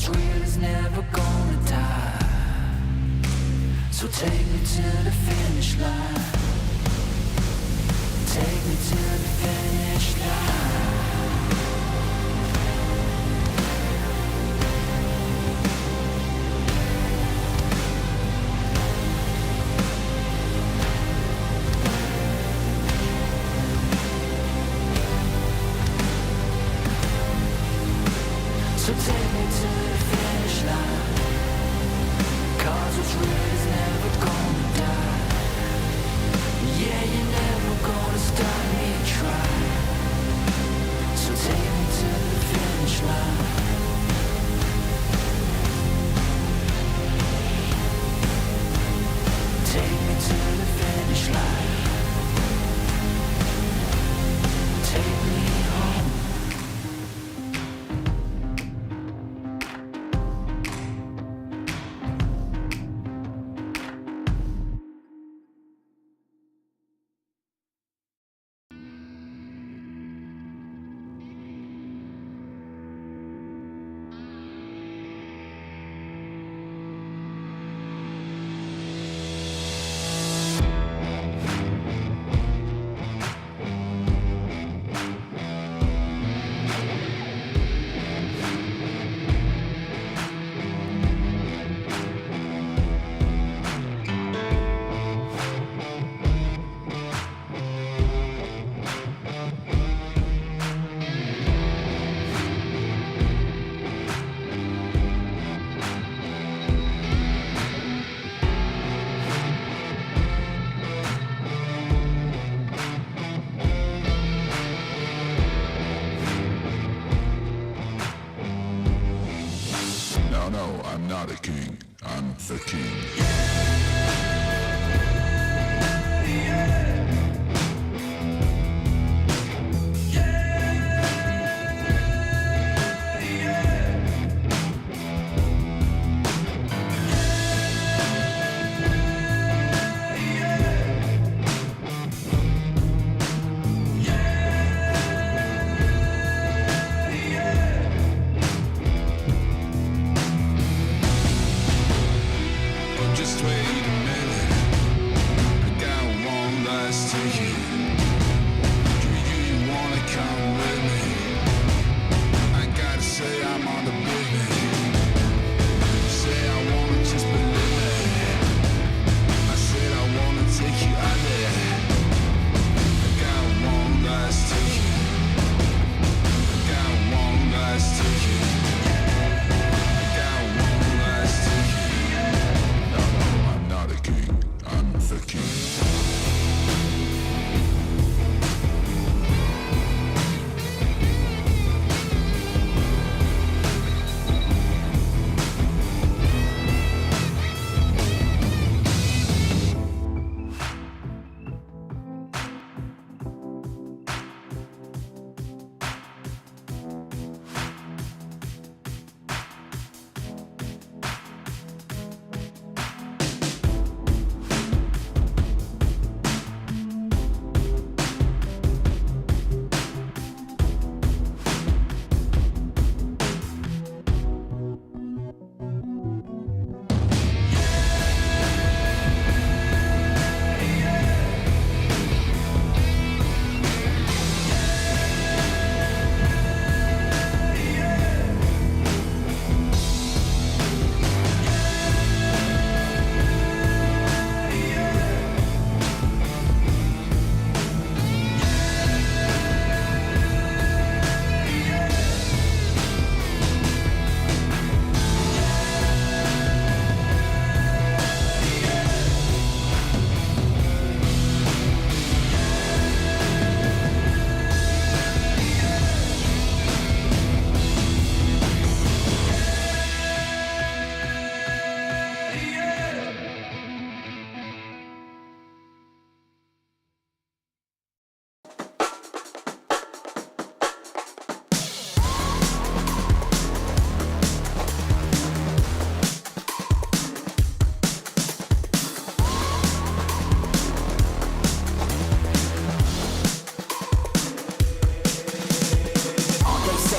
what's real is never gonna die. So take me to the finish line. Take me to the finish line. So take me to the finish line. 'Cause what's real is never gonna die. Yeah, you're never gonna stop me trying. So take me to the finish line. Take me to the finish line. Take me home. No, I'm not a king. I'm the king. Just wait.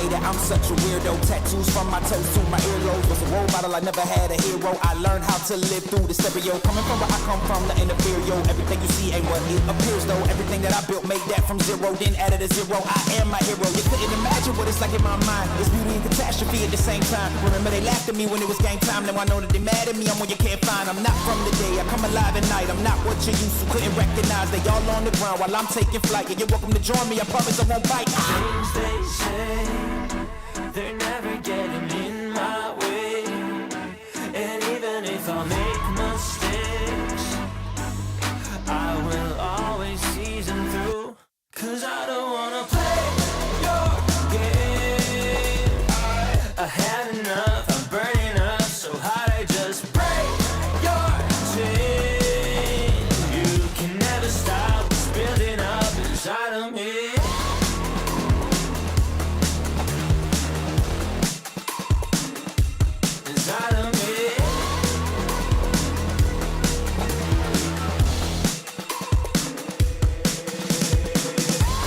say that I'm such a weirdo. Tattoos from my toes to my earlobes. Was a role model, I never had a hero. I learned how to live through the stereo. Coming from where I come from, nothing inferior. Everything you see ain't what it appears though. Everything that I built, made that from zero, then added a zero. I am my hero. You couldn't imagine what it's like in my mind. It's beauty and catastrophe at the same time. Remember they laughed at me when it was game time. Now I know that they mad at me. I'm one you can't find. I'm not from the day. I come alive at night. I'm not what you used to. Couldn't recognize. They all on the ground while I'm taking flight. Yeah, you're welcome to join me. I promise I won't bite. Things they say, they're never getting in my way. And even if I make mistakes, I will always see them through. 'Cause I don't wanna play your game. I had enough, I'm burning up so hot I just break your chain. You can never stop what's building up inside of me. Inside of me.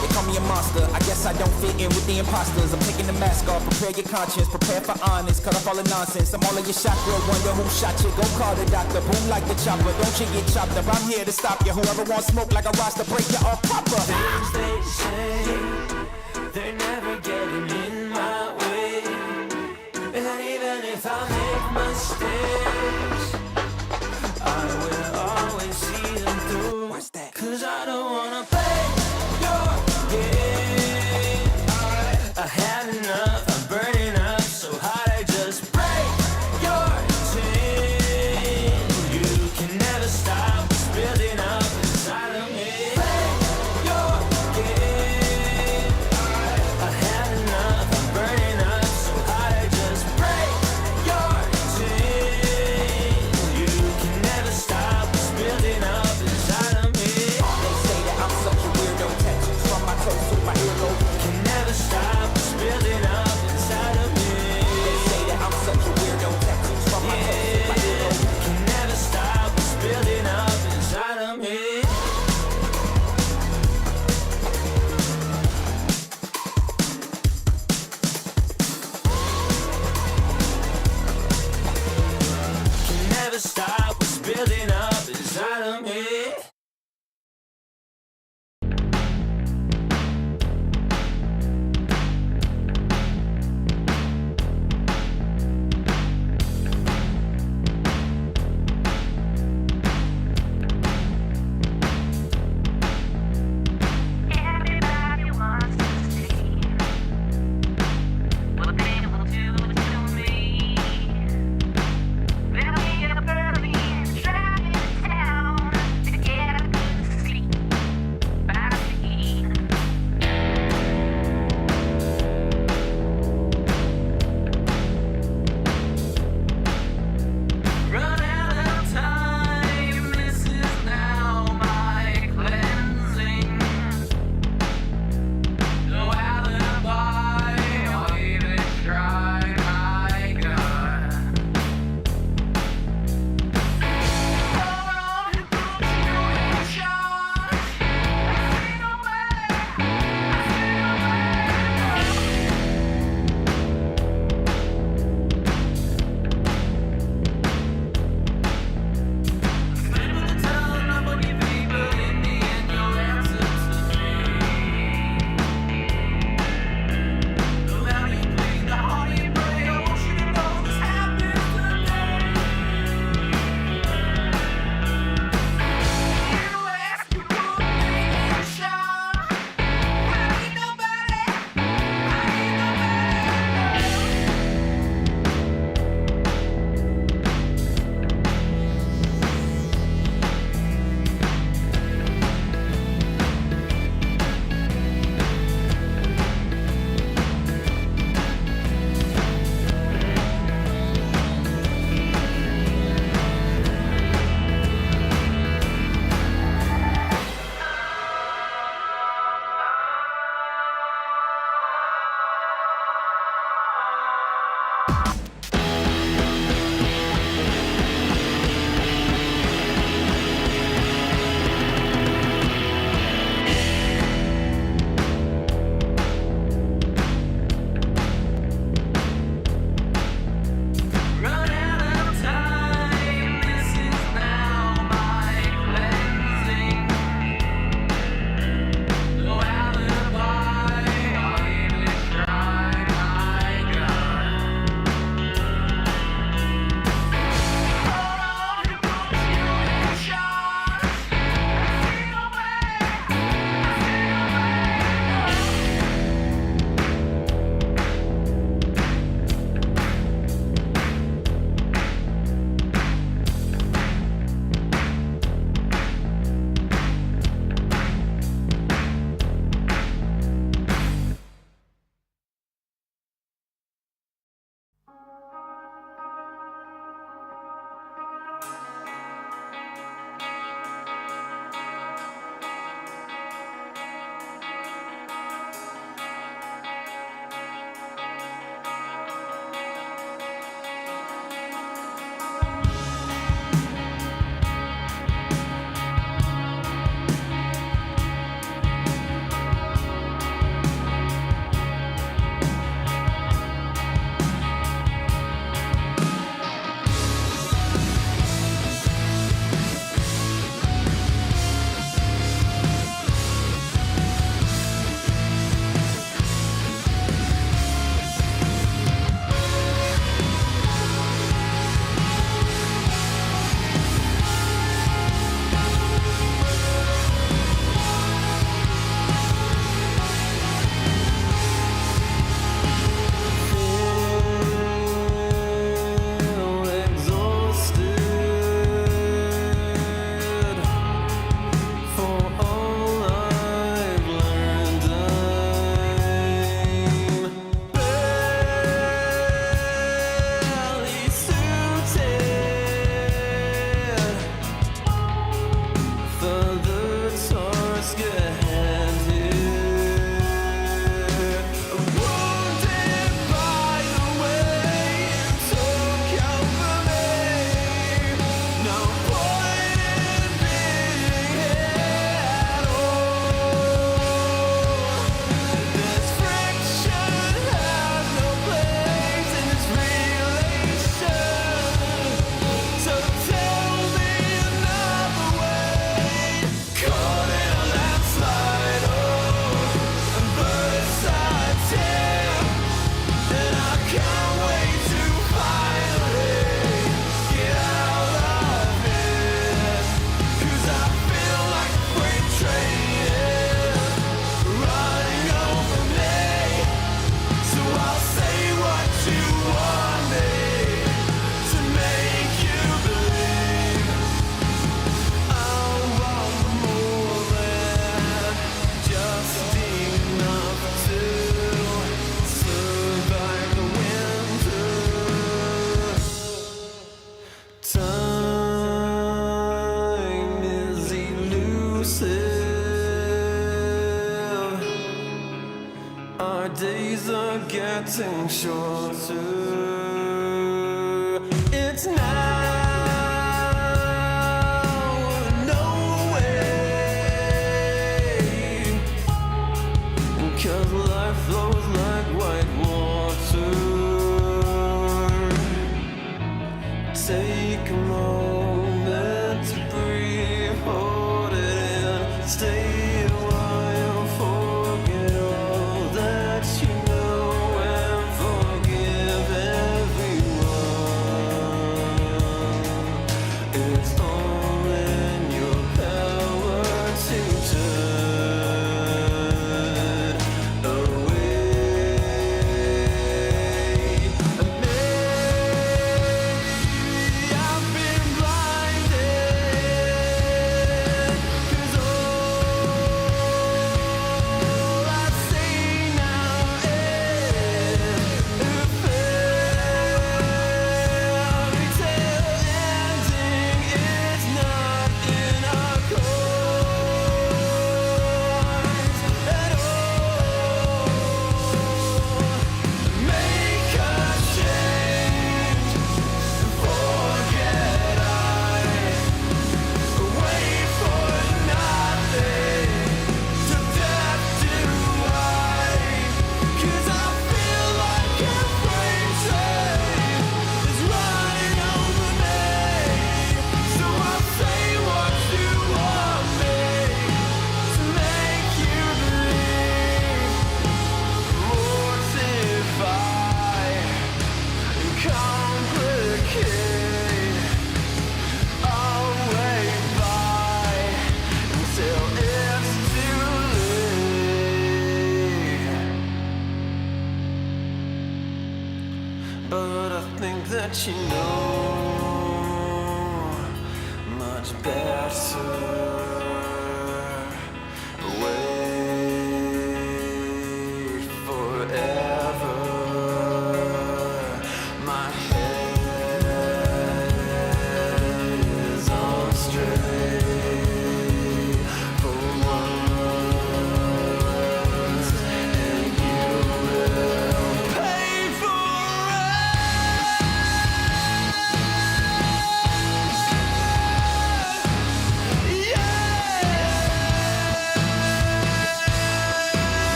They call me a monster. I guess I don't fit in with the imposters. I'm taking the mask off. Prepare your conscience. Prepare for honest. Cut off all the nonsense. I'm all in your shot. Girl, wonder who shot you. Go call the doctor. Boom like the chopper. Don't you get chopped up. I'm here to stop you. Whoever wants smoke like a roster, break you off proper. Things they say, they're never getting in my way. And even if I make mistakes, I will always see them through. What's that? 'Cause I don't wanna play your game. I had enough, I'm burning up so hot I just break your chain. You can never stop what's building up inside of me. Play your game. I had enough, I'm burning up so hot I just break your chain. You can never stop what's building up inside of me. They say that I'm such a weirdo. Tattoos from my toes to my earlobe. Can never stop what's building up my days are getting shorter. It's now or no way, 'cause life flows like white water. Take a moment to breathe, hold it in, stay a while, forget all that you know, and forgive everyone. It's all in your power to turn away. And maybe I've been blinded, 'cause all I see now is a fairy tale ending. It's not in our course at all. Make a change, forget wait for nothing, to death do I, 'cause I feel like a freight train is running over me. So I'll say what you want me to make you believe. Mortify and complicate. I'll wait by until it's too late. But I think that you know much better. Wait forever. My head is on straight for once, and you will pay for it.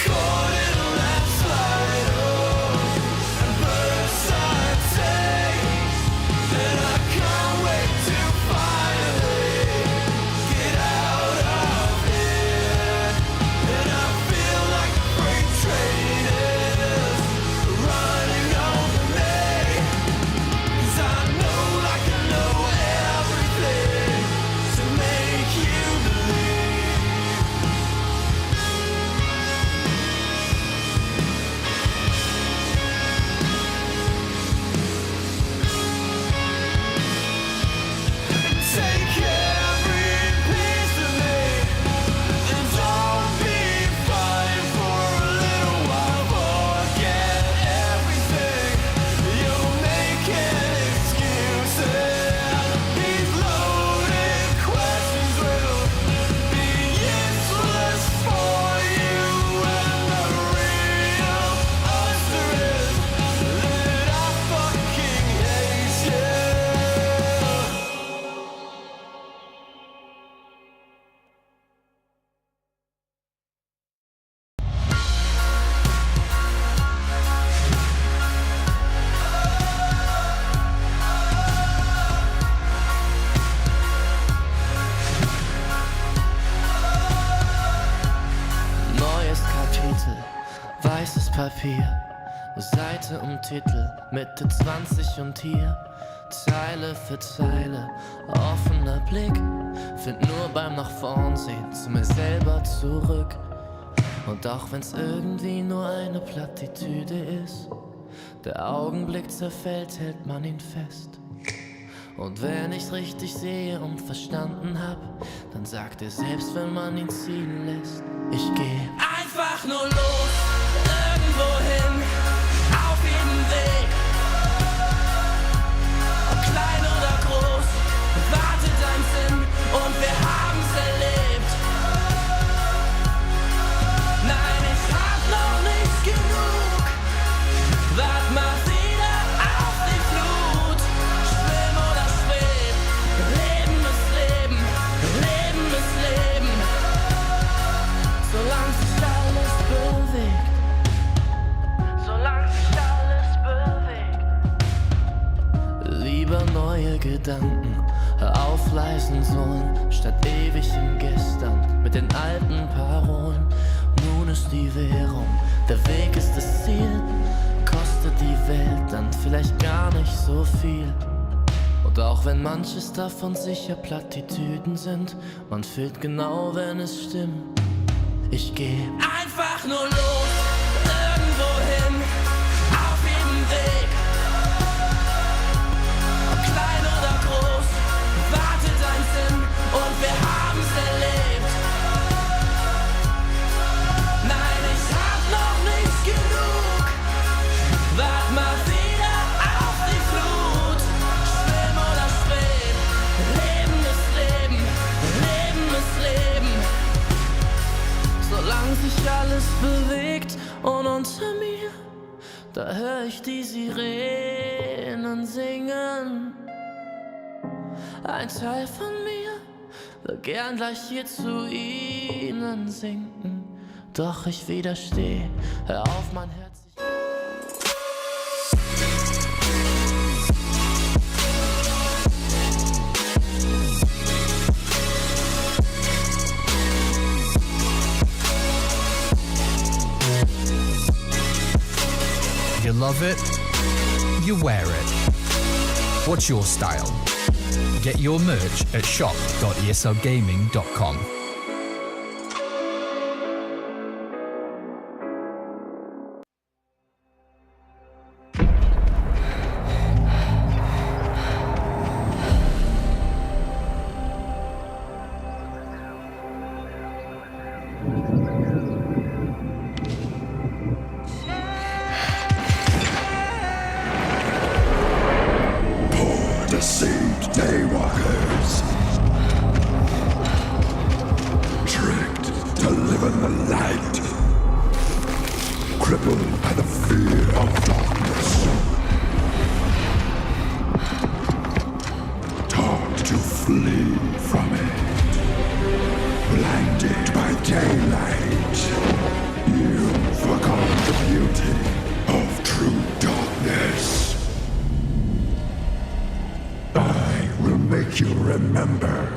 Caught in a landslide, and birds I take, and I can't wait to finally get out of here. And I feel like a freight train is running over me, 'cause I know like I know everything to make you believe. Take every piece of me, and don't be fine for a little while. Forget everything. You're making excuses. These loaded questions will be useless for you. And the real answer is that I fucking hate you. Neues Kapitel, weißes Papier, Seite um Titel, Mitte 20 und hier, Zeile für Zeile, offener Blick, find nur beim nach vorn sehen zu mir selber zurück. Und auch wenn's irgendwie nur eine Plattitüde ist, der Augenblick zerfällt, hält man ihn fest. Und wenn ich's richtig sehe und verstanden hab, dann sagt er selbst, wenn man ihn ziehen lässt, ich geh einfach nur los, irgendwo hin, auf jeden Weg. Ob klein oder groß, wartet ein Sinn und wir haben's erlebt. Nein, Gedanken. Hör auf, leisen Sohlen, statt ewig im Gestern. Mit den alten Parolen, nun ist die Währung, der Weg ist das Ziel. Kostet die Welt dann vielleicht gar nicht so viel. Und auch wenn manches davon sicher Plattitüden sind, man fühlt genau, wenn es stimmt. Ich geh einfach nur los, irgendwo hin, auf jedem Weg. Ob klein oder groß, wartet ein Sinn und wir haben's erlebt. Nein, ich hab noch nicht genug, wart mal wieder auf die Flut. Schwimm oder schweb, Leben ist Leben, Leben ist Leben. Solange sich alles bewegt und unter mir, da hör ich die Sirenen singen. Ein Teil von mir will gern gleich hier zu ihnen sinken. Doch ich widersteh, hör auf mein Herz. You love it, you wear it. What's your style? Get your merch at shop.eslgaming.com. Deceived daywalkers, tricked to live in the light, crippled by the fear of darkness, taught to flee from it, blinded by daylight. You forgot the beauty of true darkness. I will make you remember.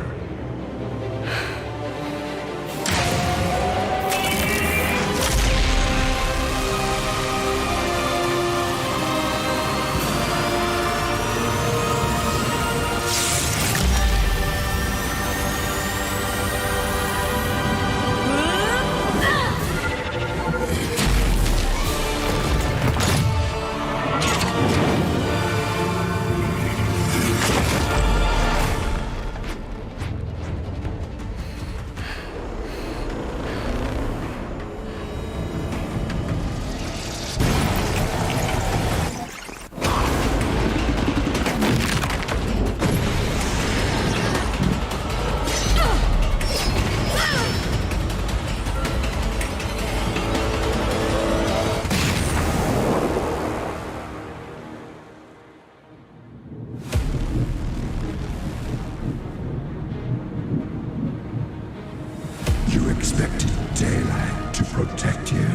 You expected daylight to protect you?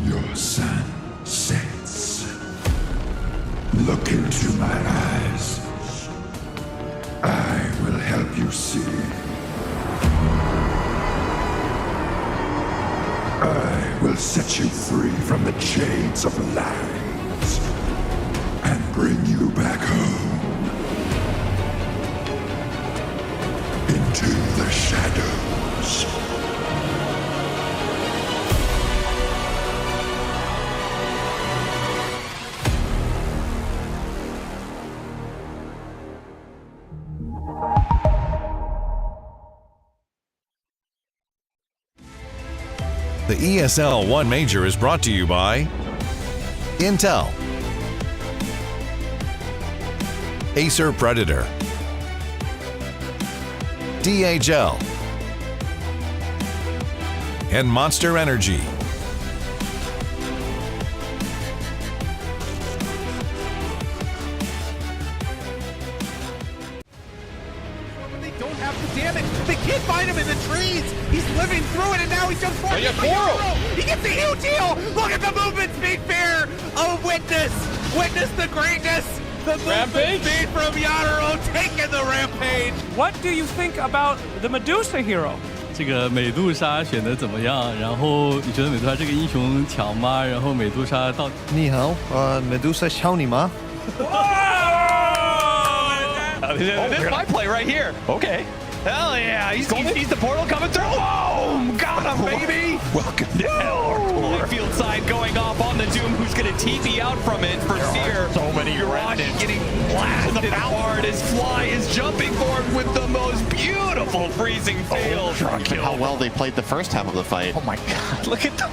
Your sun sets. Look into my eyes. I will help you see. I will set you free from the chains of lies and bring you back home. Into the shadows. The ESL One Major is brought to you by Intel, Acer Predator, DHL, and Monster Energy. They don't have the damage. They can't find him in the trees. He's living through it, and now he's just forced. He gets a huge heal. Look at the movement speed fair. Oh, witness the greatness. The movement speed from Yadero taking the rampage. What do you think about the Medusa hero? 这个美杜莎选的怎么样？然后你觉得美杜莎这个英雄强吗？然后美杜莎到你好，Medusa 敲你吗？ This is my play right here. Okay. Hell yeah. He's the portal coming through. Boom! Got him, baby. Welcome to hell. Field side going off on the Doom, who's going to TP out from it for fear. So many Urashi getting blasted apart as Fly is jumping forward with the most beautiful freezing fail. How well they played the first half of the fight. Oh my god, look at the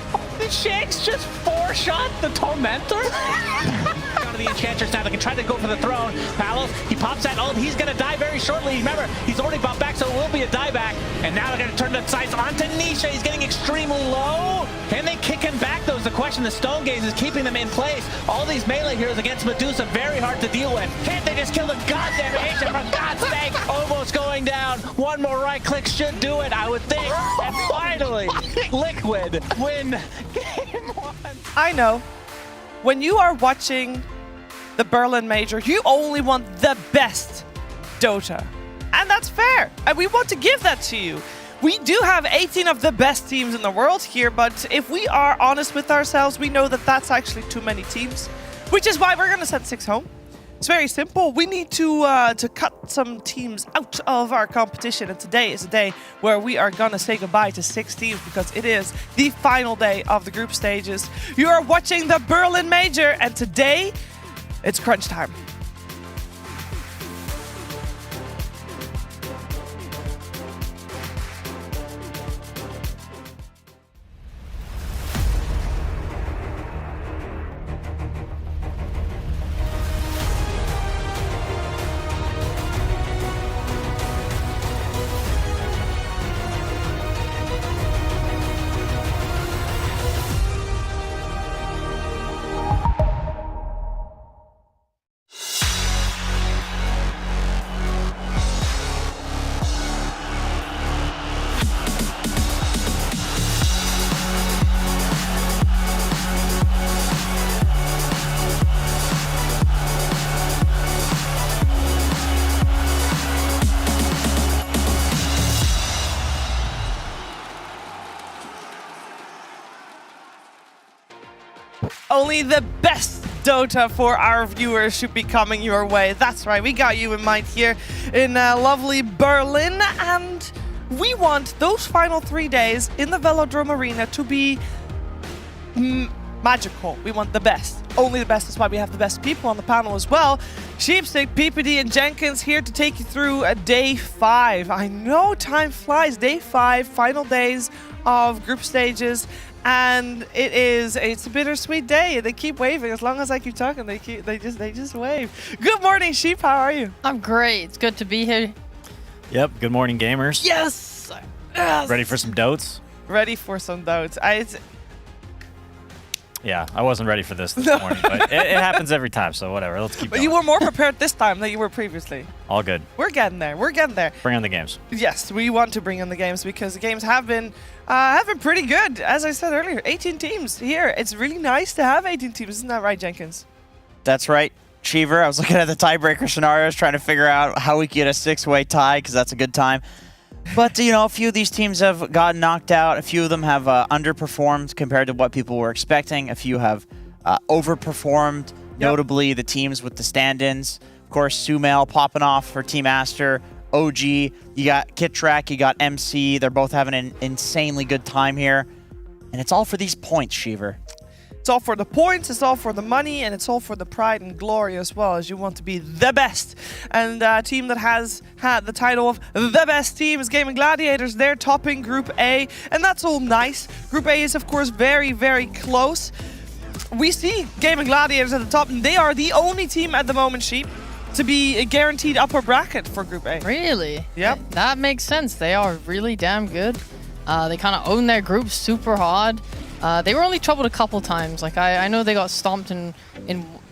Shanks just 4-shot the Tormentor. Down to the Enchantress now, they can try to go for the throne. Palos, he pops that ult, he's gonna die very shortly. Remember, he's already bumped back, so it will be a dieback. And now they're gonna turn the sights onto Nisha. He's getting extremely low. Can they kick him back though is the question. The Stone Gaze is keeping them in place. All these melee heroes against Medusa, very hard to deal with. Can't they just kill the goddamn agent for God's sake? Almost going down. One more right click should do it, I would think. And finally, Liquid win game 1. I know. When you are watching the Berlin Major, you only want the best Dota. And that's fair. And we want to give that to you. We do have 18 of the best teams in the world here, but if we are honest with ourselves, we know that that's actually too many teams, which is why we're going to send 6 home. It's very simple. We need to cut some teams out of our competition, and today is a day where we are going to say goodbye to 6 teams because it is the final day of the group stages. You are watching the Berlin Major, and today it's crunch time. Only the best Dota for our viewers should be coming your way. That's right, we got you in mind here in lovely Berlin, and we want those final 3 days in the Velodrome Arena to be magical. We want the best. Only the best. That's why we have the best people on the panel as well. Sheepstick, PPD, and Jenkins here to take you through day 5. I know time flies. Day 5, final days of group stages. And it's a bittersweet day. They keep waving. As long as I keep talking, they just wave. Good morning, Sheep. How are you? I'm great. It's good to be here. Yep. Good morning, gamers. Yes. Ready for some dotes? Ready for some dotes. Yeah, I wasn't ready for this morning, but it happens every time, so whatever. Let's keep going. But you were more prepared this time than you were previously. All good. We're getting there. We're getting there. Bring on the games. Yes, we want to bring on the games because the games have been pretty good. As I said earlier, 18 teams here. It's really nice to have 18 teams. Isn't that right, Jenkins? That's right, Cheever. I was looking at the tiebreaker scenarios, trying to figure out how we could get a 6-way tie because that's a good time. But, you know, a few of these teams have gotten knocked out. A few of them have underperformed compared to what people were expecting. A few have overperformed, notably the teams with the stand-ins. Of course, Sumail popping off for Team Aster. OG, you got Kitrak, you got MC. They're both having an insanely good time here. And it's all for these points, Sheever. It's all for the points, it's all for the money, and it's all for the pride and glory as well, as you want to be the best. And a team that has had the title of the best team is Gaming Gladiators. They're topping Group A, and that's all nice. Group A is, of course, very, very close. We see Gaming Gladiators at the top, and they are the only team at the moment, Sheep, to be a guaranteed upper bracket for Group A. Really? Yep. That makes sense. They are really damn good. They kind of own their group super hard. They were only troubled a couple times. Like I know they got stomped in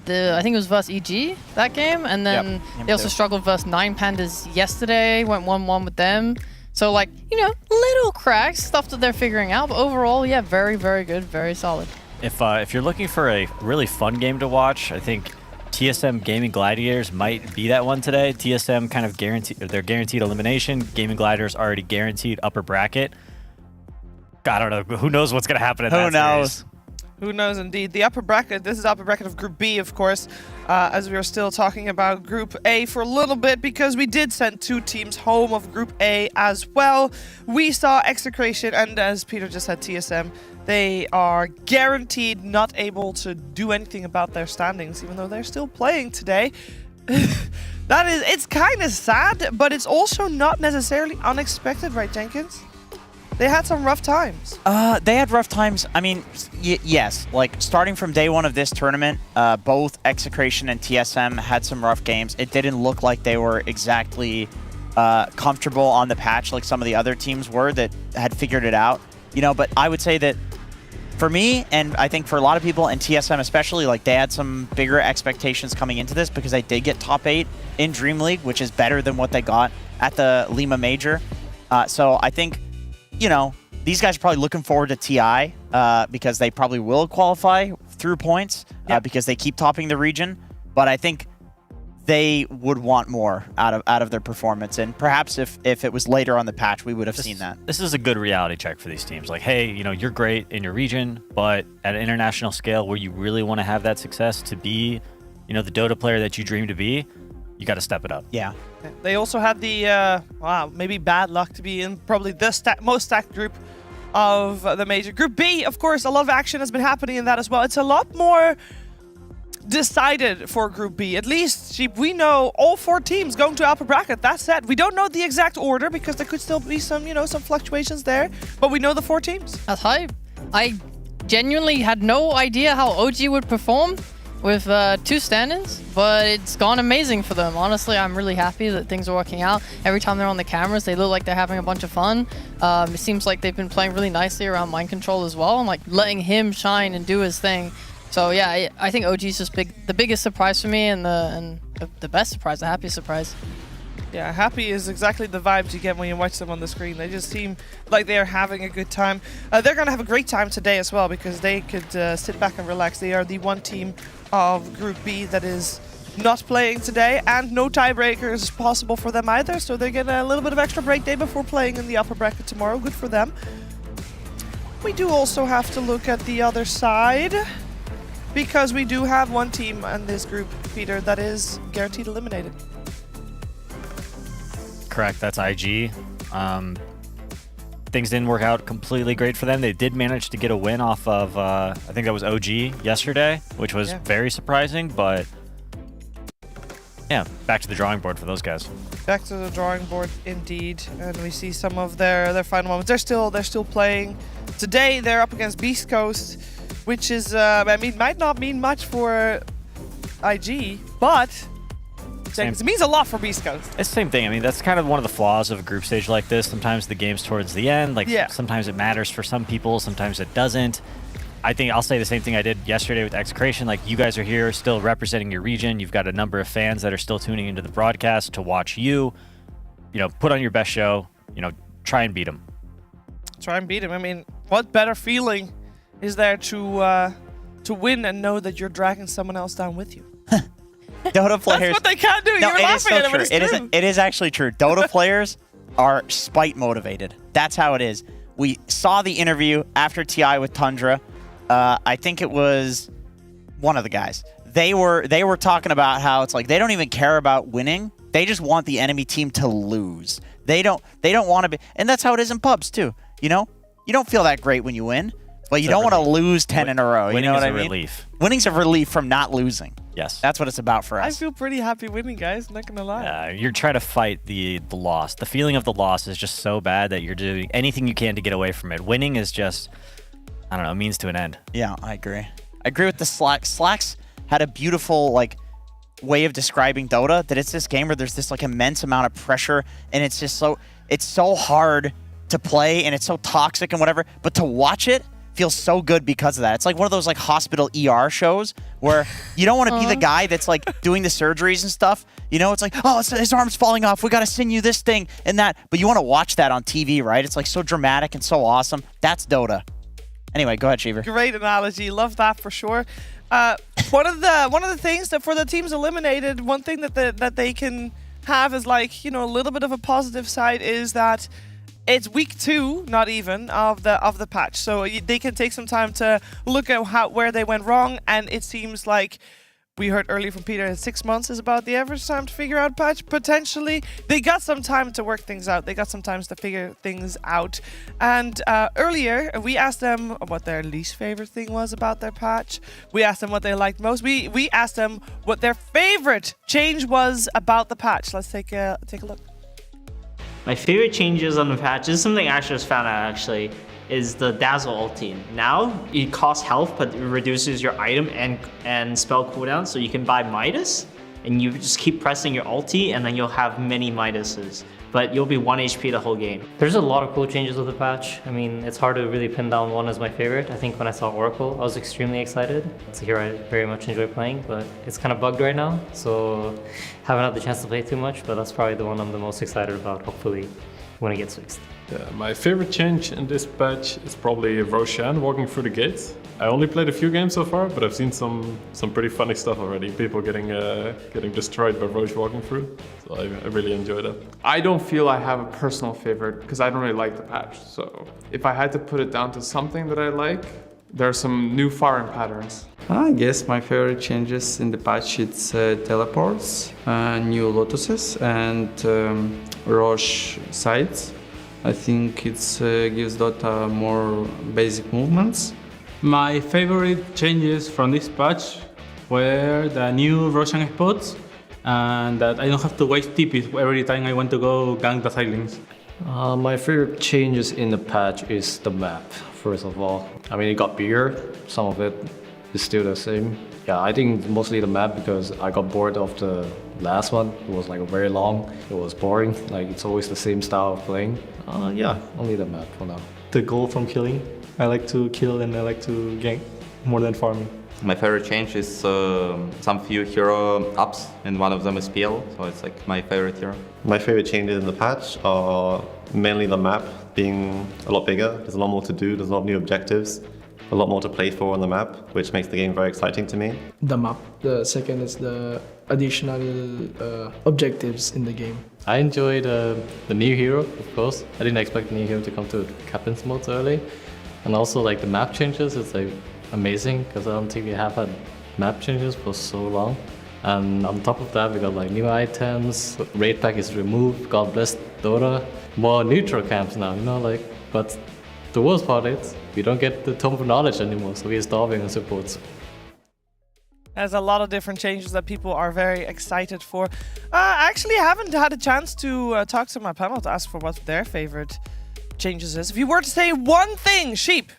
the, I think it was versus EG that game, and then they also struggled versus 9 Pandas yesterday. Went 1-1 with them. So like, you know, little cracks, stuff that they're figuring out. But overall, yeah, very, very good, very solid. If you're looking for a really fun game to watch, I think TSM Gaming Gladiators might be that one today. TSM kind of they're guaranteed elimination. Gaming Gladiators already guaranteed upper bracket. I don't know. Who knows what's going to happen in that series? Who knows, indeed. The upper bracket, this is the upper bracket of Group B, of course, as we are still talking about Group A for a little bit, because we did send 2 teams home of Group A as well. We saw Execration, and as Peter just said, TSM. They are guaranteed not able to do anything about their standings, even though they're still playing today. It's kind of sad, but it's also not necessarily unexpected, right, Jenkins? They had some rough times. They had rough times. I mean, yes. Like, starting from day one of this tournament, both Execration and TSM had some rough games. It didn't look like they were exactly comfortable on the patch like some of the other teams were that had figured it out. You know, but I would say that for me, and I think for a lot of people, and TSM especially, like, they had some bigger expectations coming into this because they did get top 8 in Dream League, which is better than what they got at the Lima Major. So I think, you know, these guys are probably looking forward to TI because they probably will qualify through points because they keep topping the region. But I think they would want more out of their performance. And perhaps if it was later on the patch, we would have seen that. This is a good reality check for these teams. Like, hey, you know, you're great in your region, but at an international scale where you really want to have that success to be, you know, the Dota player that you dream to be, you got to step it up. Yeah. They also had the, maybe bad luck to be in probably the most stacked group of the major. Group B, of course, a lot of action has been happening in that as well. It's a lot more decided for Group B. At least we know all 4 teams going to upper bracket. That said, we don't know the exact order because there could still be some, you know, some fluctuations there. But we know the 4 teams. That's hype. I genuinely had no idea how OG would perform with 2 stand-ins, but it's gone amazing for them. Honestly, I'm really happy that things are working out. Every time they're on the cameras, they look like they're having a bunch of fun. It seems like they've been playing really nicely around mind control as well, and like letting him shine and do his thing. So yeah, I think OG's just the biggest surprise for me, and the best surprise, the happiest surprise. Yeah, happy is exactly the vibes you get when you watch them on the screen. They just seem like they are having a good time. They're going to have a great time today as well because they could sit back and relax. They are the one team of Group B that is not playing today, and no tiebreakers is possible for them either, so they get a little bit of extra break day before playing in the upper bracket tomorrow. Good for them. We do also have to look at the other side, because we do have one team in this group, Peter, that is guaranteed eliminated. Correct, that's IG. Things didn't work out completely great for them. They did manage to get a win off of, I think that was OG yesterday, which was very surprising, but yeah, back to the drawing board for those guys. Back to the drawing board, indeed, and we see some of their final moments. They're still playing. Today, they're up against Beast Coast, which is, might not mean much for IG, but it means a lot for Beast Coast. It's the same thing. I mean, that's kind of one of the flaws of a group stage like this. Sometimes the game's towards the end. Like, sometimes it matters for some people, sometimes it doesn't. I think I'll say the same thing I did yesterday with Execration. Like, you guys are here still representing your region. You've got a number of fans that are still tuning into the broadcast to watch you. You know, put on your best show. You know, try and beat them. Try and beat them. I mean, what better feeling is there to win and know that you're dragging someone else down with you? Dota players. That's what they can't do. No, You're laughing at it, but it's true. It is actually true. Dota players are spite motivated. That's how it is. We saw the interview after TI with Tundra. I think it was one of the guys. They were talking about how it's like they don't even care about winning. They just want the enemy team to lose. They don't want to be, and that's how it is in pubs too. You know, you don't feel that great when you win, but you don't want to lose 10 in a row. You know what I mean? Relief. Winning's a relief from not losing. Yes. That's what it's about for us. I feel pretty happy winning, guys. Not gonna lie. You're trying to fight the loss. The feeling of the loss is just so bad that you're doing anything you can to get away from it. Winning is just, I don't know, a means to an end. Yeah, I agree. I agree with the Slacks. Slacks had a beautiful way of describing Dota, that it's this game where there's this immense amount of pressure, and it's just so hard to play, and it's so toxic and whatever, but to watch it feels so good because of that. It's like one of those hospital ER shows where you don't want to be the guy that's doing the surgeries and stuff. You know, it's like, oh, his arm's falling off. We got to send you this thing and that. But you want to watch that on TV, right? It's so dramatic and so awesome. That's Dota. Anyway, go ahead, Cheever. Great analogy. Love that for sure. one of the things that for the teams eliminated, one thing that they can have is like, you know, a little bit of a positive side is that it's week 2, not even, of the patch. So they can take some time to look at where they went wrong, and it seems like we heard earlier from Peter that 6 months is about the average time to figure out patch, potentially. They got some time to work things out. They got some time to figure things out. And earlier, we asked them what their least favorite thing was about their patch. We asked them what they liked most. We asked them what their favorite change was about the patch. Let's take a look. My favorite changes on the patch, this is something I just found out actually, is the Dazzle ulti. Now, it costs health, but it reduces your item and spell cooldown, so you can buy Midas, and you just keep pressing your ulti, and then you'll have many Midases. But you'll be 1 HP the whole game. There's a lot of cool changes with the patch. I mean, it's hard to really pin down one as my favorite. I think when I saw Oracle, I was extremely excited. It's a hero I very much enjoy playing, but it's kind of bugged right now, so haven't had the chance to play too much, but that's probably the one I'm the most excited about, hopefully, when it gets fixed. Yeah, my favorite change in this patch is probably Roshan walking through the gates. I only played a few games so far, but I've seen some pretty funny stuff already. People getting destroyed by Roche walking through, so I really enjoy that. I don't feel I have a personal favorite because I don't really like the patch. So if I had to put it down to something that I like, there are some new firing patterns. I guess my favorite changes in the patch it's teleports, new lotuses, and Roche sides. I think it gives Dota more basic movements. My favorite changes from this patch were the new Roshan spots and that I don't have to waste TPs every time I want to go gank the sidelings. My favorite changes in the patch is the map, first of all. I mean, it got bigger, some of it is still the same. Yeah, I think mostly the map because I got bored of the last one. It was like very long, it was boring, like it's always the same style of playing. Yeah, only the map for now. The goal from killing. I like to kill and I like to gank more than farming. My favorite change is some few hero ups, and one of them is PL, so it's like my favorite hero. My favorite changes in the patch are mainly the map being a lot bigger. There's a lot more to do, there's a lot of new objectives, a lot more to play for on the map, which makes the game very exciting to me. The map. The second is the additional objectives in the game. I enjoyed the new hero, of course. I didn't expect the new hero to come to Captain's mode so early. And also like the map changes, it's like amazing because I don't think we have had map changes for so long. And on top of that, we got like new items, raid pack is removed, God bless Dota. More neutral camps now, you know, like, but the worst part is we don't get the Tome of Knowledge anymore, so we're starving on supports. There's a lot of different changes that people are very excited for. I actually haven't had a chance to talk to my panel to ask for what their favorite changes is. If you were to say one thing, Sheep.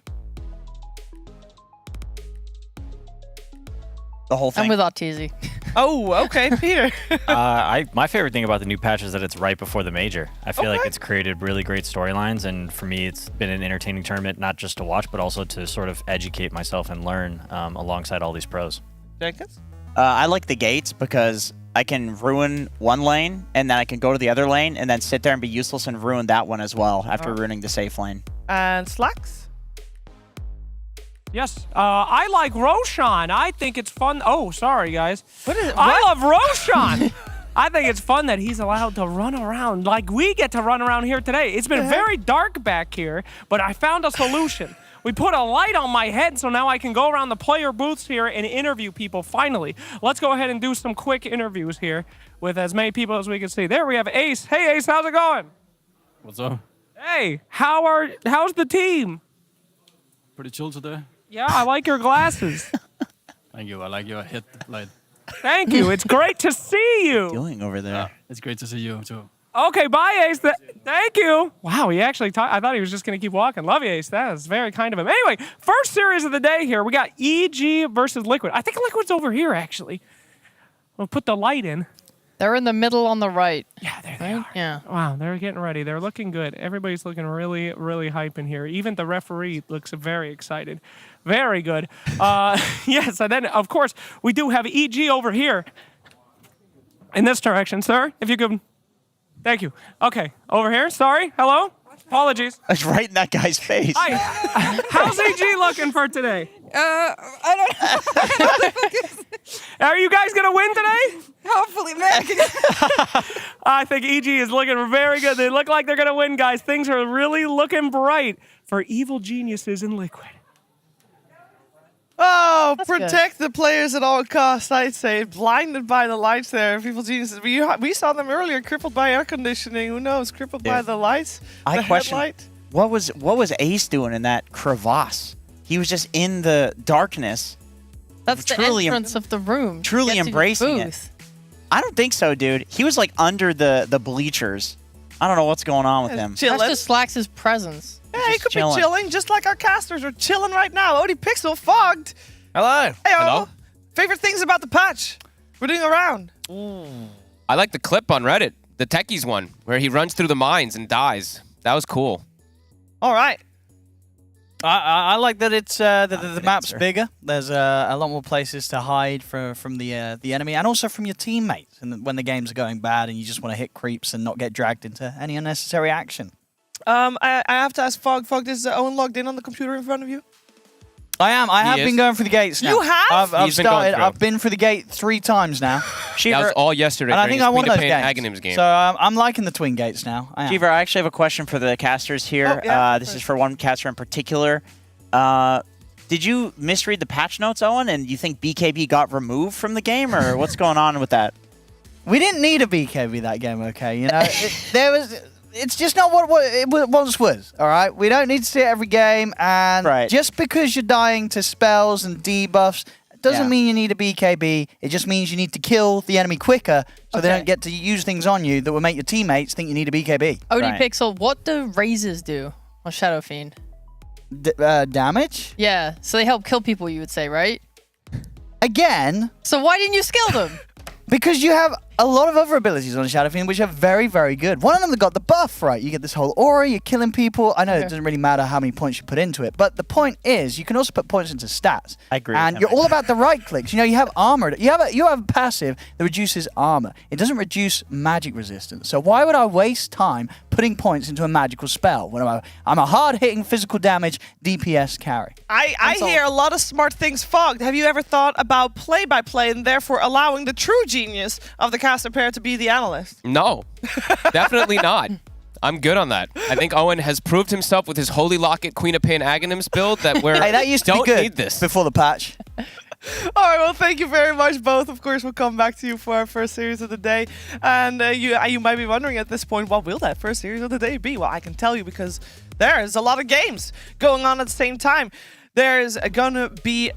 The whole thing. I'm with Arteezy. Oh, okay, Peter. My favorite thing about the new patch is that it's right before the major. I feel like it's created really great storylines, and for me, it's been an entertaining tournament, not just to watch, but also to sort of educate myself and learn alongside all these pros. Jenkins? I like the gates because I can ruin one lane, and then I can go to the other lane, and then sit there and be useless and ruin that one as well after ruining the safe lane. And Slacks? Yes, I like Roshan. I think it's fun. Oh, sorry, guys. What? I love Roshan. I think it's fun that he's allowed to run around like we get to run around here today. It's been very dark back here, but I found a solution. We put a light on my head, so now I can go around the player booths here and interview people, finally. Let's go ahead and do some quick interviews here with as many people as we can see. There we have Ace. Hey, Ace, how's it going? What's up? Hey, how's the team? Pretty chill today. Yeah, I like your glasses. Thank you. I like your headlight. Thank you. It's great to see you. What are you doing over there? Yeah, it's great to see you, too. Okay, bye, Ace. Thank you. Wow, he actually I thought he was just going to keep walking. Love you, Ace. That is very kind of him. Anyway, first series of the day here. We got EG versus Liquid. I think Liquid's over here, actually. We'll put the light in. They're in the middle on the right. Yeah, there they are. Yeah. Wow, they're getting ready. They're looking good. Everybody's looking really, really hype in here. Even the referee looks very excited. Very good. Yes, and then, of course, we do have EG over here. In this direction, sir. If you could... Thank you. Okay, over here. Sorry. Hello? Apologies. It's right in that guy's face. Hi. How's EG looking for today? I don't know. Are you guys gonna win today? Hopefully, man. I think EG is looking very good. They look like they're gonna win, guys. Things are really looking bright for Evil Geniuses in Liquid. Oh, protect the players at all costs, I'd say. Blinded by the lights there. Evil Geniuses. We saw them earlier, crippled by air conditioning. Who knows? Crippled by the lights. I the question headlight. what was Ace doing in that crevasse? He was just in the darkness. That's the entrance of the room. Truly Get to your embracing it. booth. I don't think so, dude. He was like under the bleachers. I don't know what's going on with him. That's just Slax's presence. Yeah, he could be chilling, just like our casters are chilling right now. Odie Pixel fogged. Hello. Hello. Favorite things about the patch? We're doing a round. I like the clip on Reddit, the Techies one, where he runs through the mines and dies. That was cool. All right. I like that it's the map's bigger. There's a lot more places to hide from the enemy and also from your teammates. And when the games are going bad and you just want to hit creeps and not get dragged into any unnecessary action. I have to ask Fog. Fog, is Owen logged in on the computer in front of you? I am. I have been going for the gates now. You have? I've started. I've been for the gate 3 times now. That was all yesterday. And I think I won those games. Aghanims game. So I'm liking the twin gates now. Cheever, I actually have a question for the casters here. Oh, yeah. This is for one caster in particular. Did you misread the patch notes, Owen, and you think BKB got removed from the game, or what's going on with that? We didn't need a BKB that game, okay? You know, it's just not what it once was, all right? We don't need to see it every game, and just because you're dying to spells and debuffs doesn't mean you need a BKB. It just means you need to kill the enemy quicker so they don't get to use things on you that will make your teammates think you need a BKB. OD Pixel, what do raises do on Shadow Fiend? Damage? Yeah, so they help kill people, you would say, right? Again. So why didn't you skill them? Because you have a lot of other abilities on Shadow Fiend which are very, very good. One of them got the buff, right? You get this whole aura, you're killing people. I know it doesn't really matter how many points you put into it, but the point is you can also put points into stats. I agree. And you're all about the right clicks. You know, you have armor. You have a passive that reduces armor. It doesn't reduce magic resistance. So why would I waste time putting points into a magical spell when I'm a hard-hitting physical damage DPS carry? I hear a lot of smart things, Fogged. Have you ever thought about play-by-play and therefore allowing the true genius of the caster pair to be the analyst? No, definitely not. I'm good on that. I think Owen has proved himself with his Holy Locket Queen of Pain Aghanims build that we're hey, that used to don't be good need this before the patch. All right, well, thank you very much, both. Of course, we'll come back to you for our first series of the day. And you might be wondering at this point, what will that first series of the day be? Well, I can tell you because there's a lot of games going on at the same time. There's going to be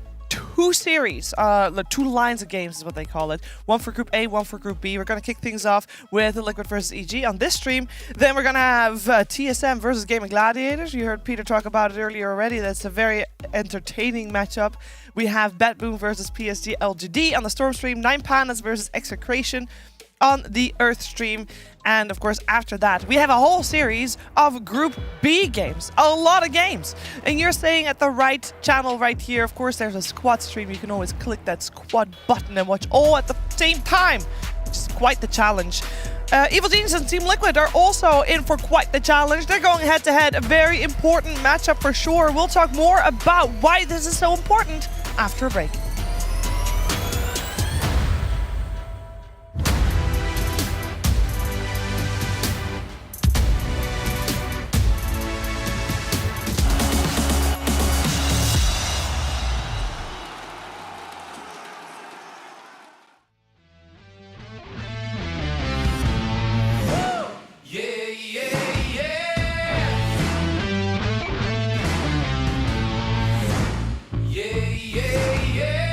2 series, 2 lines of games is what they call it. One for Group A, one for Group B. We're going to kick things off with Liquid versus EG on this stream. Then we're going to have TSM versus Gaming Gladiators. You heard Peter talk about it earlier already. That's a very entertaining matchup. We have BetBoom versus PSG LGD on the Storm stream. 9 Pandas versus Execration on the Earth stream. And of course, after that, we have a whole series of Group B games. A lot of games. And you're staying at the right channel right here. Of course, there's a squad stream. You can always click that squad button and watch all at the same time. It's quite the challenge. Evil Genius and Team Liquid are also in for quite the challenge. They're going head-to-head. A very important matchup for sure. We'll talk more about why this is so important after a break. Yeah.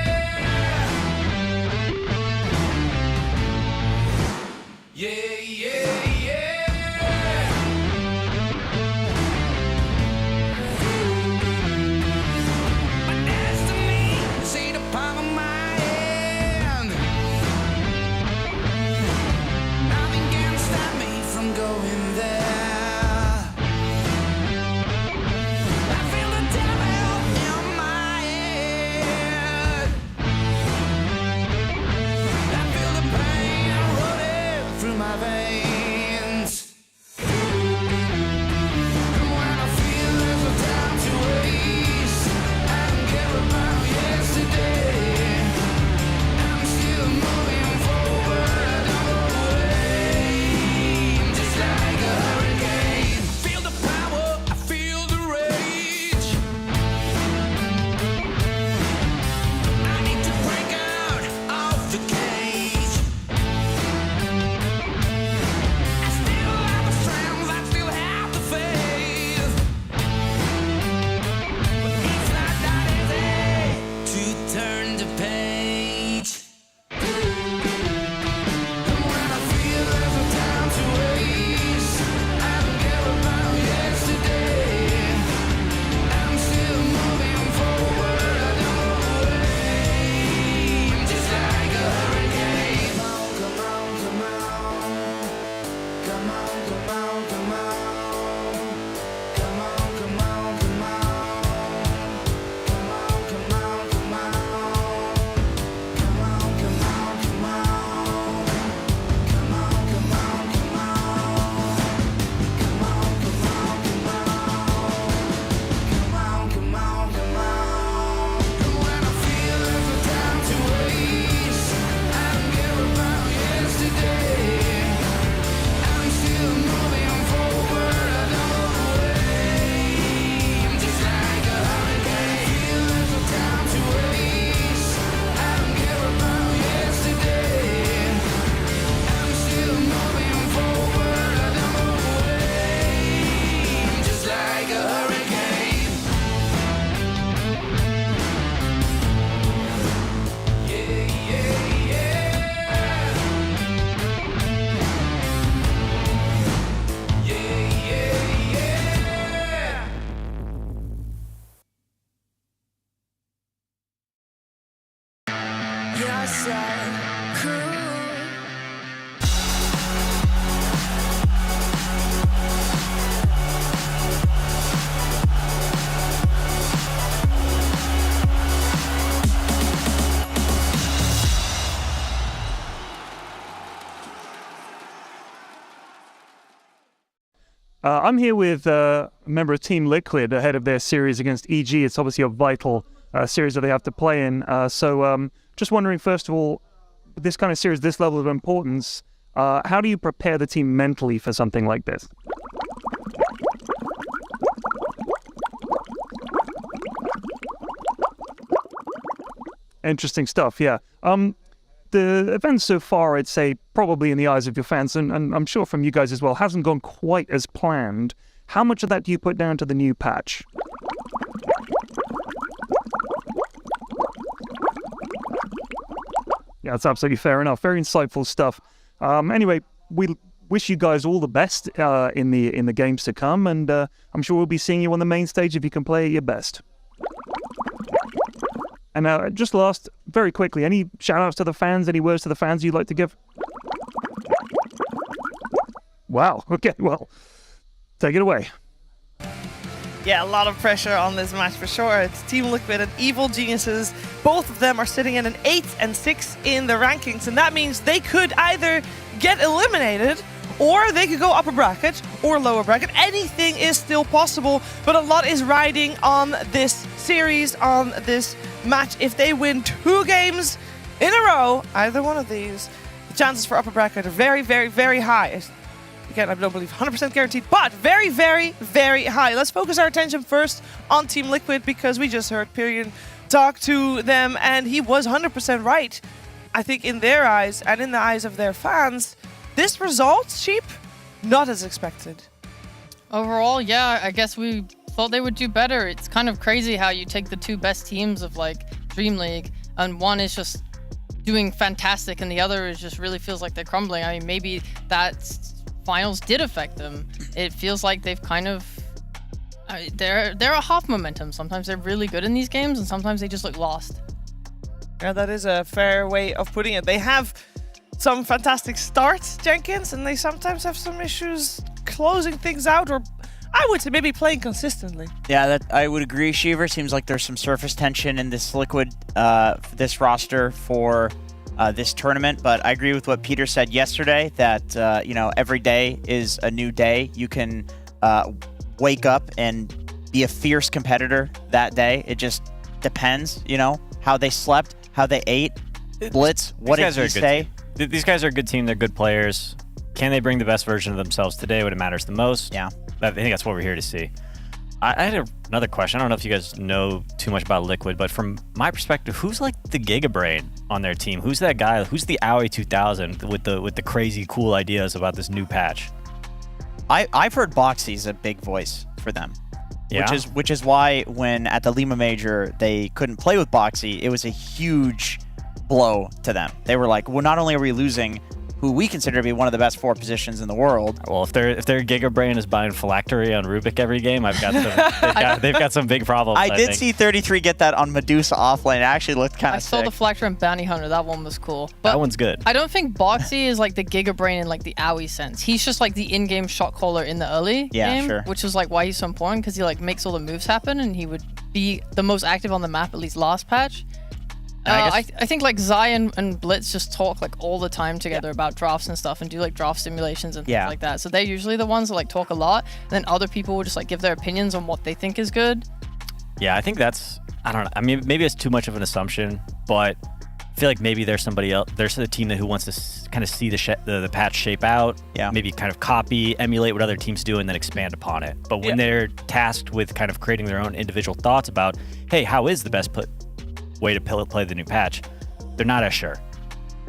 I said, cool. I'm here with a member of Team Liquid ahead of their series against EG. It's obviously a vital series that they have to play in. So just wondering, first of all, this kind of series, this level of importance, how do you prepare the team mentally for something like this? Interesting stuff, yeah. The event so far, I'd say, probably in the eyes of your fans, and I'm sure from you guys as well, hasn't gone quite as planned. How much of that do you put down to the new patch? Yeah, that's absolutely fair enough. Very insightful stuff. Anyway, we wish you guys all the best in the games to come, and I'm sure we'll be seeing you on the main stage if you can play at your best. And just last, very quickly, any shout-outs to the fans, any words to the fans you'd like to give? Wow, okay, well, take it away. Yeah, a lot of pressure on this match for sure. It's Team Liquid and Evil Geniuses. Both of them are sitting in an 8 and 6 in the rankings, and that means they could either get eliminated or they could go upper bracket or lower bracket. Anything is still possible, but a lot is riding on this series, on this match. If they win 2 games in a row, either one of these, the chances for upper bracket are very, very, very high. Again, I don't believe 100% guaranteed, but very, very, very high. Let's focus our attention first on Team Liquid, because we just heard Pyrion talk to them, and he was 100% right. I think in their eyes and in the eyes of their fans, this result, Sheep, not as expected. Overall, yeah, I guess we thought they would do better. It's kind of crazy how you take the 2 best teams of like Dream League, and one is just doing fantastic and the other is just really feels like they're crumbling. I mean, maybe that finals did affect them. It feels like they've kind of they're a half momentum. Sometimes they're really good in these games and sometimes they just look lost. Yeah, that is a fair way of putting it. They have some fantastic starts, Jenkins, and they sometimes have some issues closing things out, or I would say maybe playing consistently. Yeah, that I would agree, Shiver. Seems like there's some surface tension in this Liquid, this roster for this tournament. But I agree with what Peter said yesterday, that you know, every day is a new day. You can wake up and be a fierce competitor that day. It just depends, you know, how they slept, how they ate. Blitz, what did he say? These guys are a good team. They're good players. Can they bring the best version of themselves today when it matters the most? Yeah. I think that's what we're here to see. I had another question. I don't know if you guys know too much about Liquid, but from my perspective, who's like the Giga Brain on their team? Who's that guy? Who's the Owie 2000 with the crazy cool ideas about this new patch? I've heard Boxy's a big voice for them. Yeah. Which is why when at the Lima Major they couldn't play with Boxy, it was a huge blow to them. They were like, well, not only are we losing who we consider to be one of the best 4 positions in the world. Well, if their Giga Brain is buying phylactery on Rubik every game, I've got some, they've got some big problems. I did see 33 get that on Medusa offlane. It actually looked kind of sick. I saw the phylactery and Bounty Hunter. That one was cool. But that one's good. I don't think Boxy is like the Giga Brain in like the Owie sense. He's just like the in-game shot caller in the early game, sure. which is like why he's so important, because he like makes all the moves happen and he would be the most active on the map, at least last patch. I think like Zion and Blitz just talk like all the time together about drafts and stuff and do like draft simulations and things like that. So they're usually the ones that like talk a lot. And then other people will just like give their opinions on what they think is good. Yeah, I think that's, I don't know. I mean, maybe it's too much of an assumption, but I feel like maybe there's somebody else. There's a team who wants to kind of see the patch shape out. Yeah. Maybe kind of copy, emulate what other teams do, and then expand upon it. But when they're tasked with kind of creating their own individual thoughts about, hey, how is the best way to play the new patch, they're not as sure.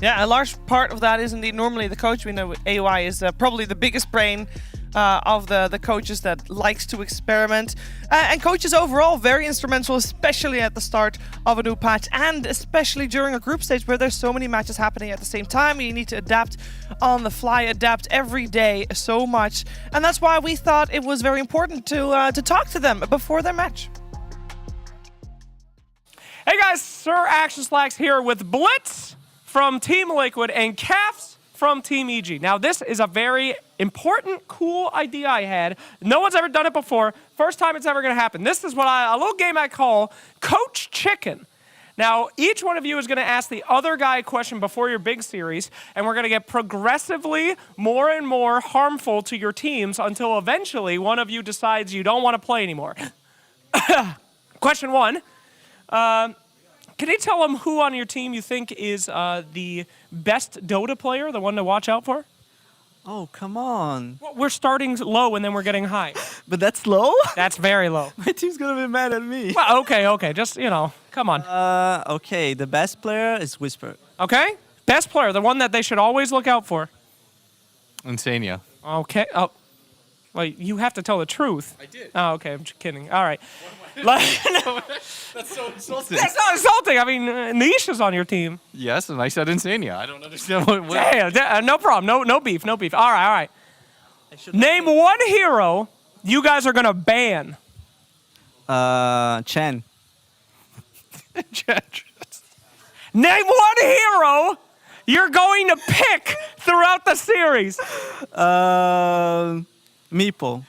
Yeah, a large part of that is indeed normally the coach. We know AOI is probably the biggest brain of the coaches that likes to experiment. And coaches overall very instrumental, especially at the start of a new patch and especially during a group stage where there's so many matches happening at the same time. You need to adapt on the fly, adapt every day so much. And that's why we thought it was very important to talk to them before their match. Hey guys, Sir Action Slacks here with Blitz from Team Liquid and Cafs from Team EG. Now this is a very important, cool idea I had. No one's ever done it before. First time it's ever gonna happen. This is a little game I call Coach Chicken. Now, each one of you is going to ask the other guy a question before your big series, and we're going to get progressively more and more harmful to your teams until eventually one of you decides you don't want to play anymore. Question 1. Can you tell them who on your team you think is the best Dota player, the one to watch out for? Oh, come on. Well, we're starting low and then we're getting high. But that's low? That's very low. My team's going to be mad at me. Well, okay. Just, come on. Okay, the best player is Whisper. Okay? Best player, the one that they should always look out for. Insania. Okay. Oh, well, you have to tell the truth. I did. Oh, okay. I'm just kidding. All right. That's so insulting. That's not insulting. I mean, Nisha's on your team. Yes, and I said Insania. I don't understand what. Damn, no problem. No beef. All right. Name one hero you guys are gonna ban. Chen. Name one hero you're going to pick throughout the series. Meeple.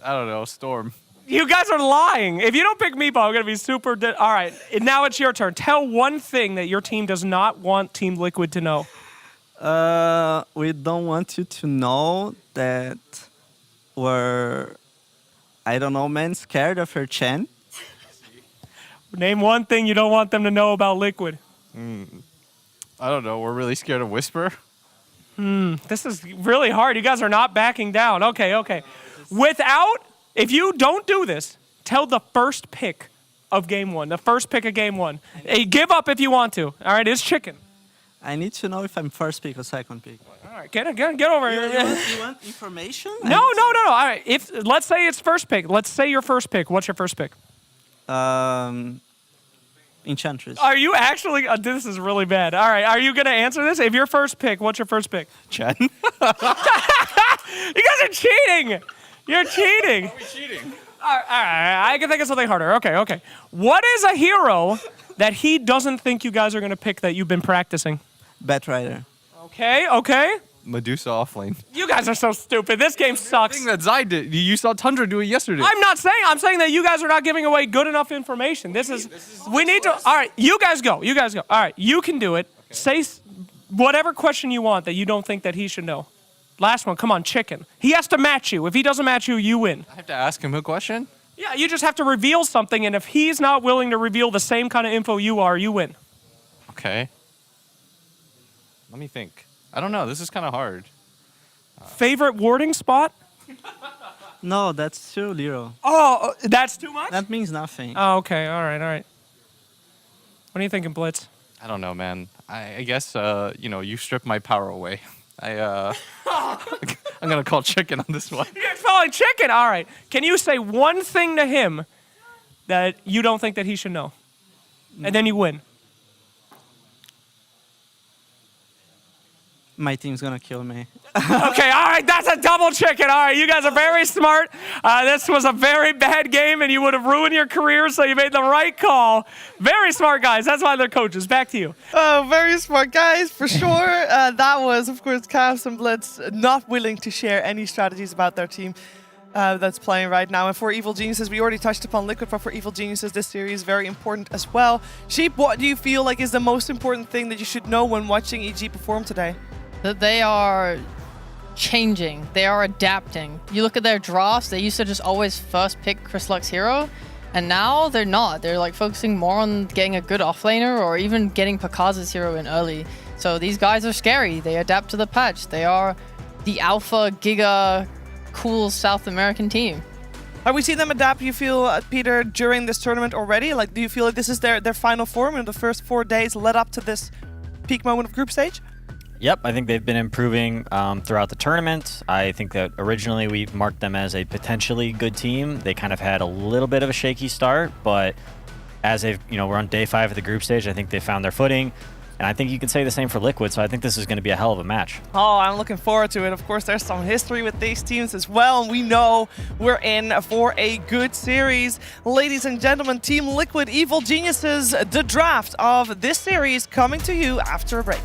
I don't know. Storm. You guys are lying. If you don't pick Meepo, I'm going to be super... All right, now it's your turn. Tell one thing that your team does not want Team Liquid to know. We don't want you to know that we're, I don't know, man, scared of her Chen. Name one thing you don't want them to know about Liquid. I don't know. We're really scared of Whisper. This is really hard. You guys are not backing down. Okay. If you don't do this, tell the first pick of game 1. The first pick of game 1. Hey, give up if you want to. All right, it's chicken. I need to know if I'm first pick or second pick. All right, get over here. You want information? No. All right, let's say it's first pick. Let's say your first pick. What's your first pick? Enchantress. Are you actually... this is really bad. All right, are you going to answer this? If your first pick, what's your first pick? Chen. You guys are cheating. You're cheating. Are we cheating? All right, I can think of something harder. Okay. What is a hero that he doesn't think you guys are going to pick that you've been practicing? Batrider. Okay. Medusa offlane. You guys are so stupid. This game sucks. Thing that Zai did. You saw Tundra do it yesterday. I'm saying that you guys are not giving away good enough information. We need to... All right, you guys go. All right, you can do it. Okay. Say whatever question you want that you don't think that he should know. Last one, come on, chicken. He has to match you. If he doesn't match you, you win. I have to ask him a question? Yeah, you just have to reveal something, and if he's not willing to reveal the same kind of info you are, you win. Okay. Let me think. I don't know. This is kind of hard. Favorite warding spot? No, that's too little. Oh, that's too much? That means nothing. Oh, okay. All right. What are you thinking, Blitz? I don't know, man. I guess, you stripped my power away. I'm going to call chicken on this one. You're calling chicken? All right. Can you say one thing to him that you don't think that he should know? And then you win. My team's going to kill me. Okay, all right. That's a double chicken. All right, you guys are very smart. This was a very bad game, and you would have ruined your career, so you made the right call. Very smart guys. That's why they're coaches. Back to you. Oh, very smart guys, for sure. That was, of course, Cavs and Blitz not willing to share any strategies about their team that's playing right now. And for Evil Geniuses, we already touched upon Liquid, but for Evil Geniuses, this series is very important as well. Sheep, what do you feel like is the most important thing that you should know when watching EG perform today? That they are changing. They are adapting. You look at their drafts, they used to just always first pick Chris Luck's hero, and now they're not. They're like focusing more on getting a good offlaner or even getting Pakaza's hero in early. So these guys are scary. They adapt to the patch. They are the alpha, giga, cool South American team. Have we seen them adapt, you feel, Peter, during this tournament already? Like, do you feel like this is their final form in the first 4 days led up to this peak moment of group stage? Yep, I think they've been improving throughout the tournament. I think that originally we marked them as a potentially good team. They kind of had a little bit of a shaky start, but as we're on day 5 of the group stage, I think they found their footing. And I think you can say the same for Liquid, so I think this is going to be a hell of a match. Oh, I'm looking forward to it. Of course, there's some history with these teams as well, and we know we're in for a good series. Ladies and gentlemen, Team Liquid Evil Geniuses, the draft of this series coming to you after a break.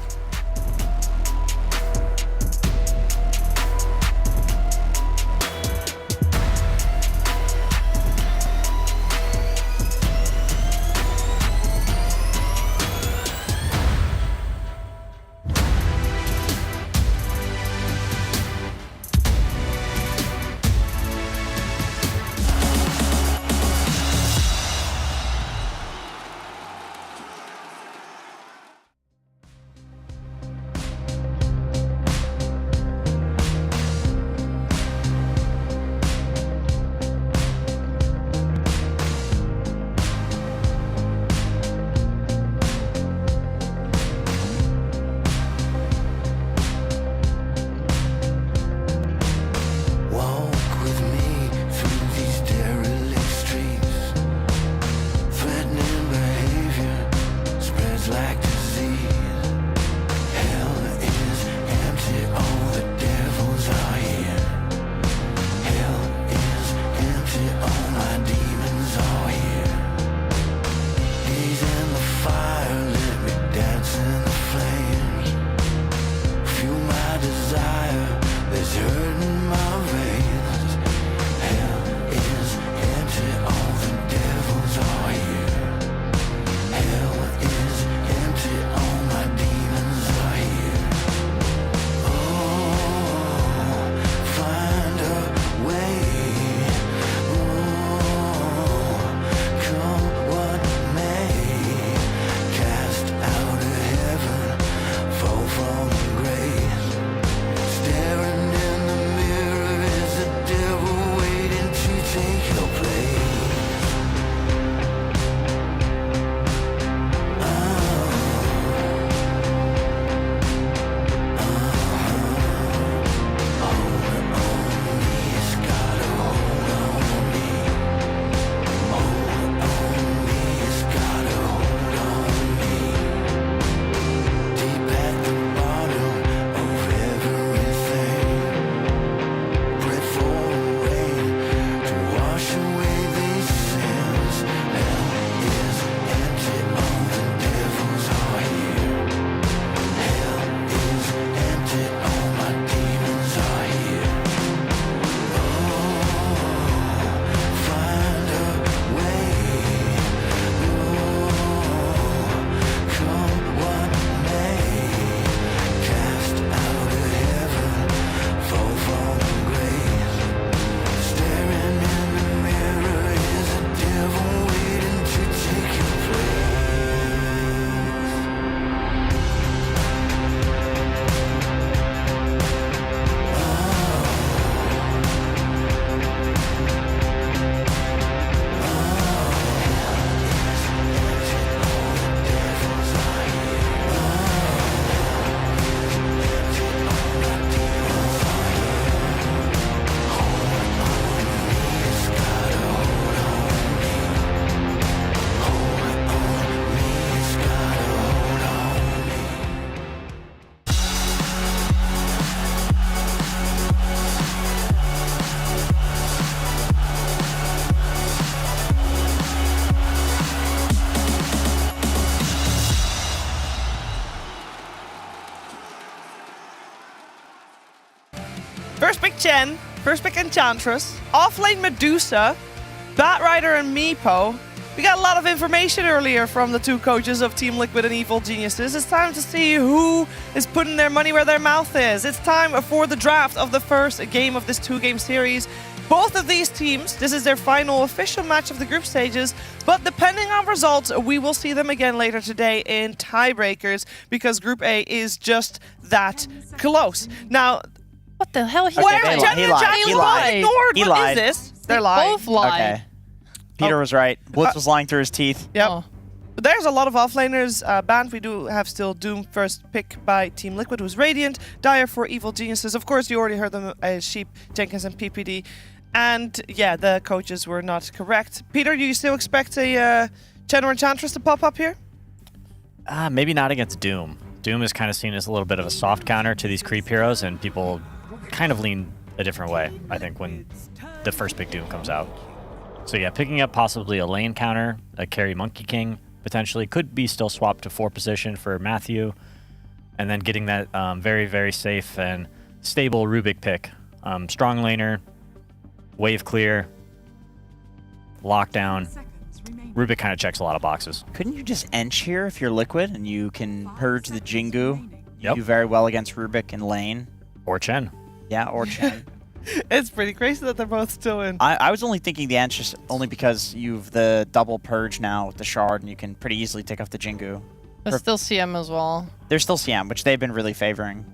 First pick Chen, first pick Enchantress, offlane Medusa, Batrider and Meepo. We got a lot of information earlier from the two coaches of Team Liquid and Evil Geniuses. It's time to see who is putting their money where their mouth is. It's time for the draft of the first game of this two-game series. Both of these teams, this is their final official match of the group stages, but depending on results, we will see them again later today in tiebreakers because Group A is just that close. Now, what the hell? He lied. He lied. What is this? They're lying. Both lied. Okay. Peter was right. Blitz was lying through his teeth. Yep. Oh. But there's a lot of offlaners banned. We do have still Doom first pick by Team Liquid, who's Radiant. Dire for Evil Geniuses. Of course, you already heard them as Sheep, Jenkins, and PPD. And yeah, the coaches were not correct. Peter, do you still expect a Chen or Enchantress to pop up here? Maybe not against Doom. Doom is kind of seen as a little bit of a soft counter to these creep heroes, and people kind of lean a different way, I think, when the first big Doom comes out. So yeah, picking up possibly a lane counter, a carry Monkey King, potentially, could be still swapped to 4 position for Matthew, and then getting that very, very safe and stable Rubik pick. Strong laner, wave clear, lockdown. Rubik kind of checks a lot of boxes. Couldn't you just ench here if you're Liquid and you can purge the Jingu? You Yep. do very well against Rubik in lane. Or Chen. Yeah, or Chen. It's pretty crazy that they're both still in. I was only thinking the ench just only because you've the double purge now with the shard and you can pretty easily take off the Jingu. There's still CM as well. There's still CM, which they've been really favoring.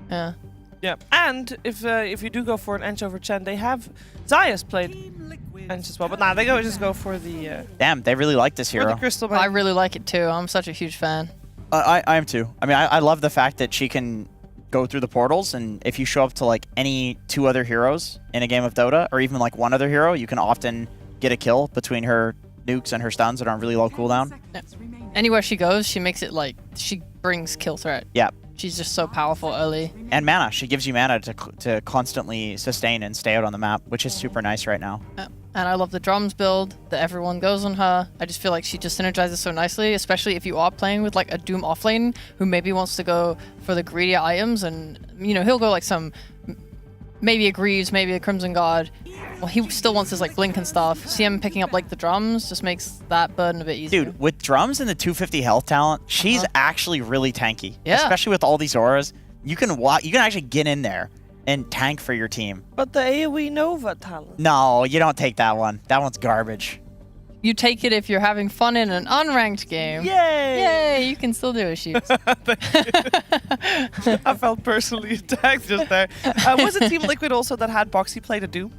Yeah. Yeah, and if you do go for an Ench over Chen, they have Zayas played Ench as well, but nah, they just go for the. Damn, they really like this for hero. the Crystal I Man. really like it too. I'm such a huge fan. I am too. I mean, I love the fact that she can go through the portals, and if you show up to like any 2 other heroes in a game of Dota, or even like 1 other hero, you can often get a kill between her nukes and her stuns that are on really low cooldown. Yeah. Anywhere she goes, she makes it like she brings kill threat. Yeah. She's just so powerful early. And mana. She gives you mana to constantly sustain and stay out on the map, which is super nice right now. Yeah. And I love the drums build that everyone goes on her. I just feel like she just synergizes so nicely, especially if you are playing with like a Doom offlane who maybe wants to go for the greedier items, and you know, he'll go like some maybe a Greaves, maybe a Crimson Guard. Well, he still wants his like blink and stuff. CM picking up like the drums just makes that burden a bit easier. Dude, with drums and the 250 health talent, she's actually really tanky. Yeah. Especially with all these auras. You can actually get in there and tank for your team. But the AoE Nova talent. No, you don't take that one. That one's garbage. You take it if you're having fun in an unranked game. Yay! Yay! You can still do it, Sheeps. I felt personally attacked just there. Was it Team Liquid also that had Boxy play the Doom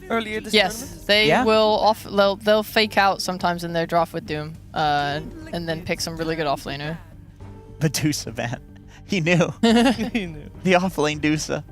earlier this Yes, tournament? they will. They'll fake out sometimes in their draft with Doom, and then pick some really good offlaner. Medusa, man. He knew. He knew. The offlane Dusa.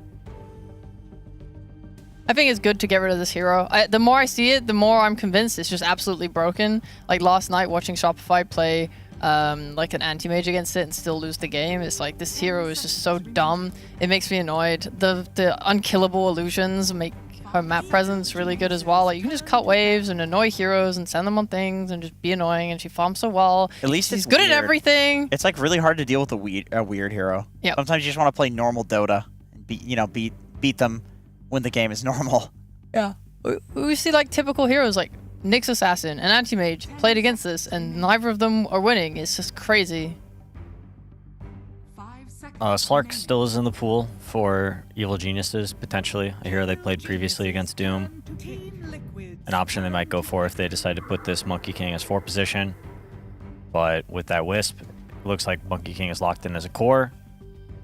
I think it's good to get rid of this hero. The more I see it, the more I'm convinced it's just absolutely broken. Like last night watching Shopify play like an anti-mage against it and still lose the game. It's like this hero is just so dumb. It makes me annoyed. The unkillable illusions make her map presence really good as well. Like you can just cut waves and annoy heroes and send them on things and just be annoying, and she farms so well. At least she's it's good weird. at everything. It's like really hard to deal with a weird hero. Yep. Sometimes you just want to play normal Dota and beat them when the game is normal. Yeah. We see like typical heroes like Nyx Assassin and Anti-Mage played against this, and neither of them are winning. It's just crazy. Slark still is in the pool for Evil Geniuses, potentially. A hero they played previously against Doom. An option they might go for if they decide to put this Monkey King as 4 position. But with that Wisp, it looks like Monkey King is locked in as a core.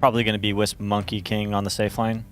Probably going to be Wisp Monkey King on the safe lane.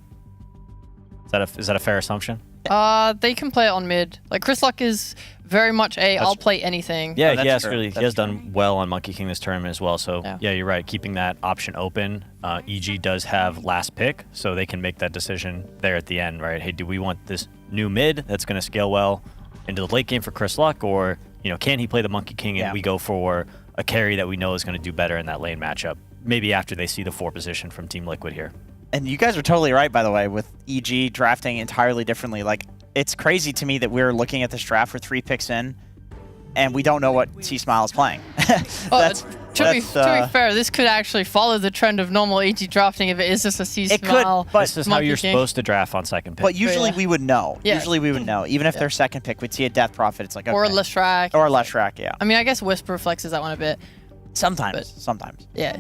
Is that a fair assumption? They can play it on mid. Like Chris Luck is very much I'll play anything. Yeah, he has done well on Monkey King this tournament as well. So yeah, you're right. Keeping that option open. EG does have last pick, so they can make that decision there at the end, right? Hey, do we want this new mid that's going to scale well into the late game for Chris Luck, or can he play the Monkey King and we go for a carry that we know is going to do better in that lane matchup? Maybe after they see the 4 position from Team Liquid here. And you guys are totally right, by the way, with EG drafting entirely differently. Like, it's crazy to me that we're looking at this draft for 3 picks in, and we don't know what C-Smile is playing. To be fair, this could actually follow the trend of normal EG drafting if it is just a C-Smile. But this is how you're supposed to draft on second pick. But usually we would know. Yeah. Usually we would know. Even if they're second pick, we'd see a Death Prophet. It's like, okay. Or a Leshrac. Or a Leshrac, yeah. I mean, I guess Whisper flexes that one a bit. Sometimes. Yeah.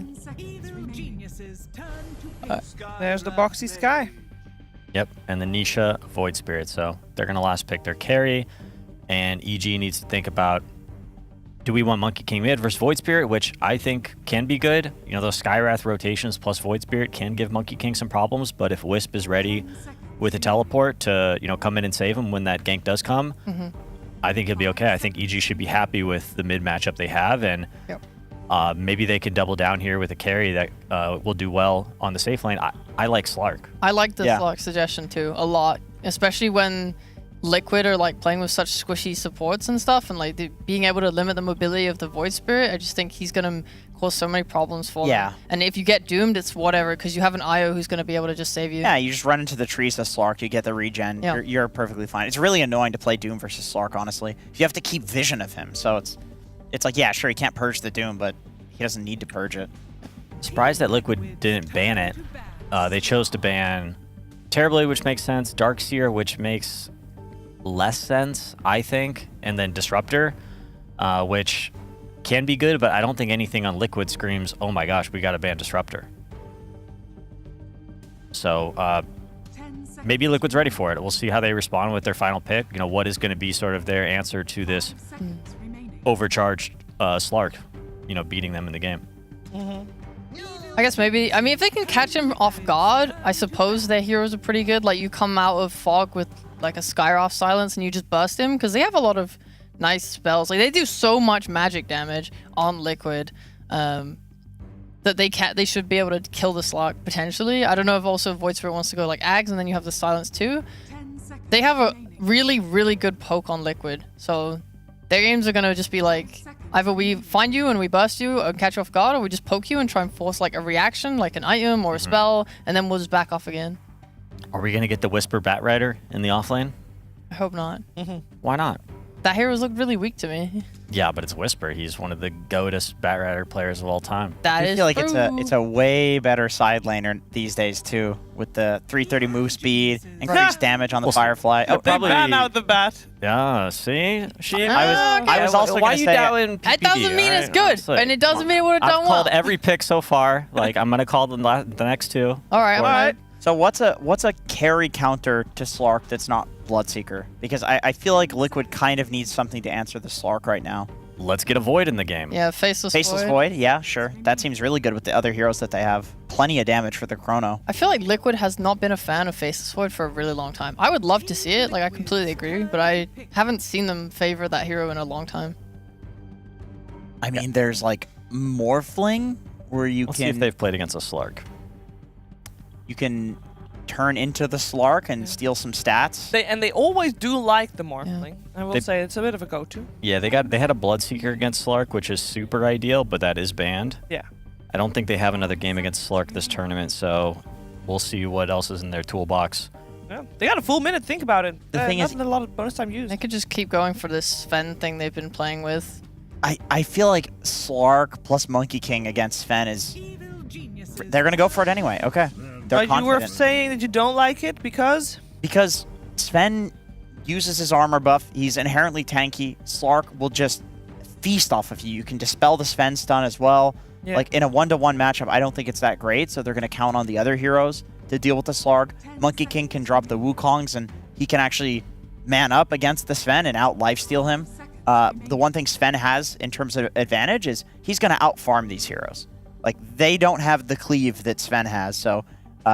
There's the Boxy Sky. Yep, and the Nisha Void Spirit. So they're going to last pick their carry, and EG needs to think about, do we want Monkey King mid versus Void Spirit, which I think can be good. Those Skywrath rotations plus Void Spirit can give Monkey King some problems, but if Wisp is ready with a teleport to, come in and save him when that gank does come, I think he'll be okay. I think EG should be happy with the mid matchup they have, and maybe they could double down here with a carry that will do well on the safe lane. I like Slark. I like the Slark suggestion too a lot, especially when Liquid are like playing with such squishy supports and stuff, and like being able to limit the mobility of the Void Spirit. I just think he's gonna cause so many problems for Yeah. them. And if you get doomed, it's whatever, because you have an IO who's going to be able to just save you. Yeah, you just run into the trees as Slark, you get the regen. Yeah. You're perfectly fine. It's really annoying to play Doom versus Slark, honestly. You have to keep vision of him, so it's like, yeah, sure, he can't purge the Doom, but he doesn't need to purge it. Surprised that Liquid didn't ban it. They chose to ban Terrorblade, which makes sense, Darkseer, which makes less sense, I think, and then Disruptor, which can be good, but I don't think anything on Liquid screams, oh my gosh, we got to ban Disruptor. So maybe Liquid's ready for it. We'll see how they respond with their final pick. You know, what is going to be sort of their answer to this overcharged Slark, you know, beating them in the game. I guess maybe. I mean, if they can catch him off guard, I suppose their heroes are pretty good. Like, you come out of Fog with, like, a Skyroth Silence and you just burst him, because they have a lot of nice spells. Like, they do so much magic damage on Liquid that they should be able to kill the Slark, potentially. I don't know if also Void Spirit wants to go, like, Ags, and then you have the Silence, too. They have a really, really good poke on Liquid, so their games are going to just be, like, either we find you and we burst you and catch you off guard, or we just poke you and try and force like a reaction, like an item or a spell, and then we'll just back off again. Are we going to get the Whisper Bat Rider in the offlane? I hope not. Why not? That hero's looked really weak to me. Yeah, but it's Whisper. He's one of the goatest Bat Rider players of all time. That I is feel like true. it's a way better side laner these days too, with the 330 move speed, increased damage on the Firefly. They ban out the bat. Yeah, see? I was also why going you to say doubting PPD? That doesn't mean it's good, and it doesn't mean it would have done I've called well. every pick so far. Like, I'm going to call the next two. All right. So what's a carry counter to Slark that's not Bloodseeker? Because I feel like Liquid kind of needs something to answer the Slark right now. Let's get a Void in the game. Yeah, Faceless Void, yeah, sure. That seems really good with the other heroes that they have. Plenty of damage for the Chrono. I feel like Liquid has not been a fan of Faceless Void for a really long time. I would love to see it, like I completely agree, but I haven't seen them favor that hero in a long time. I mean, there's like Morphling, where you Let's can... see if they've played against a Slark. You can turn into the Slark and steal some stats. They always do like the Morphling. I will say it's a bit of a go-to. Yeah, they had a Bloodseeker against Slark, which is super ideal, but that is banned. Yeah. I don't think they have another game against Slark this tournament, so we'll see what else is in their toolbox. Yeah, they got a full minute. Think about it. The thing is, not a lot of bonus time used. They could just keep going for this Sven thing they've been playing with. I feel like Slark plus Monkey King against Sven is... They're going to go for it anyway. Okay. They're But you were confident. saying that you don't like it because? Because Sven uses his armor buff. He's inherently tanky. Slark will just feast off of you. You can dispel the Sven stun as well. Yeah. Like in a 1-to-1 matchup, I don't think it's that great, so they're going to count on the other heroes to deal with the Slark. Monkey King can drop the Wukongs, and he can actually man up against the Sven and out-lifesteal him. The one thing Sven has in terms of advantage is he's going to out-farm these heroes. Like, they don't have the cleave that Sven has, so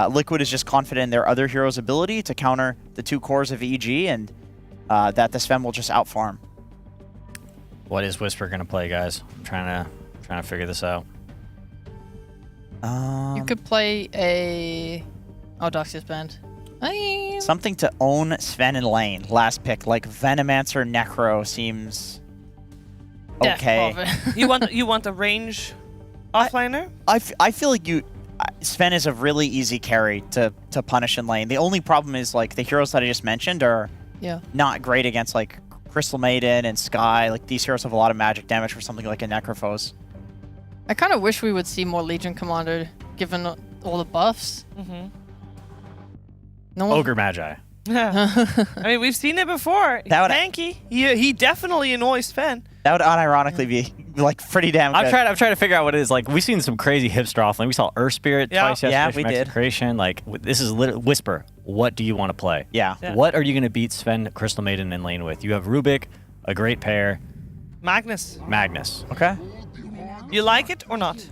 Liquid is just confident in their other hero's ability to counter the two cores of EG, and that the Sven will just out-farm. What is Whisper going to play, guys? I'm trying to figure this out. You could play a... Oh, Doxy's banned. Something to own Sven in lane. Last pick, like Venomancer Necro seems okay. you want a range offlaner? I feel like Sven is a really easy carry to punish in lane. The only problem is like the heroes that I just mentioned are not great against like Crystal Maiden and Sky. Like these heroes have a lot of magic damage for something like a Necrophos. I kind of wish we would see more Legion Commander, given all the buffs. No Ogre Magi. I mean, we've seen it before. That would- Tanky. He definitely annoys Sven. That would unironically be like pretty damn good. I'm trying to figure out what it is. Like, we've seen some crazy hipster offlane. We saw Earth Spirit twice yesterday. Yeah, from we did. Execration. Like, this is Whisper. What do you want to play? Yeah. What are you going to beat Sven Crystal Maiden in lane with? You have Rubik, a great pair. Magnus. Okay. You like it or not?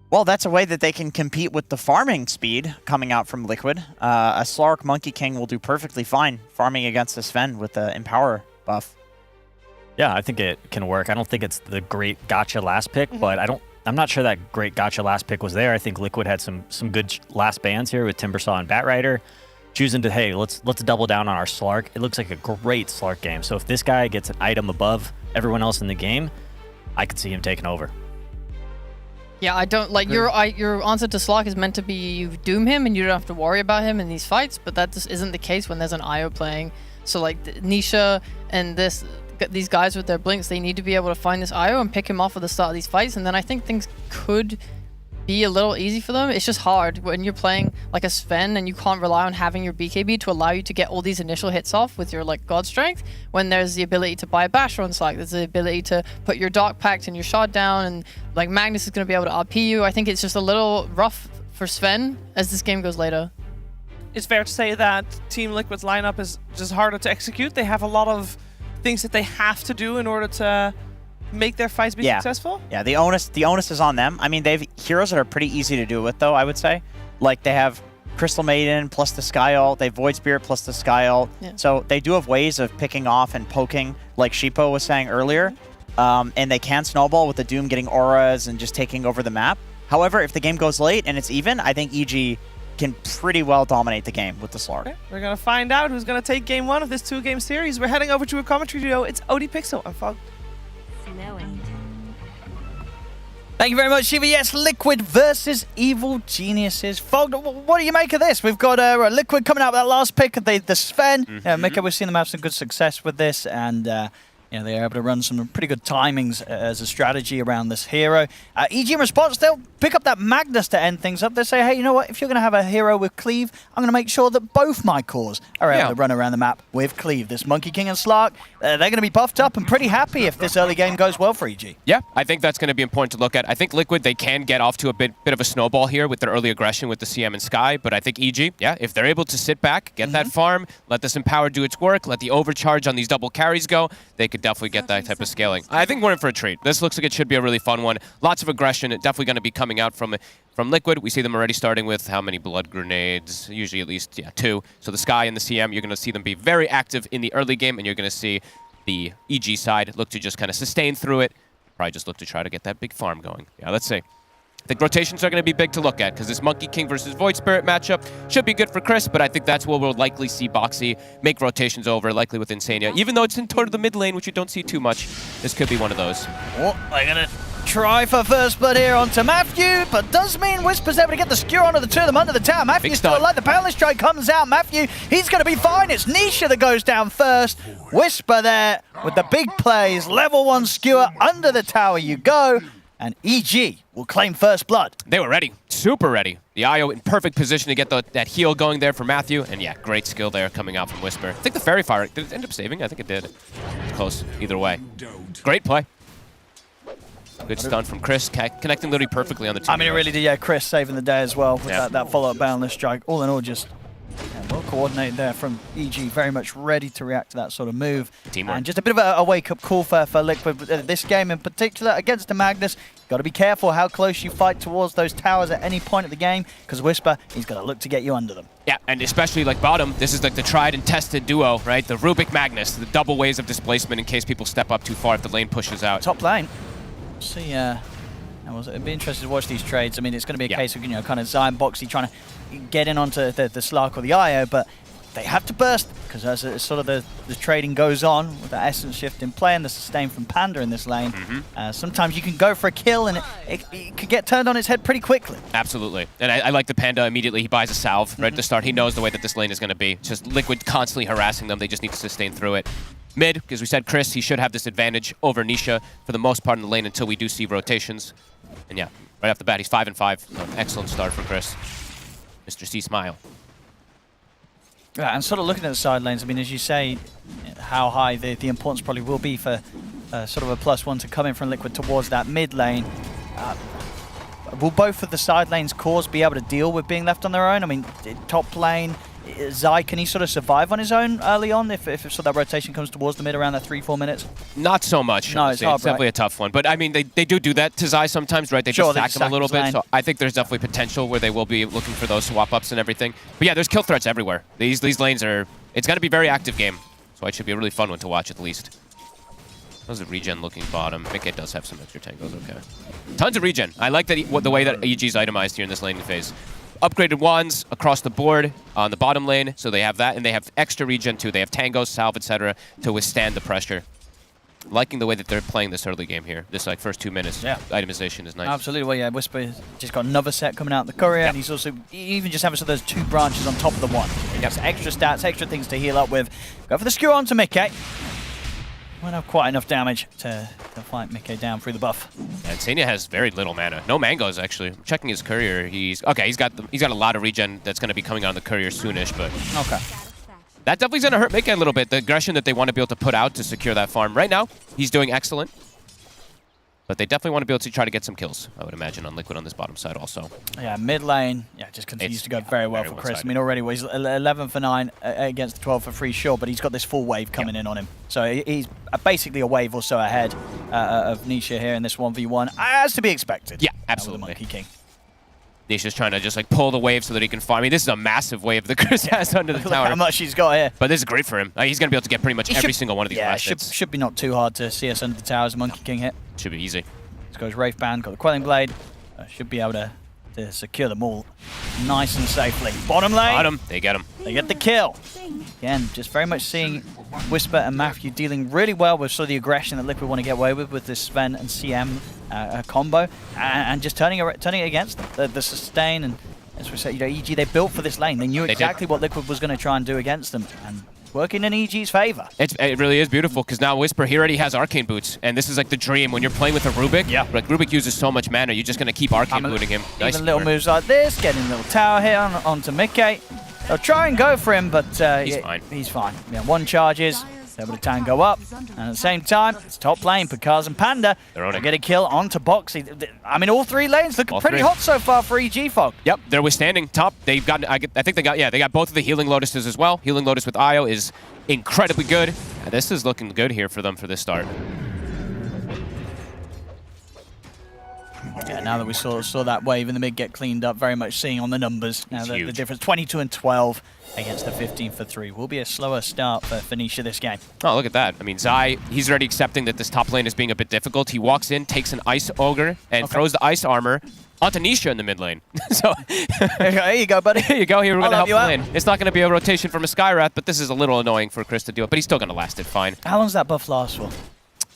Well, that's a way that they can compete with the farming speed coming out from Liquid. A Slark Monkey King will do perfectly fine farming against the Sven with the Empower buff. Yeah, I think it can work. I don't think it's the great gotcha last pick, but I'm not sure that great gotcha last pick was there. I think Liquid had some good last bans here with Timbersaw and Batrider, choosing to, hey, let's double down on our Slark. It looks like a great Slark game. So if this guy gets an item above everyone else in the game, I could see him taking over. Yeah, I don't like your answer to Slark is meant to be you doom him and you don't have to worry about him in these fights, but that just isn't the case when there's an IO playing. So like Nisha and these guys with their blinks, they need to be able to find this IO and pick him off at the start of these fights, and then I think things could be a little easy for them. It's just hard when you're playing like a Sven and you can't rely on having your BKB to allow you to get all these initial hits off with your like God Strength, when there's the ability to buy a Basher on Slack, there's the ability to put your Dark Pact and your shot down, and like Magnus is going to be able to RP you. I think it's just a little rough for Sven as this game goes later. It's fair to say that Team Liquid's lineup is just harder to execute. They have a lot of things that they have to do in order to make their fights be successful? Yeah, the onus is on them. I mean, they have heroes that are pretty easy to do with, though, I would say. Like, they have Crystal Maiden plus the Sky Ult, they have Void Spirit plus the Sky Ult. Yeah. So they do have ways of picking off and poking, like Sheepo was saying earlier. And they can snowball with the Doom getting auras and just taking over the map. However, if the game goes late and it's even, I think EG can pretty well dominate the game with the Slark. Okay. We're going to find out who's going to take game 1 of this 2-game series. We're heading over to a commentary duo. It's OD Pixel and Fog. Thank you very much, Shiva. Yes, Liquid versus Evil Geniuses. Fog, what do you make of this? We've got Liquid coming out with that last pick of the Sven. Mika, we've seen them have some good success with this, and they're able to run some pretty good timings as a strategy around this hero. EG in response, they'll pick up that Magnus to end things up. They say, hey, you know what? If you're going to have a hero with Cleave, I'm going to make sure that both my cores are able to run around the map with Cleave. This Monkey King and Slark, they're going to be buffed up and pretty happy if this early game goes well for EG. Yeah, I think that's going to be important to look at. I think Liquid, they can get off to a bit of a snowball here with their early aggression with the CM and Sky, but I think EG, if they're able to sit back, get that farm, let this Empower do its work, let the overcharge on these double carries go, they could definitely get that type of scaling. I think we're in for a treat. This looks like it should be a really fun one. Lots of aggression, definitely going to be coming out from Liquid. We see them already starting with how many blood grenades? Usually at least 2. So the Sky and the CM, you're going to see them be very active in the early game, and you're going to see the EG side look to just kind of sustain through it. Probably just look to try to get that big farm going. Yeah, let's see. I think rotations are going to be big to look at because this Monkey King versus Void Spirit matchup should be good for Chris, but I think that's where we'll likely see Boxy make rotations over, likely with Insania. Even though it's in toward the mid lane, which you don't see too much, this could be one of those. Oh, they're going to try for first blood here onto Matthew, but does mean Whisper's able to get the skewer onto the two of them under the tower. Matthew's still alive. The Powerless Strike comes out. Matthew, he's going to be fine. It's Nisha that goes down first. Whisper there with the big plays. Level 1 skewer under the tower you go. And EG will claim first blood. They were ready. Super ready. The IO in perfect position to get that heal going there for Matthew. And yeah, great skill there coming out from Whisper. I think the Fairy Fire, did it end up saving? I think it did. It's close either way. Great play. Good stun from Chris, connecting literally perfectly on the two. I mean, it really did, yeah. Chris saving the day as well with that follow-up boundless strike. All in all, just well coordinated there from EG. Very much ready to react to that sort of move. Teamwork. And just a bit of a wake-up call for Liquid. This game in particular against the Magnus, you've got to be careful how close you fight towards those towers at any point of the game, because Whisper, he's going to look to get you under them. Yeah, and especially like bottom, this is like the tried and tested duo, right? The Rubik Magnus, the double ways of displacement in case people step up too far if the lane pushes out. Top lane. See, it'd be interesting to watch these trades. I mean, it's going to be a case of, kind of Zion Boxy trying to get in onto the Slark or the IO, but they have to burst, because as sort of the trading goes on with the Essence shift in play and the sustain from Panda in this lane, sometimes you can go for a kill and it could get turned on its head pretty quickly. Absolutely. And I like the Panda immediately. He buys a salve right at the start. He knows the way that this lane is going to be. It's just Liquid constantly harassing them. They just need to sustain through it. Mid, because we said Chris, he should have this advantage over Nisha for the most part in the lane until we do see rotations. And yeah, right off the bat, he's 5-5. So excellent start for Chris. Mr. C Smile. Yeah, and sort of looking at the side lanes, I mean, as you say, how high the importance probably will be for sort of a +1 to come in from Liquid towards that mid lane. Will both of the side lanes cores be able to deal with being left on their own? I mean, top lane, Zai, can he sort of survive on his own early on if so that rotation comes towards the mid around that 3-4 minutes? Not so much. No, it's hard, definitely a tough one. But I mean, they do that to Zai sometimes, right? They just stack him a little bit. So I think there's definitely potential where they will be looking for those swap ups and everything. But yeah, there's kill threats everywhere. These lanes are. It's going to be a very active game, so it should be a really fun one to watch at least. How's the regen looking bottom? Mickey does have some extra tangos. Okay. Tons of regen. I like that the way that EG's itemized here in this laning phase. Upgraded wands across the board on the bottom lane, so they have that, and they have extra regen too. They have tangos, salve, etc. to withstand the pressure. liking the way that they're playing this early game here. This like first 2 minutes. Yeah. Itemization is nice. Absolutely. Well, yeah, Whisper's just got another set coming out of the courier, and he's also even just having those 2 branches on top of the one. Yep. Extra stats, extra things to heal up with. Go for the skewer onto Mickey. Won't have quite enough damage to fight Mickey down through the buff. And Senia has very little mana. No mangoes actually. I'm checking his courier. He's got a lot of regen that's going to be coming on the courier soonish, but okay. That definitely is going to hurt Mickey a little bit. The aggression that they want to be able to put out to secure that farm. Right now, he's doing excellent. But they definitely want to be able to try to get some kills, I would imagine, on Liquid on this bottom side also. Yeah, mid lane, just continues to go very well for Chris. I mean, already he's 11 for 9 against the 12 for 3, sure, but he's got this full wave coming in on him. So he's basically a wave or so ahead of Nisha here in this 1v1, as to be expected. Yeah, absolutely. Monkey King. Nisha's trying to just like pull the wave so that he can farm. I mean, this is a massive wave that Chris has under the Look tower. how much he's got here. But this is great for him. He's going to be able to get pretty much every single one of these last hits. Should be not too hard to see us under the tower as a Monkey King hit. Should be easy. Let's go Wraith Band, got the Quelling Blade. Should be able to secure them all nice and safely. Bottom lane. Bottom, they get him. They get the kill. Again, just very much seeing Whisper and Matthew dealing really well with sort of the aggression that Liquid want to get away with this Sven and CM combo, and just turning it against them. The sustain, and as we said, EG, they built for this lane. They knew exactly what Liquid was going to try and do against them, and working in EG's favor. It really is beautiful, because now Whisper, he already has Arcane Boots, and this is like the dream when you're playing with a Rubik. Yeah. Like Rubik uses so much mana, you're just going to keep Arcane Booting him. Nice even little moves like this, getting a little tower hit onto Mickey. They'll try and go for him, but he's fine. He's fine. Yeah, 1 charges, able to tango up, and at the same time, it's top lane, Picard and Panda. They'll get a kill onto Boxy. I mean, all 3 lanes looking pretty hot so far for EG Fog. Yep, they're withstanding top. They've got, I think they got both of the Healing Lotuses as well. Healing Lotus with Io is incredibly good. And this is looking good here for them for this start. Yeah, now that we saw that wave in the mid get cleaned up, very much seeing on the numbers. Now the difference, 22 and 12 against the 15 for 3. Will be a slower start for Nisha this game. Oh, look at that. I mean, Zai, he's already accepting that this top lane is being a bit difficult. He walks in, takes an Ice Ogre, and throws the Ice Armor onto Nisha in the mid lane. So there you go, buddy. Here you go. Here, we're going to help you win. It's not going to be a rotation from a Skywrath, but this is a little annoying for Chris to do it, but he's still going to last it fine. How long does that buff last for?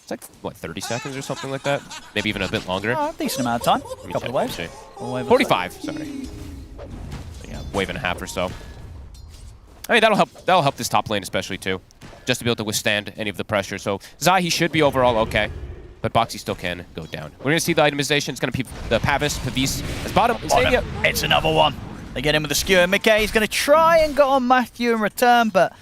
It's like, what, 30 seconds or something like that? Maybe even a bit longer. Oh, decent amount of time. A couple of waves. 45, sorry. Yeah, wave and a half or so. I mean, that'll help this top lane especially too, just to be able to withstand any of the pressure. So Zai, he should be overall okay, but Boxy still can go down. We're gonna see the itemization. It's gonna be the Pavis as bottom. It's another one. They get him with the skewer. Mickey's gonna try and go on Matthew in return, but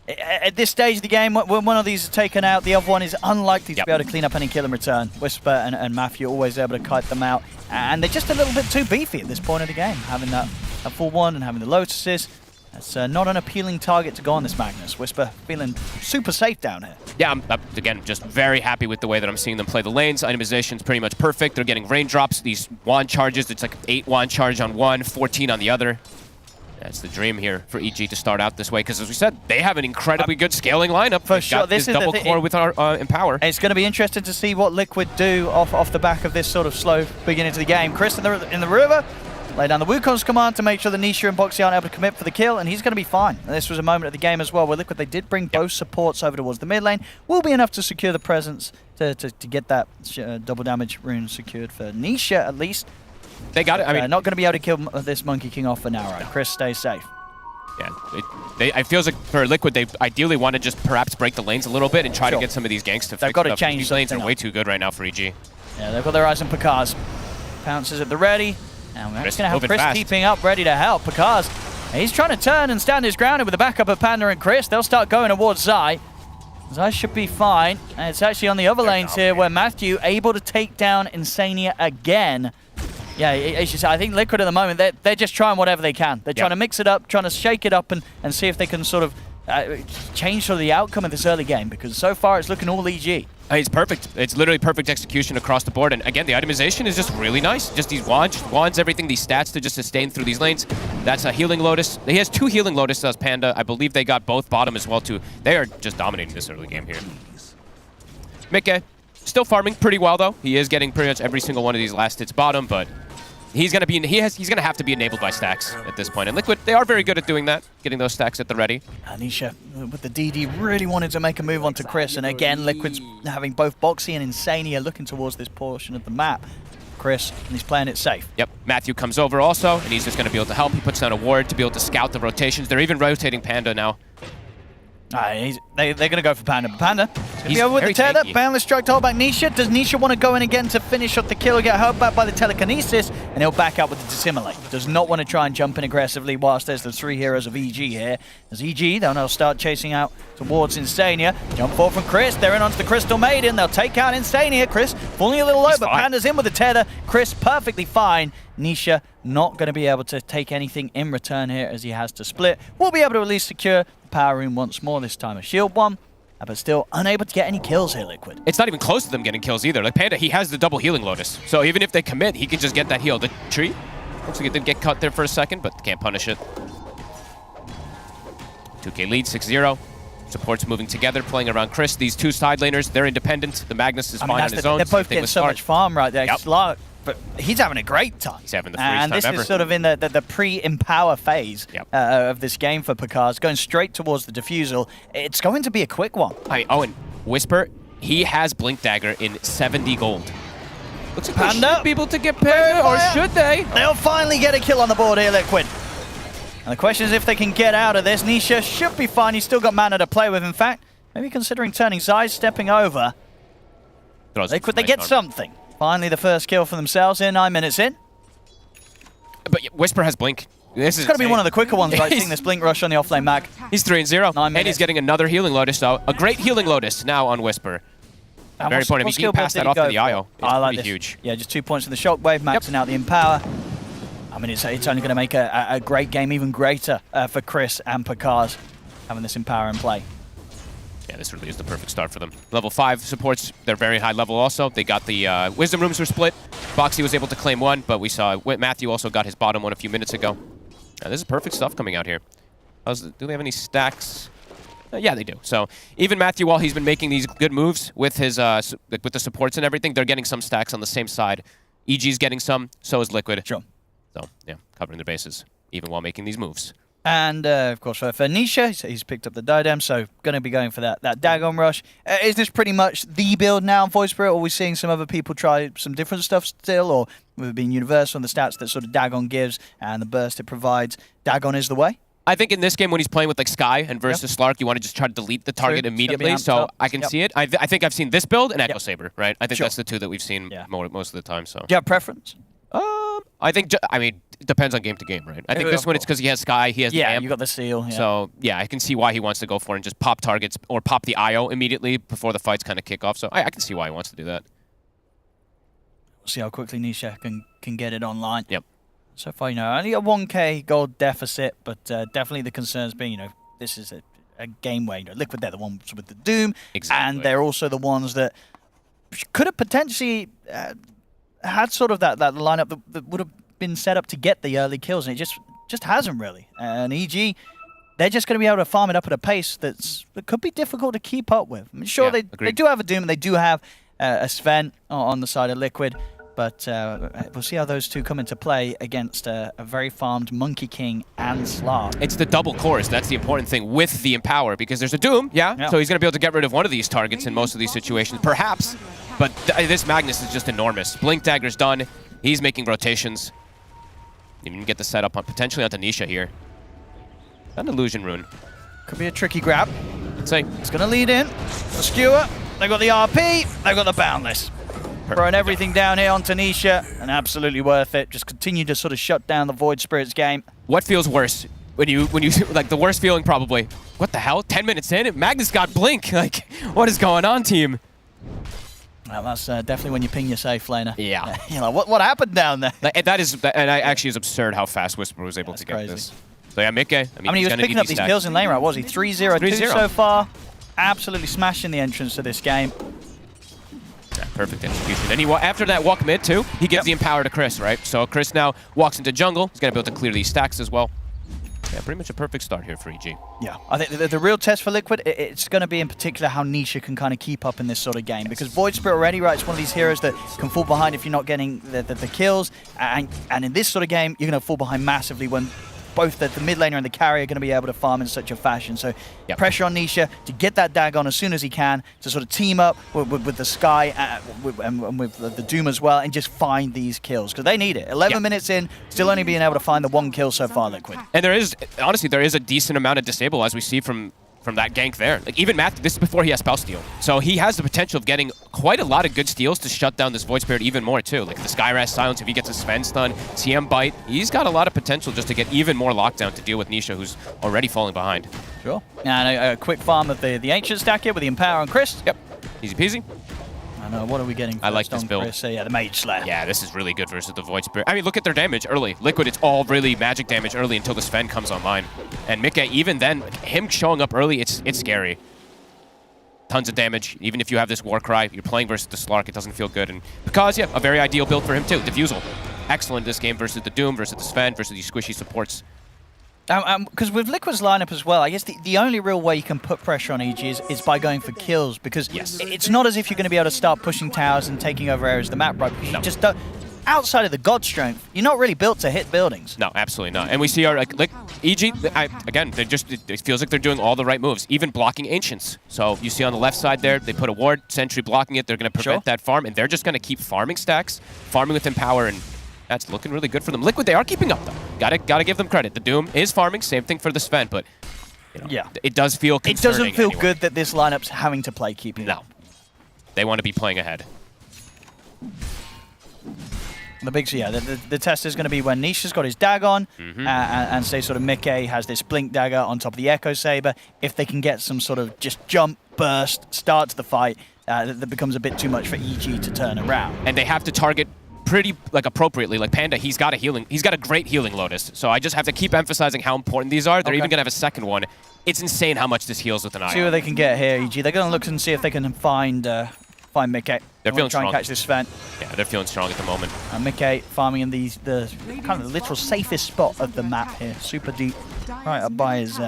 at this stage of the game, when one of these is taken out, the other one is unlikely to be able to clean up any kill in return. Whisper and Matthew always able to kite them out, and they're just a little bit too beefy at this point of the game, having that full one and having the Lotuses. It's not an appealing target to go on this Magnus. Whisper feeling super safe down here. Yeah, I'm again just very happy with the way that I'm seeing them play the lanes. Itemization's pretty much perfect. They're getting raindrops, these wand charges. It's like 8 wand charge on one, 14 on the other. That's the dream here for EG to start out this way, because as we said, they have an incredibly good scaling lineup. For sure, this is double core with our Empower. It's going to be interesting to see what Liquid do off the back of this sort of slow beginning to the game. Chris in the river, lay down the Wukong's command to make sure the Nisha and Boxy aren't able to commit for the kill, and he's going to be fine. And this was a moment of the game as well where Liquid, they did bring both supports over towards the mid lane. Will be enough to secure the presence to get that double damage rune secured for Nisha at least. They got it. I mean, not going to be able to kill this Monkey King off for now, right? Chris stays safe. Yeah, it feels like for Liquid, they ideally want to just perhaps break the lanes a little bit and try to get some of these ganks to They've got to change. These lanes are way too good right now for EG. Yeah, they've got their eyes on Picard's. Pounces at the ready. And we're just going to have Chris keeping up, ready to help. Picard's, he's trying to turn and stand his ground with the backup of Panda and Chris. They'll start going towards Zai. Zai should be fine. And it's actually on the other lanes here where Matthew able to take down Insania again. Yeah, it's just, I think Liquid at the moment, they're just trying whatever they can. They're trying to mix it up, trying to shake it up and see if they can sort of change sort of the outcome of this early game, because so far it's looking all EG. It's perfect. It's literally perfect execution across the board. And again, the itemization is just really nice. Just these wands, everything, these stats to just sustain through these lanes. That's a Healing Lotus. He has 2 Healing Lotuses as Panda. I believe they got both bottom as well too. They are just dominating this early game here. Mickey, still farming pretty well though. He is getting pretty much every single one of these last hits bottom, but He's gonna have to be enabled by stacks at this point. And Liquid, they are very good at doing that, getting those stacks at the ready. Nisha with the DD really wanted to make a move onto Chris, and again Liquid's having both Boxy and Insania looking towards this portion of the map. Chris, and he's playing it safe. Yep, Matthew comes over also, and he's just gonna be able to help. He puts down a ward to be able to scout the rotations. They're even rotating Panda now. They're going to go for Panda. But Panda, he's going to be over with the tether. Boundless strike to hold back Nisha. Does Nisha want to go in again to finish off the kill, get held back by the telekinesis, and he'll back out with the dissimilate. Does not want to try and jump in aggressively whilst there's the 3 heroes of EG here. As EG, they'll now start chasing out towards Insania. Jump forward from Chris. They're in onto the Crystal Maiden. They'll take out Insania. Chris falling a little low, but Panda's in with the tether. Chris perfectly fine. Nisha not going to be able to take anything in return here as he has to split. We'll be able to at least secure the power room once more, this time a shield one, but still unable to get any kills here, Liquid. It's not even close to them getting kills either. Like Panda, he has the double healing Lotus. So even if they commit, he can just get that heal. The tree, looks like it did get cut there for a second, but can't punish it. 2K lead, 6-0. Supports moving together, playing around Chris. These two side laners, they're independent. The Magnus is fine on his own. They're both getting so much farm right there. Yep. But he's having a great time. He's having the freest time ever. And this is sort of in the pre-empower phase of this game for Picard. Going straight towards the defusal. It's going to be a quick one. Oh, and Whisper, he has Blink Dagger in 70 gold. Looks like Panda. they should be able to get Panda, or should they? They'll finally get a kill on the board here, Liquid. And the question is if they can get out of this. Nisha should be fine. He's still got mana to play with, in fact. Maybe considering turning Zai, stepping over. Liquid, they get something. Finally, the first kill for themselves here, 9 minutes in. But Whisper has Blink. This is going to be one of the quicker ones, right? Seeing this Blink rush on the offlane mag. He's 3-0, and he's getting another healing Lotus, so a great healing Lotus now on Whisper. Very important. If he can pass that off to the IO, it's pretty huge. Yeah, just 2 points in the Shockwave, maxing out the Empower. I mean, it's only going to make a great game even greater for Chris and Picard having this Empower in play. Yeah, this really is the perfect start for them. Level 5 supports, they're very high level also. They got the Wisdom Rooms were split. Boxy was able to claim one, but we saw Matthew also got his bottom one a few minutes ago. This is perfect stuff coming out here. Do they have any stacks? Yeah, they do. So even Matthew, while he's been making these good moves with his with the supports and everything, they're getting some stacks on the same side. EG's getting some, so is Liquid. Sure. So yeah, covering their bases, even while making these moves. And, of course, for Nisha, he's picked up the Diadem, so going to be going for that Dagon Rush. Is this pretty much the build now in Void Spirit, or are we seeing some other people try some different stuff still, or with it being universal and the stats that sort of Dagon gives and the burst it provides, Dagon is the way? I think in this game, when he's playing with like Sky and versus Slark, you want to just try to delete the target immediately, so I can see it. I think I've seen this build and Echo Saber, right? I think that's the two that we've seen most of the time. So. Do you have preference? I think, it depends on game to game, right? I think this one it's because he has Sky, he has the amp. You got the seal. Yeah. So, yeah, I can see why he wants to go for it and just pop targets or pop the IO immediately before the fights kind of kick off. So I can see why he wants to do that. We'll see how quickly Nisha can get it online. Yep. So far, only a 1k gold deficit, but definitely the concerns being, this is a game where, Liquid, they're the ones with the Doom. Exactly. And they're also the ones that could have potentially had sort of that lineup that would have been set up to get the early kills, and it just hasn't really. And EG, they're just going to be able to farm it up at a pace that could be difficult to keep up with. I mean, sure, they do have a Doom, and they do have a Sven on the side of Liquid, but we'll see how those two come into play against a very farmed Monkey King and Slark. It's the double cores. That's the important thing with the Empower, because there's a Doom, so he's going to be able to get rid of one of these targets in most of these situations, perhaps. But this Magnus is just enormous. Blink Dagger's done. He's making rotations. Even get the setup on potentially onto Nisha here. An Illusion Rune. Could be a tricky grab. Let's say. It's going to lead in. The Skewer. They've got the RP. They've got the Boundless. Throwing everything down here onto Nisha, and absolutely worth it. Just continue to sort of shut down the Void Spirits game. What feels worse? When you like the worst feeling probably. What the hell? 10 minutes in, Magnus got Blink. Like, what is going on, team? Well, that's definitely when you ping your safe laner. Yeah. You're like, what happened down there? And actually is absurd how fast Whisper was able to get this. So yeah, Mikke. I mean, he was picking up these kills in lane, right? Was he 3-0-2 so far? Absolutely smashing the entrance to this game. Yeah, perfect execution. And after that walk mid too, he gives the Empower to Chris, right? So Chris now walks into jungle. He's gonna be able to clear these stacks as well. Yeah, pretty much a perfect start here for EG. Yeah, I think the real test for Liquid, it's going to be in particular how Nisha can kind of keep up in this sort of game. Because Void Spirit already, right, it's one of these heroes that can fall behind if you're not getting the kills. And in this sort of game, you're going to fall behind massively when both the mid laner and the carry are going to be able to farm in such a fashion. So pressure on Nisha to get that Dagon as soon as he can, to sort of team up with the Sky and with the Doom as well, and just find these kills, because they need it. 11 minutes in, still only being able to find the one kill so far, Liquid. And there is, honestly, there is a decent amount of disable, as we see from that gank there. Like, even Matthew, this is before he has spell steal. So he has the potential of getting quite a lot of good steals to shut down this Void Spirit even more too. Like the Skyrash silence, if he gets a Sven stun, CM bite, he's got a lot of potential just to get even more lockdown to deal with Nisha, who's already falling behind. Sure. And a quick farm of the Ancient stack here with the Empower on Chris. Yep. Easy peasy. I know, what are we getting? I like this build. Chris? Yeah, the Mage Slayer. Yeah, this is really good versus the Void Spirit. I mean, look at their damage early. Liquid, it's all really magic damage early until the Sven comes online. And Mika, even then, him showing up early, it's scary. Tons of damage. Even if you have this Warcry, you're playing versus the Slark, it doesn't feel good. And because, yeah, a very ideal build for him too. Diffusal. Excellent this game versus the Doom, versus the Sven, versus these squishy supports. Because with Liquid's lineup as well, I guess the only real way you can put pressure on EG is by going for kills, because it's not as if you're going to be able to start pushing towers and taking over areas of the map, right? Because you just don't, outside of the God strength, you're not really built to hit buildings. No, absolutely not. And we see our like EG, again, it feels like they're doing all the right moves, even blocking Ancients. So you see on the left side there, they put a ward, Sentry blocking it, they're going to prevent that farm, and they're just going to keep farming stacks, farming with Empower, and that's looking really good for them. Liquid, they are keeping up, though. Gotta give them credit. The Doom is farming, same thing for the Sven, but you know, it does feel concerning. It doesn't feel good that this lineup's having to play keeping up. They want to be playing ahead. The big, the test is going to be when Nisha's got his Dagon, and say sort of Mickey has this Blink Dagger on top of the Echo Saber. If they can get some sort of just jump, burst, start to the fight, that becomes a bit too much for EG to turn around. And they have to target pretty appropriately. Like Panda, he's got a great healing Lotus. So I just have to keep emphasizing how important these are. They're even gonna have a second one. It's insane how much this heals with an eye. See what they can get here, EG. They're gonna look and see if they can find Mickey. They're feeling try strong. And catch this Sven. Yeah, they're feeling strong at the moment. And Mickey farming in the kind of the literal safest spot of the map here. Super deep, right up by his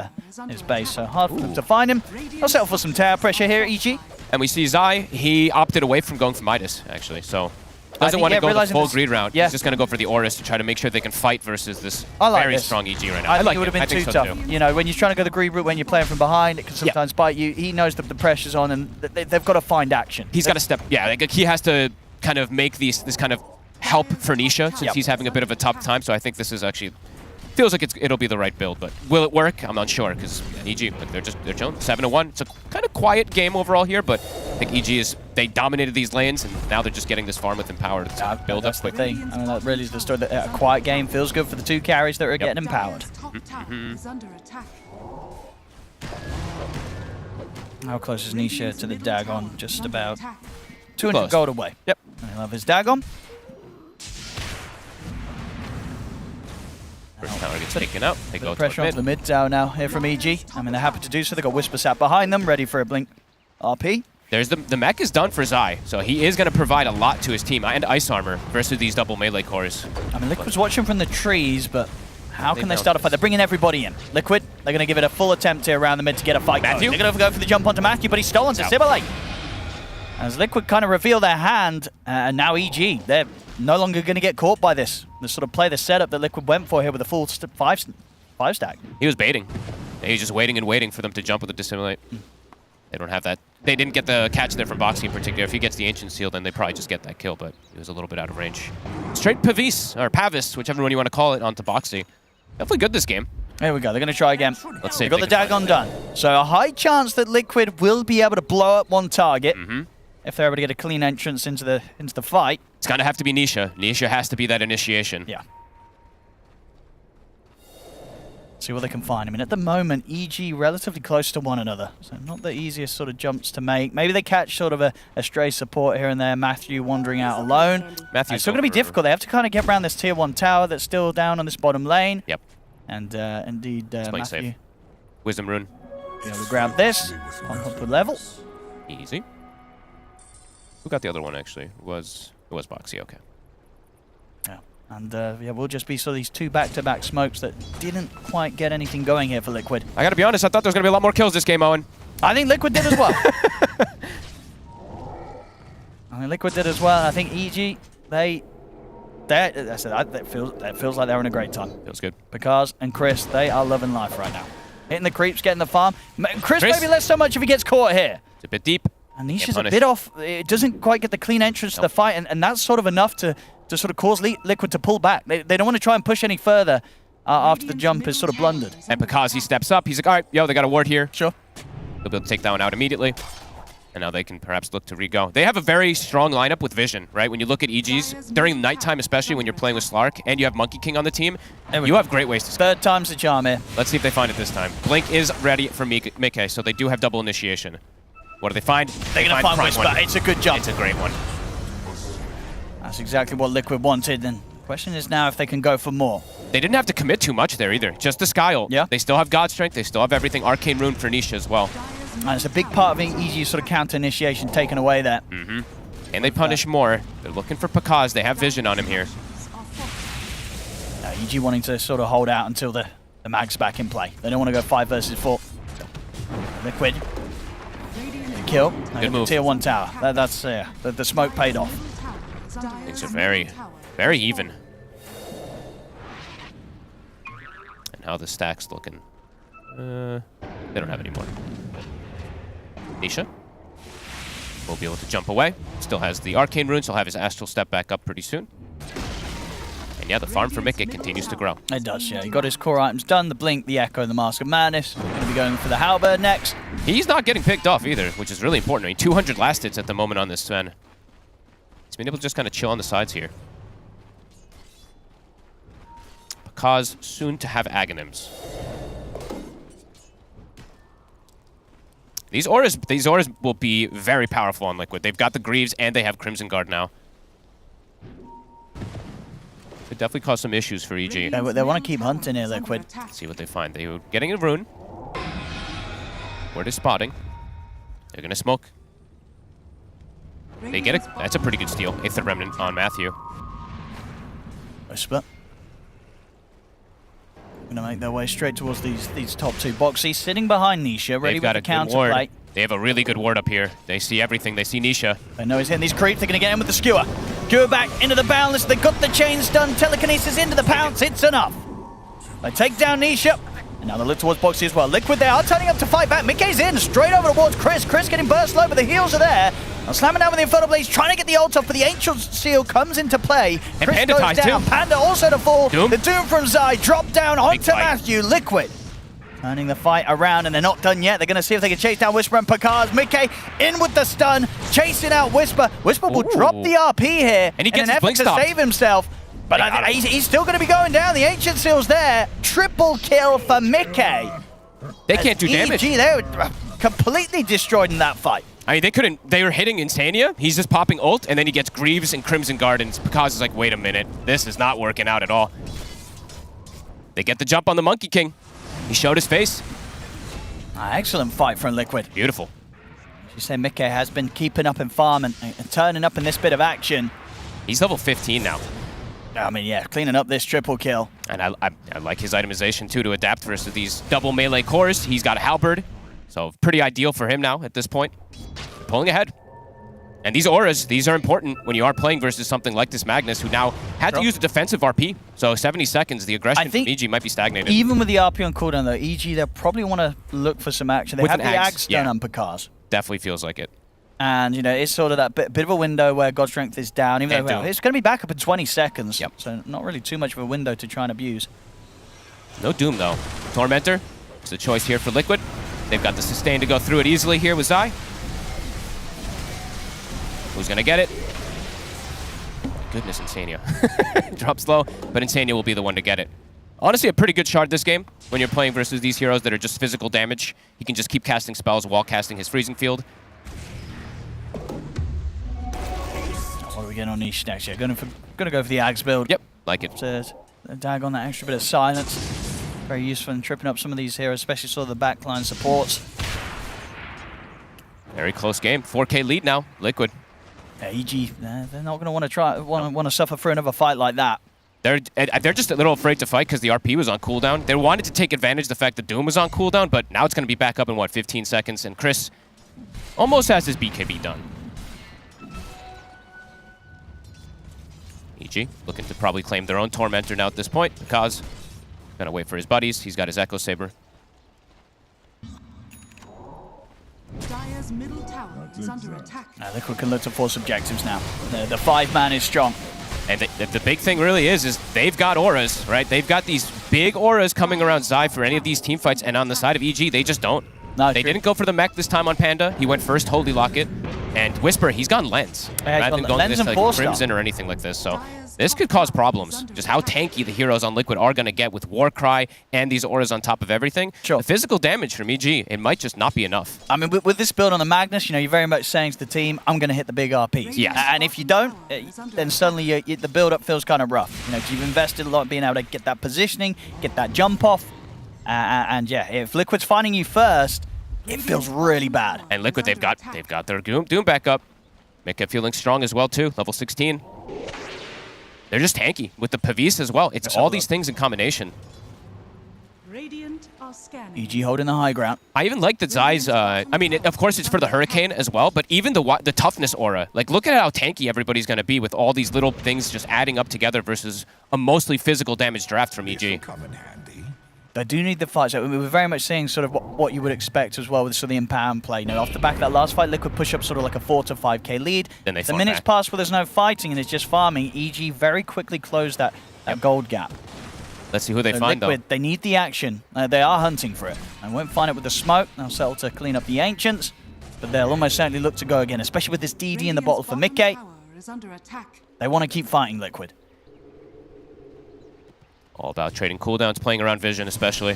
base. So hard for them to find him. I'll settle for some tower pressure here, EG. And we see Zai, he opted away from going for Midas, actually. So doesn't want to go the full greed route. He's just going to go for the Aurus to try to make sure they can fight versus this very strong EG right now. I think it would have been too tough. You know, when you're trying to go the greed route, when you're playing from behind, it can sometimes bite you. He knows that the pressure's on, and they've got to find action. He's got to step. Yeah, like he has to kind of make this kind of help for Nisha, since he's having a bit of a tough time. So I think this is actually feels like it'll be the right build, but will it work? I'm not sure, because EG, like they're chilling. 7-1. It's a kind of quiet game overall here, but I think EG they dominated these lanes, and now they're just getting this farm with Empower to build up quick. I mean, that really is the story. That a quiet game feels good for the two carries that are getting empowered. How close is Nisha to the Dagon? Just about 200 gold away. Yep. I love his Dagon. First tower gets taken out. They go pressure onto the mid tower now here from EG. I mean, they're happy to do so. They've got Whisper Sap behind them, ready for a Blink RP. There's the mech is done for Zai, so he is going to provide a lot to his team, and Ice Armor versus these double melee cores. I mean, Liquid's watching from the trees, but how can they start a fight? They're bringing everybody in. Liquid, they're going to give it a full attempt here around the mid to get a fight going. They're going to go for the jump onto Matthew, but he's stolen to Sibylle. As Liquid kind of reveal their hand, and now EG, they're no longer going to get caught by this. They sort of play the setup that Liquid went for here with a full five stack. He was baiting. He was just waiting and waiting for them to jump with the Dissimulate. They don't have that. They didn't get the catch there from Boxy in particular. If he gets the Ancient Seal, then they probably just get that kill, but he was a little bit out of range. Straight Pavis, or Pavis, whichever one you want to call it, onto Boxy. Definitely good this game. There we go. They're going to try again. Let's see. They got the Dagon done. So a high chance that Liquid will be able to blow up one target. If they're able to get a clean entrance into the fight. It's going to have to be Nisha. Nisha has to be that initiation. Yeah. See what they can find. I mean, at the moment, EG relatively close to one another. So not the easiest sort of jumps to make. Maybe they catch sort of a stray support here and there. Matthew wandering out alone. Matthew's still going to be difficult. They have to kind of get around this tier 1 tower that's still down on this bottom lane. Yep. And indeed, Matthew. Safe. Wisdom Rune. Be able to grab this on upper level. Easy. Who got the other one, actually? It was Boxy, okay. Yeah. And yeah, we'll just be sort of these 2 back-to-back smokes that didn't quite get anything going here for Liquid. I gotta be honest, I thought there was gonna be a lot more kills this game, Owen. I think Liquid did as well. I mean, Liquid did as well. And I think EG, that feels like they're having a great time. Feels good. Because and Chris, they are loving life right now. Hitting the creeps, getting the farm. Chris maybe less so much if he gets caught here. It's a bit deep. And Nisha's a bit off. It doesn't quite get the clean entrance to the fight, and that's sort of enough to sort of cause Liquid to pull back. They don't want to try and push any further after the jump is sort of blundered. And because he steps up, he's like, all right, yo, they got a ward here. Sure. They'll be able to take that one out immediately. And now they can perhaps look to re-go. They have a very strong lineup with vision, right? When you look at EG's, during nighttime especially when you're playing with Slark and you have Monkey King on the team, you have great ways to scout. Third time's the charm here. Let's see if they find it this time. Blink is ready for Mickey, so they do have double initiation. What do they find? They're going to find Whisper. One. It's a good jump. It's a great one. That's exactly what Liquid wanted. And the question is now if they can go for more. They didn't have to commit too much there either. Just the Sky ult. Yeah. They still have God Strength. They still have everything. Arcane Rune for Nisha as well. And it's a big part of EG sort of counter initiation taken away there. Mm-hmm. And they punish more. They're looking for Pakaz. They have vision on him here. EG wanting to sort of hold out until the mag's back in play. They don't want to go 5 versus 4. Liquid. Kill. Good move. Tier 1 tower. That's the smoke paid off. Things are very, very even. And how the stack's looking. They don't have any more. Nisha will be able to jump away. Still has the Arcane Runes. He'll have his Astral Step back up pretty soon. And yeah, the farm for Mickey continues to grow. It does, yeah. He got his core items done. The Blink, the Echo, the Mask of Madness. We're going to be going for the Halberd next. He's not getting picked off either, which is really important. I mean, 200 last hits at the moment on this Sven. He's been able to just kind of chill on the sides here. Because soon to have Aghanims. These auras will be very powerful on Liquid. They've got the Greaves and they have Crimson Guard now. Could definitely cause some issues for EG. They want to keep hunting here, Liquid. Let's see what they find. They were getting a rune. Word is spotting. They're gonna smoke. They get it. That's a pretty good steal. Aether Remnant on Matthew. Whisper. Gonna make their way straight towards these top 2 boxes. Sitting behind Nisha, ready with the counterplay. They have a really good ward up here. They see everything. They see Nisha. They know he's hitting these creeps. They're gonna get in with the skewer. Skewer back into the Boundless. They got the chains done. Telekinesis into the pounce. It's enough. They take down Nisha. And now they look towards Boxy as well. Liquid, they are turning up to fight back. Mickey's in, straight over towards Chris. Chris getting burst low, but the heals are there. Now slamming down with the Infernal Blaze, trying to get the ult off, but the Ancient Seal comes into play. And Chris Panda goes down. too. Panda also to fall. Doom. The Doom from Zai dropped down onto Matthew. Liquid turning the fight around, and they're not done yet. They're going to see if they can chase down Whisper and Pakaz. Mickey in with the stun, chasing out Whisper. Whisper will drop the RP here and he gets in an his effort blink to stopped. save himself. But he's still going to be going down. The Ancient Seal's there. Triple kill for Mickey. They can't do damage. EG, they were completely destroyed in that fight. I mean, they couldn't. They were hitting Insania. He's just popping ult, and then he gets Greaves and Crimson Gardens. Pakaz is like, wait a minute. This is not working out at all. They get the jump on the Monkey King. He showed his face. Excellent fight from Liquid. Beautiful. As you say, Mickey has been keeping up in farm and turning up in this bit of action. He's level 15 now. I mean, yeah, cleaning up this triple kill. And I like his itemization, too, to adapt versus these double melee cores. He's got a Halberd, so pretty ideal for him now at this point. Pulling ahead. And these auras, these are important when you are playing versus something like this Magnus, who now had to use a defensive RP. So 70 seconds, the aggression from EG might be stagnated. Even with the RP on cooldown, though, EG, they'll probably want to look for some action. They With have an the Axe, Axe done on Pakaz. Definitely feels like it. And, you know, it's sort of that bit of a window where God Strength is down, even though it's going to be back up in 20 seconds. Yep. So not really too much of a window to try and abuse. No Doom, though. Tormentor is the choice here for Liquid. They've got the sustain to go through it easily here with Zai. Who's going to get it? Goodness, Insania. Drops low, but Insania will be the one to get it. Honestly, a pretty good shard this game when you're playing versus these heroes that are just physical damage. He can just keep casting spells while casting his Freezing Field. What are we getting on Niche next? Yeah, going to go for the Axe build. Yep, like it. To dag on that extra bit of silence. Very useful in tripping up some of these heroes, especially sort of the backline supports. Very close game. 4K lead now, Liquid. Yeah, EG, they're not going to want to suffer through another fight like that. They're just a little afraid to fight because the RP was on cooldown. They wanted to take advantage of the fact that Doom was on cooldown, but now it's going to be back up in, what, 15 seconds? And Chris almost has his BKB done. EG looking to probably claim their own Tormentor now at this point because going to wait for his buddies. He's got his Echo Saber. Dire's middle tower is under attack. Liquid can look to force objectives now. The 5-man is strong. And the big thing really is they've got auras, right? They've got these big auras coming around Zai for any of these team fights, and on the side of EG, they just don't. No, they didn't go for the mech this time on Panda. He went first Holy Locket. And Whisper, he's gone Lens. Rather than going this like Crimson or anything like this. So this could cause problems. Just how tanky the heroes on Liquid are going to get with Warcry and these auras on top of everything. Sure. The physical damage from EG, it might just not be enough. I mean, with this build on the Magnus, you're very much saying to the team, I'm going to hit the big RPs. Yes. And if you don't, then suddenly the build-up feels kind of rough. Because you've invested a lot in being able to get that positioning, get that jump off. And yeah, if Liquid's finding you first, it feels really bad. And Liquid, they've got their Doom back up. Mika feeling strong as well, too. Level 16. They're just tanky with the Pavis as well. It's all these things in combination. Radiant are scanning. EG holding the high ground. I even like that Zai's, I mean, of course it's for the Hurricane as well, but even the toughness aura. Like, look at how tanky everybody's going to be with all these little things just adding up together versus a mostly physical damage draft from EG. They do need the fight. So we're very much seeing sort of what you would expect as well with sort of the empower play. Off the back of that last fight, Liquid push up sort of like a 4 to 5k lead. Then they the minutes pass where there's no fighting and it's just farming. EG very quickly closed that gold gap. Let's see who they find, Liquid, though. They need the action. They are hunting for it. And won't find it with the smoke. They'll settle to clean up the Ancients. But they'll almost certainly look to go again, especially with this DD in the bottle for Mickey. They want to keep fighting Liquid. All about trading cooldowns, playing around vision especially.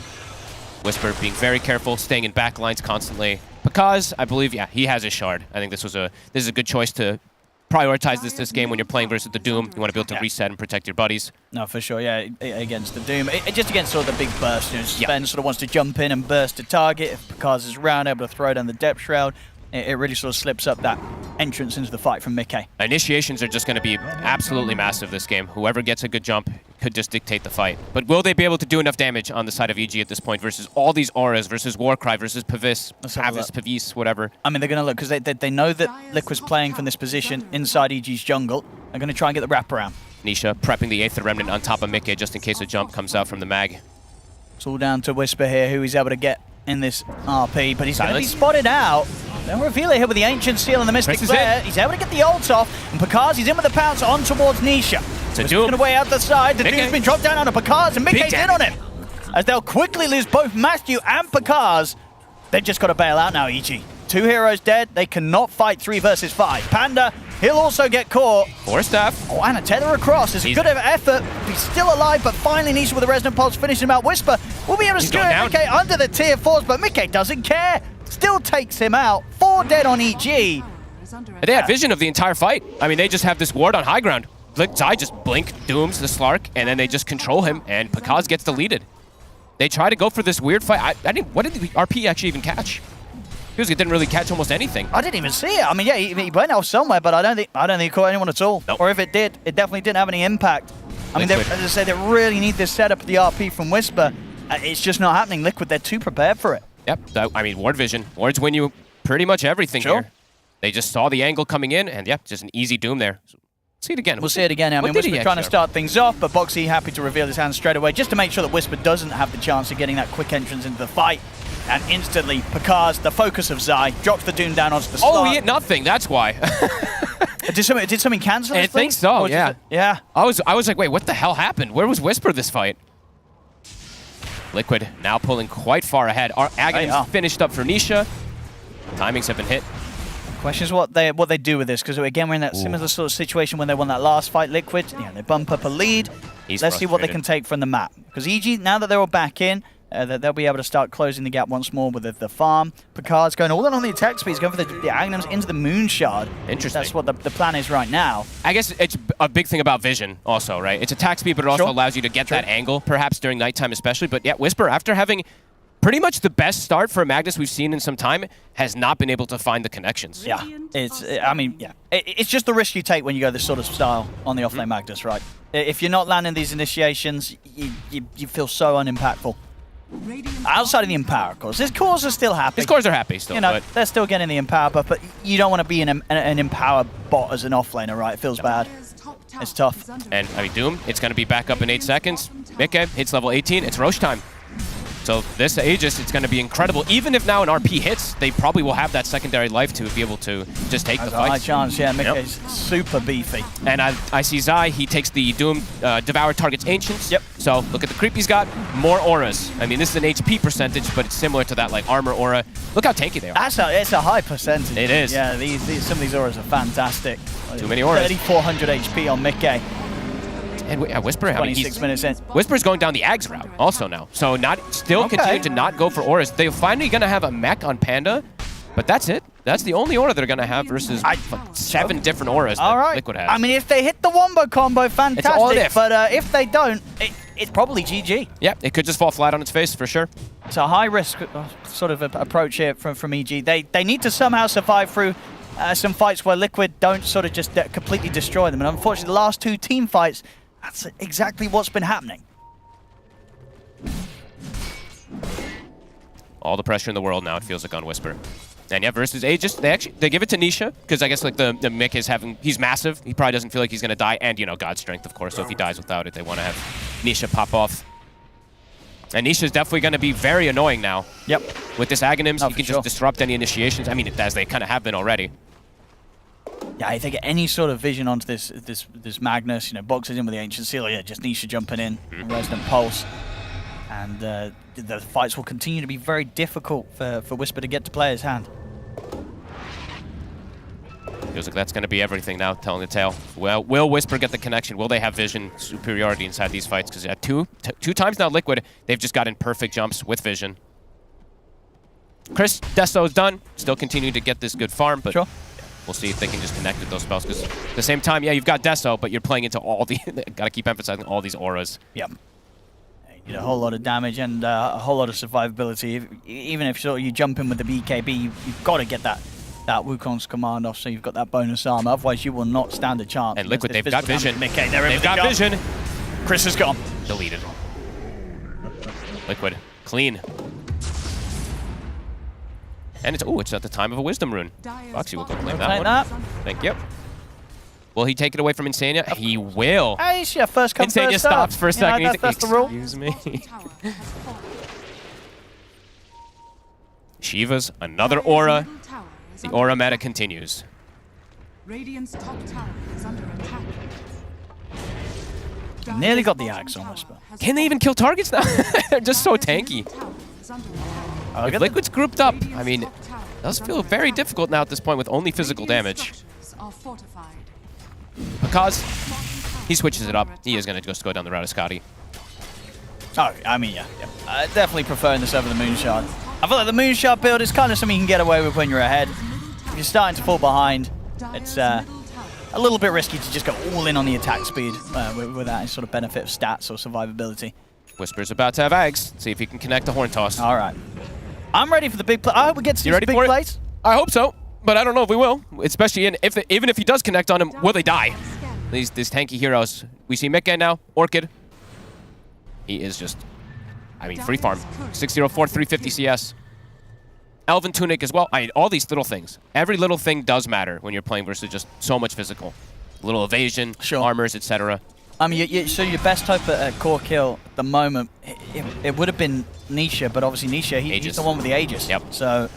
Whisper being very careful, staying in back lines constantly. Because I believe, yeah, he has his shard. I think this is a good choice to prioritize this game when you're playing versus the Doom. You want to be able to reset and protect your buddies. No, for sure, yeah, against the Doom. Just against sort of the big burst. Sven sort of wants to jump in and burst a target. If Picard is around, able to throw down the depth shroud, it really sort of slips up that entrance into the fight from Mickey. Initiations are just going to be absolutely massive this game. Whoever gets a good jump could just dictate the fight. But will they be able to do enough damage on the side of EG at this point versus all these auras, versus Warcry, versus Pavis, whatever? I mean, they're going to look, because they know that Liquid's playing from this position inside EG's jungle. They're going to try and get the wraparound. Nisha prepping the Aether Remnant on top of Mickey just in case a jump comes out from the mag. It's all down to Whisper here, who he's able to get in this RP, but he's going to be spotted out. They'll reveal it here with the Ancient Seal and the Mystic Glare. He's able to get the ult off, and Picard's, he's in with the pounce on towards Nisha. He's going to way out the side. The Doom's been dropped down onto Picard's, and Mickey's in on him. As they'll quickly lose both Matthew and Picard's. They've just got to bail out now, EG. 2 heroes dead. They cannot fight 3 versus 5. Panda, he'll also get caught. Force staff. Oh, and a tether across. It's a good effort. He's still alive, but finally Nisha with a Resonant Pulse finishing him out. Whisper will be able to skewer Mickey under the tier 4s, but Mickey doesn't care. Still takes him out. 4 dead on EG. They had vision of the entire fight. I mean, they just have this ward on high ground. Zai just blink, dooms the Slark, and then they just control him, and Picaz gets deleted. They try to go for this weird fight. What did the RP actually even catch? Because he didn't really catch almost anything. I didn't even see it. I mean, yeah, he went off somewhere, but I don't think he caught anyone at all. Nope. Or if it did, it definitely didn't have any impact. I mean, as I say, they really need this setup of the RP from Whisper. It's just not happening. Liquid, they're too prepared for it. Yep. I mean, ward vision. Wards win you pretty much everything here. They just saw the angle coming in, and yeah, just an easy doom there. See it again. We'll see it again. I mean, Whisper trying to start things off, but Boxy happy to reveal his hand straight away, just to make sure that Whisper doesn't have the chance of getting that quick entrance into the fight. And instantly, Picard, the focus of Zai, drops the Doom down onto the slot. Oh, he hit nothing. That's why. Did something cancel? I think so. Yeah. Yeah. I was like, wait, what the hell happened? Where was Whisper this fight? Liquid now pulling quite far ahead. Our Aghanim finished up for Nisha. Timings have been hit. Question is what they do with this, because again we're in that similar sort of situation when they won that last fight. Liquid, they bump up a lead. Let's see what they can take from the map, because EG, now that they're all back in, they'll be able to start closing the gap once more with the farm. Picard's going all in on the attack speed. He's going for the Aghanims into the Moon Shard. Interesting. That's what the plan is right now. I guess it's a big thing about vision also, right? It's attack speed, but it also allows you to get that angle, perhaps during nighttime especially. But yeah, Whisper, after having pretty much the best start for Magnus we've seen in some time, has not been able to find the connections. Yeah, it's just the risk you take when you go this sort of style on the offlane Magnus, right? If you're not landing these initiations, you feel so unimpactful. Outside of the Empower, of course. His cores are still happy. His cores are happy still, You know, but they're still getting the Empower buff, but you don't want to be an Empower bot as an offlaner, right? It feels bad. It's tough. And, I mean, Doom, it's going to be back up in 8 seconds. Mikke hits level 18. It's Roche time. So this Aegis, it's going to be incredible. Even if now an RP hits, they probably will have that secondary life to be able to just take the fight. High chance, yeah. Mikke's super beefy. And I see Zai, he takes the Doom, Devour targets Ancients. Yep. So look at the creep he's got. More auras. I mean, this is an HP percentage, but it's similar to that like armor aura. Look how tanky they are. It's a high percentage. It is. Yeah, some of these auras are fantastic. Too many auras. 3,400 HP on Mikke. And Whisper, 26 minutes in. Whisper's going down the Ags route also now. So continue to not go for auras. They're finally going to have a mech on Panda, but that's it. That's the only aura they're going to have versus 7 different auras that Liquid has. I mean, if they hit the Wombo combo, fantastic. It's all if. But if they don't, it's probably GG. Yeah, it could just fall flat on its face for sure. It's a high-risk sort of approach here from EG. They need to somehow survive through some fights where Liquid don't sort of just completely destroy them. And unfortunately, the last 2 team fights, that's exactly what's been happening. All the pressure in the world now, it feels like, on Whisper. And yeah, versus Aegis, they give it to Nisha, because I guess like the Mick he's massive. He probably doesn't feel like he's going to die. And, you know, God Strength, of course. So if he dies without it, they want to have Nisha pop off. And Nisha's definitely going to be very annoying now. Yep. With this Aghanims, you can just disrupt any initiations. I mean, as they kind of have been already. Yeah, if they get any sort of vision onto this Magnus, you know, boxes in with the Ancient Seal, yeah, just Nisha jumping in, Resonant Pulse. And the fights will continue to be very difficult for Whisper to get to player's hand. Feels like that's going to be everything now, telling the tale. Well, will Whisper get the connection? Will they have vision superiority inside these fights? Because at two times now Liquid, they've just gotten perfect jumps with vision. Chris, Deso is done. Still continuing to get this good farm, but we'll see if they can just connect with those spells. Because at the same time, yeah, you've got Deso, but you're playing into all the... got to keep emphasizing all these auras. Yep. You know, a whole lot of damage and a whole lot of survivability. Even if you jump in with the BKB, you've got to get that Wukong's command off, so you've got that bonus armor. Otherwise, you will not stand a chance. And Liquid, they've got vision. Mikke, they've got vision. Chris is gone. Deleted. Liquid, clean. And it's at the time of a Wisdom Rune. Foxy will go claim that one. Thank you. Will he take it away from Insania? He will. Hey, yeah, first come, Insania first stops serve. for a second. You know, that's the rule. Excuse me. Shiva's another aura. The aura meta continues. Radiant's top tower is under attack. Nearly got the axe on Whisper. Can they even kill targets now? They're just so tanky. If Liquid's grouped up, I mean, it does feel very difficult now at this point with only physical damage. Because he switches it up. He is going to just go down the route of Scotty. Oh, I mean, yeah. Definitely preferring this over the Moonshard. I feel like the Moonshard build is kind of something you can get away with when you're ahead. If you're starting to fall behind, it's a little bit risky to just go all in on the attack speed without any sort of benefit of stats or survivability. Whisper's about to have Ags. See if he can connect the Horn Toss. All right. I'm ready for the big play. I hope we get to see some big plays. I hope so, but I don't know if we will. Especially even if he does connect on him, will they die? These tanky heroes. We see Mikke now, Orchid. He is just, I mean, free farm. 604, 350 CS. Elven Tunic as well. I mean, all these little things. Every little thing does matter when you're playing versus just so much physical. Little evasion, armors, etc. I mean, so your best hope at core kill at the moment, it would have been Nisha, but obviously Nisha, he's the one with the Aegis. Yep. So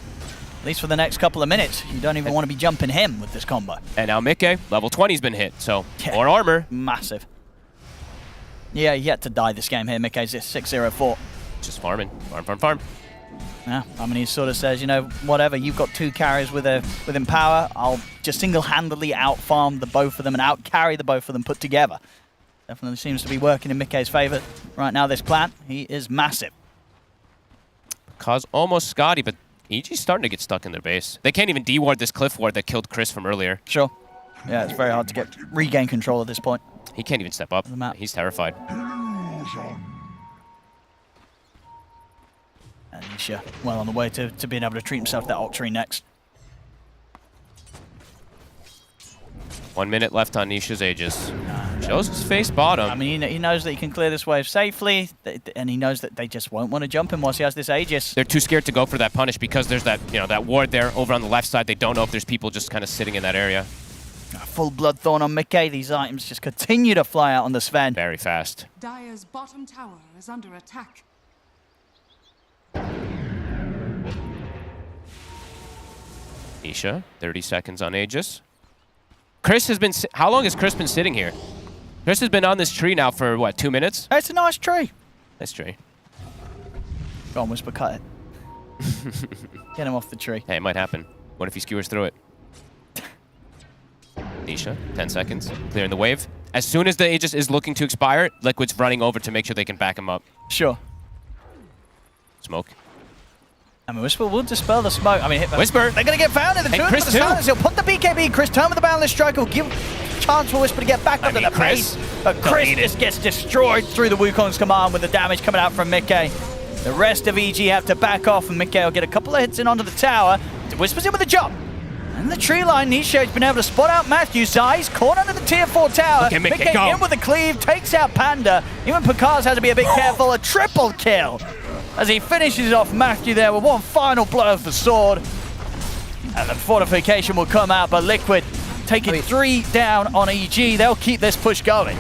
at least for the next couple of minutes, you don't even want to be jumping him with this combo. And now Mikke, level 20's been hit, so more armor. Massive. Yeah, yet to die this game here. Mikke's at 604. Just farming. Farm. Yeah, I mean, he sort of says, you know, whatever, you've got 2 carries with Empower, I'll just single-handedly out-farm the both of them and out-carry the both of them put together. Definitely seems to be working in Mikke's favor right now, this plan. He is massive. Cause almost Scotty, but EG's starting to get stuck in their base. They can't even de-ward this cliff ward that killed Chris from earlier. Sure. Yeah, it's very hard to regain control at this point. He can't even step up. He's terrified. And Nisha well on the way to being able to treat himself to that Octarine next. 1 minute left on Nisha's Aegis. Shows his face bottom. I mean, he knows that he can clear this wave safely, and he knows that they just won't want to jump him once he has this Aegis. They're too scared to go for that punish because there's that, that ward there over on the left side. They don't know if there's people just kind of sitting in that area. Full Bloodthorn on Mickey. These items just continue to fly out on the Sven. Very fast. Dire's bottom tower is under attack. Nisha, 30 seconds on Aegis. Chris has been... How long has Chris been sitting here? Chris has been on this tree now for, what, 2 minutes? It's a nice tree. Nice tree. Go on, Whisper, cut it. Get him off the tree. Hey, it might happen. What if he skewers through it? Nisha, 10 seconds. Clearing the wave. As soon as the Aegis is looking to expire, Liquid's running over to make sure they can back him up. Sure. Smoke. I mean, Whisper will dispel the smoke. I mean, Whisper. They're going to get found in the two Chris for the silence. He'll put the BKB. Chris turn with the Boundless Strike. Will give a chance for Whisper to get back onto the base. But Chris just gets destroyed through the Wukong's command with the damage coming out from Mickey. The rest of EG have to back off, and Mickey will get a couple of hits in onto the tower. Whisper's in with a jump. And the tree line, Nisha has been able to spot out Matthew. Zai's caught under the tier 4 tower. Okay, Mickey, go. In with the cleave, takes out Panda. Even Picard has to be a bit careful. A triple kill as he finishes off Matthew there with one final blow of the sword. And the fortification will come out, but Liquid taking 3 down on EG. They'll keep this push going.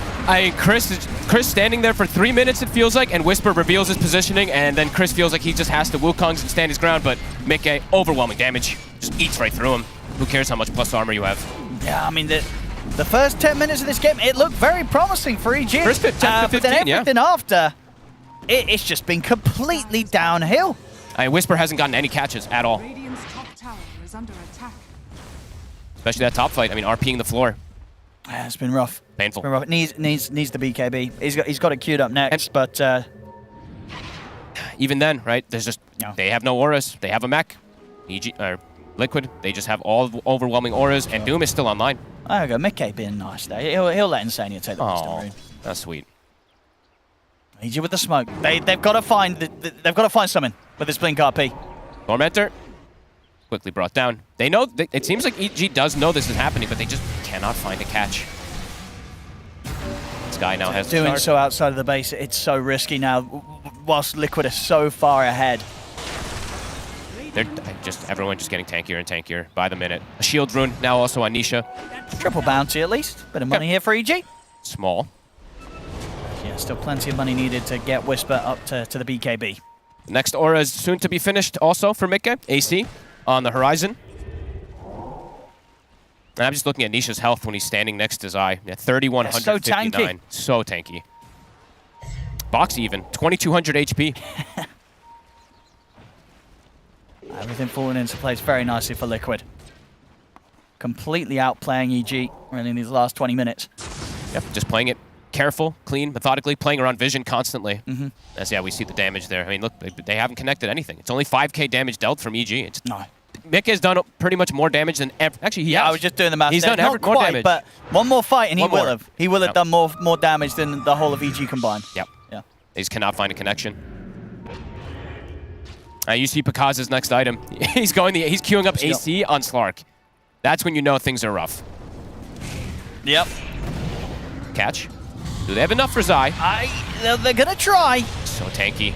Chris standing there for 3 minutes, it feels like, and Whisper reveals his positioning, and then Chris feels like he just has to Wukong's and stand his ground, but Mickey, overwhelming damage. Just eats right through him. Who cares how much plus armor you have? Yeah, I mean, the first 10 minutes of this game, it looked very promising for EG. First 10 to 15, but then everything after, it's just been completely downhill. Whisper hasn't gotten any catches at all. Radiant's top tower is under attack. Especially that top fight. I mean, RPing the floor. Yeah, it's been rough. Painful. It's been rough. It needs the BKB. He's got it queued up next, but even then, right? There's just they have no auras. They have a mech. Liquid. They just have all overwhelming auras, and Doom is still online. There we go. Mickey being nice there. He'll let Insania take the wisdom rune. That's sweet. EG with the smoke. They've got to find something with this blink RP. Tormentor. Quickly brought down. They know. It seems like EG does know this is happening, but they just cannot find a catch. This guy now has doing so outside of the base. It's so risky now, whilst Liquid is so far ahead. They're everyone just getting tankier and tankier by the minute. A shield rune now also on Nisha. Triple bounty at least. Bit of money here for EG. Small. Yeah, still plenty of money needed to get Whisper up to the BKB. Next aura is soon to be finished also for Mickey. AC on the horizon. And I'm just looking at Nisha's health when he's standing next to Zai. Yeah, 3,159. So tanky. Box even. 2,200 HP. Everything falling into place very nicely for Liquid. Completely outplaying EG really in these last 20 minutes. Yep, just playing it careful, clean, methodically, playing around vision constantly. As we see the damage there. I mean, look, they haven't connected anything. It's only 5k damage dealt from EG. Mick has done pretty much more damage than ever. Actually, he has. I was just doing the math. He's done not more quite, damage. But one more fight and he will have. He will have Yep. done more damage than the whole of EG combined. Yep. Yeah. They just cannot find a connection. You see Picaz's next item. He's queuing up AC on Slark. That's when you know things are rough. Yep. Catch. Do they have enough for Zai? They're going to try. So tanky.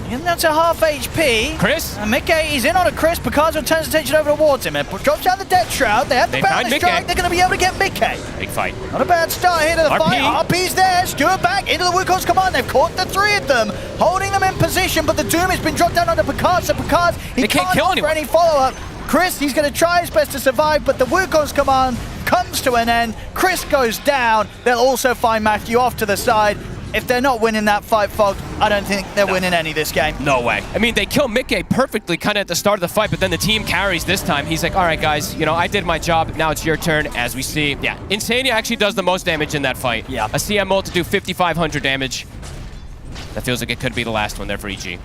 And that's a half HP. Chris? And Mickey, he's in on a Chris. Picasso turns attention over towards him and drops down the Death Shroud. They have the Boundless Strike. They're going to be able to get Mickey. Big fight. Not a bad start here to the fight. RP's there. Stewart back into the Wukong's command. They've caught the 3 of them, holding them in position, but the Doom has been dropped down onto Picard. So Picard, he can't kill anyone. Any follow-up. Chris, he's going to try his best to survive, but the Wukong's command comes to an end. Chris goes down. They'll also find Matthew off to the side. If they're not winning that fight, Fog, I don't think they're winning any this game. No way. I mean, they kill Mickey perfectly kind of at the start of the fight, but then the team carries this time. He's like, all right, guys, I did my job. Now it's your turn, as we see. Yeah, Insania actually does the most damage in that fight. Yeah. A CM ult to do 5,500 damage. That feels like it could be the last one there for EG.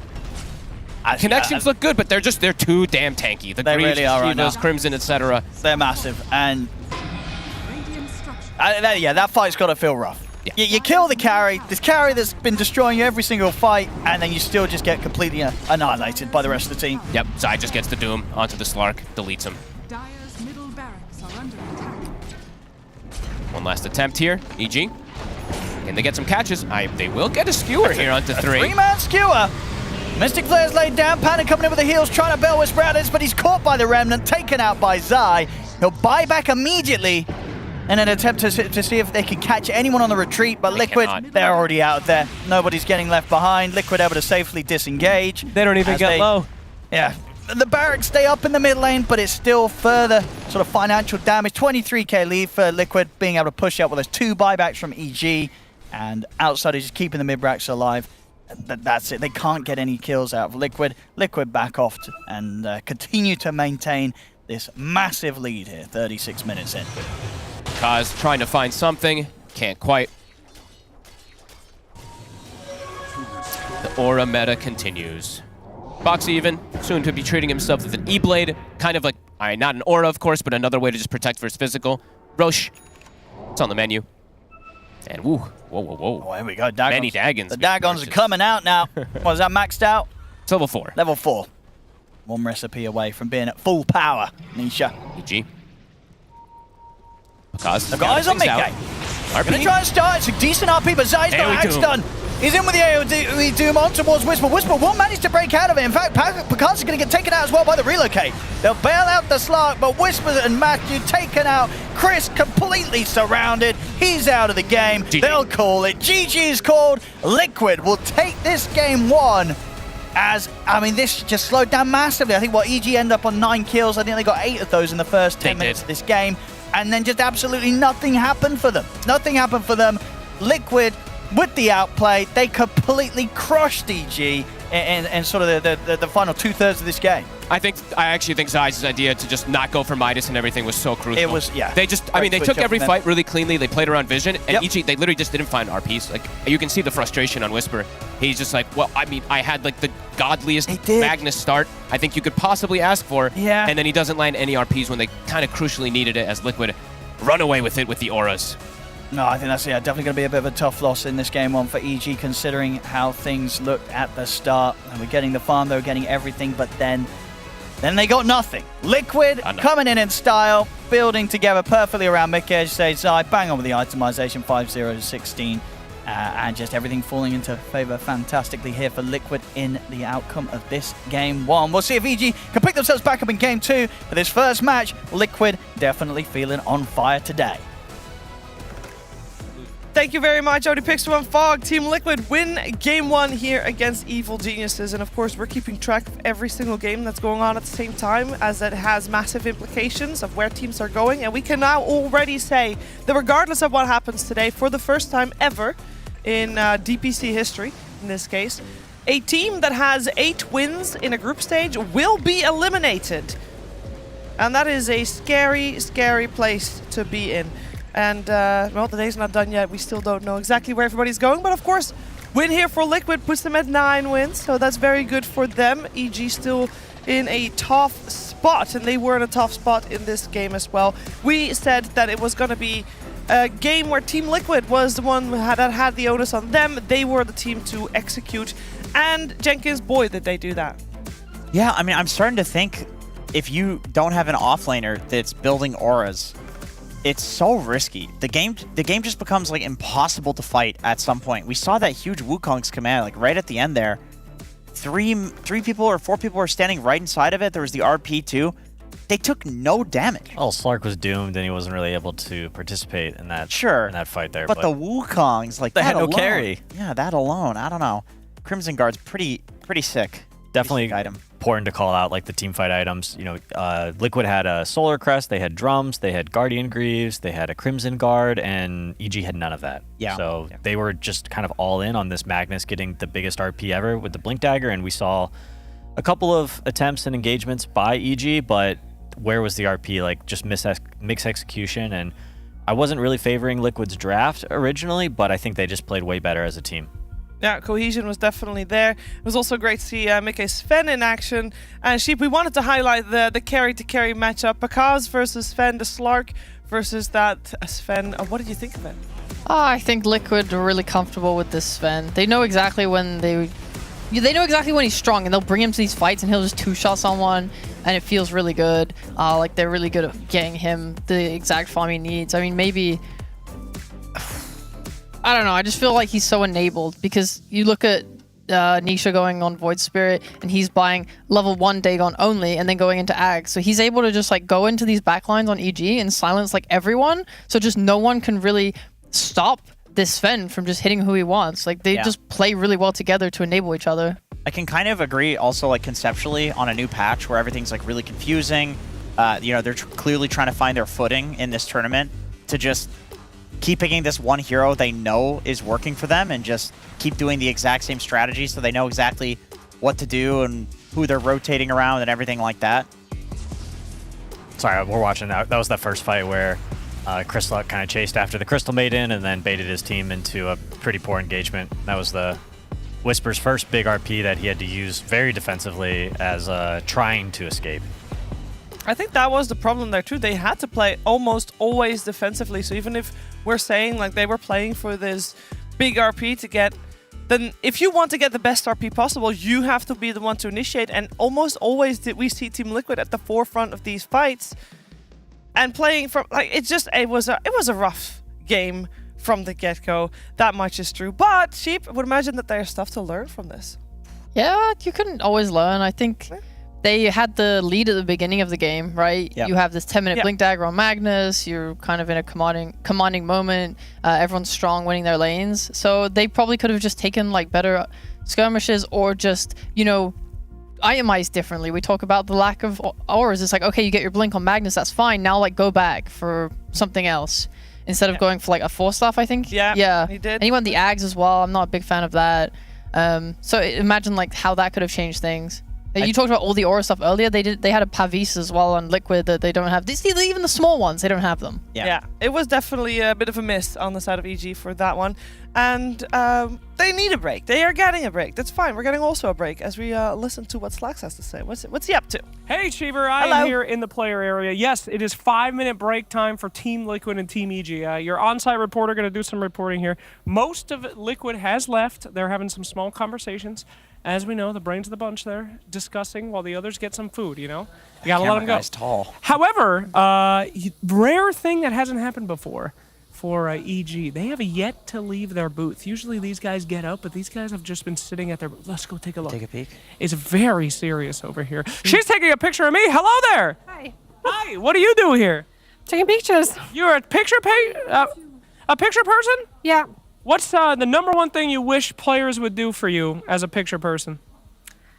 Connections look good, but they're too damn tanky. The they Greaves, really are right now. Crimson, etc. They're massive, and that fight's got to feel rough. Yeah. You kill the carry, this carry that's been destroying you every single fight, and then you still just get completely annihilated by the rest of the team. Yep, Zai just gets the Doom onto the Slark, deletes him. Dire's middle barracks are under attack. One last attempt here, EG. Can they get some catches? They will get a skewer here onto 3. 3-man skewer. Mystic Flare's laid down, Panic coming in with the heels, trying to Bell Whisper at it, but he's caught by the Remnant, taken out by Zai. He'll buy back immediately in an attempt to see if they can catch anyone on the retreat, but Liquid, they're already out there. Nobody's getting left behind. Liquid able to safely disengage. They don't even get low. Yeah. The barracks stay up in the mid lane, but it's still further sort of financial damage. 23k lead for Liquid, being able to push out with those 2 buybacks from EG, and Outsiders just keeping the mid barracks alive. That's it. They can't get any kills out of Liquid. Liquid back off and continue to maintain this massive lead here, 36 minutes in. Kaz trying to find something, can't quite. The aura meta continues. Box even, soon to be treating himself with an E-Blade, kind of like, not an aura of course, but another way to just protect versus physical. Roche, it's on the menu. And woo, whoa. Oh, here we go, Dagons. Many Dagons. The Dagons are coming out now. Was that maxed out? It's level 4. Level 4. One recipe away from being at full power, Nisha. EG. Because the guys on mid-game. Gonna try and start. It's a decent RP, but Zai's got Axe done. He's in with the AoE Doom on towards Whisper. Whisper won't manage to break out of it. In fact, Picard's going to get taken out as well by the relocate. They'll bail out the Slark, but Whisper and Matthew taken out. Chris completely surrounded. He's out of the game. GG. They'll call it. GG's called. Liquid will take this game 1. As, this just slowed down massively. I think EG ended up on 9 kills. I think they got 8 of those in the first 10 minutes of this game. And then just absolutely nothing happened for them. Nothing happened for them. Liquid, with the outplay, they completely crushed EG in sort of the final 2/3 of this game. I actually think Zai's idea to just not go for Midas and everything was so crucial. It was, yeah. They just, they took every fight really cleanly. They played around vision, and EG, they literally just didn't find RPs. Like, you can see the frustration on Whisper. He's just like, well, I had like the godliest Magnus start I think you could possibly ask for. Yeah. And then he doesn't land any RPs when they kind of crucially needed it as Liquid run away with it with the auras. No, I think that's definitely going to be a bit of a tough loss in this game 1 for EG, considering how things looked at the start. And we're getting the farm, they were getting everything, but then they got nothing. Liquid coming in style, building together perfectly around mid-edge stage side, bang on with the itemization, 5-0-16, and just everything falling into favor fantastically here for Liquid in the outcome of this game 1. We'll see if EG can pick themselves back up in game 2 for this first match. Liquid definitely feeling on fire today. Thank you very much, ODPixel and Fog. Team Liquid win game 1 here against Evil Geniuses. And of course, we're keeping track of every single game that's going on at the same time, as it has massive implications of where teams are going. And we can now already say that regardless of what happens today, for the first time ever in DPC history, in this case, a team that has 8 wins in a group stage will be eliminated. And that is a scary, scary place to be in. And, well, the day's not done yet. We still don't know exactly where everybody's going. But, of course, win here for Liquid puts them at 9 wins. So that's very good for them. EG still in a tough spot. And they were in a tough spot in this game as well. We said that it was going to be a game where Team Liquid was the one that had the onus on them. They were the team to execute. And Jenkins, boy, did they do that. Yeah, I'm starting to think if you don't have an offlaner that's building auras, it's so risky. The game just becomes like impossible to fight at some point. We saw that huge Wukong's command like right at the end there. Three people or 4 people were standing right inside of it. There was the RP too. They took no damage. Oh, Slark was doomed and he wasn't really able to participate in that in that fight there. But the Wukong's like they that had no alone, carry. Yeah, that alone. I don't know. Crimson Guard's pretty sick. Definitely sick item. Important to call out like the team fight items. You know, Liquid had a Solar Crest, they had drums, they had Guardian Greaves, they had a Crimson Guard, and EG had none of that. Yeah. So they were just kind of all in on this Magnus getting the biggest RP ever with the Blink Dagger, and we saw a couple of attempts and engagements by EG, but where was the RP? Like just mix execution, and I wasn't really favoring Liquid's draft originally, but I think they just played way better as a team. Yeah, cohesion was definitely there. It was also great to see Mickey Sven in action. And Sheep, we wanted to highlight the carry-to-carry matchup. Pakaz versus Sven, the Slark versus that Sven. What did you think of it? I think Liquid are really comfortable with this Sven. They know exactly when they know exactly when he's strong, and they'll bring him to these fights, and he'll just two-shot someone, and it feels really good. Like, they're really good at getting him the exact farm he needs. I mean, maybe... I don't know. I just feel like he's so enabled, because you look at Nisha going on Void Spirit, and he's buying level 1 Dagon only, and then going into Ag. So he's able to just, like, go into these backlines on EG and silence, like, everyone, so just no one can really stop this Sven from just hitting who he wants. Like, they just play really well together to enable each other. I can kind of agree also, like, conceptually on a new patch where everything's, like, really confusing. You know, they're clearly trying to find their footing in this tournament to just keep picking this one hero they know is working for them and just keep doing the exact same strategy so they know exactly what to do and who they're rotating around and everything like that. Sorry, we're watching that. That was that first fight where Crystal kind of chased after the Crystal Maiden and then baited his team into a pretty poor engagement. That was the Whisper's first big RP that he had to use very defensively as trying to escape. I think that was the problem there too. They had to play almost always defensively. So even if we're saying like they were playing for this big RP to get, then if you want to get the best RP possible, you have to be the one to initiate. And almost always did we see Team Liquid at the forefront of these fights and playing from like it was a rough game from the get-go. That much is true. But Sheep, I would imagine that there's stuff to learn from this. Yeah, you couldn't always learn. I think they had the lead at the beginning of the game, right? Yep. You have this 10-minute blink dagger on Magnus. You're kind of in a commanding moment. Everyone's strong, winning their lanes. So they probably could have just taken like better skirmishes or just, you know, itemized differently. We talk about the lack of auras. It's like, okay, you get your blink on Magnus, that's fine. Now like go back for something else instead of going for like a 4-staff, I think. Yeah, he did. And he went the Ags as well. I'm not a big fan of that. So imagine like how that could have changed things. You talked about all the aura stuff earlier. They had a Pavis as well on Liquid that they don't have. Even the small ones, they don't have them. Yeah, it was definitely a bit of a miss on the side of EG for that one. And they need a break. They are getting a break. That's fine. We're getting also a break as we listen to what Slacks has to say. What's he up to? Hey, Cheever. I am here in the player area. Yes, it is 5-minute break time for Team Liquid and Team EG. Your on-site reporter going to do some reporting here. Most of Liquid has left. They're having some small conversations. As we know, the brains of the bunch there discussing while the others get some food, you know? You gotta let them go. Tall. However, rare thing that hasn't happened before for EG. They have yet to leave their booth. Usually these guys get up, but these guys have just been sitting at their booth. Let's go take a look. Take a peek. It's very serious over here. She's taking a picture of me. Hello there. Hi. Hi, what do you do here? Taking pictures. You're a picture person? Yeah. What's the number one thing you wish players would do for you as a picture person?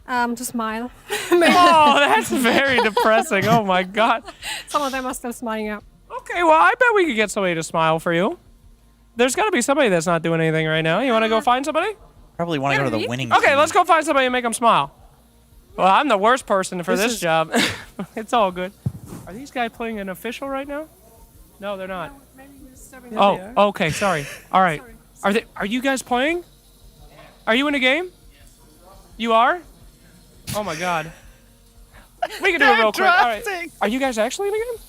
To smile. Oh, that's very depressing. Oh my God. Some of them are still smiling up. Okay, well, I bet we could get somebody to smile for you. There's got to be somebody that's not doing anything right now. You want to go find somebody? Probably want to go to the winning Okay, team. let's go find somebody and make them smile. Well, I'm the worst person for this job. It's all good. Are these guys playing an official right now? No, they're not. Oh, okay, sorry. All right. Are you guys playing? Are you in a game? You are? Oh my God. We can do it real quick. All right. Are you guys actually in a game?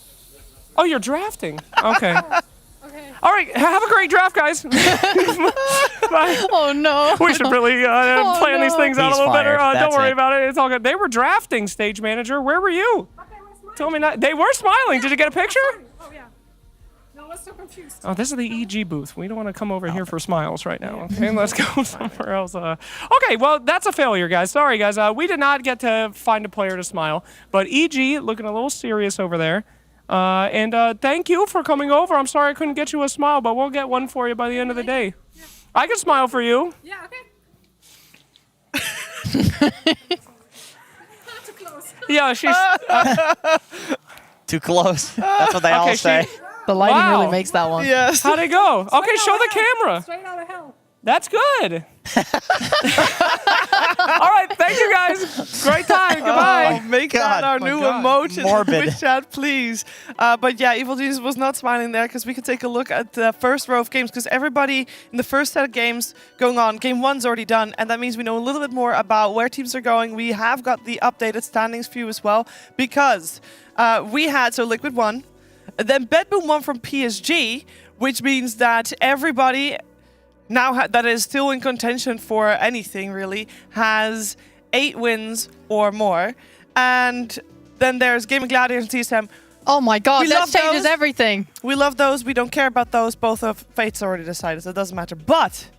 Oh, you're drafting. Okay. All right. Have a great draft, guys. Bye. Oh no. We should really plan these things out a little better. Don't worry it. about it. It's all good. They were drafting, stage manager. Where were you? Tell me not. They were smiling. Did you get a picture? Oh yeah. No, I was so confused. Oh, this is the EG booth. We don't want to come over here for smiles right now. Okay, let's go somewhere else. Okay, well, that's a failure, guys. Sorry, guys. We did not get to find a player to smile. But EG looking a little serious over there. And thank you for coming over. I'm sorry I couldn't get you a smile, but we'll get one for you by the end of the day. Yeah. I can smile for you. Yeah, okay. Too close. Yeah, she's... Too close. That's what they all say. The lighting really makes that one. Yes. How'd it go? Okay, show the camera. Straight out of hell. That's good. All right, thank you guys. Great time. Goodbye. Make that our new emotion in the chat, please. But yeah, Evil Genius was not smiling there because we could take a look at the first row of games because everybody in the first set of games going on, game one's already done, and that means we know a little bit more about where teams are going. We have got the updated standings view as well because we had, so Liquid won. Then BetBoom won from PSG, which means that everybody now that is still in contention for anything really has 8 wins or more. And then there's Gaming Gladiators and TSM. Oh my god, that changes everything. We love those. We don't care about those. Both of Fate's already decided, so it doesn't matter. But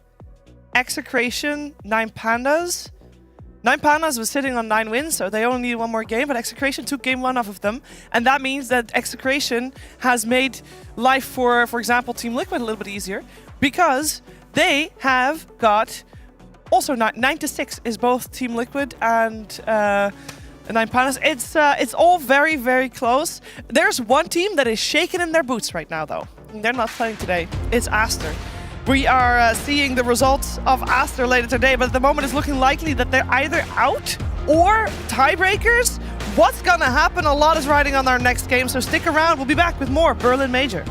Execration, 9 Pandas. 9 Pandas was sitting on 9 wins, so they only need 1 more game, but Execration took game 1 off of them. And that means that Execration has made life for example, Team Liquid a little bit easier, because they have got also 9-6 is both Team Liquid and 9 Pandas. It's all very, very close. There's one team that is shaking in their boots right now, though. They're not playing today. It's Aster. We are seeing the results of Aster later today, but at the moment it's looking likely that they're either out or tiebreakers. What's gonna happen? A lot is riding on our next game, so stick around. We'll be back with more Berlin Major.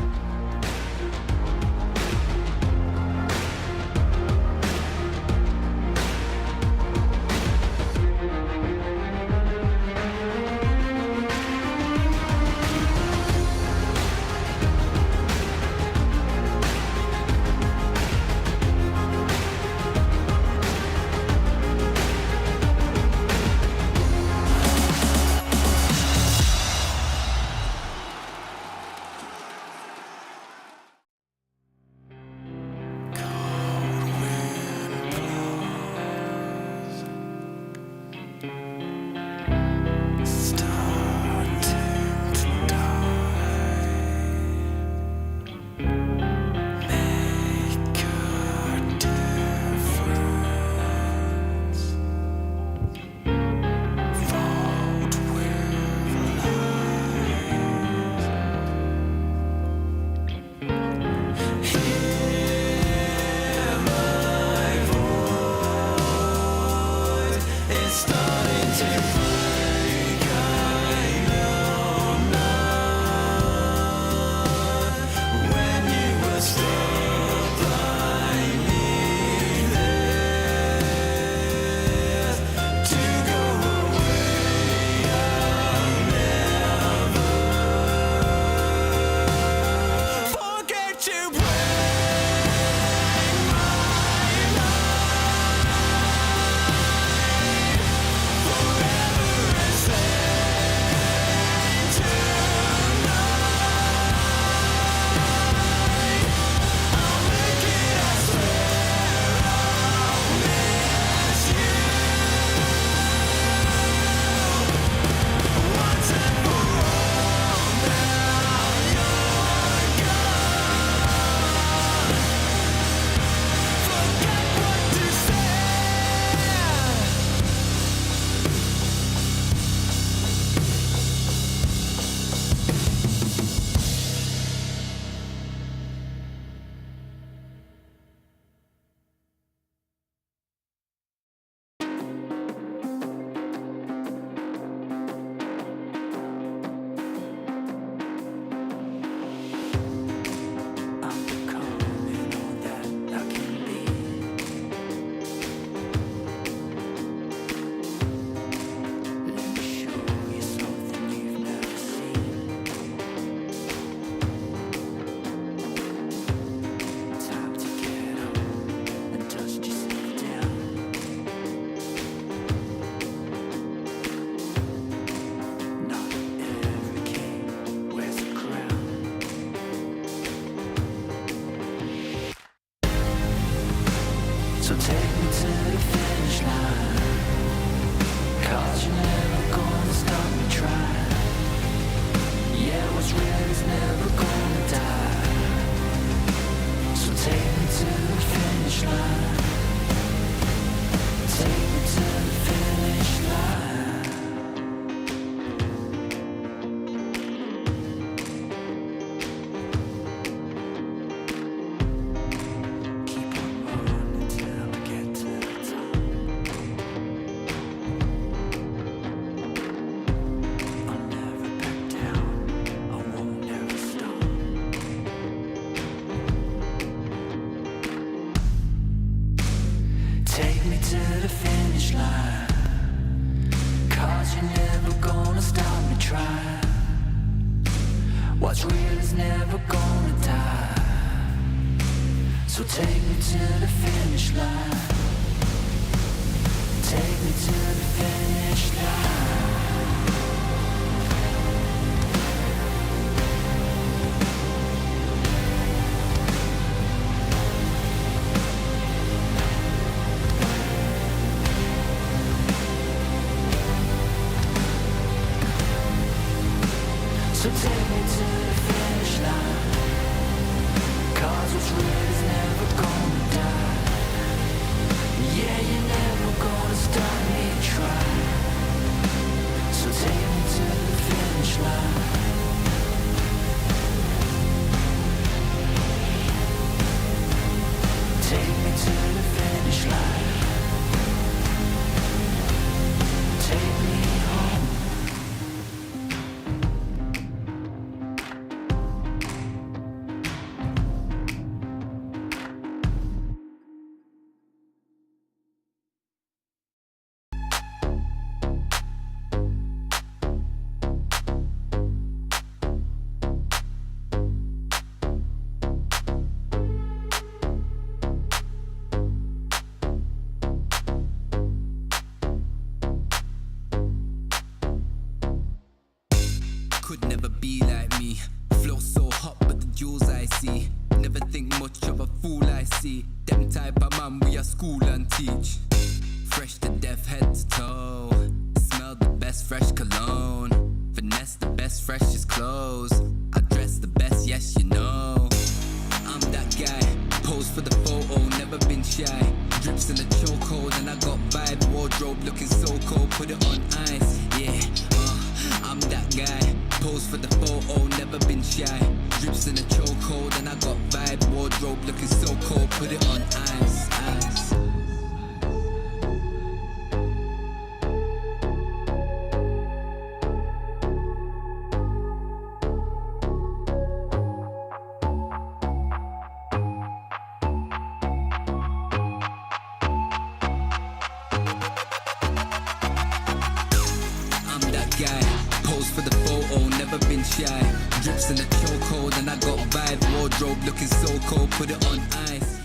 So take me to the finish line. Take me to the finish line. So take me to the finish line. 'Cause what's real is never gonna die. Yeah, you're never gonna stop me trying. So take me to the finish line. Take me to the finish line. Take me home. Could never be like me. Flow so hot, but the jewels I see. Never think much of a fool I see. Them type of man we are school and teach. Fresh to death, head to toe. Smell the best fresh cologne. Finesse the best freshest clothes. I dress the best, yes you know. I'm that guy. Pose for the photo, never been shy. Drips in the chokehold and I got vibe. Wardrobe looking so cold, put it on ice. Yeah, I'm that guy. Pose for the photo, never been shy. Drips in the chokehold and I got vibe. Wardrobe looking so cold, put it on ice. Ice. I'm that guy. Pose for the photo, never been shy. Drips in the chokehold and I got vibe. Wardrobe looking so cold, put it on ice.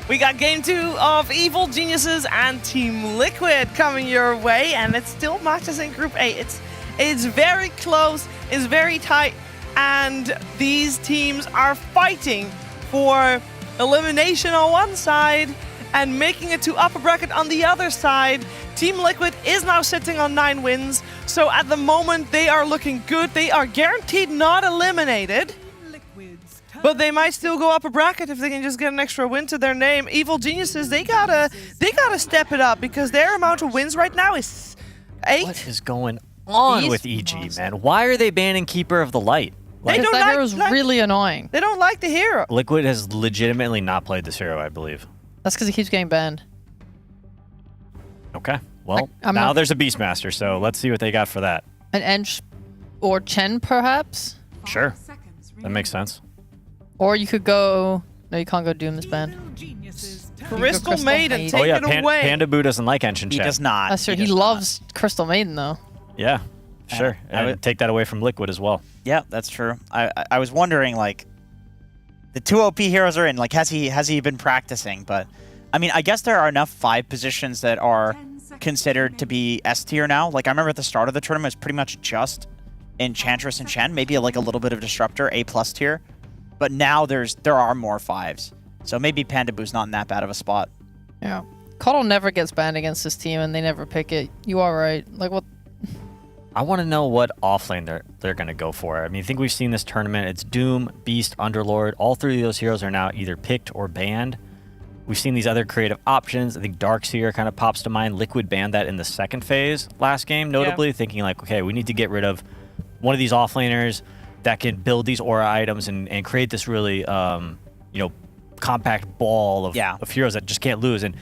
We got game 2 of Evil Geniuses and Team Liquid coming your way, and it's still matches in Group A. It's very close, it's very tight, and these teams are fighting for elimination on one side and making it to upper bracket on the other side. Team Liquid is now sitting on 9 wins, so at the moment they are looking good. They are guaranteed not eliminated. But they might still go up a bracket if they can just get an extra win to their name. Evil Geniuses, they gotta step it up because their amount of wins right now is 8. What is going on with EG, man? Why are they banning Keeper of the Light? Because that hero's really annoying. They don't like the hero. Liquid has legitimately not played this hero, I believe. That's because he keeps getting banned. Okay, well, now there's a Beastmaster, so let's see what they got for that. An Ench or Chen, perhaps? Sure, that makes sense. Or you could go... No, you can't go Doom this band. Crystal Maiden, take it away. Panda Boo doesn't like Ancient Chat. He does not. That's true. He loves Crystal Maiden, though. Yeah, sure. I would take that away from Liquid as well. Yeah, that's true. I was wondering, like, the 2 OP heroes are in. Like, has he been practicing? But, I mean, I guess there are enough 5 positions that are considered to be S tier now. Like, I remember at the start of the tournament, it was pretty much just Enchantress and Chen, maybe like a little bit of Disruptor, A+ tier. But now there are more 5s. So maybe Panda Boo's not in that bad of a spot. Yeah. Coddle never gets banned against this team, and they never pick it. You are right. Like, what? I want to know what offlane they're going to go for. I mean, I think we've seen this tournament. It's Doom, Beast, Underlord. All 3 of those heroes are now either picked or banned. We've seen these other creative options. I think Darkseer kind of pops to mind. Liquid banned that in the second phase last game, notably, thinking like, okay, we need to get rid of one of these offlaners that can build these aura items and create this really, compact ball of heroes that just can't lose. And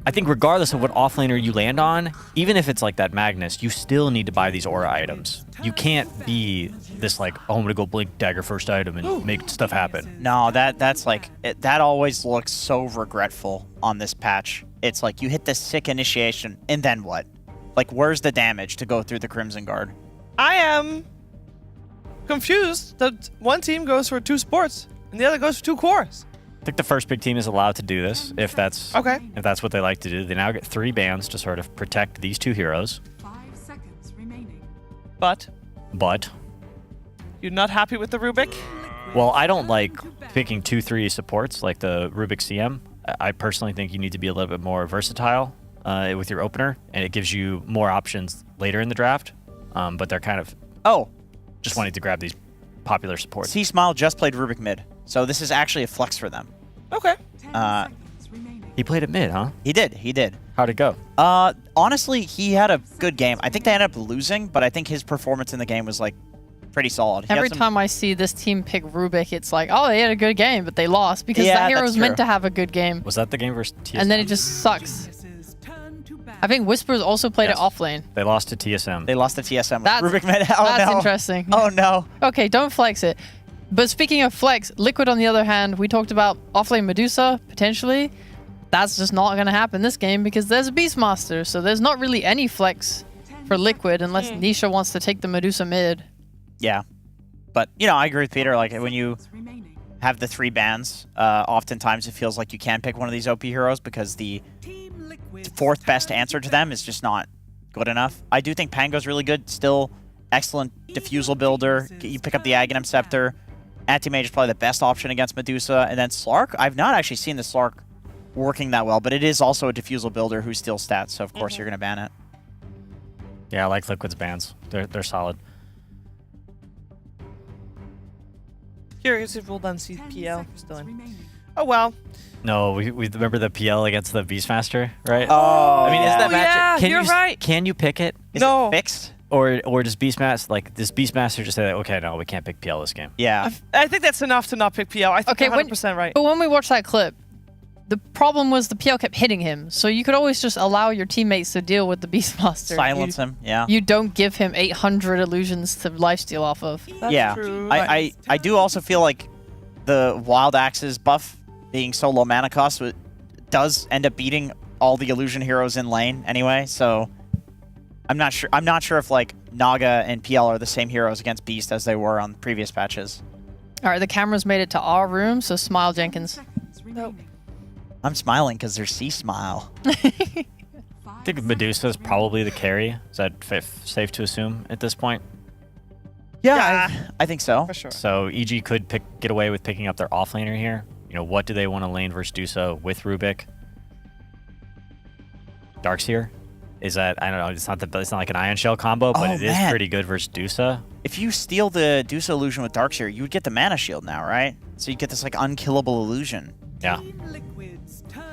I think regardless of what offlaner you land on, even if it's like that Magnus, you still need to buy these aura items. You can't be this like, oh, I'm gonna go blink dagger first item and make stuff happen. No, that's like that always looks so regretful on this patch. It's like you hit the sick initiation and then what? Like where's the damage to go through the Crimson Guard? I am confused that one team goes for 2 sports and the other goes for 2 cores. I think the first big team is allowed to do this if that's what they like to do. They now get 3 bans to sort of protect these 2 heroes. 5 seconds remaining. But you're not happy with the Rubik? Well, I don't like picking 2-3 supports like the Rubik CM. I personally think you need to be a little bit more versatile with your opener, and it gives you more options later in the draft. But they're kind of just wanting to grab these popular supports. C-Smile just played Rubik mid, so this is actually a flex for them. Okay. He played at mid, huh? He did. How'd it go? Honestly, he had a good game. I think they ended up losing, but I think his performance in the game was like pretty solid. Every time I see this team pick Rubik, it's like, oh, they had a good game, but they lost because that hero was meant to have a good game. Was that the game versus TSM? And then it just sucks. I think Whispers also played it off lane. They lost to TSM. They lost to TSM. That's, Rubik mid. Oh, that's no. interesting. Oh, no. Okay, don't flex it. But speaking of flex, Liquid on the other hand, we talked about offlane Medusa, potentially. That's just not going to happen this game because there's a Beastmaster, so there's not really any flex for Liquid unless Nisha wants to take the Medusa mid. Yeah. But, you know, I agree with Peter. Like, when you have the 3 bans, oftentimes it feels like you can pick one of these OP heroes because the 4th best answer to them is just not good enough. I do think Pango's really good. Still excellent diffusal builder. You pick up the Aghanim Scepter. Anti-Mage is probably the best option against Medusa. And then Slark, I've not actually seen the Slark working that well, but it is also a diffusal builder who steals stats, so of course you're going to ban it. Yeah, I like Liquid's bans. They're solid. Curious if we'll then see PL still in. Oh, well. No, we remember the PL against the Beastmaster, right? Oh, I mean, is that matchup? Yeah, you're right. Can you pick it? Is it fixed? Or does Beastmaster just say, okay, no, we can't pick PL this game? Yeah. I think that's enough to not pick PL. I think you're 100% right. But when we watched that clip, the problem was the PL kept hitting him. So you could always just allow your teammates to deal with the Beastmaster. Silence him, yeah. You don't give him 800 illusions to lifesteal off of. That's true. I do also feel like the Wild Axe's buff being so low mana cost does end up beating all the illusion heroes in lane anyway, so I'm not sure if like Naga and PL are the same heroes against Beast as they were on previous patches. All right, the cameras made it to our room, so smile, Jenkins. Nope. I'm smiling because they're C-Smile. I think Medusa is probably the carry. Is that safe to assume at this point? Yeah, I think so. For sure. So EG could get away with picking up their offlaner here. You know, what do they want to lane versus Dusa with Rubik? Darkseer? Is that, I don't know, it's not like an Ion Shell combo, but it is pretty good versus Dusa. If you steal the Dusa illusion with Darkseer, you would get the mana shield now, right? So you get this like unkillable illusion. Yeah.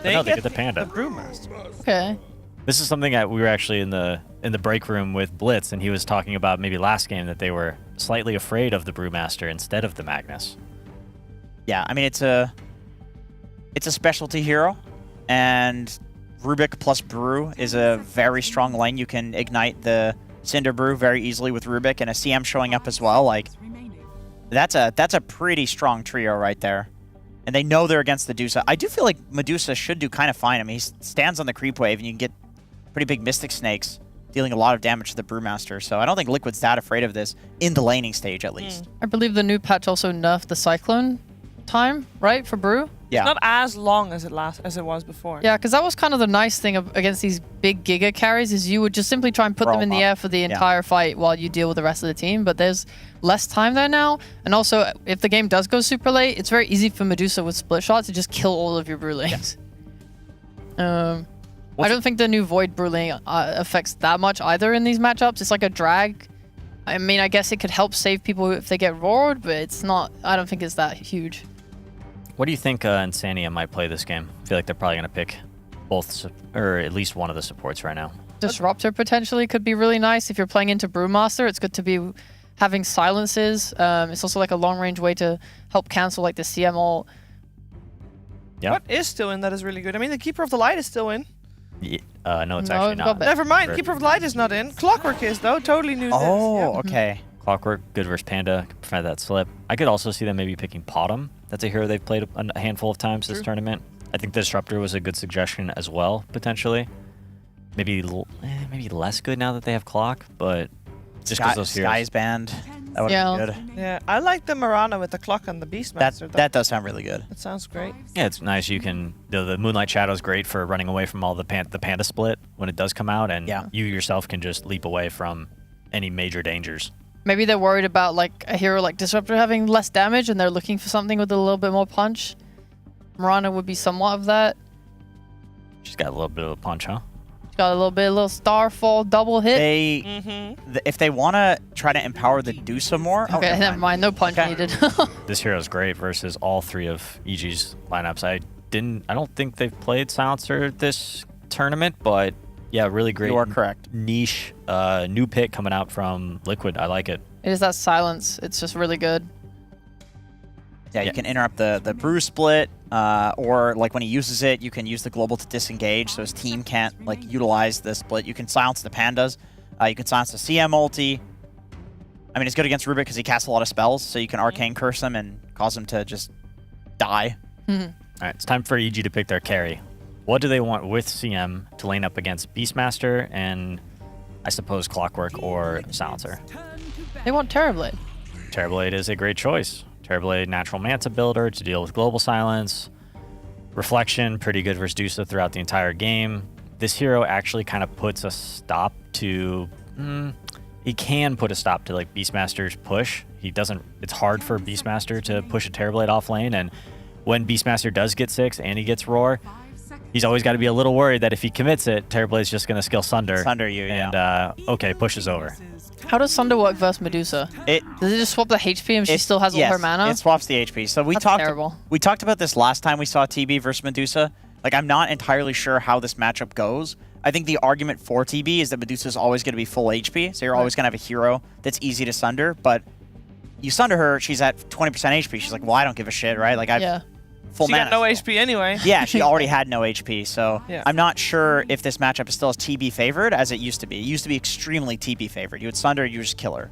They get the Panda. The Brewmaster. Okay. This is something that we were actually in the break room with Blitz, and he was talking about maybe last game that they were slightly afraid of the Brewmaster instead of the Magnus. Yeah, I mean it's a specialty hero, and Rubik plus Brew is a very strong lane. You can ignite the Cinder Brew very easily with Rubik, and a CM showing up as well. Like that's a pretty strong trio right there. And they know they're against the Medusa. I do feel like Medusa should do kind of fine. I mean, he stands on the creep wave, and you can get pretty big Mystic Snakes, dealing a lot of damage to the Brewmaster. So I don't think Liquid's that afraid of this, in the laning stage at least. I believe the new patch also nerfed the Cyclone time, right, for Brew? Yeah. It's not as long as it was before. Yeah, because that was kind of the nice thing against these big Giga carries is you would just simply try and put them in the air for the entire fight while you deal with the rest of the team. But there's less time there now. And also, if the game does go super late, it's very easy for Medusa with split shots to just kill all of your Brew lanes. I don't think the new Void Brew lane affects that much either in these matchups. It's like a drag. I mean, I guess it could help save people if they get roared, but it's not. I don't think it's that huge. What do you think Insania might play this game? I feel like they're probably going to pick both, or at least one of the supports right now. Disruptor potentially could be really nice if you're playing into Brewmaster. It's good to be having silences. It's also like a long-range way to help cancel like the CM ult. Yeah. What is still in that is really good? I mean, the Keeper of the Light is still in. No, it's actually not. Never mind. Keeper of Light is not in. Clockwork is, though. Totally new. Okay. Clockwork, good versus Panda, can prevent that slip. I could also see them maybe picking Potom. That's a hero they've played a handful of times this tournament. I think the Disruptor was a good suggestion as well, potentially. Maybe less good now that they have Clock, but just because those heroes. Sky's banned. That would be good. Yeah, I like the Marana with the clock on the Beastmaster. That does sound really good. That sounds great. Yeah, it's nice. You can the Moonlight Shadow is great for running away from all the Panda split when it does come out, and you yourself can just leap away from any major dangers. Maybe they're worried about like a hero like Disruptor having less damage, and they're looking for something with a little bit more punch. Marana would be somewhat of that. She's got a little bit of a punch, huh? She's got a little Starfall double hit. If they want to try to empower the Dusa more. Okay, never mind. No punch needed. This hero is great versus all three of EG's lineups. I don't think they've played Silencer this tournament, but yeah, really great. You are correct. Niche, new pick coming out from Liquid. I like it. It is that silence. It's just really good. Yeah, you can interrupt the brew split, or like when he uses it, you can use the global to disengage, so his team can't like utilize the split. You can silence the pandas. You can silence the CM ulti. I mean, it's good against Rubik because he casts a lot of spells, so you can arcane curse him and cause him to just die. All right, it's time for EG to pick their carry. What do they want with CM to lane up against Beastmaster and I suppose Clockwork or Silencer? They want Terrorblade. Terrorblade is a great choice. Terrorblade, natural Manta builder to deal with global silence. Reflection, pretty good versus Dusa throughout the entire game. This hero actually kind of puts a stop to... he can put a stop to like Beastmaster's push. He doesn't... It's hard for Beastmaster to push a Terrorblade off lane, and when Beastmaster does get 6 and he gets Roar, he's always got to be a little worried that if he commits it, Terrorblade's just going to skill Sunder. Sunder you, and, okay, push is over. How does Sunder work versus Medusa? Does it just swap the HP and she still has all her mana? It swaps the HP. So we talked about this last time we saw TB versus Medusa. Like, I'm not entirely sure how this matchup goes. I think the argument for TB is that Medusa is always going to be full HP, so you're always going to have a hero that's easy to Sunder, but you Sunder her, she's at 20% HP. She's like, well, I don't give a shit, right? Like, I've full She mana. got no HP anyway. Yeah, she already had no HP, so Yeah. I'm not sure if this matchup is still as TB favored as it used to be. It used to be extremely TB favored. You would Sunder, you just kill her.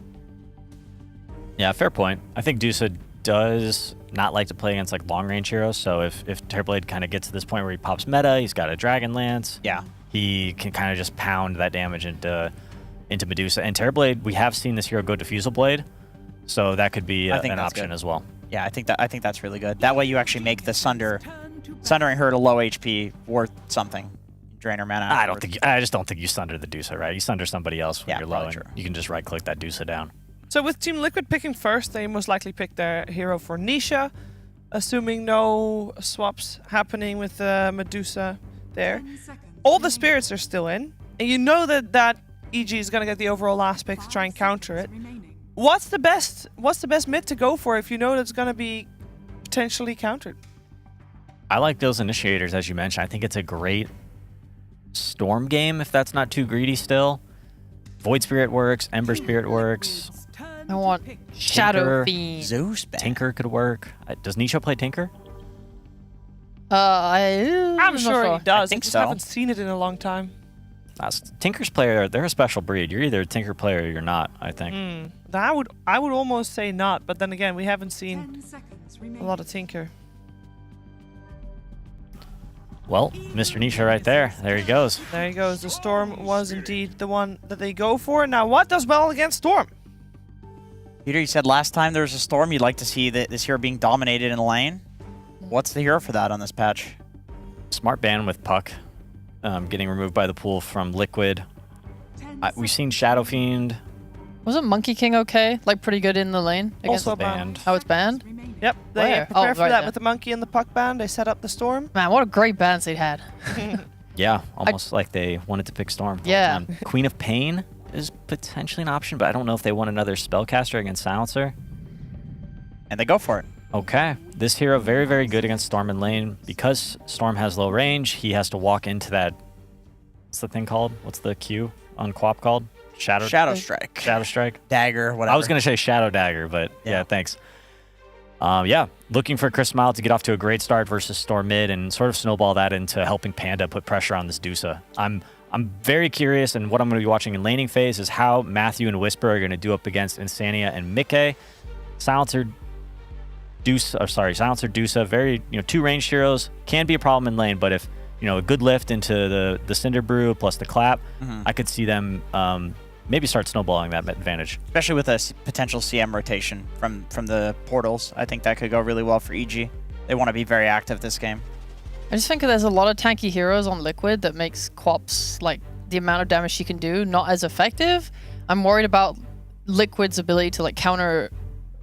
Yeah, fair point. I think Dusa does not like to play against like long-range heroes, so if Terrorblade kind of gets to this point where he pops meta, he's got a Dragon Lance. Yeah. He can kind of just pound that damage into Medusa. And Terrorblade, we have seen this hero go Diffusal Blade, so that could be an option as well. Yeah, I think that's really good. That way you actually make the Sundering her to low HP worth something. Drain her mana. I just don't think you Sunder the Dusa, right? You Sunder somebody else when you're low, and you can just right-click that Dusa down. So with Team Liquid picking first, they most likely pick their hero for Nisha, assuming no swaps happening with Medusa there. All the spirits are still in, and you know that EG is going to get the overall last pick to try and counter it. What's the best mid to go for if you know that's going to be potentially countered? I like those initiators, as you mentioned. I think it's a great Storm game if that's not too greedy still. Void Spirit works, Ember Spirit works. I want Shadow Fiend. Zeus Tinker could work. Does Nisha play Tinker? I'm sure he does. I think just so. haven't seen it in a long time. Tinker's player, they're a special breed. You're either a Tinker player or you're not, I think. I would almost say not, but then again, we haven't seen a lot of Tinker. Well, Mr. Nisha right there. There he goes. There he goes. The Storm was indeed the one that they go for. Now, what does well against Storm? Peter, you said last time there was a Storm, you'd like to see this hero being dominated in a lane. What's the hero for that on this patch? Smart ban with Puck. Getting removed by the pool from Liquid. We've seen Shadow Fiend. Wasn't Monkey King okay? Like pretty good in the lane? Also banned. Oh, it's banned? Yep, they Where? prepare for right that there. with the Monkey and the Puck band. They set up the Storm. Man, what a great bans they had. Yeah, almost like they wanted to pick Storm. Yeah. Queen of Pain is potentially an option, but I don't know if they want another Spellcaster against Silencer. And they go for it. Okay. This hero very, very good against Storm in lane. Because Storm has low range, he has to walk into that... What's the thing called? What's the Q on Quap called? Shadow Strike. Shadow Strike. Dagger, whatever. I was going to say Shadow Dagger, but yeah, thanks. Yeah, looking for Chris Smile to get off to a great start versus Storm mid and sort of snowball that into helping Panda put pressure on this Dusa. I'm very curious, and what I'm going to be watching in laning phase is how Matthew and Whisper are going to do up against Insania and Mickey. Silencer Dusa, very, two ranged heroes, can be a problem in lane, but if, a good lift into the Cinder Brew plus the clap, I could see them maybe start snowballing that advantage. Especially with a potential CM rotation from the portals. I think that could go really well for EG. They want to be very active this game. I just think there's a lot of tanky heroes on Liquid that makes Quap's, the amount of damage she can do not as effective. I'm worried about Liquid's ability to, counter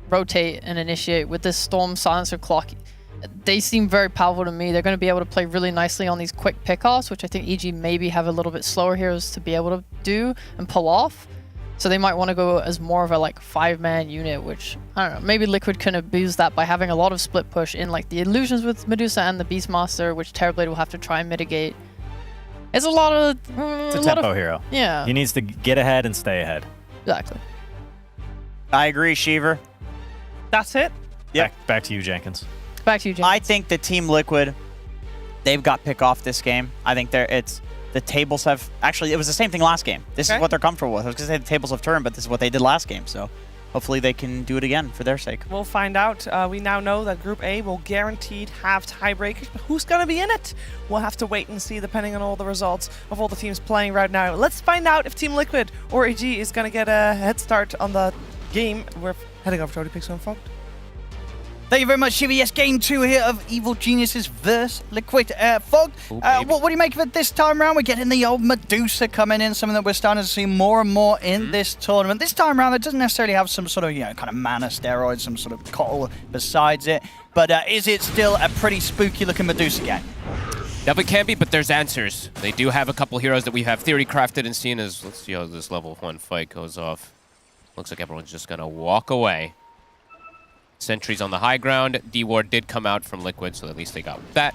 rotate and initiate with this Storm Silencer clock. They seem very powerful to me. They're going to be able to play really nicely on these quick pickoffs, which I think EG maybe have a little bit slower heroes to be able to do and pull off. So they might want to go as more of a 5-man unit, which, I don't know, maybe Liquid can abuse that by having a lot of split push in the illusions with Medusa and the Beastmaster, which Terrorblade will have to try and mitigate. It's a lot of... It's a tempo hero. Yeah. He needs to get ahead and stay ahead. Exactly. I agree, Sheever. That's it? Yeah. Back to you, Jenkins. Back to you, Jenkins. I think the Team Liquid, they've got pick off this game. I think the tables have... Actually, it was the same thing last game. This is what they're comfortable with. I was going to say the tables have turned, but this is what they did last game. So hopefully they can do it again for their sake. We'll find out. We now know that Group A will guaranteed have tiebreakers, but who's going to be in it? We'll have to wait and see depending on all the results of all the teams playing right now. Let's find out if Team Liquid or EG is going to get a head start on the game. We're heading over to Pixel and Fogged. Thank you very much, Shiva. Yes, game 2 here of Evil Geniuses vs. Liquid. Fogged, what do you make of it this time around? We're getting the old Medusa coming in, something that we're starting to see more and more in this tournament. This time around, it doesn't necessarily have some sort of, kind of mana steroid, some sort of coddle besides it. But is it still a pretty spooky-looking Medusa game? Definitely can be, but there's answers. They do have a couple heroes that we have theory crafted and seen as... Let's see how this level 1 fight goes off. Looks like everyone's just going to walk away. Sentries on the high ground. D-Ward did come out from Liquid, so at least they got that.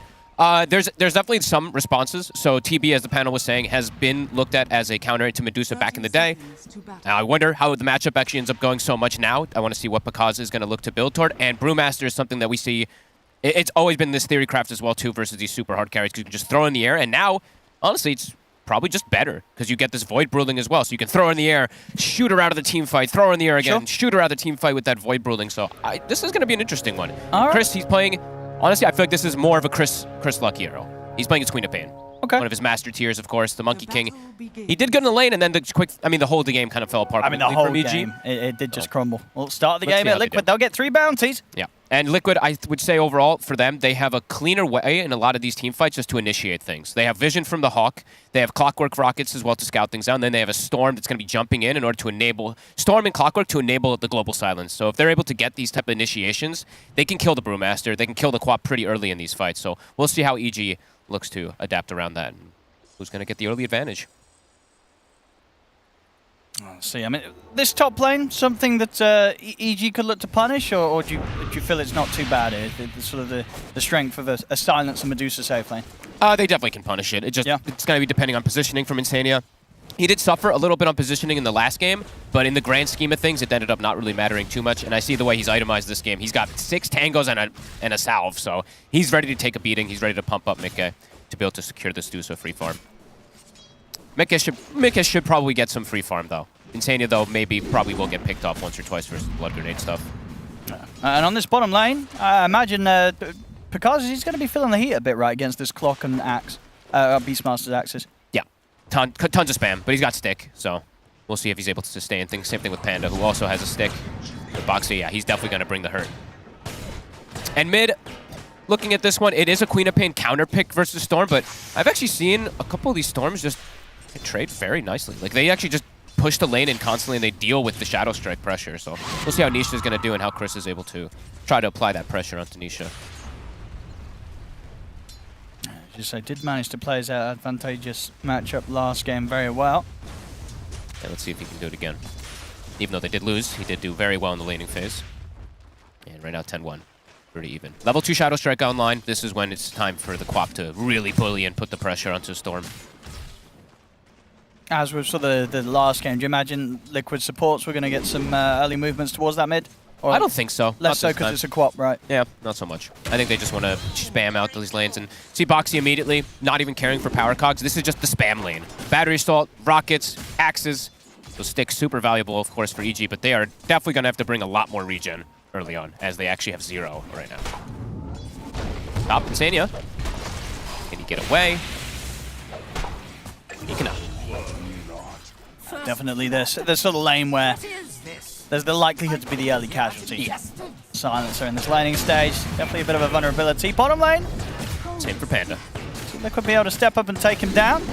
There's definitely some responses. So TB, as the panel was saying, has been looked at as a counter to Medusa back in the day. I wonder how the matchup actually ends up going so much now. I want to see what Picasa is going to look to build toward. And Brewmaster is something that we see. It's always been this theory craft as well, too, versus these super hard carries, because you can just throw in the air. And now, honestly, it's probably just better, because you get this Void Bruling as well. So you can throw her in the air, shoot her out of the team fight, throw her in the air again, shoot her out of the team fight with that Void Bruling. So this is going to be an interesting one. Chris, he's playing... Honestly, I feel like this is more of a Chris Luck hero. He's playing his Queen of Pain. Okay. One of his master tiers, of course, the Monkey King. He did good in the lane, and then the whole game kind of fell apart. I mean, the whole game, it did just crumble. Well, start the game at Liquid, they'll get 3 bounties. Yeah. And Liquid, I would say overall, for them, they have a cleaner way in a lot of these team fights just to initiate things. They have Vision from the Hawk. They have Clockwork Rockets as well to scout things out. And then they have a Storm that's going to be jumping in order to enable... Storm and Clockwork to enable the Global Silence. So if they're able to get these type of initiations, they can kill the Brewmaster. They can kill the Quap pretty early in these fights. So we'll see how EG looks to adapt around that. And who's going to get the early advantage? Let's see. I mean, this top lane, something that EG could look to punish, or do you feel it's not too bad? It's sort of the strength of a Silence and Medusa safe lane. They definitely can punish it. It's going to be depending on positioning from Insania. He did suffer a little bit on positioning in the last game, but in the grand scheme of things, it ended up not really mattering too much. And I see the way he's itemized this game. He's got 6 tangos and a salve, so he's ready to take a beating. He's ready to pump up Mickey to be able to secure this Dusa free farm. Mickey should probably get some free farm, though. Insania, though, probably will get picked off once or twice versus Blood Grenade stuff. And on this bottom lane, I imagine Picasa, he's going to be feeling the heat a bit, right, against this Clock and Axe, Beastmaster's axes. Yeah, tons of spam, but he's got stick, so we'll see if he's able to sustain things. Same thing with Panda, who also has a stick. But Boxy, yeah, he's definitely going to bring the hurt. And mid, looking at this one, it is a Queen of Pain counter pick versus Storm, but I've actually seen a couple of these Storms just trade very nicely. Like, they actually just push the lane in constantly, and they deal with the Shadow Strike pressure. So we'll see how Nisha is going to do and how Chris is able to try to apply that pressure onto Nisha. Just I did manage to play his advantageous matchup last game very well. Yeah, let's see if he can do it again. Even though they did lose, he did do very well in the laning phase. And right now, 10-1. Pretty even. Level 2 Shadow Strike online. This is when it's time for the Quap to really bully and put the pressure onto Storm. As with sort of the last game, do you imagine Liquid supports we're going to get some early movements towards that mid? Or I don't think so. Less so because it's a quap, right? Yeah, not so much. I think they just want to spam out these lanes and see Boxy immediately, not even caring for power cogs. This is just the spam lane. Battery assault, rockets, axes. Those sticks super valuable, of course, for EG, but they are definitely going to have to bring a lot more regen early on, as they actually have 0 right now. Top Insania. Can he get away? He cannot. Definitely this sort of lane where there's the likelihood to be the early casualty. Yes. Silencer in this laning stage. Definitely a bit of a vulnerability. Bottom lane. Same for Panda. They could be able to step up and take him down.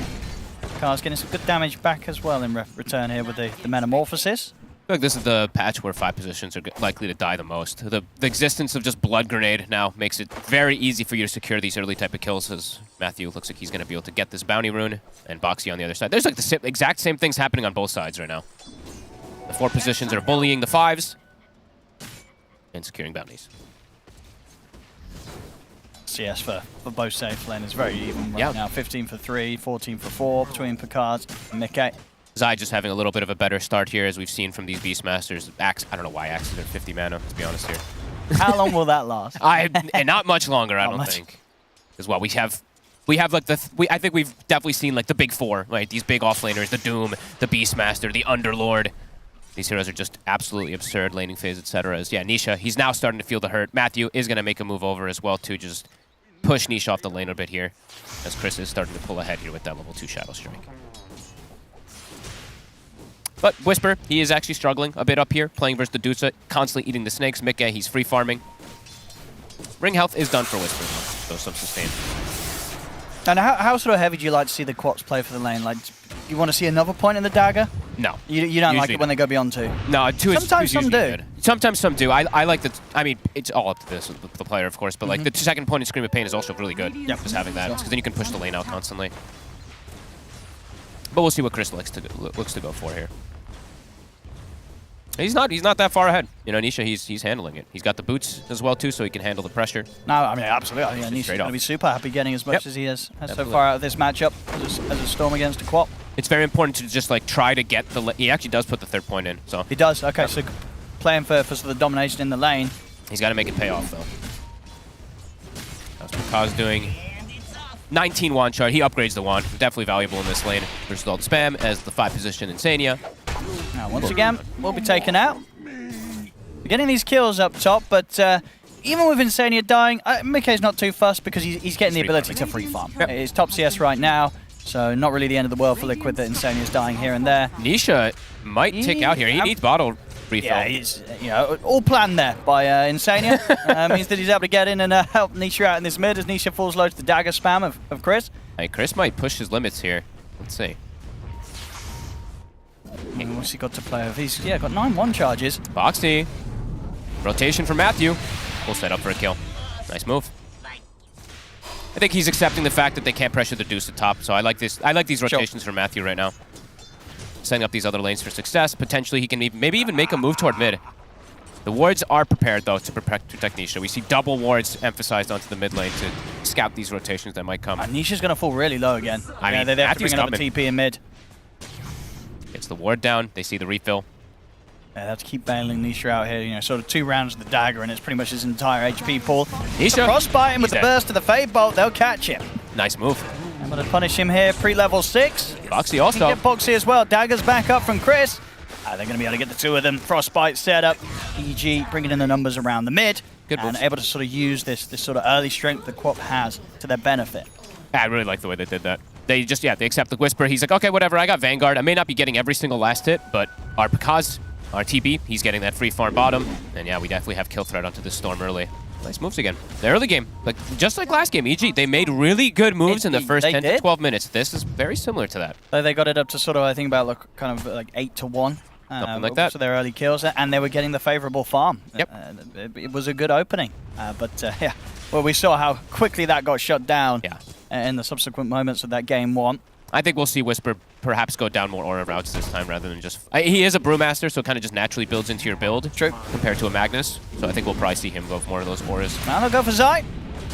Car's getting some good damage back as well in return here with the Metamorphosis. I feel like this is the patch where 5 positions are likely to die the most. The existence of just Blood Grenade now makes it very easy for you to secure these early type of kills, as Matthew looks like he's going to be able to get this bounty rune, and Boxy on the other side. There's like the exact same things happening on both sides right now. The 4 positions are bullying the 5s and securing bounties. CS for both safe lane is very even right now. 15 for 3, 14 for 4 between Picard and Mickey. Zai just having a little bit of a better start here, as we've seen from these Beastmasters. Axe, I don't know why Axes are 50 mana, to be honest here. How long will that last? And not much longer, I don't think. As well, we have like I think we've definitely seen like the big 4, right? These big offlaners, the Doom, the Beastmaster, the Underlord. These heroes are just absolutely absurd, laning phase, etc. Yeah, Nisha, he's now starting to feel the hurt. Matthew is going to make a move over as well to just push Nisha off the lane a bit here, as Chris is starting to pull ahead here with that level 2 Shadow Strike. But Whisper, he is actually struggling a bit up here, playing versus the Dusa, constantly eating the snakes. Mickey, he's free farming. Ring health is done for Whisper, so some sustain. And how sort of heavy do you like to see the Quaps play for the lane? Like, do you want to see another point in the dagger? No. You don't like it when they go beyond 2? No, 2 is Sometimes some do. good. Sometimes some do. I like the, I mean, it's all up to the player, of course, but like the second point in Scream of Pain is also really good. Yep. Just having that, because then you can push the lane out constantly. But we'll see what Chris looks to go for here. He's not that far ahead. You know, Nisha, he's handling it. He's got the boots as well too, so he can handle the pressure. No, I mean absolutely. Yeah, Nisha's going to be super happy getting as much as he has so far out of this matchup as a Storm against a Quap. It's very important to just like try to get the. He actually does put the 3rd point in, so he does. Okay, so playing for sort of the domination in the lane. He's got to make it pay off though. That's what Kaz doing. 19 wand chart. He upgrades the wand. Definitely valuable in this lane versus all the spam as the 5 position Insania. Now, once again, we'll be taken out. We're getting these kills up top, but even with Insania dying, Mickey's not too fussed because he's getting the ability to free farm. Yep. He's top CS right now, so not really the end of the world for Liquid that Insania's dying here and there. Nisha might tick out here. He needs bottle refill. Yeah, he's all planned there by Insania. Means that he's able to get in and help Nisha out in this mid as Nisha falls low to the dagger spam of Chris. Hey, Chris might push his limits here. Let's see. What's he got to play with? He's got 9 1 charges. Boxy. Rotation for Matthew. We'll set up for a kill. Nice move. I think he's accepting the fact that they can't pressure the Deuce at top, so I like this. I like these rotations for Matthew right now. Setting up these other lanes for success. Potentially he can maybe even make a move toward mid. The wards are prepared though to protect Nisha. We see double wards emphasized onto the mid lane to scout these rotations that might come. And Nisha's going to fall really low again. I mean, they have to bring another TP in mid. Gets the ward down. They see the refill. Yeah, they have to keep bailing Nisha out here. Sort of 2 rounds with the dagger, and it's pretty much his entire HP pool. Nisha. Frostbite him with the burst of the Fade Bolt. They'll catch him. Nice move. I'm going to punish him here. Pre-level 6. Boxy also. Get Boxy as well. Daggers back up from Chris. They're going to be able to get the 2 of them. Frostbite set up. EG bringing in the numbers around the mid. Good and moves. able to sort of use this sort of early strength the Quap has to their benefit. I really like the way they did that. They just, they accept the Whisper. He's like, okay, whatever, I got Vanguard. I may not be getting every single last hit, but our Pekaz, our TB, he's getting that free farm bottom. And yeah, we definitely have kill threat onto this Storm early. Nice moves again. The early game, just like last game, EG, they made really good moves in the first 10 to 12 minutes. This is very similar to that. They got it up to sort of, I think, about kind of like 8 to 1. Something like that. So their early kills, and they were getting the favorable farm. Yep. It was a good opening. Yeah, well, we saw how quickly that got shut down in the subsequent moments of that game 1. I think we'll see Whisper perhaps go down more aura routes this time rather than just... he is a Brewmaster, so it kind of just naturally builds into your build. True. Compared to a Magnus. So I think we'll probably see him go for more of those auras. Now they'll go for Zai.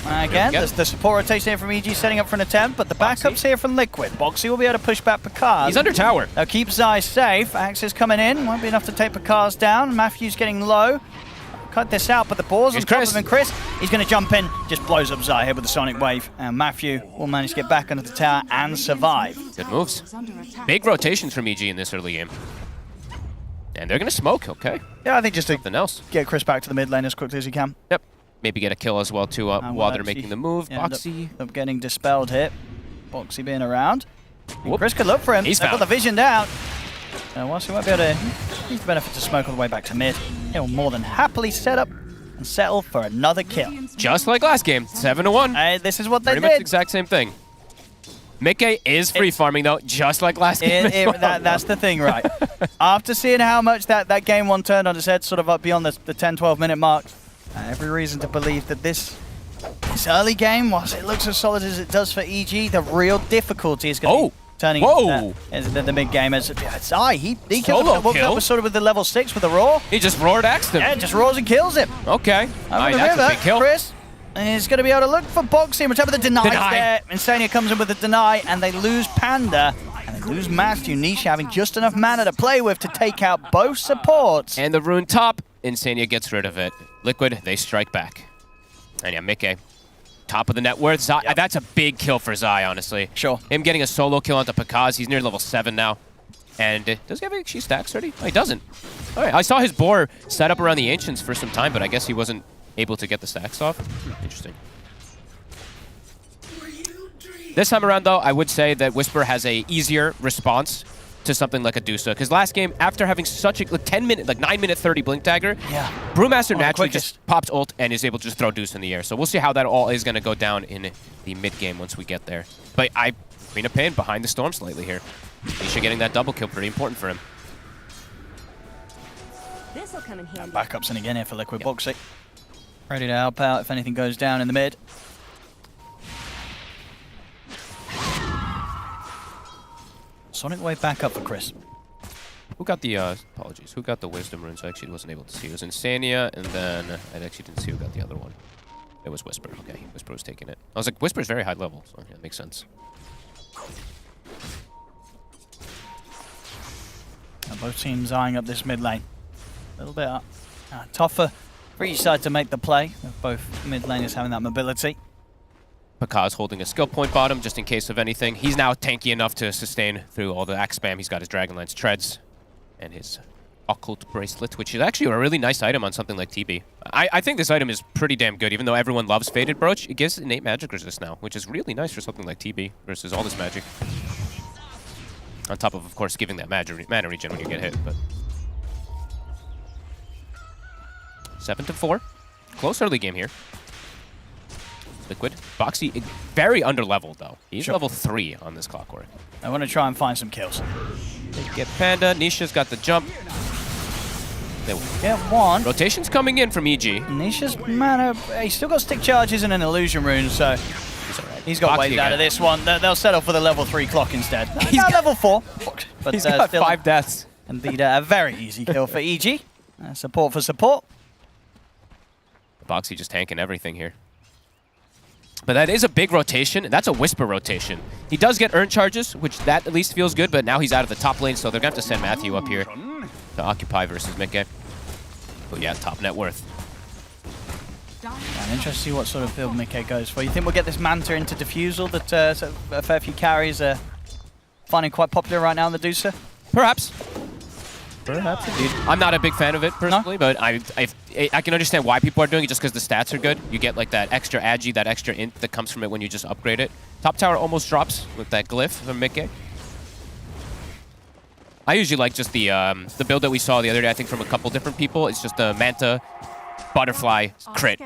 Again, the support rotation here from EG setting up for an attempt, but the backup's here from Liquid. Boxy will be able to push back Picard. He's under tower. They'll keep Zai safe. Axe is coming in. Won't be enough to take Picard's down. Matthew's getting low. cut this out, but the ball's on Here's top Chris. of him. Chris, he's going to jump in, just blows up Zai here with the Sonic Wave. And Matthew will manage to get back under the tower and survive. Good moves. Big rotations from EG in this early game. And they're going to smoke, okay. Yeah, I think just to Something else. get Chris back to the mid lane as quickly as he can. Yep. Maybe get a kill as well, too, while they're making the move. Boxy. End up getting dispelled here. Boxy being around. Whoop. Chris could look for him. He's They've got found. the vision down. Whilst he won't be able to use the benefit to smoke all the way back to mid, he'll more than happily set up and settle for another kill. Just like last game, 7-1. Hey, this is what they Pretty much the did. exact same thing. Mickey is free farming though, just like last game. as well. That's the thing, right? After seeing how much that game one turned on its head, sort of up beyond the 10-12 minute mark, every reason to believe that this early game, whilst it looks as solid as it does for EG, the real difficulty is going to be turning into the mid game. As Zai, he killed him. Woke up sort of with the level 6 with the roar. He just roared axed him. Yeah, just roars and kills him. Okay. Over the that's river, a big kill. Chris. And he's going to be able to look for Boxy, whichever the deny there. Insania comes in with the deny, and they lose Panda. And they lose Matthew. Nisha having just enough mana to play with to take out both supports. And the rune top, Insania gets rid of it. Liquid, they strike back. And yeah, Mickey, top of the net worth. Zai, that's a big kill for Zai, honestly. Sure. Him getting a solo kill onto Pakaz. He's near level 7 now. And does he have any stacks already? Oh, he doesn't. All right, I saw his boar set up around the Ancients for some time, but I guess he wasn't able to get the stacks off. Interesting. This time around, though, I would say that Whisper has a easier response to something like a Dusa. Because last game, after having such a 9-minute 30 Blink Dagger, Brewmaster naturally just pops ult and is able to just throw Dusa in the air. So we'll see how that all is going to go down in the mid game once we get there. But Queen of Pain behind the storm slightly here. Nisha getting that double kill, pretty important for him. This'll come in handy. Backups in again here for Liquid Boxy. Ready to help out if anything goes down in the mid. Sonic Wave back up for Chris. Who got the, apologies, who got the Wisdom runes? I actually wasn't able to see. It was Insania, and then I actually didn't see who got the other one. It was Whisper. Okay, Whisper was taking it. I was like, Whisper's very high level, so yeah, it makes sense. And both teams eyeing up this mid lane. A little bit tougher for each side to make the play, with both mid laners having that mobility. Pakaz holding a skill point bottom just in case of anything. He's now tanky enough to sustain through all the axe spam. He's got his Dragonlance treads and his occult bracelet, which is actually a really nice item on something like TB. I think this item is pretty damn good, even though everyone loves Faded Brooch. It gives innate magic resist now, which is really nice for something like TB versus all this magic. On top of course, giving that mana regen when you get hit. But 7-4. Close early game here. Liquid. Boxy, very under-leveled, though. He's level 3 on this Clockwork. I want to try and find some kills. They get Panda. Nisha's got the jump. They get one. Rotation's coming in from EG. Nisha's mana, he's still got stick charges and an illusion rune, so he's got waves out of this one. They'll settle for the level 3 clock instead. He's got level 4. But he's got still 5 deaths. Indeed, a very easy kill for EG. Support for support. Boxy just tanking everything here. But that is a big rotation. That's a Whisper rotation. He does get earn charges, which that at least feels good, but now he's out of the top lane, so they're going to have to send Matthew up here to occupy versus Mickey. But yeah, top net worth. I'm interested to see what sort of build Mickey goes for. You think we'll get this Manta into Diffusal that a fair few carries are finding quite popular right now in the Dusa? Perhaps. Perhaps indeed. I'm not a big fan of it personally, but I can understand why people are doing it just because the stats are good. You get like that extra agi, that extra int that comes from it when you just upgrade it. Top tower almost drops with that glyph from Mickey. I usually like just the build that we saw the other day, I think from a couple different people. It's just a Manta, Butterfly, crit,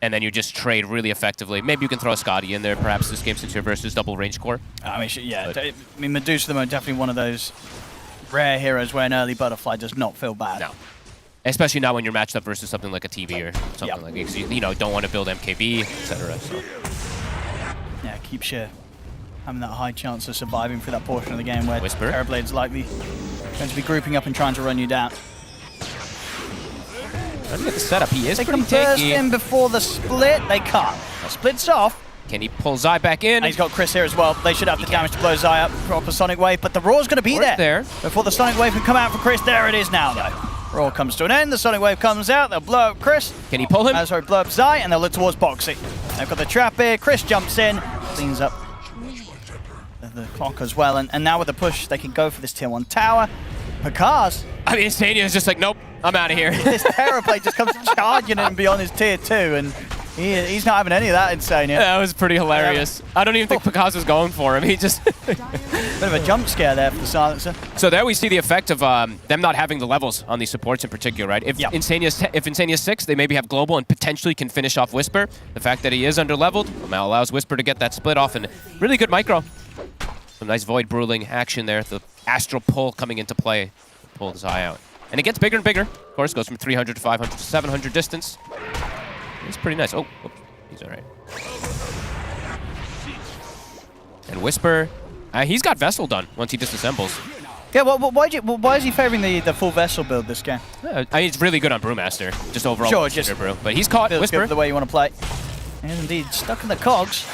and then you just trade really effectively. Maybe you can throw a Scotty in there perhaps this game since you're versus double range core. I mean, yeah, I mean Medusa are definitely one of those rare heroes where an early Butterfly does not feel bad. No. Especially not when you're matched up versus something like a TV or something like that. Because you know, don't want to build MKB, etc. So. Yeah, keeps you having that high chance of surviving through that portion of the game where Terrorblade's likely going to be grouping up and trying to run you down. Trying to get the setup. He is they pretty can burst tanky. in before the split. They can't. Split's off. Can he pull Zai back in? And he's got Chris here as well. They should have the damage to blow Zai up. Proper Sonic Wave, but the Roar's going to be there before the Sonic Wave can come out for Chris. There it is now, though. Roar comes to an end. The Sonic Wave comes out. They'll blow up Chris. Can he pull him? Sorry, blow up Zai, and they'll look towards Boxy. They've got the trap here. Chris jumps in, cleans up the clock as well. And now with the push, they can go for this tier 1 tower. Picard. I mean, Insania is just like, nope, I'm out of here. This Terror Plate just comes charging in beyond his tier 2, and he's not having any of that, Insania. That was pretty hilarious. I don't even think Picard was going for him. He just... Bit of a jump scare there for the Silencer. So there we see the effect of them not having the levels on these supports in particular, right? If Insania's 6, they maybe have Global and potentially can finish off Whisper. The fact that he is under-leveled now allows Whisper to get that split off, and really good micro. Some nice Void Bruling action there. The Astral Pull coming into play. Pull his eye out. And it gets bigger and bigger. Of course, goes from 300 to 500 to 700 distance. It's pretty nice. Oh, whoops. He's all right. And Whisper, he's got Vessel done once he disassembles. Yeah, well, why is he favoring the full Vessel build this game? I mean, it's really good on Brewmaster, just overall. Sure, just Brew. But he's caught Whisper. Good the way you want to play. And indeed, stuck in the cogs.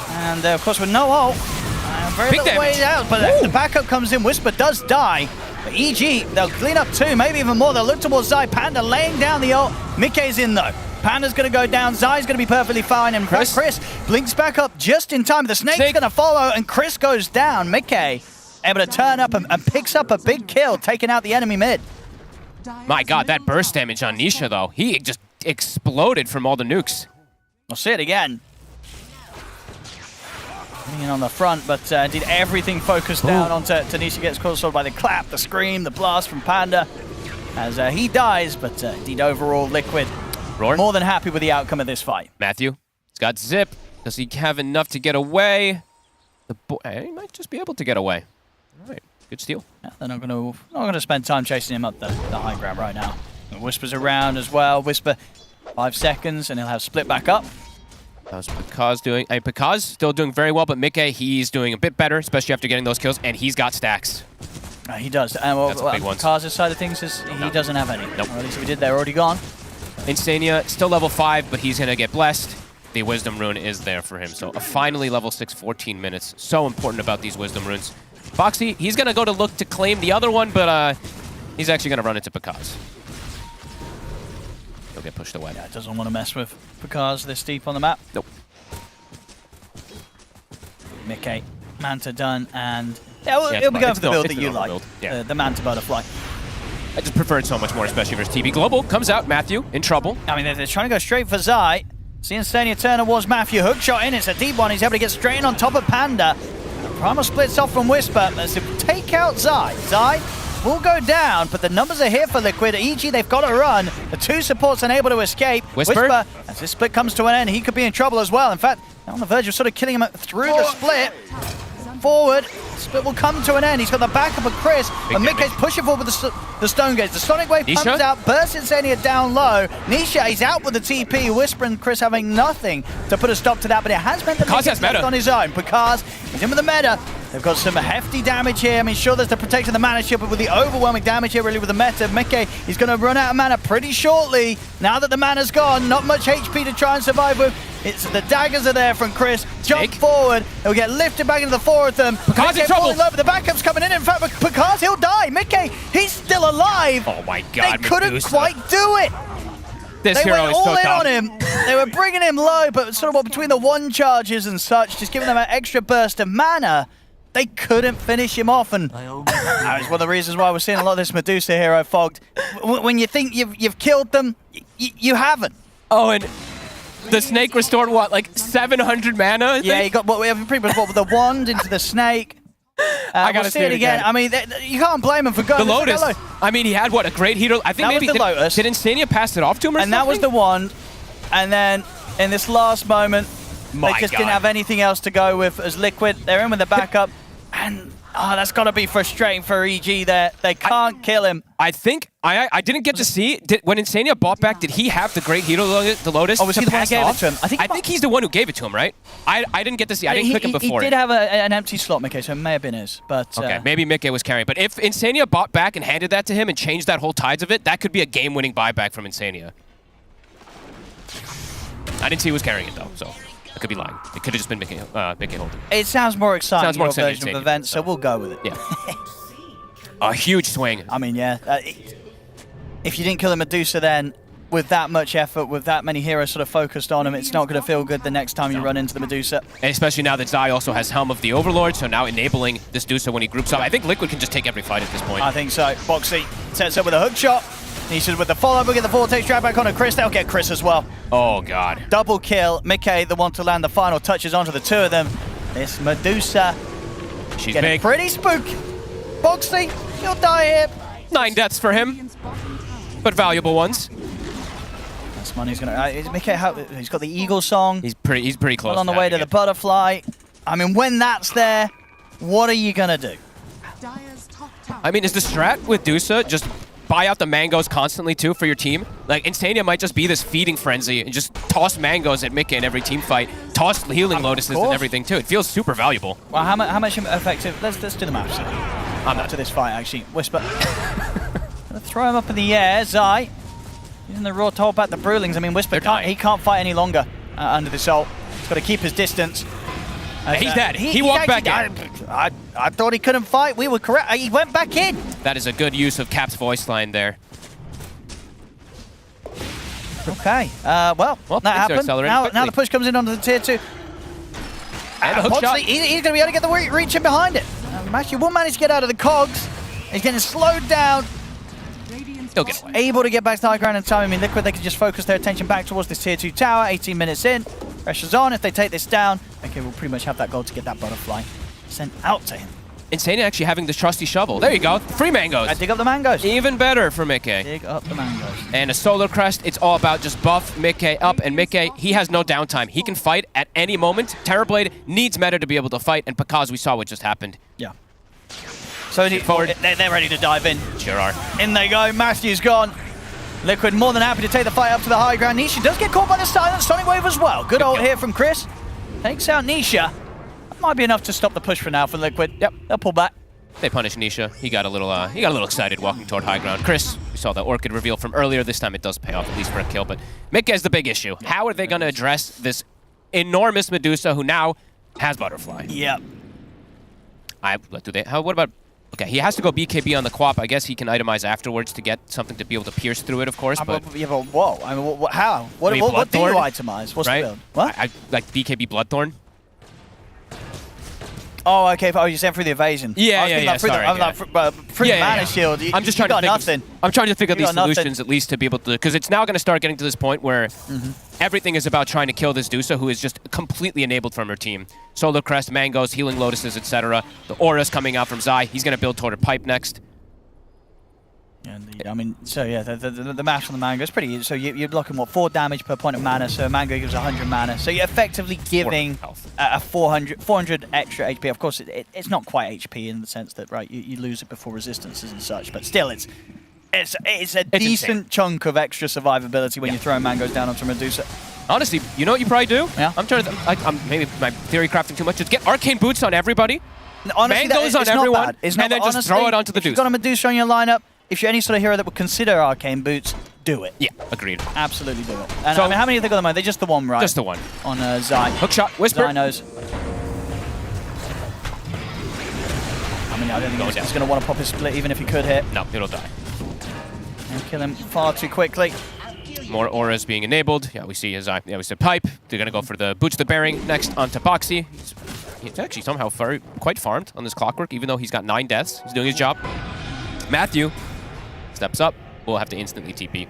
And of course, with no ult, very big little way damage. out. But the backup comes in. Whisper does die. But EG, they'll clean up 2, maybe even more. They'll look towards Zai. Panda laying down the ult. Mickey's in though. Panda's going to go down. Zai's going to be perfectly fine. And Chris blinks back up just in time. The Snake's going to follow, and Chris goes down. Mickey able to turn up and picks up a big kill, taking out the enemy mid. My God, that burst damage on Nisha, though. He just exploded from all the nukes. We'll see it again. In on the front, but did everything focus down onto Nisha. Gets caught by the clap, the scream, the blast from Panda as he dies, but indeed overall Liquid Roar. More than happy with the outcome of this fight. Matthew, he's got Zip. Does he have enough to get away? He might just be able to get away. All right, good steal. Yeah, they're not gonna spend time chasing him up the high ground right now. And Whisper's around as well. Whisper, 5 seconds, and he'll have split back up. How's Picard's doing? Picard's still doing very well, but Mickey, he's doing a bit better, especially after getting those kills, and he's got stacks. He does. And Picard's side of things is he doesn't have any. Nope. Or at least if he did, they're already gone. Insania, still level 5, but he's going to get blessed. The Wisdom Rune is there for him. So a finally level 6, 14 minutes. So important about these Wisdom Runes. Foxy, he's going to go to look to claim the other one, but he's actually going to run into Picard's. He'll get pushed away. Yeah, doesn't want to mess with Picard's this deep on the map. Nope. Mickey, Manta done, and it'll be going for the build that you like. Yeah. The Manta Butterfly. I just prefer it so much more, especially versus TB. Global comes out. Matthew in trouble. I mean, they're trying to go straight for Zai. See Insania turn towards Matthew. Hook shot in. It's a deep one. He's able to get straight in on top of Panda. Primal splits off from Whisper. Let's take out Zai. Zai will go down, but the numbers are here for Liquid. EG, they've got to run. The 2 supports unable to escape. Whisper, as this split comes to an end, he could be in trouble as well. In fact, on the verge of sort of killing him through the split. Forward. Split will come to an end. He's got the backup of Chris, but Mickey's pushing forward with the Stone Gaze. The Sonic Wave Nisha comes out, bursts Insania down low. Nisha, he's out with the TP. Whisper and Chris having nothing to put a stop to that, but it has meant that Mickey's left on his own because he's in with the meta. They've got some hefty damage here. I mean, sure, there's the protection of the mana shield, but with the overwhelming damage here, really, with the meta, Mickey, he's going to run out of mana pretty shortly. Now that the mana's gone, not much HP to try and survive with. It's the daggers are there from Chris. Jump forward. He'll get lifted back into the 4 of them. Picard's in trouble. Low, but the backup's coming in. In fact, Picard, he'll die. Mickey, he's still alive. Oh my God, they couldn't Medusa. quite do it. This they hero went is all so in tough. on him. They were bringing him low, but sort of between the 1 charges and such, just giving them an extra burst of mana. They couldn't finish him off, and that is one of the reasons why we're seeing a lot of this Medusa hero fogged. When you think you've killed them, you haven't. Oh, and the Snake restored what, like 700 mana? I think? Yeah, he got we have pretty much with the wand into the Snake. I gotta we'll see it again. I mean, you can't blame him for going. The Lotus. I mean, he had what, a great hero. I think that maybe was the Lotus. Did Insania pass it off to him or and something? that was the wand. And then in this last moment, they just didn't have anything else to go with as Liquid. They're in with the backup, and that's got to be frustrating for EG there. They can't kill him. I think I didn't get to see when Insania bought back. Did he have the great hero, the Lotus? Oh, was he the one who gave it to him? I think he's the one who gave it to him, right? I didn't get to see. I didn't click him before. He did have an empty slot, Mickey, so it may have been his. But okay, maybe Mickey was carrying. But if Insania bought back and handed that to him and changed that whole tides of it, that could be a game-winning buyback from Insania. I didn't see who was carrying it though, so I could be lying. It could have just been Mickey holding. It sounds more exciting. Sounds more your exciting version of than events, so we'll go with it. Yeah. A huge swing. I mean, yeah. if you didn't kill the Medusa then, with that much effort, with that many heroes sort of focused on him, it's not going to feel good the next time you run into the Medusa. And especially now that Zai also has Helm of the Overlord, so now enabling this Dusa when he groups up. I think Liquid can just take every fight at this point. I think so. Boxy sets up with a hook shot. Nisha's with the follow-up. We get the vortex drag back onto Chris. They'll get Chris as well. Oh, God. Double kill. Mickey, the one to land the final touches onto the two of them. This Medusa. She's getting big. Pretty spooky. Boxy, you'll die here. 9 deaths for him, but valuable ones. This money's gonna. Mickey, he's got the Eagle song. He's pretty close. Well on the way to the butterfly. I mean, when that's there, what are you gonna do? I mean, is the strat with Dusa just buy out the mangoes constantly too for your team? Like, Insania might just be this feeding frenzy and just toss mangoes at Mickey in every team fight, toss healing lotuses and everything too. It feels super valuable. Well, how much effective? Let's do the maths. I'm not to this fight actually. Whisper. Throw him up in the air, Zai. Using the raw to hold back the Brewlings. I mean, Whisper can't fight any longer under this ult. He's got to keep his distance. He's dead. He walked back in. I thought he couldn't fight. We were correct. He went back in. That is a good use of Cap's voice line there. Okay. Well, that happened. Now the push comes in onto the tier 2. And a hook shot. He's going to be able to get the reach in behind it. Matthew will manage to get out of the cogs. He's getting slowed down. He'll get away. Able to get back to the high ground in time. I mean, Liquid, they can just focus their attention back towards this tier 2 tower. 18 minutes in. Pressure's on. If they take this down, okay, we'll pretty much have that goal to get that butterfly sent out to him. Insania actually having the trusty shovel. There you go. Free mangoes. I dig up the mangoes. Even better for Mickey. Dig up the mangoes. And a Solar Crest, it's all about just buff Mickey up. And Mickey, he has no downtime. He can fight at any moment. Terrorblade needs meta to be able to fight. And because we saw what just happened. Yeah. So they're ready to dive in. Sure are. In they go. Matthew's gone. Liquid more than happy to take the fight up to the high ground. Nisha does get caught by the silent Sonic Wave as well. Good ult here from Chris. Takes out Nisha. That might be enough to stop the push for now for Liquid. Yep, they'll pull back. They punish Nisha. He got a little excited walking toward high ground. Chris, we saw the Orchid reveal from earlier. This time it does pay off, at least for a kill. But Mickey is the big issue. How are they going to address this enormous Medusa who now has Butterfly? Yep. What about... Okay, he has to go BKB on the Quap. I guess he can itemize afterwards to get something to be able to pierce through it, of course. But yeah, but whoa! I mean, how? What do you itemize? What's the build? What? I like BKB Bloodthorn. Oh, okay. Oh, you're saying through the evasion. Yeah. Sorry. Through the mana shield. I'm just trying to think. Nothing. I'm trying to think of these solutions at least to be able to, because it's now going to start getting to this point where everything is about trying to kill this Dusa, who is just completely enabled from her team. Solar Crest, Mangoes, Healing Lotuses, etc. The Aura's coming out from Zai. He's going to build toward her pipe next. I mean, so yeah, the mash on the Mango is pretty easy. So you're blocking, what, 4 damage per point of mana, so Mango gives 100 mana. So you're effectively giving a 400 extra HP. Of course, it's not quite HP in the sense that, right, you lose it before resistances and such, but still it's a decent chunk of extra survivability when you're throwing Mangoes down onto Medusa. Honestly, you know what you probably do? Yeah. I'm trying to, I'm maybe my theory crafting too much. Just get Arcane Boots on everybody, honestly, Mangoes on everyone, and then just throw it onto the If you've Dusa. got a Medusa on your lineup, if you're any sort of hero that would consider Arcane Boots, do it. Yeah, agreed. Absolutely do it. And I mean, how many have they got at the moment? They're just the one, right? Just the one. On Zai. Hook shot, Whisper. Zai knows. I mean, I don't think he's going to want to pop his split, even if he could hit. No, it'll die. And kill him far too quickly. More auras being enabled. Yeah, we see his eye. Yeah, we see Pipe. They're going to go for the Boots the Bearing next onto Boxy. He's actually somehow quite farmed on this Clockwork, even though he's got 9 deaths. He's doing his job. Matthew steps up. We'll have to instantly TP.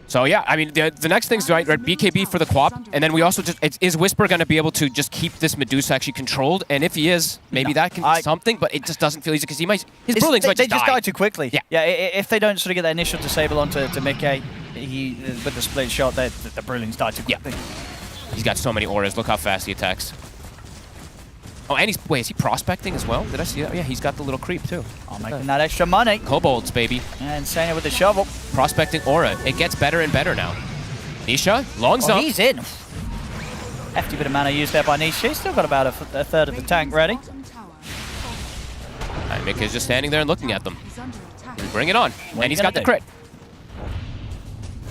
So yeah, I mean, the next thing's right, BKB for the Quap, and then we also just, is Whisper going to be able to just keep this Medusa actually controlled? And if he is, maybe that can be something, but it just doesn't feel easy because his Brewlings might just die. die too quickly. Yeah, if they don't sort of get that initial disable onto Mickey, with the split shot, the Brewlings die too quickly. He's got so many auras. Look how fast he attacks. Oh, and is he prospecting as well? Did I see that? Yeah, he's got the little creep too. Oh, making that extra money. Kobolds, baby. And Insania with the shovel. Prospecting aura. It gets better and better now. Nisha, long zone. He's in. Hefty bit of mana used there by Nisha. He's still got about a third of the tank ready. And Mick is just standing there and looking at them. Bring it on. And he's got the crit.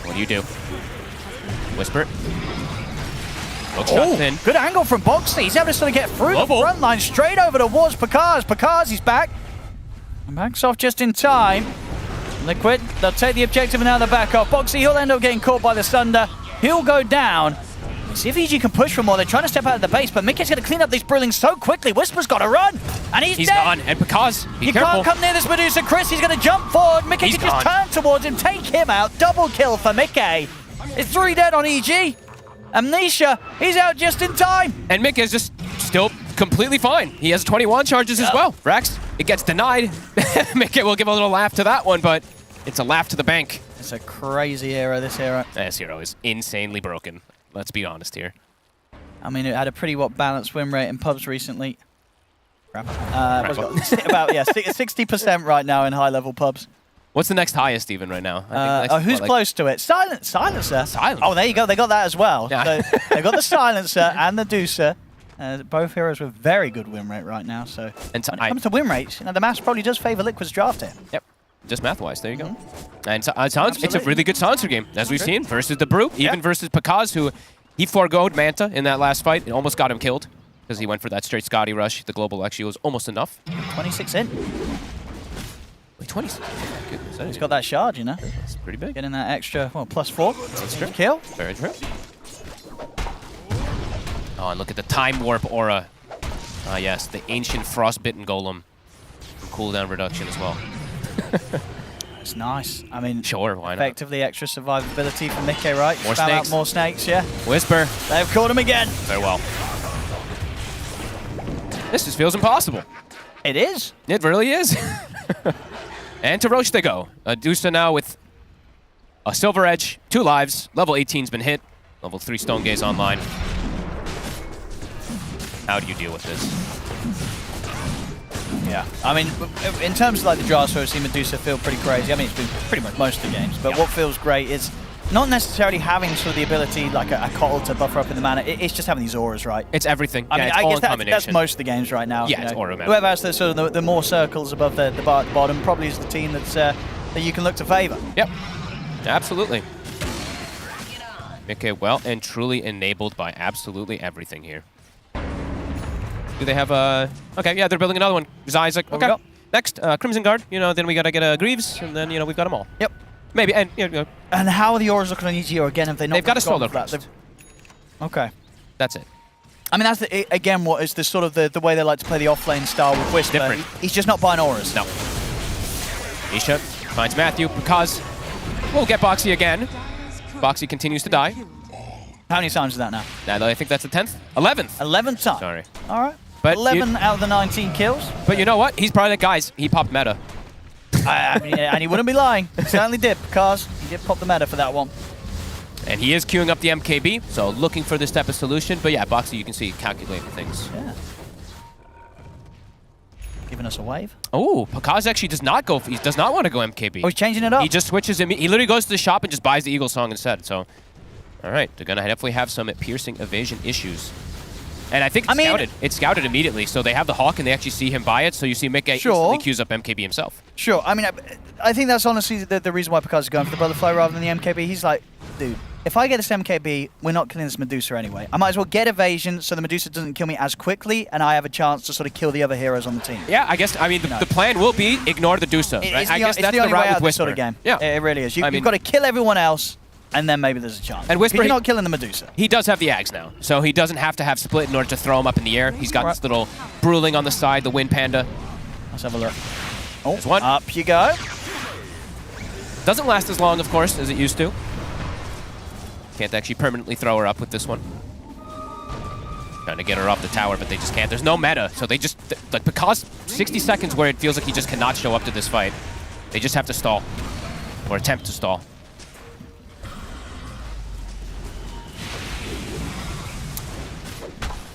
What do you do? Whisper. Oh, good angle from Boxy. He's able to sort of get through the front line straight over towards Pakaz. Pakaz, he's back. Backs off just in time. Liquid, they'll take the objective and now they're back off. Boxy, he'll end up getting caught by the Thunder. He'll go down. See if EG can push for more. They're trying to step out of the base, but Mickey's going to clean up these Brillings so quickly. Whisper's got to run, and he's dead. Gone. And because, be you careful. can't come near this Medusa. Chris, he's going to jump forward. Mickey He's can just turn towards him, take him out. Double kill for Mickey. It's 3 dead on EG. Amnesia, he's out just in time. And Mickey is just still completely fine. He has 21 charges as well. Rax, it gets denied. Mickey will give a little laugh to that one, but it's a laugh to the bank. It's a crazy hero, this hero. This hero is insanely broken. Let's be honest here. I mean, it had a pretty balanced win rate in pubs recently. Crap. What's it got? About 60% right now in high-level pubs. What's the next highest even right now? Who's close to it? Silencer. Silence. Oh, there you go. They got that as well. Yeah. So they got the Silencer and the Deucer. Both heroes with very good win rate right now. So when it comes to win rates, the maths probably does favor Liquid's draft here. Yep. Just math-wise, there you go. And it's a really good Silencer game, as we've seen, versus the Brew, even versus Pakaz, who he foregoed Manta in that last fight. It almost got him killed because he went for that straight Scotty rush. The global actually was almost enough. 26 in. Wait, 26? He's got that shard, It's pretty big. Getting that extra, +4. That's true. Kill. Very true. Oh, and look at the Time Warp aura. Ah, yes, the ancient Frostbitten Golem. Cooldown reduction as well. It's nice. I mean, sure, why not? Effectively extra survivability for Mickey, right? More Spam snakes. Out more snakes, yeah. Whisper. They've caught him again. Very well. This just feels impossible. It is. It really is. And to Roche they go. Dusa now with a Silver Edge, 2 lives. Level 18's been hit. Level 3 Stone Gaze online. How do you deal with this? Yeah, I mean, in terms of the draws, I've seen Medusa feel pretty crazy. I mean, it's been pretty much most of the games, but what feels great is not necessarily having sort of the ability like a Kotl to buffer up in the mana. It's just having these auras, right? It's everything. I mean, it's I all guess in that's combination. most of the games right now. Yeah, it's aura mana. Whoever has the sort of the more circles above the bottom probably is the team that's that you can look to favor. Yep, absolutely. Mickey well and truly enabled by absolutely everything here. Do they have a... Okay, yeah, they're building another one. Isaac. Okay. Next, Crimson Guard. Then we got to get a Greaves, and then, we've got them all. Yep. Maybe, and, And how are the auras looking on EG, or again, have they not... They've got a gone Solar for that? Crest. Okay. That's it. I mean, that's, again, what is the sort of the way they like to play the off-lane style with Whisper. Different. He's just not buying auras. No. Isha finds Matthew because we'll get Boxy again. Boxy continues to die. How many times is that now? I think that's the 10th? 11th. 11th time. Sorry. All right. But 11 out of the 19 kills. But you know what? He's probably the guys. He popped meta. I mean, and he wouldn't be lying. He certainly did, because he did pop the meta for that one. And he is queuing up the MKB, so looking for this type of solution. But yeah, Boxy, you can see calculating things. Yeah. Giving us a wave. Oh, Pakaz actually does not go. He does not want to go MKB. Oh, he's changing it up. He just switches him. He literally goes to the shop and just buys the Eagle Song instead. So, all right, they're gonna definitely have some piercing evasion issues. And I think it's scouted immediately, so they have the Hawk and they actually see him buy it. So you see Mick instantly queues up MKB himself. Sure. I mean, I think that's honestly the reason why Pakaz is going for the Butterfly rather than the MKB. He's like, dude, if I get this MKB, we're not killing this Medusa anyway. I might as well get evasion so the Medusa doesn't kill me as quickly, and I have a chance to sort of kill the other heroes on the team. Yeah, I guess. I mean, the plan will be ignore the Dusa. Right? I guess that's the only route way out with of this Whisper. sort of game. Yeah, it really is. You've got to kill everyone else, and then maybe there's a chance. And Whisper, you're not killing the Medusa. He does have the Ags now, so he doesn't have to have Split in order to throw him up in the air. He's got this little Bruling on the side, the Wind Panda. Let's have a look. Oh, there's one. Up you go. Doesn't last as long, of course, as it used to. Can't actually permanently throw her up with this one. Trying to get her off the tower, but they just can't. There's no meta, so they just... Like, because 60 seconds where it feels like he just cannot show up to this fight, they just have to stall. Or attempt to stall.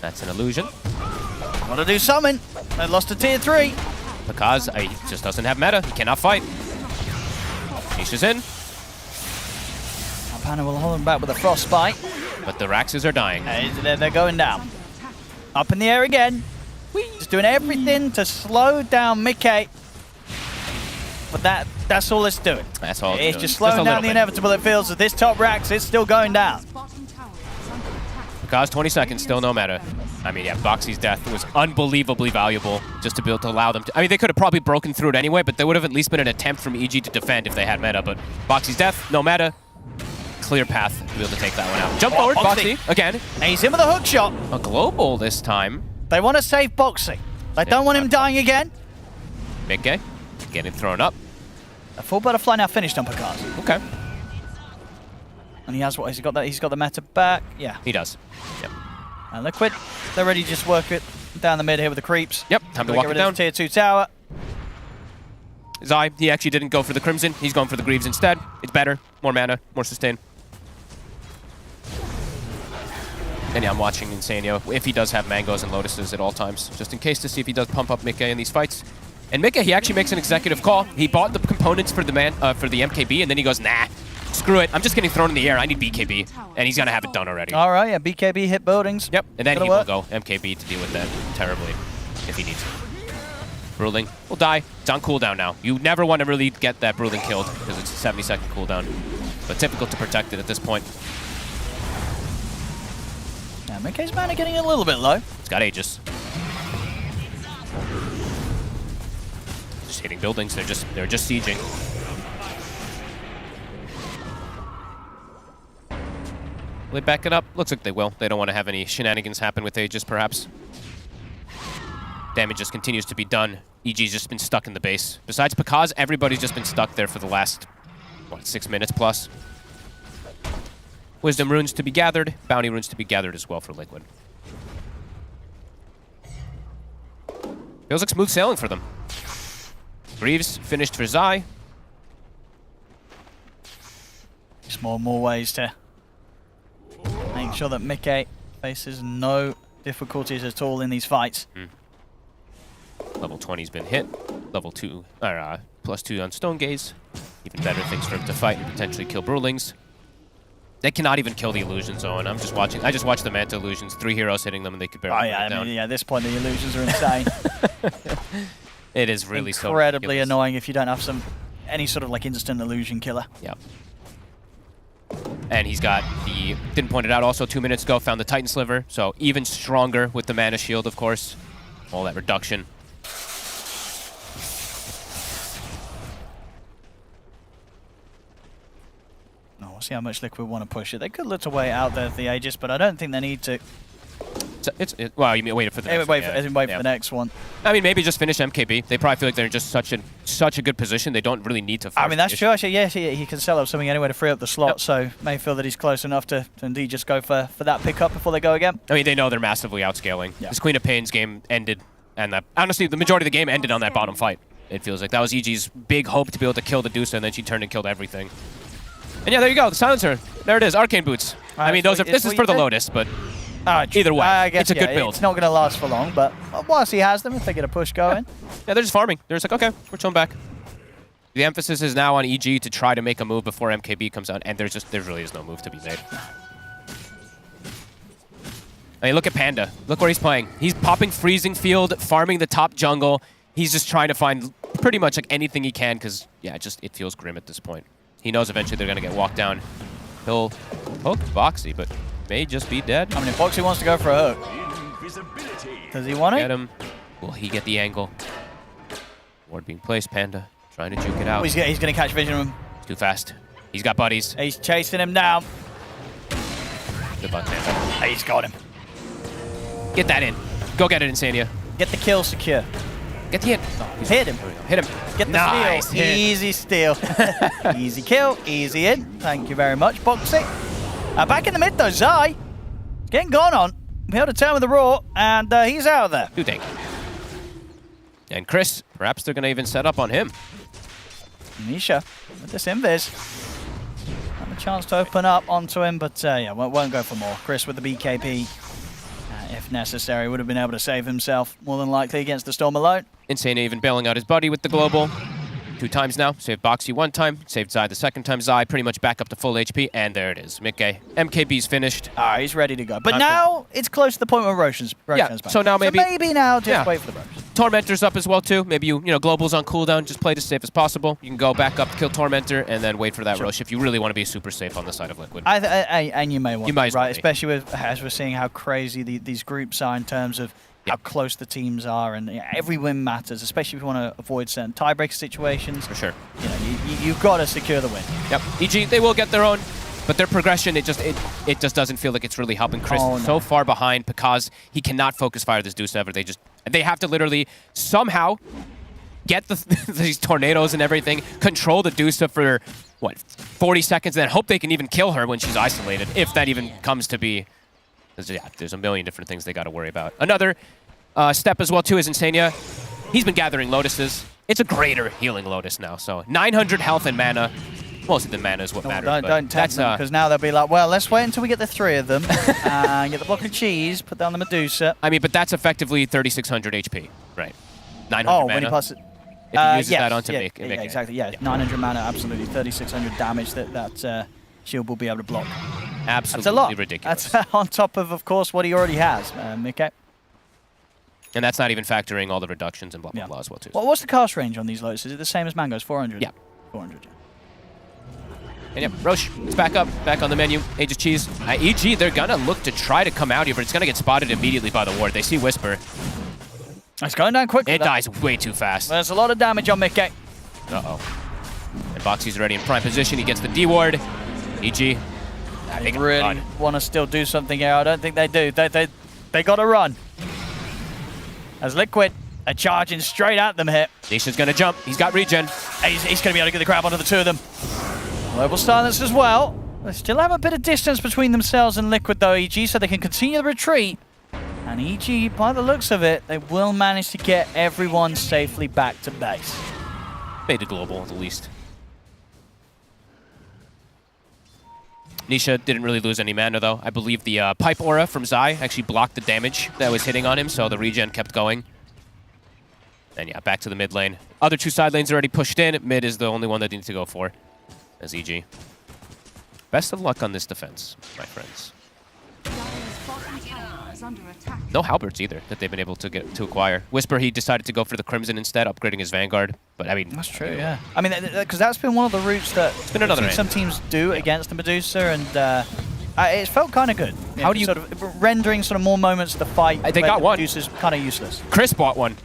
That's an illusion. Gotta do something. They lost to tier 3. Because he just doesn't have meta. He cannot fight. Nisha's in. Alpana will hold him back with a Frostbite. But the Raxes are dying. They're going down. Up in the air again. Just doing everything to slow down Mickey. But that's all it's doing. That's all it's just slowing down the inevitable. It feels that this top Rax is still going down. Because 20 seconds, still no meta. I mean, yeah, Boxy's death was unbelievably valuable just to be able to allow them to... I mean, they could have probably broken through it anyway, but there would have at least been an attempt from EG to defend if they had meta. But Boxy's death, no meta. Clear path to be able to take that one out. Jump forward, Boxy, again. And he's in with a hook shot. A global this time. They want to save Boxy. They don't want him dying again. Mickey getting thrown up. A full butterfly now finished on Picard. Okay. And he has what? He's got that. He's got the meta back. Yeah. He does. Yep. And Liquid, they're ready to just work it down the mid here with the creeps. Yep. Time to walk it down. Tier 2 tower. Zai, he actually didn't go for the Crimson. He's going for the Greaves instead. It's better. More mana, more sustain. And yeah, I'm watching Insanio if he does have mangoes and lotuses at all times, just in case to see if he does pump up Mickey in these fights. And Mickey, he actually makes an executive call. He bought the components for the MKB, and then he goes, nah, screw it. I'm just getting thrown in the air. I need BKB. And he's going to have it done already. All right, yeah, BKB hit buildings. Yep, and then he will go MKB to deal with that terribly if he needs to. Bruling will die. It's on cooldown now. You never want to really get that Bruling killed because it's a 70-second cooldown. But difficult to protect it at this point. Yeah, Mickey's mana getting a little bit low. It's got Aegis. Just hitting buildings. They're just sieging. Will they back it up? Looks like they will. They don't want to have any shenanigans happen with Aegis, perhaps. Damage just continues to be done. EG's just been stuck in the base. Besides Pakaz, everybody's just been stuck there for the last, what, 6 minutes plus. Wisdom runes to be gathered. Bounty runes to be gathered as well for Liquid. Feels like smooth sailing for them. Greaves finished for Zai. Just more ways to make sure that Mickey faces no difficulties at all in these fights. Level 20's been hit. Level 2, or +2 on Stone Gaze. Even better things for him to fight and potentially kill Brewlings. They cannot even kill the illusion zone. I'm just watching. I just watched the Manta illusions. 3 heroes hitting them, and they could barely yeah, bring it down. at this point, the illusions are insane. It is really incredibly annoying if you don't have any sort of like instant illusion killer. Yeah. And he's got the, didn't point it out also 2 minutes ago, found the Titan Sliver. So even stronger with the mana shield, of course. All that reduction. We'll see how much Liquid want to push it. They could look to wait out there the Aegis, but I don't think they need to. Well, you mean wait for the next one. Wait yeah. for the next one. I mean, maybe just finish MKB. They probably feel like they're in just such a good position. They don't really need to. I mean, that's true. Actually, yeah, he can sell up something anyway to free up the slot. So may feel that he's close enough to indeed just go for that pickup before they go again. I mean, they know they're massively outscaling. Yeah. This Queen of Pain's game ended, and honestly, the majority of the game ended on that bottom fight. It feels like that was EG's big hope to be able to kill the Dusa, and then she turned and killed everything. And yeah, there you go, the silencer. There it is, Arcane Boots. I mean, this is for the Lotus, but either way, I guess, it's a good build. It's not going to last for long, but once he has them, if they get a push going. Yeah, they're just farming. They're just like, okay, we're chilling back. The emphasis is now on EG to try to make a move before MKB comes out, and there really is no move to be made. I mean, look at Panda. Look where he's playing. He's popping Freezing Field, farming the top jungle. He's just trying to find pretty much like anything he can because, yeah, it feels grim at this point. He knows eventually they're going to get walked down. He'll hook Boxy, but may just be dead. I mean, if Boxy wants to go for a hook, does he want it? Get him. Will he get the angle? Ward being placed, Panda trying to juke it out. Oh, he's going to catch vision of him. Too fast. He's got buddies. He's chasing him down. Good luck, Panda. He's got him. Get that in. Go get it, Insania. Get the kill secure. Get the hit. Hit him. Hit him. Get the nice steal. hit. Easy steal. Easy kill. Easy in. Thank you very much, Boxy. Back in the mid, though, Zai. Getting gone on. Be able to turn with the Raw, and he's out of there. Do take. And Chris, perhaps they're going to even set up on him. Nisha with this invis. Have a chance to open up onto him, but yeah, won't go for more. Chris with the BKB. If necessary, would have been able to save himself more than likely against the Storm alone. Insane even bailing out his buddy with the global. 2 times now. Saved Boxy 1 time. Saved Zai the 2nd time. Zai pretty much back up to full HP. And there it is. Mickey. MKB's finished. He's ready to go. But now it's close to the point where Roshan's back. So now maybe... now just wait for the Roshan. Tormentor's up as well too. Maybe you know, Global's on cooldown. Just play it as safe as possible. You can go back up, kill Tormentor, and then wait for that rush if you really want to be super safe on the side of Liquid. And you may want might as well right, be. especially with, as we're seeing how crazy these groups are in terms of how close the teams are, and every win matters, especially if you want to avoid certain tiebreaker situations. For sure. You know, you've got to secure the win. Yep. EG, they will get their own, but their progression, it just doesn't feel like it's really helping Chris. Oh, no. So far behind because he cannot focus fire this Deuce ever. They have to literally somehow get these tornadoes and everything, control the Deuce for, what, 40 seconds, and then hope they can even kill her when she's isolated, if that even comes to be. There's a million different things they got to worry about. Another step as well, too, is Insania. He's been gathering Lotuses. It's a greater healing Lotus now, so 900 health and mana. Most of the mana is what matters. Don't tempt them, because now they'll be like, well, let's wait until we get the 3 of them, and get the block of cheese, put down the Medusa. I mean, but that's effectively 3,600 HP, right? 900 oh, mana. when he passes... If he uses yes, that onto make exactly, yeah. 900 mana, absolutely. 3,600 damage that shield will be able to block. Absolutely That's a lot. ridiculous. That's on top of course, what he already has, Mickey. And that's not even factoring all the reductions and blah, blah, blah as well, too. Well, what's the cast range on these Lotus? Is it the same as Mango's? 400? Yeah. 400, yeah. And yep, Roche is back up, back on the menu. Age of Cheese. EG, they're going to look to try to come out here, but it's going to get spotted immediately by the ward. They see Whisper. It's going down quickly. It dies way too fast. There's a lot of damage on Mickey. Uh-oh. And Boxy's already in prime position. He gets the D ward. EG. They really want to still do something here. I don't think they do. They got to run. As Liquid are charging straight at them here. Nisha's going to jump. He's got regen. He's going to be able to get the grab onto the 2 of them. Global silence as well. They still have a bit of distance between themselves and Liquid though, EG, so they can continue the retreat. And EG, by the looks of it, they will manage to get everyone safely back to base. Made it global, at the least. Nisha didn't really lose any mana, though. I believe the Pipe Aura from Zai actually blocked the damage that was hitting on him, so the regen kept going. And yeah, back to the mid lane. Other 2 side lanes are already pushed in. Mid is the only one that needs to go for, as EG. Best of luck on this defense, my friends. No halberds either that they've been able to acquire. Whisper, he decided to go for the Crimson instead, upgrading his Vanguard. But I mean, that's true, yeah. I mean, because that's been one of the routes that some teams do against the Medusa, and it felt kind of good. How do you sort of rendering sort of more moments to the fight? They got one. Medusa's kind of useless. Chris bought one.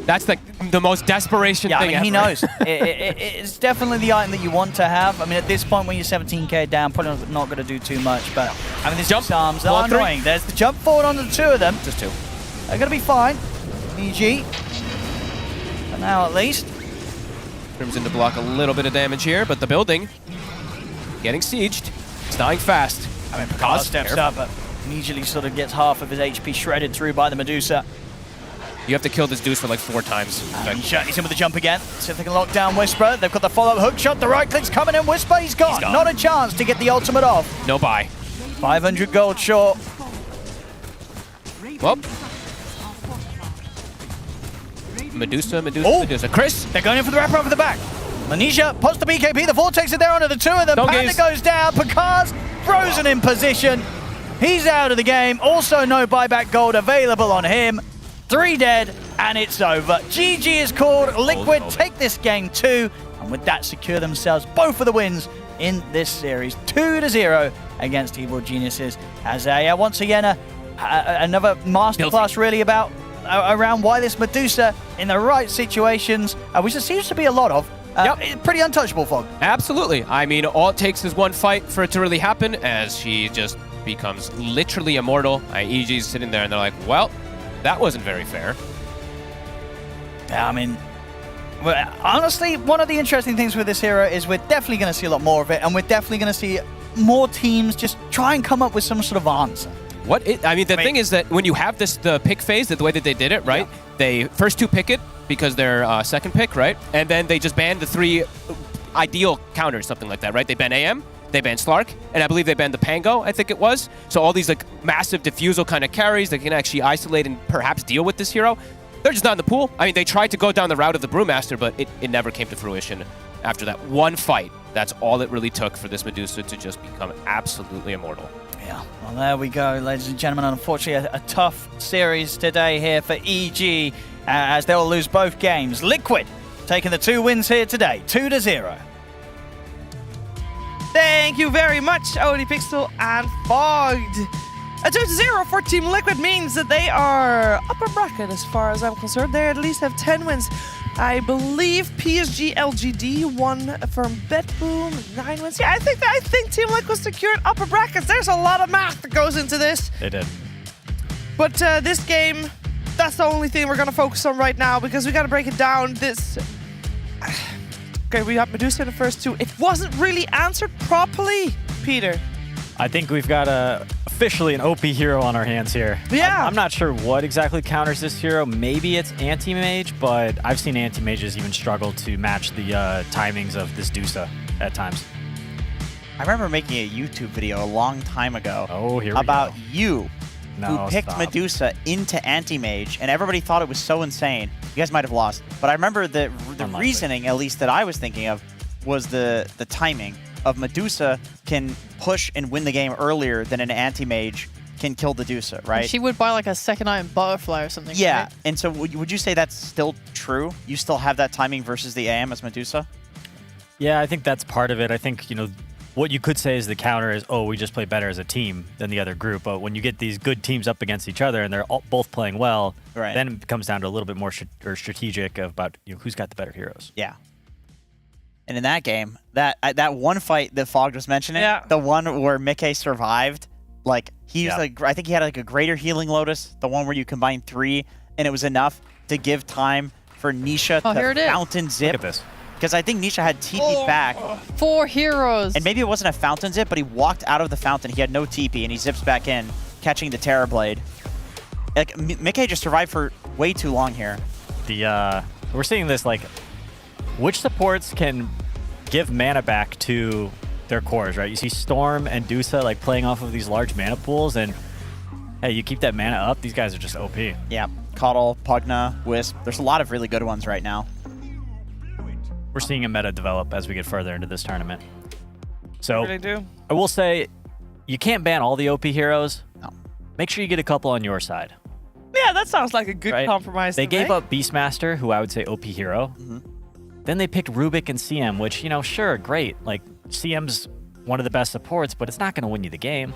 That's the most desperation thing I mean, he ever. knows. It's definitely the item that you want to have. I mean, at this point when you're 17k down, probably not going to do too much. But I mean, these arms are annoying. There's the jump forward on the 2 of them. Just 2. They're going to be fine. EG. For now, at least. Crimson to block a little bit of damage here, but the building getting sieged. It's dying fast. I mean, Picard steps up, but immediately sort of gets half of his HP shredded through by the Medusa. You have to kill this Deuce for like 4 times. He's in with the jump again. See if they can lock down Whisper. They've got the follow-up hook shot. The right click's coming in. Whisper, he's gone. Not a chance to get the ultimate off. No buy. 500 gold short. Well. Medusa. Chris. They're going in for the wrapper over the back. Lanisha pots the BKB. The Vortex is there onto the 2 of them. Panda goes down. Picard's frozen in position. He's out of the game. Also no buyback gold available on him. 3 dead, and it's over. GG is called. Liquid take this game 2, and with that secure themselves both of the wins in this series. 2-0 against Evil Geniuses. As once again, another masterclass really about around why this Medusa in the right situations, which there seems to be a lot of, pretty untouchable, Fog. Absolutely. I mean, all it takes is one fight for it to really happen, as she just becomes literally immortal. EG's sitting there, and they're like, well, that wasn't very fair. Yeah, I mean, honestly, one of the interesting things with this hero is we're definitely going to see a lot more of it, and we're definitely going to see more teams just try and come up with some sort of answer. The thing is that when you have the pick phase, the way that they did it, right? Yeah. They first 2 pick it because they're second pick, right? And then they just ban the 3 ideal counters, something like that, right? They ban AM, they banned Slark, and I believe they banned the Pango, I think it was. So all these like massive diffusal kind of carries that can actually isolate and perhaps deal with this hero, they're just not in the pool. I mean, they tried to go down the route of the Brewmaster, but it never came to fruition after that one fight. That's all it really took for this Medusa to just become absolutely immortal. Yeah, well, there we go, ladies and gentlemen. Unfortunately, a tough series today here for EG. as they'll lose both games. Liquid taking the 2 wins here today, 2-0. Thank you very much, Odie Pixel and Fogged. A 2-0 for Team Liquid means that they are upper bracket as far as I'm concerned. They at least have 10 wins. I believe PSG LGD won from BetBoom, 9 wins. Yeah, I think Team Liquid secured upper brackets. There's a lot of math that goes into this. They did. But this game, that's the only thing we're going to focus on right now because we got to break it down. Okay, we got Medusa in the first 2. It wasn't really answered properly, Peter. I think we've got officially an OP hero on our hands here. Yeah. I'm not sure what exactly counters this hero. Maybe it's anti-mage, but I've seen anti-mages even struggle to match the timings of this Dusa at times. I remember making a YouTube video a long time ago about you who picked Medusa into anti-mage, and everybody thought it was so insane. You guys might have lost. But I remember the reasoning, at least that I was thinking of, was the timing of Medusa can push and win the game earlier than an anti-mage can kill the Dusa, right? She would buy like a second item butterfly or something. Yeah, right? and so would you say that's still true? You still have that timing versus the AM as Medusa? Yeah, I think that's part of it. I think, what you could say is the counter is, we just play better as a team than the other group. But when you get these good teams up against each other and they're both playing well, then it comes down to a little bit more strategic about who's got the better heroes. Yeah. And in that game, that one fight that Fogg was mentioning, the one where Mickey survived, like he used I think he had like a greater healing Lotus, the one where you combine 3, and it was enough to give time for Nisha to fountain zip. Look at this. Because I think Nisha had TP'd back. 4 heroes. And maybe it wasn't a fountain zip, but he walked out of the fountain. He had no TP, and he zips back in, catching the Terror Blade. Like Mickey just survived for way too long here. We're seeing this like, which supports can give mana back to their cores, right? You see Storm and Dusa like playing off of these large mana pools, and hey, you keep that mana up, these guys are just OP. Yeah, Coddle, Pugna, Wisp. There's a lot of really good ones right now. We're seeing a meta develop as we get further into this tournament. So Really do. I will say, you can't ban all the OP heroes. No. Make sure you get a couple on your side. Yeah, that sounds like a good compromise. They to gave make. up Beastmaster, who I would say OP hero. Then they picked Rubik and CM, which, sure, great. Like, CM's one of the best supports, but it's not going to win you the game.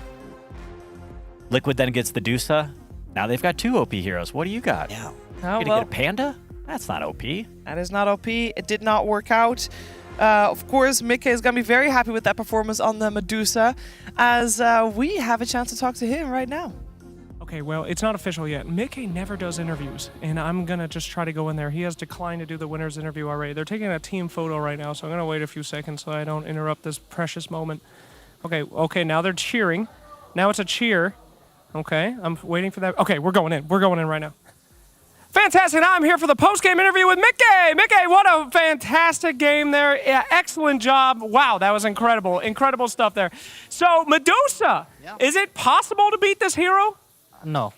Liquid then gets the Dusa. Now they've got 2 OP heroes. What do you got? Yeah. You gonna get a Panda? That's not OP. That is not OP. It did not work out. Of course, Mickey is going to be very happy with that performance on the Medusa, as we have a chance to talk to him right now. Okay, well, it's not official yet. Mickey never does interviews, and I'm going to just try to go in there. He has declined to do the winner's interview already. They're taking a team photo right now, so I'm going to wait a few seconds so I don't interrupt this precious moment. Okay, now they're cheering. Now it's a cheer. Okay, I'm waiting for that. Okay, we're going in. We're going in right now. Fantastic. Now I'm here for the post-game interview with Mickey. Mickey, what a fantastic game there. Yeah, excellent job. Wow, that was incredible. Incredible stuff there. So, Medusa, is it possible to beat this hero? No.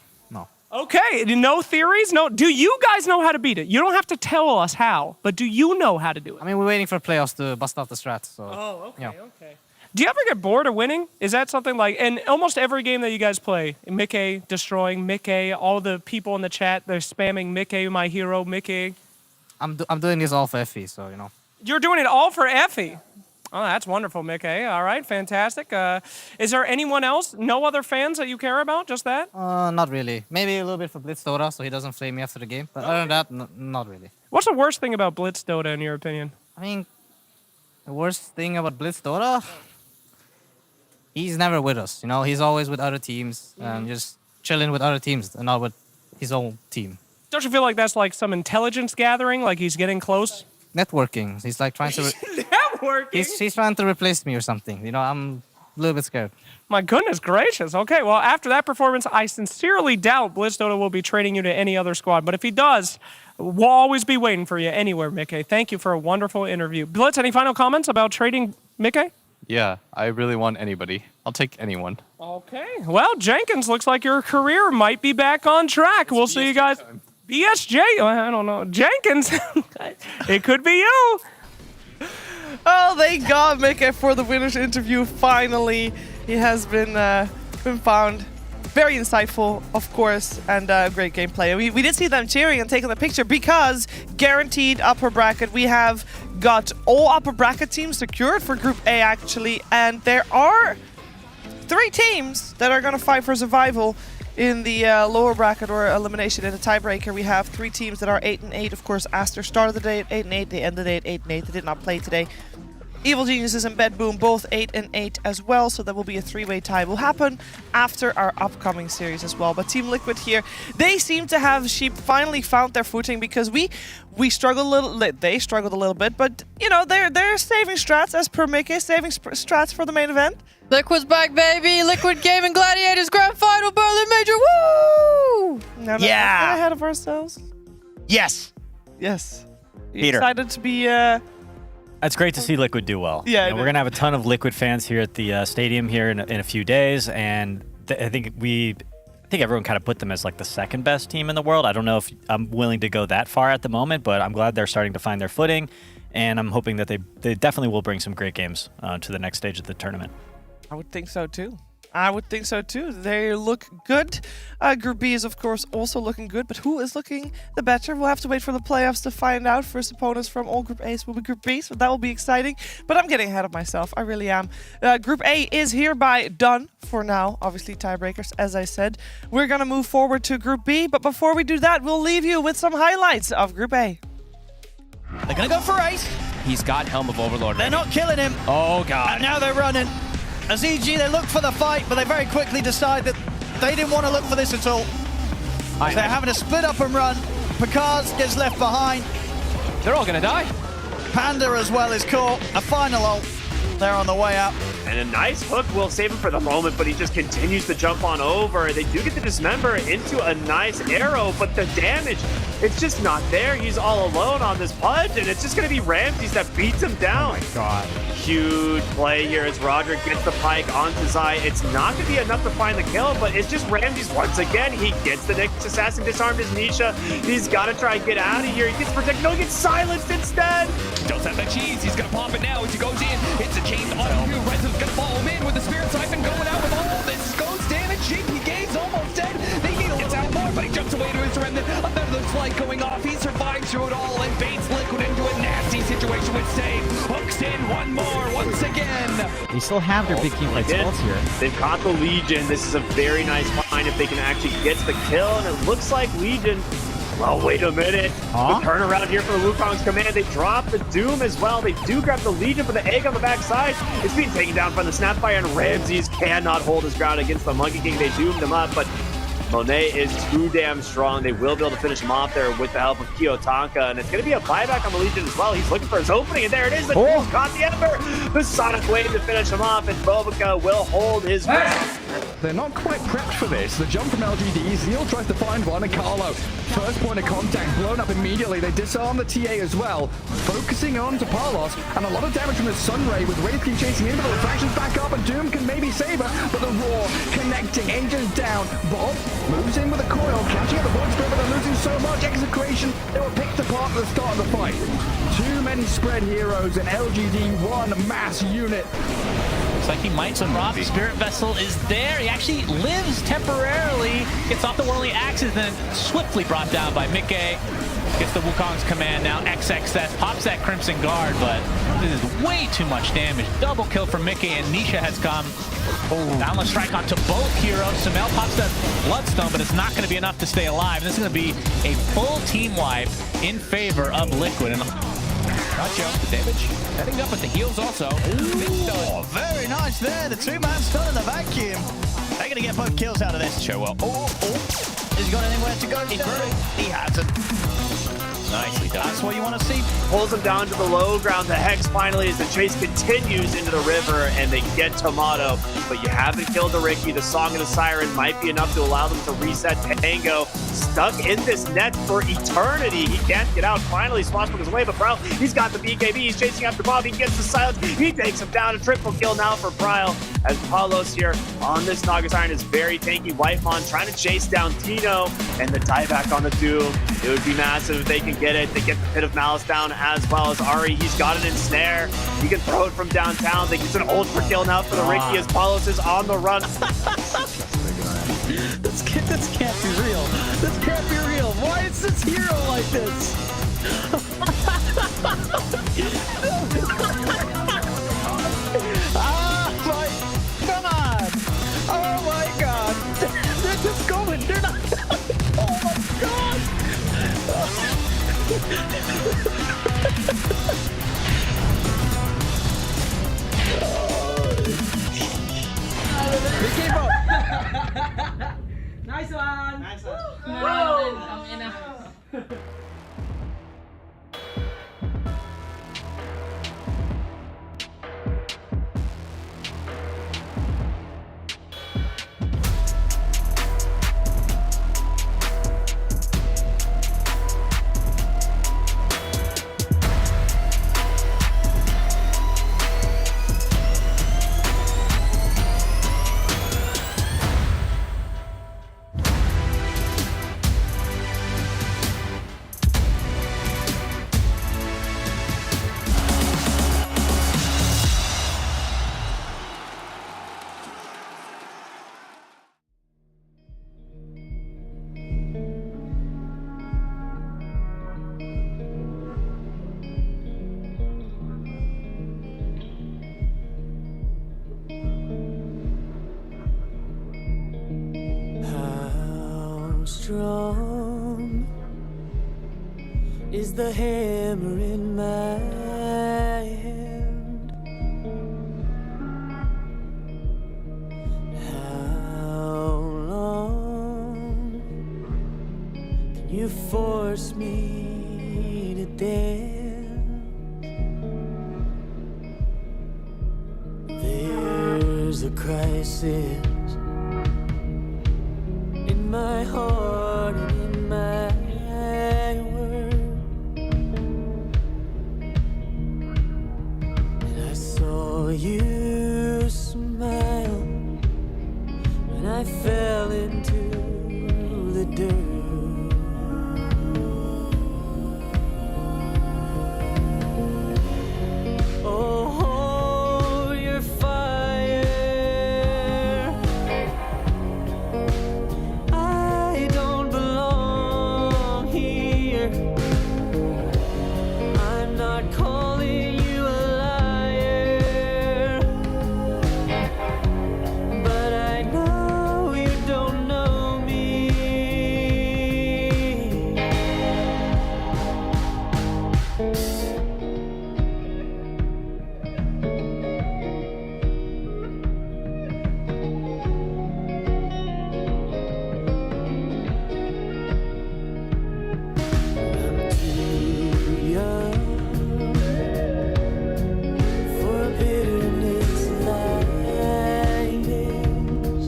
Okay, no theories? No. Do you guys know how to beat it? You don't have to tell us how, but do you know how to do it? I mean, we're waiting for playoffs to bust out the strats. So. Oh, okay, okay. Do you ever get bored of winning? Is that something like, in almost every game that you guys play, Mickey destroying Mickey, all the people in the chat, they're spamming Mickey, my hero, Mickey. I'm doing this all for Effie, so, You're doing it all for Effie? Oh, that's wonderful, Mickey. All right, fantastic. Is there anyone else, no other fans that you care about, just that? Not really. Maybe a little bit for Blitz Dota, so he doesn't flame me after the game. But other than that, not really. What's the worst thing about Blitz Dota, in your opinion? I mean, the worst thing about Blitz Dota, he's never with us. He's always with other teams and just chilling with other teams and not with his own team. Don't you feel like that's like some intelligence gathering, like he's getting close? Networking. He's like trying to... Networking? He's trying to replace me or something. I'm a little bit scared. My goodness gracious. Okay, well, after that performance, I sincerely doubt Blitz Dota will be trading you to any other squad. But if he does, we'll always be waiting for you anywhere, Mickey. Thank you for a wonderful interview. Blitz, any final comments about trading Mickey? Yeah, I really want anybody. I'll take anyone. Okay. Well, Jenkins, looks like your career might be back on track. We'll see you guys. BSJ? I don't know. Jenkins? It could be you. Oh, thank God, Mickey, for the winner's interview. Finally, he has been found. Very insightful, of course, and great gameplay. We did see them cheering and taking the picture because guaranteed upper bracket. We have got all upper bracket teams secured for Group A, actually, and there are 3 teams that are going to fight for survival in the lower bracket or elimination in the tiebreaker. We have 3 teams that are 8-8. Of course, Aster started the day at 8-8. They ended the day at 8-8. They did not play today. Evil Geniuses and BetBoom both 8-8 as well, so that will be a 3-way tie. Will happen after our upcoming series as well. But Team Liquid here, they seem to have finally found their footing because we struggled a little. They struggled a little bit, but you know they're saving strats as per Mickey, saving strats for the main event. Liquid's back, baby! Liquid Gaming Gladiators Grand Final Berlin Major. Woo! Now, let's get ahead of ourselves. Yes. Yes. Peter. Excited to be. It's great to see Liquid do well. Yeah, we're gonna have a ton of Liquid fans here at the stadium here in a few days, and I think everyone kind of put them as like the second best team in the world. I don't know if I'm willing to go that far at the moment, but I'm glad they're starting to find their footing, and I'm hoping that they definitely will bring some great games to the next stage of the tournament. I would think so too. They look good. Group B is, of course, also looking good, but who is looking the better? We'll have to wait for the playoffs to find out. First opponents from all Group A's will be Group B, so that will be exciting. But I'm getting ahead of myself. I really am. Group A is hereby done for now. Obviously, tiebreakers, as I said. We're going to move forward to Group B, but before we do that, we'll leave you with some highlights of Group A. They're going to go for Ace. He's got Helm of Overlord. They're not killing him. Oh, God. And now they're running. As EG, they look for the fight, but they very quickly decide that they didn't want to look for this at all. They're having to split up and run. Picard gets left behind. They're all going to die. Panda as well is caught. A final ult. They're on the way up. And a nice hook will save him for the moment, but he just continues to jump on over. They do get the dismember into a nice arrow, but the damage, it's just not there. He's all alone on this punch, and it's just going to be Ramses that beats him down. Oh my God. Huge play here as Roderick gets the pike onto Zai. It's not going to be enough to find the kill, but it's just Ramses once again. He gets the next assassin, disarmed his Nisha. He's got to try and get out of here. He gets protected. No, he gets silenced instead. Don't have that cheese. He's going to pop it now as he goes in. It's a chain on you. Resum's going to follow him in with the Spirit Siphon going out with all this ghost damage. JP Gaze almost dead. They need a little out more, but he jumps away to his remnant. Another flight going off. He survives through it all and baits Liquid into a nasty situation with save. Hooks in one more once again. They still have their big team fight spells here. They've caught the Legion. This is a very nice find if they can actually get the kill, and it looks like Legion. Well, wait a minute. The turnaround here for the Wukong's command. They drop the Doom as well. They do grab the Legion for the egg on the backside. It's being taken down from the Snapfire, and Ramses cannot hold his ground against the Monkey King. They doomed him up, but Monet is too damn strong. They will be able to finish him off there with the help of Kiyotanka, and it's going to be a buyback on the Legion as well. He's looking for his opening, and there it is. The Doom's caught the Ember. The Sonic Wave to finish him off, and Bobica will hold his ground. They're not quite prepped for this. The jump from LGD, Zeal tries to find one, and Carlo, first point of contact, blown up immediately. They disarm the TA as well, focusing on to Parlos, and a lot of damage from the Sunray with Wraith keep chasing in, but the refraction's back up, and Doom can maybe save her, but the Roar connecting, Angel's down. Bob moves in with a coil, catching up the Void Spirit, but they're losing so much. Execration, they were picked apart at the start of the fight. Too many spread heroes, and LGD, one mass unit. Looks like he might drop. Spirit Vessel is there. He actually lives temporarily. Gets off the Whirling Axes, then swiftly brought down by Mickey. Gets the Wukong's command now. XXS pops that Crimson Guard, but this is way too much damage. Double kill for Mickey, and Nisha has come. Downless strike onto both heroes. Samel pops that Bloodstone, but it's not going to be enough to stay alive. This is going to be a full team wipe in favor of Liquid. And gotcha. The damage heading up at the heels also. Oh, very nice there. The two-man stun in the vacuum. They're going to get both kills out of this. Sure will. Has he got anywhere to go? He hasn't. Nicely done. That's what you want to see. Pulls him down to the low ground. The Hex finally, as the chase continues into the river, and they get Tomato. But you haven't killed the Ricky. The Song of the Siren might be enough to allow them to reset. Tango stuck in this net for eternity. He can't get out. Finally, Swashbuckler's away, but Prowl, he's got the BKB. He's chasing after Bob. He gets the silence. He takes him down. A triple kill now for Prowl, as Paulos here on this Naga Siren is very tanky. Whitemon trying to chase down Tino, and the dieback on the Doom. It would be massive if they can get it. They get the Pit of Malice down as well as Ari. He's got it in snare. He can throw it from downtown. They get an ultra kill now for the Ricky as Paulos is on the run. This can't be real. This can't be real. Why is this hero like this? Come on. Oh my god. They're just going. They're not. Oh my god. They came up. Nice one. Nice one. Strong is the hammer in my hand. How long can you force me to dance? There's a crisis in my heart and in my world, and I saw you smile when I fell into the dirt. Oh, your fire, I don't belong here. I'm not calling you a liar, but I know you don't know me. I'm too young for bitterness like this.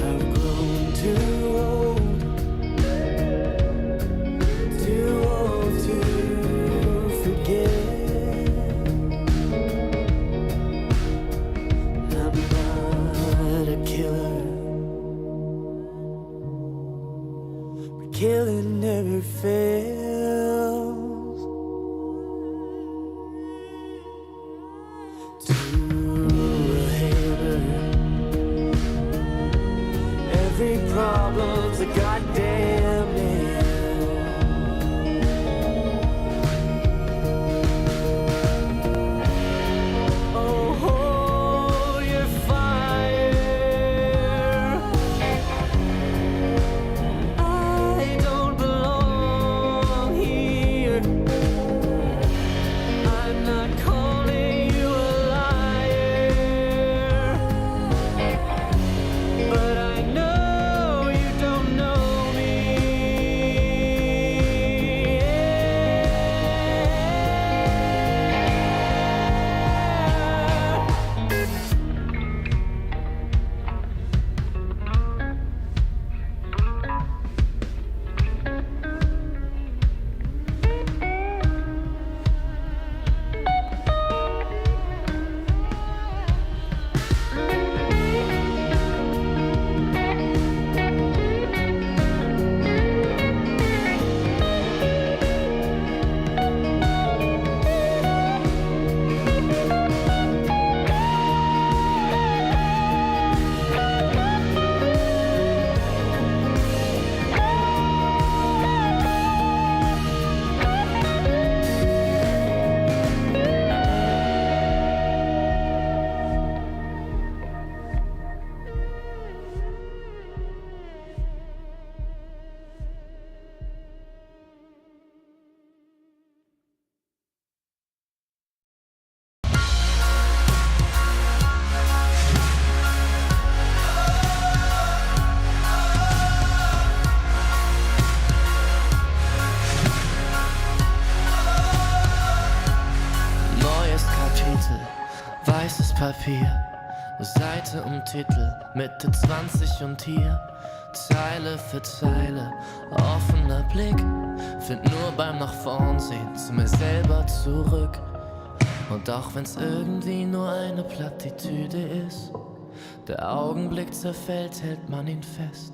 I've grown too old to forget. I'm not a killer, but killing never fails. To a hammer, every problem's a goddamn nail. Oh, hold your fire, I don't belong here. Papier, Seite um Titel, Mitte 20 und hier Zeile für Zeile, offener Blick, find nur beim nach vorn sehen zu mir selber zurück. Und auch wenn's irgendwie nur eine Plattitüde ist, der Augenblick zerfällt, hält man ihn fest.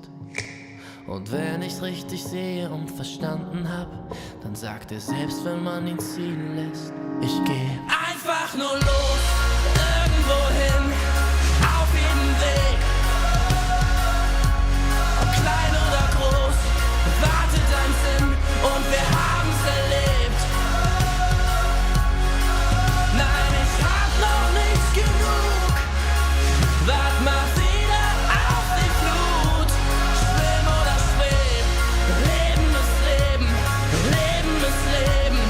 Und wenn ich's richtig sehe und verstanden hab, dann sagt er selbst, wenn man ihn ziehen lässt, ich geh einfach nur los, irgendwo hin, auf jeden Weg. Ob klein oder groß, wartet ein Sinn und wir haben's erlebt. Nein, ich hab noch nicht genug, wart mal wieder auf die Flut. Schwimm oder schweb, Leben ist Leben, Leben ist Leben.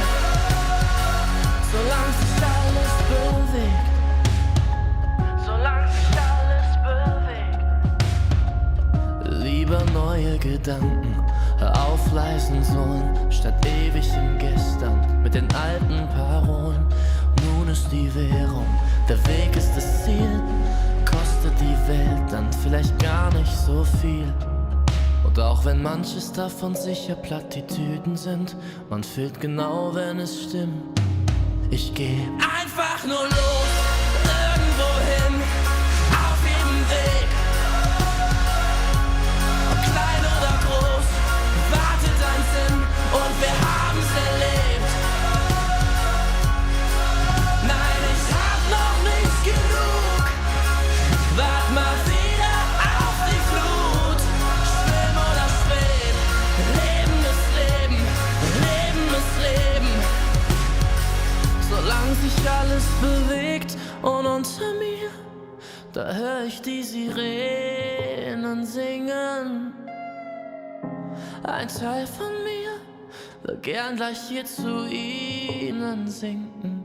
Solange sich alles bewegt, solange sich alles bewegt. Lieber neue Gedanken aufleisen sollen, statt ewig im Gestern mit den alten Parolen. Nun ist die Währung, der Weg ist das Ziel. Kostet die Welt dann vielleicht gar nicht so viel. Und auch wenn manches davon sicher Plattitüden sind, man fühlt genau, wenn es stimmt. Ich geh einfach nur los, irgendwo hin, auf jedem Weg. Ob klein oder groß, wartet ein Sinn und wir haben's erlebt. Nein, ich hab noch nicht genug, wart mal wieder auf die Flut. Schwimm oder schweb, Leben ist Leben, Leben ist Leben. Solange sich alles bewegt und unter mir, da hör ich die Sirenen singen. Ein Teil von mir will gern gleich hier zu ihnen sinken.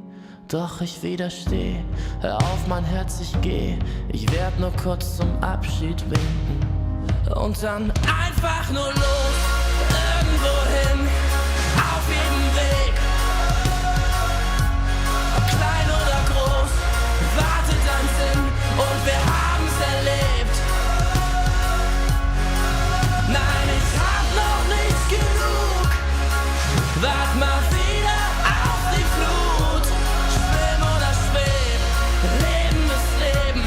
Doch ich widersteh, hör auf mein Herz, ich geh. Ich werd nur kurz zum Abschied winken. Und dann einfach nur los, irgendwo hin, auf jedem Weg. Ob klein oder groß, wartet ein Sinn und wir haben's erlebt. Nein, ich hab noch nicht genug, wart mal wieder auf die Flut. Schwimm oder schweb, Leben ist Leben,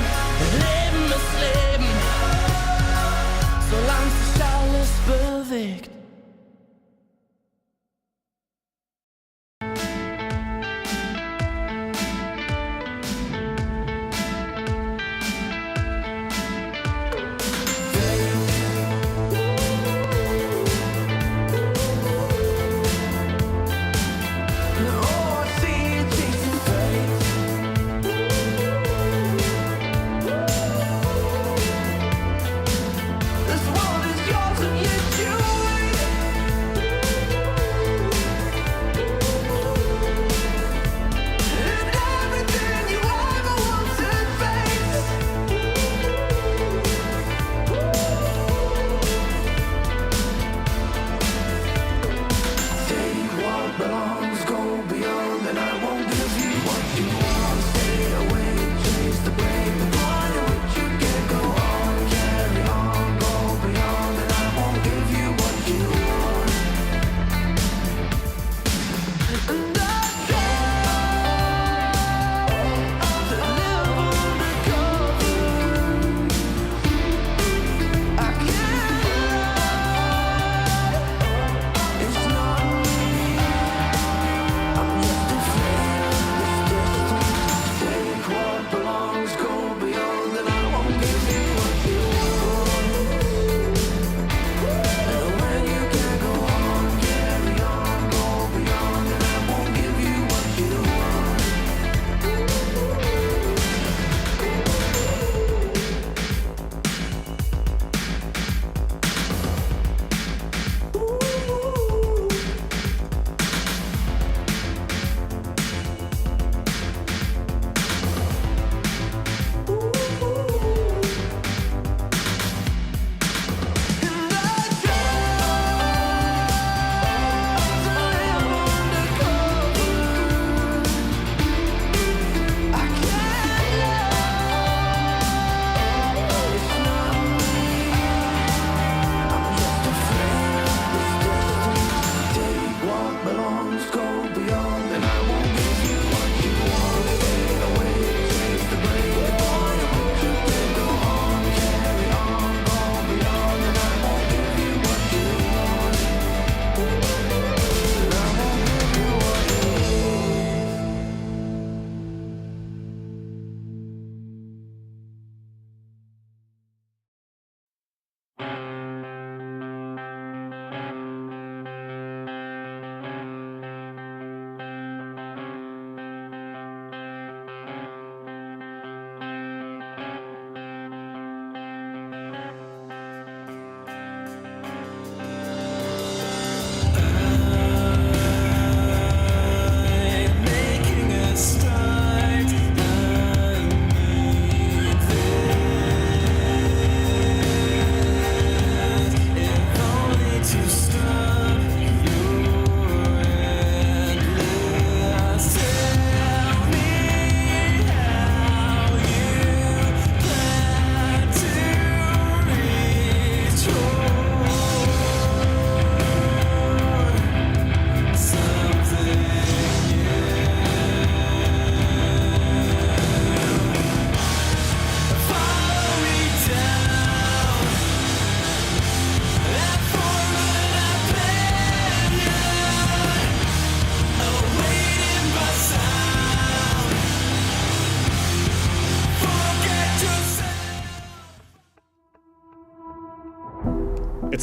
Leben ist Leben. Solange sich alles bewegt.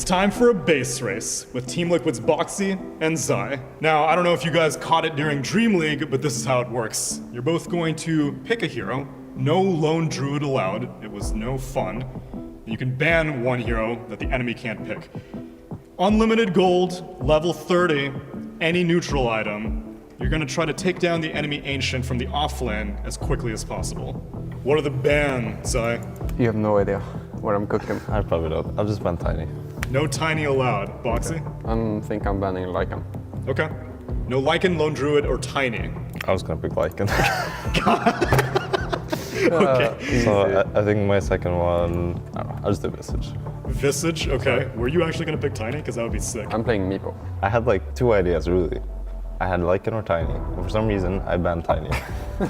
time for a base race with Team Liquid's Boxy and Zai. Now, I don't know if you guys caught it during Dream League, but this is how it works. You're both going to pick a hero. No lone druid allowed. It was no fun. You can ban one hero that the enemy can't pick. Unlimited gold, level 30, any neutral item. You're gonna try to take down the enemy Ancient from the offlane as quickly as possible. What are the bans, Zai? You have no idea what I'm cooking. I probably don't. I'll just ban Tiny. No Tiny allowed. Boxy? I think I'm banning Lycan. Okay. No Lycan, Lone Druid, or Tiny. I was gonna pick Lycan. Okay. So I think my second one, I don't know, I'll just do Visage. Visage, okay. Were you actually gonna pick Tiny? Because that would be sick. I'm playing Meepo. I had like 2 ideas, really. I had Lycan or Tiny, and for some reason, I banned Tiny.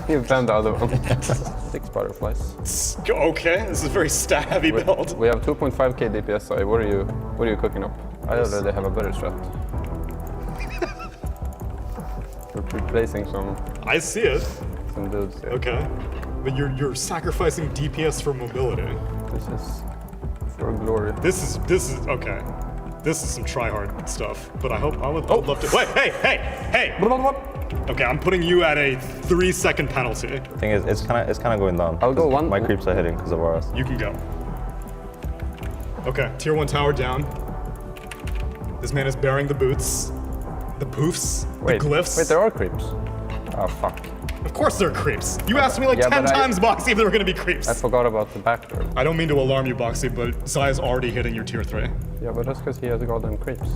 You banned the other one. 6 butterflies. Okay, this is a very stat-heavy build. We have 2.5k DPS, so what are you cooking up? I already have a better strat. We're replacing some... I see it. Some dudes here. Okay. But you're sacrificing DPS for mobility. This is for glory. This is okay. This is some try-hard stuff, but I would love to. Wait, hey! Okay, I'm putting you at a 3-second penalty. The thing is, it's kind of going down. I'll go one. My creeps are hitting because of ours. You can go. Okay, tier 1 tower down. This man is bearing the boots, the poofs, the glyphs. Wait, there are creeps. Oh fuck. Of course there are creeps. You asked me like 10 times, Boxy, if there were gonna be creeps. I forgot about the backdoor. I don't mean to alarm you, Boxy, but Zai is already hitting your tier 3. Yeah, but that's because he has goddamn creeps.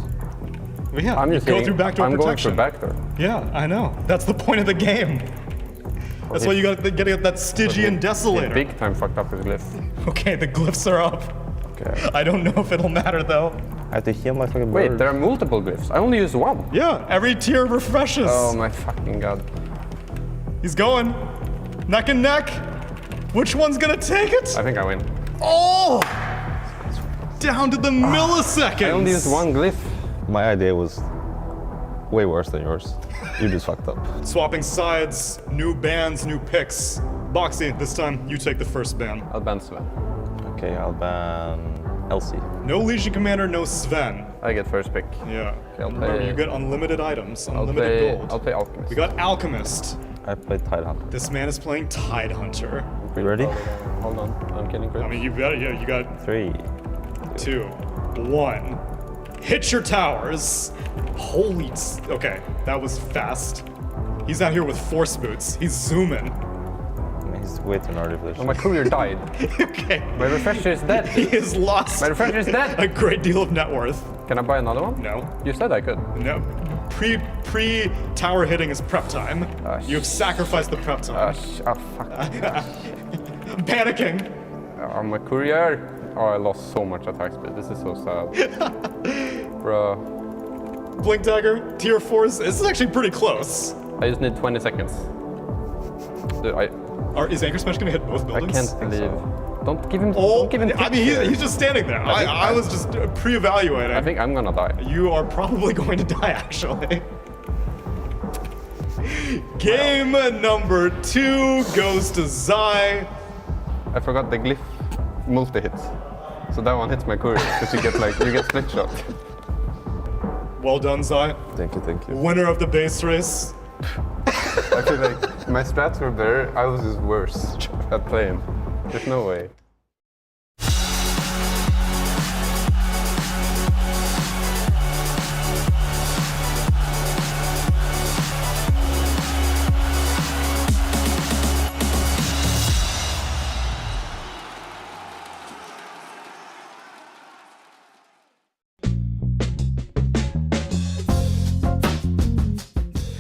Well, yeah, I'm you go through backdoor protection. I'm going for backdoor. Yeah, I know. That's the point of the game. That's why you gotta get that Stygian Desolator. Big time fucked up his glyph. Okay, the glyphs are up. Okay. I don't know if it'll matter though. I have to heal my fucking bird. Wait, there are multiple glyphs. I only used one. Yeah, every tier refreshes. Oh my fucking god. He's going. Neck and neck. Which one's gonna take it? I think I win. Oh! Down to the milliseconds. I only used one glyph. My idea was way worse than yours. You just fucked up. Swapping sides, new bans, new picks. Boxy, this time you take the first ban. I'll ban Sven. Okay, I'll ban Elsie. No Legion Commander, no Sven. I get first pick. Yeah. Okay, I'll remember, play... you get unlimited items, unlimited gold. I'll play Alchemist. We got Alchemist. I played Tidehunter. This man is playing Tidehunter. We ready? Hold on, I'm getting ready. I mean, you better, yeah, you got 3, 2, 1. Hit your towers. Holy, okay, that was fast. He's out here with force boots. He's zooming. He's way too artificial. Oh, my courier died. Okay. My refresher is dead. He is lost. My refresher is dead. A great deal of net worth. Can I buy another one? No. You said I could. No. Pre-tower hitting is prep time. You have sacrificed the prep time. Oh, fuck. I'm panicking. Oh, my courier. Oh, I lost so much attack speed. This is so sad. Bruh. Blink Dagger, tier 4s. This is actually pretty close. I just need 20 seconds. Dude, is Anchor Smash gonna hit both buildings? I can't believe. Don't give him. Oh, don't give him. I mean, he's just standing there. I was just pre-evaluating. I think I'm gonna die. You are probably going to die, actually. Game number 2 goes to Zai. I forgot the glyph multi-hits. So that one hits my courier because you get split shot. Well done, Zai. Thank you. Winner of the base race. I feel like my strats were better. I was just worse at playing. There's no way.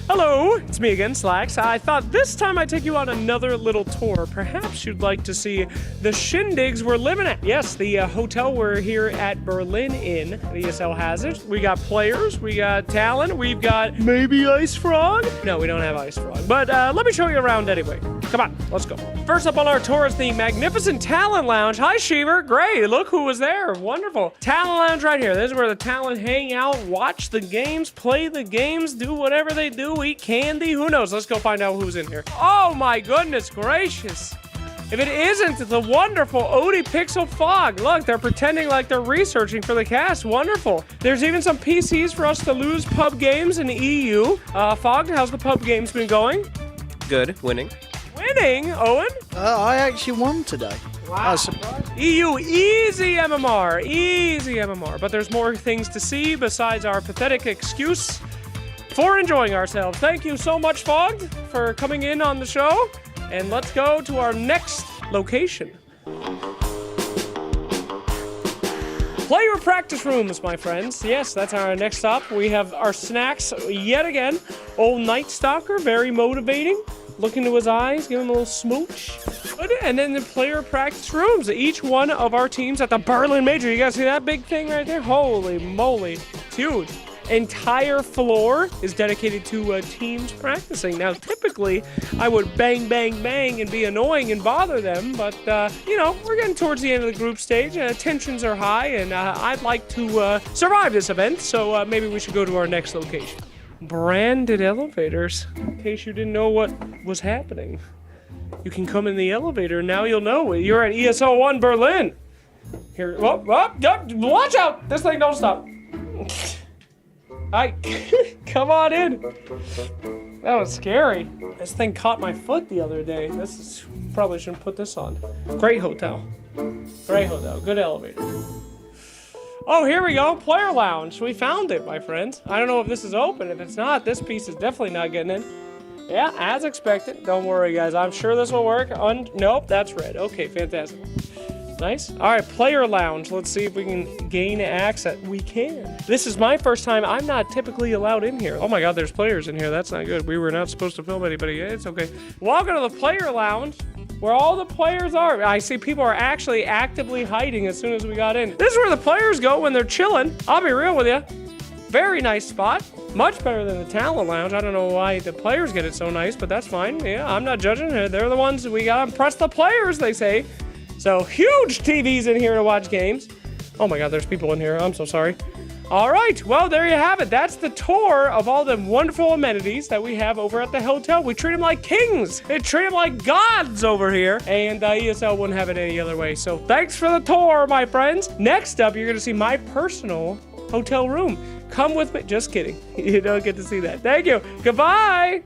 Hello, it's me again, Slacks. I thought this time I'd take you on another little tour. Perhaps you'd like to see the shindigs we're living at. Yes, the hotel we're here at Berlin in. The ESL has it. We got players, we got talent, we've got maybe Ice Frog. No, we don't have Ice Frog, but let me show you around anyway. Come on, let's go. First up on our tour is the magnificent Talent Lounge. Hi, Sheaver. Great, look who was there. Wonderful. Talent Lounge right here. This is where the talent hang out, watch the games, play the games, do whatever they do, eat candy. Who knows? Let's go find out who's in here. Oh my goodness gracious. if it isn't the wonderful Odie Pixel Fog. Look, they're pretending like they're researching for the cast. Wonderful. There's even some PCs for us to lose pub games in the EU. Fog, how's the pub games been going? Good, winning. Winning, Owen? I actually won today. Wow. I was surprised. EU, easy MMR, easy MMR. But there's more things to see besides our pathetic excuse for enjoying ourselves. Thank you so much, Fog, for coming in on the show. And let's go to our next location. Player practice rooms, my friends. Yes, that's our next stop. We have our snacks yet again. Old Night Stalker, very motivating. Look into his eyes, give him a little smooch. And then the player practice rooms. Each one of our teams at the Berlin Major. You guys see that big thing right there? Holy moly, it's huge. Entire floor is dedicated to teams practicing. Now, typically, I would bang, bang, bang and be annoying and bother them, but, you know, we're getting towards the end of the group stage. Tensions are high, and I'd like to survive this event, so maybe we should go to our next location. Branded elevators. In case you didn't know what was happening, you can come in the elevator. Now you'll know. You're at ESL One Berlin. Here, watch out! This thing don't stop. Come on in. That was scary. This thing caught my foot the other day. Probably shouldn't put this on. Great hotel. Great hotel. Good elevator. Oh, here we go. Player lounge. We found it, my friends. I don't know if this is open. If it's not, this piece is definitely not getting in. Yeah, as expected. Don't worry, guys. I'm sure this will work. Nope, that's red. Okay, fantastic. Nice. All right, player lounge. Let's see if we can gain access. We can. This is my first time. I'm not typically allowed in here. Oh my God, there's players in here. That's not good. We were not supposed to film anybody. It's okay. Welcome to the player lounge, where all the players are. I see people are actually actively hiding as soon as we got in. This is where the players go when they're chilling. I'll be real with you. Very nice spot. Much better than the talent lounge. I don't know why the players get it so nice, but that's fine. Yeah, I'm not judging. They're the ones we gotta impress the players, they say. So huge TVs in here to watch games. Oh my God, there's people in here. I'm so sorry. All right, well, there you have it. That's the tour of all the wonderful amenities that we have over at the hotel. We treat them like kings. They treat them like gods over here. And ESL wouldn't have it any other way. So thanks for the tour, my friends. Next up, you're gonna see my personal hotel room. Come with me. Just kidding. You don't get to see that. Thank you. Goodbye.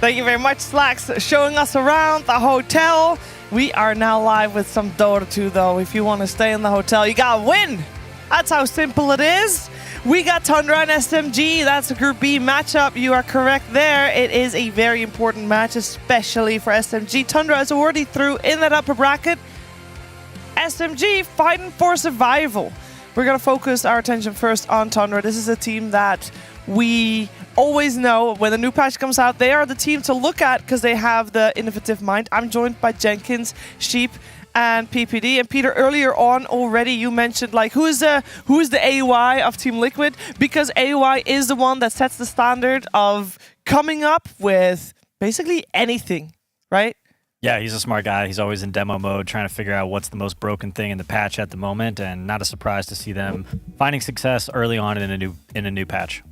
Thank you very much, Slacks, showing us around the hotel. We are now live with some Dota 2, though. If you want to stay in the hotel, you gotta win. That's how simple it is. We got Tundra and SMG. That's a Group B matchup. You are correct there. It is a very important match, especially for SMG. Tundra is already through in that upper bracket. SMG fighting for survival. We're gonna focus our attention first on Tundra. This is a team that we always know when the new patch comes out, they are the team to look at because they have the innovative mind. I'm joined by Jenkins, Sheep, and PPD. And Peter, earlier on already you mentioned like who is the AUI of Team Liquid, because AUI is the one that sets the standard of coming up with basically anything, right? Yeah, he's a smart guy. He's always in demo mode, trying to figure out what's the most broken thing in the patch at the moment, and not a surprise to see them finding success early on in a new patch.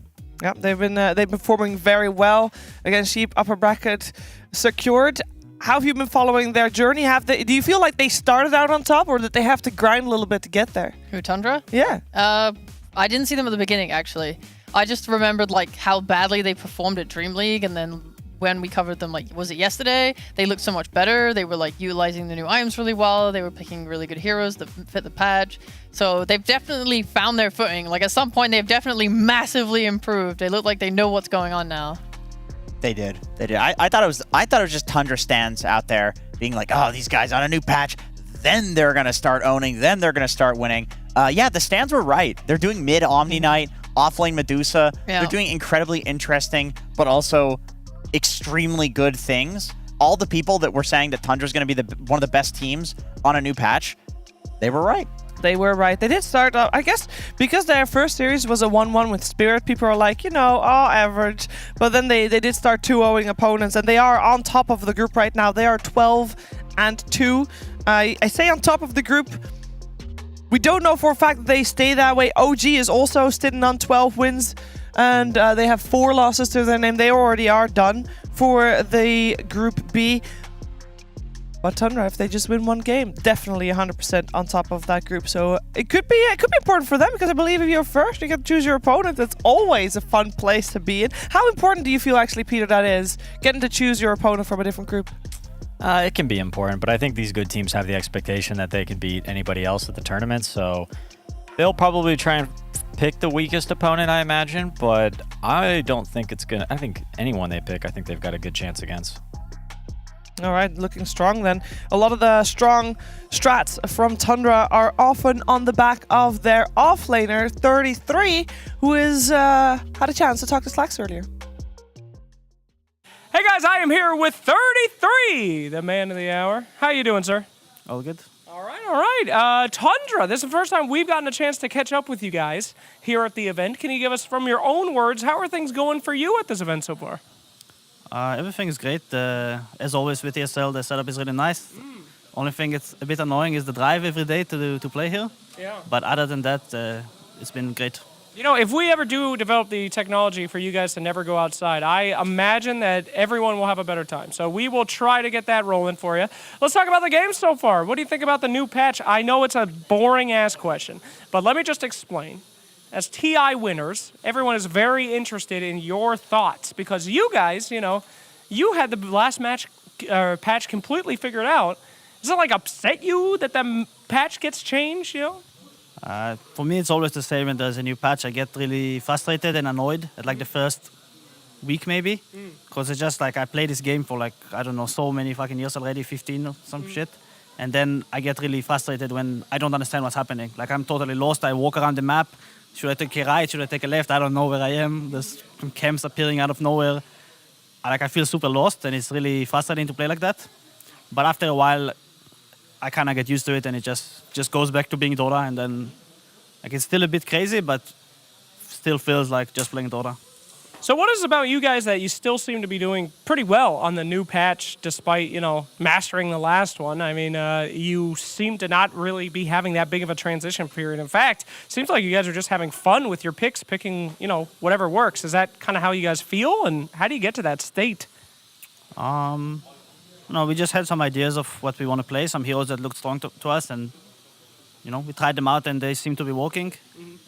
Yeah, they've been performing very well against Sheep. Upper bracket secured. How have you been following their journey? Do you feel like they started out on top, or did they have to grind a little bit to get there? Who, Tundra? Yeah. I didn't see them at the beginning, actually. I just remembered like how badly they performed at Dream League, and then when we covered them, like, was it yesterday? They looked so much better. They were like utilizing the new items really well. They were picking really good heroes that fit the patch. So they've definitely found their footing. Like at some point, they've definitely massively improved. They look like they know what's going on now. They did. They did. I thought it was just Tundra stands out there being like, oh, these guys on a new patch. Then they're gonna start owning. Then they're gonna start winning. Yeah, the stands were right. They're doing mid Omni Knight, offlane Medusa. Yeah. They're doing incredibly interesting, but also extremely good things. All the people that were saying that Tundra's going to be one of the best teams on a new patch, they were right. They were right. They did start up, I guess, because their first series was a 1-1 with Spirit. People are like, average. But then they did start 2-0ing opponents, and they are on top of the group right now. They are 12-2. I say on top of the group. We don't know for a fact that they stay that way. OG is also sitting on 12 wins. And they have 4 losses to their name. They already are done for the Group B. But Tundra, if they just win one game, definitely 100% on top of that group. So it could be important for them, because I believe if you're first, you get to choose your opponent. That's always a fun place to be in. How important do you feel actually, Peter, that is, getting to choose your opponent from a different group? It can be important, but I think these good teams have the expectation that they can beat anybody else at the tournament, so they'll probably try and pick the weakest opponent, I imagine, but I don't think it's gonna. I think anyone they pick, I think they've got a good chance against. All right, looking strong then. A lot of the strong strats from Tundra are often on the back of their offlaner, 33, who has had a chance to talk to Slacks earlier. Hey guys, I am here with 33, the man of the hour. How you doing, sir? All good. All right. Tundra, this is the first time we've gotten a chance to catch up with you guys here at the event. Can you give us, from your own words, how are things going for you at this event so far? Everything is great. As always with ESL, the setup is really nice. Only thing it's a bit annoying is the drive every day to play here. Yeah. But other than that, it's been great. You know, if we ever do develop the technology for you guys to never go outside, I imagine that everyone will have a better time. So we will try to get that rolling for you. Let's talk about the game so far. What do you think about the new patch? I know it's a boring-ass question, but let me just explain. As TI winners, everyone is very interested in your thoughts, because you guys, you had the last patch completely figured out. Does it upset you that the patch gets changed, For me, it's always the same when there's a new patch. I get really frustrated and annoyed at the first week maybe, because it's just I play this game for I don't know, so many fucking years already, 15 or some shit. And then I get really frustrated when I don't understand what's happening. I'm totally lost. I walk around the map. Should I take a right? Should I take a left? I don't know where I am. There's camps appearing out of nowhere. I feel super lost, and it's really frustrating to play like that. But after a while, I kind of get used to it, and it just goes back to being Dota, and then it's still a bit crazy, but still feels like just playing Dota. So what is it about you guys that you still seem to be doing pretty well on the new patch, despite, mastering the last one? I mean, you seem to not really be having that big of a transition period. In fact, it seems like you guys are just having fun with your picks, picking, whatever works. Is that kind of how you guys feel? And how do you get to that state? No, we just had some ideas of what we want to play, some heroes that looked strong to us, and we tried them out and they seem to be working.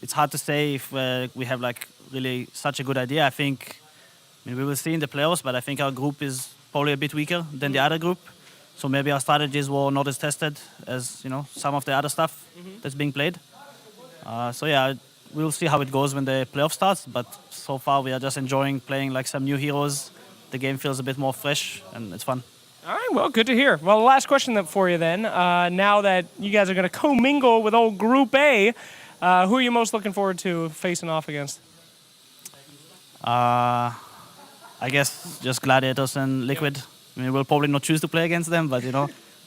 It's hard to say if we have really such a good idea. I think, we will see in the playoffs, but I think our group is probably a bit weaker than the other group. So maybe our strategies were not as tested as some of the other stuff that's being played. So yeah, we'll see how it goes when the playoff starts. But so far we are just enjoying playing some new heroes. The game feels a bit more fresh and it's fun. All right, well, good to hear. Well, the last question for you then. Now that you guys are going to commingle with old Group A, who are you most looking forward to facing off against? I guess just Gladiators and Liquid. We'll probably not choose to play against them, but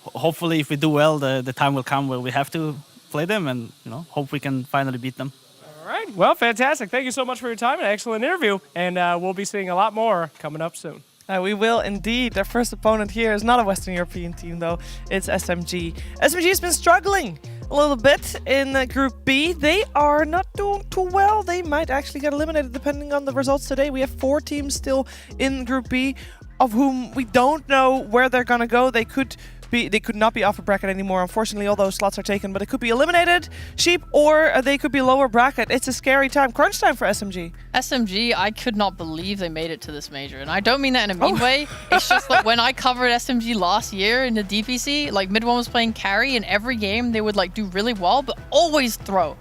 hopefully if we do well, the time will come where we have to play them, and hope we can finally beat them. All right, well, fantastic. Thank you so much for your time. An excellent interview, and we'll be seeing a lot more coming up soon. We will indeed. Their first opponent here is not a Western European team, though. It's SMG. SMG has been struggling a little bit in Group B. They are not doing too well. They might actually get eliminated depending on the results today. We have 4 teams still in Group B, of whom we don't know where they're going to go. They could not be off a bracket anymore. Unfortunately, all those slots are taken, but they could be eliminated, Sheep, or they could be lower bracket. It's a scary time. Crunch time for SMG. SMG, I could not believe they made it to this major. And I don't mean that in a mean way. It's just that when I covered SMG last year in the DPC, mid one was playing carry, and every game they would do really well, but always throw.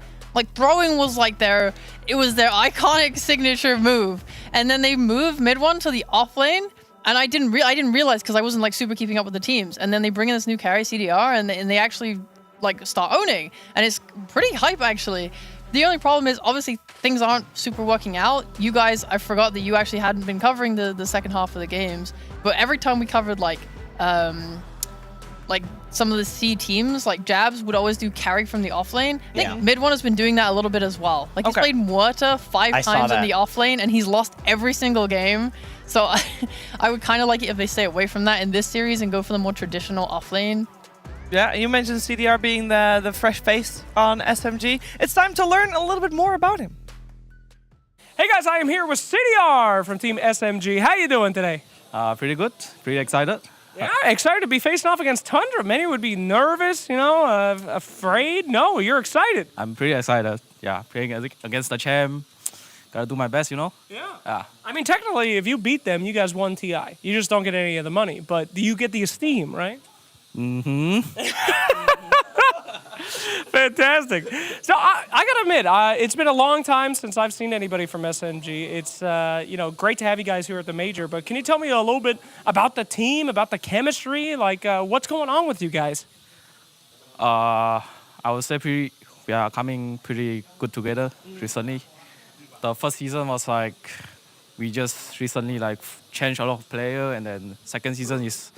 Throwing was their iconic signature move. And then they moved mid one to the off lane. And I didn't realize, because I wasn't super keeping up with the teams. And then they bring in this new carry CDR, and they actually start owning, and it's pretty hype actually. The only problem is obviously things aren't super working out. You guys, I forgot that you actually hadn't been covering the second half of the games, but every time we covered some of the C teams, Jabs would always do carry from the off lane. I think mid one has been doing that a little bit as well. He's played Muerta 5 times in the off lane, and he's lost every single game. So I would kind of like it if they stay away from that in this series and go for the more traditional off lane. Yeah, you mentioned CDR being the fresh face on SMG. It's time to learn a little bit more about him. Hey guys, I am here with CDR from Team SMG. How you doing today? Pretty good. Pretty excited. Yeah, excited to be facing off against Tundra. Many would be nervous, afraid. No, you're excited. I'm pretty excited. Yeah, playing against the champ. Gotta do my best, Yeah. I mean, technically, if you beat them, you guys won TI. You just don't get any of the money, but you get the esteem, right? Mm-hmm. Fantastic. So I gotta admit, it's been a long time since I've seen anybody from SMG. It's great to have you guys here at the major. But can you tell me a little bit about the team, about the chemistry, like what's going on with you guys? I would say we are coming pretty good together recently. The first season was like we just recently changed a lot of players, and then second season is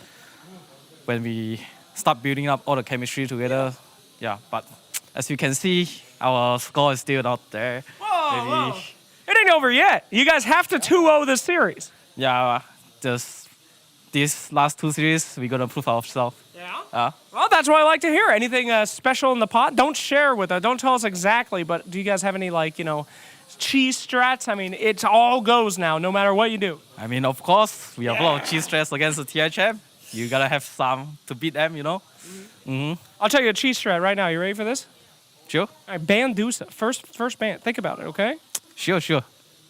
when we start building up all the chemistry together. Yeah, but as you can see, our score is still not there. Whoa. It ain't over yet. You guys have to 2-0 this series. Yeah, just these last 2 series, we're gonna prove ourselves. Yeah? Well, that's what I like to hear. Anything special in the pot? Don't share with us. Don't tell us exactly, but do you guys have any, cheese strats? I mean, it all goes now, no matter what you do. I mean, of course, we have a lot of cheese strats against the TI champ. You gotta have some to beat them, Mm-hmm. I'll tell you a cheese strat right now. You ready for this? Sure. All right, ban Dusa. First ban. Think about it, okay? Sure.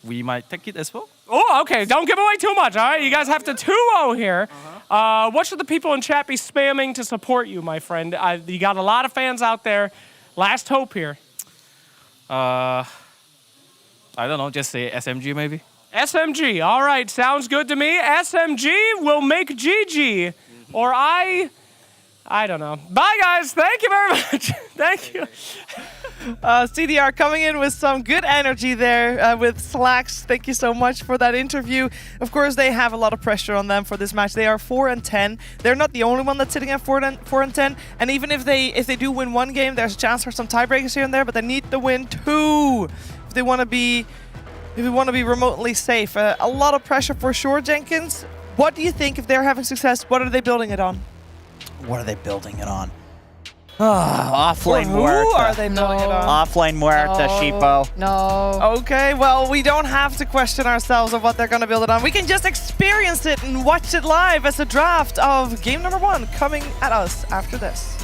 We might take it as well. Oh, okay. Don't give away too much, all right? You guys have to 2-0 here. What should the people in chat be spamming to support you, my friend? You got a lot of fans out there. Last hope here. I don't know. Just say SMG maybe. SMG. All right. Sounds good to me. SMG will make GG. Or I don't know. Bye, guys. Thank you very much. Thank you. CDR coming in with some good energy there with Slacks. Thank you so much for that interview. Of course, they have a lot of pressure on them for this match. They are 4-10. They're not the only one that's sitting at 4-10. And even if they do win one game, there's a chance for some tiebreakers here and there. But they need to win 2 if they want to be remotely safe. A lot of pressure for sure, Jenkins. What do you think if they're having success? What are they building it on? What are they building it on? Offlane Muerta. Who are they building it on? Offlane Muerta, Sheepo. No. Okay, well, we don't have to question ourselves of what they're going to build it on. We can just experience it and watch it live as a draft of game number 1 coming at us after this.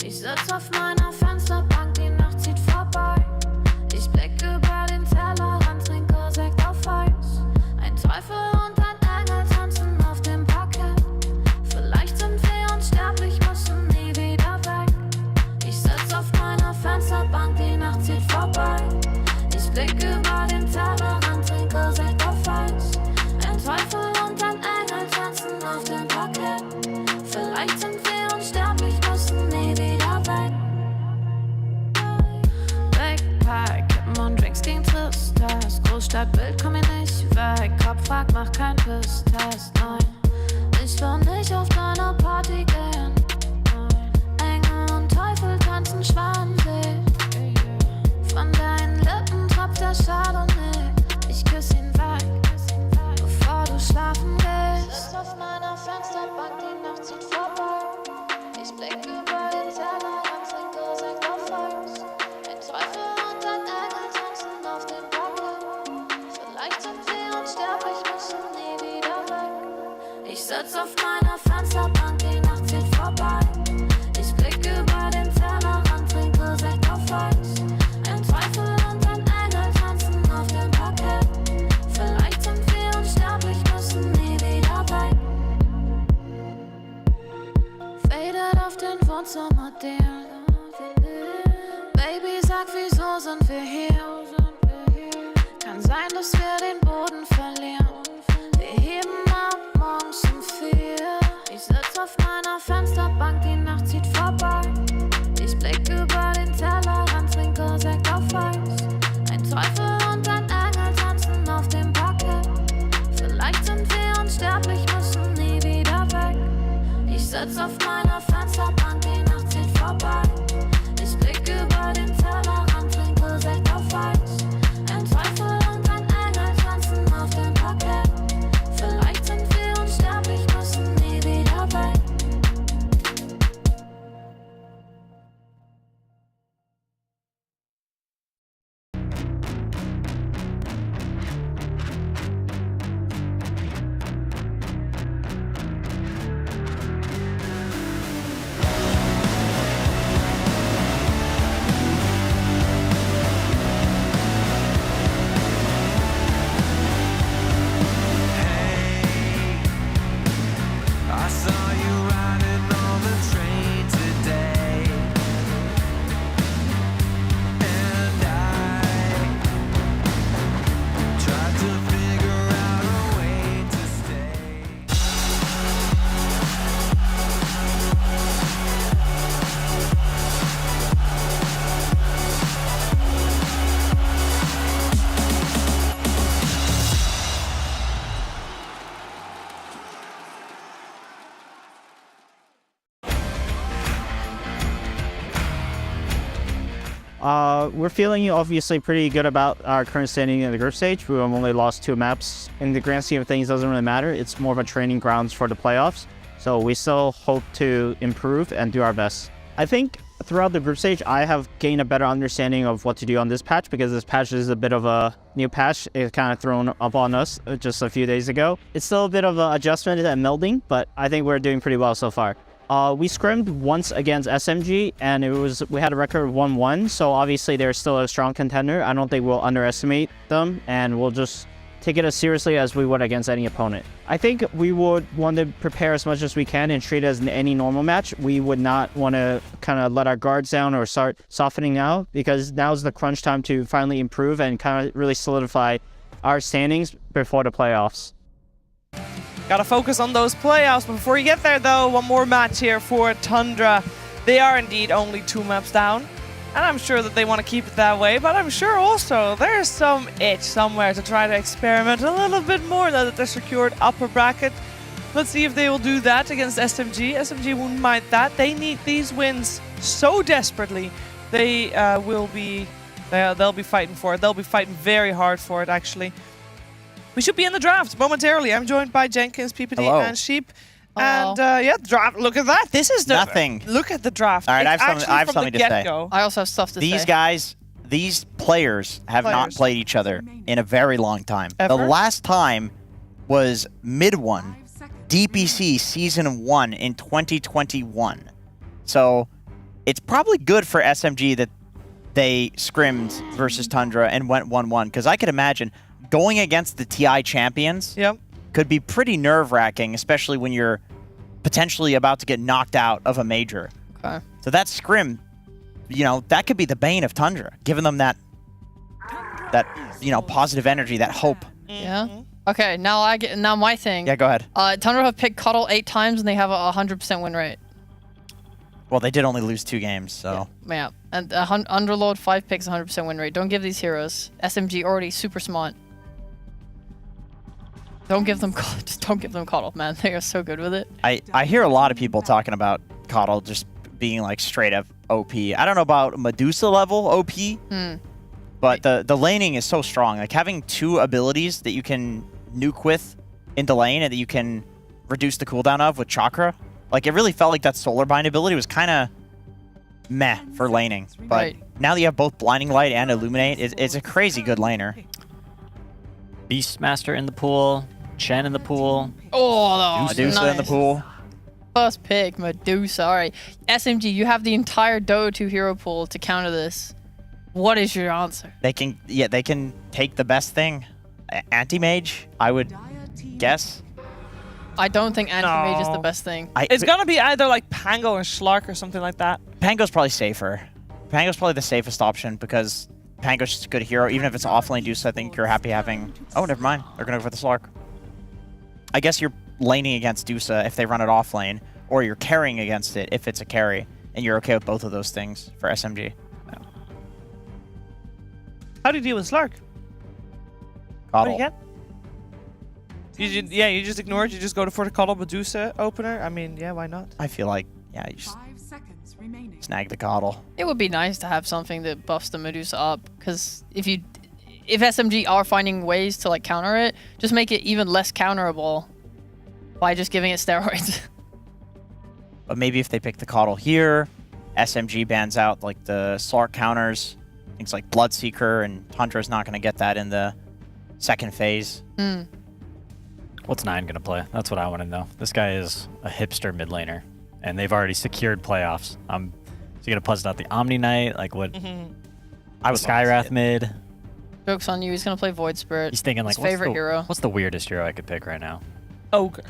Ich sitz auf meiner Fensterbank, die Nacht zieht vorbei. Ich blick über den Tellerrand, trinke Sekt auf Eis. Ein Teufel und ein Engel tanzen auf dem Parkett. Vielleicht sind wir unsterblich, müssen nie wieder weg. Ich sitz auf meiner Fensterbank, die Nacht zieht vorbei. Ich blick über den Tellerrand, trinke Sekt auf Eis. Ein Teufel und ein Engel tanzen auf dem Parkett. Vielleicht sind wir unsterblich, müssen nie wieder weg. Backpack, Kippen und Drinks gegen Tristas. Großstadtbild, komm mir nicht weg. Kopf fragt, mach kein Pisstest, nein. Ich will nicht auf deine Party gehen. Engel und Teufel tanzen schwanzig. Von deinen Lippen tropft der Chardonnay. Ich küss ihn weg, bevor du schlafen gehst. Sitz auf meiner Fensterbank, die Nacht zieht vorbei. Ich blick über den Tellerrand, trinke Sekt auf Eis. Ein Teufel und ein Engel tanzen auf dem Parkett. Vielleicht sind wir unsterblich, müssen nie wieder weg. Ich sitz auf meiner Fensterbank, die Nacht zieht vorbei. Ich blick über den Tellerrand, trinke Sekt auf Eis. Ein Teufel und ein Engel tanzen auf dem Parkett. Vielleicht sind wir unsterblich, müssen nie wieder weg. Faded auf den Wohnzimmerdielen. Baby, sag, wieso sind wir hier? Kann sein, dass wir den Boden verlieren. Wir heben ab morgens um 4. Ich sitz auf meiner Fensterbank, die Nacht zieht vorbei. Ich blick über den Tellerrand, trinke Sekt auf Eis. Ein Teufel und ein Engel tanzen auf dem Parkett. Vielleicht sind wir unsterblich, müssen nie wieder weg. Ich sitz auf meiner Fensterbank, die Nacht zieht vorbei. Ich blick über den Tellerrand. saw you riding on the train today, and I tried to figure out a way to stay. We're feeling obviously pretty good about our current standing in the group stage. We have only lost 2 maps. In the grand scheme of things, it doesn't really matter. It's more of a training grounds for the playoffs. So we still hope to improve and do our best. I think throughout the group stage, I have gained a better understanding of what to do on this patch because this patch is a bit of a new patch. It's kind of thrown up on us just a few days ago. It's still a bit of an adjustment and melding, but I think we're doing pretty well so far. We scrimmed once against SMG, and we had a record of 1-1, so obviously they're still a strong contender. I don't think we'll underestimate them, and we'll just take it as seriously as we would against any opponent. I think we would want to prepare as much as we can and treat it as any normal match. We would not want to kind of let our guards down or start softening now, because now's the crunch time to finally improve and kind of really solidify our standings before the playoffs. Gotta focus on those playoffs. Before you get there, though, one more match here for Tundra. They are indeed only 2 maps down, and I'm sure that they want to keep it that way, but I'm sure also there's some itch somewhere to try to experiment a little bit more now that they're secured upper bracket. Let's see if they will do that against SMG. SMG wouldn't mind that. They need these wins so desperately. They they'll be fighting for it. They'll be fighting very hard for it, actually. We should be in the draft momentarily. I'm joined by Jenkins, PPD, and Sheep. And yeah, draft. Look at that. This is the nothing. Look at the draft. All right, I have something to say. I also have stuff to say. These guys, these players have not played each other in a very long time. Ever? The last time was Mid 1, DPC Season 1 in 2021. So it's probably good for SMG that they scrimmed versus Tundra and went 1-1, because I could imagine going against the TI champions could be pretty nerve-wracking, especially when you're potentially about to get knocked out of a major. Okay. So that scrim, you know, that could be the bane of Tundra, giving them that you know, positive energy, that hope. Yeah. Okay, now my thing. Yeah, go ahead. Tundra have picked Cuddle 8 times and they have a 100% win rate. Well, they did only lose 2 games, so. Yeah. And Underlord 5 picks 100% win rate. Don't give these heroes. SMG already super smart. Don't give them just don't give them Cuddle, man. They are so good with it. I hear a lot of people talking about Cuddle just being like straight up OP. I don't know about Medusa level OP, but the laning is so strong. Like having 2 abilities that you can nuke with into lane and that you can reduce the cooldown of with Chakra. Like it really felt like that Solar Bind ability was kind of meh for laning. But now that you have both Blinding Light and Illuminate, it's a crazy good laner. Beastmaster in the pool. Chen in the pool. Oh, Medusa in the pool. First pick, Medusa. All right. SMG, you have the entire Dota 2 hero pool to counter this. What is your answer? They can take the best thing. Anti-Mage, I would guess. I don't think Anti-Mage is the best thing. It's gonna be either like Pango or Schlark or something like that. Pango's probably safer. Pango's probably the safest option because Pango's just a good hero. Even if it's offlane Deuce, I think you're happy having... Oh, never mind. They're gonna go for the Schlark. I guess you're laning against Dusa if they run it off lane, or you're carrying against it if it's a carry, and you're okay with both of those things for SMG. Yeah. How do you deal with Schlark? What do you get? You just ignore it. You just go for the Cuddle Medusa opener. I mean, yeah, why not? I feel like, yeah, you just snag the Coddle. It would be nice to have something that buffs the Medusa up, because if SMG are finding ways to like counter it, just make it even less counterable by just giving it steroids. But maybe if they pick the Coddle here, SMG bans out like the Slark counters, things like Bloodseeker, and Tundra's not going to get that in the second phase. What's 9 going to play? That's what I want to know. This guy is a hipster mid laner, and they've already secured playoffs. Is he going to puzzle out the Omni Knight? Like what? I was Skywrath mid. Joke's on you. He's going to play Void Spirit. He's thinking like, his favorite hero. What's the weirdest hero I could pick right now? Ogre.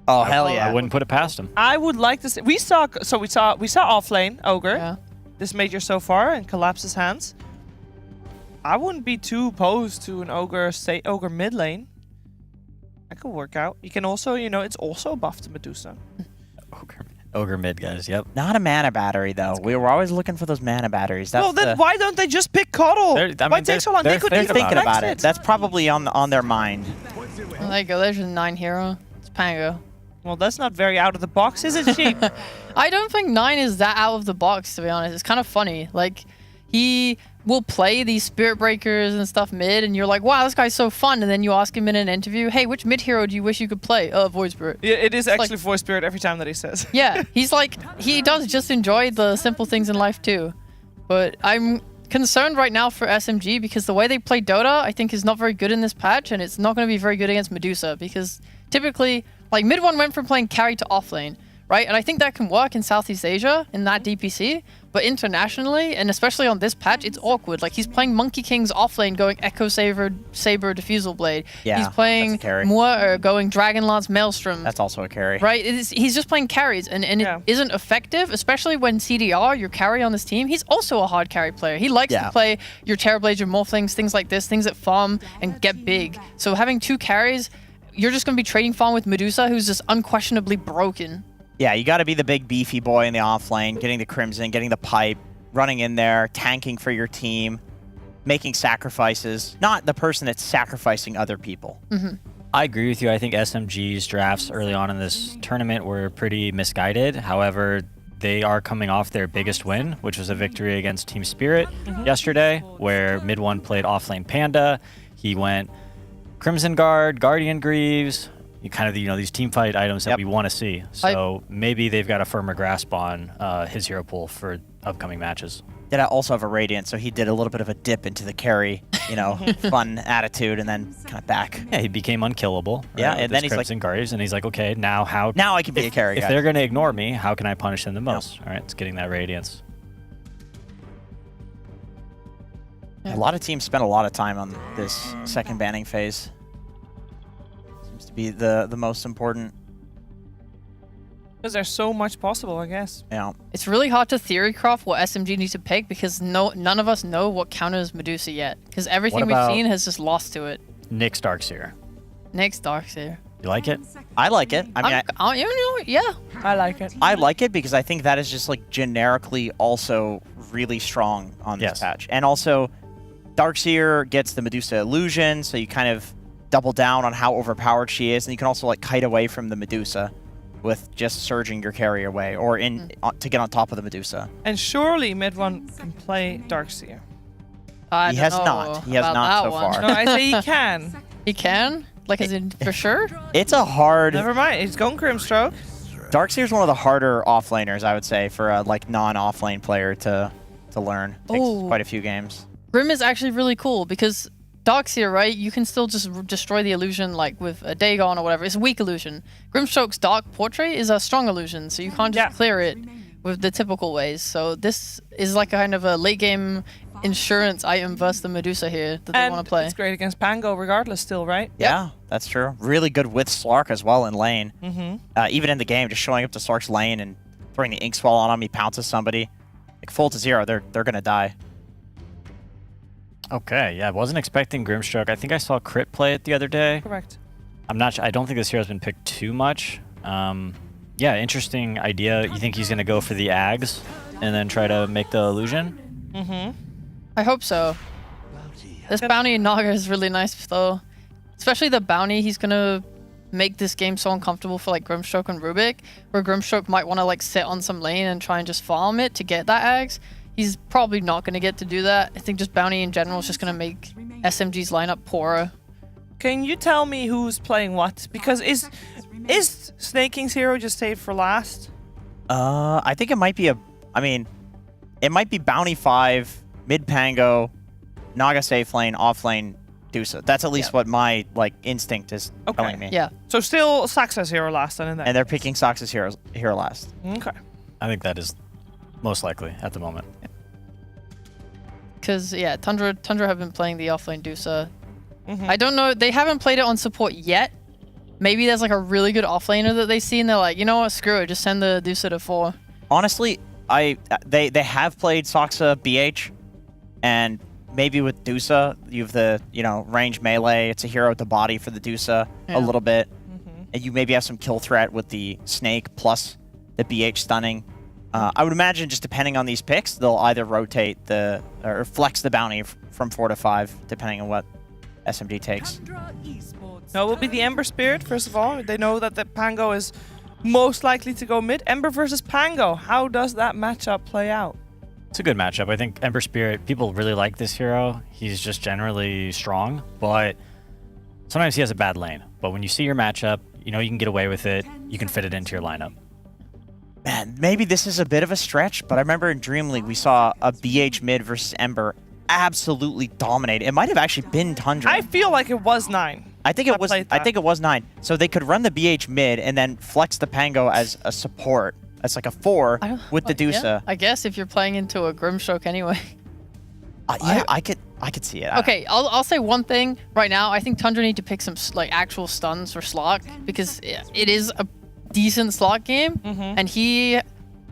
Oh, hell yeah. I wouldn't put it past him. I would like to see. We saw offlane Ogre. Yeah. This major so far and collapses hands. I wouldn't be too opposed to an Ogre, say Ogre mid lane. That could work out. You can also, you know, it's also buff to Medusa. Ogre mid, guys. Yep. Not a mana battery, though. We were always looking for those mana batteries. Well, then why don't they just pick Coddle? Why take so long? They could They're even thinking about flex it. That's probably on their mind. Well, there you go. There's your 9 hero. It's Pango. Well, that's not very out of the box, is it, Sheep? I don't think 9 is that out of the box, to be honest. It's kind of funny. Like, he will play these Spirit Breakers and stuff mid, and you're like, wow, this guy's so fun. And then you ask him in an interview, hey, which mid hero do you wish you could play? Void Spirit. Yeah, it is It's actually like, Void Spirit every time that he says. yeah, he's like, he does just enjoy the simple things in life too. But I'm concerned right now for SMG because the way they play Dota, I think, is not very good in this patch, and it's not going to be very good against Medusa because typically, like, mid one went from playing carry to offlane, right? And I think that can work in Southeast Asia in that DPC, but internationally, and especially on this patch, it's awkward. Like, he's playing Monkey King's offlane going Echo Saber Diffusal Blade. Yeah, he's playing Muir going Dragonlance Maelstrom. That's also a carry. Right? He's just playing carries, and it isn't effective, especially when CDR, your carry on this team, he's also a hard carry player. He likes to play your Terrorblades, your Morphlings, things like this, things that farm and get big. So having 2 carries, you're just going to be trading farm with Medusa, who's just unquestionably broken. Yeah, you got to be the big beefy boy in the off lane, getting the Crimson, getting the pipe, running in there, tanking for your team, making sacrifices. Not the person that's sacrificing other people. I agree with you. I think SMG's drafts early on in this tournament were pretty misguided. However, they are coming off their biggest win, which was a victory against Team Spirit yesterday, where mid one played offlane Panda. He went Crimson Guard, Guardian Greaves, kind of, these team fight items that we want to see. So maybe they've got a firmer grasp on his hero pool for upcoming matches. Did I also have a Radiant, so he did a little bit of a dip into the carry, fun attitude, and then kind of back. Yeah, he became unkillable. Right, yeah, and then he's Crimson Guardians, and he's like, okay, now I can be a carry If guy. they're going to ignore me, how can I punish them the most? All right, it's getting that Radiance. A lot of teams spend a lot of time on this second banning phase. Seems to be the most important. Because there's so much possible, I guess. Yeah. It's really hard to theorycraft what SMG needs to pick because none of us know what counters Medusa yet. Because everything we've seen has just lost to it. Nyx Darkseer. Nyx Darkseer. You like it? I like it. I mean, I like it. I like it because I think that is just like generically also really strong on this patch. And also, Darkseer gets the Medusa illusion, so you kind of double down on how overpowered she is, and you can also like kite away from the Medusa with just surging your carry away or to get on top of the Medusa. And surely mid one can play Darkseer. He has not. He has not so far. No, I say he can. He can? Like, as in, for sure? It's a hard... Never mind. He's going Crimstroke. Darkseer's one of the harder offlaners, I would say, for a like non-offlane player to learn. Takes quite a few games. Grim is actually really cool because Darkseer, right? You can still just destroy the illusion like with a Dagon or whatever. It's a weak illusion. Grimstroke's Dark Portrait is a strong illusion, so you can't just clear it with the typical ways. So this is like a kind of a late game insurance item versus the Medusa here that they want to play. It's great against Pango regardless still, right? Yeah, that's true. Really good with Slark as well in lane. Mm-hmm. Even in the game, just showing up to Slark's lane and throwing the Ink Swell on him, he pounces somebody. Like full to 0, they're going to die. Okay, yeah, I wasn't expecting Grimstroke. I think I saw Crit play it the other day. Correct. I'm not sure. I don't think this hero's been picked too much. Yeah, interesting idea. You think he's going to go for the Ags and then try to make the illusion? Mm-hmm. I hope so. This bounty in Naga is really nice, though. Especially the bounty, he's going to make this game so uncomfortable for like Grimstroke and Rubik, where Grimstroke might want to like sit on some lane and try and just farm it to get that Ags. He's probably not going to get to do that. I think just bounty in general is just going to make SMG's lineup poorer. Can you tell me who's playing what? Because is Snake King's hero just saved for last? I think it might be it might be Bounty 5, mid Pango, Naga safe lane, off lane, Dusa. That's at least what my like instinct is telling me. Yeah. So still Saxa's hero last then in that. And they're picking Saxa's hero last. Okay. I think that is most likely at the moment. Because, yeah, Tundra have been playing the offlane Dusa. I don't know. They haven't played it on support yet. maybe there's like a really good offlaner that they see and they're like, you know what, screw it, just send the Dusa to 4. Honestly, they have played Soxa BH, and maybe with Dusa, you have the range melee. It's a hero with the body for the Dusa a little bit, and you maybe have some kill threat with the Snake plus the BH stunning. I would imagine just depending on these picks, they'll either rotate or flex the bounty from 4 to 5, depending on what SMG takes. No, it will be the Ember Spirit, first of all. They know that the Pango is most likely to go mid. Ember versus Pango. How does that matchup play out? It's a good matchup. I think Ember Spirit, people really like this hero. He's just generally strong, but sometimes he has a bad lane. But when you see your matchup, you know you can get away with it. You can fit it into your lineup. Man, maybe this is a bit of a stretch, but I remember in Dream League we saw a BH mid versus Ember absolutely dominate. It might have actually been Tundra. I feel like it was 9. I think it was 9. So they could run the BH mid and then flex the Pango as a support. As like a 4 with the Dusa. Yeah, I guess if you're playing into a Grimstroke anyway. Yeah, I could see it. Okay, I'll say one thing right now. I think Tundra need to pick some like actual stuns for Slark because it is a decent Slark game, and he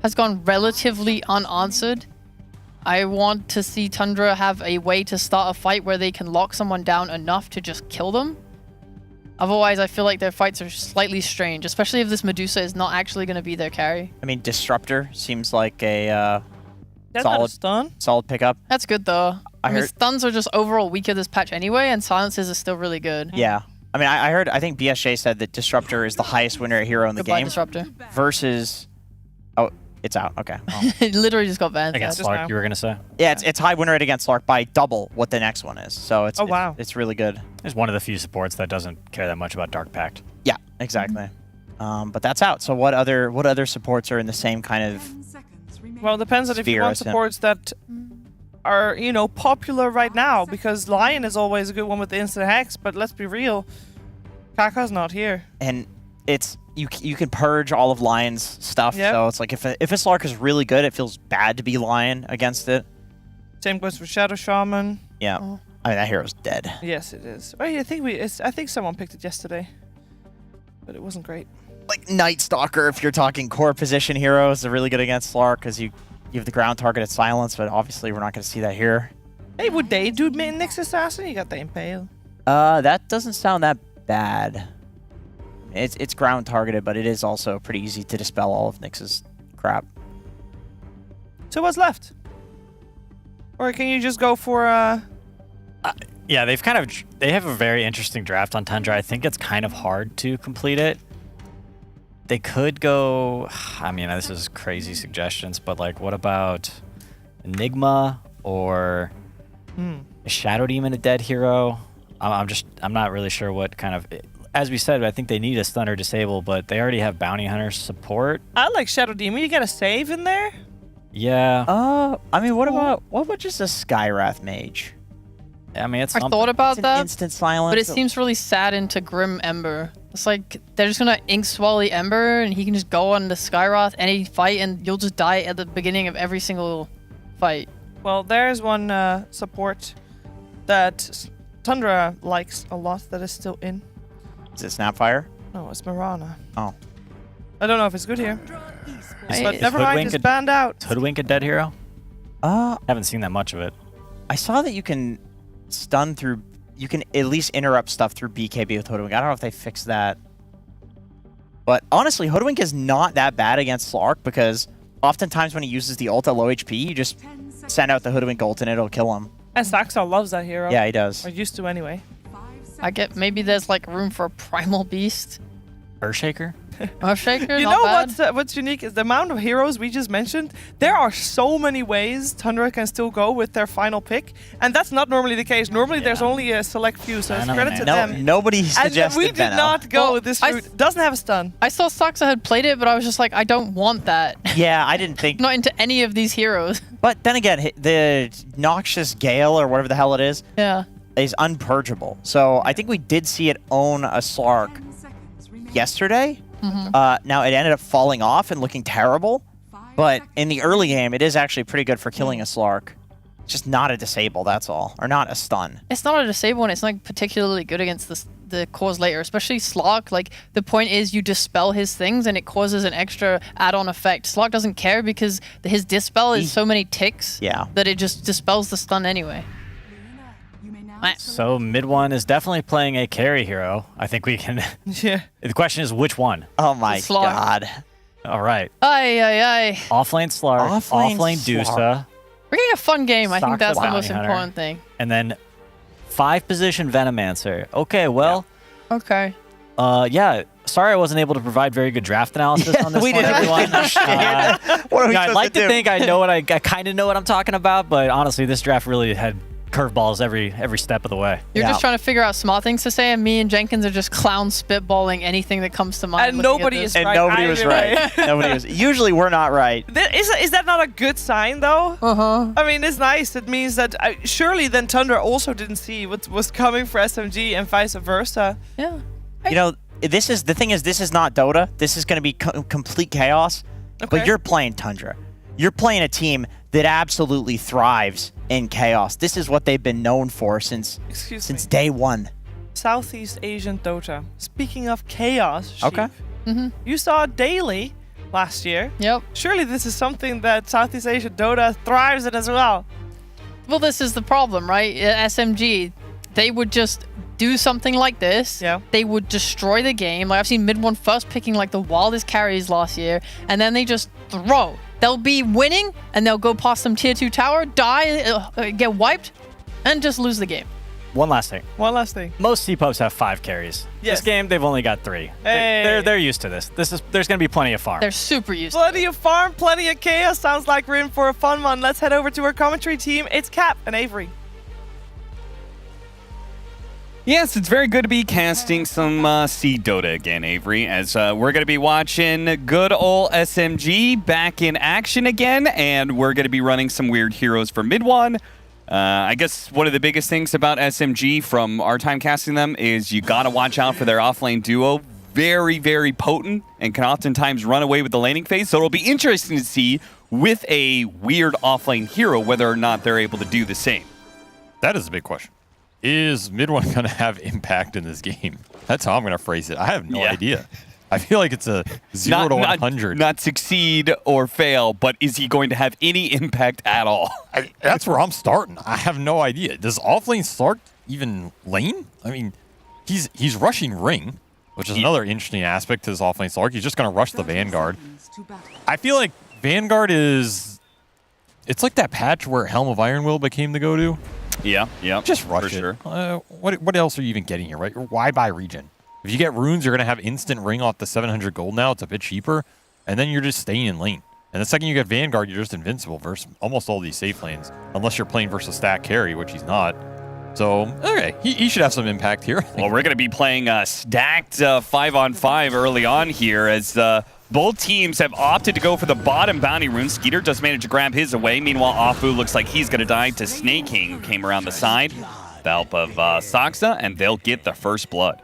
has gone relatively unanswered. I want to see Tundra have a way to start a fight where they can lock someone down enough to just kill them. Otherwise, I feel like their fights are slightly strange, especially if this Medusa is not actually going to be their carry. I mean, Disruptor seems like a solid pickup. That's good, though. I mean, heard- stuns are just overall weaker this patch anyway, and silences are still really good. Yeah. I mean, I think BSJ said that Disruptor is the highest win rate hero in the Goodbye, game. Disruptor. Versus... Oh, it's out. Okay. Well. It literally just got banned. Against Slark, you were going to say? Yeah, it's high win rate against Slark by double what the next one is. So it's it's really good. It's one of the few supports that doesn't care that much about Dark Pact. Yeah, exactly. But that's out. So what other supports are in the same kind of... Well, it depends on if you sphere want as him? supports that are, popular right now, because Lion is always a good one with the instant hex, but let's be real, Kaka's not here. And it's... You can purge all of Lion's stuff, so it's like if a Slark is really good, it feels bad to be Lion against it. Same goes for Shadow Shaman. Yeah, I mean that hero's dead. Yes, it is. Oh, yeah, I think someone picked it yesterday, but it wasn't great. Like Night Stalker, if you're talking core position heroes, are really good against Slark because you have the ground targeted silence, but obviously we're not going to see that here. Hey, would they do Nyx Assassin? You got the Impale. That doesn't sound that bad. It's ground targeted, but it is also pretty easy to dispel all of Nyx's crap. So what's left? Or can you just go for Yeah, they have a very interesting draft on Tundra. I think it's kind of hard to complete it. They could go, I mean, this is crazy suggestions, but like what about Enigma or a Shadow Demon, a dead hero? I'm not really sure what kind of... As we said, I think they need a stunner disable, but they already have Bounty Hunter support. I like Shadow Demon. You got a save in there? Yeah. I mean, what about just a Skywrath Mage? I mean, it's I thought about that. Instant silence. But it seems really sad into Grim Ember. It's like they're just gonna ink swallow the Ember, and he can just go on the Skywrath any fight, and you'll just die at the beginning of every single fight. Well, there's one support that Tundra likes a lot that is still in. Is it Snapfire? No, it's Mirana. Oh. I don't know if it's good here. But Is never mind, Hoodwink it's banned out. Is Hoodwink a dead hero? Haven't seen that much of it. I saw that you can stun through... You can at least interrupt stuff through BKB with Hoodwink. I don't know if they fixed that. But honestly, Hoodwink is not that bad against Slark because oftentimes when he uses the ult at low HP, you just send out the Hoodwink ult and it'll kill him. And Saxon loves that hero. Yeah, he does. Or used to anyway. I get maybe there's like room for a Primal Beast. Earthshaker? Earthshaker? You not know bad. what's unique is the amount of heroes we just mentioned. There are so many ways Tundra can still go with their final pick, and that's not normally the case. Normally there's only a select few, so it's credit to them. Nobody suggested And we did not go this route. Doesn't have a stun. I saw Saxa had played it, but I was just like, I don't want that. Yeah, I didn't think... Not into any of these heroes. But then again, the Noxious Gale or whatever the hell it is is unpurgeable. So I think we did see it own a Slark yesterday. Now, it ended up falling off and looking terrible, but in the early game, it is actually pretty good for killing a Slark. It's just not a disable, that's all. Or not a stun. It's not a disable one. It's not particularly good against the the cause later, especially Slark. Like, the point is you dispel his things and it causes an extra add-on effect. Slark doesn't care because his dispel is so many ticks that it just dispels the stun anyway. So mid one is definitely playing a carry hero. I think we can. Yeah. The question is which one? Oh my god. All right. Aye. Offlane Slark, offlane Dusa. We're getting a fun game. I think that's the most Hunter, important thing. And then 5-position Venomancer. Okay, well. Okay. Yeah. Sorry I wasn't able to provide very good draft analysis on this we one, didn't everyone. understand. What are we I'd supposed like to to do? think I know what I kind of know what I'm talking about, but honestly, this draft really had curveballs every step of the way. You're just trying to figure out smart things to say, and me and Jenkins are just clown spitballing anything that comes to mind. And nobody is right. Nobody was right. Nobody was. Usually we're not right. Is that not a good sign, though? I mean, it's nice. It means that surely then Tundra also didn't see what was coming for SMG and vice versa. Yeah. You know, this is not Dota. This is going to be complete chaos. But you're playing Tundra. You're playing a team that absolutely thrives in chaos. This is what they've been known for since day one. Southeast Asian Dota. Speaking of chaos, Sheep, Okay. you saw daily last year. Yep. Surely this is something that Southeast Asian Dota thrives in as well. Well, this is the problem, right? SMG, they would just do something like this. Yeah. They would destroy the game. Like, I've seen mid one first picking like the wildest carries last year, and then they just throw. They'll be winning, and they'll go past some tier 2 tower, die, get wiped, and just lose the game. One last thing. Most C-pubs have 5 carries. Yes. This game, they've only got 3. Hey. They're used to this. There's going to be plenty of farm. They're super used Plenty of farm, plenty of chaos. Sounds like we're in for a fun one. Let's head over to our commentary team. It's Cap and Avery. Yes, it's very good to be casting some Sea Dota again, Avery, as we're going to be watching good old SMG back in action again, and we're going to be running some weird heroes for mid one. I guess one of the biggest things about SMG from our time casting them is you got to watch out for their offlane duo. Very, very potent and can oftentimes run away with the laning phase, so it'll be interesting to see with a weird offlane hero whether or not they're able to do the same. That is a big question. Is mid one going to have impact in this game? That's how I'm going to phrase it. I have no idea. I feel like it's a 0 to 100. Not succeed or fail, but is he going to have any impact at all? That's where I'm starting. I have no idea. Does offlane Slark even lane? I mean, he's rushing ring, which is another interesting aspect to this offlane Slark. He's just going to rush the Vanguard. I feel like Vanguard is... It's like that patch where Helm of Iron Will became the go-to. Yeah. Just rush for it. Sure. What else are you even getting here, right? Why buy region? If you get runes, you're going to have instant ring off the 700 gold now. It's a bit cheaper. And then you're just staying in lane. And the second you get Vanguard, you're just invincible versus almost all these safe lanes. Unless you're playing versus stack carry, which he's not. So, okay, he should have some impact here. Well, we're going to be playing stacked 5-on-5 early on here as both teams have opted to go for the bottom bounty rune. Skeeter just managed to grab his away. Meanwhile, Afu looks like he's going to die to Snake King, who came around the side. The help of Saksa, and they'll get the first blood.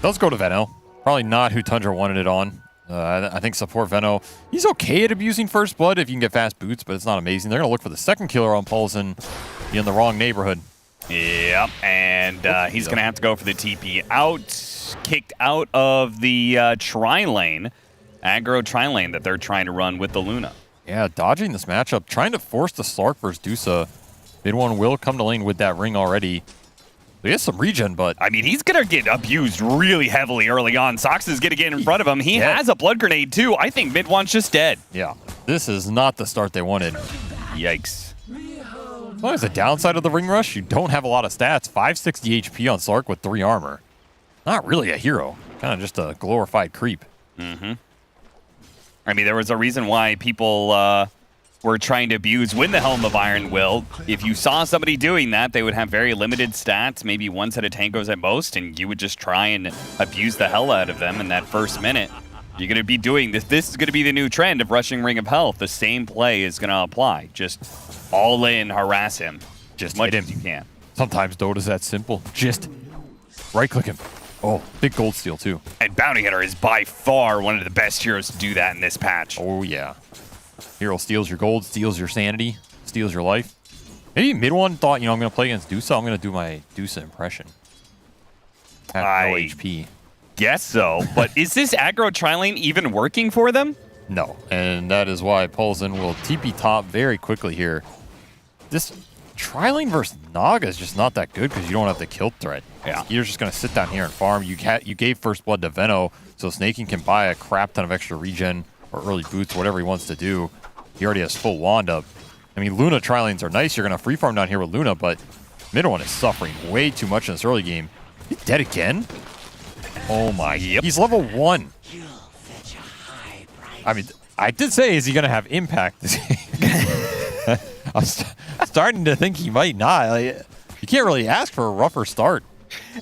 Let's go to Veno. Probably not who Tundra wanted it on. I think support Veno. He's okay at abusing first blood if you can get fast boots, but it's not amazing. They're going to look for the second killer on Pulse and be in the wrong neighborhood. Yep, and he's going to have to go for the TP out. Kicked out of the tri-lane, aggro tri-lane that they're trying to run with the Luna. Yeah, dodging this matchup, trying to force the Slark versus Dusa. Mid one will come to lane with that ring already. He has some regen, but... I mean, he's going to get abused really heavily early on. Sox is going to get in front of him. He has a blood grenade, too. I think mid one's just dead. Yeah, this is not the start they wanted. Yikes. As long as the downside of the ring rush, you don't have a lot of stats. 560 HP on Slark with 3 armor. Not really a hero. Kind of just a glorified creep. Mm-hmm. I mean, there was a reason why people were trying to abuse when the Helm of Iron Will. If you saw somebody doing that, they would have very limited stats, maybe one set of tangos at most, and you would just try and abuse the hell out of them in that first minute. You're going to be doing this. This is going to be the new trend of rushing Ring of Health. The same play is going to apply. Just all in, harass him. Just much hit him. as you can. Sometimes Dota's that simple. Just right-click him. Oh, big gold steal, too. And Bounty Hunter is by far one of the best heroes to do that in this patch. Oh, yeah. Hero steals your gold, steals your sanity, steals your life. Maybe mid one thought, I'm going to play against Dusa. I'm going to do my Dusa impression. Have no HP. Guess so, but is this aggro tri-lane even working for them? No, and that is why Polzen will TP top very quickly here. This tri-lane versus Naga is just not that good because you don't have the kill threat. Yeah. You're just going to sit down here and farm. You gave first blood to Veno, so Snaking can buy a crap ton of extra regen or early boots, whatever he wants to do. He already has full wand up. I mean, Luna tri-lanes are nice. You're going to free farm down here with Luna, but mid one is suffering way too much in this early game. He's dead again? Oh my. Yep. He's level 1. I mean, I did say, is he going to have impact this game? I'm starting to think he might not. Like, you can't really ask for a rougher start.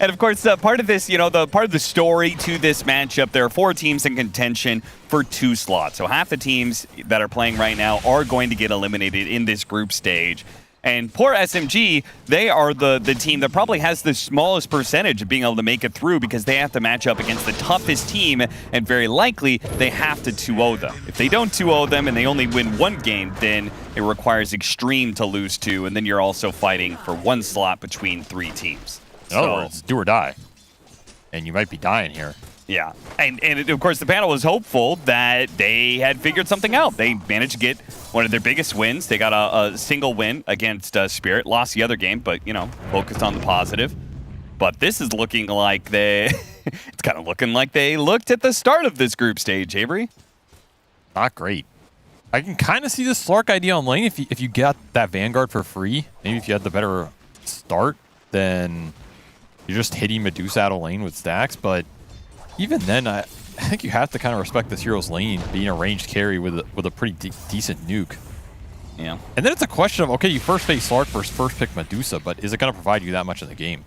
And of course, part of this, the part of the story to this matchup, there are 4 teams in contention for 2 slots. So half the teams that are playing right now are going to get eliminated in this group stage. And poor SMG, they are the team that probably has the smallest percentage of being able to make it through because they have to match up against the toughest team, and very likely they have to 2-0 them. If they don't 2-0 them and they only win 1 game, then it requires extreme to lose 2, and then you're also fighting for 1 slot between 3 teams. In other words, do or die. And you might be dying here. Yeah, and of course the panel was hopeful that they had figured something out. They managed to get one of their biggest wins. They got a single win against Spirit, lost the other game, but focused on the positive. But this is looking like it's kind of looking like they looked at the start of this group stage, Avery. Not great. I can kind of see the Slark idea on lane if you got that Vanguard for free. Maybe if you had the better start, then you're just hitting Medusa out of lane with stacks, but even then, I think you have to kind of respect this hero's lane being a ranged carry with a pretty decent nuke. Yeah. And then it's a question of, okay, you first face Slark versus first pick Medusa, but is it going to provide you that much in the game?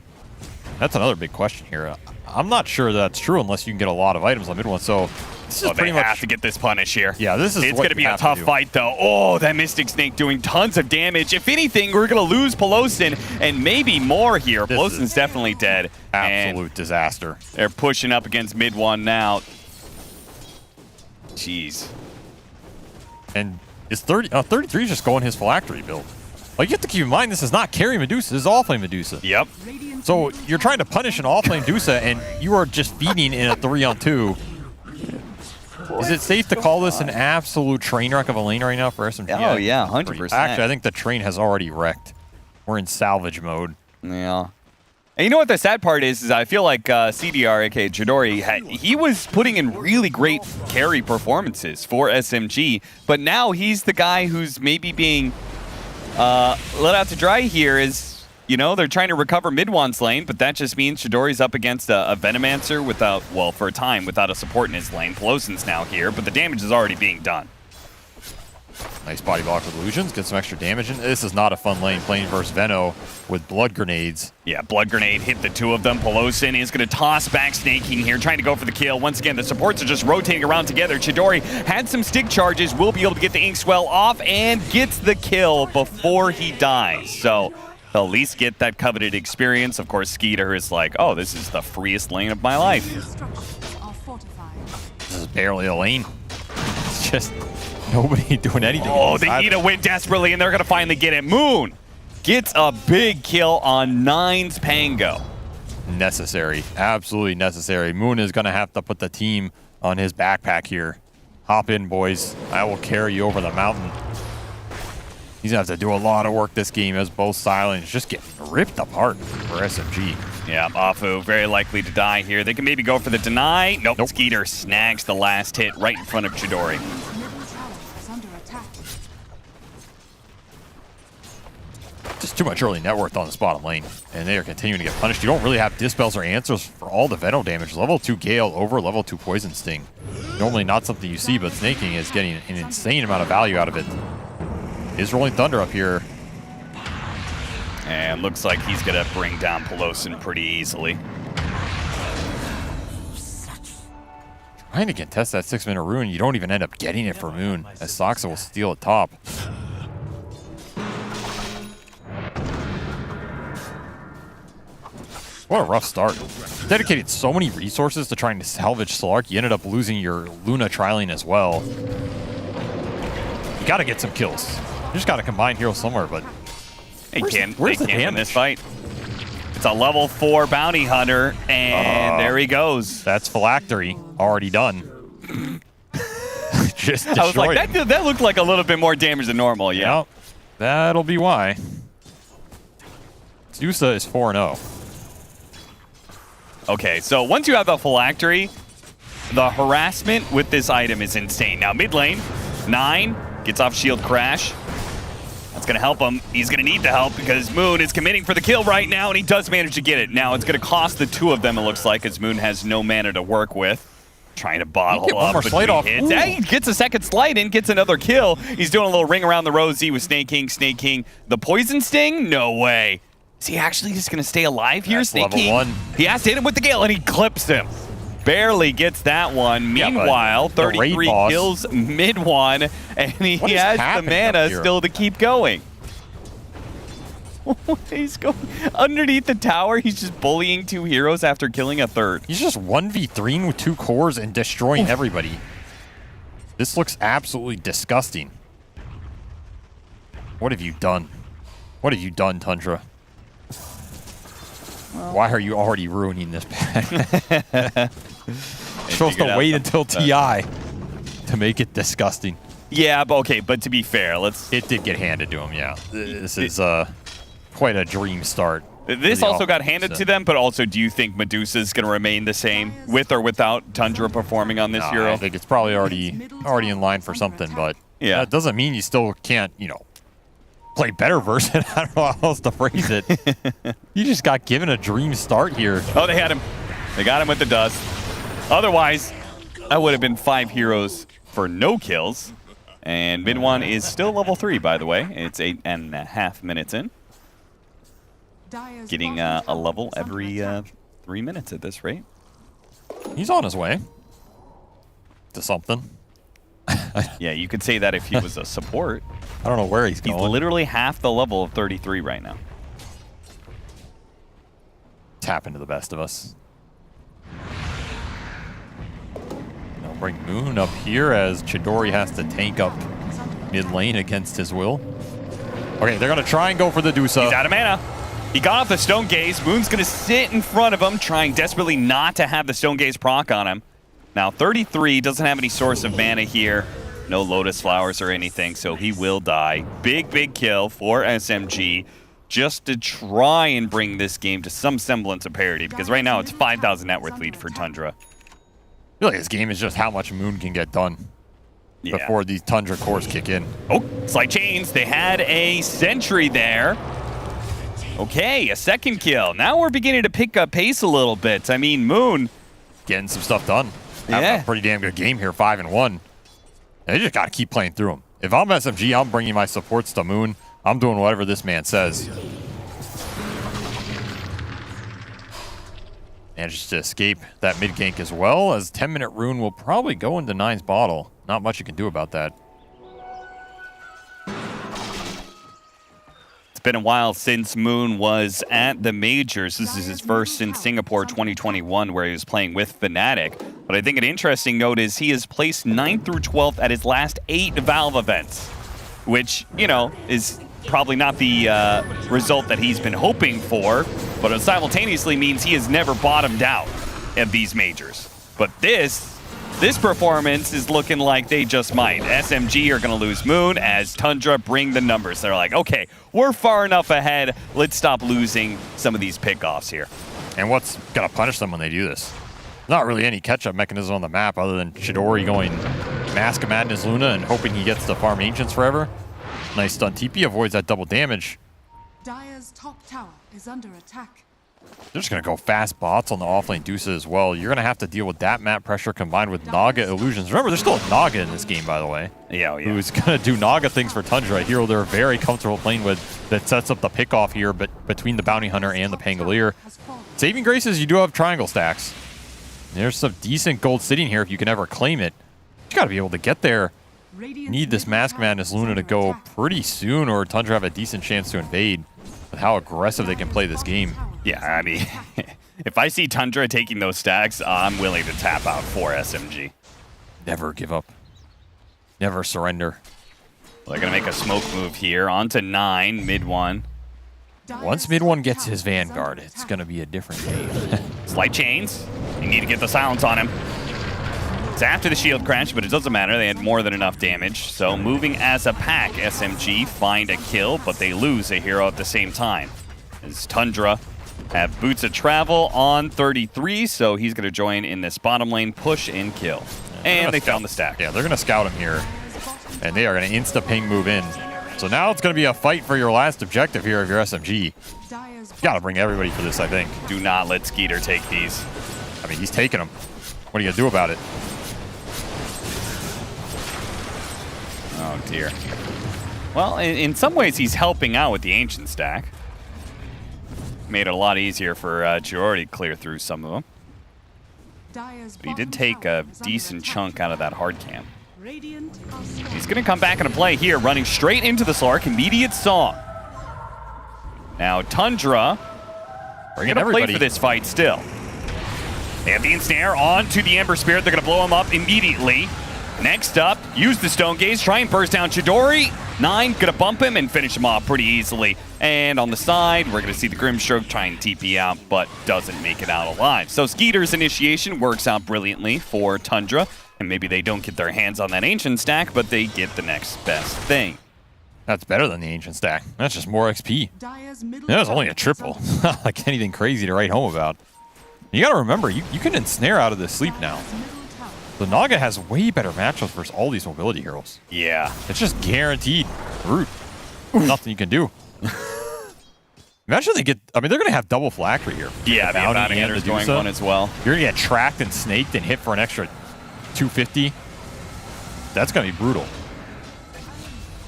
That's another big question here. I'm not sure that's true unless you can get a lot of items on mid one. So this is pretty much have to get this punish here. Yeah, this is. It's going to be a tough fight, though. Oh, that Mystic Snake doing tons of damage. If anything, we're going to lose Pelosin and maybe more here. Pelosin's definitely dead. Absolute disaster. They're pushing up against mid one now. Jeez. And is 33 is just going his phylactery build. Like, you have to keep in mind, this is not carry Medusa. This is all-flame Medusa. Yep. So you're trying to punish an all-flame Medusa, and you are just feeding in a 3-on-2. Is it safe to call this an absolute train wreck of a lane right now for SMG? Oh, yeah, 100%. Actually, I think the train has already wrecked. We're in salvage mode. Yeah. And you know what the sad part is I feel like CDR, aka Chidori, he was putting in really great carry performances for SMG, but now he's the guy who's maybe being let out to dry here. Is, they're trying to recover mid-Wan's lane, but that just means Chidori's up against a Venomancer without, well, for a time, without a support in his lane. Pelosin's now here, but the damage is already being done. Nice body block with illusions, get some extra damage in. This is not a fun lane playing versus Veno with blood grenades. Yeah, blood grenade hit the 2 of them. Pelosin is going to toss back Snaking here, trying to go for the kill. Once again, the supports are just rotating around together. Chidori had some stick charges, will be able to get the Inkswell off and gets the kill before he dies. So they'll at least get that coveted experience. Of course, Skeeter is like, oh, this is the freest lane of my life. This is barely a lane. It's just nobody doing anything. Oh, they need a win desperately, and they're going to finally get it. Moon gets a big kill on 9's Pango. Necessary. Absolutely necessary. Moon is going to have to put the team on his backpack here. Hop in, boys. I will carry you over the mountain. He's going to have to do a lot of work this game as both Silence just getting ripped apart for SMG. Yeah, Afu very likely to die here. They can maybe go for the deny. Nope. Skeeter snags the last hit right in front of Chidori. Just too much early net worth on this bottom lane, and they are continuing to get punished. You don't really have dispels or answers for all the Venom damage. Level 2 Gale over level 2 Poison Sting. Normally not something you see, but Snaking is getting an insane amount of value out of it. Is rolling Thunder up here. And looks like he's going to bring down Pelosin pretty easily. Trying to contest that 6-minute rune, you don't even end up getting it for Moon, as Soxa will steal at top. What a rough start. Dedicated so many resources to trying to salvage Slark, you ended up losing your Luna tri-lane as well. You gotta get some kills. You just gotta combine heroes somewhere, but They can't where's the win damage? this fight. It's a level 4 bounty hunter, and there he goes. That's phylactery, already done. Just I was like, destroyed him. that looked like a little bit more damage than normal, yeah. Yep. That'll be why. Zusa is 4-0. Okay, so once you have the phylactery, the harassment with this item is insane. Now, mid lane, 9 gets off shield crash. That's going to help him. He's going to need the help because Moon is committing for the kill right now, and he does manage to get it. Now, it's going to cost the two of them, it looks like, as Moon has no mana to work with. Trying to bottle Get one up more slide off. hits. Yeah, he gets a second slide in, gets another kill. He's doing a little ring around the rosy with snaking. The poison sting? No way. Is he actually just going to stay alive here? That's level Snaking. 1. He has to hit him with the gale, and he clips him. Barely gets that one. Meanwhile, the raid 33 boss. kills mid one, and he What is has the happening mana up here? still to keep going. He's going underneath the tower. He's just bullying 2 heroes after killing a third. He's just 1v3ing with 2 cores and destroying everybody. This looks absolutely disgusting. What have you done? What have you done, Tundra? Why are you already ruining this pack? You're supposed to wait until TI to make it disgusting. Yeah, but okay, but to be fair, It did get handed to him, yeah. This is quite a dream start. This also got handed to them, but also, do you think Medusa is going to remain the same with or without Tundra performing on this hero? I think it's probably already in line for something, but yeah, that doesn't mean you still can't, play better version. I don't know how else to phrase it. You just got given a dream start here. Oh, they had him. They got him with the dust. Otherwise, that would have been 5 heroes for no kills. And mid one is still level 3, by the way. It's 8.5 minutes in. Getting a level every 3 minutes at this rate. He's on his way to something. Yeah, you could say that if he was a support. I don't know where he's going. He's literally half the level of 33 right now. Tap into the best of us. They'll bring Moon up here as Chidori has to tank up mid lane against his will. Okay, they're going to try and go for the Dusa. He's out of mana. He got off the Stone Gaze. Moon's going to sit in front of him, trying desperately not to have the Stone Gaze proc on him. Now, 33 doesn't have any source of mana here. No Lotus Flowers or anything, so he will die. Big kill for SMG just to try and bring this game to some semblance of parity, because right now it's 5,000 net worth lead for Tundra. I feel like this game is just how much Moon can get done before these Tundra cores kick in. Oh, Slight Chains. They had a sentry there. Okay, a second kill. Now we're beginning to pick up pace a little bit. I mean, Moon getting some stuff done. Having a pretty damn good game here, 5-1. They just got to keep playing through them. If I'm SMG, I'm bringing my supports to Moon. I'm doing whatever this man says. Manages to escape that mid gank as well, as 10-minute rune will probably go into Nine's bottle. Not much you can do about that. It's been a while since Moon was at the majors. This is his first since Singapore 2021, where he was playing with Fnatic. But I think an interesting note is he has placed 9th through 12th at his last 8 Valve events, which, is probably not the result that he's been hoping for, but it simultaneously means he has never bottomed out at these majors. But this performance is looking like they just might. SMG are going to lose Moon as Tundra bring the numbers. They're like, okay, we're far enough ahead. Let's stop losing some of these pickoffs here. And what's going to punish them when they do this? Not really any catch-up mechanism on the map other than Chidori going Mask of Madness Luna and hoping he gets to farm Ancients forever. Nice stun TP, avoids that double damage. Dire's top tower is under attack. They're just going to go fast bots on the offlane Dusa as well. You're going to have to deal with that map pressure combined with Naga illusions. Remember, there's still a Naga in this game, by the way. Yeah. Who's going to do Naga things for Tundra, a hero they're very comfortable playing with that sets up the pickoff here between the Bounty Hunter and the Pangolier. Saving graces, you do have triangle stacks. There's some decent gold sitting here if you can ever claim it. You got to be able to get there. Need this Mask Madness Luna to go pretty soon, or Tundra have a decent chance to invade with how aggressive they can play this game. Yeah, I mean, if I see Tundra taking those stacks, I'm willing to tap out for SMG. Never give up. Never surrender. Well, they're going to make a smoke move here onto 9, mid one. Once mid one gets his Vanguard, it's going to be a different game. Slight chains. You need to get the silence on him. It's after the shield crash, but it doesn't matter. They had more than enough damage. So moving as a pack, SMG find a kill, but they lose a hero at the same time. As Tundra have boots of travel on 33, so he's going to join in this bottom lane push and kill. And they found the stack. Yeah, they're going to scout him here, and they are going to insta-ping move in. So now it's going to be a fight for your last objective here of your SMG. Got to bring everybody for this, I think. Do not let Skeeter take these. I mean, he's taking them. What are you going to do about it? Oh, dear. Well, in some ways, he's helping out with the Ancient stack. Made it a lot easier for Chidori to clear through some of them. But he did take a decent chunk out of that hard camp. He's going to come back into play here, running straight into the Slark. Immediate song. Now, Tundra are going to play for this fight still. They have the ensnare onto the Ember Spirit. They're going to blow him up immediately. Next up, use the Stone Gaze, try and burst down Chidori. 9, gonna bump him and finish him off pretty easily. And on the side, we're gonna see the Grimstroke try and TP out, but doesn't make it out alive. So Skeeter's initiation works out brilliantly for Tundra, and maybe they don't get their hands on that Ancient stack, but they get the next best thing. That's better than the Ancient stack. That's just more XP. That was only a triple. Not like anything crazy to write home about. You gotta remember, you can ensnare out of this sleep now. The Naga has way better matchups versus all these mobility heroes. Yeah. It's just guaranteed root. Nothing you can do. Imagine they get, I mean, they're going to have double phylactery here. Yeah, the Bounty Hunter's going one as well. You're going to get tracked and snaked and hit for an extra 250. That's going to be brutal.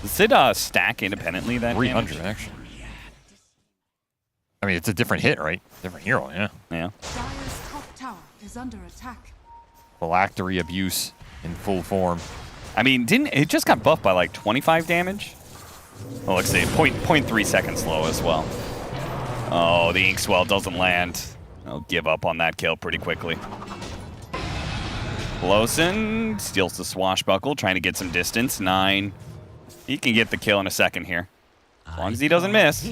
Does it stack independently, that 300, damage? actually. I mean, it's a different hit, right? Different hero, yeah. Yeah. Dire's top tower is under attack. Phylactery abuse in full form. I mean, it just got buffed by like 25 damage? Oh, let's see, 0.3 seconds low as well. Oh, the Inkswell doesn't land. I'll give up on that kill pretty quickly. Pelosin steals the Swashbuckle, trying to get some distance. 9. He can get the kill in a second here. As long as he doesn't miss.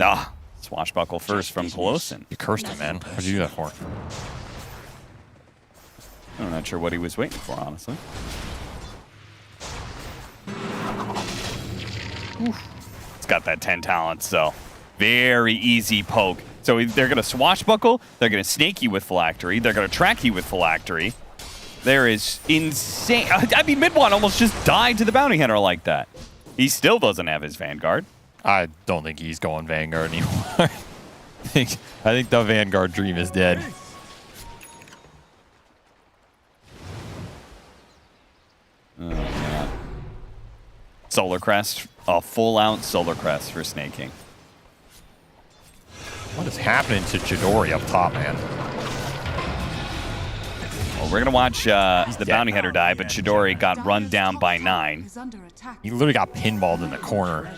Ah, Swashbuckle first from Pelosin. You cursed him, man. What'd you do that for? I'm not sure what he was waiting for, honestly. It's got that 10 talent, so very easy poke. So they're going to Swashbuckle, they're going to snake you with Phylactery, they're going to track you with Phylactery. There is insane... I mean, Midwan almost just died to the Bounty Hunter like that. He still doesn't have his Vanguard. I don't think he's going Vanguard anymore. I think the Vanguard dream is dead. Oh, man. Solar Crest, a full-out Solar Crest for snaking. What is happening to Chidori up top, man? Well, we're going to watch the Bounty Hunter die, but Chidori got run down by 9. He literally got pinballed in the corner.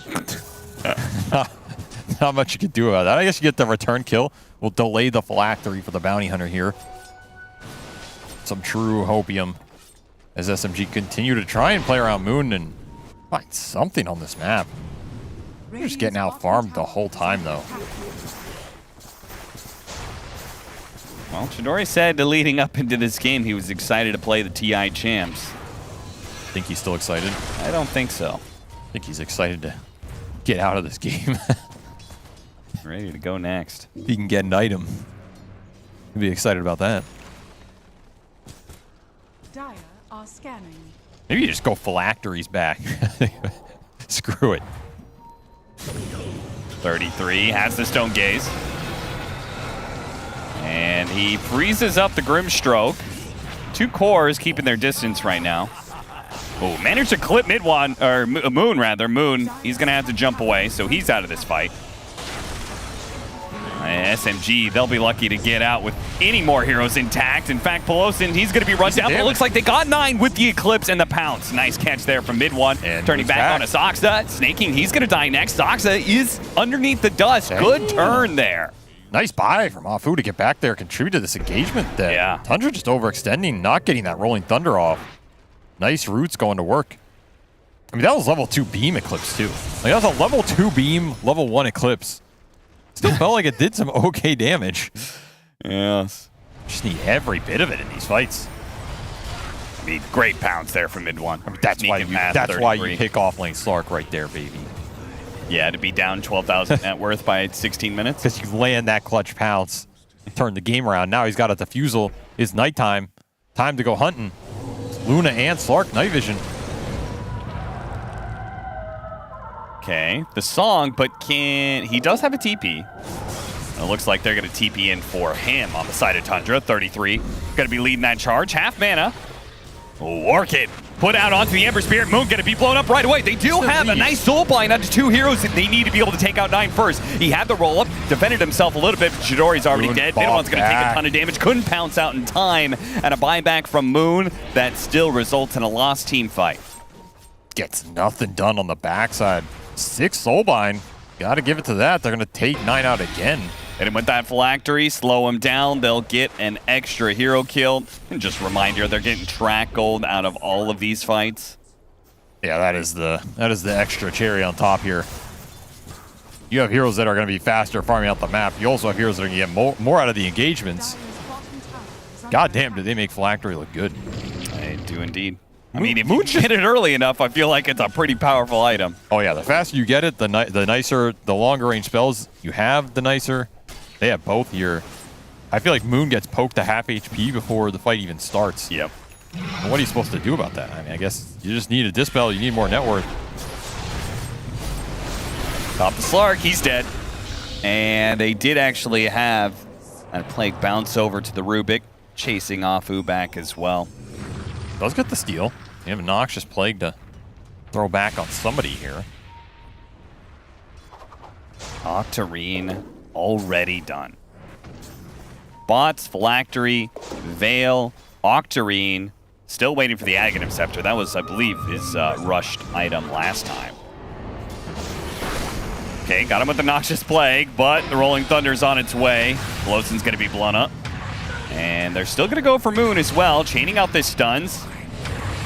Not much you can do about that. I guess you get the return kill. We'll delay the Phylactery for the Bounty Hunter here. Some true hopium. As SMG continue to try and play around Moon and find something on this map. They're just getting out farmed the whole time, though. Well, Chidori said leading up into this game he was excited to play the TI champs. Think he's still excited? I don't think so. I think he's excited to get out of this game. Ready to go next. If he can get an item, he'll be excited about that. Dire are scanning. Maybe you just go Phylacteries back. Screw it. 33 has the Stone Gaze. And he freezes up the Grimstroke. 2 cores keeping their distance right now. Oh, managed to clip Midwan, or Moon rather. Moon, he's going to have to jump away, so he's out of this fight. SMG, they'll be lucky to get out with any more heroes intact. In fact, Pelosin, he's going to be run down, but it looks like they got 9 with the Eclipse and the Pounce. Nice catch there from Mid1. And turning back on to Soxa. Snaking, he's going to die next. Soxa is underneath the dust. Good turn there. Nice buy from Afu to get back there, contribute to this engagement there. Yeah. Tundra just overextending, not getting that Rolling Thunder off. Nice roots going to work. I mean, that was level 2 beam Eclipse too. Like, that was a level 2 beam, level 1 Eclipse. Still felt like it did some okay damage. Yes. Just need every bit of it in these fights. I mean, great pounds there from mid one. I mean, that's why you pick off lane Slark right there, baby. Yeah, to be down 12,000 net worth by 16 minutes. Because you land that clutch pounce, turn the game around. Now he's got a defusal. It's nighttime. Time to go hunting. It's Luna and Slark night vision. Okay, the song, but he does have a TP. And it looks like they're going to TP in for him on the side of Tundra. 33, going to be leading that charge. Half mana. Orchid put out onto the Ember Spirit. Moon going to be blown up right away. They do have a nice soul bind onto 2 heroes that they need to be able to take out 9 first. He had the roll up, defended himself a little bit, but Chidori's already dead. Mid-one's going to take a ton of damage. Couldn't pounce out in time. And a buyback from Moon that still results in a lost team fight. Gets nothing done on the backside. 6 soul bind. Got to give it to that. They're going to take 9 out again. Hit him with that phylactery, slow him down. They'll get an extra hero kill. And just a reminder, they're getting track gold out of all of these fights. Yeah, that is the extra cherry on top here. You have heroes that are going to be faster farming out the map. You also have heroes that are going to get more out of the engagements. God damn, did they make phylactery look good. They do indeed. I mean, if you get it early enough, I feel like it's a pretty powerful item. Oh yeah, the faster you get it, the nicer, the longer range spells you have, the nicer. They have both here. I feel like Moon gets poked to half HP before the fight even starts. Yep. And what are you supposed to do about that? I mean, I guess you just need a dispel. You need more net worth. Top the Slark, he's dead. And they did actually have a Plague bounce over to the Rubik, chasing off Ubak as well. Does get the steal. You have a Noxious Plague to throw back on somebody here. Octarine already done. Bots, Phylactery, Veil, Octarine, still waiting for the Aghanim Scepter. That was, I believe, his rushed item last time. Okay, got him with the Noxious Plague, but the Rolling Thunder's on its way. Losin's going to be blown up. And they're still going to go for Moon as well, chaining out this stuns.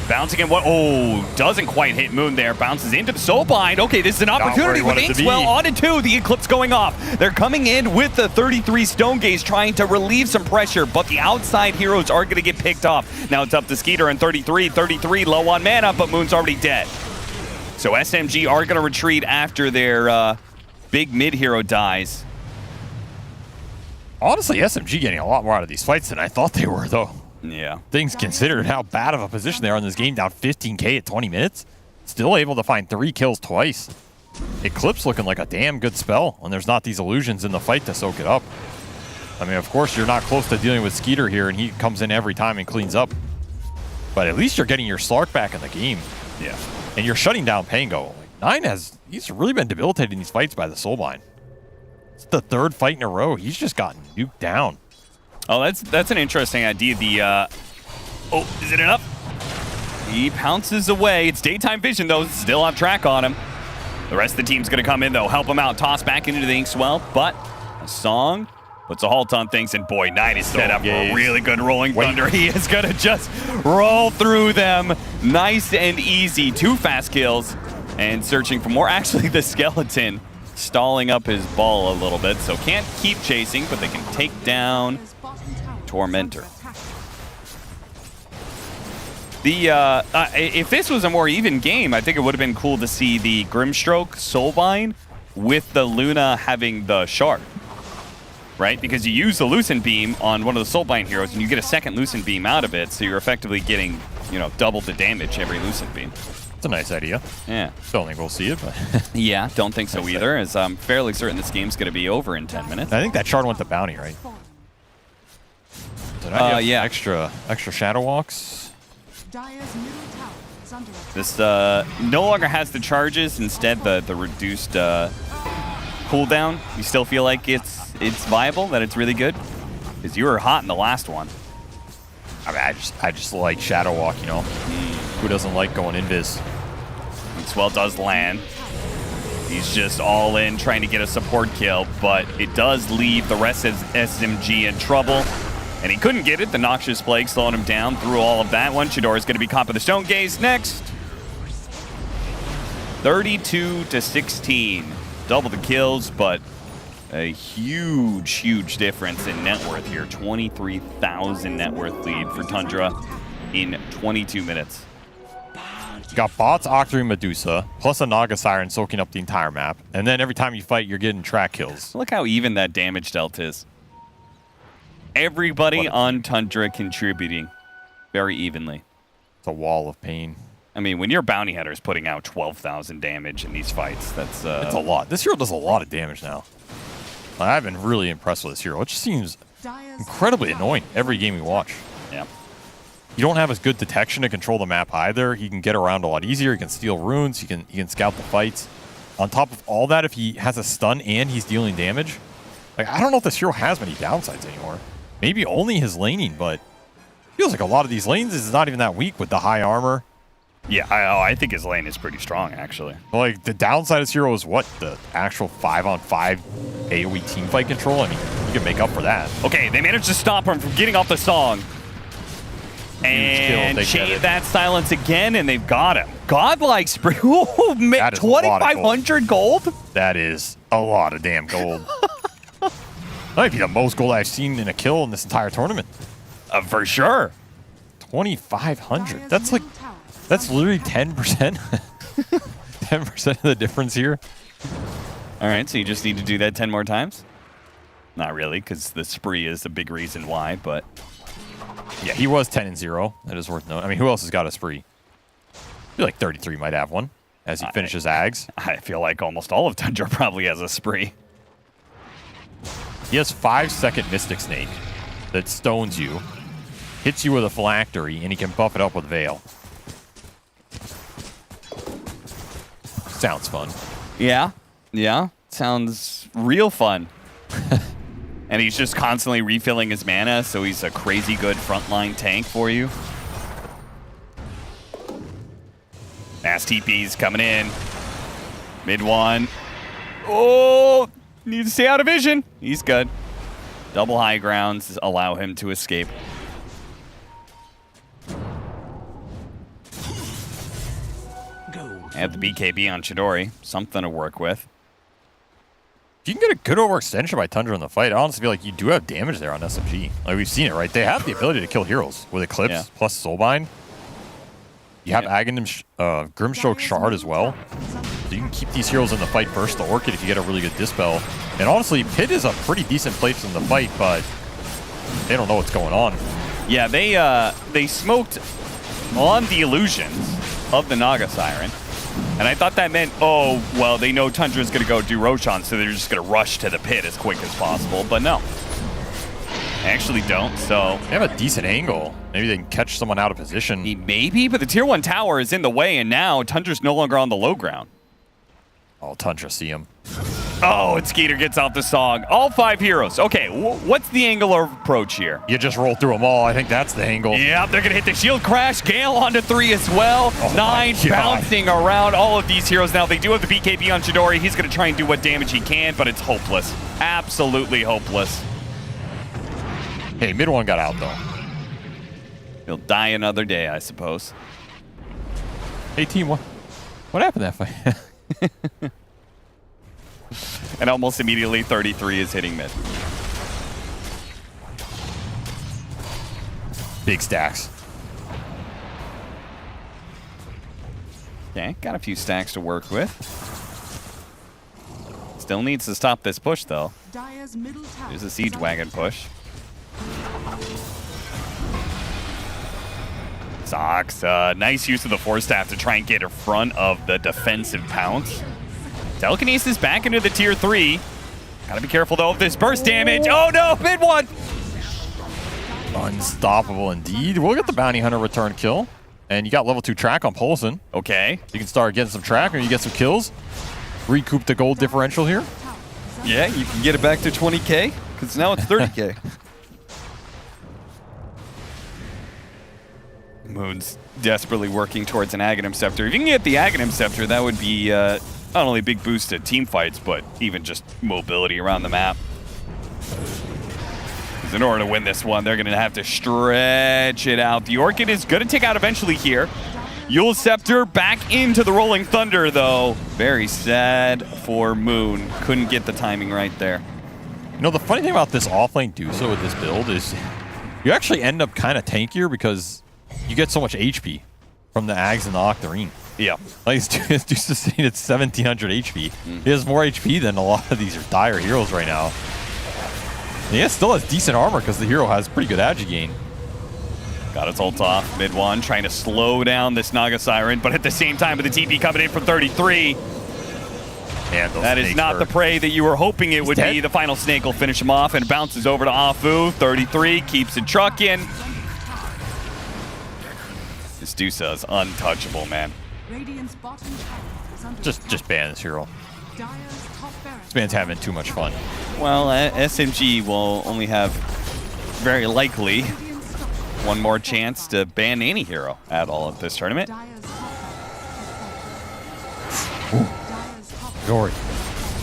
Bouncing in what? Oh, doesn't quite hit Moon there. Bounces into the soul bind. Okay, this is an opportunity with Inkswell on it too. The Eclipse going off. They're coming in with the 33 Stone Gaze, trying to relieve some pressure, but the outside heroes are going to get picked off. Now it's up to Skeeter and 33. 33 low on mana, but Moon's already dead. So SMG are going to retreat after their big mid hero dies. Honestly, SMG getting a lot more out of these fights than I thought they were, though. Yeah. Things considered how bad of a position they are in this game, down 15k at 20 minutes. Still able to find 3 kills twice. Eclipse looking like a damn good spell when there's not these illusions in the fight to soak it up. I mean, of course, you're not close to dealing with Skeeter here, and he comes in every time and cleans up. But at least you're getting your Slark back in the game. Yeah. And you're shutting down Pango. Like, he's really been debilitated in these fights by the Soulbind. It's the 3rd fight in a row. He's just gotten nuked down. Oh, that's an interesting idea. Oh, is it enough? He pounces away. It's daytime vision, though. Still on track on him. The rest of the team's going to come in, though. Help him out. Toss back into the Inkswell. But a song puts a halt on things. And boy, Knight is set up for a really good Rolling Thunder. He is going to just roll through them. Nice and easy. 2 fast kills. And searching for more. Actually, the Skeleton stalling up his ball a little bit. So can't keep chasing, but they can take down Tormentor. If this was a more even game, I think it would have been cool to see the Grimstroke Soulbind with the Luna having the Shard. Right? Because you use the Lucent Beam on one of the Soulbind heroes and you get a second Lucent Beam out of it, so you're effectively getting, double the damage every Lucent Beam. It's a nice idea. Yeah. Don't think we'll see it, but... Yeah, don't think so either, as I'm fairly certain this game's going to be over in 10 minutes. I think that Shard went to Bounty, right? Yeah. Extra Shadow Walks. This no longer has the charges, instead the reduced cooldown. You still feel like it's viable, that it's really good? Because you were hot in the last one. I mean, I just like Shadow Walk, Who doesn't like going invis? Inkswell does land. He's just all in trying to get a support kill, but it does leave the rest of SMG in trouble. And he couldn't get it. The Noxious Plague slowing him down through all of that one. Chidori is going to be caught by the Stone Gaze next. 32-16. Double the kills, but a huge, huge difference in net worth here. 23,000 net worth lead for Tundra in 22 minutes. You got bots, Octarine, Medusa, plus a Naga Siren soaking up the entire map. And then every time you fight, you're getting track kills. Look how even that damage dealt is. Everybody on Tundra contributing very evenly. It's a wall of pain. I mean, when your bounty hunter is putting out 12,000 damage in these fights, that's... It's a lot. This hero does a lot of damage now. I've been really impressed with this hero. It just seems incredibly annoying every game we watch. Yeah. You don't have as good detection to control the map either. He can get around a lot easier. He can steal runes. He can scout the fights. On top of all that, if he has a stun and he's dealing damage, like I don't know if this hero has many downsides anymore. Maybe only his laning, but it feels like a lot of these lanes is not even that weak with the high armor. Yeah, I think his lane is pretty strong, actually. Like, the downside of this hero is what? The actual 5-on-5 AoE teamfight control? I mean, you can make up for that. Okay, they managed to stop him from getting off the song. And chain that silence again, and they've got him. Godlike spree. Ooh, 2,500 gold? That is a lot of damn gold. That might be the most gold I've seen in a kill in this entire tournament. For sure. 2,500. That's like... That's literally 10%. 10% of the difference here. All right, so you just need to do that 10 more times? Not really, because the spree is the big reason why, but... Yeah, he was 10-0. That is worth noting. I mean, who else has got a spree? I feel like 33 might have one as he finishes Ags. I feel like almost all of Tundra probably has a spree. He has 5-second Mystic Snake that stones you, hits you with a Phylactery, and he can buff it up with Veil. Sounds fun. Yeah. Sounds real fun. And he's just constantly refilling his mana, so he's a crazy good frontline tank for you. Mass TP's coming in. Mid one. Oh, needs to stay out of vision. He's good. Double high grounds allow him to escape. Have the BKB on Chidori. Something to work with. If you can get a good overextension by Tundra in the fight, I honestly feel like you do have damage there on SMG. Like, we've seen it, right? They have the ability to kill heroes with Eclipse plus Soulbind. You have Grimstroke Shard as well. So you can keep these heroes in the fight versus the Orchid if you get a really good Dispel. And honestly, Pit is a pretty decent place in the fight, but they don't know what's going on. Yeah, they smoked on the illusions of the Naga Siren. And I thought that meant, oh, well, they know Tundra's going to go do Roshan, so they're just going to rush to the pit as quick as possible. But no. They actually don't, so... They have a decent angle. Maybe they can catch someone out of position. Maybe, but the tier 1 tower is in the way, and now Tundra's no longer on the low ground. Oh, Tundra see him. Oh, and Skeeter gets off the song. All 5 heroes. Okay, what's the angle of approach here? You just roll through them all. I think that's the angle. Yep, they're going to hit the shield crash. Gale onto 3 as well. Oh 9 bouncing around all of these heroes. Now, they do have the BKB on Chidori. He's going to try and do what damage he can, but it's hopeless. Absolutely hopeless. Hey, mid one got out, though. He'll die another day, I suppose. Hey, team, what happened that fight? And almost immediately, 33 is hitting mid. Big stacks. Okay, got a few stacks to work with. Still needs to stop this push, though. There's a Siege Wagon push. Sox, nice use of the Force Staff to try and get in front of the defensive pounce. Telekinesis back into the tier 3. Gotta be careful, though, of this burst damage. Oh, no, mid one. Unstoppable indeed. We'll get the Bounty Hunter return kill. And you got level 2 track on Polson. Okay. You can start getting some track, or you get some kills. Recoup the gold differential here. Yeah, you can get it back to 20K, because now it's 30K. Moon's desperately working towards an Aghanim Scepter. If you can get the Aghanim Scepter, that would be not only a big boost to team fights, but even just mobility around the map. Because in order to win this one, they're going to have to stretch it out. The Orchid is going to take out eventually here. Yule Scepter back into the Rolling Thunder, though. Very sad for Moon. Couldn't get the timing right there. You know, the funny thing about this offlane Dusa with this build is you actually end up kind of tankier because you get so much HP from the Ags and the Octarine. Yeah. Like, Dusa's sitting at 1700 HP. He has more HP than a lot of these dire heroes right now. And he still has decent armor because the hero has pretty good agi gain. Got its ult off. Mid one trying to slow down this Naga Siren, but at the same time with the TP coming in from 33. Man, that is not the prey that you were hoping it would be. The final snake will finish him off and bounces over to Afu. 33 keeps it trucking. This Dusa is untouchable, man. Radiant's bottom tower is under Just ban this hero. Dire's top barracks. This man's having too much fun. Well, SMG will only have very likely one more chance to ban any hero at all at this tournament. Glory.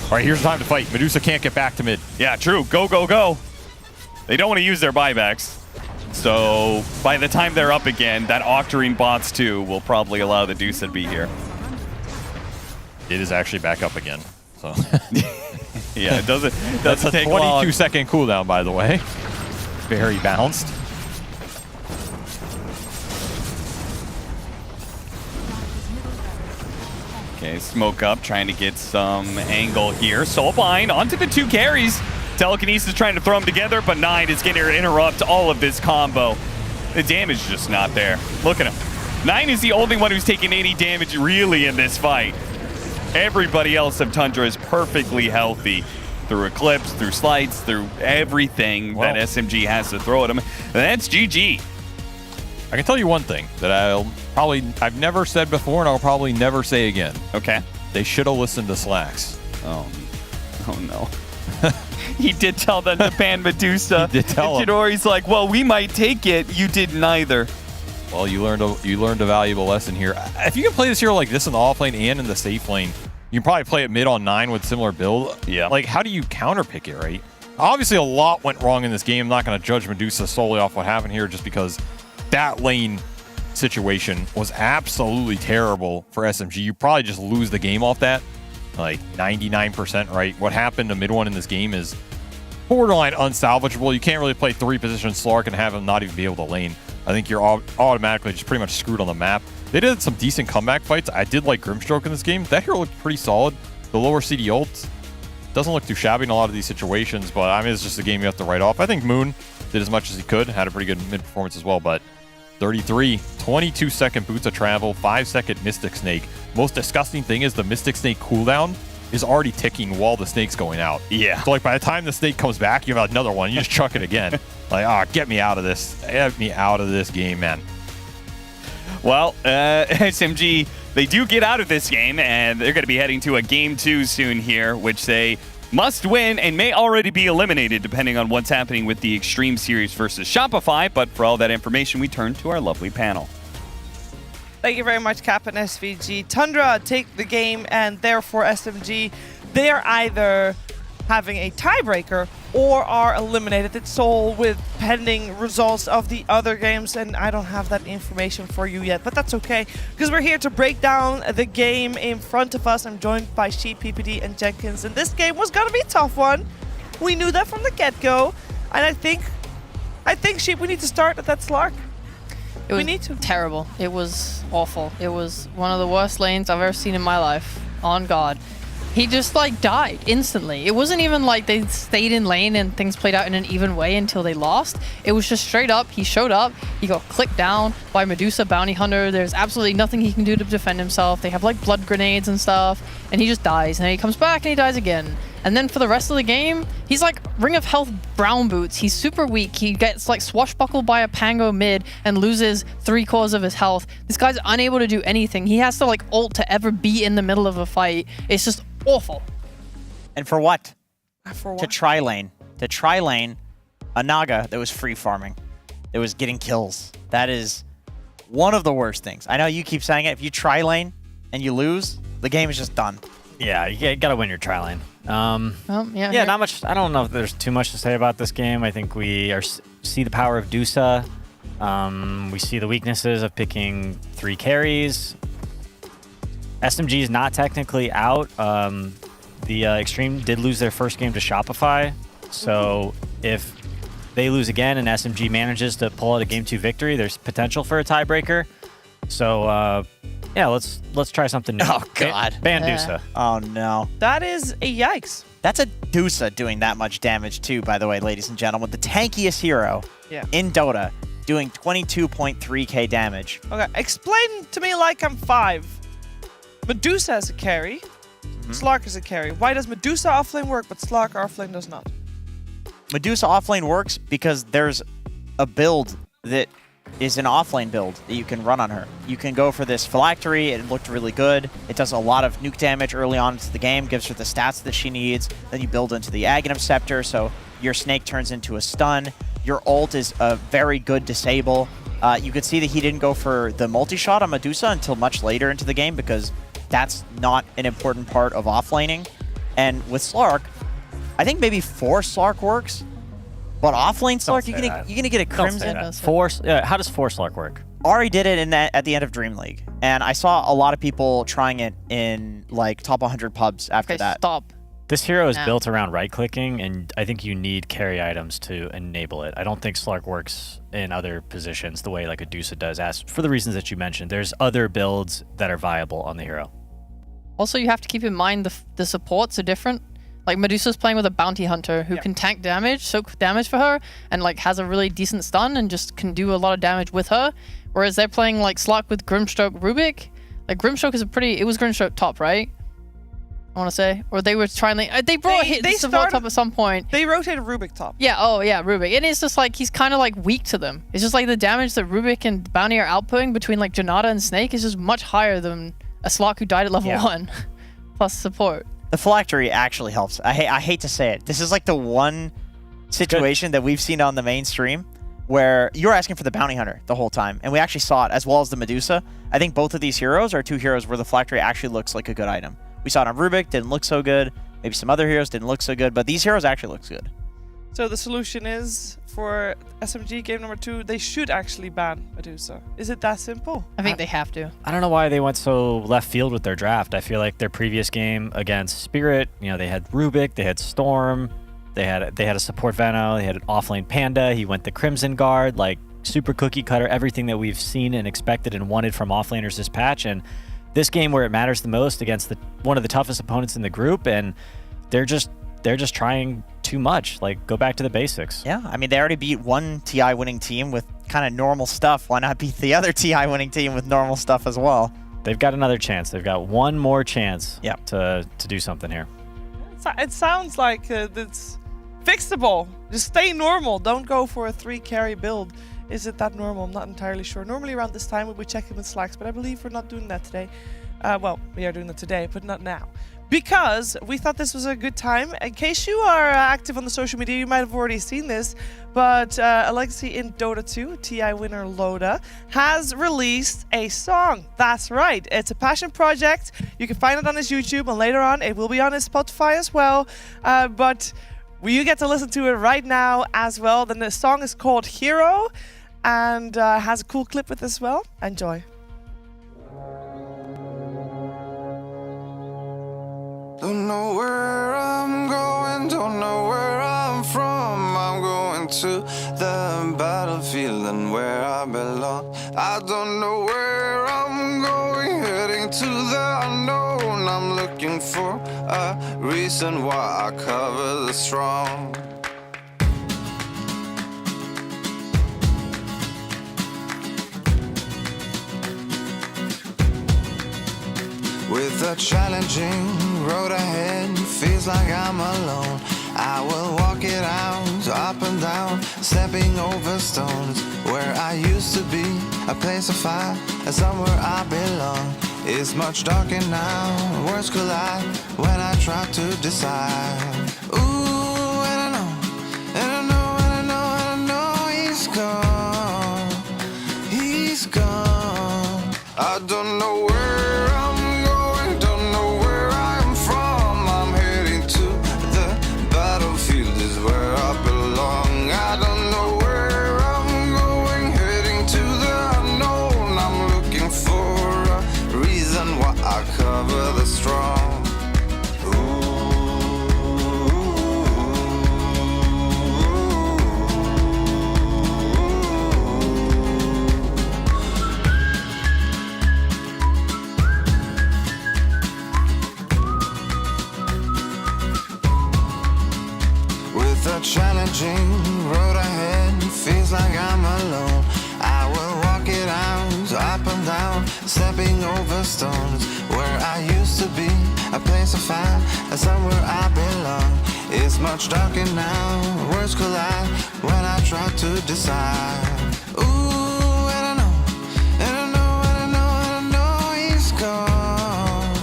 All right, here's the time to fight. Medusa can't get back to mid. Yeah, true. Go, go, go. They don't want to use their buybacks. So by the time they're up again, that Octarine bots too will probably allow the Dusa to be here. It is actually back up again. So yeah, it doesn't That's a take 22-second cooldown, by the way. Very balanced. Okay, smoke up, trying to get some angle here. Soulbind onto the 2 carries. Telekinesis trying to throw them together, but 9 is going to interrupt all of this combo. The damage is just not there. Look at him. 9 is the only one who's taking any damage really in this fight. Everybody else of Tundra is perfectly healthy through Eclipse, through Slides, through everything that SMG has to throw at him. And that's GG. I can tell you one thing that I've never said before and I'll probably never say again. Okay. They should have listened to Slacks. Oh no. He did tell them to ban Medusa. He did tell him. Chidori's like, well, we might take it. You did neither. Well, you learned a valuable lesson here. If you can play this hero like this in the off lane and in the safe lane, you can probably play it mid on 9 with similar build. Yeah. Like, how do you counterpick it, right? Obviously, a lot went wrong in this game. I'm not going to judge Medusa solely off what happened here just because that lane situation was absolutely terrible for SMG. You probably just lose the game off that. Like 99%, right? What happened to mid one in this game is borderline unsalvageable. You can't really play 3 position Slark and have him not even be able to lane. I think you're automatically just pretty much screwed on the map. They did some decent comeback fights. I did like Grimstroke in this game. That hero looked pretty solid. The lower CD ult doesn't look too shabby in a lot of these situations, but I mean, it's just a game you have to write off. I think Moon did as much as he could, had a pretty good mid performance as well, but 33, 22-second Boots of Travel, 5-second Mystic Snake. Most disgusting thing is the Mystic Snake cooldown is already ticking while the snake's going out. Yeah. So like by the time the snake comes back, you have another one. You just chuck it again. Like, get me out of this. Get me out of this game, man. Well, SMG, they do get out of this game, and they're going to be heading to a Game 2 soon here, which they must win and may already be eliminated depending on what's happening with the Extreme Series versus Shopify. But for all that information, we turn to our lovely panel. Thank you very much, Cap and SVG. Tundra take the game, and therefore SMG, they are either having a tiebreaker or are eliminated. It's all with pending results of the other games, and I don't have that information for you yet, but that's okay, because we're here to break down the game in front of us. I'm joined by Sheep, PPD, and Jenkins, and this game was gonna be a tough one. We knew that from the get-go, and I think, Sheep, we need to start at that Slark. It was terrible. It was awful. It was one of the worst lanes I've ever seen in my life. On God. He just like died instantly. It wasn't even like they stayed in lane and things played out in an even way until they lost. It was just straight up. He showed up. He got clicked down by Medusa Bounty Hunter. There's absolutely nothing he can do to defend himself. They have like blood grenades and stuff. And he just dies. And then he comes back and he dies again. And then for the rest of the game, he's like Ring of Health brown boots. He's super weak. He gets like swashbuckled by a Pango mid and loses 3/4 of his health. This guy's unable to do anything. He has to like ult to ever be in the middle of a fight. It's just awful. And for what? For what? To try lane a Naga that was free farming. That was getting kills. That is one of the worst things. I know you keep saying it. If you try lane and you lose, the game is just done. Yeah, you gotta win your try lane. Yeah, not much. I don't know if there's too much to say about this game. I think we see the power of Dusa. We see the weaknesses of picking 3 carries. SMG is not technically out. The Extreme did lose their first game to Shopify. So if they lose again and SMG manages to pull out a Game 2 victory, there's potential for a tiebreaker. So yeah, let's try something new. Oh, God. Ban Dusa. Oh, no. That is a yikes. That's a Dusa doing that much damage, too, by the way, ladies and gentlemen. The tankiest hero in Dota doing 22.3k damage. Okay, explain to me like I'm 5. Medusa has a carry. Slark is a carry. Why does Medusa offlane work, but Slark offlane does not? Medusa offlane works because there's a build that is an offlane build that you can run on her. You can go for this Phylactery. It looked really good. It does a lot of nuke damage early on into the game, gives her the stats that she needs. Then you build into the Aghanim Scepter, so your snake turns into a stun. Your ult is a very good disable. You could see that he didn't go for the multi-shot on Medusa until much later into the game because that's not an important part of offlaning. And with Slark, I think maybe 4 Slark works, but offlane Slark, you're gonna get a Crimson. How does 4 Slark work? Ari did it at the end of Dream League, and I saw a lot of people trying it in like top 100 pubs after that. Stop. This hero is built around right-clicking, and I think you need carry items to enable it. I don't think Slark works in other positions the way like a Dusa does, as for the reasons that you mentioned. There's other builds that are viable on the hero. Also, you have to keep in mind the supports are different. Like Medusa's playing with a bounty hunter who can tank damage, soak damage for her, and like has a really decent stun and just can do a lot of damage with her. Whereas they're playing like Slark with Grimstroke Rubik. Like Grimstroke is it was Grimstroke top, right? I want to say, or they were trying. They brought the support top at some point. They rotated Rubik top. Yeah. Oh yeah, Rubik, and it's just like he's kind of like weak to them. It's just like the damage that Rubik and Bounty are outputting between like Janata and Snake is just much higher than a Slark who died at level 1, plus support. The Phylactery actually helps. I hate to say it. This is like the one situation that we've seen on the mainstream where you're asking for the Bounty Hunter the whole time, and we actually saw it, as well as the Medusa. I think both of these heroes are 2 heroes where the Phylactery actually looks like a good item. We saw it on Rubik, didn't look so good. Maybe some other heroes didn't look so good, but these heroes actually look good. So the solution is, for SMG game number 2, they should actually ban Medusa. Is it that simple? I think they have to. I don't know why they went so left field with their draft. I feel like their previous game against Spirit, they had Rubik, they had Storm, they had a support Veno, they had an offlane Panda, he went the Crimson Guard, like super cookie cutter, everything that we've seen and expected and wanted from offlaners this patch. And this game where it matters the most against one of the toughest opponents in the group, and they're just trying too much. Like, go back to the basics. Yeah, I mean, they already beat one TI winning team with kind of normal stuff. Why not beat the other TI winning team with normal stuff as well? They've got another chance. They've got one more chance to do something here. It sounds like it's fixable. Just stay normal. Don't go for a 3 carry build. Is it that normal? I'm not entirely sure. Normally around this time we'll be checking with Slacks, but I believe we're not doing that today. Well, we are doing that today, but not now. Because we thought this was a good time. In case you are active on the social media, you might have already seen this, but a legacy in Dota 2, TI winner Loda, has released a song. That's right. It's a passion project. You can find it on his YouTube, and later on it will be on his Spotify as well. But you get to listen to it right now as well. Then the song is called Hero, and has a cool clip with it as well. Enjoy. Don't know where I'm going, don't know where I'm from. I'm going to the battlefield and where I belong. I don't know where I'm going, heading to the unknown. I'm looking for a reason why I cover the strong. With a challenging road ahead, feels like I'm alone. I will walk it out, up and down, stepping over stones. Where I used to be, a place of fire, somewhere I belong. It's much darker now, words collide when I try to decide. Ooh, and I know, and I know, and I know, and I know he's gone. He's gone. I don't know where I'm going, don't know where I'm from. I'm heading to the battlefield is where I belong. I don't know where I'm going, heading a challenging road ahead, feels like I'm alone. I will walk it out, up and down, stepping over stones. Where I used to be, a place I found, somewhere I belong. It's much darker now, words collide when I try to decide. Ooh, and I know, and I know, and I know, and I know he's gone.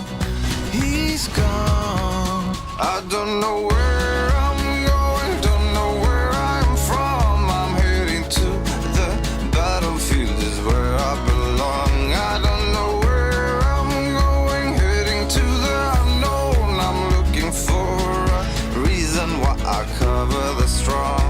He's gone. I don't know where I'm going, don't know where I'm from. I'm heading to the battlefield, is where I belong. I don't know where I'm going, heading to the unknown. I'm looking for a reason why I cover the strong.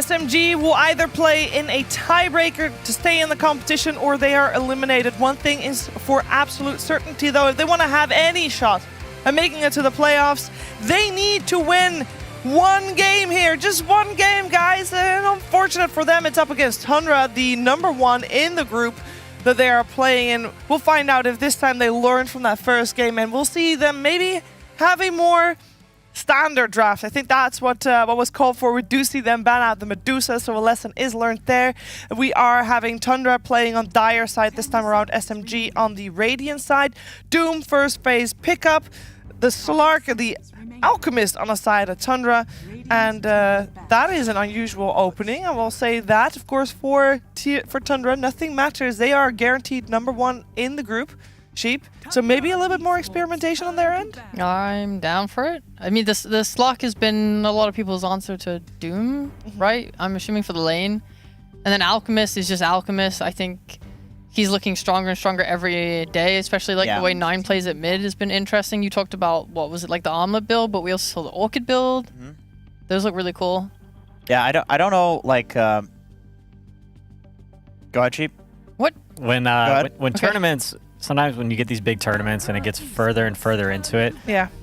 SMG will either play in a tiebreaker to stay in the competition or they are eliminated. One thing is for absolute certainty though, if they want to have any shot at making it to the playoffs, they need to win one game here. Just one game, guys. And unfortunate for them, it's up against Tundra, the #1 in the group that they are playing in. We'll find out if this time they learn from that first game, and we'll see them maybe have a more standard draft. I think that's what was called for. We do see them ban out the Medusa, so a lesson is learned there. We are having Tundra playing on Dire side, this time around SMG on the Radiant side. Doom first phase pickup, the Slark, the Alchemist on the side of Tundra, and that is an unusual opening. I will say that, of course, for Tundra, nothing matters. They are guaranteed #1 in the group. Sheep. So maybe a little bit more experimentation on their end? I'm down for it. I mean, the Slark has been a lot of people's answer to Doom, right? I'm assuming for the lane. And then Alchemist is just Alchemist. I think he's looking stronger and stronger every day, especially like the way 9 plays at mid has been interesting. You talked about, what was it, like the Armlet build, but we also saw the Orchid build. Those look really cool. Yeah, I don't know, like... Go ahead, Sheep. What? When tournaments... Sometimes when you get these big tournaments and it gets further and further into it,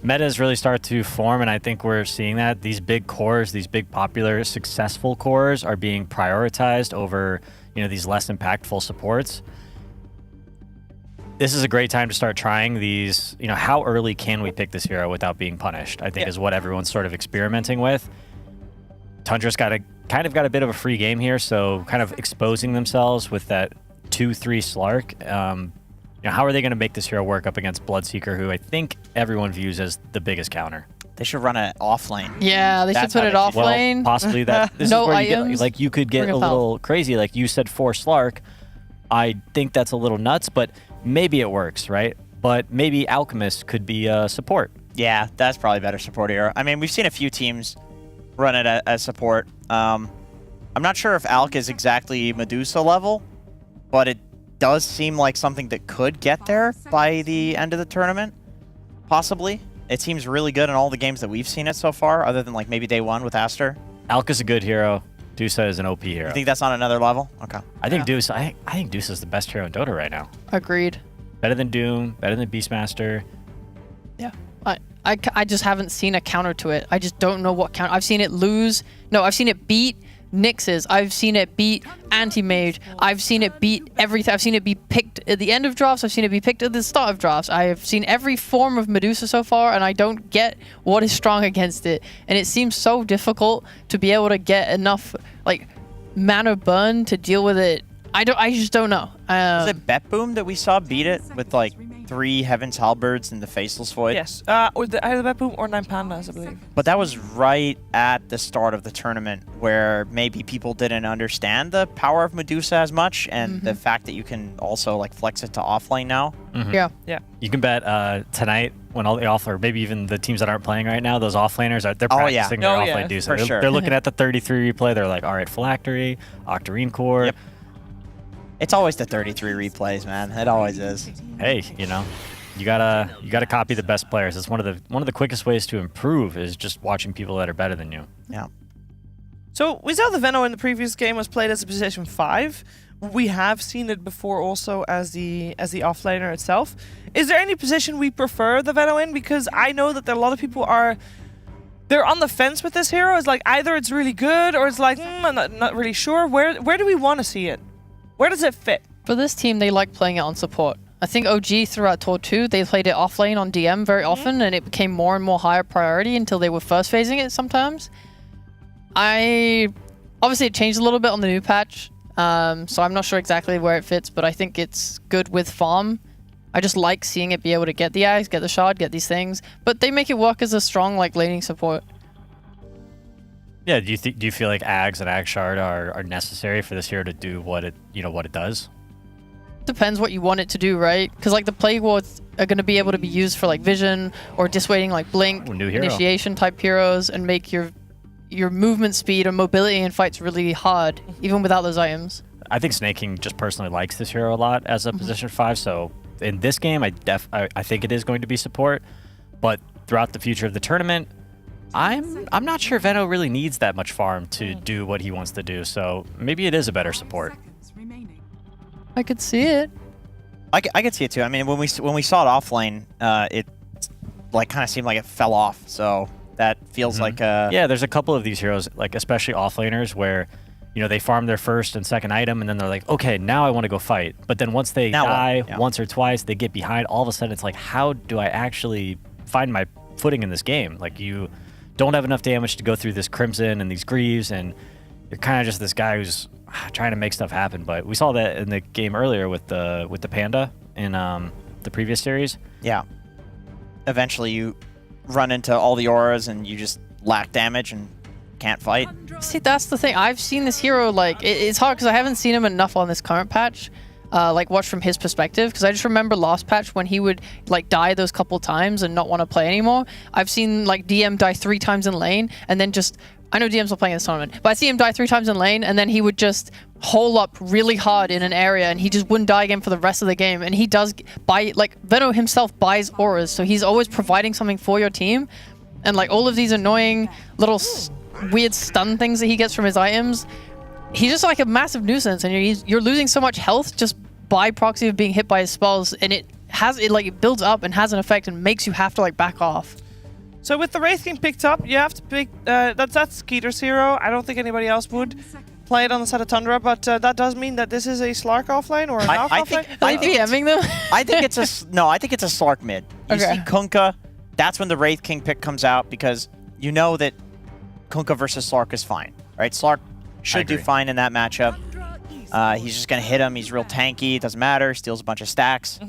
metas really start to form, and I think we're seeing that. These big cores, these big popular, successful cores are being prioritized over, these less impactful supports. This is a great time to start trying these, how early can we pick this hero without being punished, I think is what everyone's sort of experimenting with. Tundra's got a bit of a free game here, so kind of exposing themselves with that 2-3 Slark. How are they going to make this hero work up against Bloodseeker, who I think everyone views as the biggest counter? They should run it off lane. Yeah, they should put it off lane. Well, possibly that. This no is where items. you could get a little crazy. Like you said, 4 Slark. I think that's a little nuts, but maybe it works, right? But maybe Alchemist could be support. Yeah, that's probably better support hero. I mean, we've seen a few teams run it as support. I'm not sure if Alk is exactly Medusa level, but it does seem like something that could get there by the end of the tournament, possibly. It seems really good in all the games that we've seen it so far, other than like maybe day 1 with Aster. Alk is a good hero. Dusa is an OP hero. You think that's on another level? Okay. I think Dusa. I think Dusa is the best hero in Dota right now. Agreed. Better than Doom. Better than Beastmaster. Yeah. I just haven't seen a counter to it. I just don't know what counter. I've seen it lose. No, I've seen it beat Nyx's. I've seen it beat Anti-Mage. I've seen it beat everything. I've seen it be picked at the end of drafts. I've seen it be picked at the start of drafts. I have seen every form of Medusa so far, and I don't get what is strong against it. And it seems so difficult to be able to get enough like mana burn to deal with it. I just don't know. Was it BetBoom that we saw beat it with like 3 Heaven's Halberds in the Faceless Void? Yes, either BetBoom or 9 Pandas, I believe. But that was right at the start of the tournament where maybe people didn't understand the power of Medusa as much, and the fact that you can also like flex it to offlane now. Yeah. You can bet tonight when all the or maybe even the teams that aren't playing right now, those offlaners they're practicing their offlane Dusa. For sure. They're looking at the 33 replay. They're like, all right, Phylactery, Octarine Core. Yep. It's always the 33 replays, man. It always is. Hey, you gotta copy the best players. It's one of the quickest ways to improve is just watching people that are better than you. Yeah. So we saw the Veno in the previous game was played as a position 5. We have seen it before also as the offlaner itself. Is there any position we prefer the Veno in? Because I know that a lot of people they're on the fence with this hero. It's like either it's really good or it's like I'm not really sure. Where do we want to see it? Where does it fit? For this team, they like playing it on support. I think OG throughout Tour 2, they played it off lane on DM very often, and it became more and more higher priority until they were first phasing it sometimes. Obviously, it changed a little bit on the new patch, so I'm not sure exactly where it fits, but I think it's good with farm. I just like seeing it be able to get the Ags, get the Shard, get these things, but they make it work as a strong like laning support. Yeah, do you feel like Ags and Ag Shard are necessary for this hero to do what it does? Depends what you want it to do, right? Because like the Plague Wards are going to be able to be used for like vision or dissuading like blink, initiation type heroes, and make your movement speed or mobility in fights really hard, even without those items. I think Snake King just personally likes this hero a lot as a position 5, so in this game I think it is going to be support, but throughout the future of the tournament, I'm not sure Veno really needs that much farm to do what he wants to do, so maybe it is a better support. I could see it. I could see it too. I mean, when we saw it off lane, it like kind of seemed like it fell off. So that feels like yeah. There's a couple of these heroes, like especially offlaners, where they farm their first and second item, and then they're like, okay, now I want to go fight. But then once they die once or twice, they get behind. All of a sudden, it's like, how do I actually find my footing in this game? Like you don't have enough damage to go through this Crimson and these Greaves, and you're kind of just this guy who's trying to make stuff happen. But we saw that in the game earlier with the Panda in the previous series. Yeah. Eventually, you run into all the auras and you just lack damage and can't fight. See, that's the thing. I've seen this hero, like, it's hard because I haven't seen him enough on this current patch. Like, watch from his perspective, because I just remember last patch when he would, like, die those couple times and not want to play anymore. I've seen, like, DM die 3 times in lane, and then just... I know DM's not playing this tournament, but I see him die 3 times in lane, and then he would just hole up really hard in an area, and he just wouldn't die again for the rest of the game. And he does buy... Like, Veno himself buys auras, so he's always providing something for your team. And, like, all of these annoying little weird stun things that he gets from his items... He's just like a massive nuisance, and you're losing so much health just by proxy of being hit by his spells, and it builds up and has an effect and makes you have to like back off. So with the Wraith King picked up, you have to pick that's Skeeter's hero. I don't think anybody else would play it on the side of Tundra, but that does mean that this is a Slark offlane or an Alk offlane. Are they DMing them? I think it's I think it's a Slark mid. You see Kunkka, that's when the Wraith King pick comes out, because you know that Kunkka versus Slark is fine, right? Slark should do fine in that matchup. He's just going to hit him. He's real tanky. It doesn't matter. Steals a bunch of stacks.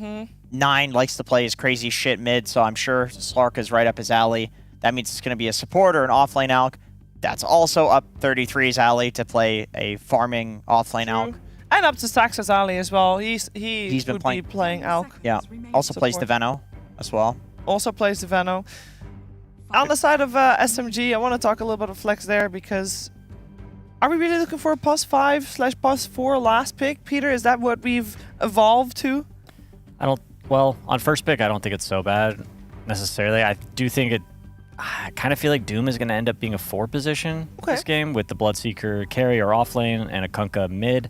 9 likes to play his crazy shit mid, so I'm sure Slark is right up his alley. That means it's going to be a support or an offlane Alk. That's also up 33's alley to play a farming offlane Alk. And up to Saxa's alley as well. He's been playing Alk. Yeah. Also plays the Veno as well. Also plays the Veno. On the side of SMG, I want to talk a little bit of flex there, because... Are we really looking for a +5/+4 last pick, Peter? Is that what we've evolved to? Well, on first pick, I don't think it's so bad necessarily. I do think I kind of feel like Doom is going to end up being a 4 position this game, with the Bloodseeker carry or offlane and a Kunkka mid.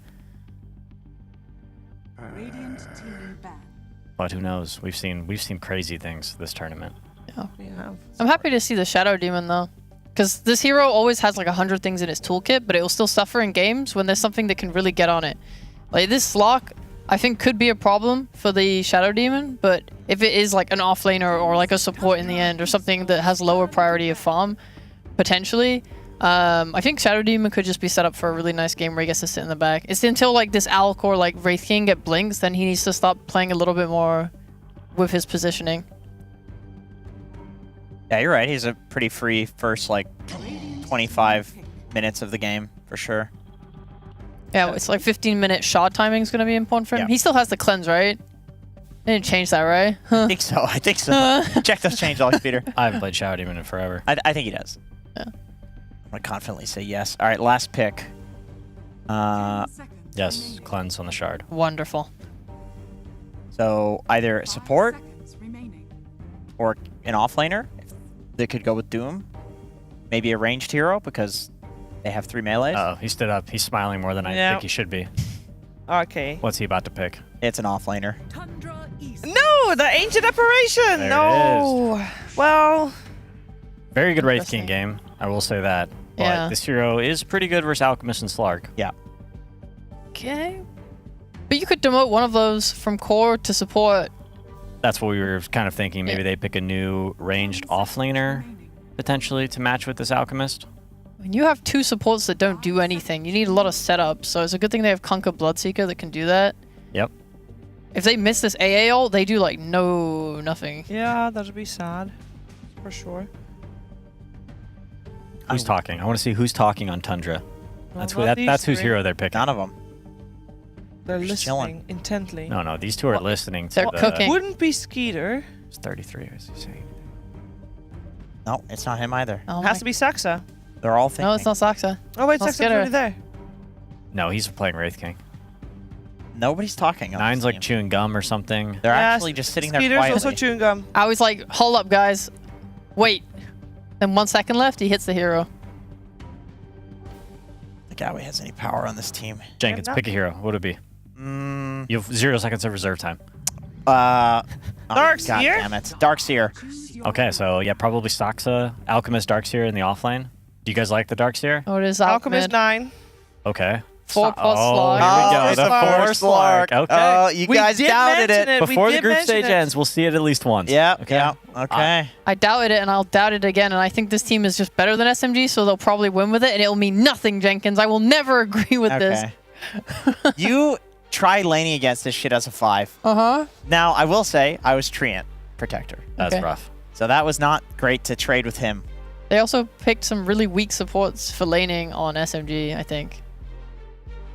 But who knows? We've seen crazy things this tournament. Yeah, we have. I'm happy to see the Shadow Demon though. Because this hero always has like 100 things in his toolkit, but it will still suffer in games when there's something that can really get on it. Like this Slark, I think could be a problem for the Shadow Demon, but if it is like an offlaner or like a support in the end or something that has lower priority of farm, potentially, I think Shadow Demon could just be set up for a really nice game where he gets to sit in the back. It's until like this Alk or like Wraith King get blinks, then he needs to stop playing a little bit more with his positioning. Yeah, you're right. He's a pretty free first, like, 25 minutes of the game, for sure. Yeah, it's like 15-minute shot timing is going to be important for him. Yeah. He still has the cleanse, right? They didn't change that, right? I think so. I think so. Check those change logs, Peter. I haven't played Shadow Demon in forever. I think he does. Yeah. I'm going to confidently say yes. All right, last pick. Yes, cleanse on the shard. Wonderful. So either support or an offlaner. They could go with Doom. Maybe a ranged hero because they have 3 melees. Oh, he stood up. He's smiling more than I think he should be. Okay. What's he about to pick? It's an offlaner. No, the Ancient Apparition. There no. it is. Well. Very good Wraith King game. I will say that. But this hero is pretty good versus Alchemist and Slark. Yeah. Okay. But you could demote one of those from core to support. That's what we were kind of thinking. Maybe they pick a new ranged offlaner potentially to match with this Alchemist. When you have 2 supports that don't do anything, you need a lot of setup. So it's a good thing they have Kunkka Bloodseeker that can do that. Yep. If they miss this AA ult, they do like nothing. Yeah, that'd be sad. For sure. Who's talking? I want to see who's talking on Tundra. Well, that's whose hero they're picking. None of them. They're listening intently. No, these 2 are listening to They're cooking. Wouldn't be Skeeter. It's 33, as you say. No, it's not him either. Oh Has to be Saxa. They're all thinking. No, it's not Saxa. Oh wait, Not Saxa's Skeeter. already there. No, he's playing Wraith King. Nobody's talking. 9's like chewing gum or something. They're actually just sitting there Skeeter's quietly. also chewing gum. I was like, hold up, guys. Wait. Then 1 second left, he hits the hero. The Galway has any power on this team. Jenkins, pick a hero. What would it be? You have 0 seconds of reserve time. Darkseer? Darkseer? God damn it. Darkseer. Okay, so yeah, probably Stoxa, Alchemist, Darkseer in the offlane. Do you guys like the Darkseer? Oh, it is Alchemist 9. Okay. 4 plus Oh, slog. here we go. The 4 Slark. Okay. You guys doubted it. Before the group stage ends, we'll see it at least once. Yeah. Okay. Yeah. Okay. I doubted it, and I'll doubt it again. And I think this team is just better than SMG, so they'll probably win with it, and it'll mean nothing, Jenkins. I will never agree with this. You try laning against this shit as a 5. Uh-huh. Now, I will say, I was Treant Protector. That's Okay. rough. So that was not great to trade with him. They also picked some really weak supports for laning on SMG, I think.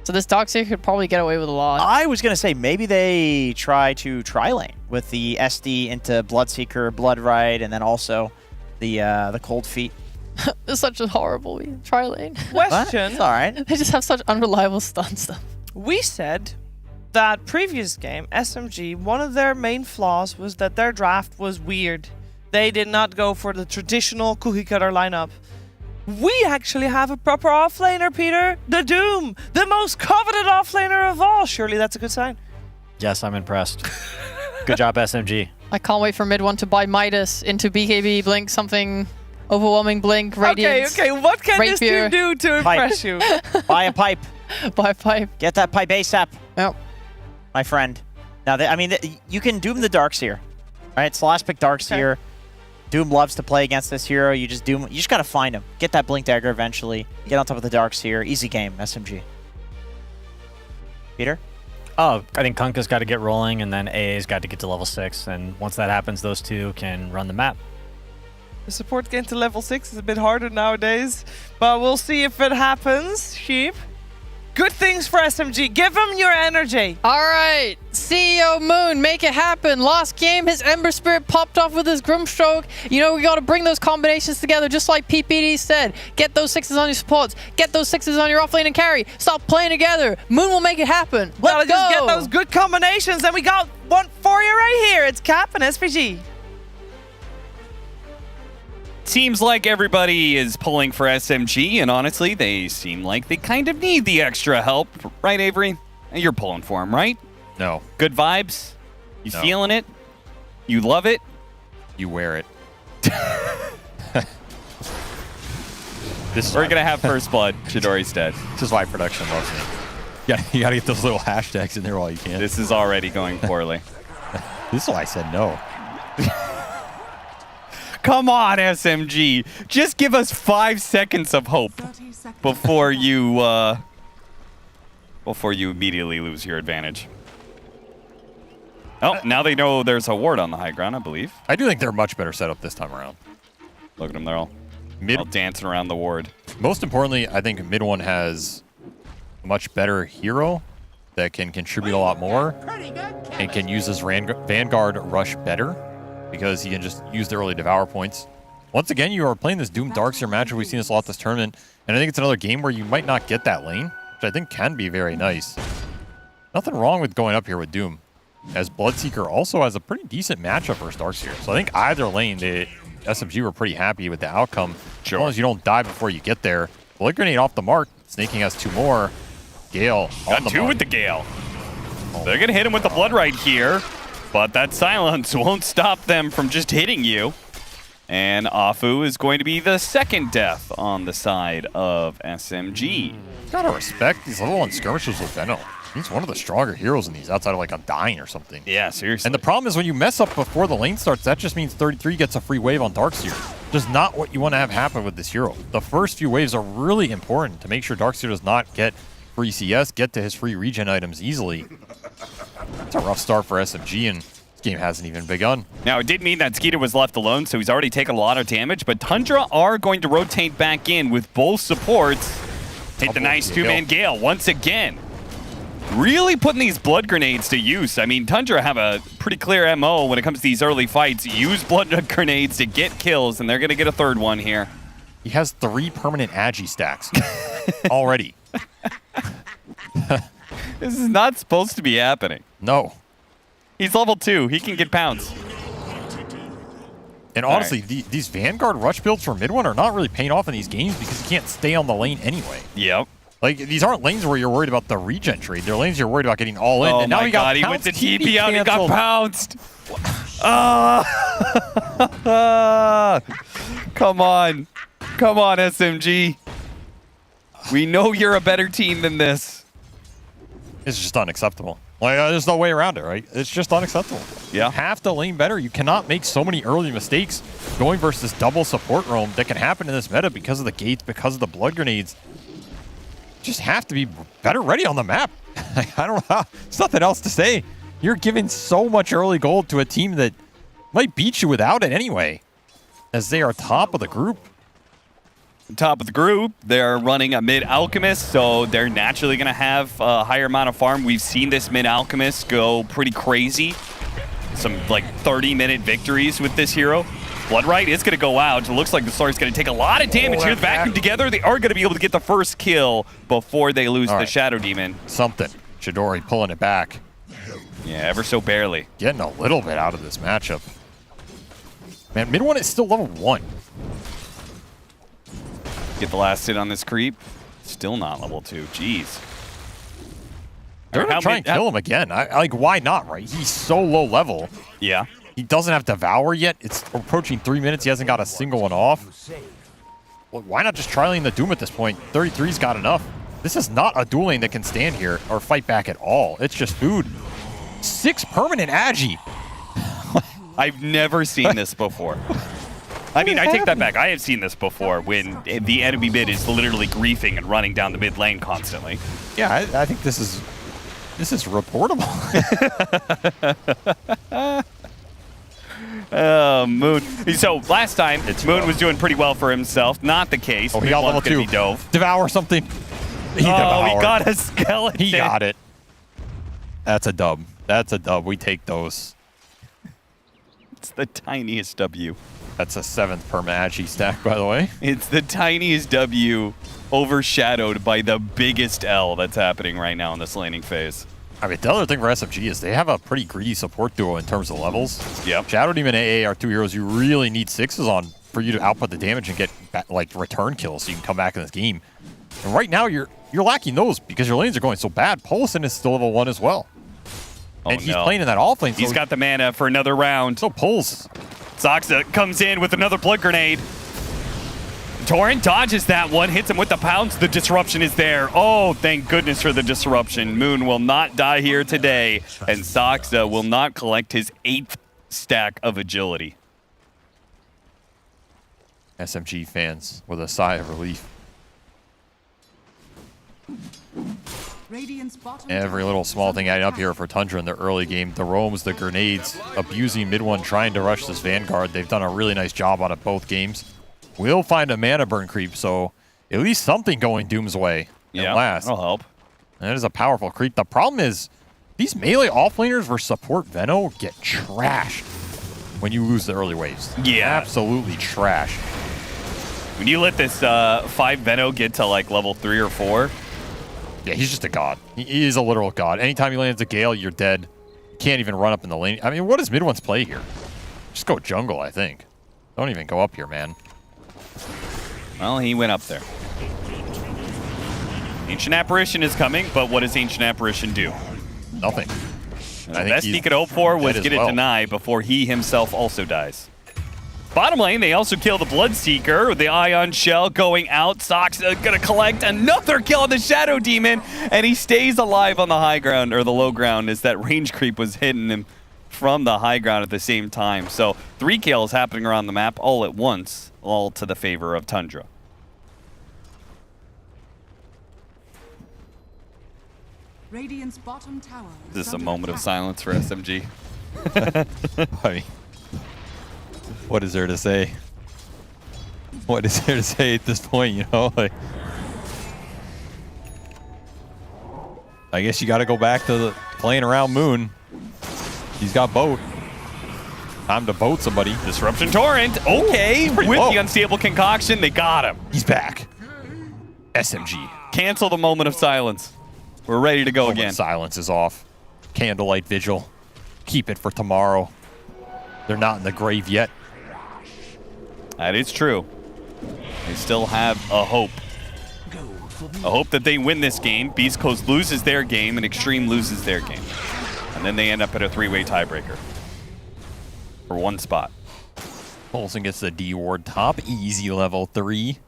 So this Darkseer could probably get away with a lot. I was going to say maybe they try to tri-lane with the SD into Bloodseeker, Bloodrite, and then also the Cold Feet. It's such a horrible tri-lane. Question. It's all right. They just have such unreliable stun stuff. We said that previous game, SMG, one of their main flaws was that their draft was weird. They did not go for the traditional cookie cutter lineup. We actually have a proper offlaner, Peter. The Doom, the most coveted offlaner of all. Surely that's a good sign. Yes, I'm impressed. Good job, SMG. I can't wait for mid one to buy Midas into BKB, Blink, something overwhelming, Blink, Radiance. Okay, what can this Rapier. team do to impress you? Buy a pipe. Buy a pipe. Get that pipe ASAP. Yep. My friend. Now, you can Doom the Darkseer. Right? It's the last pick Darkseer. Okay. Doom loves to play against this hero. You just gotta find him. Get that Blink Dagger eventually. Get on top of the Darkseer. Easy game, SMG. Peter? Oh, I think Kunkka's got to get rolling, and then AA's got to get to level 6. And once that happens, those two can run the map. The support getting to level 6 is a bit harder nowadays, but we'll see if it happens. Sheep. Good things for SMG. Give them your energy. All right. CEO Moon, make it happen. Last game, his Ember Spirit popped off with his Grimstroke. You know, we got to bring those combinations together, just like PPD said. Get those 6s on your supports. Get those 6s on your offlane and carry. Stop playing together. Moon will make it happen. Let's go. Just get those good combinations, and we got one for you right here. It's Cap and SPG. Seems like everybody is pulling for SMG, and honestly, they seem like they kind of need the extra help. Right, Avery? You're pulling for them, right? No. Good vibes? You feeling it? You love it? You wear it. We're going to have first blood. Chidori's dead. This is why production loves me. You gotta get those little hashtags in there while you can. This is already going poorly. This is why I said no. Come on, SMG. Just give us 5 seconds of hope before you immediately lose your advantage. Oh, now they know there's a ward on the high ground, I believe. I do think they're much better set up this time around. Look at them, they're all dancing around the ward. Most importantly, I think mid one has a much better hero that can contribute a lot more and can use his Vanguard rush better, because he can just use the early Devour points. Once again, you are playing this Doom Darkseer matchup. We've seen this a lot this tournament, and I think it's another game where you might not get that lane, which I think can be very nice. Nothing wrong with going up here with Doom, as Bloodseeker also has a pretty decent matchup versus Darkseer. So I think either lane, the SMG were pretty happy with the outcome. As long as you don't die before you get there. Blood Grenade off the mark. Snaking has 2 more. Gale got 2 with the Gale. They're going to hit him with the Bloodrite here. But that silence won't stop them from just hitting you. And Afu is going to be the second death on the side of SMG. Gotta respect these level 1 skirmishes with Venno. He's one of the stronger heroes in these, outside of like a Dying or something. Yeah, seriously. And the problem is when you mess up before the lane starts, that just means 33 gets a free wave on Darkseer. Just not what you want to have happen with this hero. The first few waves are really important to make sure Darkseer does not get free CS, get to his free regen items easily. It's a rough start for SMG, and this game hasn't even begun. Now, it did mean that Skeeter was left alone, so he's already taken a lot of damage, but Tundra are going to rotate back in with both supports. Hit the nice 2-man Gale once again. Really putting these blood grenades to use. I mean, Tundra have a pretty clear MO when it comes to these early fights. Use blood grenades to get kills, and they're going to get a third one here. He has 3 permanent Agi stacks already. This is not supposed to be happening. No. He's level 2. He can get pounds. And honestly, these Vanguard rush builds for mid one are not really paying off in these games because you can't stay on the lane anyway. Yep. Like, these aren't lanes where you're worried about the regen trade. They're lanes you're worried about getting all in. Oh and now my God, he went to TP out and got pounced. Come on. Come on, SMG. We know you're a better team than this. It's just unacceptable. Like, there's no way around it, right? It's just unacceptable. Yeah. You have to lane better. You cannot make so many early mistakes going versus double support roam that can happen in this meta because of the gates, because of the blood grenades. Just have to be better ready on the map. I don't know how. There's nothing else to say. You're giving so much early gold to a team that might beat you without it anyway, as they are top of the group. Top of the group, they're running a mid Alchemist, so they're naturally going to have a higher amount of farm. We've seen this mid Alchemist go pretty crazy. Some like 30-minute victories with this hero. Bloodright is going to go out. It looks like the Star's going to take a lot of damage here. Vacuum together, they are going to be able to get the first kill before they lose the Shadow Demon. Something. Chidori pulling it back. Yeah, ever so barely. Getting a little bit out of this matchup. Man, mid one is still level 1. Get the last hit on this creep. Still not level 2. Jeez. They're going to try and kill him again. Like, why not, right? He's so low level. Yeah. He doesn't have Devour yet. It's approaching 3 minutes. He hasn't got a single one off. Well, why not just try lane the Doom at this point? 33's got enough. This is not a dual lane that can stand here or fight back at all. It's just food. 6 permanent Agi. I've never seen this before. I mean, I take that back. I have seen this before when the enemy mid is literally griefing and running down the mid lane constantly. Yeah, I think this is reportable. Moon. So last time, Moon was doing pretty well for himself. Not the case. Oh, he got level 2. Devour something. He got a skeleton. He got it. That's a dub. That's a dub. We take those. It's the tiniest W. That's a 7th per Agi stack, by the way. It's the tiniest W overshadowed by the biggest L that's happening right now in this laning phase. I mean, the other thing for SMG is they have a pretty greedy support duo in terms of levels. Yep. Shadow Demon and AA are 2 heroes you really need 6s on for you to output the damage and get like return kills so you can come back in this game. And right now you're lacking those because your lanes are going so bad. Polison is still level 1 as well. And he's playing in that off lane. He's got the mana for another round. So pulls. Zoxa comes in with another blood grenade. Torrent dodges that one, hits him with the pounce. The disruption is there. Oh, thank goodness for the disruption. Moon will not die here today, and Zoxa will not collect his 8th stack of agility. SMG fans with a sigh of relief. Every little small thing adding up here for Tundra in the early game. The roams, the grenades, abusing mid one, trying to rush this Vanguard. They've done a really nice job on it both games. We'll find a mana burn creep, so at least something going Doom's way. Yeah, last. that'll help. That is a powerful creep. The problem is these melee offlaners versus support Veno get trashed when you lose the early waves. Yeah. Absolutely trash. When you let this 5 Veno get to like level 3 or 4, yeah, he's just a god. He is a literal god. Anytime he lands a Gale, you're dead. You can't even run up in the lane. I mean, what does mid one's play here? Just go jungle, I think. Don't even go up here, man. Well, he went up there. Ancient Apparition is coming, but what does Ancient Apparition do? Nothing. The best he could hope for was get it denied before he himself also dies. Bottom lane, they also kill the Bloodseeker with the Ion Shell going out. Sox gonna collect another kill on the Shadow Demon, and he stays alive on the high ground, or the low ground, as that range creep was hitting him from the high ground at the same time. So 3 kills happening around the map all at once, all to the favor of Tundra. Radiant's bottom tower. This is a moment of silence for SMG. I mean, what is there to say? What is there to say at this point, you know? Like, I guess you got to go back to the playing around Moon. He's got boat. Time to boat somebody. Disruption Torrent. Okay, with the unstable concoction, they got him. He's back. SMG. Cancel the moment of silence. We're ready to go again. Silence is off. Candlelight vigil. Keep it for tomorrow. They're not in the grave yet. That is true. They still have a hope. A hope that they win this game. Beast Coast loses their game, and Extreme loses their game. And then they end up at a 3-way tiebreaker for 1 spot. Olsen gets the D ward top, easy level 3,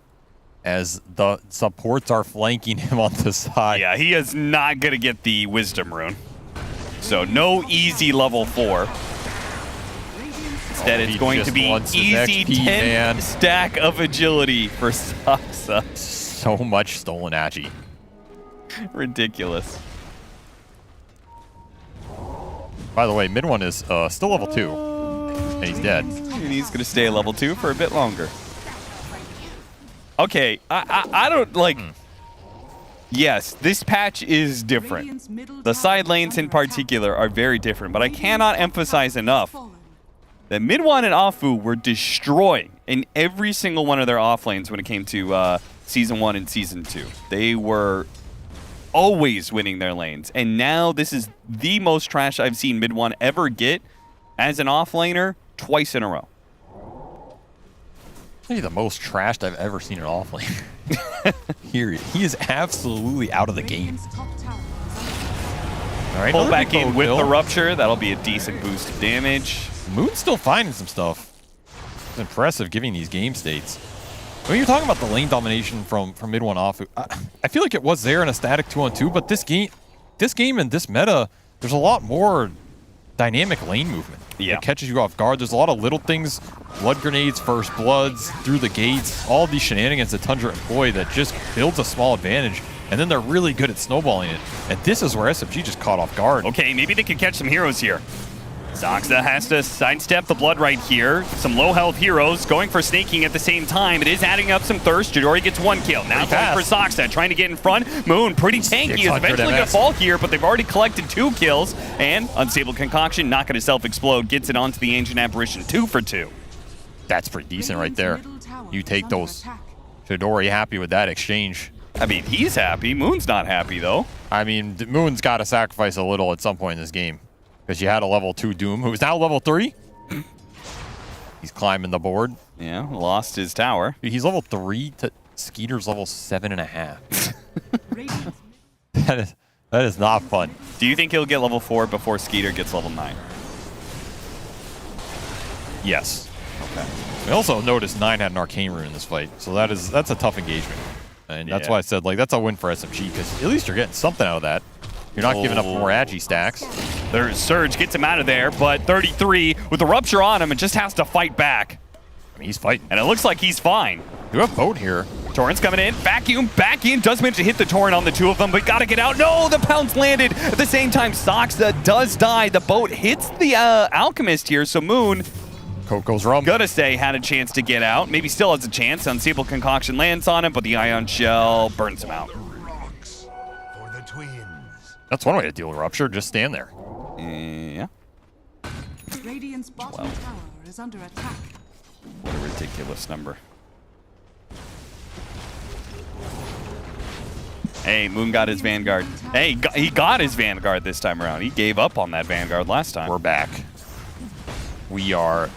as the supports are flanking him on the side. Yeah, he is not going to get the Wisdom rune. So no easy level 4. Instead, it's going to be easy 10 stack of agility for Saksa. So much stolen agi. Ridiculous. By the way, mid one is still level 2, and he's dead. And he's going to stay at level 2 for a bit longer. Okay, I don't like... Yes, this patch is different. The side lanes in particular are very different, but I cannot emphasize enough that Mid-1 and Afu were destroying in every single one of their off lanes when it came to Season 1 and Season 2. They were always winning their lanes, and now this is the most trash I've seen Mid-1 ever get as an off-laner twice in a row. Maybe the most trashed I've ever seen an off-lane. Here, he is absolutely out of the game. All right, pull back in with the Rupture. That'll be a decent boost of damage. Moon's still finding some stuff. It's impressive giving these game states. When you're talking about the lane domination from mid-1 off, I feel like it was there in a static 2-on-2, but this game and this meta, there's a lot more dynamic lane movement. Yeah. It catches you off guard. There's a lot of little things, blood grenades, first bloods, through the gates, all these shenanigans that Tundra employ that just builds a small advantage, and then they're really good at snowballing it. And this is where SMG just caught off guard. Okay, maybe they can catch some heroes here. Saksa has to sidestep the blood right here. Some low health heroes going for snaking at the same time. It is adding up some thirst. Jidori gets 1 kill. Now going for Saksa, trying to get in front. Moon, pretty tanky, is eventually going to fall here, but they've already collected 2 kills. And Unstable Concoction, not going to self-explode, gets it onto the Ancient Apparition 2 for 2. That's pretty decent right there. You take those. Jidori happy with that exchange. I mean, he's happy. Moon's not happy, though. I mean, Moon's got to sacrifice a little at some point in this game. Because you had a level 2 Doom, who's now level 3. He's climbing the board. Yeah, lost his tower. Dude, he's level 3 to Skeeter's level 7.5. That is not fun. Do you think he'll get level 4 before Skeeter gets level 9? Yes. Okay. We also noticed 9 had an Arcane Rune in this fight, so that's a tough engagement. And that's why I said, like, that's a win for SMG, because at least you're getting something out of that. You're not giving up more agi stacks. There's Surge, gets him out of there, but 33 with the Rupture on him and just has to fight back. I mean, he's fighting. And it looks like he's fine. You have boat here. Torrent's coming in, vacuum, back in, does manage to hit the Torrent on the 2 of them, but gotta get out. No, the pounce landed. At the same time, Saksa does die. The boat hits the Alchemist here, so Moon, Coco's rum. Gotta say, had a chance to get out. Maybe still has a chance. Unstable Concoction lands on him, but the Ion Shell burns him out. That's one way to deal with Rupture. Just stand there. Yeah. Radiant's bottom tower is under attack. What a ridiculous number. Hey, Moon got his Vanguard. Hey, he got his Vanguard this time around. He gave up on that Vanguard last time. We're back. We are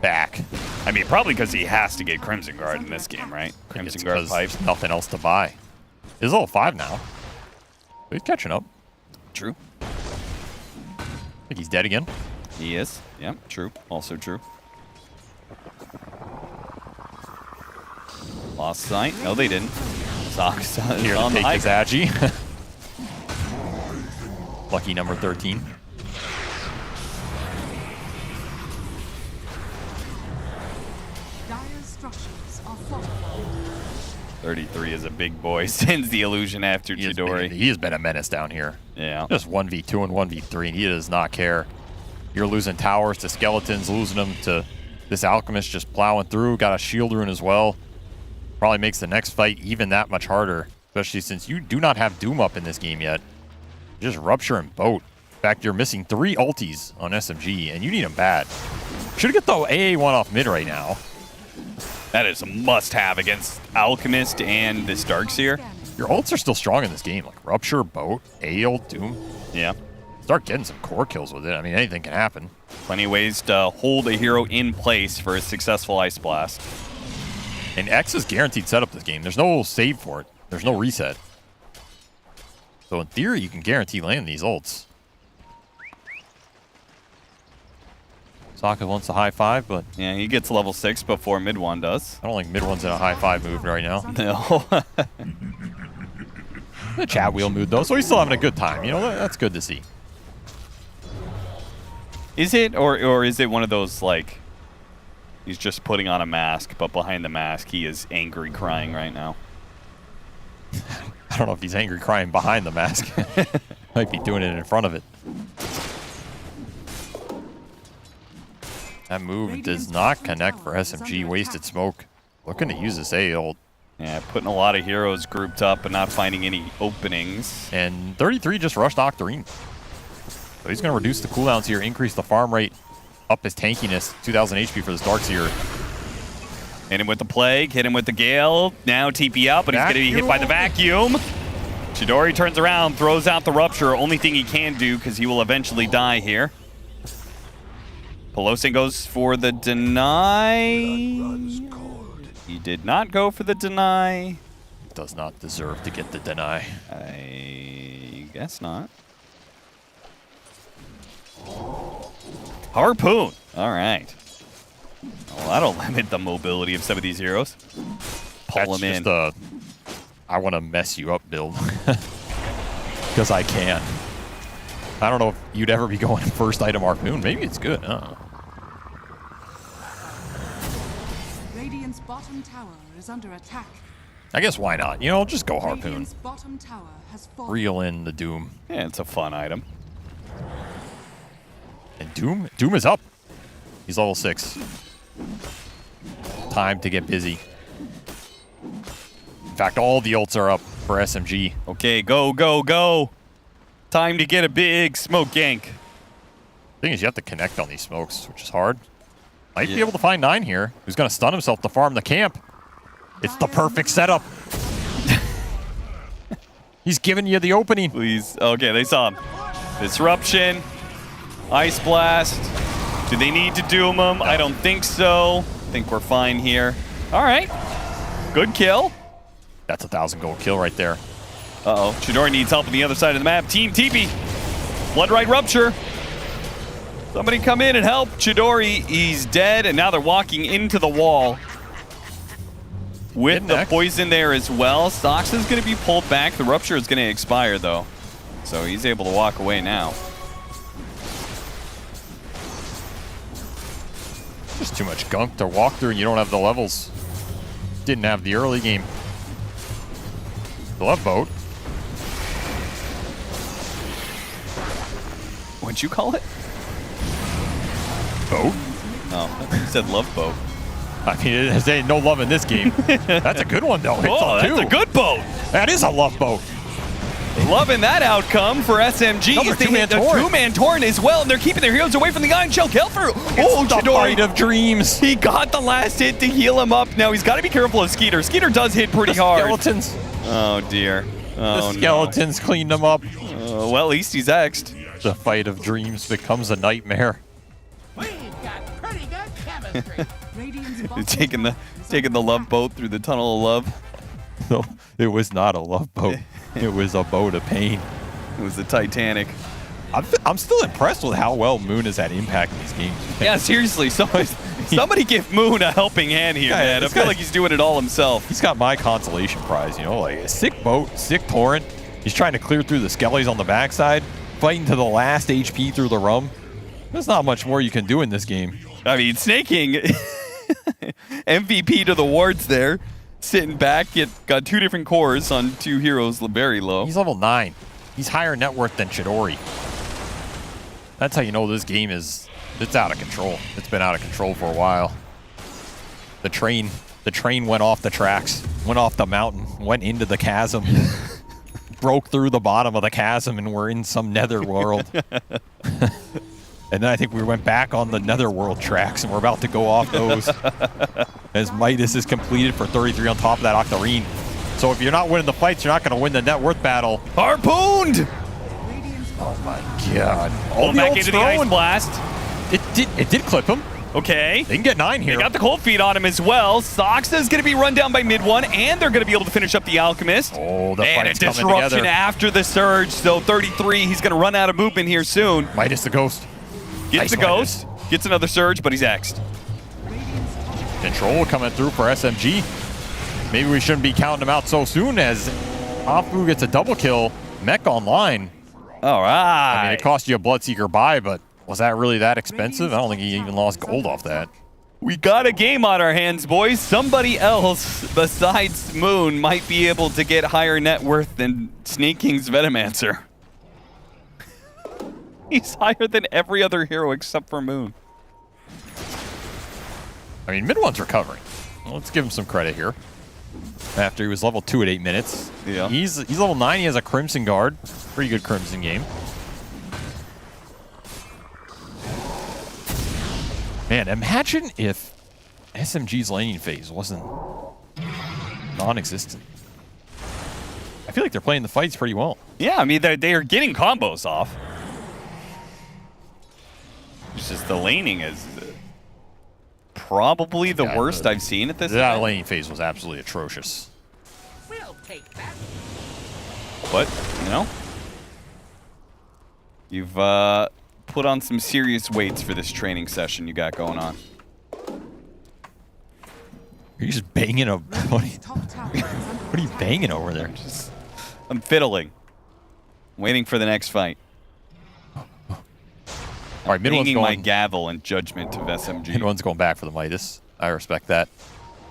back. I mean, probably because he has to get Crimson Guard in this game, right? Crimson Guard pipes. Nothing else to buy. He's level 5 now. He's catching up. True. I think he's dead again. He is. Yeah, true. Also true. Lost sight. No, they didn't. Saksa is here on to the take his agi. Lucky number 13. Dire structures are fortified. 33 is a big boy. Sends the illusion after Chidori. He has been a menace down here. Yeah. Just 1v2 and 1v3, and he does not care. You're losing towers to skeletons, losing them to this Alchemist just plowing through. Got a shield rune as well. Probably makes the next fight even that much harder, especially since you do not have Doom up in this game yet. Just Rupture and Boat. In fact, you're missing 3 ultis on SMG, and you need them bad. Should get the AA1 off mid right now. That is a must-have against Alchemist and this Darkseer. Your ults are still strong in this game, like Rupture, Boat, AL, Doom. Yeah. Start getting some core kills with it. I mean, anything can happen. Plenty of ways to hold a hero in place for a successful Ice Blast. And X is guaranteed setup this game. There's no save for it. There's no reset. So in theory, you can guarantee land these ults. Sokka wants a high five, but... Yeah, he gets level 6 before mid-one does. I don't think mid-one's in a high five mood right now. No. The chat wheel mood, though, so he's still having a good time. You know, that's good to see. Is it, or is it one of those, like, he's just putting on a mask, but behind the mask he is angry crying right now? I don't know if he's angry crying behind the mask. Might be doing it in front of it. That move does not connect for SMG. Wasted smoke. Looking to use this A ult. Yeah, putting a lot of heroes grouped up and not finding any openings. And 33 just rushed Octarine. So he's going to reduce the cooldowns here, increase the farm rate, up his tankiness. 2,000 HP for this Darkseer. Hit him with the Plague, hit him with the Gale. Now TP out, but he's going to be hit by the Vacuum. Chidori turns around, throws out the Rupture. Only thing he can do, because he will eventually die here. Pelosin goes for the deny. He did not go for the deny. Does not deserve to get the deny. I guess not. Harpoon. All right. Well, that'll limit the mobility of some of these heroes. Pull them in. Just I want to mess you up build. Because I can. I don't know if you'd ever be going first item Harpoon. Maybe it's good. Radiant's bottom tower is under attack. I guess why not? You know, just go Harpoon. Radiant's bottom tower has fallen. Reel in the Doom. Yeah, it's a fun item. And Doom is up. He's level 6. Time to get busy. In fact, all the ults are up for SMG. Okay, go, go, go. Time to get a big smoke gank. Thing is, you have to connect on these smokes, which is hard. Might be able to find 9 here. Who's going to stun himself to farm the camp? It's the perfect setup. He's giving you the opening. Please. Okay, they saw him. Disruption. Ice Blast. Do they need to doom him? I don't think so. I think we're fine here. All right. Good kill. That's a 1,000 gold kill right there. Uh-oh. Chidori needs help on the other side of the map. Team TP. Bloodright Rupture. Somebody come in and help. Chidori, he's dead, and now they're walking into the wall. With the poison there as well. Sox is going to be pulled back. The Rupture is going to expire, though. So he's able to walk away now. Just too much gunk to walk through, and you don't have the levels. Didn't have the early game. The love boat. What'd you call it? Boat? Oh, you said love boat. I mean, there ain't no love in this game. That's a good one, though. Oh, that's a good boat. That is a love boat. Loving that outcome for SMG. They hit the two-man torrent as well, and they're keeping their heroes away from the guy in Shell Kill through. Oh, the fight of dreams. He got the last hit to heal him up. Now he's got to be careful of Skeeter. Skeeter does hit pretty hard. Skeletons. Oh, dear. Oh, the skeletons cleaned him up. Well, at least he's X'd. The fight of dreams becomes a nightmare. We've got pretty good chemistry. taking the love boat through the tunnel of love. No, it was not a love boat. It was a boat of pain. It was the Titanic. I'm still impressed with how well Moon has had impact in these games. Yeah, seriously. Somebody give Moon a helping hand here, man. I feel like he's doing it all himself. He's got my consolation prize, you know, like a sick boat, sick torrent. He's trying to clear through the skellies on the backside, fighting to the last HP through the rum. There's not much more you can do in this game. I mean, Snaking, MVP to the wards there. Sitting back, got 2 different cores on 2 heroes very low. He's level 9. He's higher net worth than Chidori. That's how you know this game it's out of control. It's been out of control for a while. The train went off the tracks, went off the mountain, went into the chasm, broke through the bottom of the chasm, and we're in some nether world. And then I think we went back on the netherworld tracks, and we're about to go off those as Midas is completed for 33 on top of that Octarine. So if you're not winning the fights, you're not going to win the net worth battle. Harpooned! Oh my God. Pulling back into the Ice Blast. It did clip him. Okay. They can get 9 here. They got the cold feet on him as well. Soxa is going to be run down by mid one, and they're going to be able to finish up the Alchemist. Oh, the and a fight's coming disruption together. after the surge. So 33, he's going to run out of movement here soon. Midas the Ghost. Gets Nice the Ghost. Gets another surge, but he's X'd. Control coming through for SMG. Maybe we shouldn't be counting him out so soon as Afu gets a double kill. Mech online. All right. I mean, it cost you a Bloodseeker buy, but was that really that expensive? I don't think he even lost gold off that. We got a game on our hands, boys. Somebody else besides Moon might be able to get higher net worth than Snake King's Venomancer. He's higher than every other hero except for Moon. I mean, mid one's recovering. Well, let's give him some credit here. After he was level 2 at 8 minutes. Yeah. He's level 9. He has a Crimson Guard. Pretty good Crimson game. Man, imagine if SMG's laning phase wasn't non-existent. I feel like they're playing the fights pretty well. Yeah, I mean, they are getting combos off. It's just the laning is probably the worst I've seen at this That event. laning phase was absolutely atrocious. But, you know, you've put on some serious weights for this training session you got going on. You're just banging a... What are you banging over there? I'm fiddling. Waiting for the next fight. All right, mid one's Banging my going... gavel in judgment of SMG. Mid one's going back for the Midas. I respect that.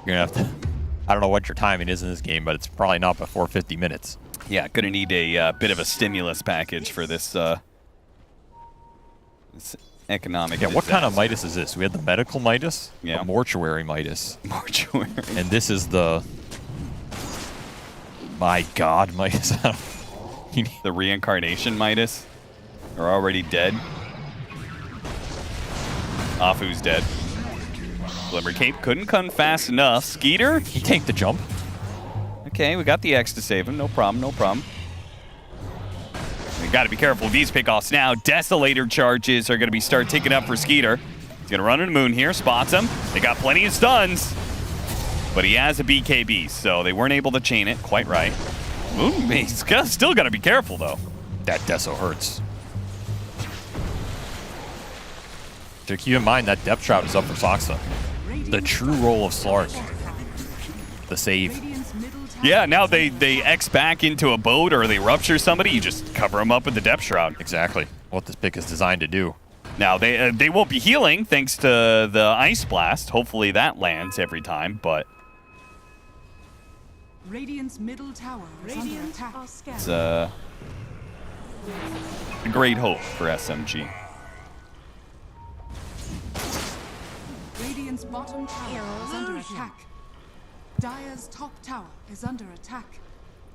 You're going to have to... I don't know what your timing is in this game, but it's probably not before 50 minutes. Yeah, gonna need a bit of a stimulus package for this, this economic Yeah, what kind of disaster. Midas is this? We had the medical Midas, Yeah. the mortuary Midas. Mortuary. And this is the... My God, Midas. The reincarnation Midas are already dead. Afu's dead. Glimmer Cape couldn't come fast enough. Skeeter? He tanked the jump. Okay, we got the X to save him. No problem, no problem. We got to be careful of these pickoffs now. Desolator charges are going to start ticking up for Skeeter. He's going to run into Moon here, spots him. They got plenty of stuns. But he has a BKB, so they weren't able to chain it quite right. Moon, he's still got to be careful, though. That Deso hurts. To keep in mind, that Depth Shroud is up for Soxa. The true role of Slark. The save. Yeah, now they X back into a boat or they rupture somebody, you just cover them up with the Depth Shroud. Exactly. What this pick is designed to do. Now, they won't be healing thanks to the Ice Blast. Hopefully that lands every time, but... Radiant's middle tower is under attack. It's a great hope for SMG. Radiant's bottom tower is under attack. Dire's top tower is under attack.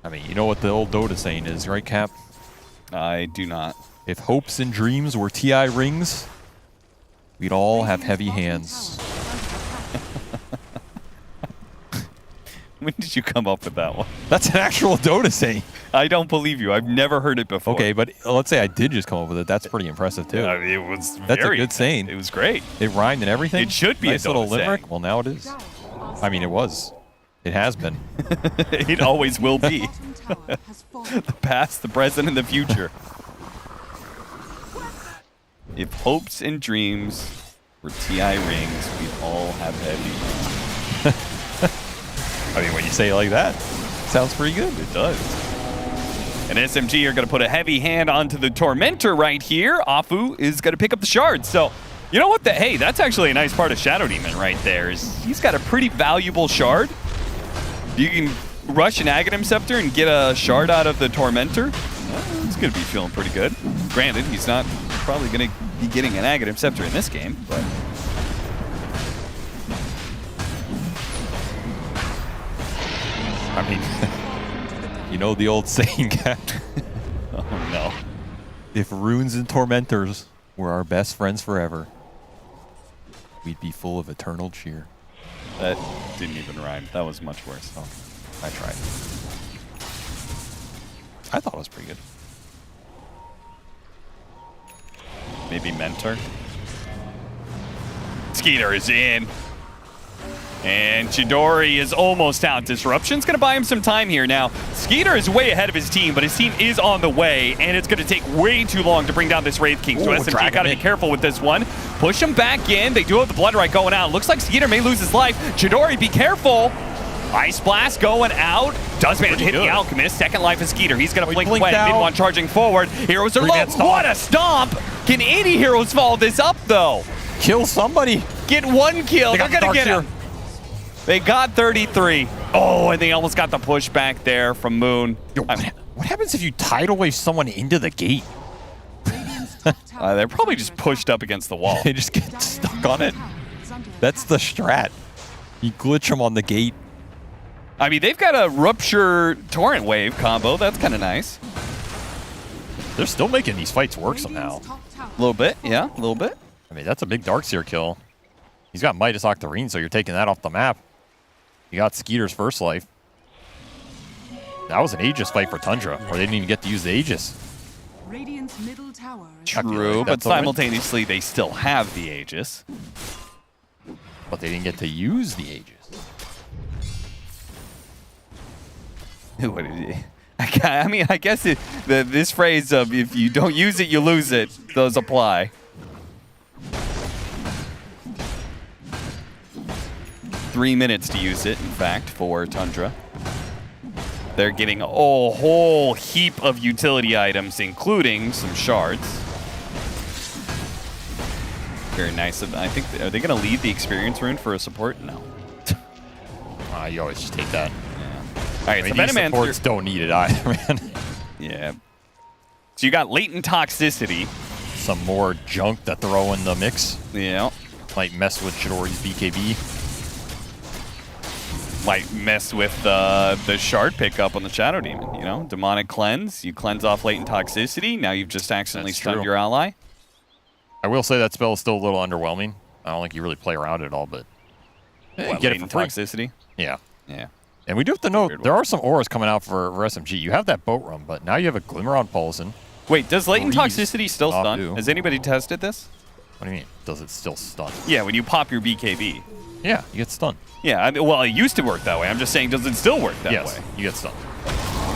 I mean, you know what the old Dota saying is, right, Cap? I do not. If hopes and dreams were TI rings, we'd all have heavy hands. When did you come up with that one? That's an actual Dota saying. I don't believe you. I've never heard it before. Okay, but let's say I did just come up with it. That's pretty impressive, too. It was That's very a good saying. It was great. It rhymed and everything. It should be nice a little Dota limerick. saying. Well, now it is. I mean, it was. It has been. It always will be. The past, the present, and the future. If hopes and dreams were TI rings, we'd all have heavy. I mean, when you say it like that, sounds pretty good. It does. And SMG are going to put a heavy hand onto the Tormentor right here. Afu is going to pick up the shard. So, you know what? Hey, that's actually a nice part of Shadow Demon right there. He's got a pretty valuable shard. You can rush an Aghanim Scepter and get a shard out of the Tormentor. He's going to be feeling pretty good. Granted, he's not probably going to be getting an Aghanim Scepter in this game, but... I mean, you know the old saying, Cap? Oh, no. If runes and tormentors were our best friends forever, we'd be full of eternal cheer. That didn't even rhyme. That was much worse. Oh, I tried. I thought it was pretty good. maybe mentor. Skeeter is in. And Chidori is almost out. Disruption's going to buy him some time here. Now, Skeeter is way ahead of his team, but his team is on the way, and it's going to take way too long to bring down this Wraith King. So SMG got to be careful with this one. Push him back in. They do have the Blood Right going out. Looks like Skeeter may lose his life. Chidori, be careful. Ice Blast going out. Does manage to hit the Alchemist. Second life is Skeeter. He's going to blink away. Mid-1 charging forward. Heroes are low. What a stomp. Can any heroes follow this up, though? Kill somebody. Get one kill. They're going to get him. They got 33. Oh, and they almost got the pushback there from Moon. Yo, what happens if you tidal wave someone into the gate? They're probably just pushed up against the wall. They just get stuck on it. That's the strat. You glitch them on the gate. I mean, they've got a Rupture Torrent Wave combo. That's kind of nice. They're still making these fights work somehow. A little bit, yeah, a little bit. I mean, that's a big Darkseer kill. He's got Midas Octarine, so you're taking that off the map. You got Skeeter's first life. That was an Aegis fight for Tundra, where they didn't even get to use the Aegis. Radiant's middle tower is True, but simultaneously they still have the Aegis. But they didn't get to use the Aegis. What did he? I mean, I guess this phrase of if you don't use it, you lose it, does apply. Three minutes to use it, in fact, for Tundra. They're getting a whole heap of utility items, including some shards. Very nice. I think, are they going to leave the experience rune for a support? No. You always just take that. All right, I mean, so these supports don't need it either, man. Yeah. So you got latent toxicity. Some more junk to throw in the mix. Yeah. Might mess with Chidori's BKB. Might mess with the shard pickup on the Shadow Demon, you know? Demonic Cleanse, you cleanse off latent toxicity, now you've just accidentally stunned your ally. I will say that spell is still a little underwhelming. I don't think you really play around it at all, but What, get it for free. toxicity? Yeah. Yeah. And we do have to note, there are some auras coming out for SMG. You have that boat run, but now you have a Glimmer on Paulson. Wait, does latent toxicity still stun? Has anybody tested this? What do you mean? Does it still stun? Yeah, when you pop your BKB. Yeah, you get stunned. Yeah, I mean, well, it used to work that way. I'm just saying, does it still work that Yes, way? you get stunned.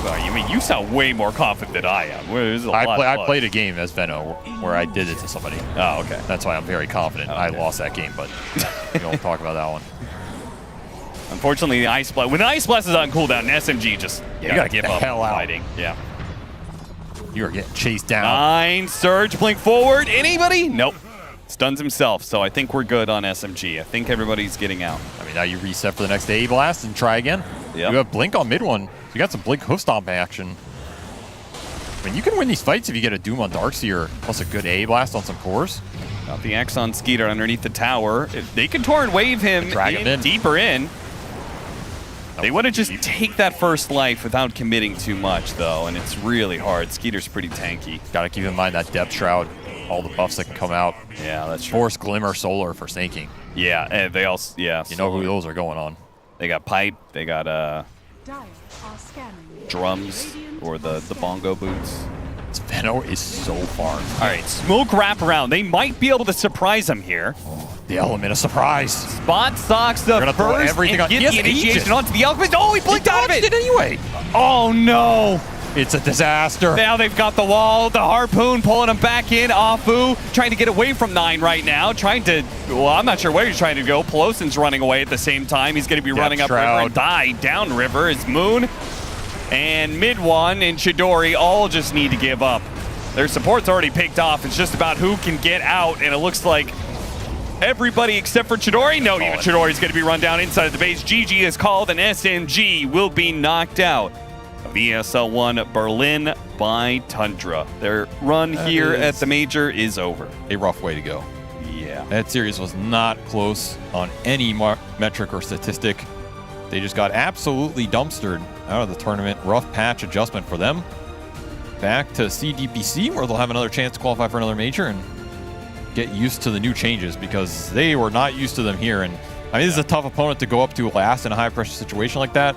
Well, you mean, you sound way more confident than I am. I played a game as Veno where I did it to somebody. Oh, okay. That's why I'm very confident. I lost that game, but we won't talk about that one. Unfortunately, the Ice Blast, when the Ice Blast is on cooldown, SMG just you gotta give get the up hell out. fighting. Yeah. You are getting chased down. 9, Surge, blink forward. Anybody? Nope. Stuns himself, so I think we're good on SMG. I think everybody's getting out. I mean, now you reset for the next A Blast and try again. Yep. You have Blink on mid one. You got some Blink hoof stomp action. I mean, you can win these fights if you get a Doom on Darkseer plus a good A Blast on some cores. Got the X on Skeeter underneath the tower. If they can Torrent Wave him deeper in. They want to just take that first life without committing too much, though, and it's really hard. Skeeter's pretty tanky. Got to keep in mind that Depth Shroud, all the buffs that can come out. Yeah, that's true. Force Glimmer, Solar for sinking. Yeah, and they also, yeah. You know who those are going on. They got Pipe, they got drums, or the bongo boots. Veno is so far. All right, smoke wrap around. They might be able to surprise him here. The element of surprise. Spot Socks the first everything and on. get the initiation onto the Alchemist. Oh, he blinked out of it. Anyway. Oh, no. It's a disaster. Now they've got the wall, the Harpoon pulling him back in. Afu trying to get away from 9 right now. Trying to, well, I'm not sure where he's trying to go. Peloson's running away at the same time. He's going to be running up river and die. Down river is Moon and Mid-1 and Chidori all just need to give up. Their support's already picked off. It's just about who can get out, and it looks like everybody except for Chidori. No, even Chidori's going to be run down inside of the base. GG is called, and SMG will be knocked out of ESL One Berlin by Tundra. Their run here at the major is over. A rough way to go. Yeah. That series was not close on any metric or statistic. They just got absolutely dumpstered out of the tournament. Rough patch adjustment for them. Back to CDPC, where they'll have another chance to qualify for another major and get used to the new changes, because they were not used to them here. And I mean, this is a tough opponent to go up to last in a high-pressure situation like that.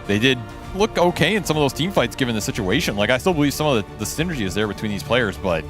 They did look okay in some of those team fights given the situation. Like, I still believe some of the synergy is there between these players, but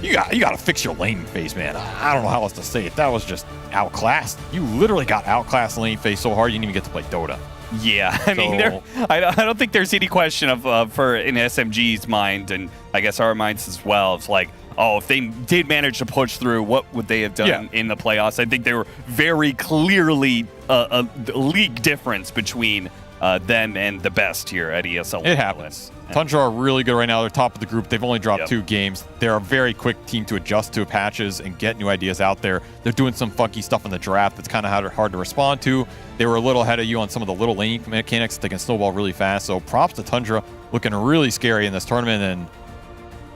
you got to fix your lane phase, man. I don't know how else to say it. That was just outclassed. You literally got outclassed lane phase so hard you didn't even get to play Dota. Yeah, I mean, I don't think there's any question of for in SMG's mind, and I guess our minds as well. It's like, oh, if they did manage to push through, what would they have done in the playoffs? I think they were very clearly a league difference between them and the best here at ESL. It happens. Tundra are really good right now. They're top of the group. They've only dropped 2 games. They're a very quick team to adjust to patches and get new ideas out there. They're doing some funky stuff in the draft that's kind of hard to respond to. They were a little ahead of you on some of the little laning mechanics. They can snowball really fast. So props to Tundra, looking really scary in this tournament. And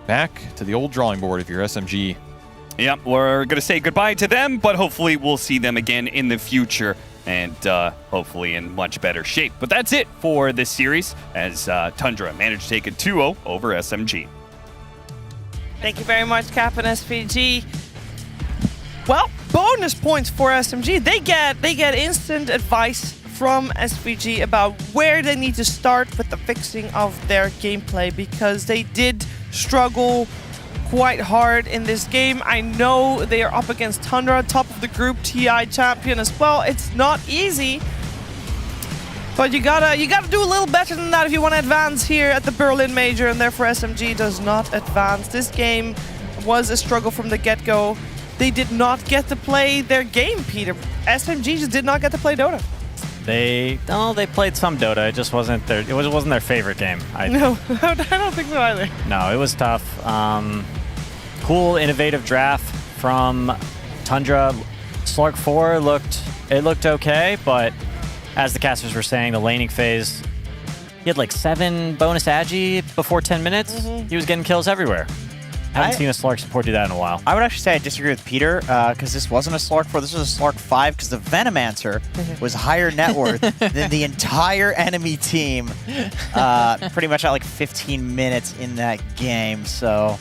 back to the old drawing board if you're SMG. Yep, we're going to say goodbye to them, but hopefully we'll see them again in the future. And hopefully in much better shape. But that's it for this series as Tundra managed to take a 2-0 over SMG. Thank you very much, Cap and SVG. Well, bonus points for SMG. They get instant advice from SVG about where they need to start with the fixing of their gameplay because they did struggle quite hard in this game. I know they are up against Tundra, top of the group, TI champion as well. It's not easy, but you gotta do a little better than that if you want to advance here at the Berlin Major, and therefore SMG does not advance. This game was a struggle from the get-go. They did not get to play their game, Peter. SMG just did not get to play Dota. They played some Dota. It just wasn't their favorite game. No, I don't think so either. No, it was tough. Cool, innovative draft from Tundra. Slark 4 looked okay, but as the casters were saying, the laning phase, he had like 7 bonus agi before 10 minutes. He was getting kills everywhere. Haven't seen a Slark support do that in a while. I would actually say I disagree with Peter because this wasn't a Slark 4, this was a Slark 5 because the Venomancer was higher net worth than the entire enemy team pretty much at like 15 minutes in that game. So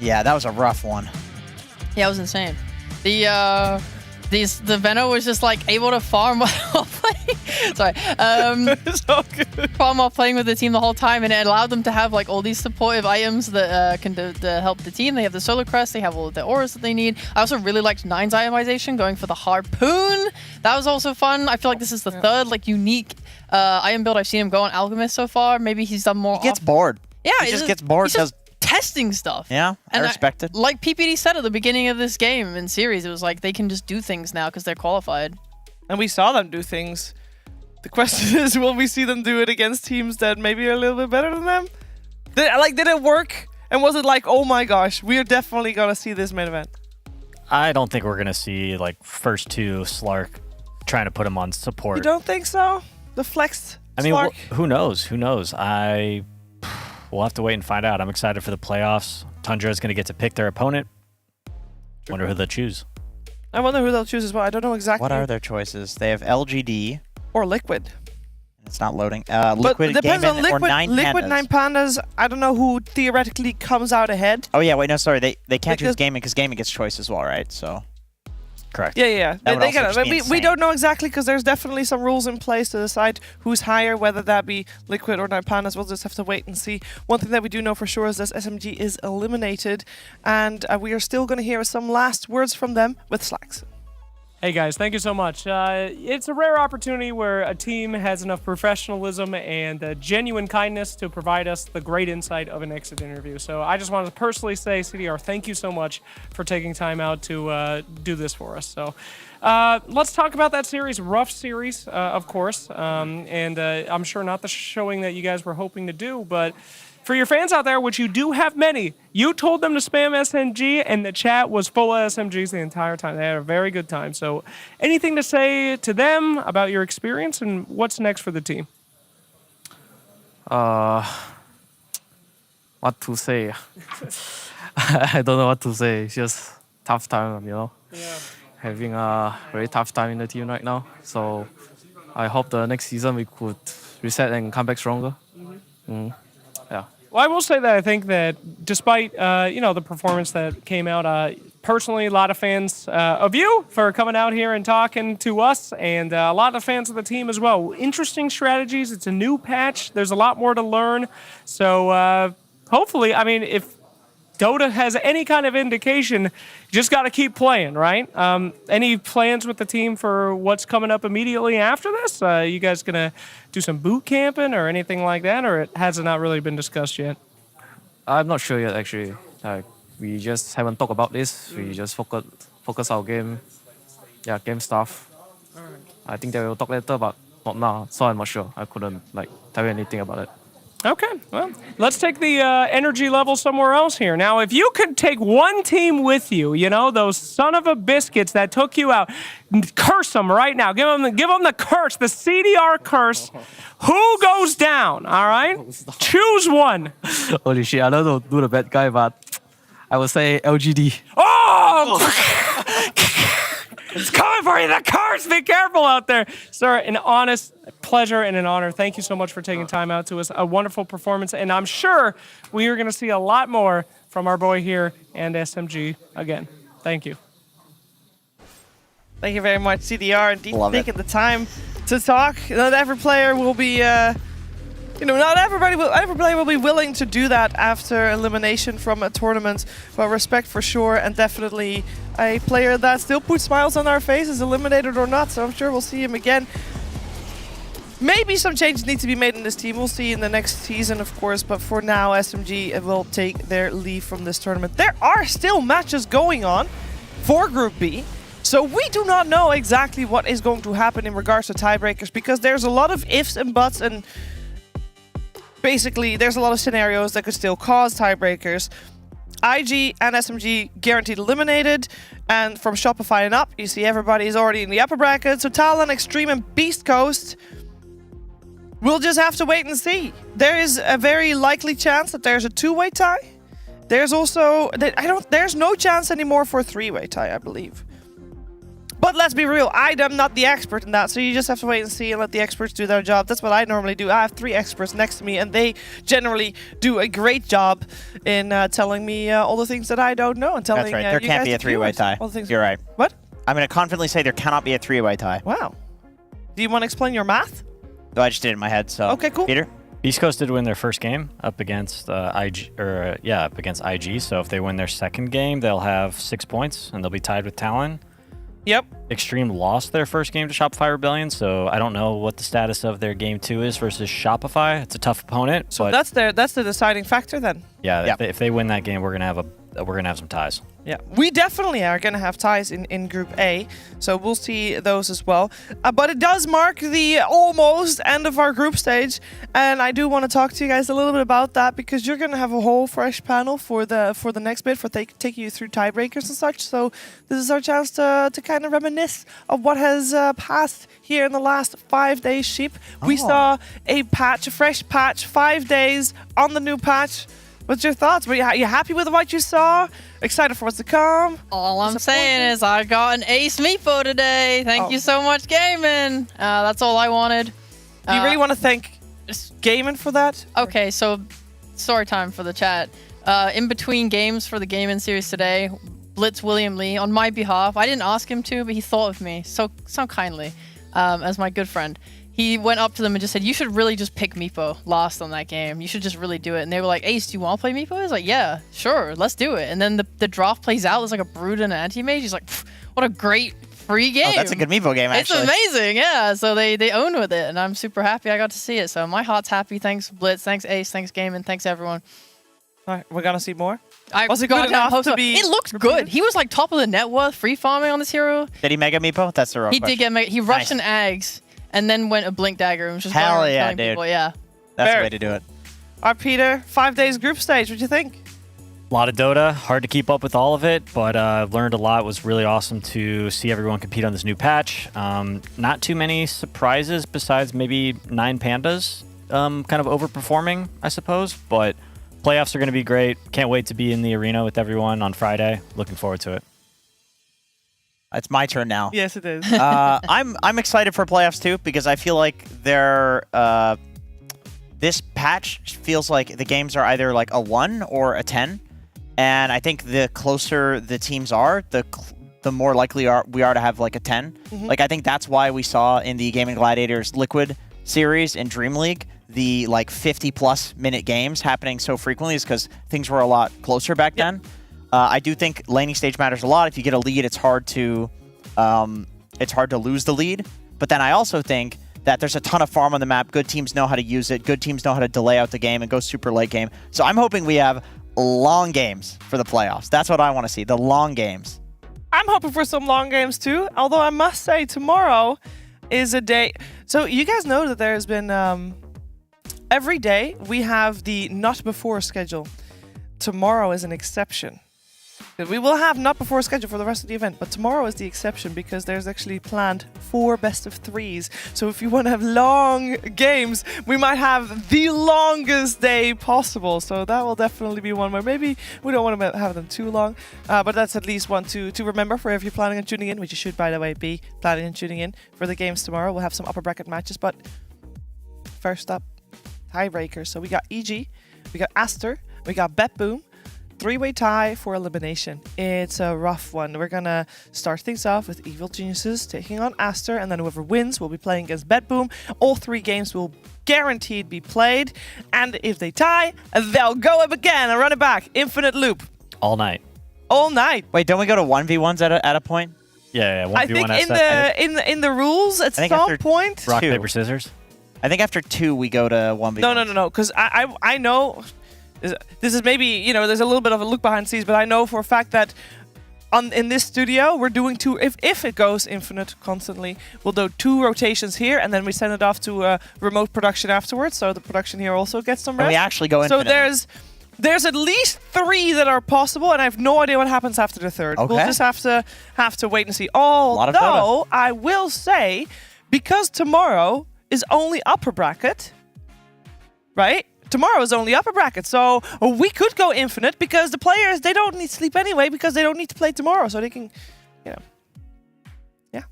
yeah, that was a rough one. Yeah, it was insane. The Veno was just like able to farm while playing. Sorry. Farm while playing with the team the whole time, and it allowed them to have like all these supportive items that can help the team. They have the Solar Crest, they have all of the auras that they need. I also really liked Nine's itemization, going for the Harpoon. That was also fun. I feel like this is the third like unique item build I've seen him go on Alchemist so far. Maybe he's done more. He gets bored. Yeah, he just gets bored because testing stuff. Yeah, I respect it. Like PPD said at the beginning of this game and series, it was like they can just do things now because they're qualified. And we saw them do things. The question is, will we see them do it against teams that maybe are a little bit better than them? Did it work? And was it like, oh my gosh, we are definitely going to see this main event? I don't think we're going to see like first 2 Slark trying to put him on support. You don't think so? The flexed I mean, Slark? who knows? Who knows? We'll have to wait and find out. I'm excited for the playoffs. Tundra is going to get to pick their opponent. Wonder who they'll choose. I wonder who they'll choose as well. I don't know exactly. What are their choices? They have LGD. Or Liquid. It's not loading. But Liquid, it depends Game on Liquid, or Nine Liquid Pandas. 9 Pandas. I don't know who theoretically comes out ahead. Oh yeah, wait, no, sorry. They can't choose Gaming because Gaming gets choice as well, right? So. Correct. Yeah. That would They also get it. just be We insane. don't know exactly because there's definitely some rules in place to decide who's higher, whether that be Liquid or 9 Pandas. We'll just have to wait and see. One thing that we do know for sure is that SMG is eliminated, and we are still going to hear some last words from them with Slacks. Hey guys, thank you so much. It's a rare opportunity where a team has enough professionalism and genuine kindness to provide us the great insight of an exit interview. So I just wanted to personally say, CDR, thank you so much for taking time out to do this for us. So let's talk about that series. Rough series, of course, and I'm sure not the showing that you guys were hoping to do, but for your fans out there, which you do have many, you told them to spam SMG, and the chat was full of SMGs the entire time. They had a very good time. So anything to say to them about your experience and what's next for the team? What to say? I don't know what to say. It's just tough time, Yeah. Having a very tough time in the team right now. So I hope the next season we could reset and come back stronger. Yeah. Well, I will say that I think that despite the performance that came out, personally, a lot of fans of you for coming out here and talking to us, and a lot of fans of the team as well. Interesting strategies. It's a new patch. There's a lot more to learn. So hopefully, I mean, if Dota has any kind of indication, you just got to keep playing, right? Any plans with the team for what's coming up immediately after this? You guys gonna do some boot camping or anything like that, or it has not really been discussed yet? I'm not sure yet, actually. We just haven't talked about this. We just focus our game, game stuff. I think they will talk later, but not now. So I'm not sure. I couldn't tell you anything about it. Okay, well, let's take the energy level somewhere else here. Now, if you could take one team with you, those son of a biscuits that took you out, curse them right now. Give them the curse, the CDR curse. Who goes down, all right? Choose one. Holy shit, I don't know do the bad guy, but I would say LGD. Oh! It's coming for you, the curse! Be careful out there. Sir, an honest pleasure and an honor. Thank you so much for taking time out to us. A wonderful performance, and I'm sure we are going to see a lot more from our boy here and SMG again. Thank you. Thank you very much, CDR, and taking the time to talk. Not every player will be, not every player will be willing to do that after elimination from a tournament. But respect for sure, and definitely a player that still puts smiles on our faces, eliminated or not. So I'm sure we'll see him again. Maybe some changes need to be made in this team. We'll see in the next season, of course. But for now, SMG will take their leave from this tournament. There are still matches going on for Group B. So we do not know exactly what is going to happen in regards to tiebreakers, because there's a lot of ifs and buts, and basically there's a lot of scenarios that could still cause tiebreakers. IG and SMG guaranteed eliminated, and from Shopify and up, you see everybody is already in the upper bracket. So Talon, Extreme, and Beast Coast, we'll just have to wait and see. There is a very likely chance that there's a two-way tie. There's also there's no chance anymore for a three-way tie, I believe. But let's be real, I'm not the expert in that, so you just have to wait and see and let the experts do their job. That's what I normally do. I have 3 experts next to me, and they generally do a great job in telling me all the things that I don't know. And telling, that's right, there can't be a three-way tie. You're right. What? I'm going to confidently say there cannot be a three-way tie. Wow. Do you want to explain your math? No, I just did it in my head, so. Okay, cool. Peter? Beast Coast did win their first game up against up against IG. So if they win their second game, they'll have 6 points, and they'll be tied with Talon. Yep. Extreme lost their first game to Shopify Rebellion, so I don't know what the status of their game 2 is versus Shopify. It's a tough opponent. So but that's the deciding factor then. Yeah, if they win that game, we're gonna have some ties. Yeah, we definitely are going to have ties in Group A, so we'll see those as well. But it does mark the almost end of our group stage, and I do want to talk to you guys a little bit about that, because you're going to have a whole fresh panel for the next bit, for taking you through tiebreakers and such. So this is our chance to kind of reminisce of what has passed here in the last 5 days, Sheep. We saw a fresh patch, 5 days on the new patch. What's your thoughts? Were you happy with what you saw? Excited for what's to come? All I'm saying is I got an ace meatball today. Thank you so much, Gaming. That's all I wanted. Do you really want to thank Gaming for that? Okay, so story time for the chat. In between games for the Gaming series today, Blitz William Lee, on my behalf, I didn't ask him to, but he thought of me so kindly as my good friend. He went up to them and just said, you should really just pick Meepo last on that game. You should just really do it. And they were like, Ace, do you want to play Meepo? I was like, yeah, sure, let's do it. And then the draft plays out. There's like a Brood and an anti-mage. He's like, what a great free game. Oh, that's a good Meepo game, actually. It's amazing, yeah. So they own with it, and I'm super happy I got to see it. So my heart's happy. Thanks, Blitz. Thanks, Ace. Thanks, Gaming. Thanks, everyone. All right, we're going to see more? Was it good enough to be? It looked good. He was like top of the net worth free farming on this hero. Did he mega Meepo? That's the real question. He did get mega. He rushed an Ags. And then went a Blink Dagger, which was hell yeah, dude. People, yeah. That's the way to do it. All right, Peter, 5 days group stage. What'd you think? A lot of Dota, hard to keep up with all of it, but learned a lot. It was really awesome to see everyone compete on this new patch. Not too many surprises besides maybe 9 Pandas kind of overperforming, I suppose. But playoffs are going to be great. Can't wait to be in the arena with everyone on Friday. Looking forward to it. It's my turn now. Yes, it is. I'm excited for playoffs too, because I feel like this patch feels like the games are either like a 1 or a 10, and I think the closer the teams are, the more likely we are to have like a 10. Mhm. Like I think that's why we saw in the Gaming Gladiators Liquid series in Dream League the like 50+ minute games happening so frequently is because things were a lot closer back then. I do think laning stage matters a lot. If you get a lead, it's hard to lose the lead. But then I also think that there's a ton of farm on the map. Good teams know how to use it. Good teams know how to delay out the game and go super late game. So I'm hoping we have long games for the playoffs. That's what I want to see, the long games. I'm hoping for some long games too, although I must say tomorrow is a day. So you guys know that there's been, every day we have the not before schedule. Tomorrow is an exception. We will have not before schedule for the rest of the event, but tomorrow is the exception because there's actually planned 4 best-of-3s. So if you want to have long games, we might have the longest day possible. So that will definitely be one where maybe we don't want to have them too long, but that's at least one to remember for if you're planning on tuning in, which you should, by the way, be planning on tuning in for the games tomorrow. We'll have some upper bracket matches, but first up, tiebreakers. So we got EG, we got Aster, we got BetBoom. 3-way tie for elimination. It's a rough one. We're gonna start things off with Evil Geniuses taking on Aster, and then whoever wins will be playing against BetBoom. All 3 games will guaranteed be played, and if they tie, they'll go up again and run it back. Infinite loop. All night. All night. Wait, don't we go to 1v1s at a point? Yeah, 1v1. I think in the rules at some point. Rock, paper, scissors. I think after 2 we go to 1v1. No. Because I know. This is maybe, you know, there's a little bit of a look behind the scenes, but I know for a fact that in this studio, we're doing 2, if it goes infinite constantly, we'll do 2 rotations here, and then we send it off to remote production afterwards, so the production here also gets some rest. And we actually go infinite. So there's at least 3 that are possible, and I have no idea what happens after the 3rd. Okay. We'll just have to wait and see. Although, I will say, because tomorrow is only upper bracket, right? Tomorrow is only upper bracket, so we could go infinite because the players, they don't need sleep anyway because they don't need to play tomorrow, so they can, you know, yeah.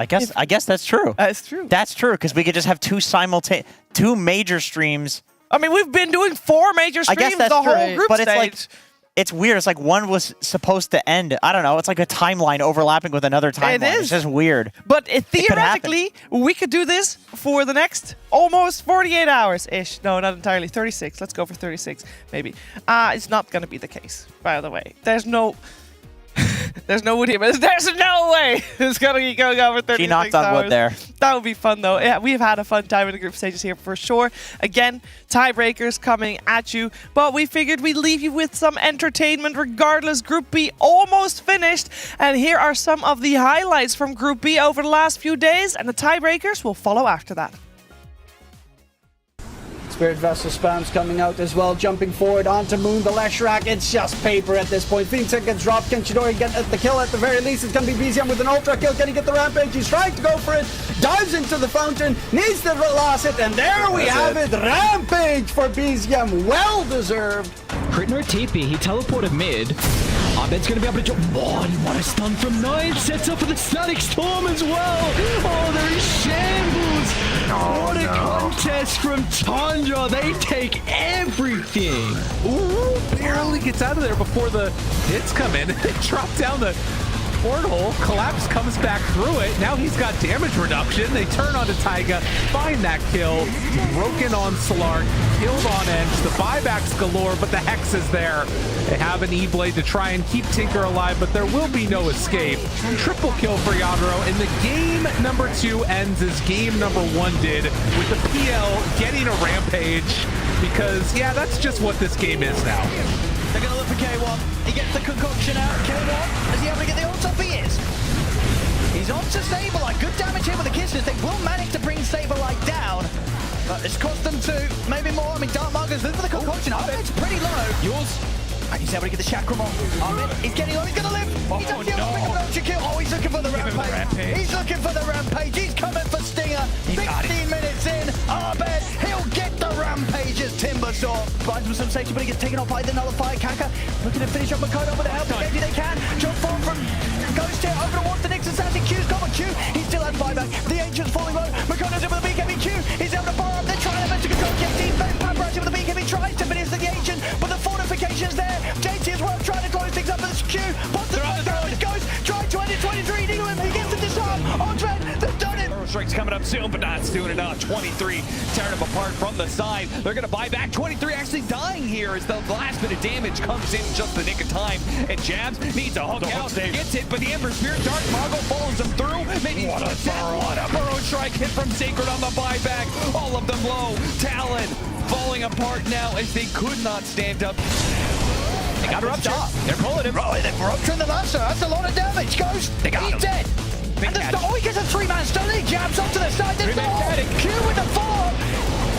I guess that's true. That's true. That's true because we could just have 2 major streams. I mean, we've been doing 4 major streams I guess that's the true, whole group but stage. It's weird. It's like one was supposed to end. I don't know. It's like a timeline overlapping with another timeline. It is. It's just weird. But theoretically, we could do this for the next almost 48 hours-ish. No, not entirely. 36. Let's go for 36, maybe. It's not going to be the case, by the way. There's no wood here, but there's no way it's going to be going over 36 hours. She knocked on wood there. That would be fun, though. Yeah, we've had a fun time in the group stages here for sure. Again, tiebreakers coming at you, but we figured we'd leave you with some entertainment regardless. Group B almost finished, and here are some of the highlights from Group B over the last few days, and the tiebreakers will follow after that. Spirit Vessel spams coming out as well, jumping forward onto Moon, the Leshrac. It's just paper at this point. Phoenix gets dropped. Can Chidori get the kill at the very least? It's going to be BZM with an ultra kill. Can he get the Rampage? He's trying to go for it. Dives into the fountain. Needs to loss it. And there we have it. Rampage for BZM. Well deserved. Crit no TP. He teleported mid. Abed's going to be able to jump. Oh, what a stun from Nine. Sets up for the Static Storm as well. Oh, there is shambles. What a contest from Tundra. They take everything. Ooh, barely gets out of there before the hits come in. They drop down the porthole. Collapse comes back through it. Now he's got damage reduction. They turn onto Taiga, find that kill. Broken on Solar, killed on Edge. The buybacks galore, but the Hex is there. They have an E-Blade to try and keep Tinker alive, but there will be no escape. Triple kill for Yadro, and the game number 2 ends as game number 1 did, with the PL getting a Rampage, because, yeah, that's just what this game is now. They're going to look for K1. He gets the concoction out. K1, is he able to get the ult off? He is. He's on to Saberlight. Good damage here with the kisses. They will manage to bring Saberlight down. But it's cost them 2, maybe more. I mean, Dark Margaret's looking for the concoction. It's pretty low. Yours. And he's able to get the chakram on. He's getting low. He's going to live. He's actually able to pick up an kill. Oh, he's looking for the rampage. He's looking for the rampage. He's coming for Stinger. 16 minutes in. Abed, he'll get the rampage as Timbersaw. Finds with some safety, but he gets taken off by the Nullifier. Kaka looking to finish up Makoto with the help. Maybe they can. Jump forward from Ghost here. Over towards the Nixon Sassy. Q's got a Q. He still has buyback. The Ancient's falling low. Makoto's in with the BKB Q. He's able to bar up. They're trying to control JT. Pam rushing with the BKB. Tries to finish the Ancient, but the fortification's there. JT as well trying to close things up with the Q. Pops the throw. It goes. Trying to end it. 23. Needle him. He gets the disarm. On Dread. They've done it. Strike's coming up soon, but not soon enough. 23 tearing them apart from the side. They're going to buy back. 23 actually dying here as the last bit of damage comes in just the nick of time. And Jabs needs a hook out. Gets hit, but the Ember Spirit Dark Mago follows him through. Maybe what a burrow strike hit from Sacred on the buyback. All of them low. Talon falling apart now as they could not stand up. They got Rupture. They're pulling him. Right, they've ruptured the Lancer. That's a lot of damage. Goes. They got him. Dead. And there's no, he gets a 3-man stun. He jabs up to the side. There's no Q with the follow-up.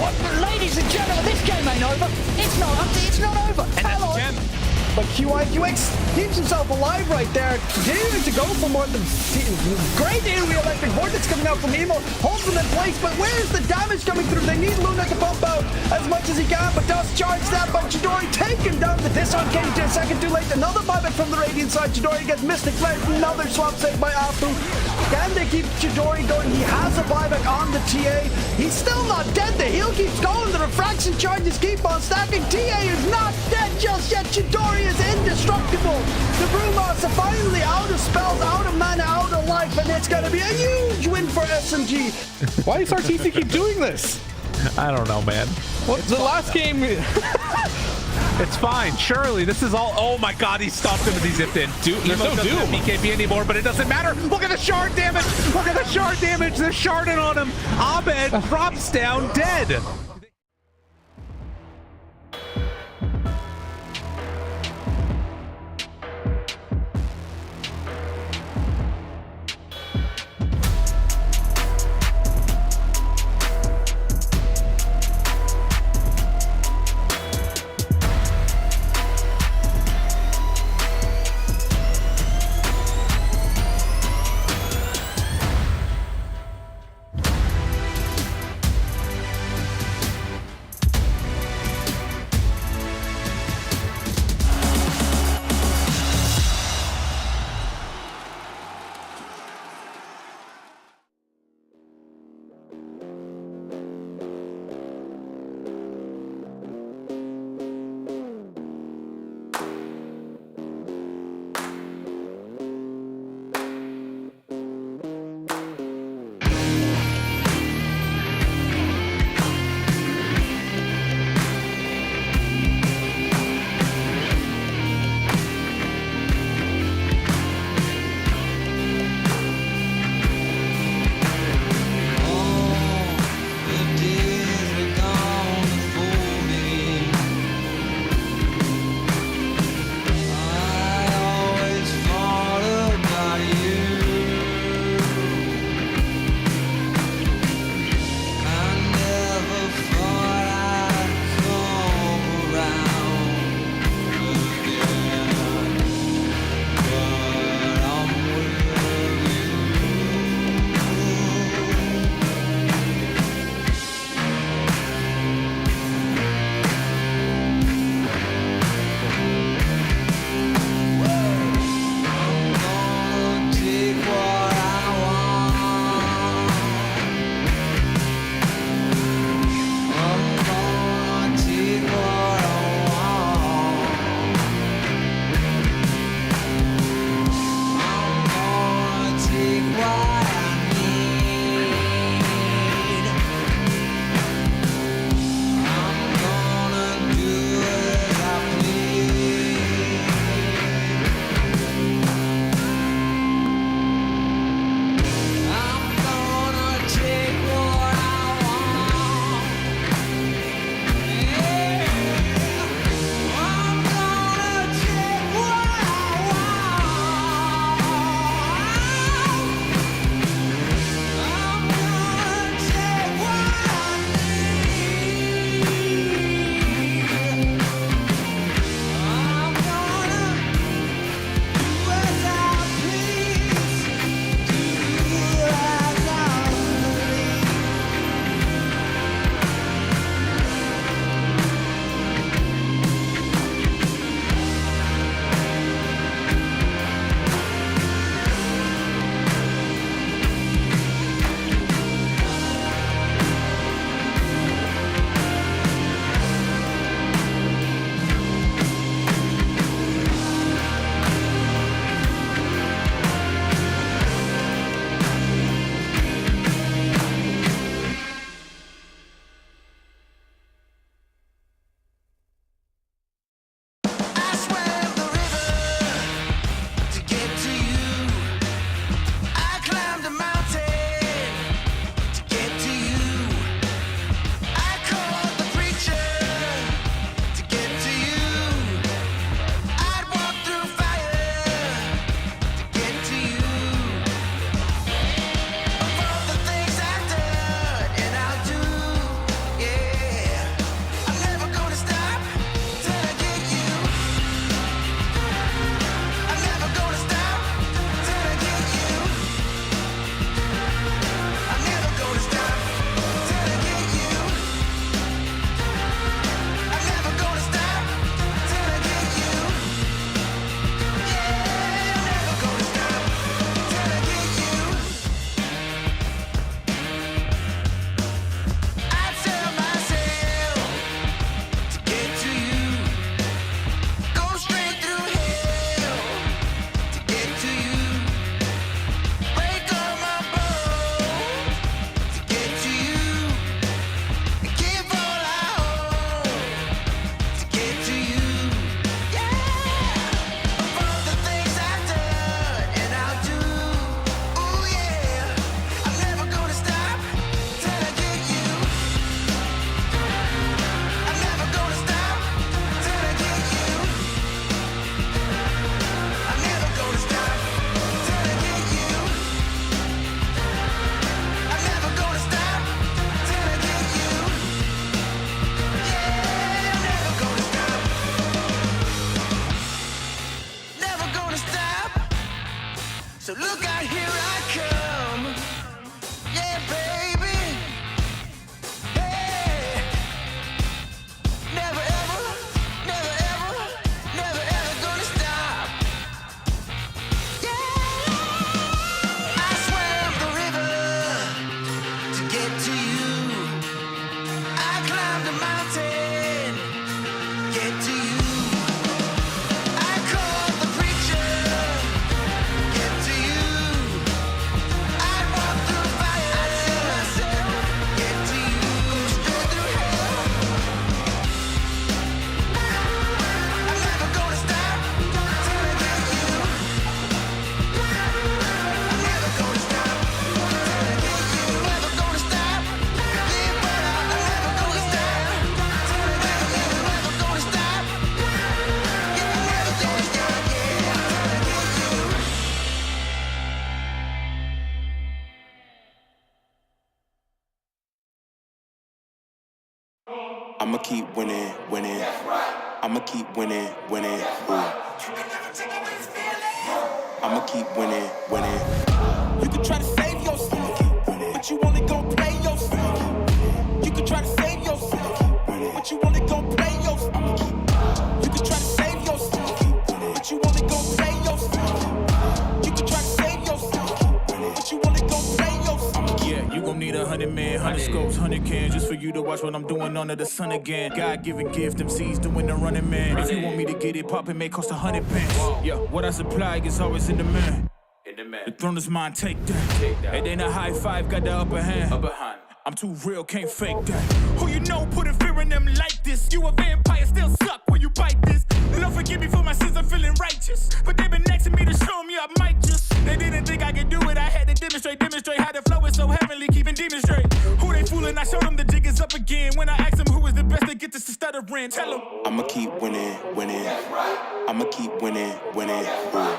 What, ladies and gentlemen, this game ain't over. It's not up. It's not over. And that's a gem. But QIQX keeps himself alive right there, continuing to go for more than great AoE electric vortex coming out from Emo, holds them in place, but where's the damage coming through? They need Luna to pump out as much as he can, but does charge that by Chidori, taken down the disarm cage a second too late. Another buyback from the Radiant side. Chidori gets Mystic Flare, another swap saved by Afu. Can they keep Chidori going? He has a buyback on the TA. He's still not dead. The heal keeps going. The refraction charges keep on stacking. TA is not dead just yet. Chidori is indestructible. The Brewmasters are finally out of spells, out of mana, out of life, and it's going to be a huge win for SMG. Why does RTC keep doing this? I don't know, man. Well, the last game... It's fine. Surely, this is all... Oh my god, he stopped him as he zipped in. There's no Doom. BKB anymore, but it doesn't matter. Look at the shard damage. Look at the shard damage. They're sharding on him. Abed drops down dead. So look out, here I come. Yeah, baby. Hey. Never ever, never ever, never ever gonna stop. Yeah. I swam the river to get to you. I climbed the mountain, get to you. I called the preacher, get to you. I walked through fire, I see myself, get to you. Straight through hell. I'm never gonna stop till I get you. I'm never gonna stop till I get you. Never gonna stop. Live better. I'm never gonna stop till I get you. Never gonna stop. Yeah, I'm never gonna stop. Yeah, till I get you. I'ma keep winning, winning. I'ma keep winning, winning. Ooh. I'ma keep winning, winning. You can try to save yourself, but you only gon' play yourself. You can try to save yourself, but you only gon' play yourself. You can try to save yourself, but you only gon' play yourself. You can try to save yourself, but you only gon' play yourself. Yeah, you gon' need 100 men, 100 scopes, 100 cans just for you to watch what I'm doing under the sun again. God-given gift, MCs doing the running man. If you want me to get it poppin', may cost 100 pence. Yeah, what I supply is always in the man. The throne is mine, take that. It ain't a high five, got the upper hand. I'm too real, can't fake that. Who you know putting fear in them like this? You a vampire, still suck when you bite this. Lord forgive me for my sins, I'm feeling righteous. But they been asking me to show me I might just. They didn't think I could do it, I had to demonstrate how the flow is so heavenly, keeping demons straight. Who they fooling? I showed them the jig is up again. When I asked them who is the best, they get this to stuttering. Tell them I'ma keep winning, winning. I'ma keep winning, winning. Ooh.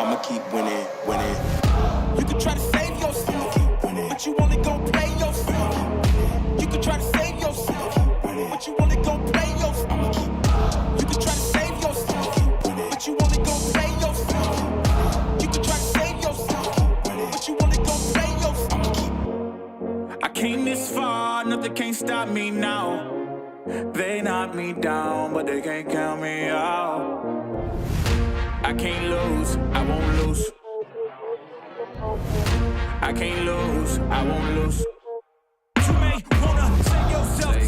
I'ma keep winning, winning. you can try to save yourself, but you only gon' play yourself. You can try to save yourself, but you only gon' play yourself. You can try to save yourself, but you only gon' play yourself. You can try to save yourself, but you only gon' play yourself. I came this far, nothing can't stop me now. They knock me down, but they can't count me out. I can't lose, I won't lose. I can't lose, I won't lose. You may wanna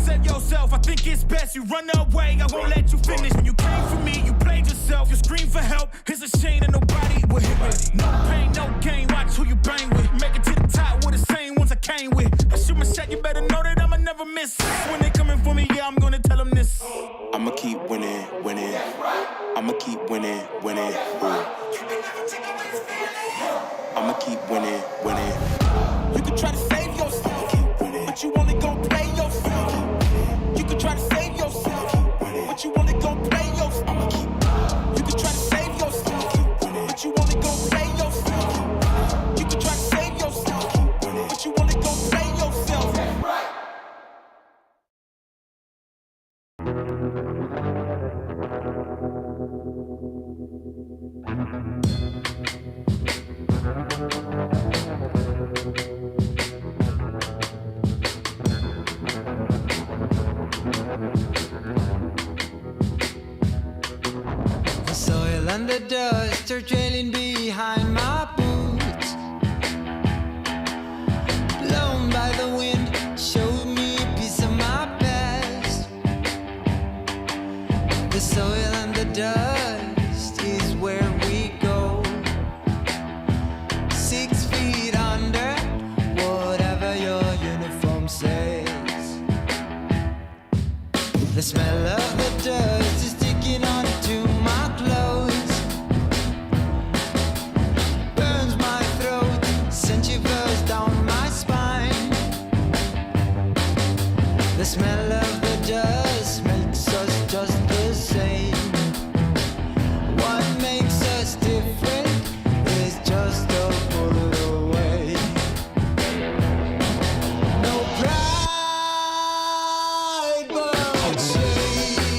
save yourself. I think it's best you run away. I won't let you finish. When you came for me, you played yourself. You scream for help. It's a shame that nobody will hit me. No pain, no gain. Watch who you bang with. Make it to the top with the same ones I came with. I shoot my shot, you better know that I'ma never miss. When they coming for me, yeah, I'm gonna tell them this. I'ma keep winning, winning. I'ma keep winning, winning. Ooh. I'ma keep winning, winning. You can try to save yourself, but you only gon' play yourself. You can try to save yourself, but you only gon' play yourself. You can try to save yourself, but you only gon' play yourself. You can try to save yourself, but you only gon' play yourself. The soil and the dust are trailing behind my boots. Blown by the wind, showed me a piece of my past. The soil and the dust is where we go. 6 feet under, whatever your uniform says. The smell of the dust is sticking onto my clothes. Burns my throat, sends shivers down my spine. The smell of the dust makes us just the same. What makes us different is just a bullet away. No pride, but shame.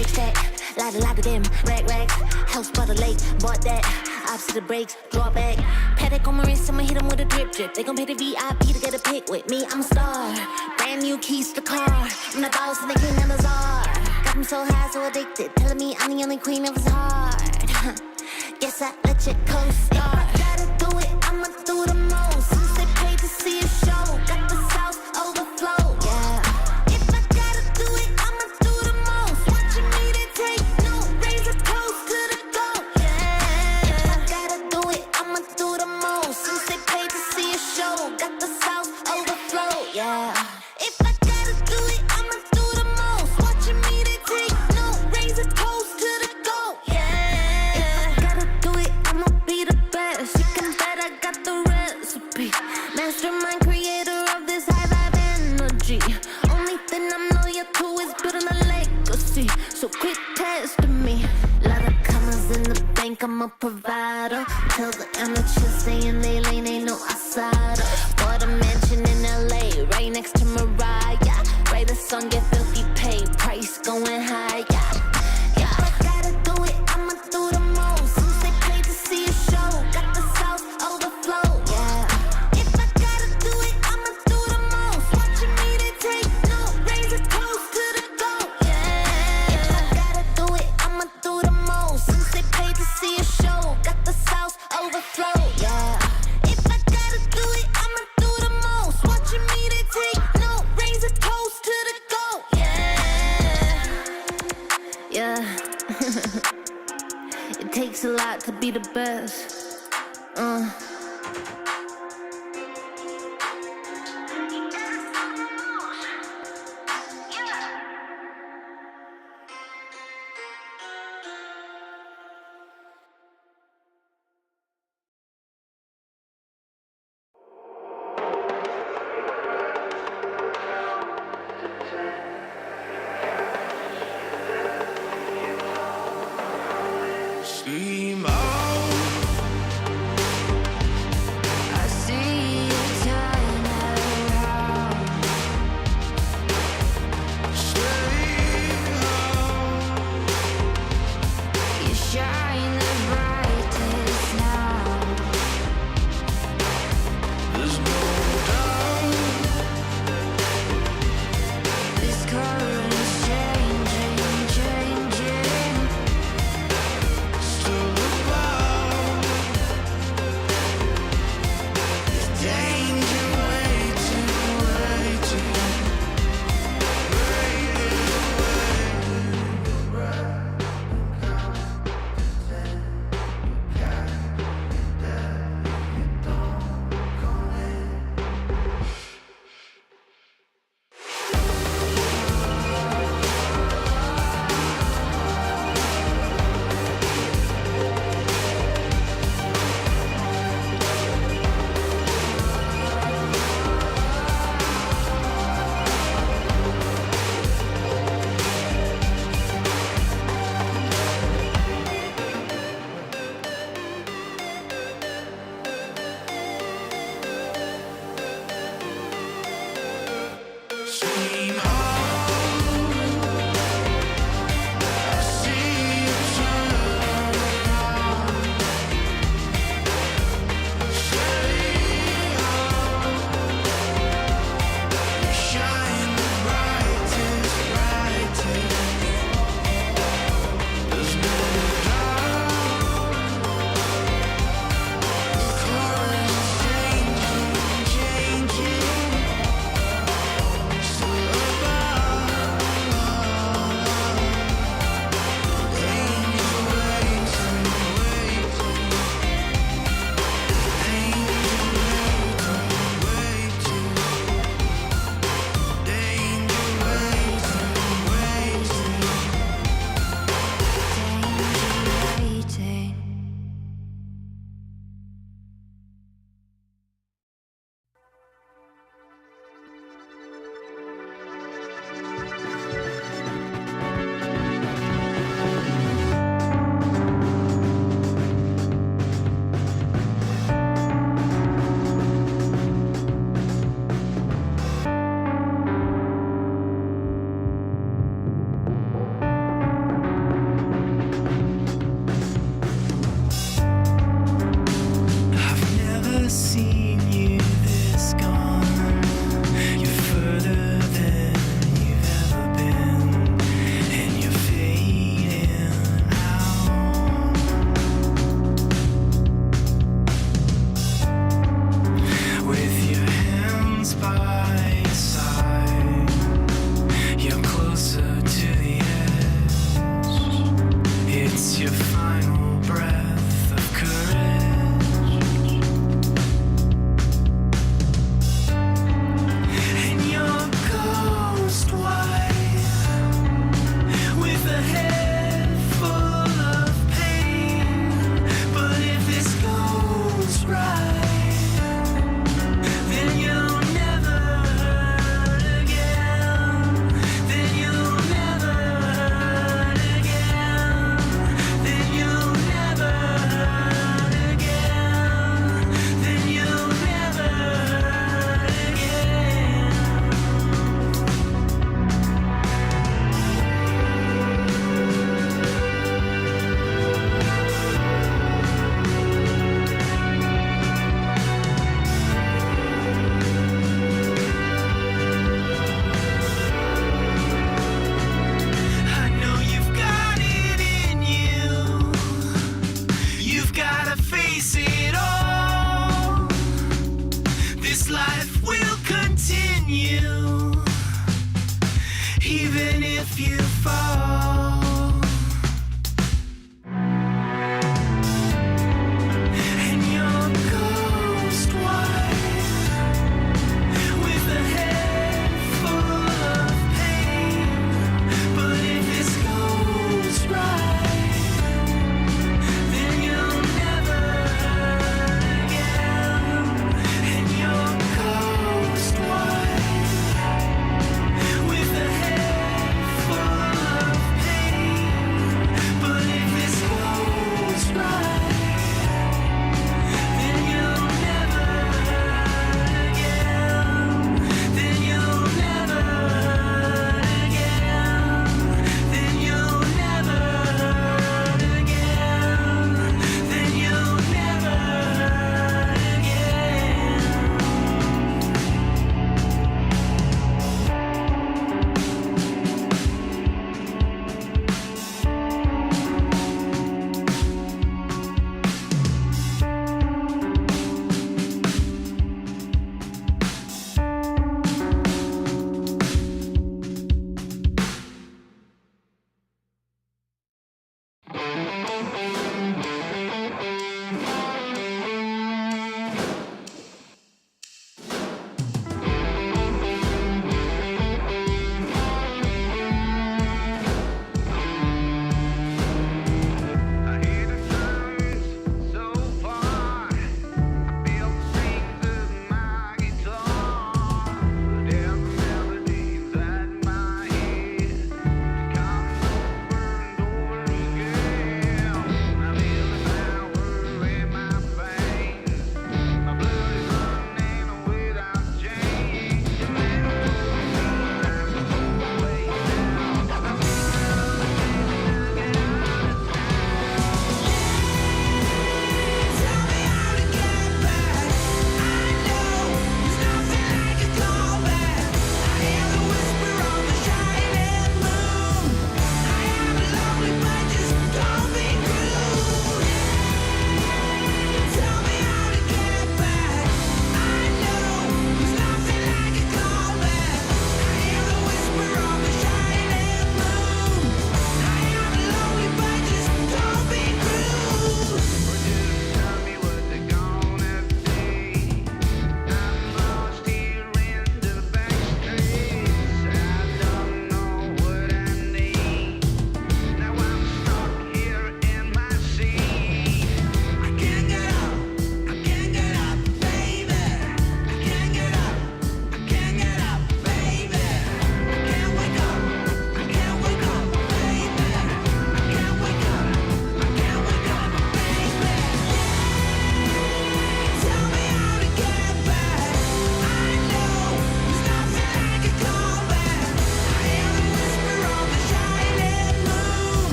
break stack. Lot of them, racks. House by the lake, bought that. Opposite the brakes, draw back. Paddock on my wrist, I'ma hit 'em with a drip. They gon' pay the VIP to get a pic with me. I'm a star. Brand new keys to the car. I'm the boss and they came down the czar. Got them so high, so addicted. Telling me I'm the only queen of his heart. Guess I let you co-star. If I gotta do it, I'ma do the most. Since they paid to see a show, got the sauce overflow. Yeah. If I gotta do it, I'ma do the most. Watching me to take no razor toast to the goat. Yeah. If I gotta do it, I'ma do the most. Since they paid to see a show, got the sauce overflow. Yeah. If I gotta do it, I'ma do the most. Watching me to take no razor toast to the goat. Yeah. If I gotta do it, I'ma be the best. You can bet I got the recipe. Mastermind creator of this high vibe energy. Only thing I'm loyal to is building a legacy. So quit testing me. Lot of commas in the bank, I'm a provider. Tell the amateurs stay in they lane, ain't no outsider. Bought a mansion in LA, right next to Mariah. Write a song, get filthy paid, price going high. Yeah. If I gotta do it, I'ma do the most. Since they paid to see a show, got the sauce overflow. Yeah. If I gotta do it, I'ma do the most. Watching me to take no razor toast to the goat. Yeah. If I gotta do it, I'ma do the most. Since they paid to see a show, got the sauce overflow. Yeah. If I gotta do it, I'ma do the most. Watching me to take no razor toast to the goat. Yeah. It takes a lot to be the best. Steam out.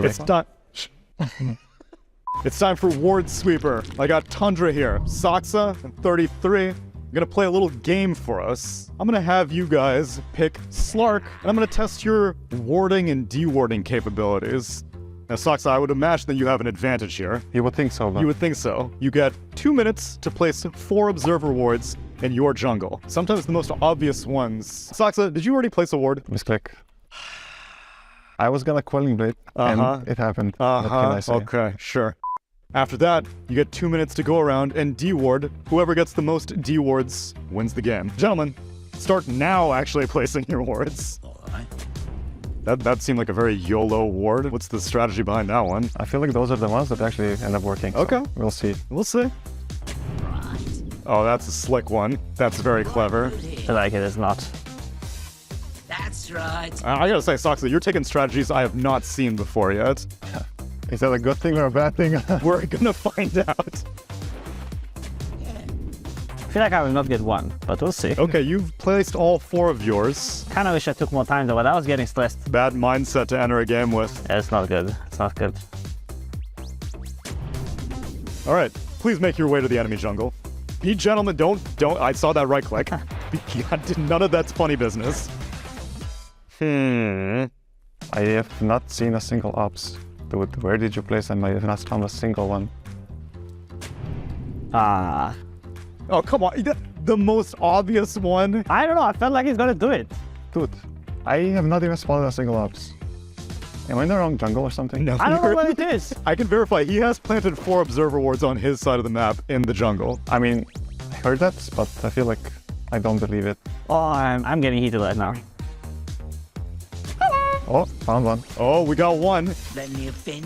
It's time. It's time for Ward Sweeper. I got Tundra here. Saksa and 33. I'm gonna play a little game for us. I'm gonna have you guys pick Slark, and I'm gonna test your warding and dewarding capabilities. Now, Saksa, I would imagine that you have an advantage here. You would think so, but... You would think so. You get 2 minutes to place 4 observer wards in your jungle. Sometimes the most obvious ones. Saksa, did you already place a ward? Misclick. I was gonna Quelling Blade, and it happened. What can I say? Okay, sure. After that, you get 2 minutes to go around and deward. Whoever gets the most dewards wins the game. Gentlemen, start now actually placing your wards. That seemed like a very YOLO ward. What's the strategy behind that one? I feel like those are the ones that actually end up working. So okay. We'll see. We'll see. Oh, that's a slick one. That's very clever. I like it, it's not. That's right. I gotta say, Saksa, you're taking strategies I have not seen before yet. Is that a good thing or a bad thing? We're gonna find out. I feel like I will not get one, but we'll see. Okay, you've placed all 4 of yours. Kinda wish I took more time though, but I was getting stressed. Bad mindset to enter a game with. Yeah, it's not good. It's not good. All right, please make your way to the enemy jungle. Be gentlemen, don't, I saw that right click. None of that's funny business. I have not seen a single ops. Dude, where did you place them? I have not found a single one. Oh, come on. The most obvious one. I don't know. I felt like he's gonna do it. Dude, I have not even spotted a single ops. Am I in the wrong jungle or something? No, I don't know what it is. I can verify. He has planted 4 observer wards on his side of the map in the jungle. I mean, I heard that, but I feel like I don't believe it. Oh, I'm getting heated right now. Oh, found one. Oh, we got one. Let me fin.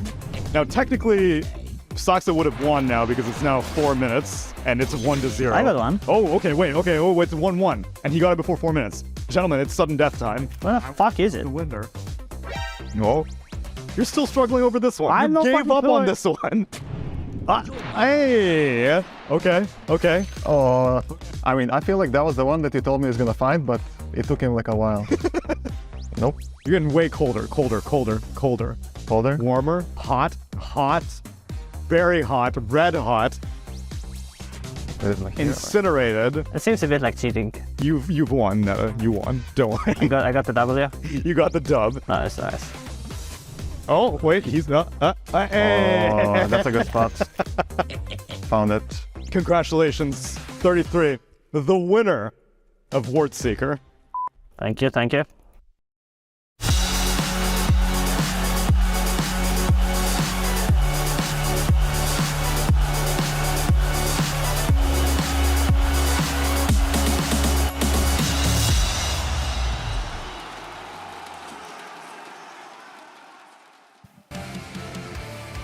Now, technically, Saksa would have won now because it's now 4 minutes and it's 1-0. I got one. Oh, okay, wait, okay. Oh, it's 1-1. And he got it before 4 minutes. Gentlemen, it's sudden death time. What the fuck is it? The winner. No. You're still struggling over this one. I'm you gave up on this one. Hey. Okay, okay. Oh, I mean, I feel like that was the one that you told me he was gonna find, but it took him like a while. Nope. You're getting way colder, colder. Colder? Warmer, hot, very hot, red hot, incinerated. It seems a bit like cheating. You've won, Netta. You won. Don't worry. I got the W. You got the dub. Nice, nice. Oh, wait, he's not. Oh, that's a good spot. Found it. Congratulations, 33, the winner of Ward Seeker. Thank you, thank you.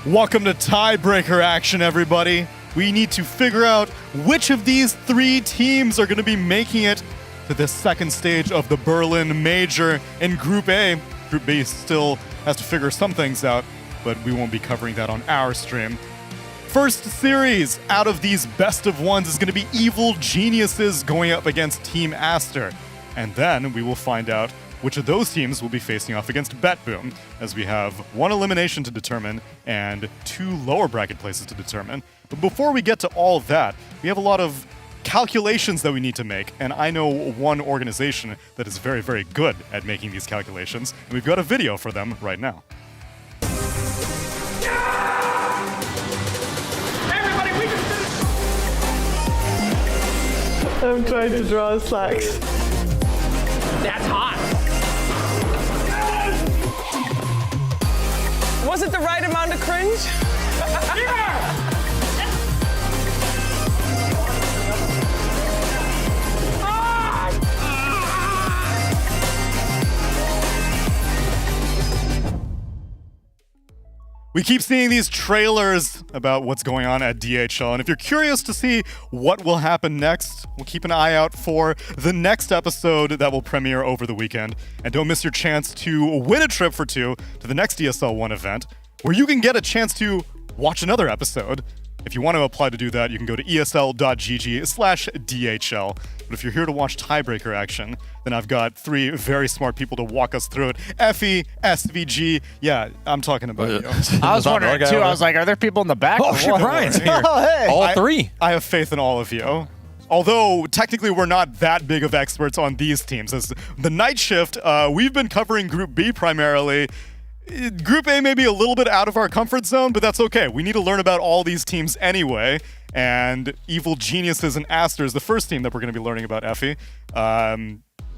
Welcome to Tiebreaker action, everybody. We need to figure out which of these 3 teams are going to be making it to the second stage of the Berlin Major in Group A. Group B still has to figure some things out, but we won't be covering that on our stream. First series out of these best of ones is going to be Evil Geniuses going up against Team Aster. And then we will find out which of those teams will be facing off against BetBoom, as we have 1 elimination to determine and 2 lower bracket places to determine. But before we get to all of that, we have a lot of calculations that we need to make, and I know one organization that is very, very good at making these calculations, and we've got a video for them right now. Everybody, we can finish. I'm trying to draw slacks. That's hot. Was it the right amount of cringe? We keep seeing these trailers about what's going on at DHL, and if you're curious to see what will happen next, we'll keep an eye out for the next episode that will premiere over the weekend. And don't miss your chance to win a trip for 2 to the next ESL One event, where you can get a chance to watch another episode. If you want to apply to do that, you can go to esl.gg/DHL. But if you're here to watch tiebreaker action, then I've got 3 very smart people to walk us through it. Effie, SVG, yeah, I'm talking about you. I was wondering too. I was like, are there people in the back? Oh, shit, Brian's here. Oh, hey. All 3. I have faith in all of you. Although, technically, we're not that big of experts on these teams. As the night shift, we've been covering Group B primarily. Group A may be a little bit out of our comfort zone, but that's okay. We need to learn about all these teams anyway. And Evil Geniuses and Aster is the first team that we're going to be learning about, Effie.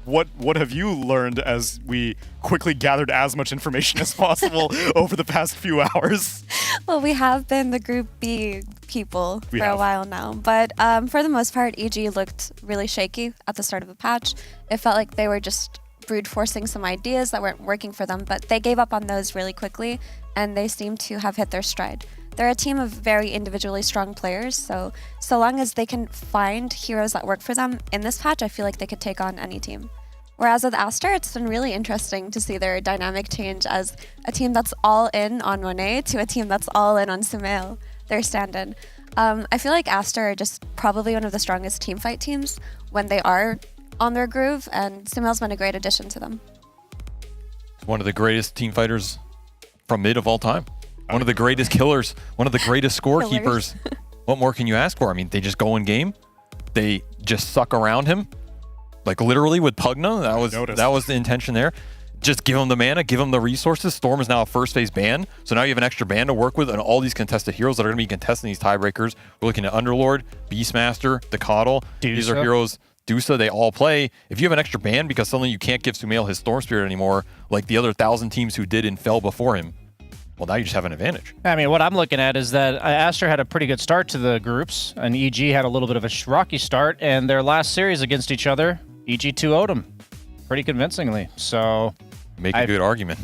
What have you learned as we quickly gathered as much information as possible over the past few hours? Well, we have been the Group B people for a while now, but for the most part, EG looked really shaky at the start of the patch. It felt like they were just brute forcing some ideas that weren't working for them, but they gave up on those really quickly, and they seem to have hit their stride. They're a team of very individually strong players, so long as they can find heroes that work for them in this patch, I feel like they could take on any team. Whereas with Aster, it's been really interesting to see their dynamic change as a team that's all in on Monet to a team that's all in on Sumail, their stand-in. I feel like Aster are just probably one of the strongest teamfight teams when they are on their groove, and Sumail's been a great addition to them. One of the greatest team fighters from mid of all time. One of the greatest killers. One of the greatest scorekeepers. What more can you ask for? I mean, they just go in game. They just suck around him. Like literally with Pugna. That was the intention there. Just give him the mana, give him the resources. Storm is now a first phase ban. So now you have an extra ban to work with, and all these contested heroes that are going to be contesting these tiebreakers. We're looking at Underlord, Beastmaster, the Coddle. These are heroes. Dusa, they all play. If you have an extra ban because suddenly you can't give Sumail his Storm Spirit anymore, like the other 1,000 teams who did and fell before him, well, now you just have an advantage. I mean, what I'm looking at is that Aster had a pretty good start to the groups, and EG had a little bit of a rocky start, and their last series against each other, EG 2-0'd them pretty convincingly. So make a good argument.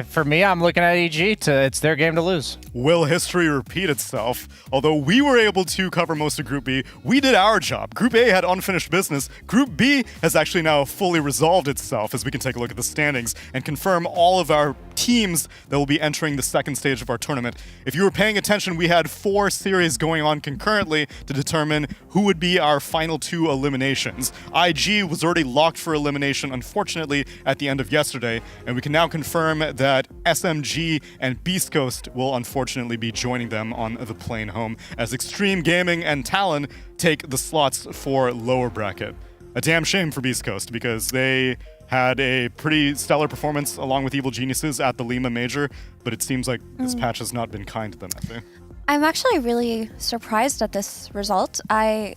For me, I'm looking at EG it's their game to lose. Will history repeat itself? Although we were able to cover most of Group B, we did our job. Group A had unfinished business. Group B has actually now fully resolved itself, as we can take a look at the standings and confirm all of our teams that will be entering the second stage of our tournament. If you were paying attention, we had 4 series going on concurrently to determine who would be our final 2 eliminations. IG was already locked for elimination, unfortunately, at the end of yesterday, and we can now confirm that SMG and Beast Coast will unfortunately be joining them on the plane home, as Extreme Gaming and Talon take the slots for lower bracket. A damn shame for Beast Coast, because they had a pretty stellar performance along with Evil Geniuses at the Lima Major, but it seems like this patch has not been kind to them, Effie. I'm actually really surprised at this result. I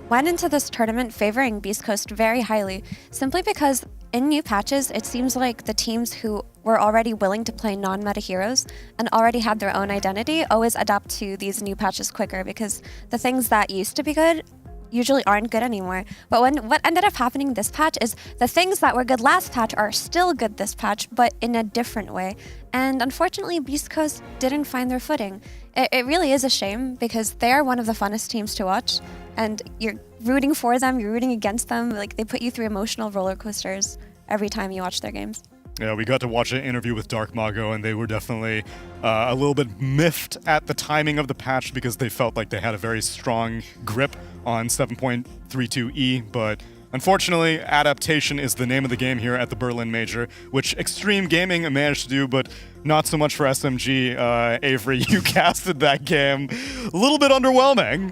went into this tournament favoring Beast Coast very highly, simply because in new patches, it seems like the teams who were already willing to play non-meta heroes and already had their own identity always adapt to these new patches quicker, because the things that used to be good usually aren't good anymore. But what ended up happening this patch is the things that were good last patch are still good this patch, but in a different way. And unfortunately, Beast Coast didn't find their footing. It really is a shame, because they are one of the funnest teams to watch, and you're rooting for them, you're rooting against them. Like, they put you through emotional roller coasters every time you watch their games. Yeah, we got to watch an interview with Dark Mago, and they were definitely a little bit miffed at the timing of the patch, because they felt like they had a very strong grip on 7.32E, but unfortunately, adaptation is the name of the game here at the Berlin Major, which Extreme Gaming managed to do, but not so much for SMG. Avery, you casted that game. A little bit underwhelming.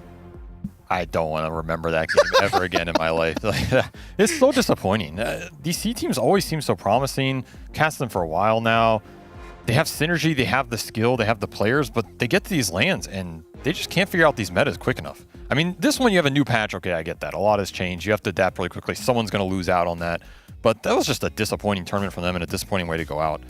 I don't want to remember that game ever again in my life. It's so disappointing. These C teams always seem so promising. Cast them for a while now. They have synergy, they have the skill, they have the players, but they get to these lands and they just can't figure out these metas quick enough. I mean, this one you have a new patch, okay, I get that. A lot has changed. You have to adapt really quickly. Someone's going to lose out on that. But that was just a disappointing tournament for them and a disappointing way to go out.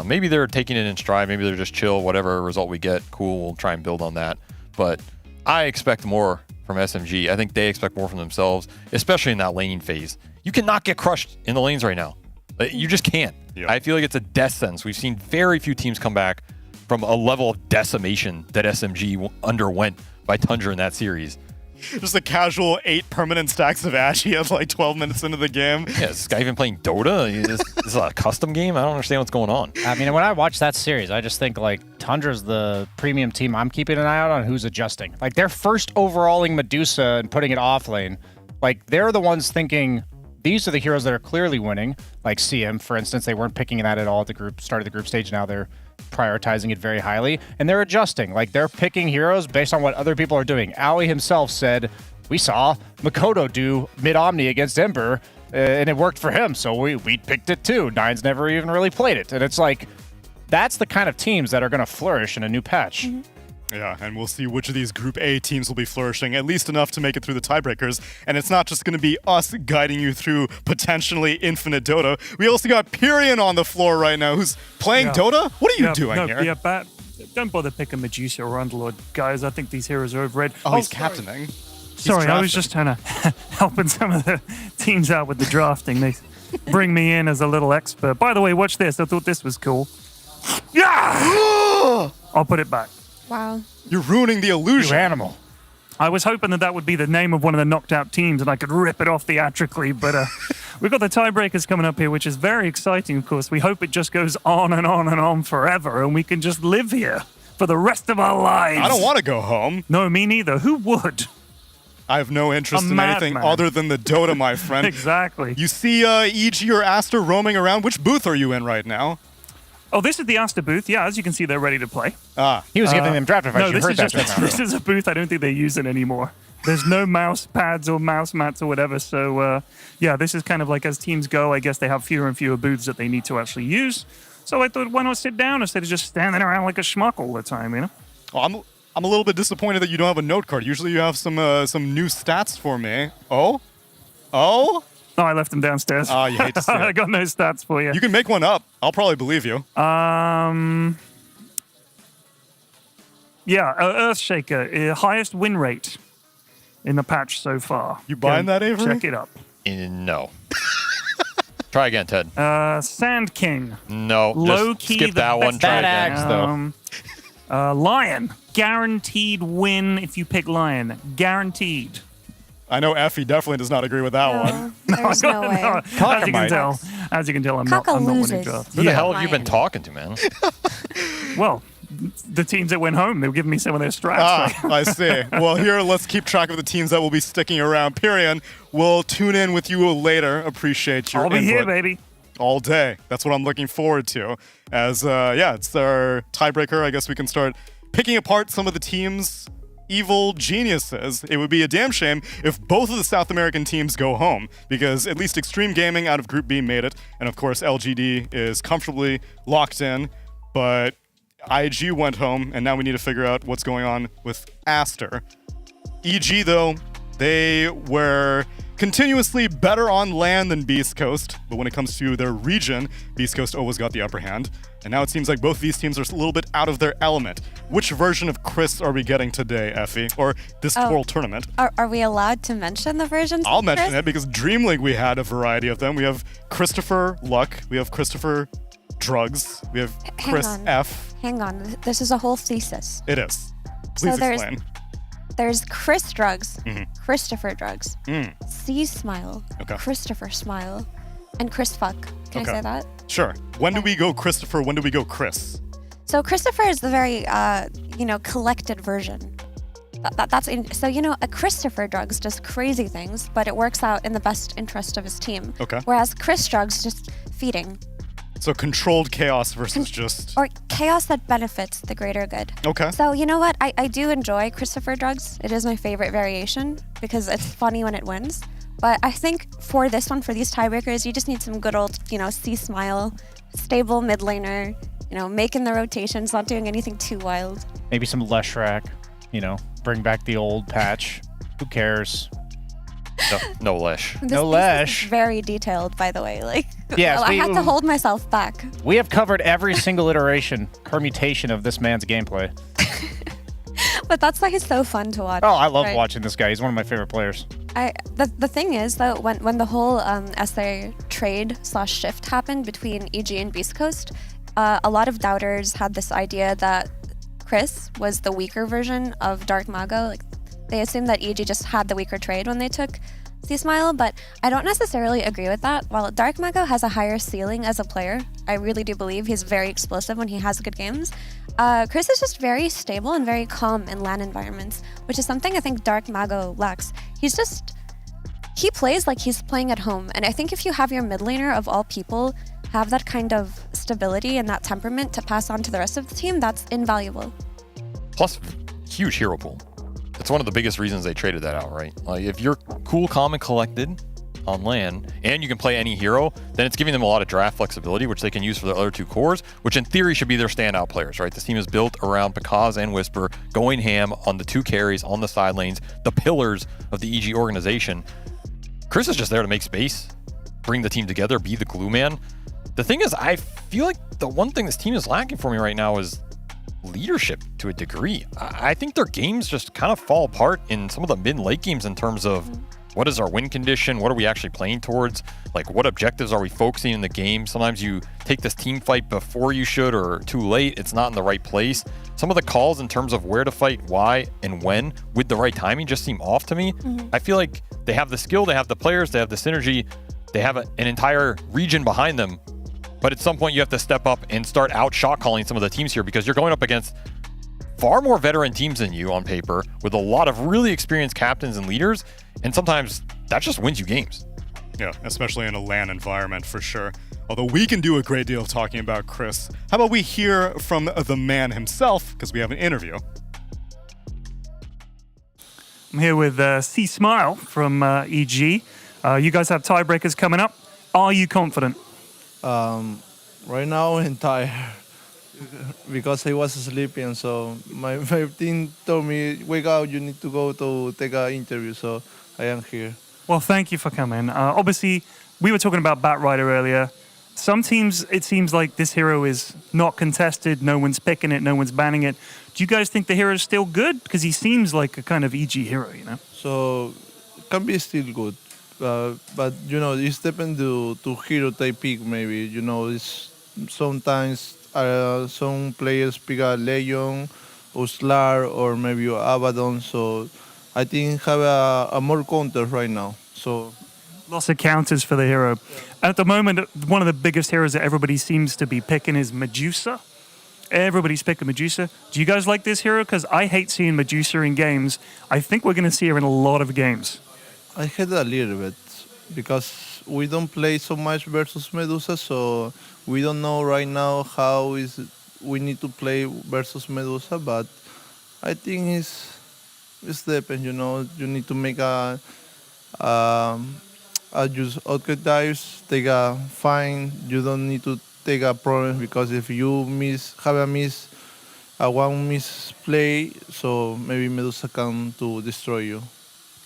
Maybe they're taking it in stride. Maybe they're just chill. Whatever result we get, cool, we'll try and build on that. But I expect more from SMG. I think they expect more from themselves, especially in that laning phase. You cannot get crushed in the lanes right now. You just can't. Yep. I feel like it's a death sentence. We've seen very few teams come back from a level of decimation that SMG underwent by Tundra in that series. Just a casual 8 permanent stacks of Ashy at like 12 minutes into the game. Yeah, is this guy even playing Dota? This is a custom game? I don't understand what's going on. I mean, when I watch that series, I just think like Tundra's the premium team I'm keeping an eye out on who's adjusting. Like they're first overalling Medusa and putting it off lane. Like they're the ones thinking these are the heroes that are clearly winning. Like CM, for instance, they weren't picking that at all at the start of the group stage. Now they're prioritizing it very highly, and they're adjusting. Like they're picking heroes based on what other people are doing. Aoi himself said, we saw Makoto do mid-omni against Ember, and it worked for him, so we picked it too. Nine's never even really played it. And it's like, that's the kind of teams that are going to flourish in a new patch. Yeah, and we'll see which of these Group A teams will be flourishing, at least enough to make it through the tiebreakers. And it's not just going to be us guiding you through potentially infinite Dota. We also got Pyrion on the floor right now, who's playing Dota. What are you doing here? Yeah, don't bother picking Medusa or Underlord, guys. I think these heroes are overrated. Oh, he's captaining. Sorry, I was just trying to helping some of the teams out with the drafting. They bring me in as a little expert. By the way, watch this. I thought this was cool. Yeah! I'll put it back. Wow. You're ruining the illusion. You animal. I was hoping that would be the name of one of the knocked out teams and I could rip it off theatrically, but we've got the tiebreakers coming up here, which is very exciting, of course. We hope it just goes on and on and on forever and we can just live here for the rest of our lives. I don't want to go home. No, me neither. Who would? I have no interest in anything other than the Dota, my friend. Exactly. You see EG or Aster roaming around. Which booth are you in right now? Oh, this is the Aster booth. Yeah, as you can see, they're ready to play. He was giving them draft advice. No, You this heard is that just just now. this is a booth. I don't think they use it anymore. There's no mouse pads or mouse mats or whatever. So, yeah, this is kind of like as teams go, I guess they have fewer and fewer booths that they need to actually use. So I thought, why not sit down instead of just standing around like a schmuck all the time, you know? Well, I'm a little bit disappointed that you don't have a note card. Usually you have some new stats for me. Oh? No, I left them downstairs. Oh, you hate to see it. I got no stats for you. You can make one up. I'll probably believe you. Yeah, Earthshaker, highest win rate in the patch so far. You buying that, Avery? Check it up. No. Try again, Ted. Sand King. No, Low just key, skip the that one. best Try bad again. axe, though. Lion. Guaranteed win if you pick Lion. Guaranteed. I know Effie definitely does not agree with that one. There's no way. As you can tell, I'm not winning drafts. Who the hell have you been talking to, man? Well, the teams that went home, they were giving me some of their strats. I see. Well, here, let's keep track of the teams that will be sticking around. Pyrion, we'll tune in with you later. Appreciate your I'll be input. here, baby. All day. That's what I'm looking forward to. As, it's our tiebreaker. I guess we can start picking apart some of the teams' evil geniuses. It would be a damn shame if both of the South American teams go home, because at least Extreme Gaming out of Group B made it, and of course LGD is comfortably locked in, but IG went home, and now we need to figure out what's going on with Aster. EG, though, they were continuously better on land than Beast Coast, but when it comes to their region, Beast Coast always got the upper hand. And now it seems like both these teams are a little bit out of their element. Which version of Chris are we getting today, Effie? Or this whole tournament? Are we allowed to mention the versions? I'll of mention Chris? it because Dream League, we had a variety of them. We have Christopher Luck, we have Christopher Drugs, we have Chris F. Hang on. This is a whole thesis. It is. Please explain. There's Chris Drugs, Mhm. Christopher Drugs, C Smile, Okay. Christopher Smile, and Chris Fuck. Can I say that? Sure. When do we go Christopher? When do we go Chris? So Christopher is the very, collected version. A Christopher Drugs does crazy things, but it works out in the best interest of his team. Okay. Whereas Chris Drugs just feeding. So controlled chaos versus just... Or chaos that benefits the greater good. Okay. So you know what? I do enjoy Christopher Drugs. It is my favorite variation because it's funny when it wins. But I think for this one, for these tiebreakers, you just need some good old, C Smile, stable mid laner, making the rotations, not doing anything too wild. Maybe some Leshrac, bring back the old patch. Who cares? No Lesh. This is very detailed, by the way. Yes, I had to hold myself back. We have covered every single permutation of this man's gameplay. But that's why he's so fun to watch. Oh, I love right? watching this guy. He's one of my favorite players. The thing is, though, when the whole SA trade/shift happened between EG and Beast Coast, a lot of doubters had this idea that Chris was the weaker version of Dark Mago. they assumed that EG just had the weaker trade when they took C-Smile, but I don't necessarily agree with that. While Dark Mago has a higher ceiling as a player, I really do believe he's very explosive when he has good games. Chris is just very stable and very calm in LAN environments, which is something I think Dark Mago lacks. He plays like he's playing at home, and I think if you have your mid laner of all people have that kind of stability and that temperament to pass on to the rest of the team, that's invaluable. Plus, huge hero pool. It's one of the biggest reasons they traded that out, right? Like, if you're cool, calm, and collected on LAN, and you can play any hero, then it's giving them a lot of draft flexibility, which they can use for their other two cores, which in theory should be their standout players, right? This team is built around Pakaz and Whisper, going ham on the two carries on the side lanes, the pillars of the EG organization. Chris is just there to make space, bring the team together, be the glue man. The thing is, I feel like the one thing this team is lacking for me right now is leadership to a degree. I think their games just kind of fall apart in some of the mid and late games in terms of what is our win condition, what are we actually playing towards, like what objectives are we focusing in the game. Sometimes you take this team fight before you should or too late, it's not in the right place. Some of the calls in terms of where to fight, why, and when with the right timing just seem off to me. I feel like they have the skill, they have the players, they have the synergy, they have an entire region behind them. But at some point, you have to step up and start out shot calling some of the teams here because you're going up against far more veteran teams than you on paper with a lot of really experienced captains and leaders. And sometimes that just wins you games. Yeah, especially in a LAN environment for sure. Although we can do a great deal of talking about Chris. How about we hear from the man himself because we have an interview. I'm here with C-Smile from EG. You guys have tiebreakers coming up. Are you confident? Right now I'm tired because I was sleeping, so my team told me, wake up, you need to go to take an interview, so I am here. Well, thank you for coming. Obviously, we were talking about Batrider earlier. Some teams, it seems like this hero is not contested, no one's picking it, no one's banning it. Do you guys think the hero is still good? Because he seems like a kind of EG hero, you know? So, can be still good. But you know, it's depends to hero they pick. Maybe you know, it's sometimes some players pick a Legion, Uslar, or maybe Abaddon. So I think have a more counters right now. So lots of counters for the hero. At the moment, one of the biggest heroes that everybody seems to be picking is Medusa. Everybody's picking Medusa. Do you guys like this hero? Because I hate seeing Medusa in games. I think we're going to see her in a lot of games. I hate a little bit because we don't play so much versus Medusa, so we don't know right now how we need to play versus Medusa. But I think it's depends. You know, you need to make a use outcut dives, take a fine. You don't need to take a problem because if you have a one misplay, so maybe Medusa come to destroy you.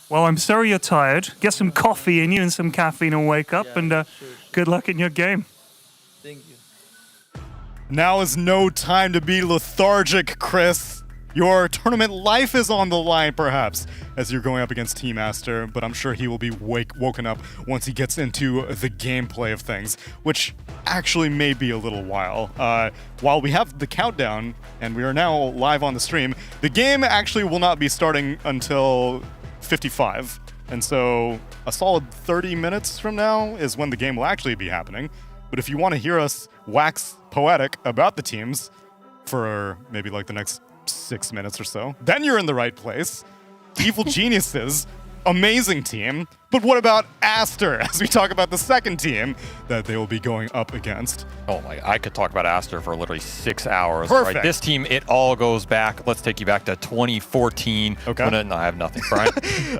Well, I'm sorry you're tired. Get some coffee in you and some caffeine and wake up, and good luck in your game. Thank you. Now is no time to be lethargic, Chris. Your tournament life is on the line, perhaps, as you're going up against Team Aster, but I'm sure he will be woken up once he gets into the gameplay of things, which actually may be a little while. While we have the countdown, and we are now live on the stream, the game actually will not be starting until 55. And so a solid 30 minutes from now is when the game will actually be happening. But if you want to hear us wax poetic about the teams for maybe like the next 6 minutes or so, then you're in the right place. Evil Geniuses, amazing team. But what about Aster as we talk about the second team that they will be going up against? Oh my, I could talk about Aster for literally 6 hours. Perfect. Right, this team, it all goes back. Let's take you back to 2014. Okay. No, I have nothing, Brian.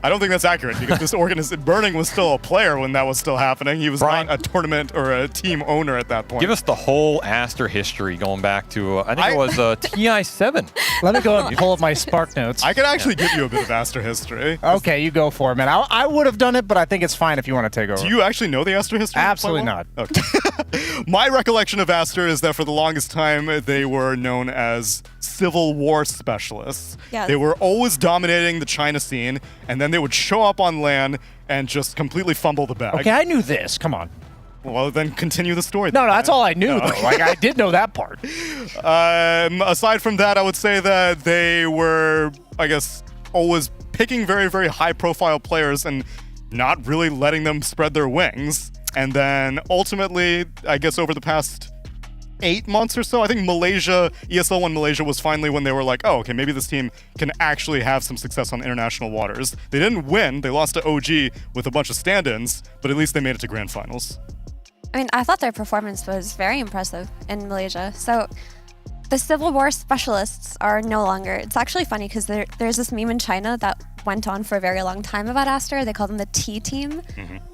I don't think that's accurate because this organization, Burning was still a player when that was still happening. He was not a tournament or a team owner at that point. Give us the whole Aster history going back to, I think it was TI7. Let me go and pull up my Spark notes. I could actually give you a bit of Aster history. Okay, you go for it, man. I would have done it, but I think it's fine if you want to take over. Do you actually know the Aster history? Absolutely not. Okay. My recollection of Aster is that for the longest time, they were known as Civil War specialists. Yes. They were always dominating the China scene, and then they would show up on LAN and just completely fumble the bag. Okay, I knew this. Come on. Well, then continue the story. No, that's all I knew, though. Like, I did know that part. Aside from that, I would say that they were, I guess, always picking very, very high-profile players and not really letting them spread their wings. And then ultimately, I guess over the past 8 months or so, I think Malaysia, ESL One Malaysia was finally when they were like, oh, okay, maybe this team can actually have some success on international waters. They didn't win. They lost to OG with a bunch of stand-ins, but at least they made it to grand finals. I mean, I thought their performance was very impressive in Malaysia. So the Civil War specialists are no longer. It's actually funny because there's this meme in China that went on for a very long time about Aster. They call them the T team.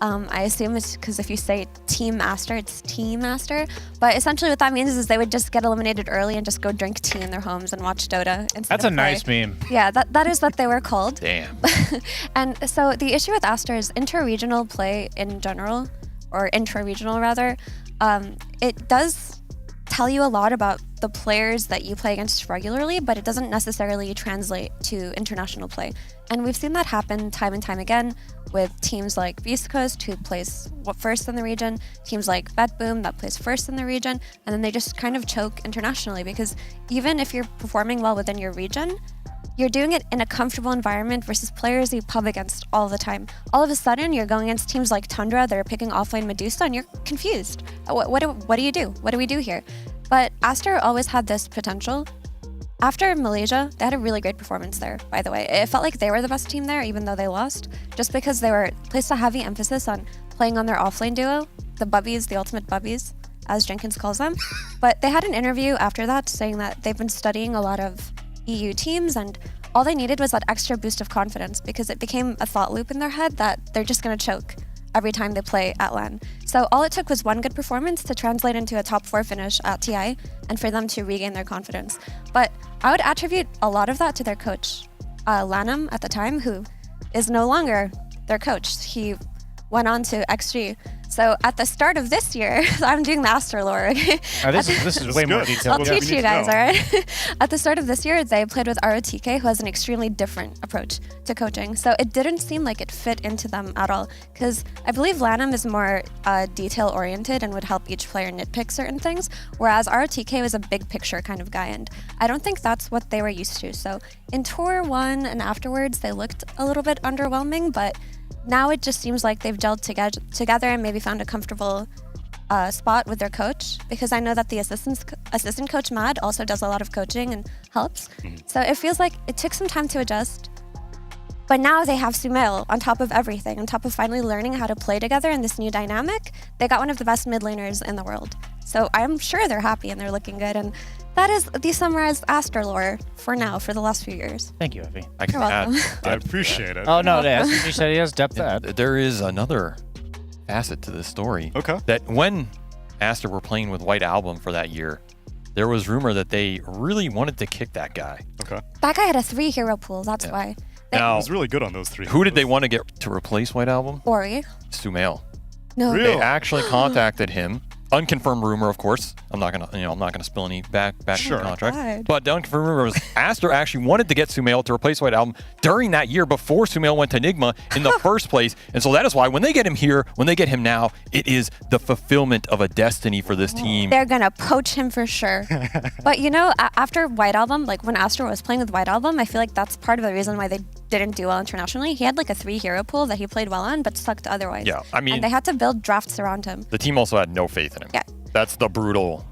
I assume it's because if you say Team Aster, it's Team Aster. But essentially what that means is they would just get eliminated early and just go drink tea in their homes and watch Dota instead That's a of play. nice meme. Yeah, that is what they were called. Damn. And so the issue with Aster is inter-regional play in general, or intra-regional rather, it does tell you a lot about the players that you play against regularly, but it doesn't necessarily translate to international play. And we've seen that happen time and time again with teams like Beast Coast, who plays first in the region, teams like BetBoom that plays first in the region, and then they just kind of choke internationally because even if you're performing well within your region, you're doing it in a comfortable environment versus players you pub against all the time. All of a sudden, you're going against teams like Tundra that are picking offlane Medusa, and you're confused. What do you do? What do we do here? But Aster always had this potential. After Malaysia, they had a really great performance there, by the way. It felt like they were the best team there, even though they lost, just because they placed a heavy emphasis on playing on their offlane duo, the Bubbies, the ultimate Bubbies, as Jenkins calls them. But they had an interview after that saying that they've been studying a lot of EU teams, and all they needed was that extra boost of confidence because it became a thought loop in their head that they're just going to choke every time they play at LAN. So all it took was one good performance to translate into a top 4 finish at TI and for them to regain their confidence. But I would attribute a lot of that to their coach, Lanham at the time, who is no longer their coach. He went on to XG. So at the start of this year, I'm doing the Aster lore. Okay? This is way more detailed. I'll teach you guys, all right? At the start of this year, they played with ROTK, who has an extremely different approach to coaching. So it didn't seem like it fit into them at all. Because I believe Lanham is more detail-oriented and would help each player nitpick certain things, whereas ROTK was a big picture kind of guy. And I don't think that's what they were used to. So in Tour 1 and afterwards, they looked a little bit underwhelming, but now it just seems like they've gelled together and maybe found a comfortable spot with their coach, because I know that the assistant coach, Mad, also does a lot of coaching and helps. So it feels like it took some time to adjust. But now they have Sumail on top of everything, on top of finally learning how to play together in this new dynamic. They got one of the best mid laners in the world. So I'm sure they're happy and they're looking good. And that is the summarized Aster lore for now, for the last few years. Thank you, Evie. You're welcome. I appreciate it. Oh, no, he said he has depth to add. There is another facet to this story. Okay. That when Aster were playing with White Album for that year, there was rumor that they really wanted to kick that guy. Okay. That guy had a 3 hero pool, that's why. Now, he was really good on those 3. Who did they want to get to replace White Album? Ori. Sumail. No. They actually contacted him. Unconfirmed rumor, of course. I'm not gonna spill any back contract. God. But the unconfirmed rumor was Aster actually wanted to get Sumail to replace White Album during that year before Sumail went to Nigma in the first place. And so that is why when they get him here, when they get him now, it is the fulfillment of a destiny for this team. They're gonna poach him for sure. But you know, after White Album, like when Aster was playing with White Album, I feel like that's part of the reason why they didn't do well internationally. He had like a 3 hero pool that he played well on, but sucked otherwise. Yeah, I mean, and they had to build drafts around him. The team also had no faith in him. Yeah. That's the brutal,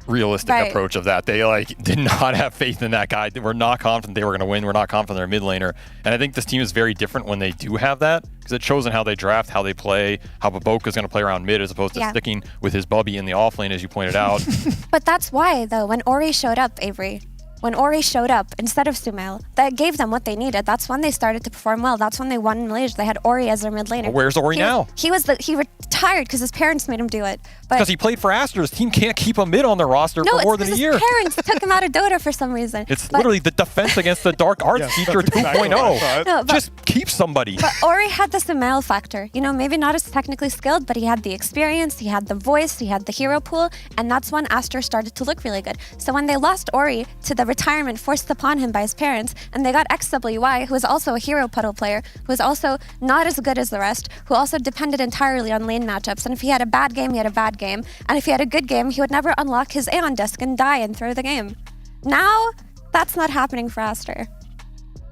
realistic approach of that. They did not have faith in that guy. They were not confident they were going to win. We're not confident they're mid laner. And I think this team is very different when they do have that, because it shows in how they draft, how they play, how Baboka is going to play around mid as opposed to sticking with his Bubby in the off lane, as you pointed out. But that's why, though, when Ori showed up, Avery, when Ori showed up instead of Sumail, that gave them what they needed. That's when they started to perform well. That's when they won in Malaysia. They had Ori as their mid laner. Well, where's Ori now? He retired because his parents made him do it. Because he played for Aster. His team can't keep him mid on their roster for more than a year. His parents took him out of Dota for some reason. It's literally the defense against the dark arts feature 2.0. Just keep somebody. But Ori had the Sumail factor. You know, maybe not as technically skilled, but he had the experience, he had the voice, he had the hero pool, and that's when Aster started to look really good. So when they lost Ori to the retirement forced upon him by his parents, and they got XWY, who was also a hero puddle player, who was also not as good as the rest, who also depended entirely on lane matchups, and if he had a bad game, he had a bad game, and if he had a good game, he would never unlock his Aeon disc and die and throw the game. Now, that's not happening for Aster.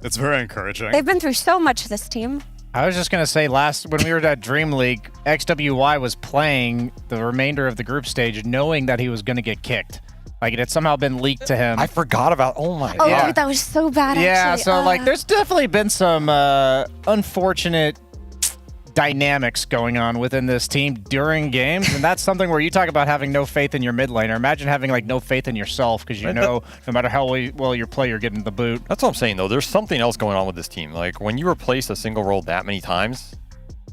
It's very encouraging. They've been through so much, this team. I was just going to say, when we were at Dream League, XWY was playing the remainder of the group stage knowing that he was going to get kicked. Like, it had somehow been leaked to him. I forgot about, oh my Oh, God. dude, that was so bad, Yeah, actually. so, like, there's definitely been some unfortunate dynamics going on within this team during games, and that's something where you talk about having no faith in your mid laner. Imagine having like no faith in yourself because you know no matter how well you play, you're getting the boot. That's what I'm saying, though. There's something else going on with this team. Like, when you replace a single role that many times,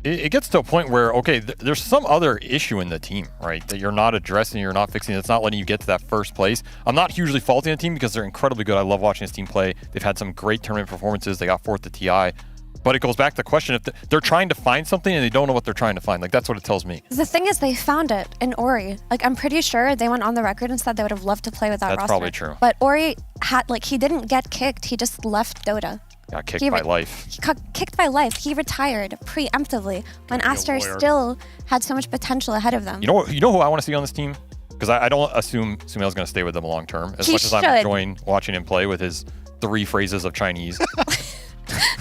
it gets to a point where, okay, there's some other issue in the team, right, that you're not addressing, you're not fixing. It's not letting you get to that first place. I'm not hugely faulting the team because they're incredibly good. I love watching this team play. They've had some great tournament performances. They got 4th to TI. But it goes back to the question, if they're trying to find something and they don't know what they're trying to find. Like, that's what it tells me. The thing is, they found it in Ori. Like, I'm pretty sure they went on the record and said they would have loved to play with that roster. That's probably true. But Ori he didn't get kicked. He just left Dota. Got kicked by life. He got kicked by life. He retired preemptively when Aster still had so much potential ahead of them. You know who I want to see on this team? Because I don't assume Sumail's going to stay with them long term. As much as I'm enjoying watching him play with his 3 phrases of Chinese.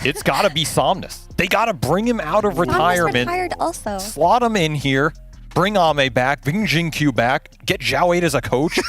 It's got to be Somnus. They got to bring him out of retirement. Retired also. Slot him in here. Bring Ame back. Bring Jingqiu back. Get Zhao 8 as a coach.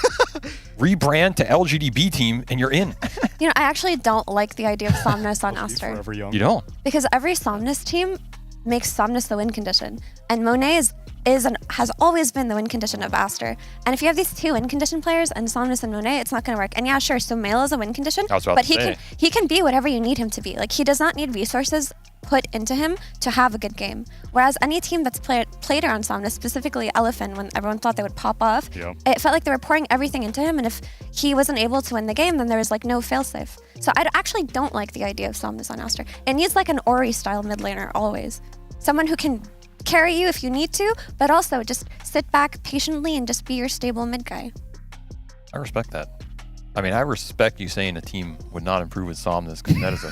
Rebrand to LGDB team, and you're in. You know, I actually don't like the idea of Somnus on Aster. You don't? Because every Somnus team makes Somnus the win condition. And Monet has always been the win condition of Aster. And if you have these 2 win condition players and Somnus and Monet, it's not going to work. And yeah, sure, Sumail is a win condition, but he can be whatever you need him to be. Like, he does not need resources put into him to have a good game. Whereas any team that's played around Somnus, specifically Elephant, when everyone thought they would pop off, it felt like they were pouring everything into him, and if he wasn't able to win the game, then there was like no failsafe. So I actually don't like the idea of Somnus on Aster. It needs like an Ori-style mid laner always. Someone who can carry you if you need to, but also just sit back patiently and just be your stable mid guy. I respect that. I mean, I respect you saying a team would not improve with Somnus, because that is a...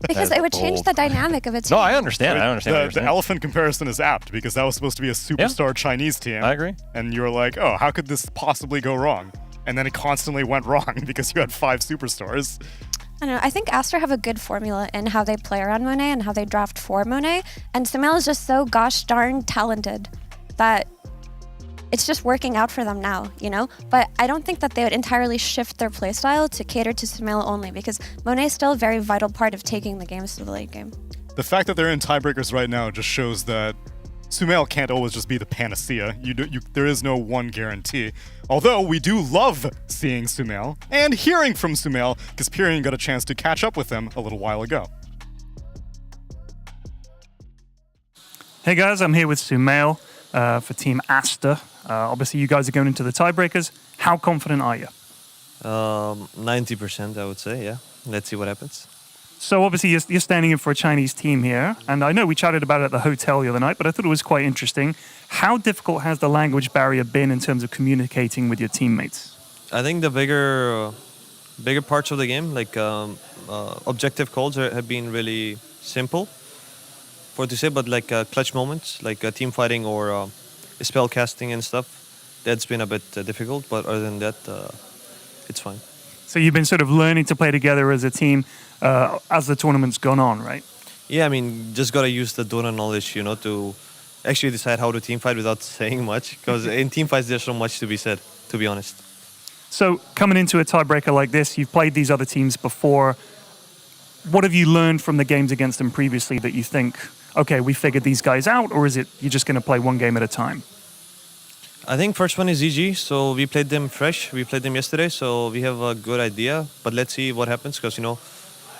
Because it would change the dynamic of a team. No, I understand. The elephant comparison is apt because that was supposed to be a superstar Chinese team. I agree. And you were like, oh, how could this possibly go wrong? And then it constantly went wrong because you had 5 superstars. I don't know. I think Aster have a good formula in how they play around Monet and how they draft for Monet. And Sumail is just so gosh darn talented that it's just working out for them now, you know? But I don't think that they would entirely shift their playstyle to cater to Sumail only, because Monet is still a very vital part of taking the games to the late game. The fact that they're in tiebreakers right now just shows that Sumail can't always just be the panacea. There is no one guarantee. Although we do love seeing Sumail and hearing from Sumail, because Pyrian got a chance to catch up with him a little while ago. Hey guys, I'm here with Sumail for Team Aster. Obviously, you guys are going into the tiebreakers. How confident are you? 90%, I would say, yeah. Let's see what happens. So obviously, you're standing in for a Chinese team here. And I know we chatted about it at the hotel the other night, but I thought it was quite interesting. How difficult has the language barrier been in terms of communicating with your teammates? I think the bigger parts of the game, like objective calls, have been really simple for to say, but like clutch moments, like team fighting or spell casting and stuff, that's been a bit difficult. But other than that, it's fine. So you've been sort of learning to play together as a team as the tournament's gone on, right? Yeah, I mean, just gotta use the Dota knowledge, you know, to actually decide how to team fight without saying much. Because in team fights, there's so much to be said, to be honest. So coming into a tiebreaker like this, you've played these other teams before. What have you learned from the games against them previously that you think, okay, we figured these guys out, or is it you're just going to play one game at a time? I think first one is EG, so we played them fresh. We played them yesterday, so we have a good idea. But let's see what happens, because, you know,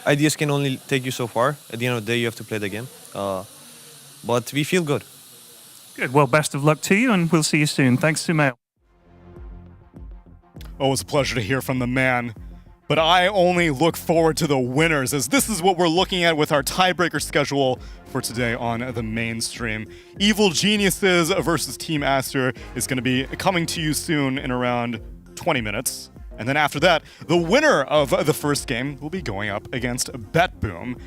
ideas can only take you so far. At the end of the day, you have to play the game. But we feel good. Good. Well, best of luck to you, and we'll see you soon. Thanks, Sumail. Always a pleasure to hear from the man. But I only look forward to the winners, as this is what we're looking at with our tiebreaker schedule for today on the mainstream. Evil Geniuses versus Team Aster is going to be coming to you soon in around 20 minutes. And then after that, the winner of the first game will be going up against BetBoom.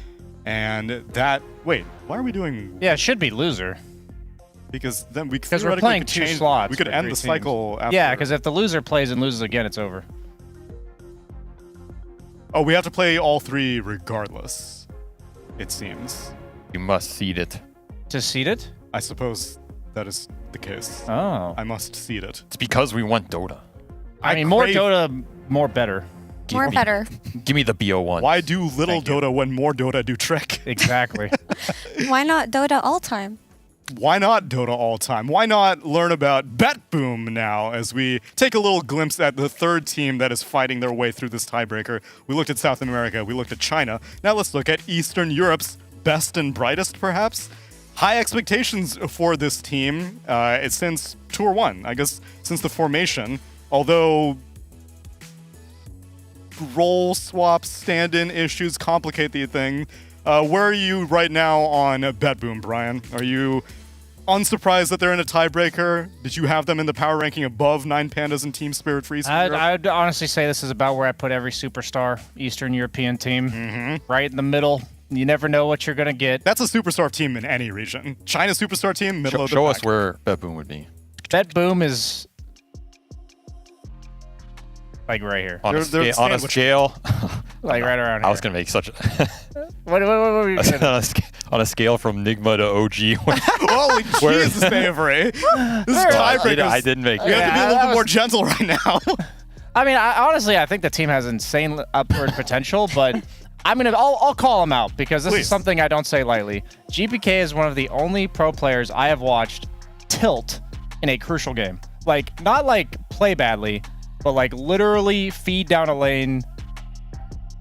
And that... Wait, why are we doing... Yeah, it should be loser. Because then we we're playing two slots. We could end the cycle after. Yeah, because if the loser plays and loses again, it's over. Oh, we have to play all 3 regardless, it seems. You must seed it. To seed it? I suppose that is the case. Oh. I must seed it. It's because we want Dota. I mean, more Dota, more better. More better. Give me the BO1. Why do little Dota when more Dota do trick? Exactly. Why not Dota all time? Why not Dota all time? Why not learn about BetBoom now as we take a little glimpse at the 3rd team that is fighting their way through this tiebreaker? We looked at South America, we looked at China. Now let's look at Eastern Europe's best and brightest, perhaps. High expectations for this team since Tour 1, I guess since the formation. Although role swaps, stand-in issues complicate the thing. Where are you right now on BetBoom, Brian? Are you unsurprised that they're in a tiebreaker? Did you have them in the power ranking above 9Pandas and Team Spirit for Eastern Europe? I'd honestly say this is about where I put every superstar Eastern European team. Right in the middle. You never know what you're going to get. That's a superstar team in any region. China superstar team, middle of the Show pack. us where BetBoom would be. BetBoom is like right here. On a scale. Like right around here. I was going to make such a... What were you gonna... on a scale from Nigma to OG. Holy Jesus, Avery. This is tiebreakers. I didn't make You have to be a little bit more gentle right now. I mean, honestly, I think the team has insane upward potential, but I'll call them out because this is something I don't say lightly. GPK is one of the only pro players I have watched tilt in a crucial game. Like, not like play badly, but like literally feed down a lane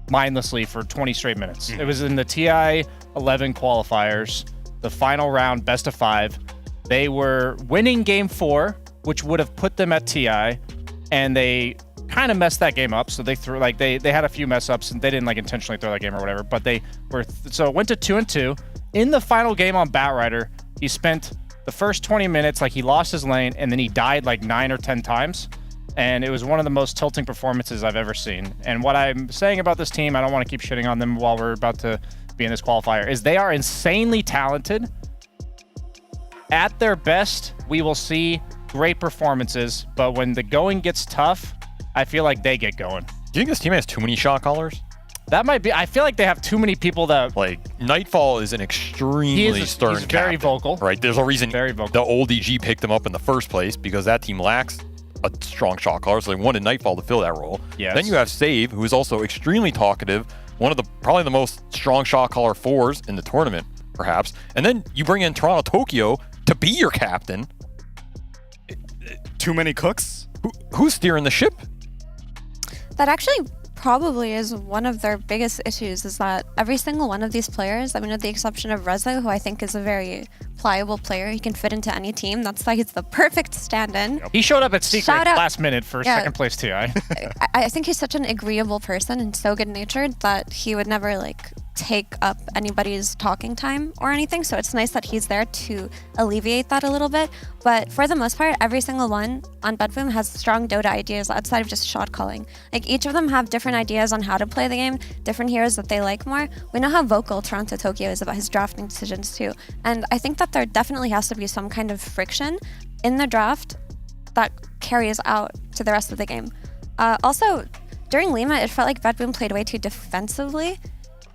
mindlessly for 20 straight minutes. It was in the TI 11 qualifiers, the final round, best of 5. They were winning game 4, which would have put them at TI, and they kind of messed that game up. So they threw they had a few mess ups, and they didn't like intentionally throw that game or whatever. But they were so it went to 2-2 in the final game on Batrider. He spent the first 20 minutes like he lost his lane, and then he died like 9 or 10 times. And it was one of the most tilting performances I've ever seen. And what I'm saying about this team, I don't want to keep shitting on them while we're about to be in this qualifier, is they are insanely talented. At their best, we will see great performances, but when the going gets tough, I feel like they get going. Do you think this team has too many shot callers? That might be. I feel like they have too many people that... Like, Nightfall is an extremely stern He's very captain, vocal. Right? There's a reason Very vocal. the old EG picked him up in the first place, because that team lacks a strong shot caller, so they wanted Nightfall to fill that role. Yes. Then you have Save, who is also extremely talkative, one of probably the most strong shot caller 4s in the tournament, perhaps. And then you bring in Toronto Tokyo to be your captain. Too many cooks? Who's steering the ship? That actually probably is one of their biggest issues, is that every single one of these players, I mean, with the exception of Reza, who I think is a very pliable player, he can fit into any team. That's why he's the perfect stand-in. He showed up at Secret Shout out- last minute for second place TI. I think he's such an agreeable person and so good-natured that he would never take up anybody's talking time or anything. So it's nice that he's there to alleviate that a little bit. But for the most part, every single one on BetBoom has strong Dota ideas outside of just shot calling. Like, each of them have different ideas on how to play the game, different heroes that they like more. We know how vocal Toronto Tokyo is about his drafting decisions too. And I think that there definitely has to be some kind of friction in the draft that carries out to the rest of the game. Also, during Lima, it felt like BetBoom played way too defensively,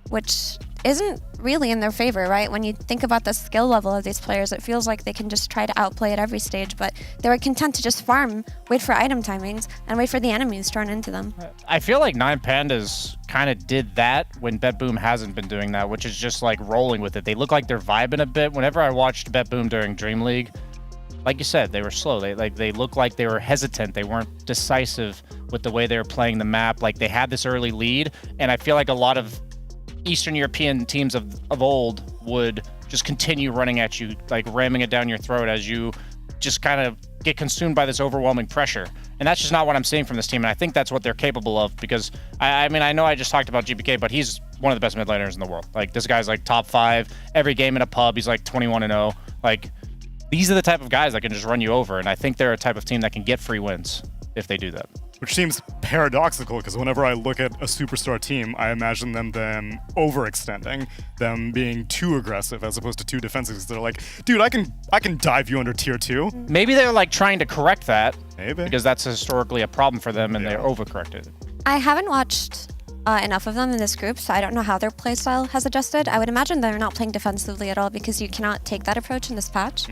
which isn't really in their favor, right? When you think about the skill level of these players, it feels like they can just try to outplay at every stage, but they were content to just farm, wait for item timings, and wait for the enemies to run into them. I feel like 9Pandas kind of did that when BetBoom hasn't been doing that, which is just like rolling with it. They look like they're vibing a bit. Whenever I watched BetBoom during Dream League, like you said, they were slow. They looked like they were hesitant. They weren't decisive with the way they were playing the map. Like, they had this early lead, and I feel like a lot of Eastern European teams of old would just continue running at you, like ramming it down your throat as you just kind of get consumed by this overwhelming pressure. And that's just not what I'm seeing from this team. And I think that's what they're capable of, because I mean, I know I just talked about GPK, but he's one of the best mid laners in the world. Like, this guy's like top 5 every game in a pub. He's like 21-0. Like, these are the type of guys that can just run you over. And I think they're a type of team that can get free wins if they do that. Which seems paradoxical, because whenever I look at a superstar team, I imagine them overextending, them being too aggressive as opposed to too defensive. They're like, dude, I can dive you under tier 2. Maybe they're like trying to correct that. Maybe. Because that's historically a problem for them, and they're overcorrected. I haven't watched enough of them in this group, so I don't know how their playstyle has adjusted. I would imagine they're not playing defensively at all because you cannot take that approach in this patch.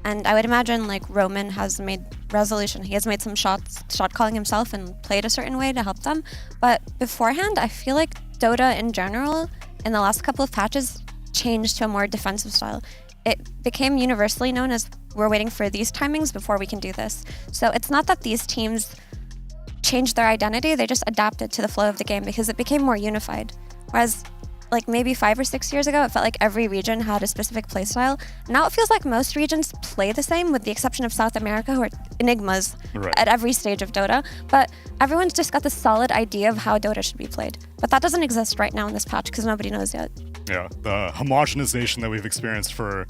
And I would imagine like Roman has made resolution. He has made some shot calling himself and played a certain way to help them. But beforehand, I feel like Dota in general in the last couple of patches changed to a more defensive style. It became universally known as we're waiting for these timings before we can do this. So it's not that these teams changed their identity, they just adapted to the flow of the game because it became more unified. Whereas like maybe 5 or 6 years ago, it felt like every region had a specific playstyle. Now it feels like most regions play the same, with the exception of South America, who are enigmas at every stage of Dota. But everyone's just got this solid idea of how Dota should be played. But that doesn't exist right now in this patch because nobody knows yet. Yeah, the homogenization that we've experienced for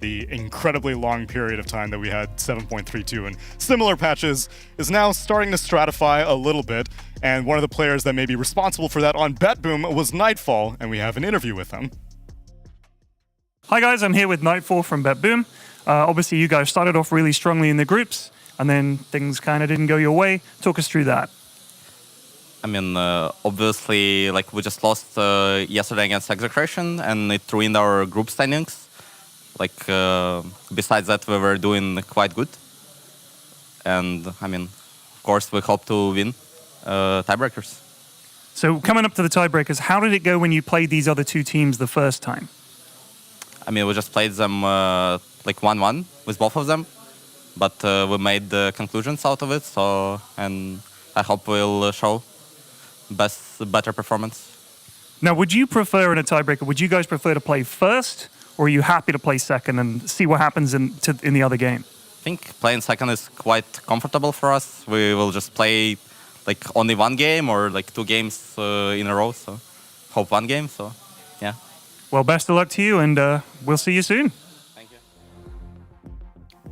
the incredibly long period of time that we had 7.32 and similar patches is now starting to stratify a little bit. And one of the players that may be responsible for that on BetBoom was Nightfall, and we have an interview with him. Hi guys, I'm here with Nightfall from BetBoom. Obviously you guys started off really strongly in the groups, and then things kind of didn't go your way. Talk us through that. I mean, obviously, like we just lost yesterday against Execration, and it ruined our group standings. Like, besides that, we were doing quite good. And, I mean, of course, we hope to win Tiebreakers. So, coming up to the Tiebreakers, how did it go when you played these other two teams the first time? I mean, we just played them like 1-1 with both of them. But we made the conclusions out of it, so, and I hope we'll show better performance. Now, would you prefer in a tiebreaker, would you guys prefer to play first, or are you happy to play second and see what happens in the other game? I think playing second is quite comfortable for us. We will just play like only one game or like 2 games in a row, so hope 1 game, so yeah. Well, best of luck to you, and we'll see you soon.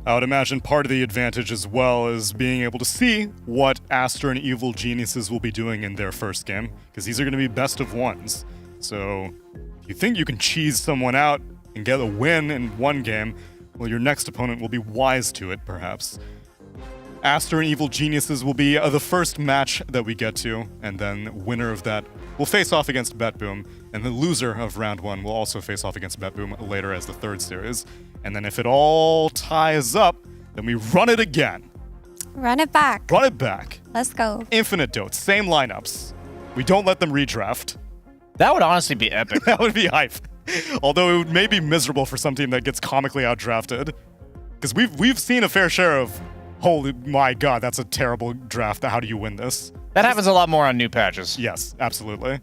I would imagine part of the advantage as well is being able to see what Aster and Evil Geniuses will be doing in their first game, because these are going to be best of ones. So if you think you can cheese someone out and get a win in one game, well, your next opponent will be wise to it, perhaps. Aster and Evil Geniuses will be the first match that we get to, and then winner of that will face off against BetBoom, and the loser of round 1 will also face off against BetBoom later as the third series. And then if it all ties up, then we run it again. Run it back. Run it back. Let's go. Infinite Dotes, same lineups. We don't let them redraft. That would honestly be epic. That would be hype. Although it may be miserable for some team that gets comically outdrafted. Because we've seen a fair share of, holy my god, that's a terrible draft. How do you win this? That happens a lot more on new patches. Yes, absolutely.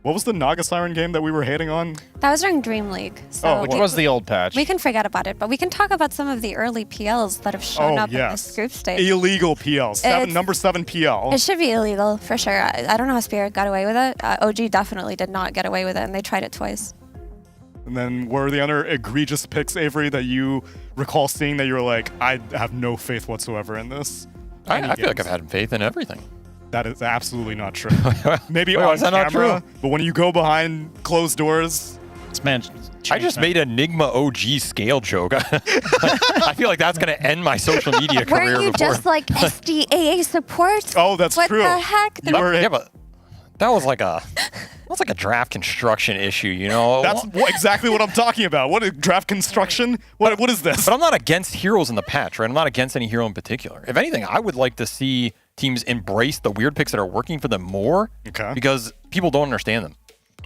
What was the Naga Siren game that we were hating on? That was during Dream League. So which was the old patch. We can forget about it, but we can talk about some of the early PLs that have shown up in this group stage. Illegal PL. Number 7 PL. It should be illegal, for sure. I don't know how Spirit got away with it. OG definitely did not get away with it, and they tried it twice. And then were the other egregious picks, Avery, that you recall seeing that you were like, I have no faith whatsoever in this? I feel like I've had faith in everything. That is absolutely not true. Maybe Wait, on is that not camera, true? but when you go behind closed doors... I just made an Enigma OG scale joke. I feel like that's going to end my social media career. Weren't you before. just like SDAA support? Oh, that's what true. What the heck? Yeah, but that was like a draft construction issue, you know? That's exactly what I'm talking about. What is draft construction? What is this? But I'm not against heroes in the patch, right? I'm not against any hero in particular. If anything, I would like to see teams embrace the weird picks that are working for them more because people don't understand them.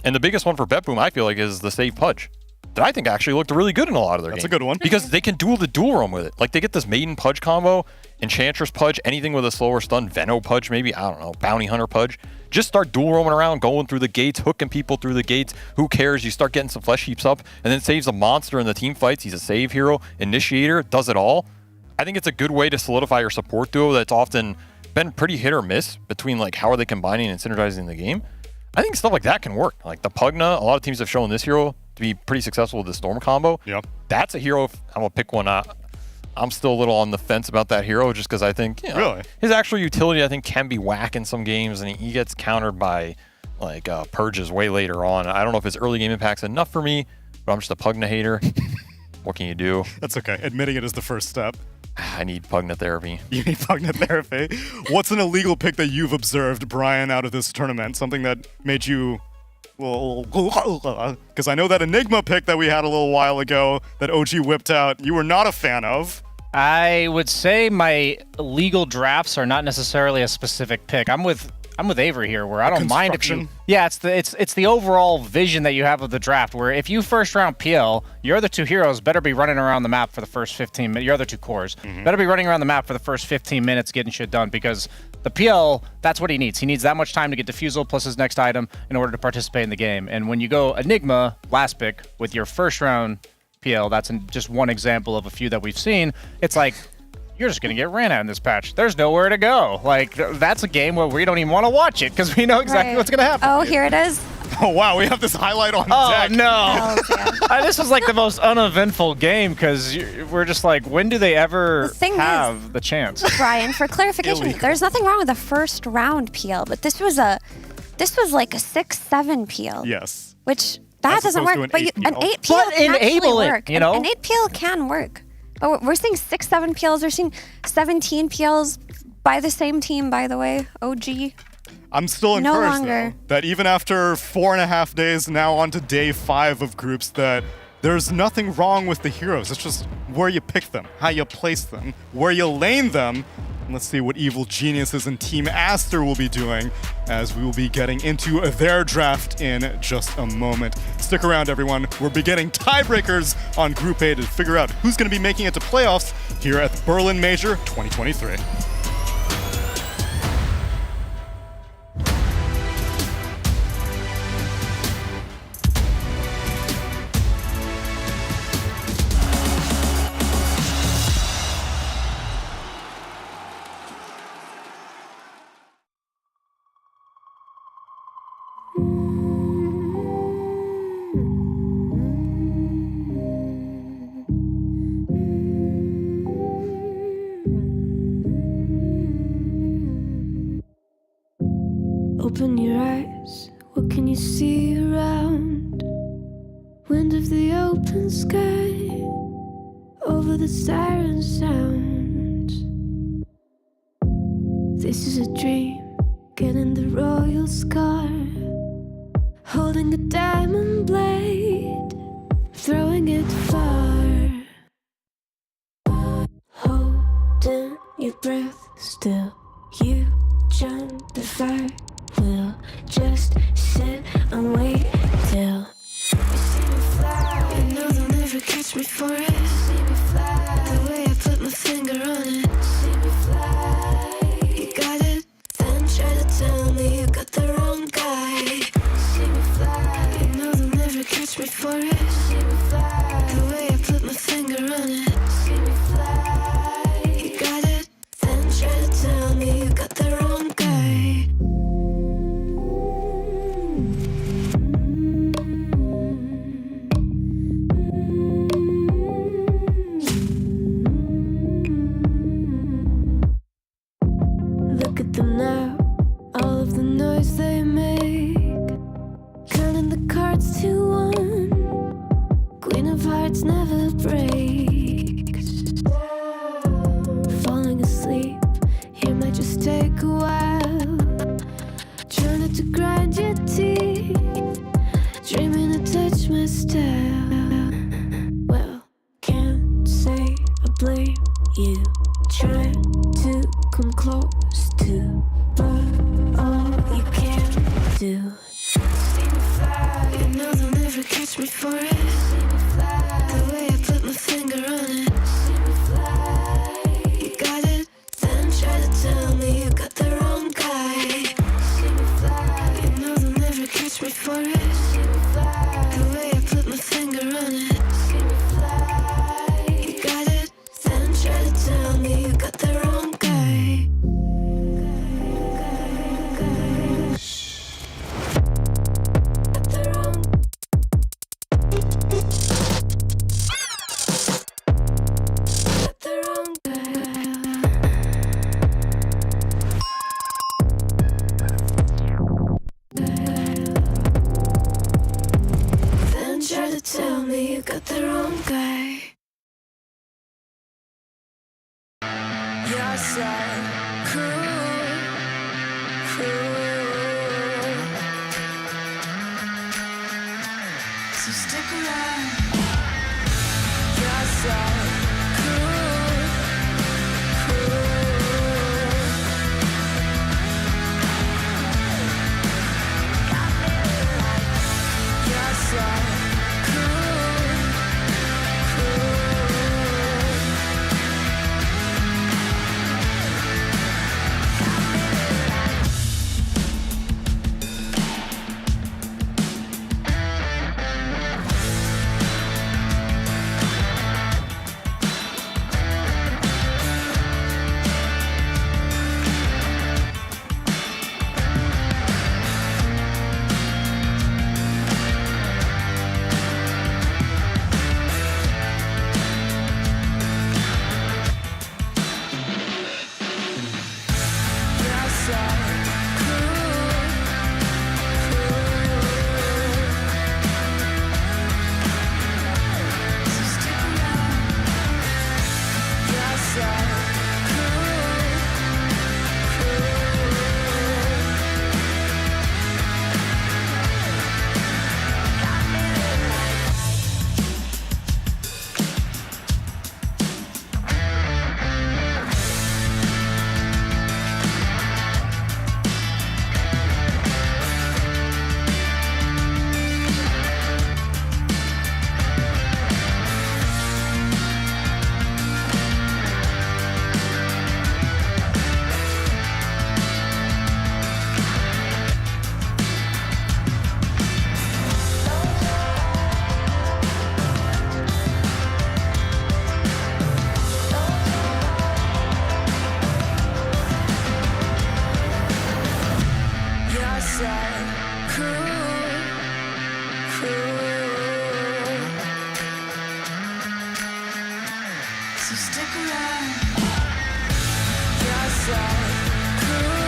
And the biggest one for BetBoom, I feel like, is the Save Pudge. That I think actually looked really good in a lot of their games. That's a good one. Because they can duel the dual roam with it. Like, they get this Maiden Pudge combo, Enchantress Pudge, anything with a slower stun, Veno Pudge maybe, I don't know, Bounty Hunter Pudge. Just start dual roaming around, going through the gates, hooking people through the gates. Who cares? You start getting some flesh heaps up, and then saves a monster in the team fights. He's a save hero, initiator, does it all. I think it's a good way to solidify your support duo that's often been pretty hit or miss between like how are they combining and synergizing the game. I think stuff like that can work. Like the Pugna, a lot of teams have shown this hero to be pretty successful with the Storm combo. Yep. That's a hero. If I'm going to pick one out. I'm still a little on the fence about that hero just because I think his actual utility I think can be whack in some games, and he gets countered by like purges way later on. I don't know if his early game impact's enough for me, but I'm just a Pugna hater. What can you do? That's okay. Admitting it is the first step. I need pugnant therapy. You need pugnant therapy. What's an illegal pick that you've observed, Brian, out of this tournament? Something that made you... Because I know that Enigma pick that we had a little while ago that OG whipped out, you were not a fan of. I would say my legal drafts are not necessarily a specific pick. I'm with Avery here, where I don't mind if you. Yeah, it's the overall vision that you have of the draft. Where if you first round PL, your other two heroes better be running around the map for the first 15 minutes. Your other two cores better be running around the map for the first 15 minutes, getting shit done, because the PL, that's what he needs. He needs that much time to get Diffusal plus his next item in order to participate in the game. And when you go Enigma, last pick, with your first round PL, that's just one example of a few that we've seen. It's like, you're just going to get ran out in this patch. There's nowhere to go. Like, that's a game where we don't even want to watch it because we know exactly what's going to happen. Oh, here it is. Oh, wow. We have this highlight on deck. Oh, no. This was like the most uneventful game because we're just like, when do they ever have the chance? Brian, for clarification, there's nothing wrong with the first round PL, but this was like a 6-7 PL. Yes. Which, that doesn't work. But an 8 PL But can actually enable it, work. you know? An 8 PL can work. But we're seeing 6-7 PLs. We're seeing 17 PLs by the same team, by the way. OG. I'm still No encouraged, longer. though, that even after 4.5 days, now on to day 5 of groups, that there's nothing wrong with the heroes. It's just where you pick them, how you place them, where you lane them. And let's see what Evil Geniuses and Team Aster will be doing as we will be getting into their draft in just a moment. Stick around, everyone. We're beginning tiebreakers on Group A to figure out who's going to be making it to playoffs here at the Berlin Major 2023. Open your eyes, what can you see around? Wind of the open sky, over the siren sound. This is a dream, getting the royal scar, holding a diamond blade, throwing it far. Holding your breath still, you jump the fire. We'll just sit and wait till you see me fly. You know they'll never catch me for it. See me fly. The way I put my finger on it. See me fly. You got it, then try to tell me you got the wrong guy. See me fly. You know they'll never catch me for it. See me fly. The way I put my finger on it. See me fly. You got it, then try to tell me you got the wrong guy. Look at them now, all of the noise they make, counting the cards to 1. Queen of Hearts never breaks. Falling asleep, here might just take a while. Trying not to grind your teeth, dreaming to touch my style. Well, can't say I blame you. Trying to come close to, but all you can do. See me fly, you know they'll never catch me for it. See me fly, the way I put my finger on it. See me fly, you got it, then try to tell me you got the wrong guy. See me fly, you know they'll never catch me for it. See me fly, the way I put my finger on it. See me fly, you got it, then try to tell me you got the wrong guy. Got the wrong You're so cool, cool. So stick around. You're so cool, cool. You're so cool, cool. You're so cool, cool. So stick around. You're so cool,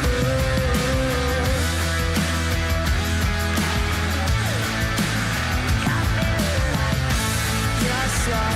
cool. You're so cool, cool. You're so cool,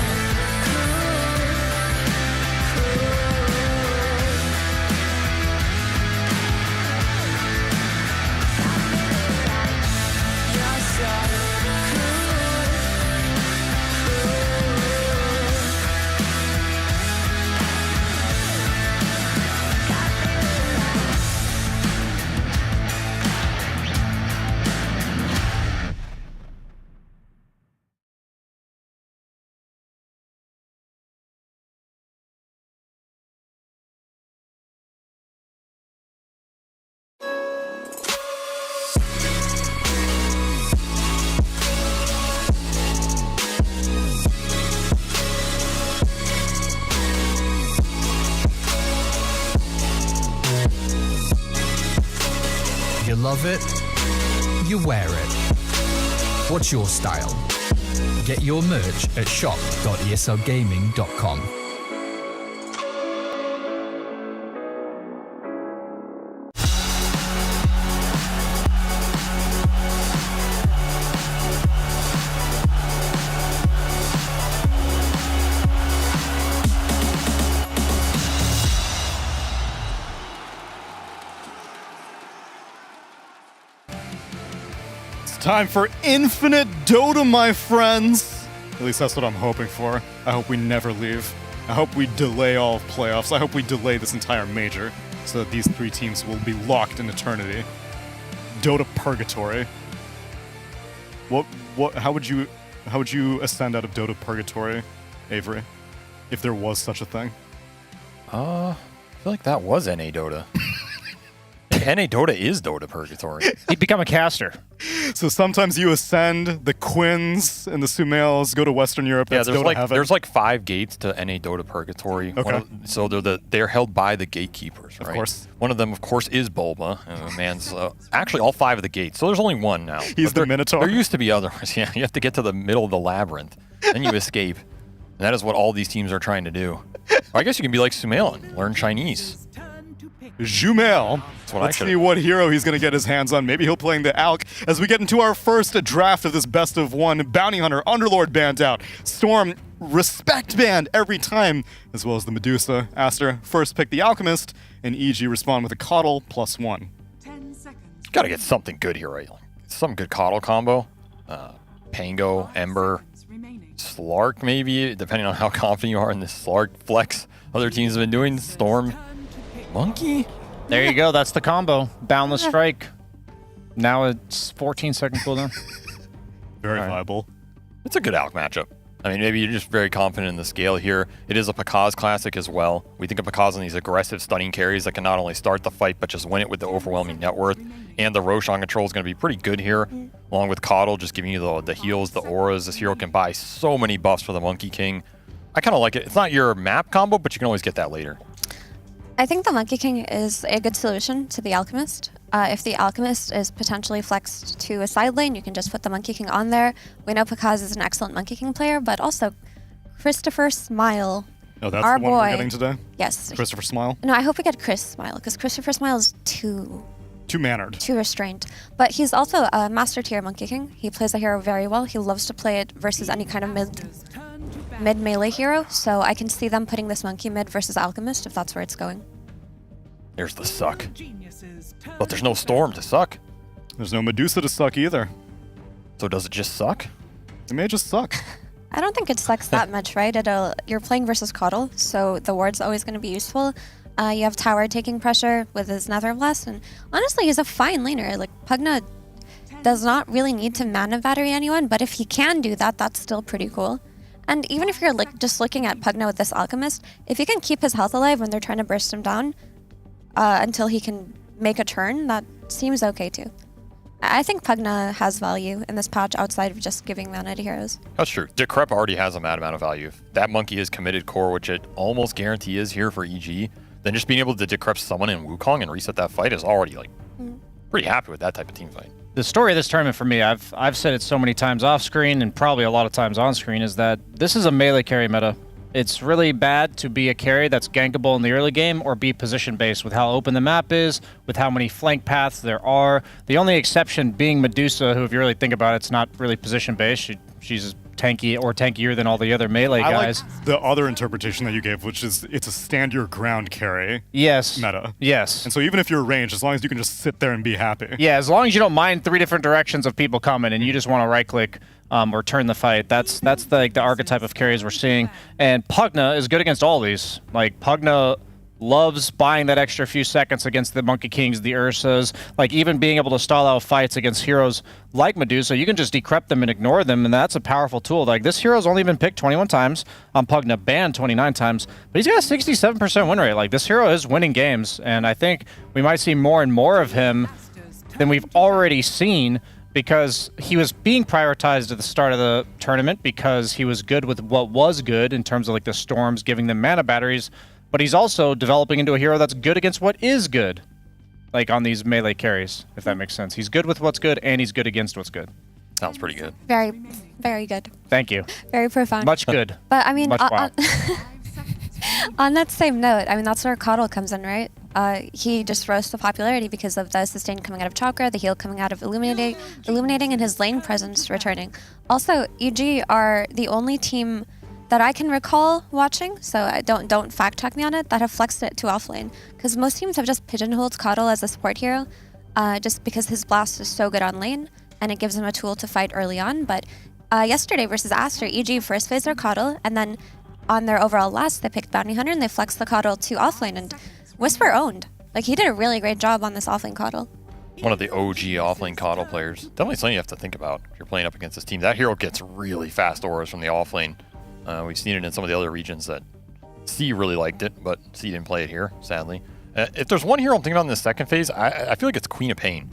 You love it, you wear it. What's your style? Get your merch at shop.eslgaming.com. Time for infinite Dota, my friends. At least that's what I'm hoping for. I hope we never leave. I hope we delay all playoffs. I hope we delay this entire major so that these three teams will be locked in eternity. Dota purgatory. How would you ascend out of Dota purgatory, Avery? If there was such a thing? I feel like that was NA Dota. NA Dota is Dota purgatory. He'd become a caster. So sometimes you ascend, the Quins and the Sumails go to Western Europe. Yeah, That's Dota heaven. there's like 5 gates to NA Dota purgatory. Okay. So they're held by the gatekeepers, right? Of course. One of them, of course, is Bulba. Man's actually all 5 of the gates. So there's only one now. He's the Minotaur. There used to be others. Yeah, you have to get to the middle of the labyrinth, then you escape. And that is what all these teams are trying to do. Or I guess you can be like Sumail and learn Chinese. Jumail. Let's see what hero he's going to get his hands on. Maybe he'll play in the Alk as we get into our first draft of this best of one. Bounty Hunter, Underlord banned out. Storm respect band every time, as well as the Medusa. Aster first pick the Alchemist, and EG respond with a Coddle +1. Gotta get something good here, right? Some good Coddle combo. Pango, Ember, Slark maybe, depending on how confident you are in this Slark flex other teams have been doing. Storm, Monkey. There you go. That's the combo. Boundless Strike. Now it's 14-second cooldown. Very viable. It's a good Alch matchup. I mean, maybe you're just very confident in the scale here. It is a Pakaz classic as well. We think of Pakaz on these aggressive stunning carries that can not only start the fight, but just win it with the overwhelming net worth. And the Roshan control is going to be pretty good here, along with Coddle just giving you the heals, the auras. This hero can buy so many buffs for the Monkey King. I kind of like it. It's not your map combo, but you can always get that later. I think the Monkey King is a good solution to the Alchemist. If the Alchemist is potentially flexed to a side lane, you can just put the Monkey King on there. We know Pakaz is an excellent Monkey King player, but also Christopher Smile. Oh, that's our the one boy. we're getting today? Yes. Christopher Smile? No, I hope we get Chris Smile, because Christopher Smile is too mannered. Too restrained. But he's also a master tier Monkey King. He plays the hero very well. He loves to play it versus any kind of mid melee hero. So I can see them putting this Monkey mid versus Alchemist if that's where it's going. There's the suck. But there's no Storm to suck. There's no Medusa to suck either. So does it just suck? It may just suck. I don't think it sucks that much, right? You're playing versus Coddle, so the ward's always going to be useful. You have Tower taking pressure with his Nether Blast, and honestly, he's a fine laner. Like, Pugna does not really need to mana battery anyone, but if he can do that, that's still pretty cool. And even if you're just looking at Pugna with this Alchemist, if you can keep his health alive when they're trying to burst him down until he can make a turn, that seems okay too. I think Pugna has value in this patch outside of just giving mana to heroes. That's true. Decrep already has a mad amount of value. If that Monkey is committed core, which it almost guarantee is here for EG, then just being able to Decrep someone in Wukong and reset that fight is already pretty happy with that type of team fight. The story of this tournament for me, I've said it so many times off screen and probably a lot of times on screen, is that this is a melee carry meta. It's really bad to be a carry that's gankable in the early game or be position-based with how open the map is, with how many flank paths there are. The only exception being Medusa, who if you really think about it, it's not really position-based. She's tanky or tankier than all the other melee guys. I like the other interpretation that you gave, which is it's a stand your ground carry meta. Yes. And so even if you're ranged, as long as you can just sit there and be happy. Yeah, as long as you don't mind 3 different directions of people coming and you just want to right-click or turn the fight. That's the archetype of carries we're seeing. And Pugna is good against all these. Like, Pugna loves buying that extra few seconds against the Monkey Kings, the Ursas. Like, even being able to stall out fights against heroes like Medusa, you can just decrep them and ignore them, and that's a powerful tool. Like, this hero's only been picked 21 times on Pugna, banned 29 times, but he's got a 67% win rate. Like, this hero is winning games, and I think we might see more and more of him than we've already seen, because he was being prioritized at the start of the tournament because he was good with what was good in terms of like the Storms, giving them mana batteries, but he's also developing into a hero that's good against what is good, like on these melee carries, if that makes sense. He's good with what's good, and he's good against what's good. Sounds pretty good. Very, very good. Thank you. Very profound. Much good. But I mean, Much wow. on that same note, I mean, that's where Coddle comes in, right? He just rose to popularity because of the sustain coming out of Chakra, the heal coming out of Illuminating, and his lane presence returning. Also, EG are the only team that I can recall watching, so don't fact check me on it, that have flexed it to offlane. Because most teams have just pigeonholed Coddle as a support hero, just because his blast is so good on lane, and it gives him a tool to fight early on. But yesterday versus Aster, EG first phase their Coddle, and then on their overall last, they picked Bounty Hunter and they flexed the Coddle to offlane, and Whisper owned. Like, he did a really great job on this offlane Coddle. One of the OG offlane Coddle players. Definitely something you have to think about if you're playing up against this team. That hero gets really fast auras from the offlane. We've seen it in some of the other regions that C really liked it, but C didn't play it here, sadly. If there's one hero I'm thinking about in the second phase, I feel like it's Queen of Pain.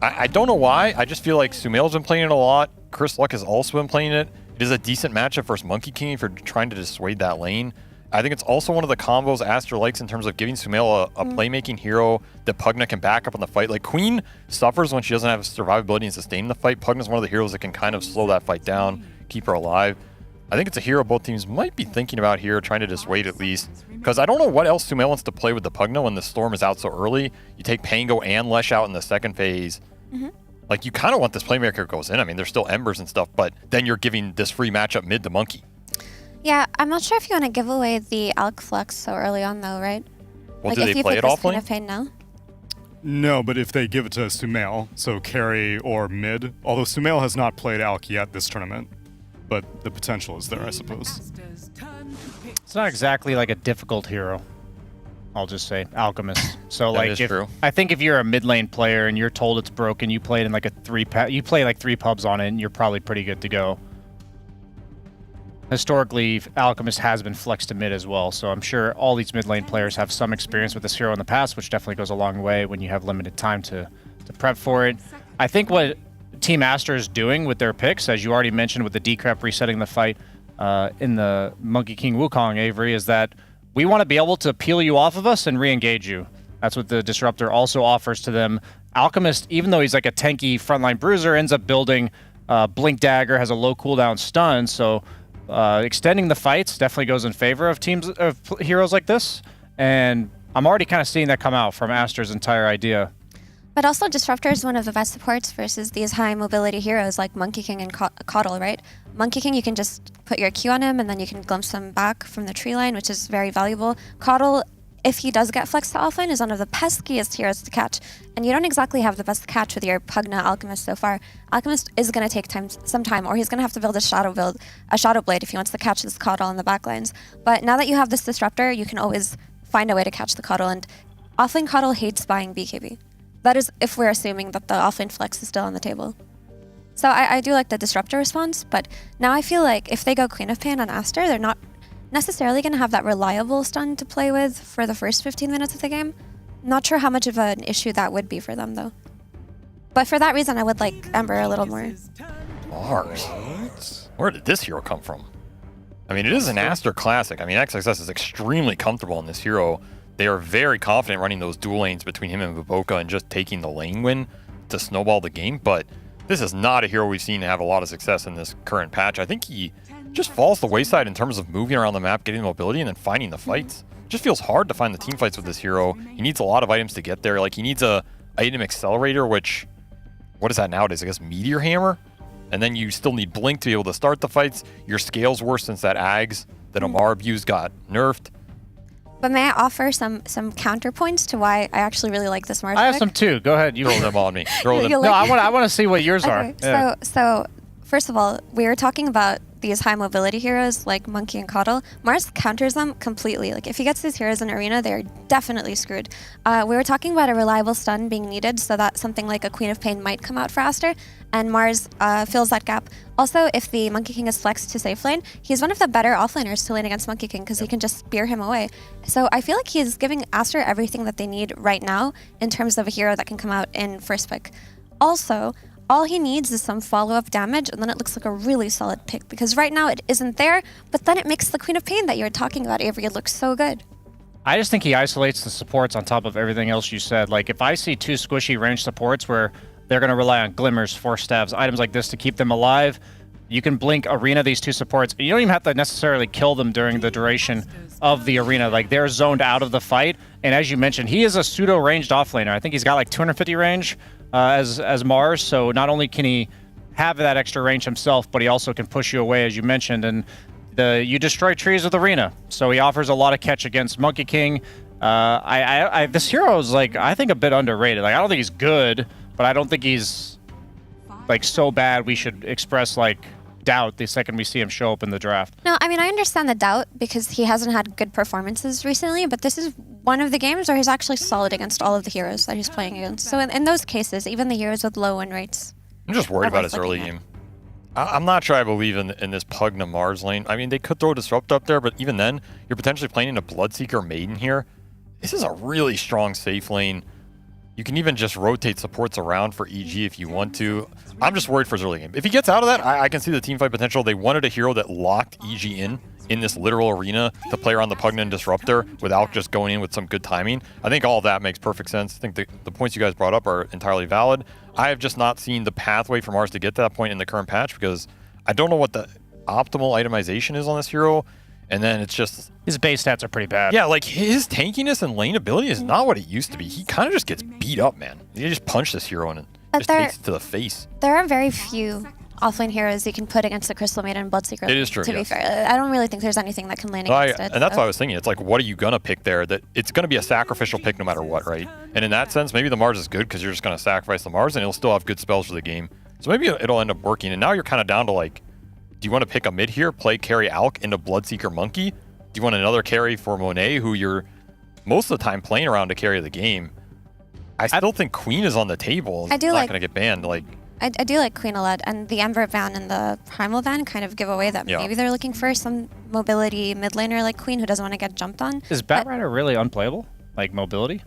I don't know why. I just feel like Sumail's been playing it a lot. Chris Luck has also been playing it. It is a decent matchup versus Monkey King if you're trying to dissuade that lane. I think it's also one of the combos Aster likes in terms of giving Sumail a playmaking hero that Pugna can back up in the fight. Like, Queen suffers when she doesn't have survivability and sustain in the fight. Pugna's one of the heroes that can kind of slow that fight down, keep her alive. I think it's a hero both teams might be thinking about here, trying to dissuade at least. Because I don't know what else Sumail wants to play with the Pugna when the Storm is out so early. You take Pango and Lesh out in the second phase. Like, you kind of want this playmaker goes in. I mean, there's still embers and stuff, but then you're giving this free matchup mid to Monkey. Yeah, I'm not sure if you want to give away the Alk Flex so early on, though, right? Well, like, do if they you play pick it this off Queen lane? of Pain now? No, but if they give it to Sumail, so carry or mid, although Sumail has not played Alk yet this tournament, but the potential is there, I suppose. It's not exactly like a difficult hero. I'll just say Alchemist. So That like, is if, true. I think if you're a mid lane player and you're told it's broken, you play it in like you play like 3 pubs on it, and you're probably pretty good to go. Historically, Alchemist has been flexed to mid as well, so I'm sure all these mid lane players have some experience with this hero in the past, which definitely goes a long way when you have limited time to prep for it. I think what Team Aster is doing with their picks, as you already mentioned with the Decrep resetting the fight in the Monkey King Wukong, Avery, is that we want to be able to peel you off of us and re-engage you. That's what the Disruptor also offers to them. Alchemist, even though he's like a tanky frontline bruiser, ends up building Blink Dagger, has a low cooldown stun, so extending the fights definitely goes in favor of teams of heroes like this. And I'm already kind of seeing that come out from Aster's entire idea. But also, Disruptor is one of the best supports versus these high mobility heroes like Monkey King and Coddle, right? Monkey King, you can just put your Q on him and then you can glimpse him back from the tree line, which is very valuable. Coddle, if he does get flexed to offlane, is one of the peskiest heroes to catch. And you don't exactly have the best catch with your Pugna Alchemist so far. Alchemist is going to take some time, or he's going to have to build a Shadow Blade if he wants to catch this Coddle in the backlines. But now that you have this Disruptor, you can always find a way to catch the Coddle, and offlane Coddle hates buying BKB. That is if we're assuming that the offlane flex is still on the table. So I do like the Disruptor response, but now I feel like if they go Queen of Pain on Aster, they're not necessarily going to have that reliable stun to play with for the first 15 minutes of the game. Not sure how much of an issue that would be for them, though. But for that reason, I would like Ember a little more. Mars. Where did this hero come from? I mean, it is an Aster classic. I mean, XXS is extremely comfortable in this hero. They are very confident running those dual lanes between him and Viboka and just taking the lane win to snowball the game, but this is not a hero we've seen have a lot of success in this current patch. I think he just falls the wayside in terms of moving around the map, getting mobility, and then finding the fights. It just feels hard to find the team fights with this hero. He needs a lot of items to get there. Like, he needs a item accelerator, which, what is that nowadays? I guess Meteor Hammer? And then you still need Blink to be able to start the fights. Your scale's worse since that Ags that Omar abused got nerfed. But may I offer some counterpoints to why I actually really like this Mars I have pick? some too. Go ahead. You throw them on me. Throw them. You No, like- I want to see what yours are. Okay, Yeah. so first of all, we were talking about these high mobility heroes like Monkey and Coddle. Mars counters them completely. Like, if he gets these heroes in arena, they're definitely screwed. We were talking about a reliable stun being needed so that something like a Queen of Pain might come out faster, and Mars fills that gap. Also, if the Monkey King is flexed to safe lane, he's one of the better offlaners to lane against Monkey King because he can just spear him away. So I feel like he's giving Aster everything that they need right now in terms of a hero that can come out in first pick. Also, all he needs is some follow-up damage, and then it looks like a really solid pick, because right now it isn't there, but then it makes the Queen of Pain that you were talking about, Avery. It looks so good. I just think he isolates the supports on top of everything else you said. Like, if I see 2 squishy range supports where they're going to rely on glimmers, force stabs, items like this to keep them alive, you can blink arena these 2 supports. You don't even have to necessarily kill them during the duration of the arena. Like, they're zoned out of the fight. And as you mentioned, he is a pseudo-ranged offlaner. I think he's got like 250 range as Mars. So not only can he have that extra range himself, but he also can push you away, as you mentioned. And you destroy trees with arena. So he offers a lot of catch against Monkey King. This hero is, like, I think a bit underrated. Like, I don't think he's good, but I don't think he's like so bad we should express like doubt the second we see him show up in the draft. No, I mean, I understand the doubt because he hasn't had good performances recently, but this is one of the games where he's actually solid against all of the heroes that he's playing against. So in those cases, even the heroes with low win rates. I'm just worried are about worth his early looking game. I'm not sure I believe in this Pugna Mars lane. I mean, they could throw Disrupt up there, but even then, you're potentially playing in a Bloodseeker Maiden here. This is a really strong safe lane. You can even just rotate supports around for EG if you want to. I'm just worried for his early game. If he gets out of that, I can see the team fight potential. They wanted a hero that locked EG in this literal arena to play around the Pugna and Disruptor without just going in with some good timing. I think all of that makes perfect sense. I think the points you guys brought up are entirely valid. I have just not seen the pathway for Mars to get to that point in the current patch because I don't know what the optimal itemization is on this hero. And then it's just... His base stats are pretty bad. Yeah, like, his tankiness and lane ability is not what it used to be. He kind of just gets beat up, man. You just punch this hero and Just takes it to the face. There are very few offlane heroes you can put against the Crystal Maiden and Bloodseeker. It is true, To be yes. fair, I don't really think there's anything that can lane Well, against it. and that's so. what I was thinking. It's like, what are you going to pick there? That it's going to be a sacrificial pick no matter what, right? And in that sense, maybe the Mars is good because you're just going to sacrifice the Mars and it'll still have good spells for the game. So maybe it'll end up working. And now you're kind of down to like, do you want to pick a mid here, play carry Alk into Bloodseeker Monkey? Do you want another carry for Monet, who you're most of the time playing around to carry the game? I still think Queen is on the table. I do It's not like- going to get banned. Like, I do like Queen a lot, and the Ember van and the Primal van kind of give away that Yeah. maybe they're looking for some mobility mid laner like Queen who doesn't want to get jumped on. Is Batrider really unplayable? Like mobility?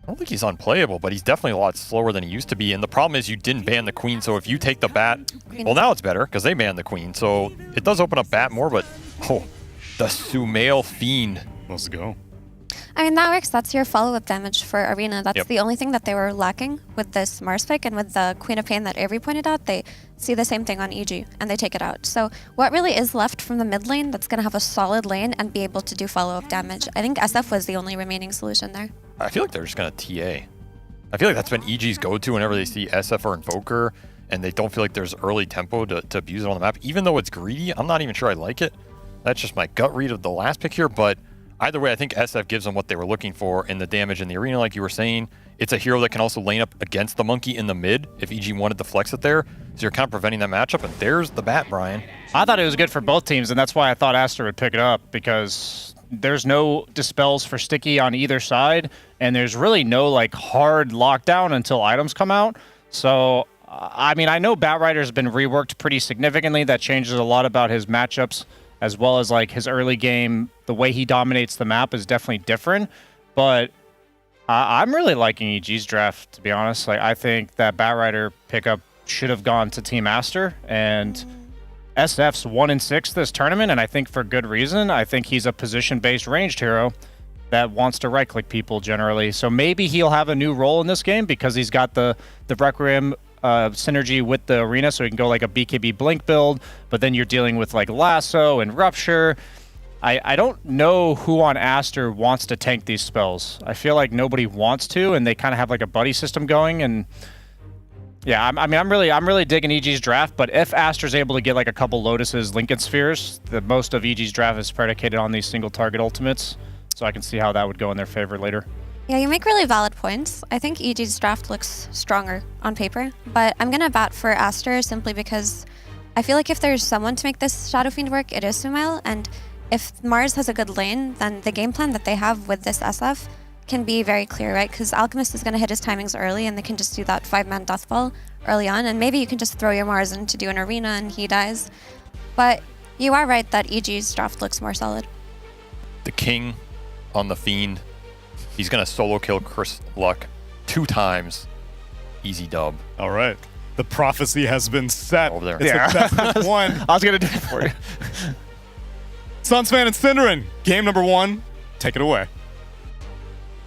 I don't think he's unplayable, but he's definitely a lot slower than he used to be. And the problem is you didn't ban the Queen, so if you take the Bat, well, now it's better because they banned the Queen. So it does open up Bat more, but the Sumail Fiend. Let's go. I mean, that works. That's your follow-up damage for Arena. That's Yep. the only thing that they were lacking with this Mars pick, and with the Queen of Pain that Avery pointed out, they see the same thing on EG, and they take it out. So what really is left from the mid lane that's going to have a solid lane and be able to do follow-up damage? I think SF was the only remaining solution there. I feel like they're just going to TA. I feel like that's been EG's go-to whenever they see SF or Invoker, and they don't feel like there's early tempo to abuse it on the map. Even though it's greedy, I'm not even sure I like it. That's just my gut read of the last pick here, but either way, I think SF gives them what they were looking for in the damage in the arena, like you were saying. It's a hero that can also lane up against the Monkey in the mid if EG wanted to flex it there. So you're kind of preventing that matchup, and there's the Bat, Brian. I thought it was good for both teams, and that's why I thought Aster would pick it up, because there's no dispels for Sticky on either side, and there's really no like hard lockdown until items come out. So, I mean, I know Batrider's been reworked pretty significantly. That changes a lot about his matchups, as well as like his early game. The way he dominates the map is definitely different, but I'm really liking EG's draft, to be honest. Like, I think that Batrider pickup should have gone to Team Aster, and SF's 1-6 this tournament, and I think for good reason. I think he's a position-based ranged hero that wants to right-click people generally. So maybe he'll have a new role in this game because he's got the Requiem synergy with the arena, so he can go like a BKB Blink build, but then you're dealing with like Lasso and Rupture. I don't know who on Aster wants to tank these spells. I feel like nobody wants to, and they kind of have like a buddy system going, and yeah, I'm really digging EG's draft, but if Aster's able to get like a couple Lotuses, Lincoln Spheres, the most of EG's draft is predicated on these single target ultimates, so I can see how that would go in their favor later. Yeah, you make really valid points. I think EG's draft looks stronger on paper, but I'm going to bat for Aster simply because I feel like if there's someone to make this Shadow Fiend work, it is Sumail, and if Mars has a good lane, then the game plan that they have with this SF can be very clear, right? Because Alchemist is going to hit his timings early, and they can just do that 5-man death ball early on, and maybe you can just throw your Mars in to do an arena and he dies. But you are right that EG's draft looks more solid. The King on the Fiend. He's going to solo kill Chris Luck 2 times. Easy dub. All right. The prophecy has been set. Over there. It's a best of one. I was going to do it for you. Sunsfan and Cinderin, game number 1. Take it away.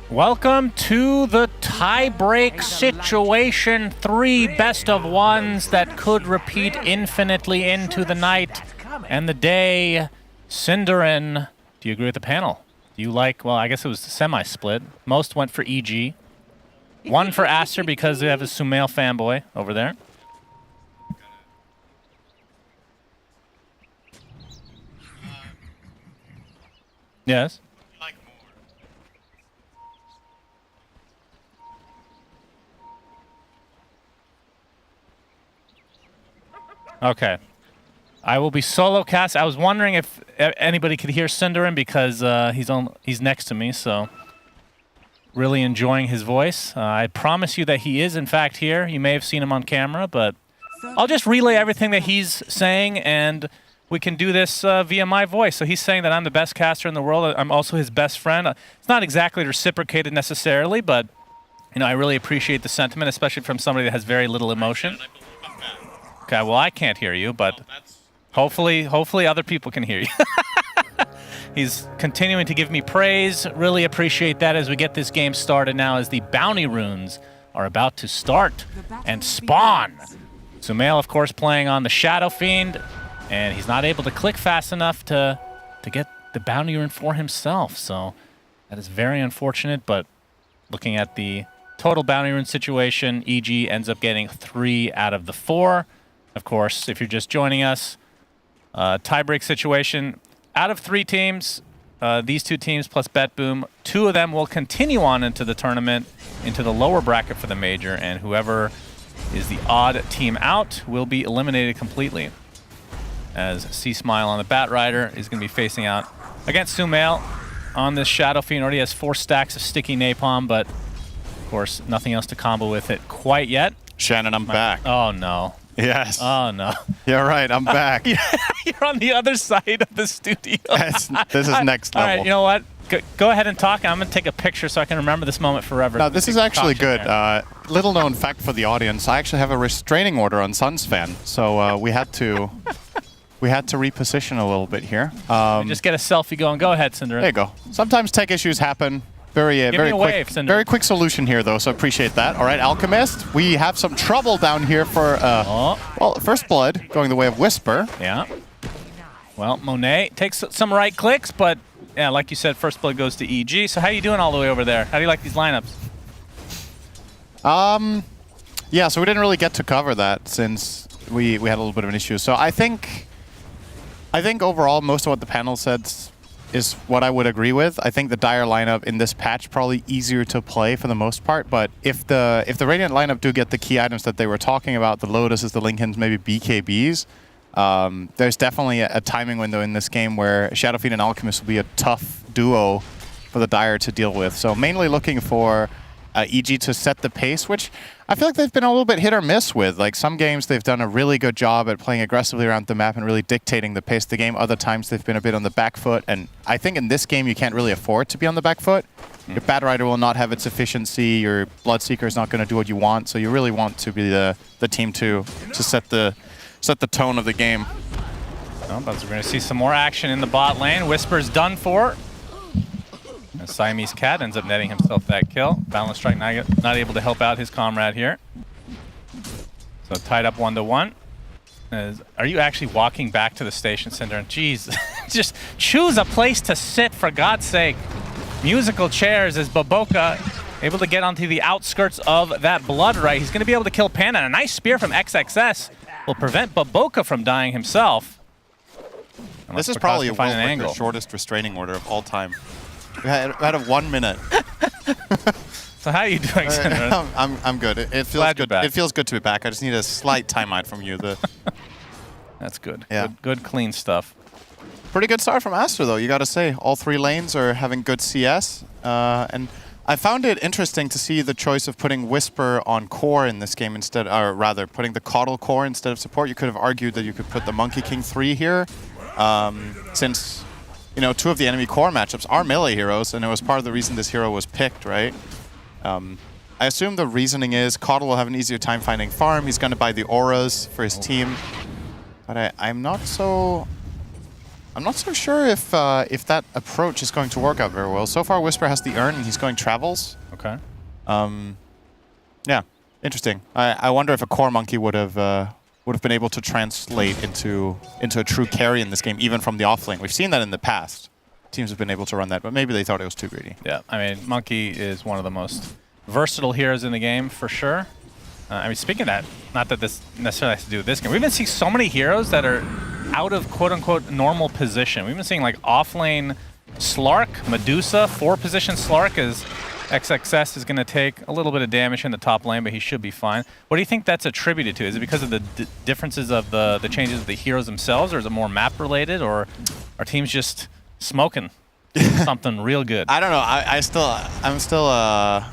Welcome to the tie-break situation. 3 best of ones that could repeat infinitely into the night and the day. Cinderin, do you agree with the panel? Do you like, well, I guess it was semi-split. Most went for EG. 1 for Aster because they have a Sumail fanboy over there. Yes? Okay. I will be solo cast. I was wondering if anybody could hear Cinderin because he's next to me, so really enjoying his voice. I promise you that he is in fact here. You may have seen him on camera, but I'll just relay everything that he's saying, and we can do this via my voice. So he's saying that I'm the best caster in the world. I'm also his best friend. It's not exactly reciprocated necessarily, but you know, I really appreciate the sentiment, especially from somebody that has very little emotion. Okay, well, I can't hear you, but hopefully other people can hear you. He's continuing to give me praise. Really appreciate that as we get this game started now, as the bounty runes are about to start and spawn. Sumail, of course, playing on the Shadow Fiend, and he's not able to click fast enough to get the bounty rune for himself. So that is very unfortunate, but looking at the total bounty rune situation, EG ends up getting 3 out of the 4. Of course, if you're just joining us, tiebreak situation. Out of 3 teams, these 2 teams plus BetBoom, 2 of them will continue on into the tournament, into the lower bracket for the major, and whoever is the odd team out will be eliminated completely. As C-Smile on the Bat Rider is going to be facing out against Sumail on this Shadow Fiend. Already has 4 stacks of sticky napalm, but of course, nothing else to combo with it quite yet. Shannon, I'm back. Oh, no. Yes. Oh, no. You're right. I'm back. You're on the other side of the studio. This is next level. All right, you know what? Go ahead and talk. I'm going to take a picture so I can remember this moment forever. No, this is actually good. Little known fact for the audience, I actually have a restraining order on Suns fan, so we had to reposition a little bit here. Just get a selfie going. Go ahead, Cinder. There you go. Sometimes tech issues happen. Very quick solution here, though, so appreciate that. All right, Alchemist, we have some trouble down here for, well, First Blood going the way of Whisper. Yeah. Well, Monet takes some right clicks, but yeah, like you said, First Blood goes to EG. So how are you doing all the way over there? How do you like these lineups? Yeah, so we didn't really get to cover that since we had a little bit of an issue. So I think overall most of what the panel said is what I would agree with. I think the Dire lineup in this patch probably easier to play for the most part, but if the Radiant lineup do get the key items that they were talking about, the Lotuses, the Lincolns, maybe BKBs, there's definitely a timing window in this game where Shadow Fiend and Alchemist will be a tough duo for the Dire to deal with. So mainly looking for EG to set the pace, which I feel like they've been a little bit hit or miss with. Like some games they've done a really good job at playing aggressively around the map and really dictating the pace of the game. Other times they've been a bit on the back foot, and I think in this game you can't really afford to be on the back foot. Your Bat Rider will not have its efficiency, your Bloodseeker is not going to do what you want, so you really want to be the team to set the tone of the game. Well, but we're going to see some more action in the bot lane. Whisper's done for. And Siamese Cat ends up netting himself that kill. Balance Strike not able to help out his comrade here. So tied up 1-1. Are you actually walking back to the station center? Jeez, just choose a place to sit, for God's sake. Musical chairs as Baboka able to get onto the outskirts of that Blood Right. He's going to be able to kill Panda. And a nice spear from XXS will prevent Baboka from dying himself. This is probably the shortest restraining order of all time. We had 1 minute. So how are you doing, Cinder? I'm good. It feels good. It feels good to be back. I just need a slight timeout from you. That's good. Yeah. Good clean stuff. Pretty good start from Aster, though. You got to say, all 3 lanes are having good CS, and I found it interesting to see the choice of putting Whisper on core in this game instead, or rather, putting the Coddle core instead of support. You could have argued that you could put the Monkey King 3 here, since 2 of the enemy core matchups are melee heroes, and it was part of the reason this hero was picked, right? I assume the reasoning is Coddle will have an easier time finding farm. He's going to buy the auras for his team, but I'm not so sure if that approach is going to work out very well. So far, Whisper has the urn, and he's going travels. Okay. Yeah, interesting. I wonder if a core monkey would have been able to translate into a true carry in this game, even from the offlane. We've seen that in the past. Teams have been able to run that, but maybe they thought it was too greedy. Yeah, I mean, Monkey is one of the most versatile heroes in the game, for sure. I mean, speaking of that, not that this necessarily has to do with this game, we've been seeing so many heroes that are out of quote-unquote normal position. We've been seeing like offlane Slark, Medusa, 4-position Slark as XXS is going to take a little bit of damage in the top lane, but he should be fine. What do you think that's attributed to? Is it because of the differences of the changes of the heroes themselves, or is it more map-related, or are teams just smoking something real good? I don't know. I'm still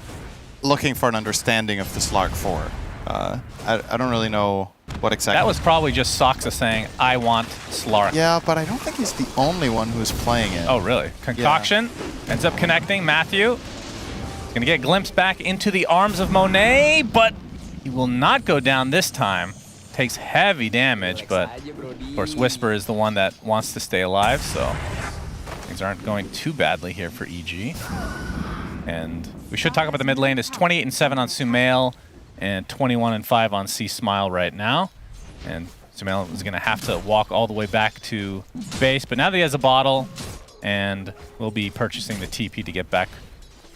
looking for an understanding of the Slark 4. I don't really know what exactly. That was probably just Soxa saying, I want Slark. Yeah, but I don't think he's the only one who's playing it. Oh, really? Concoction ends up connecting. Matthew going to get glimpsed back into the arms of Monet, but he will not go down this time. Takes heavy damage, but of course Whisper is the one that wants to stay alive, so things aren't going too badly here for EG. And we should talk about the mid lane. It's 28-7 on Sumail and 21-5 on C-Smile right now. And Sumail is going to have to walk all the way back to base, but now that he has a bottle, and will be purchasing the TP to get back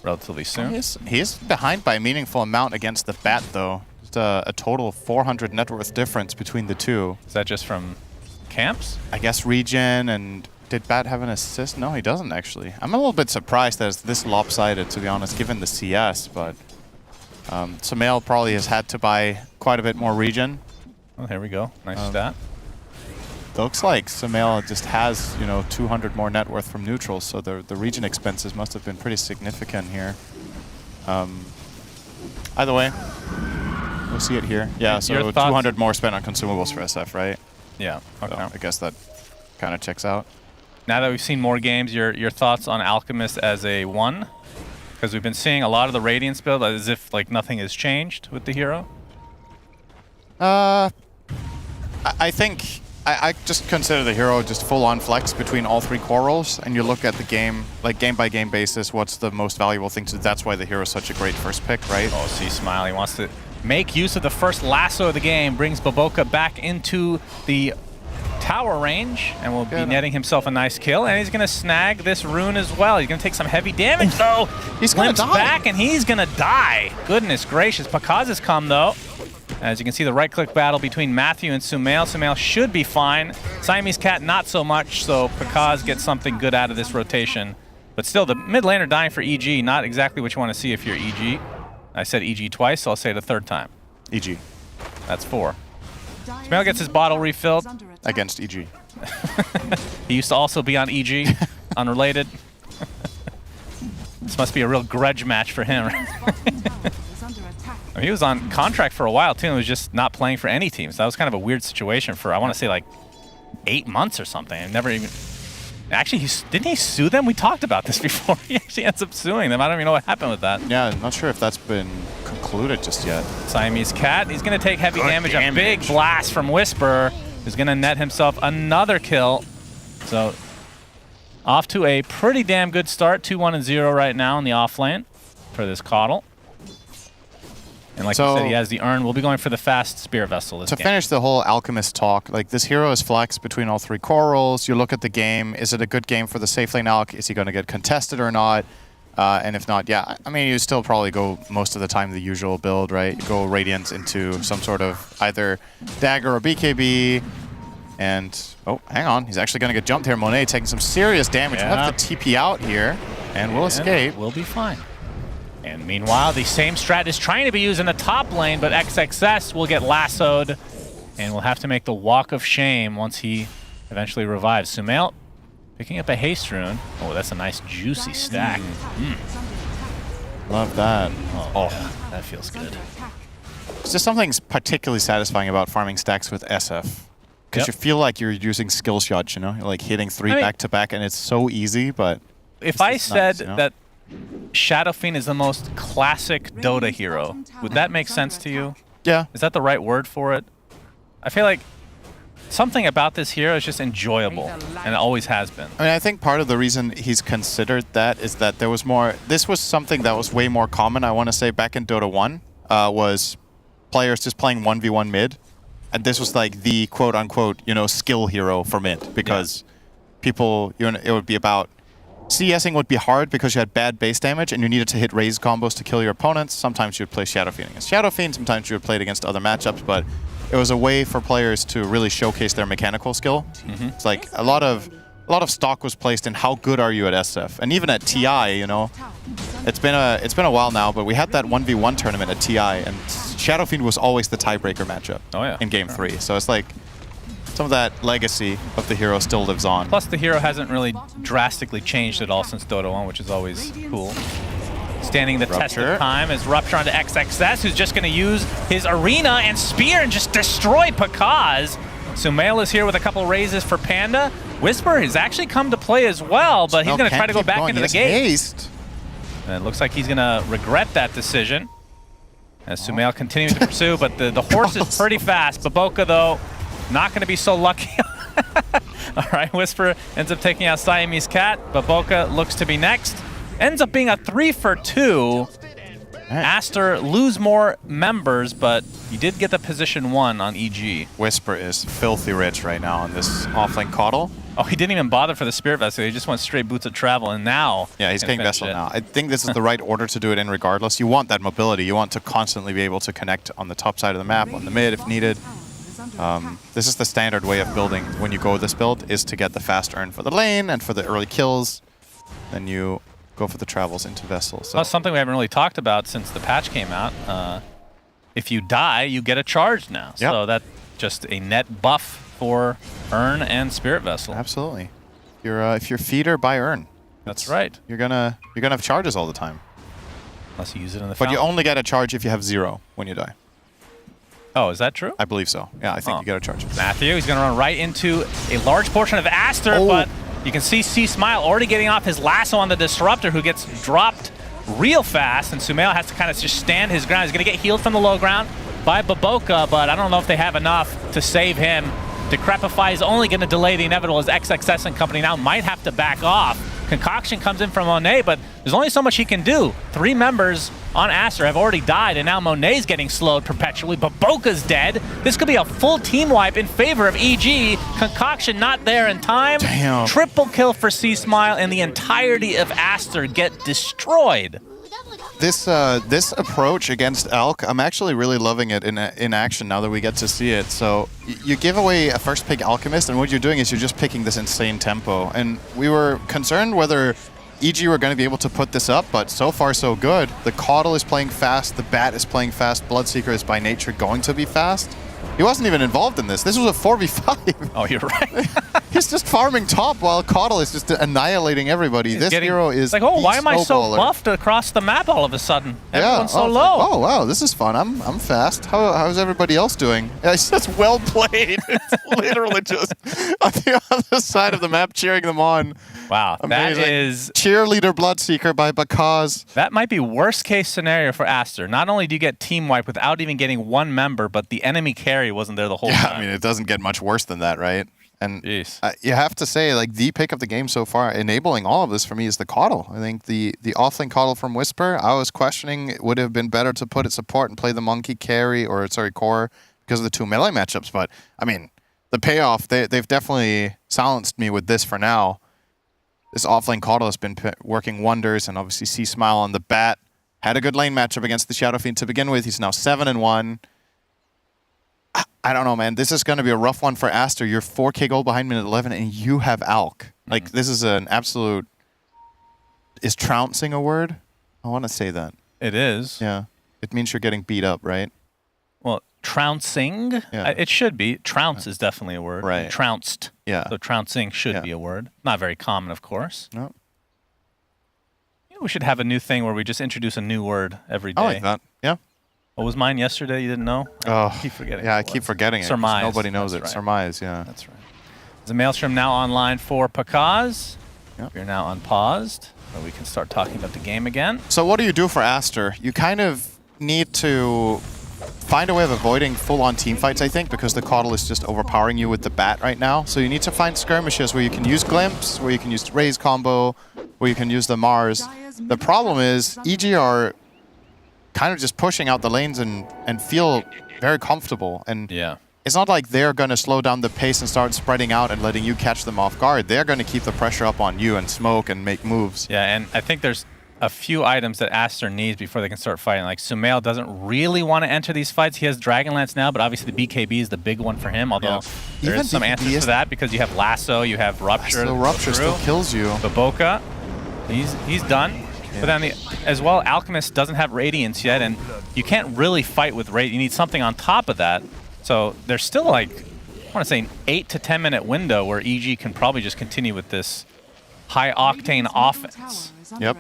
relatively soon. He's behind by a meaningful amount against the Bat, though. Just a total of 400 net worth difference between the two. Is that just from camps? I guess regen, and did Bat have an assist? No, he doesn't, actually. I'm a little bit surprised that it's this lopsided, to be honest, given the CS, but Sumail probably has had to buy quite a bit more regen. Oh, here we go. Nice stat. Looks like Sumail just has, 200 more net worth from neutrals, so the regen expenses must have been pretty significant here. Either way, we'll see it here. Yeah, so 200 more spent on consumables for SF, right? Yeah. Okay. So I guess that kind of checks out. Now that we've seen more games, your thoughts on Alchemist as a 1? Because we've been seeing a lot of the Radiance build as if like nothing has changed with the hero. I think I just consider the hero just full-on flex between all 3 core roles, and you look at the game, like game-by-game basis, what's the most valuable thing to do. That's why the hero is such a great first pick, right? Oh, see, Smiley wants to make use of the first lasso of the game, brings Baboka back into the tower range, and will be netting himself a nice kill, and he's going to snag this rune as well. He's going to take some heavy damage, though. He's going to die. Back, and he's going to die. Goodness gracious. Pakaz has come, though. As you can see, the right-click battle between Matthew and Sumail. Sumail should be fine. Siamese Cat, not so much, so Pakaz gets something good out of this rotation. But still, the mid laner dying for EG, not exactly what you want to see if you're EG. I said EG twice, so I'll say it a third time. EG. That's 4. Sumail gets his bottle refilled. Against EG. He used to also be on EG, unrelated. This must be a real grudge match for him. I mean, he was on contract for a while, too, and was just not playing for any team. So that was kind of a weird situation for, I want to say, like 8 months or something. I never even... Actually, didn't he sue them? We talked about this before. He actually ends up suing them. I don't even know what happened with that. Yeah, I'm not sure if that's been concluded just yet. Siamese Cat, he's going to take heavy damage. A big blast from Whisper is going to net himself another kill. So off to a pretty damn good start. 2-1-0 right now in the off lane for this Coddle. And like you said, he has the urn. We'll be going for the fast spear vessel this game. To finish the whole Alchemist talk, like this hero is flex between all 3 core roles. You look at the game. Is it a good game for the safe lane Alch? Is he going to get contested or not? And if not, yeah, I mean, you still probably go most of the time the usual build, right? You go Radiant into some sort of either Dagger or BKB. And, oh, hang on. He's actually going to get jumped here. Monet taking some serious damage. We'll have to TP out here, and we'll escape. We'll be fine. And meanwhile, the same strat is trying to be used in the top lane, but XXS will get lassoed, and will have to make the walk of shame once he eventually revives. Sumail picking up a haste rune. Oh, that's a nice juicy stack. Love that. Oh, yeah, that feels good. There's just something particularly satisfying about farming stacks with SF. Because you feel like you're using skill shots, you know? You're like hitting 3 back-to-back, and it's so easy, but... If I said that Shadow Fiend is the most classic Dota hero, would that make sense to you? Yeah. Is that the right word for it? I feel like something about this hero is just enjoyable, and it always has been. I mean, I think part of the reason he's considered that is that there was more... This was something that was way more common, I want to say, back in Dota 1, was players just playing 1v1 mid. And this was like the quote-unquote, skill hero for mid, because people, it would be about... CSing would be hard because you had bad base damage and you needed to hit raise combos to kill your opponents. Sometimes you would play Shadow Fiend against Shadow Fiend, sometimes you would play it against other matchups, but it was a way for players to really showcase their mechanical skill. It's like a lot of stock was placed in how good are you at SF. And even at TI, it's been a while now, but we had that 1v1 tournament at TI, and Shadow Fiend was always the tiebreaker matchup in Game 3. So it's like some of that legacy of the hero still lives on. Plus, the hero hasn't really drastically changed at all since Dota 1, which is always cool. Standing the test of time is Rupture onto XXS, who's just going to use his Arena and Spear and just destroy Pakaz. Sumail is here with a couple raises for Panda. Whisper has actually come to play as well, but he's going to try to go back into the gate. And it looks like he's going to regret that decision. As Sumail continues to pursue, but the horse is pretty fast. Baboka, though, not going to be so lucky. All right, Whisper ends up taking out Siamese Cat. Baboka looks to be next. Ends up being a 3-for-2. Aster lose more members, but you did get the position 1 on EG. Whisper is filthy rich right now on this offlane Coddle. Oh, he didn't even bother for the Spirit Vessel. He just went straight Boots of Travel, and now... Yeah, he's getting Vessel it. now. I think this is the right order to do it in regardless. You want that mobility. You want to constantly be able to connect on the top side of the map, on the mid if needed. This is the standard way of building when you go this build, is to get the fast earn for the lane and for the early kills. Then you go for the travels into Vessel. So That's something we haven't really talked about since the patch came out. If you die, you get a charge now. Yep. So that's just a net buff for Earn and Spirit Vessel. Absolutely. If you're feeder, buy Earn. That's right. You're gonna have charges all the time. Unless you use it in the But you fountain. only get a charge if you have 0 when you die. Oh, is that true? I believe so. Yeah, I think you get a charge. Matthew, he's going to run right into a large portion of Aster, but you can see C-Smile already getting off his lasso on the Disruptor, who gets dropped real fast, and Sumail has to kind of just stand his ground. He's going to get healed from the low ground by Baboka, but I don't know if they have enough to save him. Decrepify is only going to delay the inevitable, as XXS and company now might have to back off. Concoction comes in from Monet, but there's only so much he can do. 3 members on Aster have already died, and now Monet's getting slowed perpetually. Baboka's dead. This could be a full team wipe in favor of EG. Concoction not there in time. Damn. Triple kill for C-Smile, and the entirety of Aster get destroyed. This approach against Elk, I'm actually really loving it in action now that we get to see it. So you give away a first pick Alchemist, and what you're doing is you're just picking this insane tempo. And we were concerned whether EG were going to be able to put this up, but so far so good. The Caudle is playing fast, the Bat is playing fast, Bloodseeker is by nature going to be fast. He wasn't even involved in this. This was a 4v5. Oh, you're right. He's just farming top while Caudle is just annihilating everybody. This hero is like, oh, why am I so snowballer. buffed across the map all of a sudden? Everyone's so it's low. like, oh, wow, this is fun. I'm fast. How's everybody else doing? That's well played. It's literally just on the other side of the map cheering them on. Wow, Amazing. that is... Cheerleader Bloodseeker by Bakaz. That might be worst case scenario for Aster. Not only do you get team wipe without even getting 1 member, but the enemy carry wasn't there the whole time. I mean, it doesn't get much worse than that, right? And you have to say, like, the pick of the game so far, enabling all of this for me, is the Caudle. I think the offlane Caudle from Whisper, I was questioning it would have been better to put it support and play the Monkey carry, or sorry, core, because of the 2 melee matchups. But, I mean, the payoff, they've definitely silenced me with this for now. This offlane Caudle has been working wonders, and obviously C-Smile on the Bat. Had a good lane matchup against the Shadow Fiend to begin with. He's now 7-1. I don't know, man. This is going to be a rough one for Aster. You're 4k gold behind minute 11, and you have Alk. Like, this is an absolute... Is trouncing a word? I want to say that. It is. Yeah. It means you're getting beat up, right? Well, trouncing? Yeah. It should be. Trounce is definitely a word. Right. Trounced. Yeah. So trouncing should be a word. Not very common, of course. No. You know, we should have a new thing where we just introduce a new word every day. I like that. Yeah. What was mine yesterday? You didn't know? Oh, I keep forgetting. Yeah, I keep forgetting it. Surmise. Nobody knows That's it. right. Surmise, yeah. That's right. Is the Maelstrom now online for Pakaz? Yep. You're now unpaused, so we can start talking about the game again. So what do you do for Aster? You kind of need to find a way of avoiding full-on team fights, I think, because the Caudle is just overpowering you with the Bat right now. So you need to find skirmishes where you can use Glimpse, where you can use the Raze combo, where you can use the Mars. The problem is EG are kind of just pushing out the lanes and feel very comfortable. And it's not like they're going to slow down the pace and start spreading out and letting you catch them off guard. They're going to keep the pressure up on you and smoke and make moves. Yeah, and I think there's a few items that Aster needs before they can start fighting. Like, Sumail doesn't really want to enter these fights. He has Dragonlance now, but obviously the BKB is the big one for him, although there Even is some BKB answers is- to that because you have Lasso, you have Rupture. So Rupture still kills you. Baboka, he's done. But then as well, Alchemist doesn't have Radiance yet, and you can't really fight with Radiance. You need something on top of that. So there's still, like, I want to say an 8 to 10 minute window where EG can probably just continue with this high-octane offense. Yep.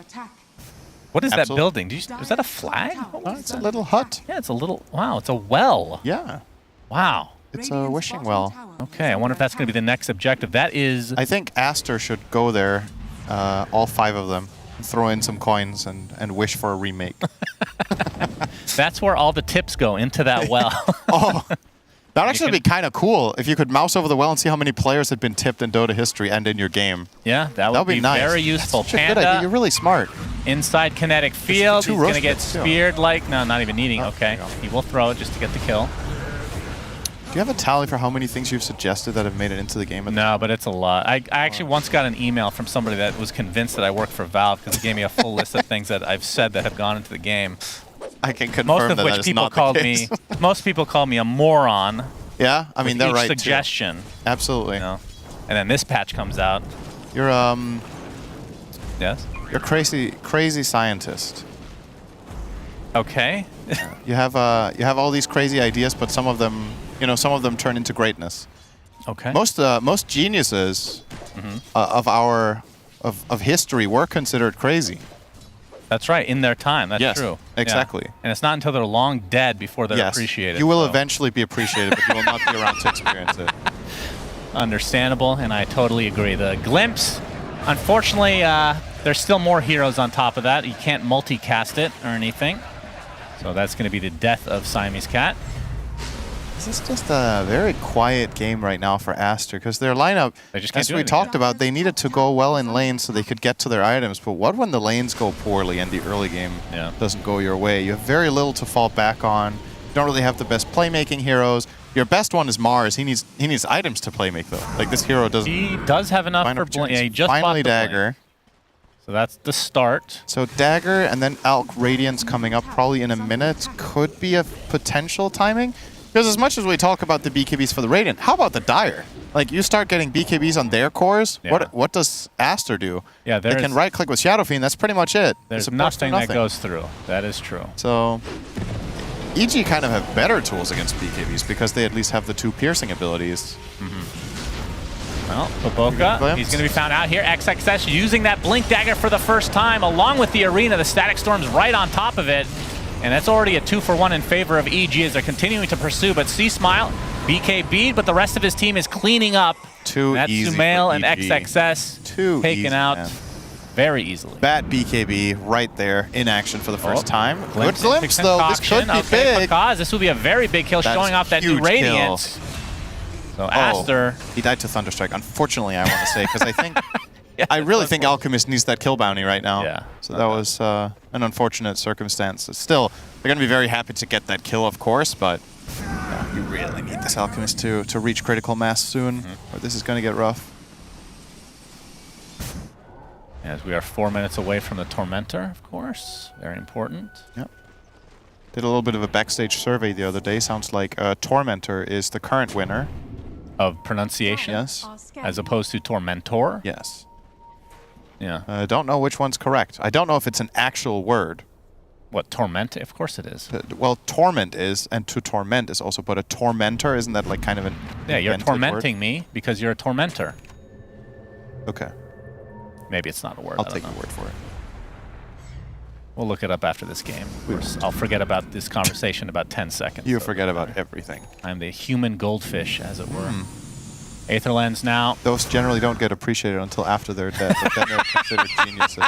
What is that Absolutely. building? Is that a flag? It's a little hut. Yeah, it's a little... Wow, it's a well. Yeah. Wow. It's a wishing well. Okay, I wonder if that's going to be the next objective. That is... I think Aster should go there, all 5 of them, throw in some coins and wish for a remake. That's where all the tips go, into that well. Oh, that would actually be kind of cool if you could mouse over the well and see how many players had been tipped in Dota history and in your game. Yeah, that would be nice. very useful. That's such a good idea. You're really smart. Inside kinetic field. two He's going to roast get picks, too. speared like... No, not even needing. Okay. He will throw it just to get the kill. Do you have a tally for how many things you've suggested that have made it into the game? No, but it's a lot. I actually once got an email from somebody that was convinced that I work for Valve because he gave me a full list of things that I've said that have gone into the game. I can confirm most of that which that is people not the called case. me. Most people call me a moron. Yeah, I mean with they're each right suggestion. too. Absolutely. You know? And then this patch comes out. You're Yes. You're crazy scientist. Okay. you have all these crazy ideas, but some of them turn into greatness. Okay. Most geniuses of history were considered crazy. That's right. In their time. That's Yes, true. exactly. Yeah. And it's not until they're long dead before they're Yes, appreciated. you will so. eventually be appreciated, but you will not be around to experience it. Understandable, and I totally agree. The glimpse, unfortunately, there's still more heroes on top of that. You can't multicast it or anything. So that's going to be the death of Siamese Cat. This is just a very quiet game right now for Aster, because their lineup, as we talked about, they needed to go well in lanes so they could get to their items. But what when the lanes go poorly and the early game doesn't go your way? You have very little to fall back on. You don't really have the best playmaking heroes. Your best one is Mars. He needs items to playmake though. Like this hero doesn't. He does have enough for blink. Yeah, he just finally bought the Dagger. blink. So that's the start. So Dagger and then Alk Radiance coming up probably in a minute could be a potential timing. Because as much as we talk about the BKBs for the Radiant, how about the Dire? Like you start getting BKBs on their cores, what does Aster do? Yeah, they can right click with Shadow Fiend. That's pretty much it. There's nothing that goes through. That is true. So EG kind of have better tools against BKBs because they at least have the 2 piercing abilities. Well, Popoka, he's going to be found out here. XXS using that Blink Dagger for the first time, along with the Arena. The Static Storm's right on top of it. And that's already a 2-for-1 in favor of EG as they're continuing to pursue. But C-Smile, BKB'd, but the rest of his team is cleaning up. That's Sumail and XXS taken out very easily. Bat BKB right there in action for the first time. Good Glimpse glimpse though. This could be big. Because this will be a very big kill, showing off that new Radiance. So Aster. He died to Thunderstrike. Unfortunately, I want to say, because I think I really think Alchemist needs that kill bounty right now. Yeah. So that was an unfortunate circumstance. Still, they're going to be very happy to get that kill, of course, but you really need this Alchemist to reach critical mass soon, or this is going to get rough. As we are 4 minutes away from the Tormentor, of course. Very important. Yep. Did a little bit of a backstage survey the other day. Sounds like Tormentor is the current winner. Of pronunciation? Yes. As opposed to Tormentor? Yes. Yeah. I don't know which one's correct. I don't know if it's an actual word. What, torment? Of course it is. Well, torment is, and to torment is also, but a tormentor, isn't that like kind of an Yeah, you're invented tormenting word? me because you're a tormentor. Okay. Maybe it's not a word. I'll take your word for it. We'll look it up after this game. I'll forget about this conversation in about 10 seconds. You forget about everything. I'm the human goldfish, as it were. Aetherlands now. Those generally don't get appreciated until after they're dead, but then they're considered geniuses.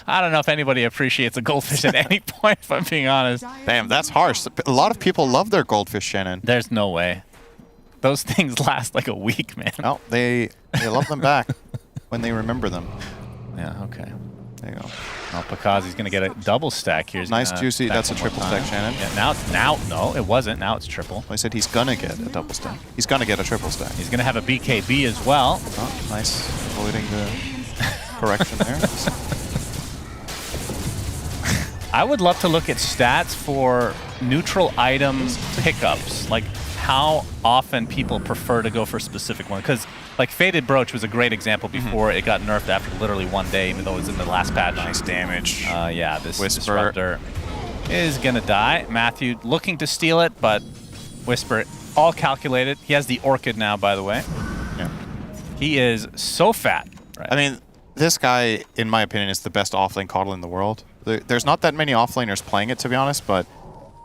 I don't know if anybody appreciates a goldfish at any point, if I'm being honest. Damn, that's harsh. A lot of people love their goldfish, Shannon. There's no way. Those things last like a week, man. Oh, they love them back when they remember them. Yeah, okay. There you go. Well, Pakazi's going to get a double stack here. Nice, juicy. That's a triple stack, Shannon. Yeah, no, it wasn't. Now it's triple. I said he's going to get a double stack. He's going to get a triple stack. He's going to have a BKB as well. Oh, nice. Avoiding the correction there. I would love to look at stats for neutral item pickups, like how often people prefer to go for a specific one. Because like Faded Brooch was a great example before it got nerfed after literally one day, even though it was in the last patch. Nice damage. Yeah, this Whisper Disruptor is going to die. Matthew looking to steal it, but Whisper all calculated. He has the Orchid now, by the way. Yeah. He is so fat. Right? I mean, this guy, in my opinion, is the best offlane Coddle in the world. There's not that many offlaners playing it, to be honest, but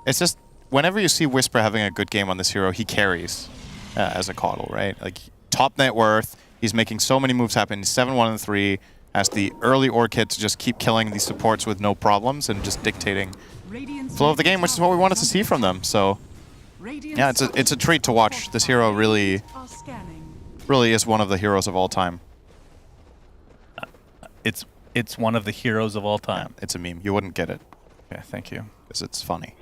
it's just whenever you see Whisper having a good game on this hero, he carries as a Coddle, right? Like top net worth, he's making so many moves happen. He's 7-1-3, has the early Orchid to just keep killing these supports with no problems and just dictating flow of the game, which is what we wanted to see from them. So yeah, it's a treat to watch. This hero really is one of the heroes of all time. It's one of the heroes of all time. Yeah, it's a meme. You wouldn't get it. Yeah, thank you. Because it's funny.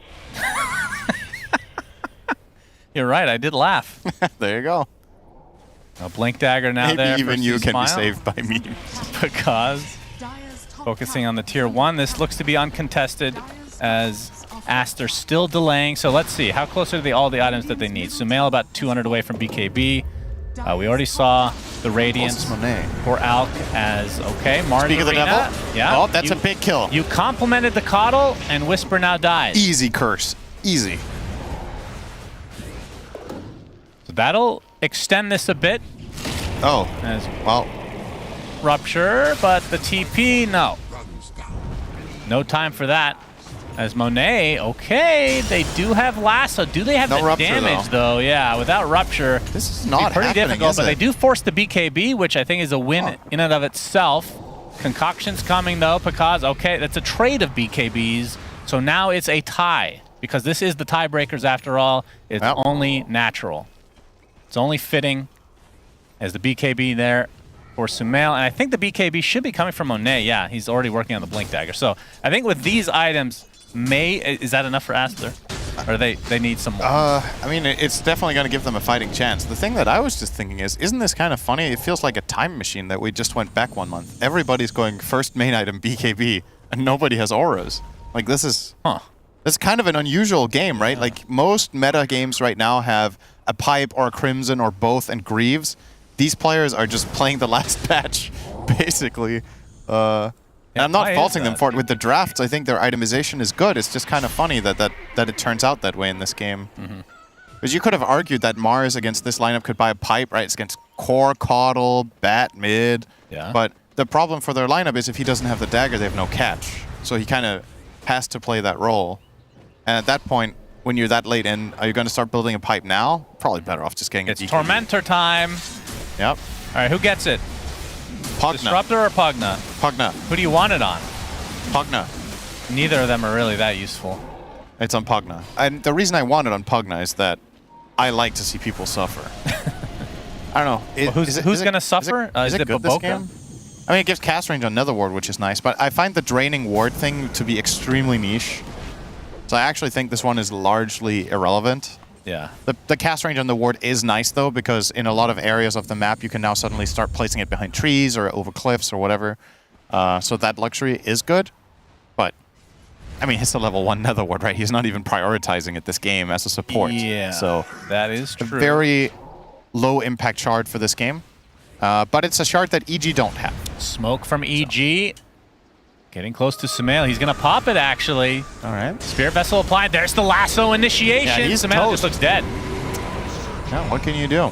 You're right. I did laugh. There you go. A blink dagger now Maybe there. for even you can C-Smile. be saved by me. Because focusing on the tier 1, this looks to be uncontested as Aster still delaying. So let's see. How close are all the items that they need? Sumail about 200 away from BKB. We already saw the Radiance for Alk as, okay, Mars Speak of the Arena. devil. Yeah. Oh, that's a big kill. You complimented the Coddle, and Whisper now dies. Easy curse. Easy. So that'll extend this a bit. Oh, as well. Rupture, but the TP, no. No time for that. As Monet, okay, they do have Lasso. Do they have No the Rupture, damage, though? Yeah, without Rupture, this is it'd not be pretty happening, difficult, is but it? they do force the BKB, which I think is a win in and of itself. Concoction's coming, though, because, okay, that's a trade of BKBs, so now it's a tie, because this is the tiebreakers after all. It's only natural. It's only fitting as the BKB there for Sumail, and I think the BKB should be coming from Monet. Yeah, he's already working on the Blink Dagger. So I think with these items, is that enough for Aster? Or they need some more? I mean, it's definitely going to give them a fighting chance. The thing that I was just thinking is, isn't this kind of funny? It feels like a time machine that we just went back 1 month. Everybody's going first main item BKB, and nobody has auras. Like, this is... This is kind of an unusual game, right? Like, most meta games right now have a Pipe or a Crimson or both and Greaves. These players are just playing the last patch, basically. And I'm not faulting them for it. With the drafts, I think their itemization is good. It's just kind of funny that it turns out that way in this game. Because you could have argued that Mars against this lineup could buy a Pipe, right? It's against Core, Coddle, Bat, Mid. Yeah. But the problem for their lineup is if he doesn't have the dagger, they have no catch. So he kind of has to play that role. And at that point, when you're that late in, are you going to start building a Pipe now? Probably better off just getting a DK. Tormentor time. Yep. All right, who gets it? Pugna. Disruptor or Pugna? Pugna. Who do you want it on? Pugna. Neither of them are really that useful. It's on Pugna. And the reason I want it on Pugna is that I like to see people suffer. I don't know. Who's going to suffer? Is it good, this Baboka? game? I mean, it gives cast range on Nether Ward, which is nice, but I find the draining ward thing to be extremely niche. So I actually think this one is largely irrelevant. Yeah. The cast range on the ward is nice, though, because in a lot of areas of the map, you can now suddenly start placing it behind trees or over cliffs or whatever. So that luxury is good. But, I mean, he's a level 1 Nether Ward, right? He's not even prioritizing it this game as a support. Yeah, so that is true. A very low impact shard for this game. But it's a shard that EG don't have. Smoke from EG. Getting close to Sumail. He's going to pop it, actually. All right. Spirit Vessel applied. There's the lasso initiation. Yeah, he's Sumail toast. just looks dead. Yeah, what can you do?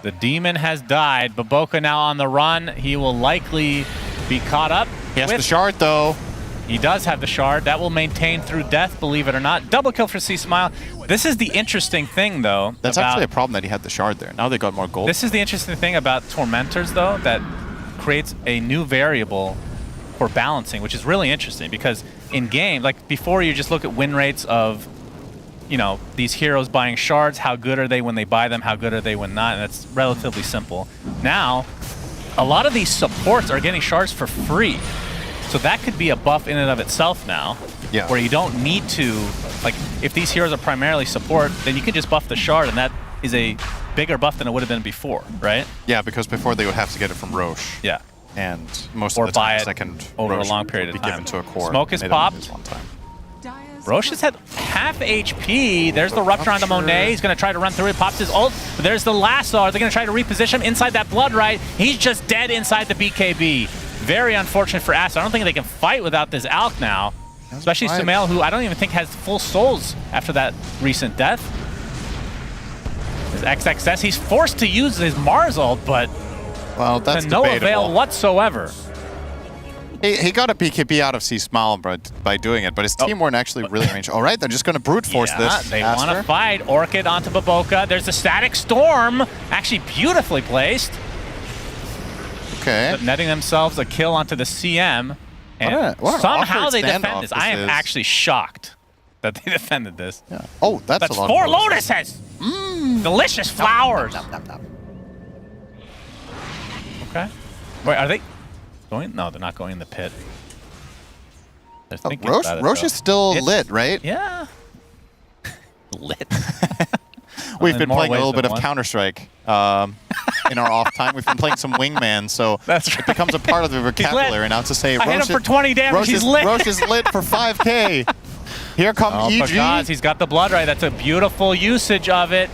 The demon has died. Baboka now on the run. He will likely be caught up. He has the shard, though. He does have the shard. That will maintain through death, believe it or not. Double kill for C-Smile. This is the interesting thing, though. That's actually a problem that he had the shard there. Now they got more gold. This is the interesting thing about Tormentors, though, that creates a new variable for balancing, which is really interesting because in game, like before, you just look at win rates of, you know, these heroes buying shards. How good are they when they buy them? How good are they when not? And that's relatively simple. Now, a lot of these supports are getting shards for free. So that could be a buff in and of itself now, where you don't need to, like, if these heroes are primarily support, then you can just buff the shard, and that is a bigger buff than it would have been before, right? Yeah, because before they would have to get it from Roche. Yeah. And most Or of the buy time, it second over Roche a long period would of be time. given to a core. Smoke is They don't popped. use one time. Roche has had half HP. There's the Rupture on the Monet. He's going to try to run through it. Pops his ult. But there's the lasso. Are they going to try to reposition him inside that Blood Right? He's just dead inside the BKB. Very unfortunate for Aster. I don't think they can fight without this Alk now. Especially fine. Sumail, who I don't even think has full souls after that recent death. His XXS. He's forced to use his Mars ult, but well, that's to no debatable. avail whatsoever. He got a BKB out of C-Smile by doing it, but his team weren't actually really ranged. All right, they're just going to brute force this. They want to fight. Orchid onto Baboka. There's a Static Storm. Actually beautifully placed. Okay. But netting themselves a kill onto the CM. And What an somehow awkward they defend standoff this. I am is. actually shocked that they defended this. Yeah. Oh, that's a lot 4 of lotuses. Delicious flowers. Okay. Wait, are they going? No, they're not going in the pit. They're thinking about it, Roche though. is still It's- lit, right? Yeah. Lit. We've In been more playing a ways little than bit of one. Counter-Strike in our off time. We've been playing some Wingman, so it becomes a part of the vocabulary now to say I hit him for 20 damage. Roche He's is, lit. Roche is lit for 5k. Here come EG. Pagaz, he's got the blood right. That's a beautiful usage of it.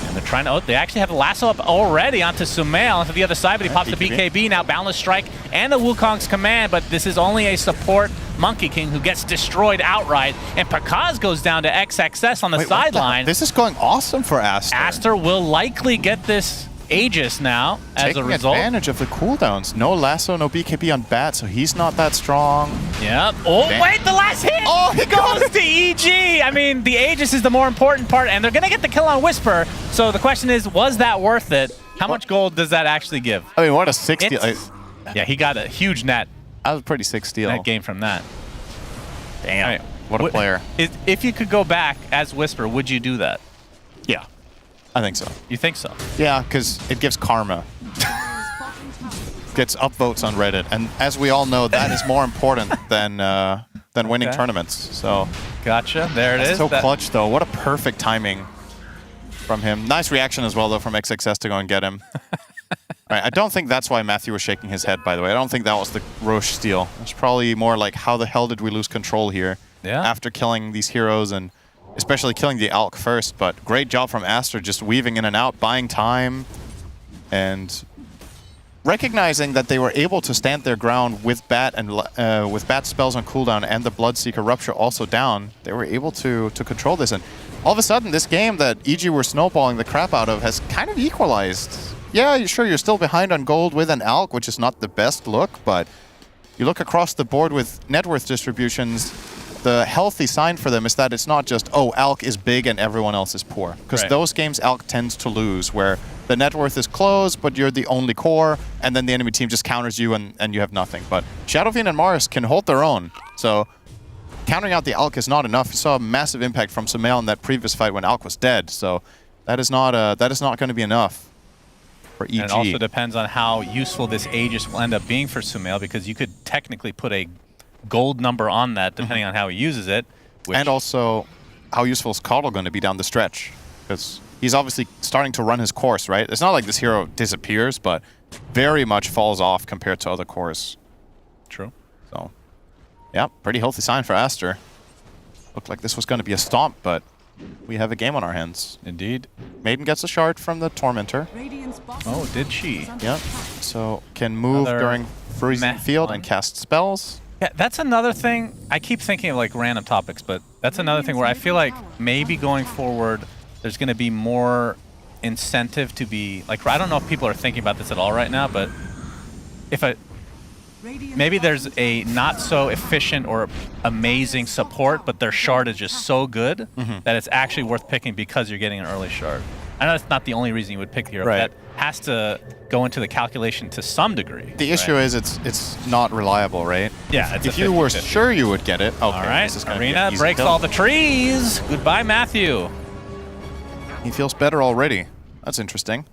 And they're trying to. Oh, they actually have the lasso up already onto Sumail onto the other side, but he pops the BKB now. Boundless Strike and the Wukong's command, but this is only a support Monkey King who gets destroyed outright. And Pagaz goes down to XXS on the sideline. This is going awesome for Aster. Aster will likely get this Aegis now as Taking a result. advantage of the cooldowns. No lasso, no BKB on Bat, so he's not that strong. Yep. Oh, Damn. wait, the last hit! Oh, he got goes to EG! I mean, the Aegis is the more important part, and they're going to get the kill on Whisper. So the question is, was that worth it? How much gold does that actually give? I mean, what a 60. Yeah, he got a huge net. That was a pretty sick steal. Net game from that. Damn. All right. What a player. If you could go back as Whisper, would you do that? Yeah. I think so. You think so? Yeah, because it gives karma. Gets upvotes on Reddit, and as we all know, that is more important than winning tournaments. So, gotcha. There it that's is. so clutch, though. What a perfect timing from him. Nice reaction as well, though, from XXS to go and get him. Right, I don't think that's why Matthew was shaking his head, by the way. I don't think that was the Roche steal. It's probably more like, how the hell did we lose control here? Yeah. After killing these heroes and especially killing the Alk first, but great job from Aster just weaving in and out, buying time, and recognizing that they were able to stand their ground with Bat and with Bat spells on cooldown and the Bloodseeker Rupture also down. They were able to control this, and all of a sudden, this game that EG were snowballing the crap out of has kind of equalized. Yeah, sure, you're still behind on gold with an Alk, which is not the best look, but you look across the board with net worth distributions. The healthy sign for them is that it's not just, oh, Alk is big and everyone else is poor. Because those games Alk tends to lose, where the net worth is close, but you're the only core, and then the enemy team just counters you and you have nothing. But Shadowfiend and Mars can hold their own. So countering out the Alk is not enough. You saw a massive impact from Sumail in that previous fight when Alk was dead. So that is not going to be enough for EG. And it also depends on how useful this Aegis will end up being for Sumail, because you could technically put a gold number on that depending on how he uses it. And also, how useful is Caudle going to be down the stretch? Because he's obviously starting to run his course, right? It's not like this hero disappears, but very much falls off compared to other cores. True. So, yeah, pretty healthy sign for Aster. Looked like this was going to be a stomp, but we have a game on our hands. Indeed. Maiden gets a shard from the Tormentor. Oh, did she? Yep. So, can move Another during freezing field and cast spells. Yeah, that's another thing. I keep thinking of like random topics, but that's another thing where I feel like maybe going forward, there's going to be more incentive to be like, I don't know if people are thinking about this at all right now, but if maybe there's a not so efficient or amazing support, but their shard is just so good that it's actually worth picking because you're getting an early shard. I know that's not the only reason you would pick the hero, but that has to go into the calculation to some degree. The issue is it's not reliable, right? Yeah, it's if a you were 50-50. sure you would get it, okay. All right, This is gonna be an Arena easy breaks kill. all the trees. Goodbye, Matthew. He feels better already. That's interesting.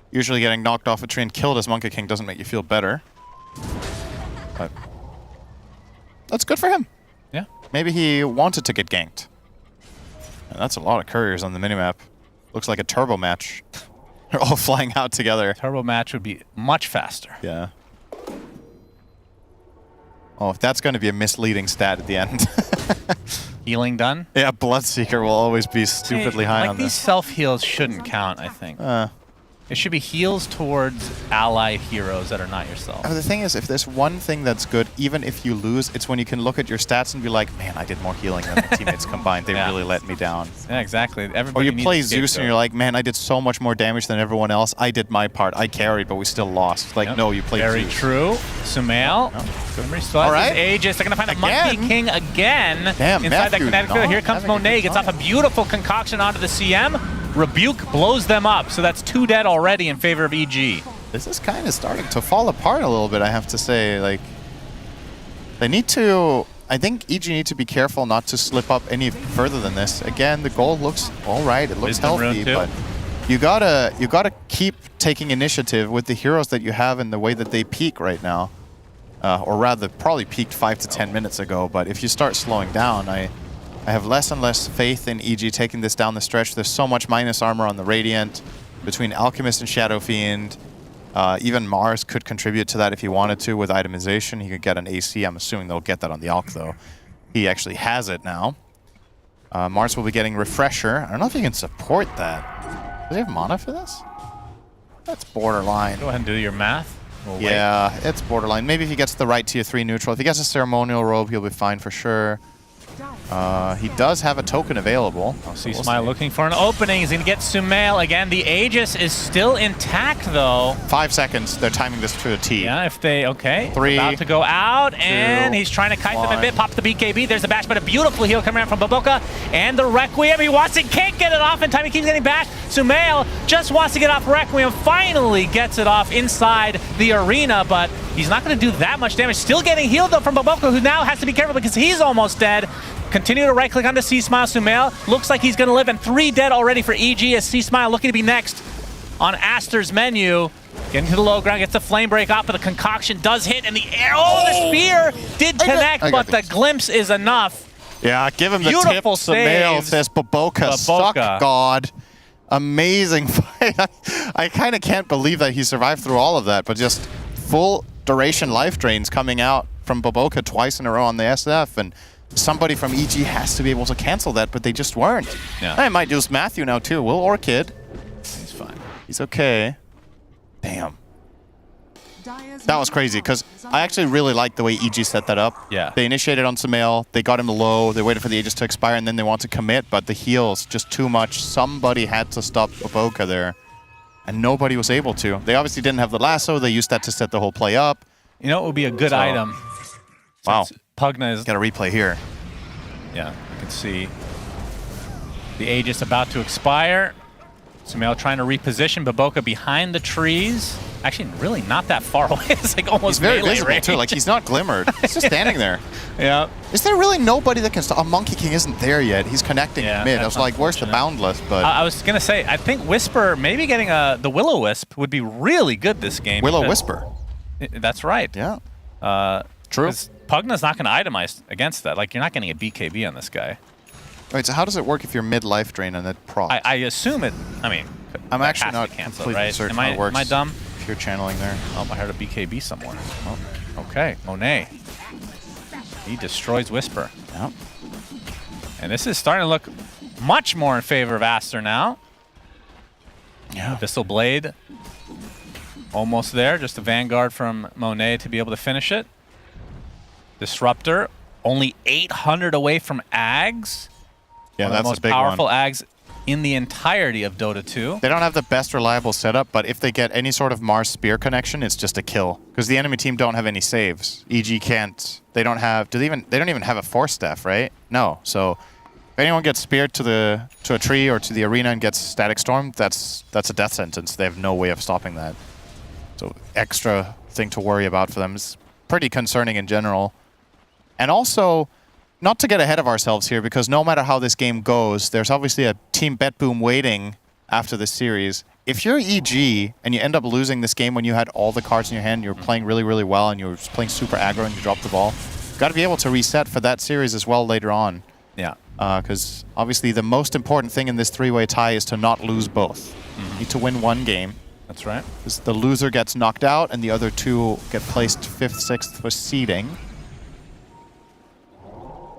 Usually getting knocked off a tree and killed as Monkey King doesn't make you feel better. But that's good for him. Yeah. Maybe he wanted to get ganked. And that's a lot of couriers on the minimap. Looks like a turbo match. They're all flying out together. Turbo match would be much faster. Yeah. Oh, if that's going to be a misleading stat at the end. Healing done? Yeah, Bloodseeker will always be stupidly high like on these this. self-heals shouldn't count, I think. It should be heals towards ally heroes that are not yourself. The thing is, if there's one thing that's good, even if you lose, it's when you can look at your stats and be like, man, I did more healing than my teammates combined. They really let me down. Yeah, exactly. Or Everybody you needs play a Zeus scapegoat. and you're like, man, I did so much more damage than everyone else. I did my part. I carried, but we still lost. Like, no, you played Very Zeus. true. Sumail. Remember, still has All right. his Aegis. They're going to find a Monkey King again. Damn, inside that Matthew kinetic field. not Here comes having a Monet. good Gets off a beautiful concoction onto the CM. Rebuke blows them up. So that's 2 dead already in favor of EG. This is kind of starting to fall apart a little bit, I have to say. Like, they need to... I think EG need to be careful not to slip up any further than this. Again, the goal looks all right. It looks Wisdom rune healthy, too. but you gotta keep taking initiative with the heroes that you have in the way that they peak right now. Or rather, probably peaked 5 to 10 minutes ago. But if you start slowing down, I I have less and less faith in EG taking this down the stretch. There's so much minus armor on the Radiant between Alchemist and Shadow Fiend. Even Mars could contribute to that if he wanted to with itemization. He could get an AC. I'm assuming they'll get that on the Alch, though. He actually has it now. Mars will be getting Refresher. I don't know if he can support that. Does he have mana for this? That's borderline. Go ahead and do your math. We'll yeah, it's borderline. Maybe if he gets the right tier 3 neutral. If he gets a Ceremonial Robe, he'll be fine for sure. He does have a token available. See Smile looking for an opening. He's going to get Sumail again. The Aegis is still intact, though. 5 seconds. They're timing this to a T. Yeah, if they... Okay. 3. About to go out, and he's trying to kite them a bit. Pop the BKB. There's the bash, but a beautiful heal coming around from Baboka. And the Requiem. He wants it. Can't get it off in time. He keeps getting bashed. Sumail just wants to get off Requiem. Finally gets it off inside the arena, but he's not going to do that much damage. Still getting healed, though, from Baboka, who now has to be careful because he's almost dead. Continue to right-click onto C-Smile. Sumail looks like he's going to live, and 3 dead already for EG as C-Smile looking to be next on Aster's menu. Getting to the low ground, gets the flame break off, but the concoction does hit, and the air. Oh, the spear did connect, but the glimpse is enough. Yeah, give him the Beautiful tip. Sumail says Baboka. Suck God. Amazing fight. I kind of can't believe that he survived through all of that, but just full duration life drains coming out from Baboka twice in a row on the SF, and somebody from EG has to be able to cancel that, but they just weren't. Yeah. I might use Matthew now too. Will Orchid. He's fine. He's okay. Damn. That was crazy, because I actually really liked the way EG set that up. Yeah. They initiated on Sumail, they got him low, they waited for the Aegis to expire, and then they want to commit, but the heal's just too much. Somebody had to stop Baboka there, and nobody was able to. They obviously didn't have the lasso, they used that to set the whole play up. You know, it would be a good item. Wow. Pugna is... Got a replay here. Yeah, you can see the Aegis about to expire. Sumail trying to reposition Baboka behind the trees. Actually, really not that far away. It's like almost He's very melee visible range. too, like he's not glimmered. He's just standing there. Yeah. Is there really nobody that can stop? Monkey King isn't there yet. He's connecting mid. I was like, where's the Boundless? But I was going to say, I think Whisper, maybe getting the Will-O-Wisp would be really good this game. Will-O-Whisper. That's right. Yeah. True. Pugna's not going to itemize against that. Like, you're not getting a BKB on this guy. Wait, so how does it work if you're mid-life drain and it procs? I assume it, I mean, I'm that actually has to not be canceled, completely right? certain Am how it works. Am I dumb? Pure channeling there. Oh, I heard a BKB somewhere. Oh, okay, Monet. He destroys Whisper. Yep. And this is starting to look much more in favor of Aster now. Yeah. Abyssal Blade. Almost there. Just a Vanguard from Monet to be able to finish it. Disruptor. Only 800 away from Ags. Yeah, One of that's the most a big powerful one. Ags in the entirety of Dota 2. They don't have the best reliable setup, but if they get any sort of Mars Spear connection, it's just a kill. Because the enemy team don't have any saves. EG can't. They don't have. They don't even have a Force Staff, right? No. So if anyone gets speared to a tree or to the arena and gets Static Storm, that's a death sentence. They have no way of stopping that. So extra thing to worry about for them. It's pretty concerning in general. And also, not to get ahead of ourselves here, because no matter how this game goes, there's obviously a Team BetBoom waiting after this series. If you're EG and you end up losing this game when you had all the cards in your hand, you're playing really, really well, and you're playing super aggro and you drop the ball, you've got to be able to reset for that series as well later on. Yeah. Because obviously the most important thing in this three-way tie is to not lose both. You need to win one game. That's right. Because the loser gets knocked out and the other two get placed 5th, 6th for seeding.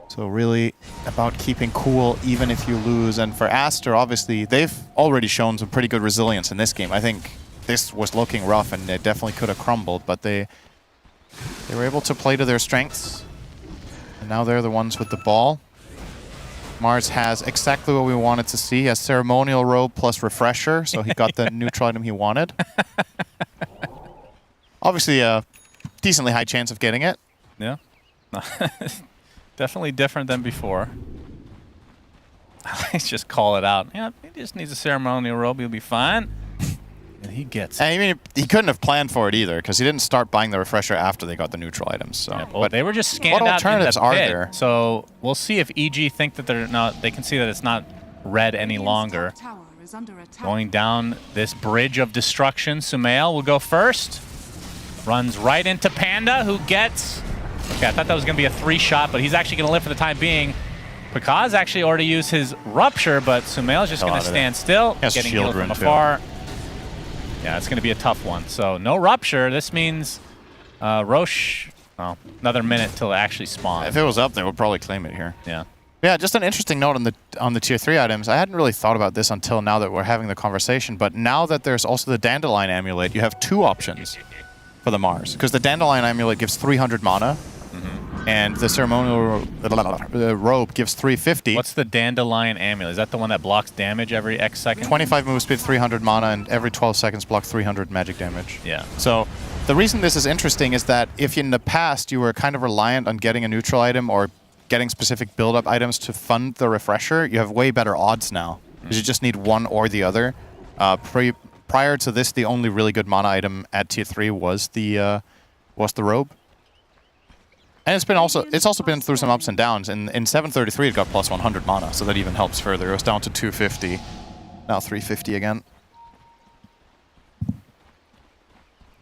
So really about keeping cool even if you lose. And for Aster, obviously, they've already shown some pretty good resilience in this game. I think this was looking rough and it definitely could have crumbled, but they were able to play to their strengths. And now they're the ones with the ball. Mars has exactly what we wanted to see. He has Ceremonial Robe plus Refresher, so he got the neutral item he wanted. Obviously, a decently high chance of getting it. Yeah. Definitely different than before. Let's just call it out. Yeah, he just needs a Ceremonial Robe. He'll be fine. And he gets it. I mean, he couldn't have planned for it either, because he didn't start buying the Refresher after they got the neutral items. So. Yeah, well, they were just scanned what out alternatives in the are pit. there? So we'll see if EG think that they're not. They can see that it's not red any longer. Going down this bridge of destruction, Sumail will go first. Runs right into Panda, who gets... Okay, I thought that was going to be a 3-shot, but he's actually going to live for the time being. Pakaz actually already used his Rupture, but Sumail's just Fell going out to of stand there. still, Has getting shield healed from rune, too. afar. Yeah, it's going to be a tough one. So no Rupture. This means Roche, well, another minute till it actually spawns. If it was up, they would probably claim it here. Yeah. Yeah, just an interesting note on the tier 3 items. I hadn't really thought about this until now that we're having the conversation, but now that there's also the Dandelion Amulet, you have 2 options for the Mars. Because the Dandelion Amulet gives 300 mana, and the Ceremonial Robe gives 350. What's the Dandelion Amulet? Is that the one that blocks damage every X second? 25 move speed, 300 mana, and every 12 seconds block 300 magic damage. Yeah. So the reason this is interesting is that if in the past you were kind of reliant on getting a neutral item or getting specific build-up items to fund the refresher, you have way better odds now. Because you just need one or the other. Prior to this, the only really good mana item at tier 3 was the robe. And it's also been through some ups and downs. In 733 it got plus 100 mana, so that even helps further. It was down to 250. Now 350 again.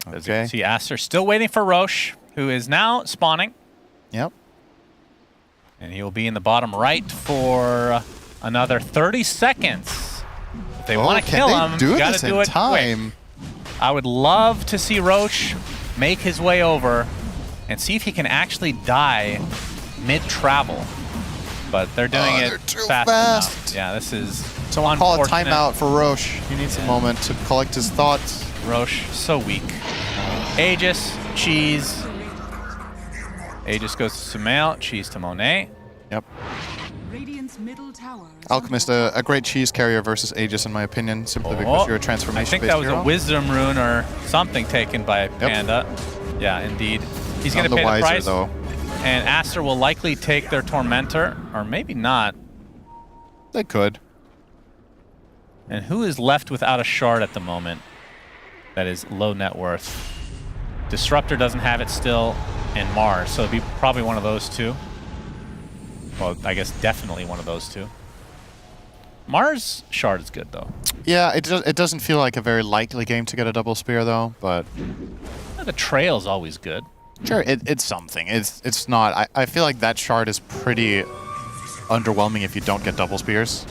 As you can see, Aster still waiting for Roche, who is now spawning. Yep. And he will be in the bottom right for another 30 seconds. If they want to kill him, do you got this to do in it time? quick. I would love to see Roche make his way over and see if he can actually die mid-travel. But they're doing it fast enough. Yeah, this is Someone call a unfortunate. timeout for Roche. He needs a moment to collect his thoughts. Roche, so weak. Aegis, Cheese. Aegis goes to Sumail, Cheese to Monet. Yep. Radiant's middle tower. Alchemist, a great cheese carrier versus Aegis, in my opinion, simply because you're a transformation. I think that was a wisdom rune or something taken by Panda. Yeah, indeed. He's going to pay the price. Though. And Aster will likely take their Tormentor, or maybe not. They could. And who is left without a shard at the moment? That is low net worth. Disruptor doesn't have it still, and Mars, so it'd be probably one of those two. Well, I guess definitely one of those two. Mars shard is good though. Yeah, it doesn't feel like a very likely game to get a double spear though, but the trail's always good. Sure, it's something. It's not. I feel like that shard is pretty underwhelming if you don't get double spears.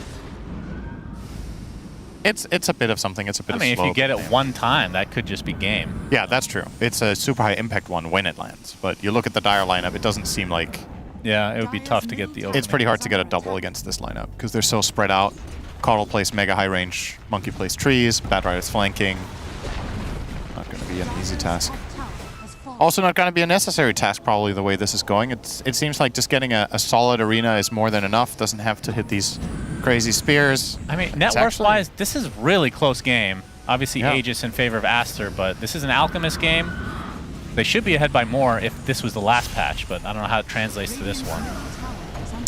It's a bit of something. It's a bit of I mean, if you slope. get it one time, that could just be game. Yeah, that's true. It's a super high impact one when it lands. But you look at the Dire lineup, it doesn't seem like... Yeah, it would be tough to get the opening. It's pretty hard to get a double against this lineup because they're so spread out. Coddle plays mega high range, Monkey plays trees, Bad Rider's flanking. Not going to be an easy task. Also not going to be a necessary task probably the way this is going. It seems like just getting a solid arena is more than enough. Doesn't have to hit these crazy spears. I mean, net worth-wise, this is really close game. Obviously, Aegis in favor of Aster, but this is an Alchemist game. They should be ahead by more if this was the last patch, but I don't know how it translates to this one.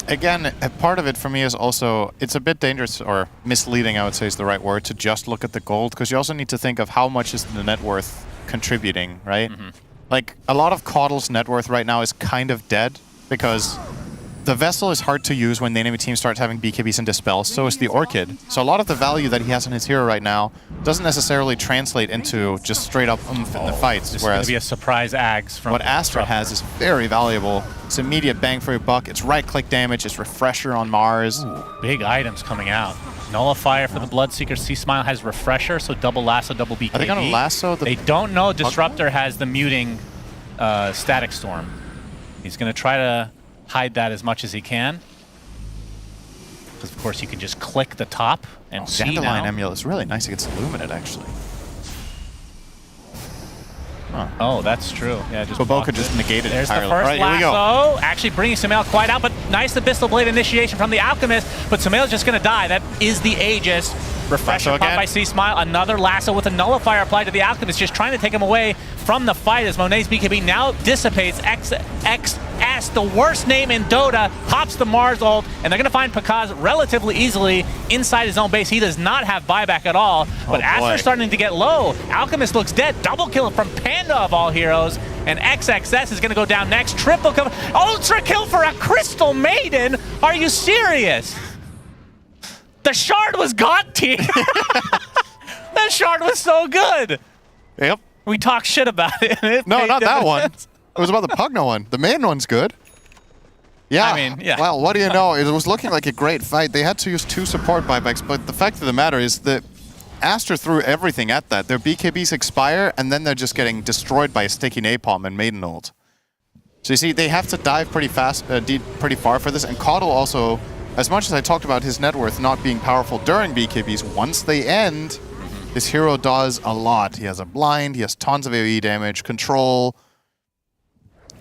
Again, a part of it for me is also, it's a bit dangerous, or misleading, I would say is the right word, to just look at the gold, because you also need to think of how much is the net worth contributing, right? Like, a lot of Coddle's net worth right now is kind of dead, because the Vessel is hard to use when the enemy team starts having BKBs and Dispels, so is the Orchid. So a lot of the value that he has in his hero right now doesn't necessarily translate into just straight up oomph in the fights. This is going to be a surprise Ags from what Aster has is very valuable. It's immediate bang for your buck, it's right-click damage, it's Refresher on Mars. Ooh, big items coming out. Nullifier for the Bloodseeker. C-Smile has Refresher, so double Lasso, double BKB. Are they going to Lasso the... They don't know Disruptor has the muting Static Storm. He's going to try to hide that as much as he can. Because, of course, you can just click the top and see Dandelion now. Amulet is really nice against Illuminate, actually. Huh. Oh, that's true. Yeah, just Boboka just negated There's entirely. the first All right, here we go. lasso. Actually bringing Sumail quite out, but nice Abyssal Blade initiation from the Alchemist. But Sumail's just going to die. That is the Aegis. Refresher pop by C-Smile. Another lasso with a Nullifier applied to the Alchemist, just trying to take him away from the fight as Monet's BKB now dissipates. XS, the worst name in Dota, pops the Mars ult, and they're going to find Pakaz relatively easily inside his own base. He does not have buyback at all, but Aster's starting to get low. Alchemist looks dead. Double kill from Panda of all heroes, and XXS is going to go down next. Triple kill. Ultra kill for a Crystal Maiden. Are you serious? The shard was god tier. That shard was so good. Yep. We talk shit about it. No, not that one. It was about the Pugna one. The main one's good. Yeah. I mean, yeah. Well, what do you know? It was looking like a great fight. They had to use 2 support buybacks, but the fact of the matter is that Aster threw everything at that. Their BKBs expire, and then they're just getting destroyed by a sticky napalm and maiden ult. So you see, they have to dive pretty fast, deep, pretty far for this. And Caudle also, as much as I talked about his net worth not being powerful during BKBs, once they end, this hero does a lot. He has a blind, he has tons of AoE damage, control,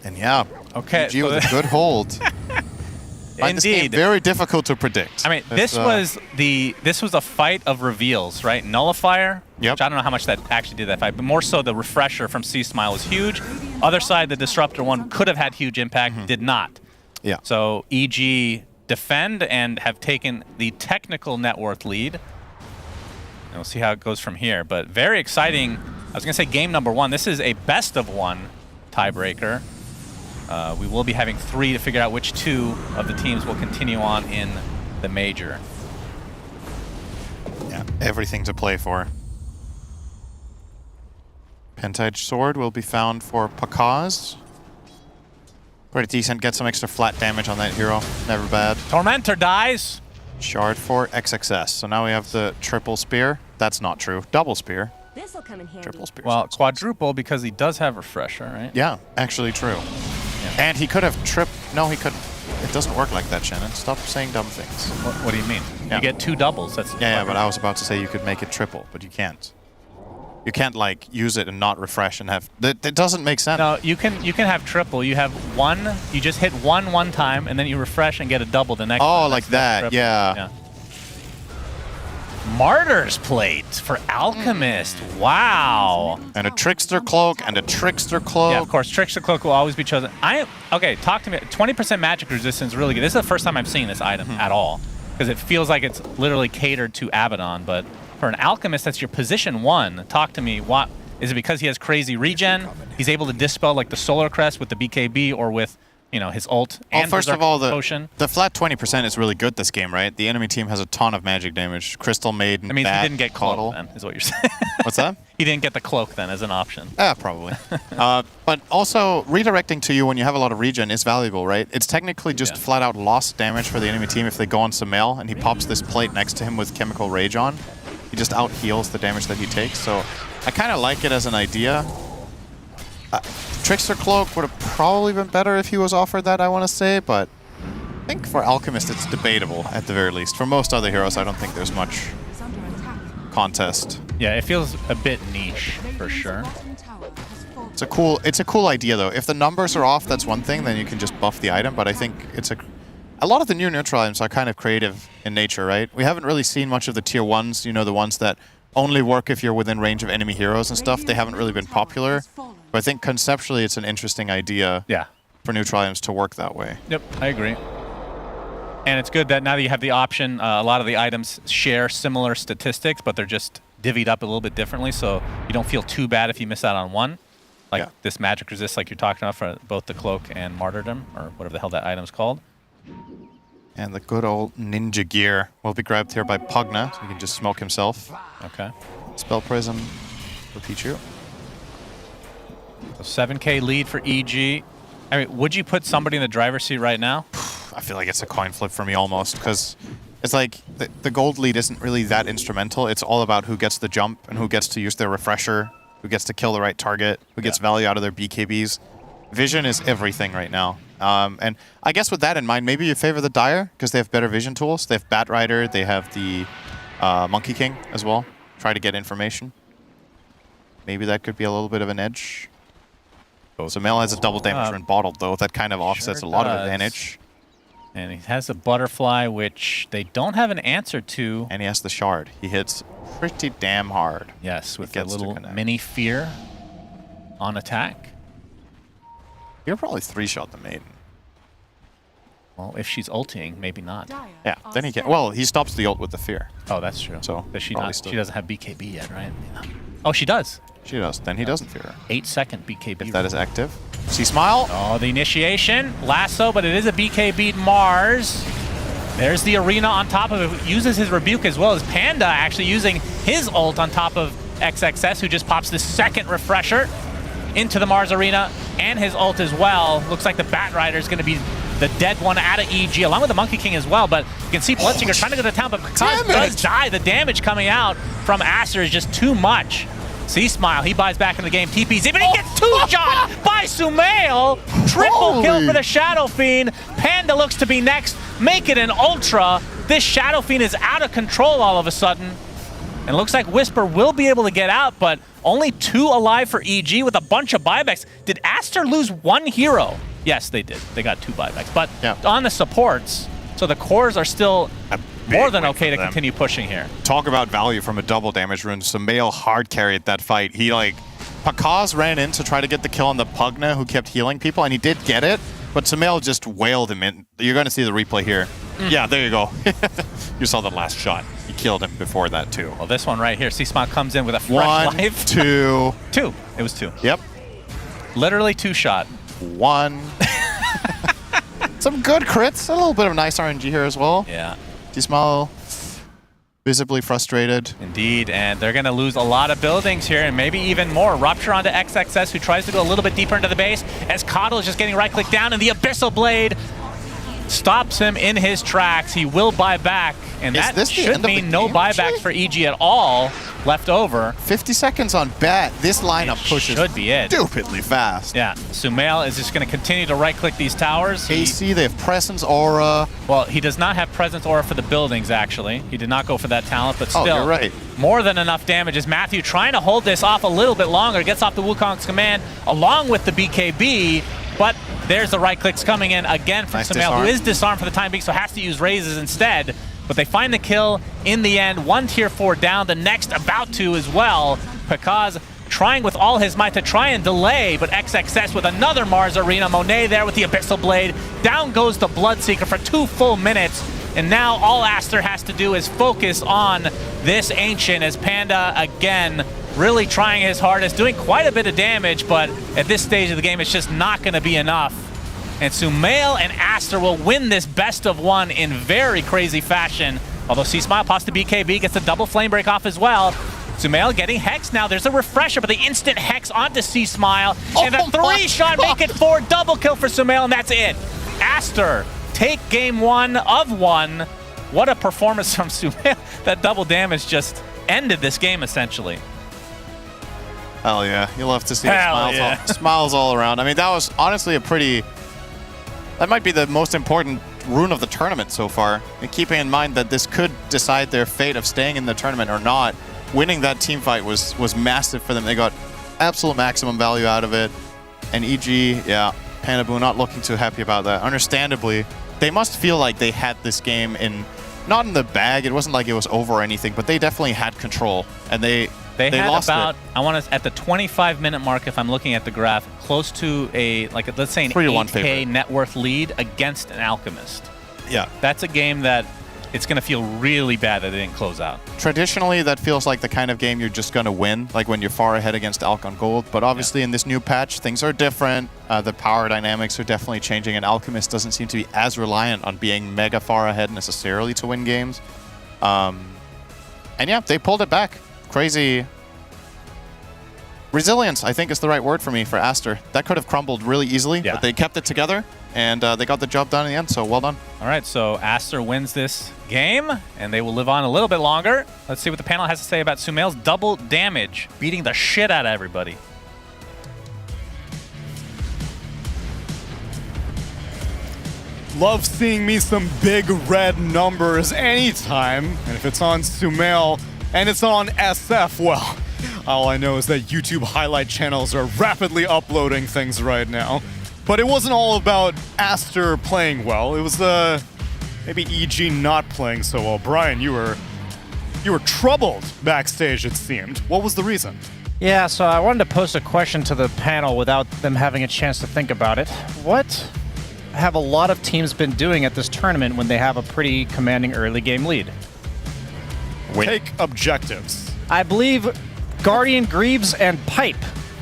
and yeah, okay, EG with a good hold. Find this game Indeed. very difficult to predict. I mean, this was a fight of reveals, right? Nullifier, which I don't know how much that actually did that fight, but more so the refresher from C Smile was huge. Other side, the Disruptor one could have had huge impact, did not. Yeah. So EG defend and have taken the technical net worth lead. And we'll see how it goes from here. But very exciting. I was going to say game number 1. This is a best of 1 tiebreaker. We will be having 3 to figure out which 2 of the teams will continue on in the major. Yeah, everything to play for. Pentage Sword will be found for Pakaz. Pretty decent. Get some extra flat damage on that hero. Never bad. Tormentor dies. Shard for XXS. So now we have the triple spear. That's not true. Double spear. This'll come in handy. Triple spear. Well, quadruple because he does have refresher, right? Yeah, actually true. Yeah. And he could have tripped. No, he couldn't. It doesn't work like that, Shannon. Stop saying dumb things. What do you mean? Yeah. You get 2 doubles. That's yeah, but I was about to say you could make it triple, but you can't. You can't like use it and not refresh and have. That doesn't make sense. No, you can have triple. You have 1. You just hit 1 time, and then you refresh and get a double the next. Oh, time. like that. Yeah. Martyr's Plate for Alchemist. Wow. And a Trickster Cloak and a Trickster Cloak. Yeah, of course. Trickster Cloak will always be chosen. Okay, talk to me. 20% magic resistance is really good. This is the first time I'm seeing this item at all. Because it feels like it's literally catered to Abaddon. But for an Alchemist, that's your position 1. Talk to me. What is it because he has crazy regen? He's able to dispel like the Solar Crest with the BKB or with his ult. Well, and first of all, potion. the flat 20% is really good this game, right? The enemy team has a ton of magic damage. Crystal Maiden, That means he Bat, didn't get Caudle. cloak then, is what you're saying. What's that? He didn't get the cloak then as an option. Yeah, probably. But also, redirecting to you when you have a lot of regen is valuable, right? It's technically just flat out lost damage for the enemy team if they go on Sumail and he pops this plate next to him with Chemical Rage on. He just out heals the damage that he takes. So I kind of like it as an idea. Trickster Cloak would have probably been better if he was offered that, I want to say, but I think for Alchemist it's debatable at the very least. For most other heroes, I don't think there's much contest. Yeah, it feels a bit niche for sure. It's a cool idea though. If the numbers are off, that's one thing, then you can just buff the item, but I think it's a lot of the new neutral items are kind of creative in nature, right? We haven't really seen much of the tier 1s, the ones that only work if you're within range of enemy heroes and stuff. They haven't really been popular. But I think conceptually it's an interesting idea for neutral items to work that way. Yep, I agree. And it's good that now that you have the option, a lot of the items share similar statistics, but they're just divvied up a little bit differently, so you don't feel too bad if you miss out on one. Like this magic resist, like you're talking about for both the cloak and martyrdom, or whatever the hell that item's called. And the good old ninja gear will be grabbed here by Pugna, so he can just smoke himself. Okay. Spell Prism for Pichu. So 7K lead for EG. I mean, would you put somebody in the driver's seat right now? I feel like it's a coin flip for me almost, because it's like the gold lead isn't really that instrumental. It's all about who gets the jump and who gets to use their refresher, who gets to kill the right target, who gets value out of their BKBs. Vision is everything right now. And I guess with that in mind, maybe you favor the Dire, because they have better vision tools. They have Bat Rider, they have the Monkey King as well. Try to get information. Maybe that could be a little bit of an edge. So Mel has a double damage when bottled, though. That kind of offsets a lot of advantage. And he has a butterfly, which they don't have an answer to. And he has the shard. He hits pretty damn hard. Yes, with a little mini fear on attack. He'll probably 3-shot the maiden. Well, if she's ulting, maybe not. Yeah, then he can. Well, he stops the ult with the fear. Oh, that's true. So but she doesn't have BKB yet, right? Yeah. Oh, she does. She does. Then he doesn't fear her. 8-second BKB. If that is active. See Smile. Oh, the initiation. Lasso, but it is a BKB Mars. There's the arena on top of it. Uses his rebuke as well as Panda actually using his ult on top of XXS, who just pops the second refresher into the Mars arena and his ult as well. Looks like the Bat Rider is going to be the dead one out of EG, along with the Monkey King as well. But you can see Bloodseeker trying to go to town, but Pakaz does die. The damage coming out from Aster is just too much. C-Smile, he buys back in the game. TP's in, but he gets two-shot by Sumail. Triple kill for the Shadow Fiend. Panda looks to be next. Make it an Ultra. This Shadow Fiend is out of control all of a sudden. And it looks like Whisper will be able to get out, but only 2 alive for EG with a bunch of buybacks. Did Aster lose 1 hero? Yes, they did. They got 2 buybacks. But on the supports, so the cores are still more than okay to continue pushing here. Talk about value from a double damage rune. Sumail hard carried that fight. He Pakaz ran in to try to get the kill on the Pugna who kept healing people, and he did get it, but Sumail just wailed him in. You're going to see the replay here. Yeah, there you go. You saw the last shot. He killed him before that too. Well, this one right here, C-Smile comes in with a fresh life. 2. 2. It was 2. Yep. Literally 2-shot. 1. Some good crits. A little bit of nice RNG here as well. Yeah. C-Smile visibly frustrated. Indeed, and they're going to lose a lot of buildings here, and maybe even more. Rupture onto XXS, who tries to go a little bit deeper into the base, as Coddle is just getting right-click down, and the Abyssal Blade stops him in his tracks. He will buy back, and that should mean no buybacks for EG at all left over. 50 seconds on bat. This lineup pushes should be it. Stupidly fast. Yeah, Sumail is just going to continue to right-click these towers. AC, they have Presence Aura. Well, he does not have Presence Aura for the buildings, actually. He did not go for that talent, but still, you're right. More than enough damage. As Matthew trying to hold this off a little bit longer, gets off the Wukong's command along with the BKB, but there's the right clicks coming in again from Sumail, who is disarmed for the time being, so has to use raises instead. But they find the kill in the end. 1 tier 4 down, the next about to as well. Pakaz trying with all his might to try and delay, but XXS with another Mars Arena. Monet there with the Abyssal Blade. Down goes the Bloodseeker for 2 full minutes. And now all Aster has to do is focus on this Ancient, as Panda again really trying his hardest, doing quite a bit of damage, but at this stage of the game, it's just not going to be enough. And Sumail and Aster will win this best of 1 in very crazy fashion. Although C-Smile pops the BKB, gets a double flame break off as well. Sumail getting Hex now. There's a refresher, but the instant Hex onto C-Smile. And the 3-shot make it 4. Double kill for Sumail, and that's it. Aster take game 1 of 1. What a performance from Sumail. That double damage just ended this game, essentially. Hell yeah. You'll have to see smiles all around. I mean, that was honestly a pretty... That might be the most important rune of the tournament so far. And keeping in mind that this could decide their fate of staying in the tournament or not, winning that team fight was massive for them. They got absolute maximum value out of it. And EG, yeah, Panda BOOM not looking too happy about that. Understandably, they must feel like they had this game not in the bag. It wasn't like it was over or anything, but they definitely had control. And they had lost about, it. I want to, at the 25-minute mark, if I'm looking at the graph, close to let's say an 8K net worth lead against an Alchemist. Yeah. That's a game that it's going to feel really bad that it didn't close out. Traditionally, that feels like the kind of game you're just going to win, like when you're far ahead against Alc on Gold. But obviously in this new patch, things are different. The power dynamics are definitely changing, and Alchemist doesn't seem to be as reliant on being mega far ahead necessarily to win games. And yeah, they pulled it back. Crazy resilience, I think, is the right word for me for Aster. That could have crumbled really easily, but they kept it together, and they got the job done in the end, so well done. All right, so Aster wins this game, and they will live on a little bit longer. Let's see what the panel has to say about Sumail's double damage, beating the shit out of everybody. Love seeing me some big red numbers anytime, and if it's on Sumail and it's on SF, well, all I know is that YouTube highlight channels are rapidly uploading things right now. But it wasn't all about Aster playing well. It was maybe EG not playing so well. Brian, you were troubled backstage, it seemed. What was the reason? Yeah, so I wanted to pose a question to the panel without them having a chance to think about it. What have a lot of teams been doing at this tournament when they have a pretty commanding early game lead? Take objectives. I believe Guardian Greaves and Pipe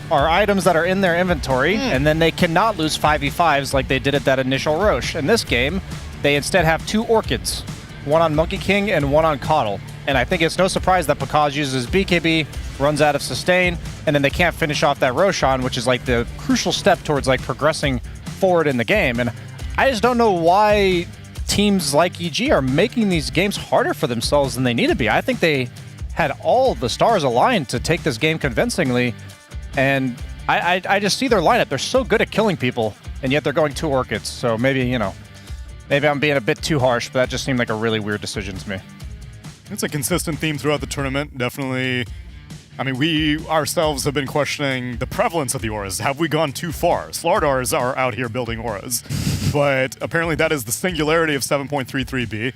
are items that are in their inventory, and then they cannot lose 5v5s like they did at that initial Roche. In this game, they instead have 2 Orchids, one on Monkey King and one on Coddle. And I think it's no surprise that Pakaz uses BKB, runs out of sustain, and then they can't finish off that Roshan, which is like the crucial step towards like progressing forward in the game. And I just don't know why teams like EG are making these games harder for themselves than they need to be. I think they had all the stars aligned to take this game convincingly, and I just see their lineup. They're so good at killing people, and yet they're going 2 Orchids. So maybe, maybe I'm being a bit too harsh, but that just seemed like a really weird decision to me. It's a consistent theme throughout the tournament. Definitely. I mean, we ourselves have been questioning the prevalence of the auras. Have we gone too far? Slardars are out here building auras. But apparently that is the singularity of 7.33b.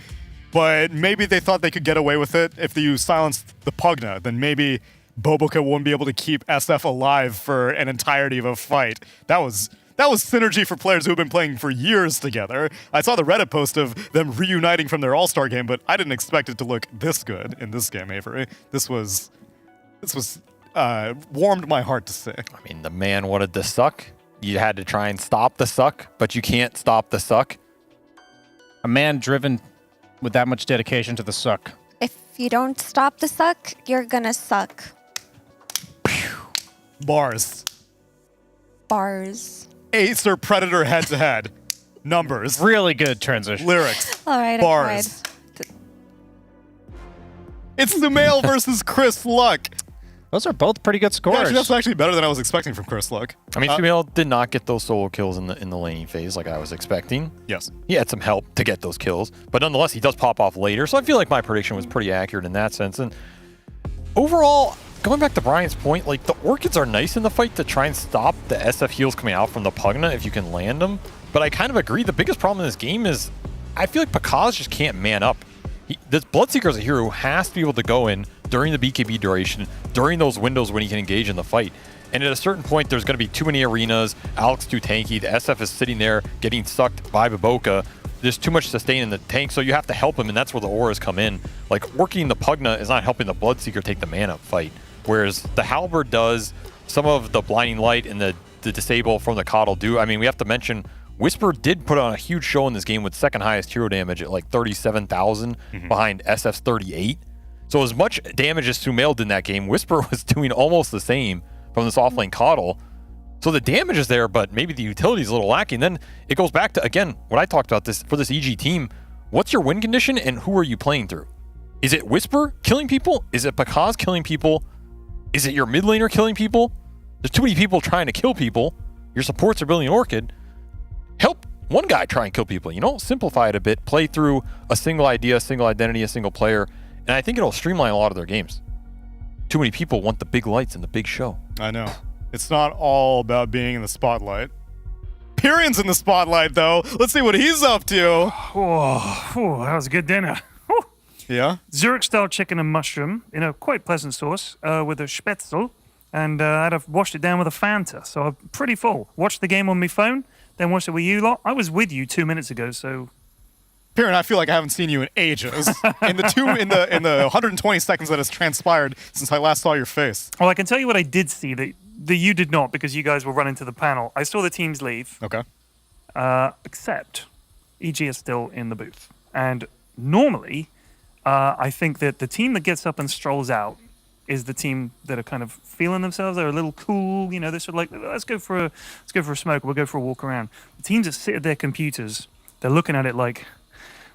But maybe they thought they could get away with it. If you silenced the Pugna, then maybe Boboka won't be able to keep SF alive for an entirety of a fight. That was synergy for players who have been playing for years together. I saw the Reddit post of them reuniting from their All-Star game, but I didn't expect it to look this good in this game, Avery. This was warmed my heart to see. I mean, the man wanted the suck. You had to try and stop the suck, but you can't stop the suck. A man driven with that much dedication to the suck. If you don't stop the suck, you're gonna suck. Bars. Bars. Acer Predator head-to-head. Numbers. Really good transition. Lyrics. All right, Bars. It's Sumail versus Chris Luck. Those are both pretty good scores. Yeah, that's actually better than I was expecting from Chris Luck. I mean, Sumail did not get those solo kills in the laning phase like I was expecting. Yes. He had some help to get those kills, but nonetheless, he does pop off later. So I feel like my prediction was pretty accurate in that sense. And overall, going back to Brian's point, like the Orchids are nice in the fight to try and stop the SF heals coming out from the Pugna if you can land them. But I kind of agree. The biggest problem in this game is I feel like Pakaz just can't man up. This Bloodseeker is a hero who has to be able to go in during the BKB duration, during those windows when he can engage in the fight. And at a certain point, there's going to be too many arenas. Alex too tanky. The SF is sitting there getting sucked by Boboka. There's too much sustain in the tank, so you have to help him, and that's where the auras come in. Like, working the Pugna is not helping the Bloodseeker take the man up fight. Whereas the Halberd does, some of the Blinding Light and the Disable from the Coddle do. I mean, we have to mention, Whisper did put on a huge show in this game with second highest hero damage at like 37,000 behind SF's 38. So as much damage as Sumail did in that game, Whisper was doing almost the same from this offlane Coddle. So the damage is there, but maybe the utility is a little lacking. Then it goes back to, again, what I talked about this for this EG team. What's your win condition and who are you playing through? Is it Whisper killing people? Is it Pakaz killing people? Is it your mid laner killing people? There's too many people trying to kill people. Your supports are building an Orchid. Help one guy try and kill people, simplify it a bit, play through a single idea, a single identity, a single player, and I think it'll streamline a lot of their games. Too many people want the big lights and the big show. I know. It's not all about being in the spotlight. Pyrion's in the spotlight, though. Let's see what he's up to. Oh, that was a good dinner. Whew. Yeah? Zurich-style chicken and mushroom in a quite pleasant sauce with a spätzle, and I'd have washed it down with a Fanta, so I'm pretty full. Watched the game on my phone, then watched it with you lot. I was with you 2 minutes ago, so... Piran, I feel like I haven't seen you in ages. in the 120 seconds that has transpired since I last saw your face. Well, I can tell you what I did see that you did not, because you guys were running to the panel. I saw the teams leave. Okay. Except EG is still in the booth. And normally, I think that the team that gets up and strolls out is the team that are kind of feeling themselves. They're a little cool, they're sort of like, let's go for a smoke, we'll go for a walk around. The teams that sit at their computers, they're looking at it like,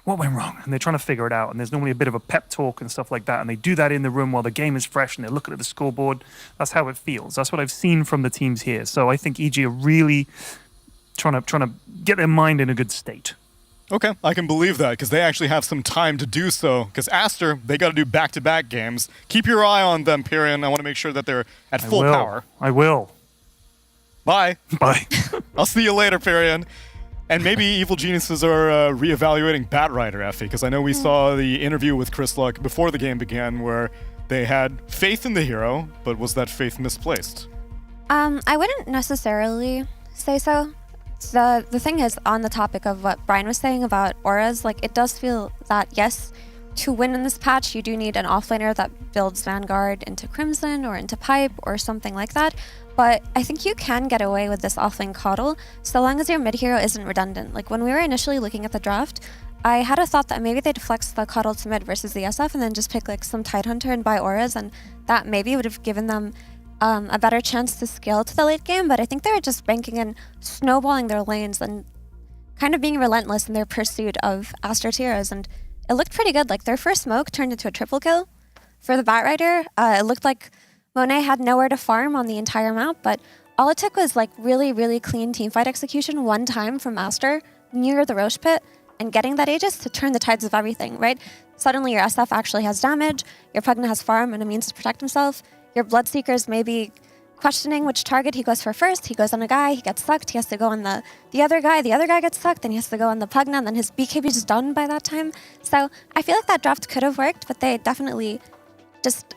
what went wrong? And they're trying to figure it out. And there's normally a bit of a pep talk and stuff like that. And they do that in the room while the game is fresh and they're looking at the scoreboard. That's how it feels. That's what I've seen from the teams here. So I think EG are really trying to get their mind in a good state. Okay, I can believe that because they actually have some time to do so. Because Aster, they got to do back-to-back games. Keep your eye on them, Pyrian. I want to make sure that they're at full power. I will. Bye. Bye. I'll see you later, Pyrian. And maybe Evil Geniuses are reevaluating Batrider, Effie, because I know we saw the interview with Chris Luck before the game began where they had faith in the hero, but was that faith misplaced? I wouldn't necessarily say so. The thing is, on the topic of what Brian was saying about auras, like it does feel that, yes, to win in this patch, you do need an offlaner that builds Vanguard into Crimson or into Pipe or something like that. But I think you can get away with this offlane Coddle so long as your mid hero isn't redundant. Like when we were initially looking at the draft, I had a thought that maybe they'd flex the Coddle to mid versus the SF and then just pick like some Tidehunter and buy auras, and that maybe would have given them a better chance to scale to the late game. But I think they were just banking and snowballing their lanes, and kind of being relentless in their pursuit of Aster's heroes, and it looked pretty good. Like their first smoke turned into a triple kill for the Batrider. It looked like Monet had nowhere to farm on the entire map, but all it took was like really, really clean teamfight execution one time from Aster near the Roche pit and getting that Aegis to turn the tides of everything, right? Suddenly your SF actually has damage, your Pugna has farm and a means to protect himself, your Bloodseekers may be questioning which target he goes for first. He goes on a guy, he gets sucked, he has to go on the other guy gets sucked, then he has to go on the Pugna, and then his BKB is done by that time. So I feel like that draft could have worked, but they definitely just,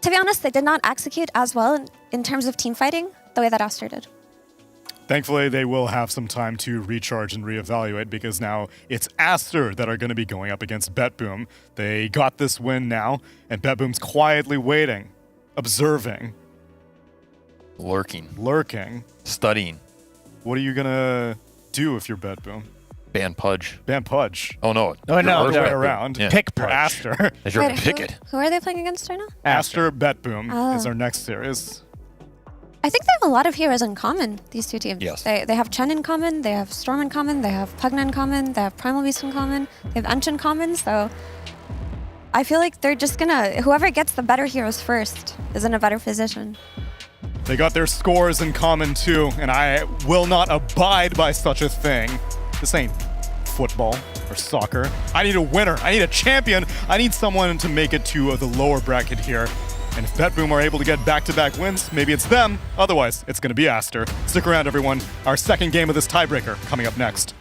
to be honest, they did not execute as well in terms of team fighting the way that Aster did. Thankfully, they will have some time to recharge and reevaluate because now it's Aster that are going to be going up against BetBoom. They got this win now, and BetBoom's quietly waiting, observing. Lurking. Studying. What are you going to do if you're BetBoom? Ban Pudge. Ban Pudge. Oh, no. No, the other way around. Yeah. Pick Pudge. Aster. As your Wait, pick it. who are they playing against right now? Aster BetBoom Oh. is our next series. I think they have a lot of heroes in common, these two teams. Yes. They have Chen in common, they have Storm in common, they have Pugna in common, they have Primal Beast in common, they have Ench in common, so I feel like they're just gonna, whoever gets the better heroes first is in a better position. They got their scores in common too, and I will not abide by such a thing. This ain't football or soccer. I need a winner. I need a champion. I need someone to make it to the lower bracket here. And if BetBoom are able to get back-to-back wins, maybe it's them. Otherwise, it's going to be Aster. Stick around, everyone. Our second game of this tiebreaker coming up next.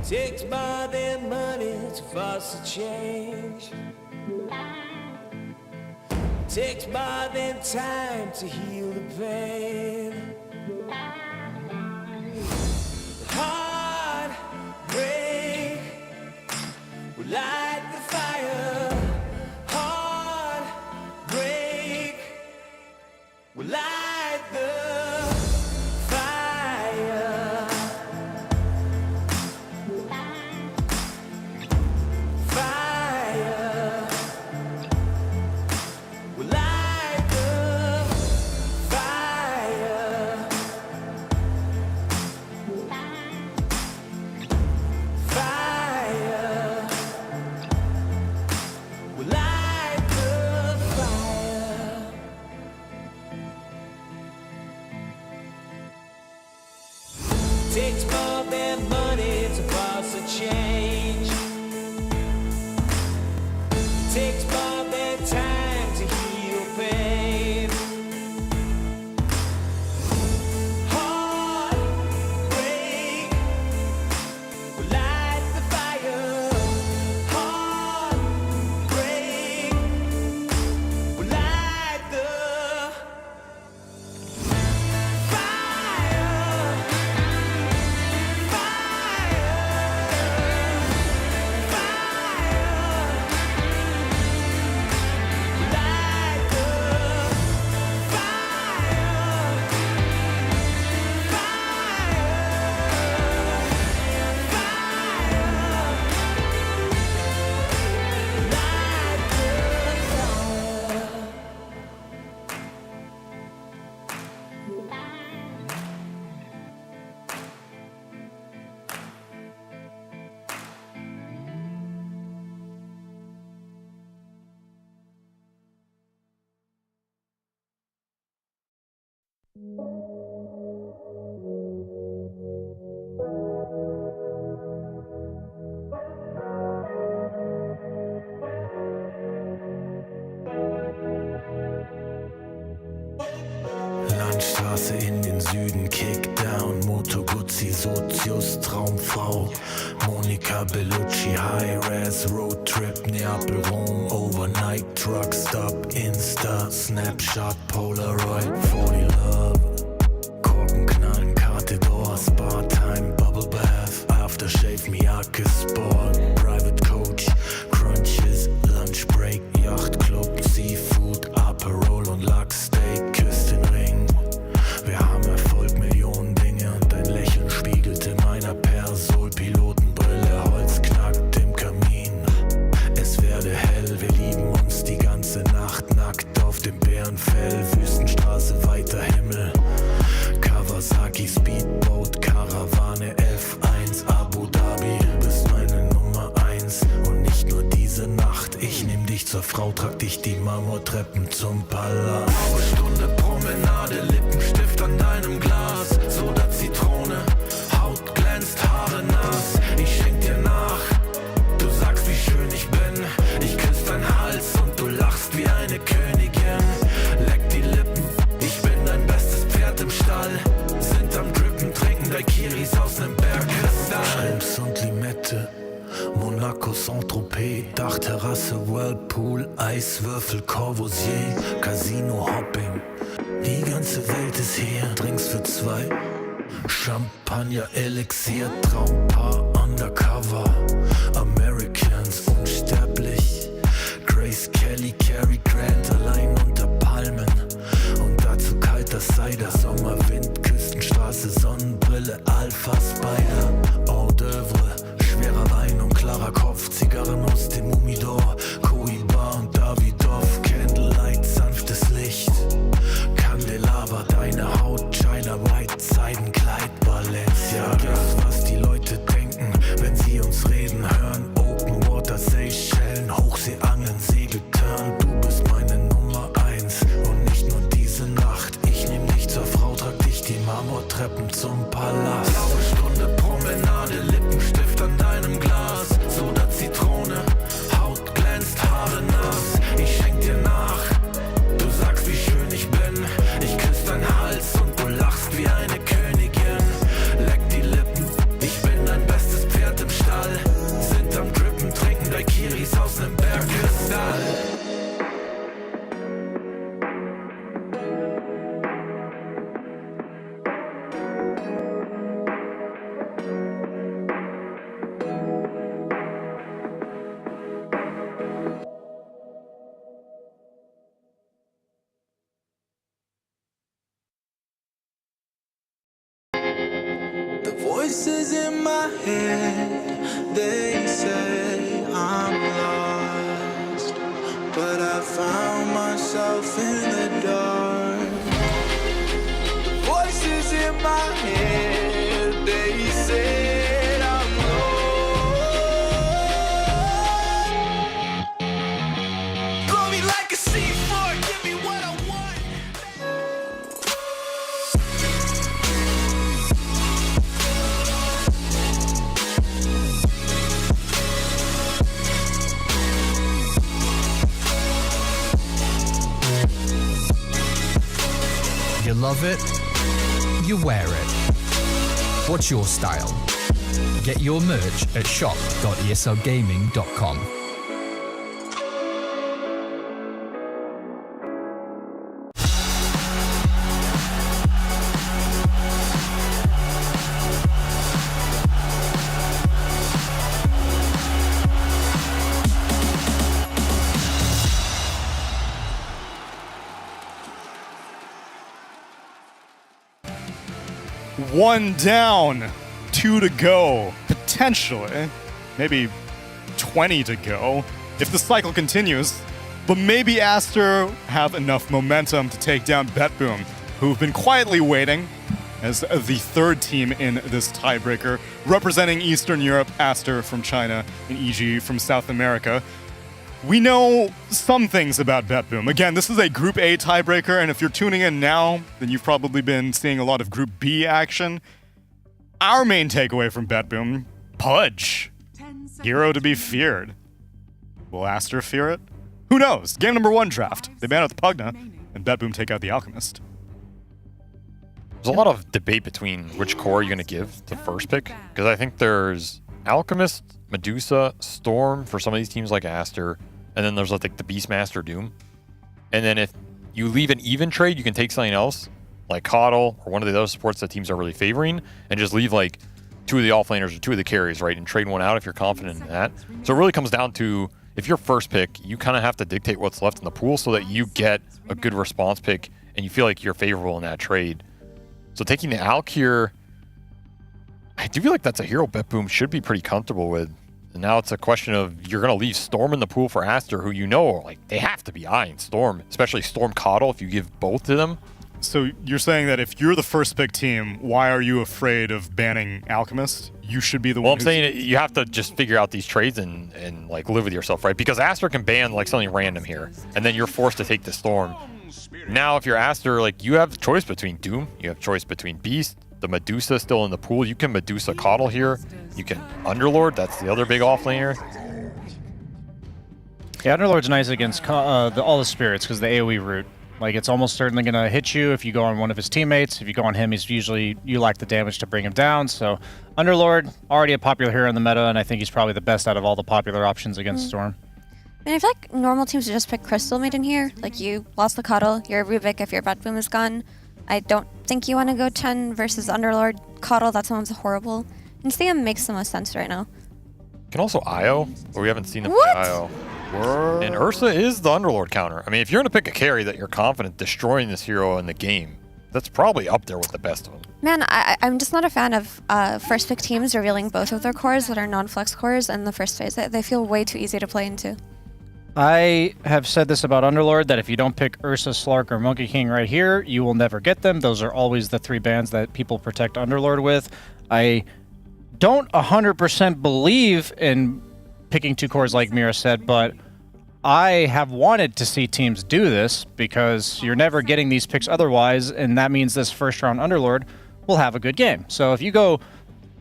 Takes more than money to force a change. Takes more than time to heal the pain. Heart break will light the fire. Heart break will light the fire. Fire will light the fire. Fire will light the fire. Takes more than money to force a change. Takes more than time to heal pain. Heartbreak will light the fire. Heartbreak will light the Landstraße in den Süden, Kickdown, Moto Guzzi, Sozius, Traumfrau, Monika Bellucci, High-Res, Roadtrip, Neapel, Rom, Overnight, Truck Stop, Insta, Snapshot, Polaroid, 40 Love, Korken knallen, Karte Door, Spa-Time, Bubble Bath, Aftershave, Miyake Sport, Private Coach, Crunches, Lunch Break, Yacht Club, Seafood, Upper auf dem Bärenfell, Wüstenstraße, weiter Himmel. Kawasaki, Speedboat, Karawane, F1, Abu Dhabi. Du bist meine Nummer 1 und nicht nur diese Nacht. Ich nehm dich zur Frau, trag dich die Marmortreppen zum Palast. Blaue Stunde, Promenade, Lippenstift an deinem Glas. Soda, Zitrone, Haut glänzt, Haare nass. Ich schenk dir nach, du sagst, wie schön ich bin. Ich küss deinen Hals und du lachst wie eine Königin. Leck die Lippen, ich bin dein bestes Pferd im Stall. Sind am Drippen, trinken Daiquiris aus nem Bergkristall. Schrimps und Limette, Monaco, Saint-Tropez, Dachterrasse, Whirlpool, Eiswürfel, Corbusier, Casino, Hopping. Die ganze Welt ist hier, Drinks für 2. Champagner, Elixier, Traumpaar, Undercover. Americans, unsterblich. Grace Kelly, Cary Grant, allein unter Palmen. Und dazu kalter Cider, Sommerwind, Küstenstraße, Sonnenbrille, Alpha Spider. Hors d'oeuvre, schwerer Wein und klarer Kopf. Zigarren aus dem Humidor, Cohiba und Davidoff. Candlelight, sanftes Licht. Candelabra, deine Haut, China White, Seidenkleid, Balenciaga. Was die Leute denken, wenn sie uns reden hören. Open Water, Seychellen, Hochseeangeln, Segeltörn. Du bist meine Nummer 1 und nicht nur diese Nacht. Ich nehm dich zur Frau, trag dich die Marmortreppen zum Palast. Blaue Stunde, Promenade, Lippenstift an deinem Glas. Soda, Zitrone, Haut glänzt, Haare nass. Ich schenk dir nach, du sagst, wie schön ich bin. Ich küss deinen Hals und du lachst wie eine Königin. Leck die Lippen, ich bin dein bestes Pferd im Stall. Sind am Drippen, trinken Daiquiris aus nem Bergkristall. The voices in my head, they say I'm lost, but I found myself in the dark. The voices in my head, they say I'm lost. Blow me like a C4, give me what I want. You love it, you wear it. What's your style? Get your merch at shop.eslgaming.com. One down, 2 to go, potentially, maybe 20 to go if the cycle continues. But maybe Aster have enough momentum to take down BetBoom, who've been quietly waiting as the third team in this tiebreaker, representing Eastern Europe, Aster from China, and EG from South America. We know some things about BetBoom. Again, this is a Group A tiebreaker, and if you're tuning in now, then you've probably been seeing a lot of Group B action. Our main takeaway from BetBoom, Pudge. Hero to be feared. Will Aster fear it? Who knows? Game number 1 draft. They ban out the Pugna, and BetBoom take out the Alchemist. There's a lot of debate between which core you're going to give the first pick, because I think there's Alchemist, Medusa, Storm for some of these teams like Aster, and then there's like the Beastmaster Doom. And then if you leave an even trade, you can take something else, like Coddle or one of the other supports that teams are really favoring, and just leave like 2 of the offlaners or 2 of the carries, right, and trade one out if you're confident in that. So it really comes down to, if you're first pick, you kind of have to dictate what's left in the pool so that you get a good response pick and you feel like you're favorable in that trade. So taking the Alk here, I do feel like that's a hero BetBoom should be pretty comfortable with. And now it's a question of you're going to leave Storm in the pool for Aster, who you know, like, they have to be eyeing Storm, especially Storm Coddle if you give both to them. So you're saying that if you're the first pick team, why are you afraid of banning Alchemist? You should be the Well, one. I'm saying you have to just figure out these trades and like live with yourself, right? Because Aster can ban like something random here, and then you're forced to take the Storm. Now, if you're Aster, like you have choice between Doom, you have choice between Beast, the Medusa still in the pool. You can Medusa Coddle here. You can Underlord. That's the other big offlaner. Yeah, Underlord's nice against all the spirits because the AoE route. Like, it's almost certainly going to hit you if you go on one of his teammates. If you go on him, he's usually, you lack the damage to bring him down. So, Underlord, already a popular hero in the meta, and I think he's probably the best out of all the popular options against Storm. And I feel like normal teams would just pick Crystal Maiden here. Like, you lost the Coddle, you're Rubik if your BetBoom is gone. I don't think you want to go Chen versus Underlord Coddle. That sounds horrible. And CM makes the most sense right now. Can also Io, but we haven't seen him What? play Io. And Ursa is the Underlord counter. I mean, if you're going to pick a carry that you're confident destroying this hero in the game, that's probably up there with the best of them. Man, I'm just not a fan of first pick teams revealing both of their cores that are non-flex cores in the first phase. They feel way too easy to play into. I have said this about Underlord, that if you don't pick Ursa, Slark, or Monkey King right here, you will never get them. Those are always the three bans that people protect Underlord with. I don't 100% believe in picking two cores like Mira said, but I have wanted to see teams do this because you're never getting these picks otherwise, and that means this first round Underlord will have a good game. So if you go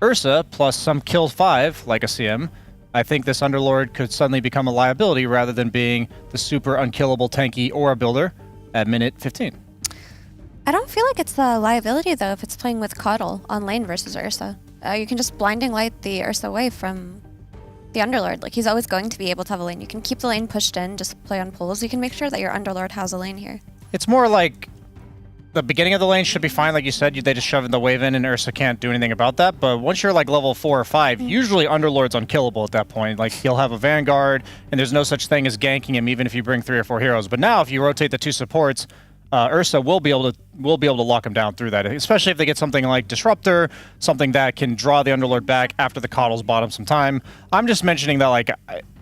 Ursa plus some kill 5 like a CM, I think this Underlord could suddenly become a liability rather than being the super unkillable tanky aura builder at minute 15. I don't feel like it's a liability though if it's playing with Coddle on lane versus Ursa. You can just blinding light the Ursa away from the Underlord. Like, he's always going to be able to have a lane. You can keep the lane pushed in, just play on pulls. You can make sure that your Underlord has a lane here. It's more like the beginning of the lane should be fine, like you said. They just shove the wave in, and Ursa can't do anything about that. But once you're like level 4 or 5, usually Underlord's unkillable at that point. Like, he'll have a Vanguard, and there's no such thing as ganking him, even if you bring 3 or 4 heroes. But now, if you rotate the 2 supports, Ursa will be able to lock him down through that, especially if they get something like Disruptor, something that can draw the Underlord back after the Coddle's bought him some time. I'm just mentioning that, like,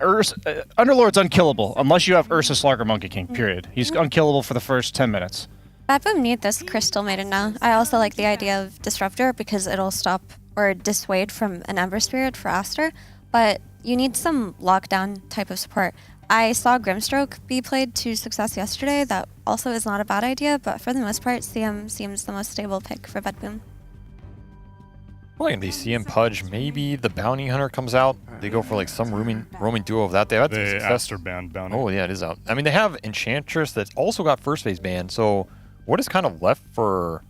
Underlord's unkillable unless you have Ursa, Slark, or Monkey King, period. He's unkillable for the first 10 minutes. BetBoom need this Crystal Maiden now. I also like the idea of Disruptor because it'll stop or dissuade from an Ember Spirit for Aster, but you need some lockdown type of support. I saw Grimstroke be played to success yesterday. That also is not a bad idea, but for the most part, CM seems the most stable pick for BetBoom. Well, and they see him Pudge. Maybe the Bounty Hunter comes out. They go for like some roaming duo of that. They had some The success. Aster banned Bounty. Oh, yeah, it is out. I mean, they have Enchantress that's also got first phase banned. So what is kind of left for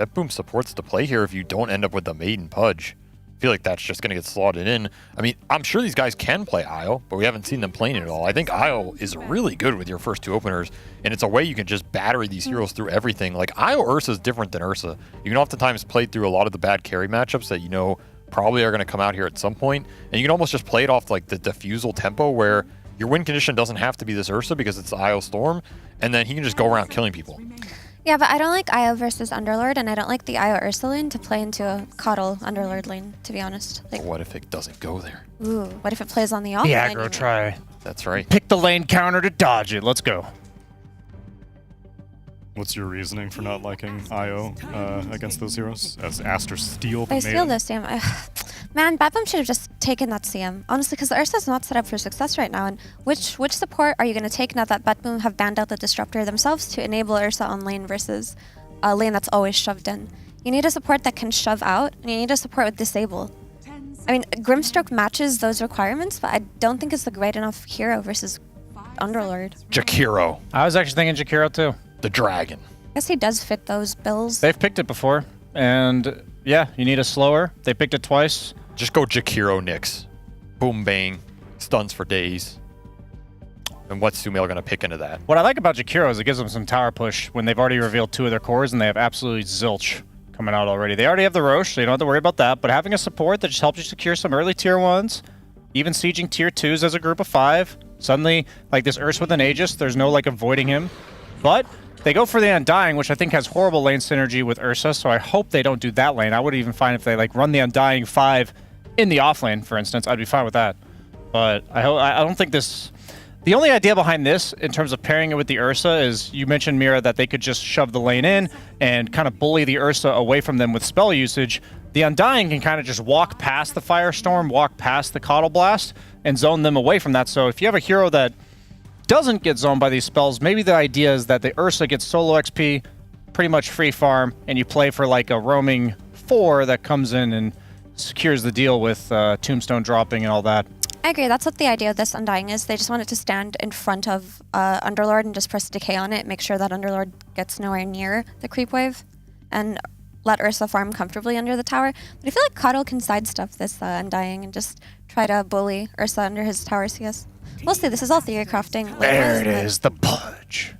BetBoom supports to play here if you don't end up with the Maiden Pudge? I feel like that's just going to get slotted in. I mean, I'm sure these guys can play Io, but we haven't seen them playing it at all. I think Io is really good with your first 2 openers, and it's a way you can just battery these heroes through everything. Like, Io Ursa is different than Ursa. You can oftentimes play through a lot of the bad carry matchups that you know probably are going to come out here at some point, and you can almost just play it off like the diffusal tempo where your win condition doesn't have to be this Ursa because it's Io Storm, and then he can just go around killing people. Yeah, but I don't like Io versus Underlord, and I don't like the Io Ursa lane to play into a Coddle Underlord lane, to be honest. Like, What if it doesn't go there? ooh, what if it plays on the off The lane? aggro try. That's right. Pick the lane counter to dodge it. Let's go. What's your reasoning for not liking Io against those heroes? As Aster steal the They steal this CM. Man, BetBoom should have just taken that CM. Honestly, because the Ursa's not set up for success right now. And which support are you going to take now that BetBoom have banned out the Disruptor themselves to enable Ursa on lane versus a lane that's always shoved in? You need a support that can shove out, and you need a support with Disable. I mean, Grimstroke matches those requirements, but I don't think it's the great enough hero versus Underlord. Jakiro. I was actually thinking Jakiro too. The dragon. I guess he does fit those bills. They've picked it before, and yeah, you need a slower. They picked it twice. Just go Jakiro Nyx. Boom bang. Stuns for days. And what's Sumail going to pick into that? What I like about Jakiro is it gives them some tower push when they've already revealed 2 of their cores and they have absolutely zilch coming out already. They already have the Roche, so you don't have to worry about that, but having a support that just helps you secure some early tier 1s, even sieging tier 2s as a group of 5, suddenly, like this Ursa with an Aegis, there's no like avoiding him. But they go for the Undying, which I think has horrible lane synergy with Ursa, so I hope they don't do that lane. I would even find if they like run the Undying 5 in the offlane, for instance, I'd be fine with that. But I don't think this. The only idea behind this, in terms of pairing it with the Ursa, is you mentioned, Mira, that they could just shove the lane in and kind of bully the Ursa away from them with spell usage. The Undying can kind of just walk past the Firestorm, walk past the Coddle Blast, and zone them away from that. So if you have a hero that doesn't get zoned by these spells, maybe the idea is that the Ursa gets solo XP, pretty much free farm, and you play for like a roaming 4 that comes in and secures the deal with Tombstone dropping and all that. I agree. That's what the idea of this Undying is. They just want it to stand in front of Underlord and just press Decay on it, make sure that Underlord gets nowhere near the creep wave, and let Ursa farm comfortably under the tower. But I feel like Coddle can sidestep this Undying and just try to bully Ursa under his tower CS. We'll see. This is all theory crafting. There it is, the Pudge.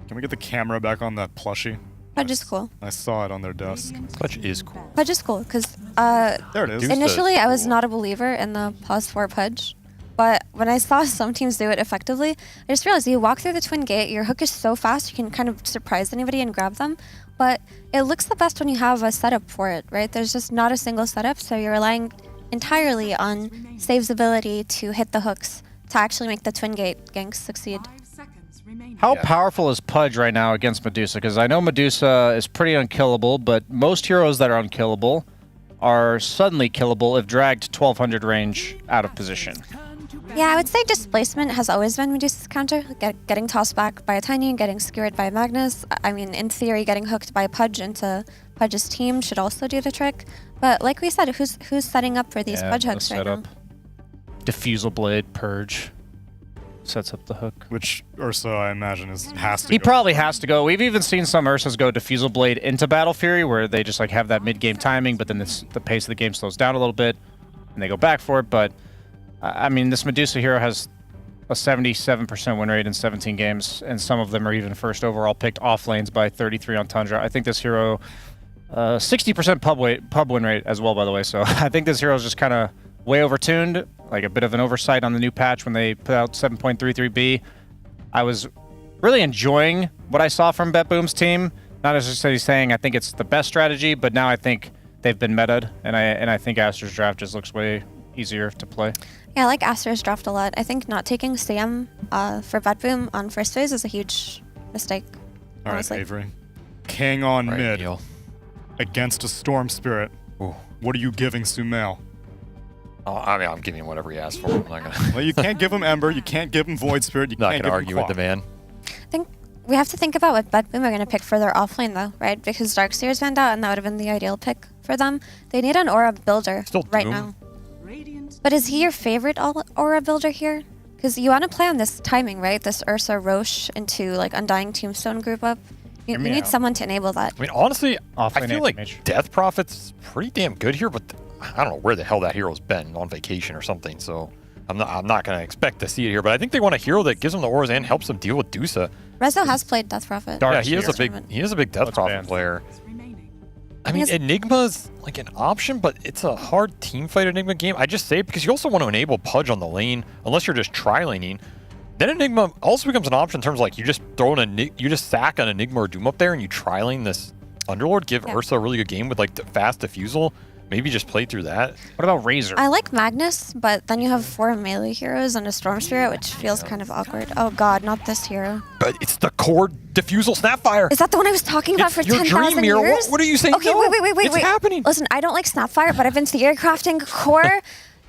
Can we get the camera back on that plushie? Pudge is cool. I saw it on their desk. Pudge is cool. Pudge is cool because there it is. Initially, I was not a believer in the +4 Pudge, but when I saw some teams do it effectively, I just realized you walk through the Twin Gate, your hook is so fast, you can kind of surprise anybody and grab them, but it looks the best when you have a setup for it, right? There's just not a single setup, so you're relying entirely on Save's ability to hit the hooks to actually make the Twin Gate ganks succeed. How powerful is Pudge right now against Medusa? Because I know Medusa is pretty unkillable, but most heroes that are unkillable are suddenly killable if dragged to 1200 range out of position. Yeah, I would say displacement has always been Medusa's counter. Getting tossed back by a Tiny, getting skewered by a Magnus. I mean, in theory, getting hooked by Pudge into Pudge's team should also do the trick. But like we said, who's setting up for these Pudge hooks right now? Diffusal Blade, Purge. Sets up the hook. Which Ursa, I imagine, has to He go. probably has to go. We've even seen some Ursas go Diffusal Blade into Battle Fury, where they just like have that mid-game timing, but then the pace of the game slows down a little bit, and they go back for it. But, I mean, this Medusa hero has a 77% win rate in 17 games, and some of them are even first overall picked off lanes by 33 on Tundra. I think this hero, 60% pub win rate as well, by the way. So I think this hero is just kind of way overtuned, like a bit of an oversight on the new patch when they put out 7.33B. I was really enjoying what I saw from BetBoom's team. Not necessarily saying I think it's the best strategy, but now I think they've been meta'd, and I think Aster's draft just looks way easier to play. Yeah, I like Aster's draft a lot. I think not taking Sam for BetBoom on first phase is a huge mistake. All right, honestly. Avery. King on mid against a Storm Spirit. Ooh. What are you giving Sumail? I mean, I'm giving him whatever he asked for. I'm not gonna. Well, you can't give him Ember. You can't give him Void Spirit. You not can't gonna give argue him with the man. I think we have to think about what BetBoom are going to pick for their offlane, though, right? Because Darkseer's banned out, and that would have been the ideal pick for them. They need an Aura builder right now. But is he your favorite Aura builder here? Because you want to play on this timing, right? This Ursa Roche into like Undying Tombstone group up. You need someone to enable that. I mean, honestly, I Offlane feel like anti-mage. Death Prophet's pretty damn good here, but I don't know where the hell that hero's been, on vacation or something. So I'm not gonna expect to see it here. But I think they want a hero that gives them the auras and helps them deal with Dusa. Rezo has played Death Prophet. Yeah, he is a big Death Prophet player. I mean, Enigma's like an option, but it's a hard team fight Enigma game. I just say it because you also want to enable Pudge on the lane, unless you're just tri-laning. Then Enigma also becomes an option in terms of like you just throw you just sack an Enigma or Doom up there and you tri-lane this Underlord, give Ursa a really good game with like fast diffusal. Maybe just play through that. What about Razor? I like Magnus, but then you have 4 melee heroes and a Storm Spirit, which feels kind of awkward. Oh god, not this hero. But it's the core diffusal Snapfire. Is that the one I was talking about for your 10,000 dream, Mira. years? What are you saying? Okay, No, wait. it's happening. Listen, I don't like Snapfire, but I've been theory crafting core,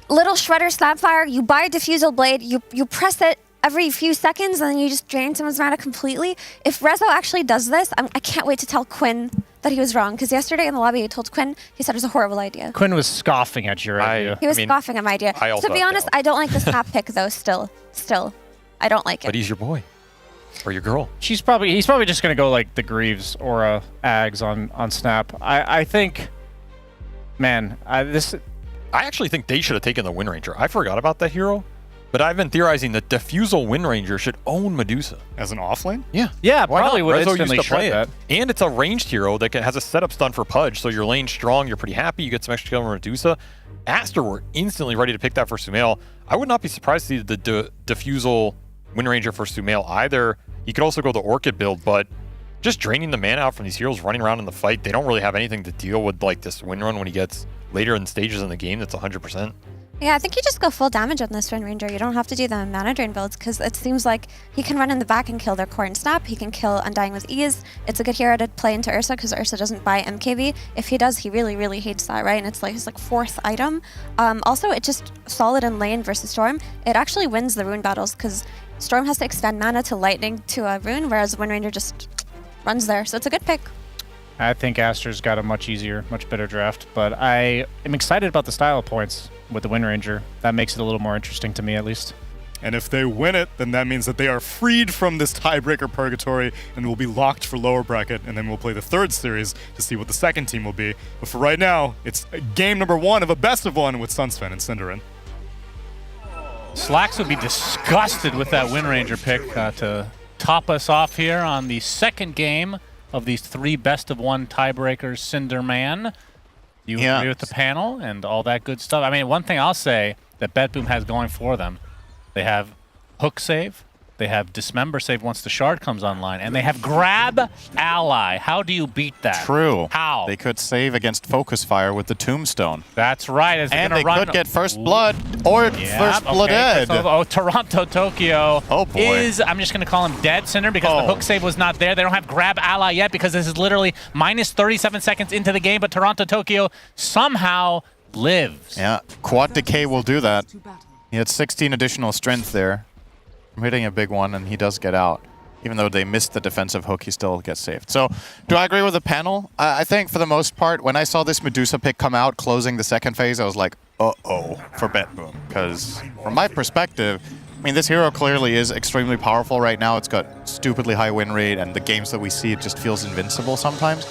little shredder Snapfire. You buy a diffusal blade, you press it every few seconds, and then you just drain someone's mana completely. If Rezo actually does this, I can't wait to tell Quinn that he was wrong, because yesterday in the lobby he told Quinn, he said it was a horrible idea. Quinn was scoffing at your idea. He was scoffing at my idea. I also To be honest, I don't like the Snap pick though, still. I don't like it. But he's your boy. Or your girl. He's probably just gonna go like the Greaves or Ags on Snap. I think, man, I actually think they should have taken the Wind Ranger. I forgot about that hero. But I've been theorizing that Diffusal Wind Ranger should own Medusa. As an offlane? Yeah. Yeah, Why probably not? would Rezo instantly used to play shred it. that. And it's a ranged hero that has a setup stun for Pudge, so your lane's strong, you're pretty happy, you get some extra kill on Medusa. Aster were instantly ready to pick that for Sumail. I would not be surprised to see the Diffusal Wind Ranger for Sumail either. He could also go the Orchid build, but just draining the mana out from these heroes running around in the fight. They don't really have anything to deal with like this win run when he gets later in stages in the game. That's 100%. Yeah, I think you just go full damage on this Wind Ranger. You don't have to do the mana drain builds because it seems like he can run in the back and kill their core and snap. He can kill Undying with ease. It's a good hero to play into Ursa because Ursa doesn't buy MKV. If he does, he really, really hates that, right? And it's like his fourth item. Also, it's just solid in lane versus Storm. It actually wins the rune battles because Storm has to expend mana to lightning to a rune, whereas Wind Ranger just runs there. So it's a good pick. I think Aster's got a much easier, much better draft, but I am excited about the style of points with the Wind Ranger. That makes it a little more interesting to me, at least. And if they win it, then that means that they are freed from this tiebreaker purgatory and will be locked for lower bracket, and then we'll play the third series to see what the second team will be. But for right now, it's game number 1 of a best of 1 with Sunsven and Cinderin. Slacks would be disgusted with that Wind Ranger pick to top us off here on the second game of these 3 best of 1 tiebreakers. Cinderman, you agree with the panel and all that good stuff? I mean, one thing I'll say that BetBoom has going for them, they have hook save, they have dismember save once the shard comes online, and they have grab ally. How do you beat that? True. How? They could save against focus fire with the tombstone. That's right. And they could get first blood or first blood dead. So, Toronto Tokyo boy. is, I'm just going to call him dead, Cinder, because the hook save was not there. They don't have grab ally yet because this is literally minus 37 seconds into the game, but Toronto Tokyo somehow lives. Yeah, Quad Decay will do that. He had 16 additional strength there. I'm hitting a big one, and he does get out. Even though they missed the defensive hook, he still gets saved. So, do I agree with the panel? I think for the most part, when I saw this Medusa pick come out, closing the second phase, I was like, uh-oh, for BetBoom. Because from my perspective, I mean, this hero clearly is extremely powerful right now. It's got stupidly high win rate, and the games that we see, it just feels invincible sometimes.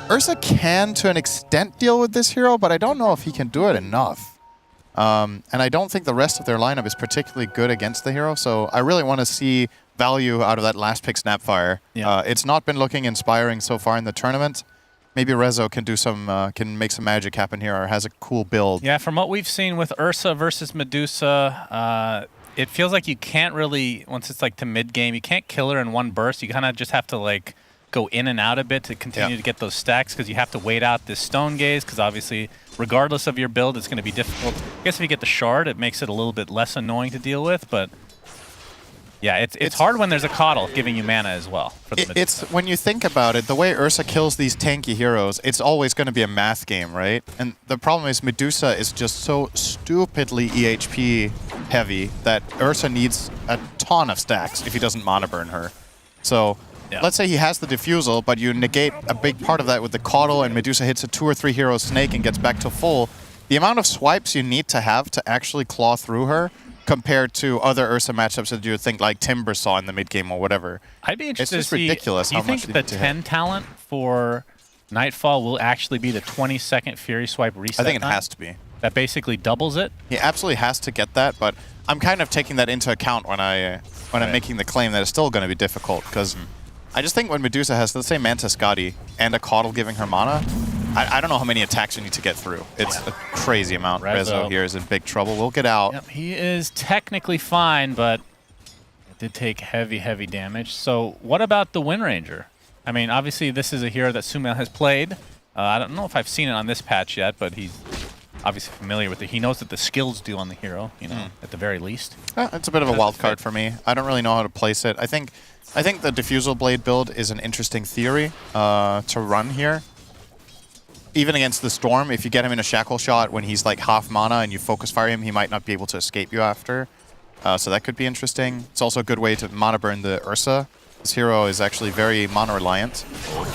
Ursa can, to an extent, deal with this hero, but I don't know if he can do it enough. And I don't think the rest of their lineup is particularly good against the hero, so I really want to see value out of that last pick Snapfire. Yeah. It's not been looking inspiring so far in the tournament. Maybe Rezo can do some, can make some magic happen here, or has a cool build. Yeah, from what we've seen with Ursa versus Medusa, it feels like you can't really, once it's like to mid game, you can't kill her in one burst. You kind of just have to like go in and out a bit to continue to get those stacks, because you have to wait out this Stone Gaze, because obviously, regardless of your build, it's going to be difficult. I guess if you get the Shard, it makes it a little bit less annoying to deal with, but yeah, it's hard when there's a Coddle giving you mana as well. For the It's when you think about it, the way Ursa kills these tanky heroes, it's always going to be a math game, right? And the problem is Medusa is just so stupidly EHP heavy that Ursa needs a ton of stacks if he doesn't mana burn her. So let's say he has the Diffusal, but you negate a big part of that with the Coddle, and Medusa hits a 2 or 3 hero snake and gets back to full. The amount of swipes you need to have to actually claw through her compared to other Ursa matchups that you would think like Timber saw in the mid game or whatever. I'd be interested it's just to see, ridiculous do you how much think they the need to 10 hit. talent for Nightfall will actually be the 20-second Fury Swipe reset I think it time? has to be. That basically doubles it? He absolutely has to get that, but I'm kind of taking that into account when I'm making the claim that it's still going to be difficult, because I just think when Medusa has, let's say, Manta Scotty and a Coddle giving her mana, I don't know how many attacks you need to get through. It's a crazy amount. Rezo here is in big trouble. We'll get out. Yep, he is technically fine, but it did take heavy, heavy damage. So what about the Wind Ranger? I mean, obviously this is a hero that Sumail has played. I don't know if I've seen it on this patch yet, but he's obviously familiar with it. He knows that the skills do on the hero, you know, at the very least. It's a bit of a wild card for me. I don't really know how to place it. I think the Diffusal Blade build is an interesting theory to run here. Even against the Storm, if you get him in a Shackle Shot when he's like half mana and you focus fire him, he might not be able to escape you after. So that could be interesting. It's also a good way to mana burn the Ursa. This hero is actually very mana reliant.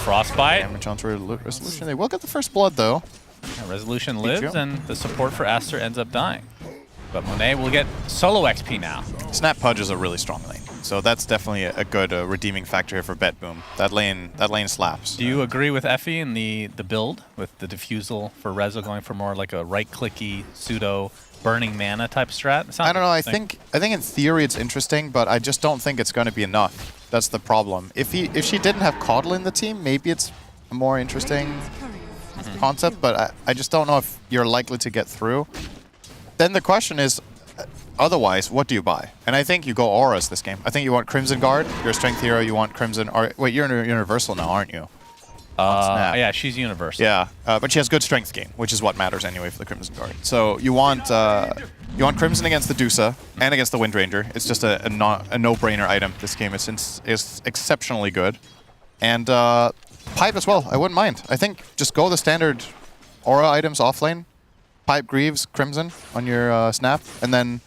Frostbite. Damage onto Resolution. They will get the first blood though. Yeah, Resolution lives, and the support for Aster ends up dying. But Monet will get solo XP now. Snap Pudge is a really strong lane, so that's definitely a good redeeming factor here for BetBoom. That lane slaps. Do you agree with Effie in the build with the Diffusal for Rezo going for more like a right-clicky pseudo burning mana type strat? I don't know. I think in theory it's interesting, but I just don't think it's going to be enough. That's the problem. If she didn't have Coddle in the team, maybe it's a more interesting concept, but I just don't know if you're likely to get through. Then the question is, otherwise, what do you buy? And I think you go auras this game. I think you want Crimson Guard. You're a strength hero. You want Crimson. Or wait, you're universal now, aren't you? Yeah, she's universal. Yeah, but she has good strength gain, which is what matters anyway for the Crimson Guard. So you want Crimson against the Dusa and against the Wind Ranger. It's just a no-brainer item. This game is exceptionally good. And Pipe as well, I wouldn't mind. I think just go the standard aura items off lane. Pipe, Greaves, Crimson on your snap, and then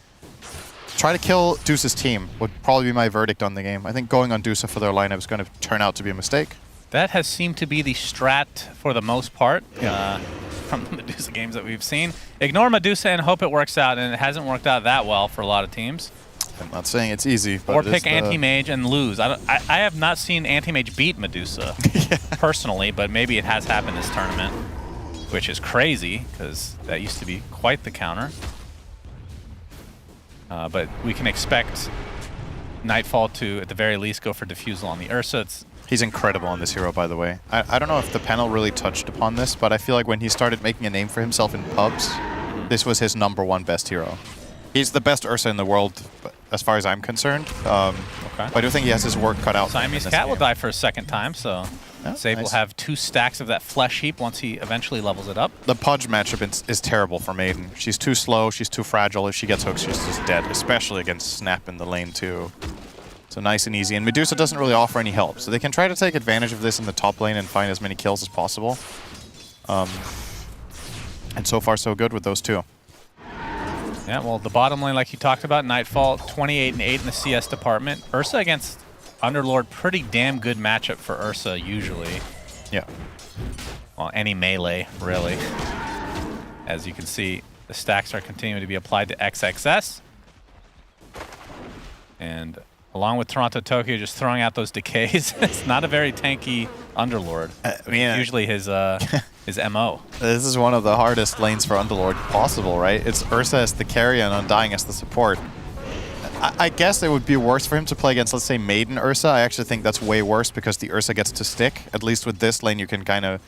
try to kill Dusa's team would probably be my verdict on the game. I think going on Dusa for their lineup is going to turn out to be a mistake. That has seemed to be the strat for the most part from the Medusa games that we've seen. Ignore Medusa and hope it works out, and it hasn't worked out that well for a lot of teams. I'm not saying it's easy, but or pick Anti-Mage and lose. I have not seen Anti-Mage beat Medusa personally, but maybe it has happened this tournament, which is crazy because that used to be quite the counter. But we can expect Nightfall to, at the very least, go for Diffusal on the Ursa. He's incredible on this hero, by the way. I don't know if the panel really touched upon this, but I feel like when he started making a name for himself in pubs, this was his #1 best hero. He's the best Ursa in the world, as far as I'm concerned. But I do think he has his work cut out. Siamese Cat will die for a second time, so Save will have 2 stacks of that flesh heap once he eventually levels it up. The Pudge matchup is terrible for Maiden. She's too slow, she's too fragile. If she gets hooked, she's just dead, especially against Snap in the lane too. So nice and easy. And Medusa doesn't really offer any help, so they can try to take advantage of this in the top lane and find as many kills as possible. And so far, so good with those two. Yeah, well, the bottom lane, like you talked about, Nightfall, 28 and 8 in the CS department. Ursa against Underlord, pretty damn good matchup for Ursa, usually. Yeah. Well, any melee, really. As you can see, the stacks are continuing to be applied to XXS. And along with Toronto Tokyo just throwing out those decays, it's not a very tanky Underlord. Usually his MO. This is one of the hardest lanes for Underlord possible, right? It's Ursa as the carry and Undying as the support. I guess it would be worse for him to play against, let's say, Maiden Ursa. I actually think that's way worse because the Ursa gets to stick. At least with this lane, you can kind of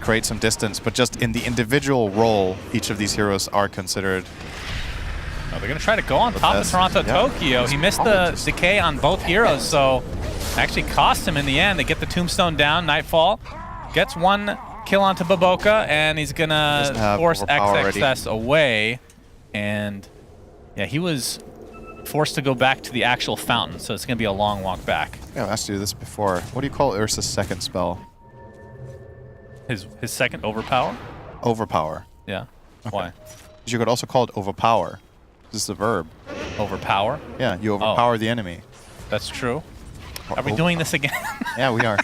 create some distance. But just in the individual role, each of these heroes are considered. Oh, they're going to try to go on top of Toronto Tokyo. He missed the decay on both heroes, so actually cost him in the end. They get the Tombstone down. Nightfall gets 1 kill onto Baboka, and he's going to force XXS away. And yeah, he was forced to go back to the actual fountain, so it's going to be a long walk back. Yeah, I asked you this before. What do you call Ursa's second spell? His second overpower? Overpower. Yeah. Okay. Why? You could also call it overpower. This is a verb. Overpower? Yeah, you overpower the enemy. That's true. Are we doing this again? Yeah, we are.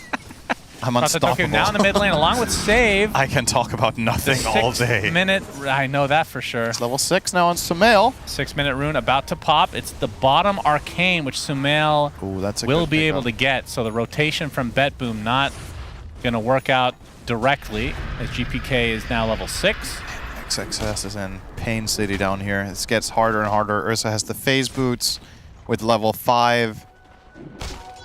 I'm unstoppable. Now in the mid lane, along with Save. I can talk about nothing all day. 6-minute, I know that for sure. It's level 6 now on Sumail. 6-minute rune about to pop. It's the bottom arcane, which Sumail will be able to get. So the rotation from BetBoom not going to work out directly, as GPK is now level 6. XXS is in Pain City down here. This gets harder and harder. Ursa has the phase boots with level 5.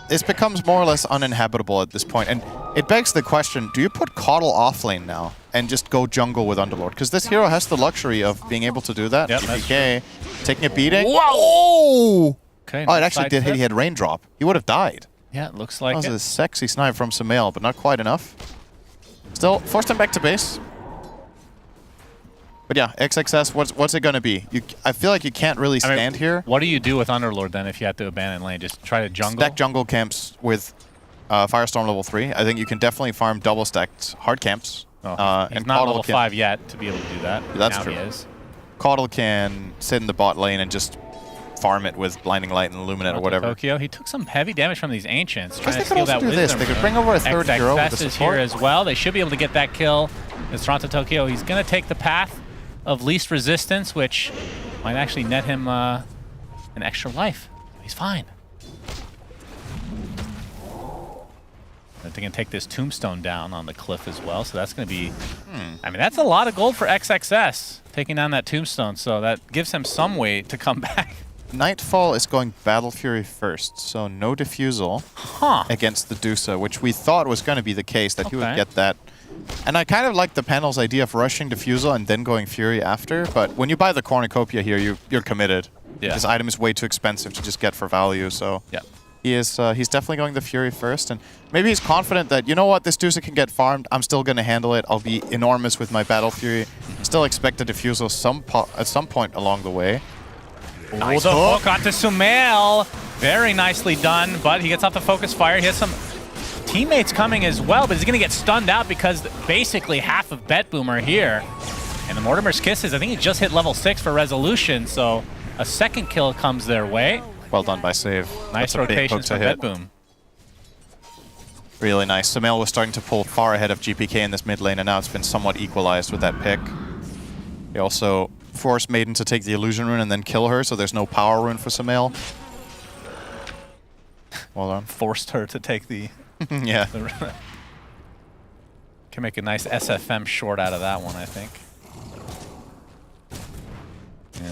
This becomes more or less uninhabitable at this point. And it begs the question, do you put Coddle offlane now and just go jungle with Underlord? Because this hero has the luxury of being able to do that. Yep, GPK taking a beating. Whoa! Oh! Okay, Oh, it actually did hit. He had Raindrop. He would have died. Yeah, it looks like that was a sexy snipe from Sumail, but not quite enough. Still, forced him back to base. But yeah, XXS, what's it going to be? I feel like you can't really stand here. What do you do with Underlord then if you have to abandon lane? Just try to jungle? Stack jungle camps with Firestorm level 3. I think you can definitely farm double stacked hard camps. He's and not Coddle level 5 yet to be able to do that. That's now true. He is. Coddle can sit in the bot lane and just farm it with Blinding Light and Illuminate or whatever. Tokyo, he took some heavy damage from these Ancients. Guess Trying they to could steal also that do this. wisdom. They could bring over a third hero with the XXS is support. here as well. They should be able to get that kill. It's Toronto Tokyo. He's going to take the path of least resistance, which might actually net him an extra life. He's fine. They can take this Tombstone down on the cliff as well, so that's going to be... I mean, that's a lot of gold for XXS, taking down that Tombstone, so that gives him some way to come back. Nightfall is going Battle Fury first, so no Diffusal against the Dusa, which we thought was going to be the case, that he would get that. And I kind of like the panel's idea of rushing Diffusal and then going Fury after, but when you buy the Cornucopia here, you're committed. Yeah. This item is way too expensive to just get for value, so yeah. He's definitely going the Fury first, and maybe he's confident that, you know what, this Dusa can get farmed, I'm still going to handle it, I'll be enormous with my Battle Fury. Still expect a Diffusal at some point along the way. Nice hook onto Sumail. Very nicely done, but he gets off the focus fire. He has some teammates coming as well, but he's going to get stunned out because basically half of BetBoom are here. And the Mortimer's Kisses, I think he just hit level 6 for Resolution, so a second kill comes their way. Well done by Save. Nice rotations for BetBoom. Really nice. Sumail was starting to pull far ahead of GPK in this mid lane, and now it's been somewhat equalized with that pick. He also forced Maiden to take the Illusion Rune and then kill her, so there's no Power Rune for Sumail. Well done. Forced her to take the... yeah. Can make a nice SFM short out of that one, I think.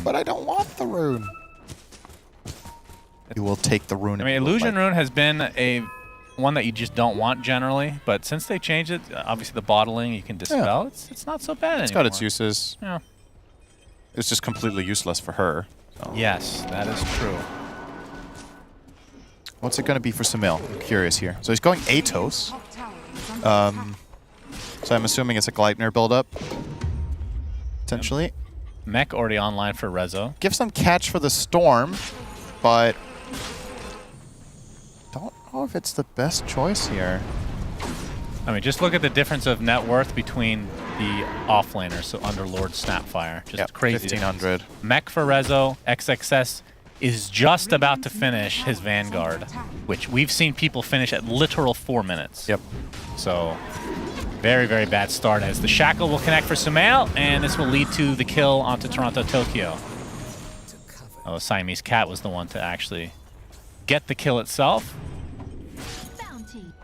But I don't want the rune. You will take the rune. I mean, Illusion Rune has been one that you just don't want generally, but since they changed it, obviously the bottling you can dispel. Yeah. It's not so bad anymore. It's got its uses. Yeah. It's just completely useless for her. So. Yes, that is true. What's it going to be for Sumail? I'm curious here. So he's going Atos. So I'm assuming it's a Gleipnir build-up. Potentially. Mech already online for Rezo. Give some catch for the Storm, but don't know if it's the best choice here. I mean, just look at the difference of net worth between the offlaners, so Underlord, Snapfire. Just crazy. 1,500. Mech for Rezo, XXS is just about to finish his Vanguard, which we've seen people finish at literal 4 minutes. Yep. So, very, very bad start as the Shackle will connect for Sumail, and this will lead to the kill onto Toronto Tokyo. Oh, Siamese Cat was the one to actually get the kill itself.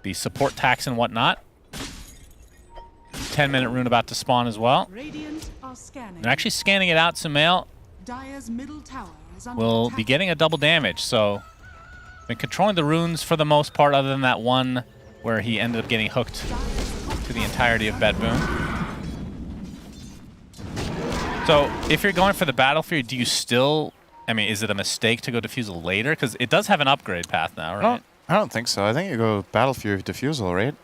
The support tax and whatnot. 10-minute rune about to spawn as well. They're actually scanning it out. Sumail will be getting a double damage, so been controlling the runes for the most part, other than that one where he ended up getting hooked to the entirety of BetBoom. So if you're going for the Battle Fury, do you still, I mean, is it a mistake to go Diffusal later? Because it does have an upgrade path now, right? I don't think so. I think you go Battle Fury Diffusal, right?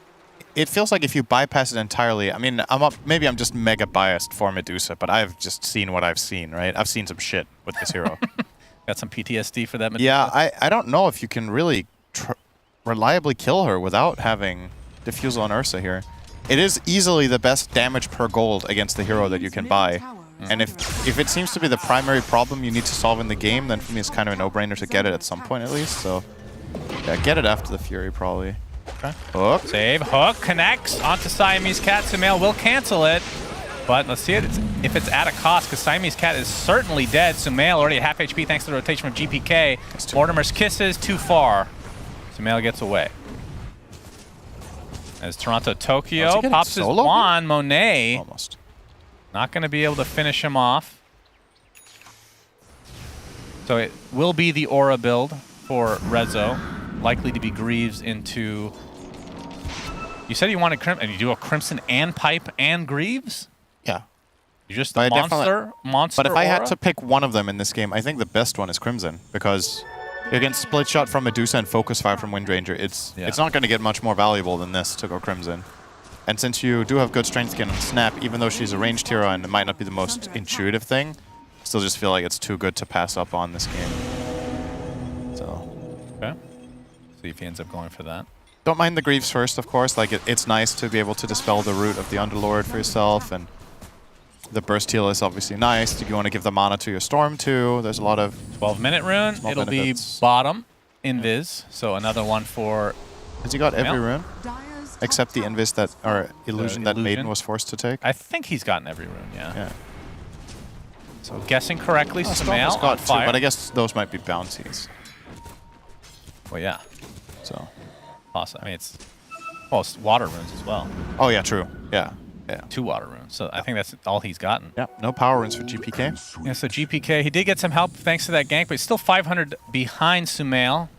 It feels like if you bypass it entirely, I mean, maybe I'm just mega biased for Medusa, but I've just seen what I've seen, right? I've seen some shit with this hero. Got some PTSD for that Medusa? Yeah, I don't know if you can really reliably kill her without having Diffusal on Ursa here. It is easily the best damage per gold against the hero that you can buy. And if it seems to be the primary problem you need to solve in the game, then for me it's kind of a no-brainer to get it at some point at least. So yeah, get it after the Fury probably. Okay. Hook. Save. Hook connects onto Siamese Cat. Sumail will cancel it. But let's see if it's at a cost, because Siamese Cat is certainly dead. Sumail already at half HP thanks to the rotation from GPK. Mortimer's Kisses too far. Sumail gets away. As Toronto Tokyo pops his wand, Monet. Almost. Not going to be able to finish him off. So it will be the Aura build for Rezo. Likely to be Greaves into... You said you wanted Crimson, and you do a Crimson and Pipe and Greaves? Yeah. You're just a monster But if I had Aura? to pick one of them in this game, I think the best one is Crimson, because against Split Shot from Medusa and Focus Fire from Windranger, it's not going to get much more valuable than this to go Crimson. And since you do have good Strength Skin on Snap, even though she's a ranged hero and it might not be the most intuitive thing, I still just feel like it's too good to pass up on this game. So. Okay. See if he ends up going for that. Don't mind the Greaves first, of course. Like it's nice to be able to dispel the root of the Underlord for yourself, and the burst heal is obviously nice. If you want to give the mana to your Storm too, there's a lot of 12-minute rune. It'll benefits. be bottom Invis, so another one for. Has he got every rune? Except the Invis that, or illusion that Maiden was forced to take? I think he's gotten every rune, yeah. So guessing correctly, Sumail Sumail got on fire. two, but I guess those might be bounties. Well, yeah. So. Awesome. I mean, it's water runes as well. Oh, yeah, true. Yeah. Yeah. 2 water runes. So I think that's all he's gotten. Yeah. No power runes for GPK. Yeah, so GPK, he did get some help thanks to that gank, but he's still 500 behind Sumail.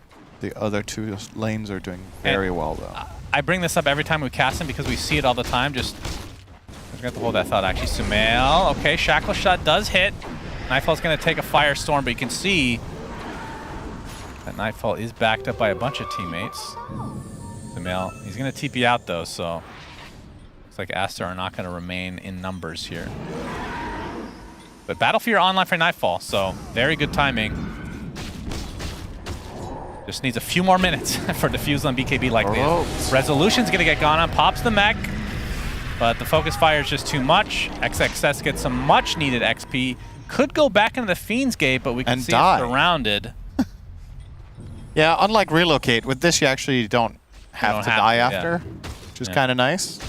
The other 2 lanes are doing very well, though. I bring this up every time we cast him because we see it all the time. Just I forgot to hold that thought, actually. Sumail. Okay, Shackle Shot does hit. Nightfall's going to take a Firestorm, but you can see that Nightfall is backed up by a bunch of teammates. Sumail, he's going to TP out though, so looks like Aster are not going to remain in numbers here. But Battle Fear online for Nightfall, so very good timing. Just needs a few more minutes for defuse on BKB like this. Resolution's going to get gone on, pops the mech, but the focus fire is just too much. XXS gets some much needed XP. Could go back into the Fiend's Gate, but we can see it's surrounded. Yeah, unlike Relocate, with this you actually don't have to die after, which is kind of nice.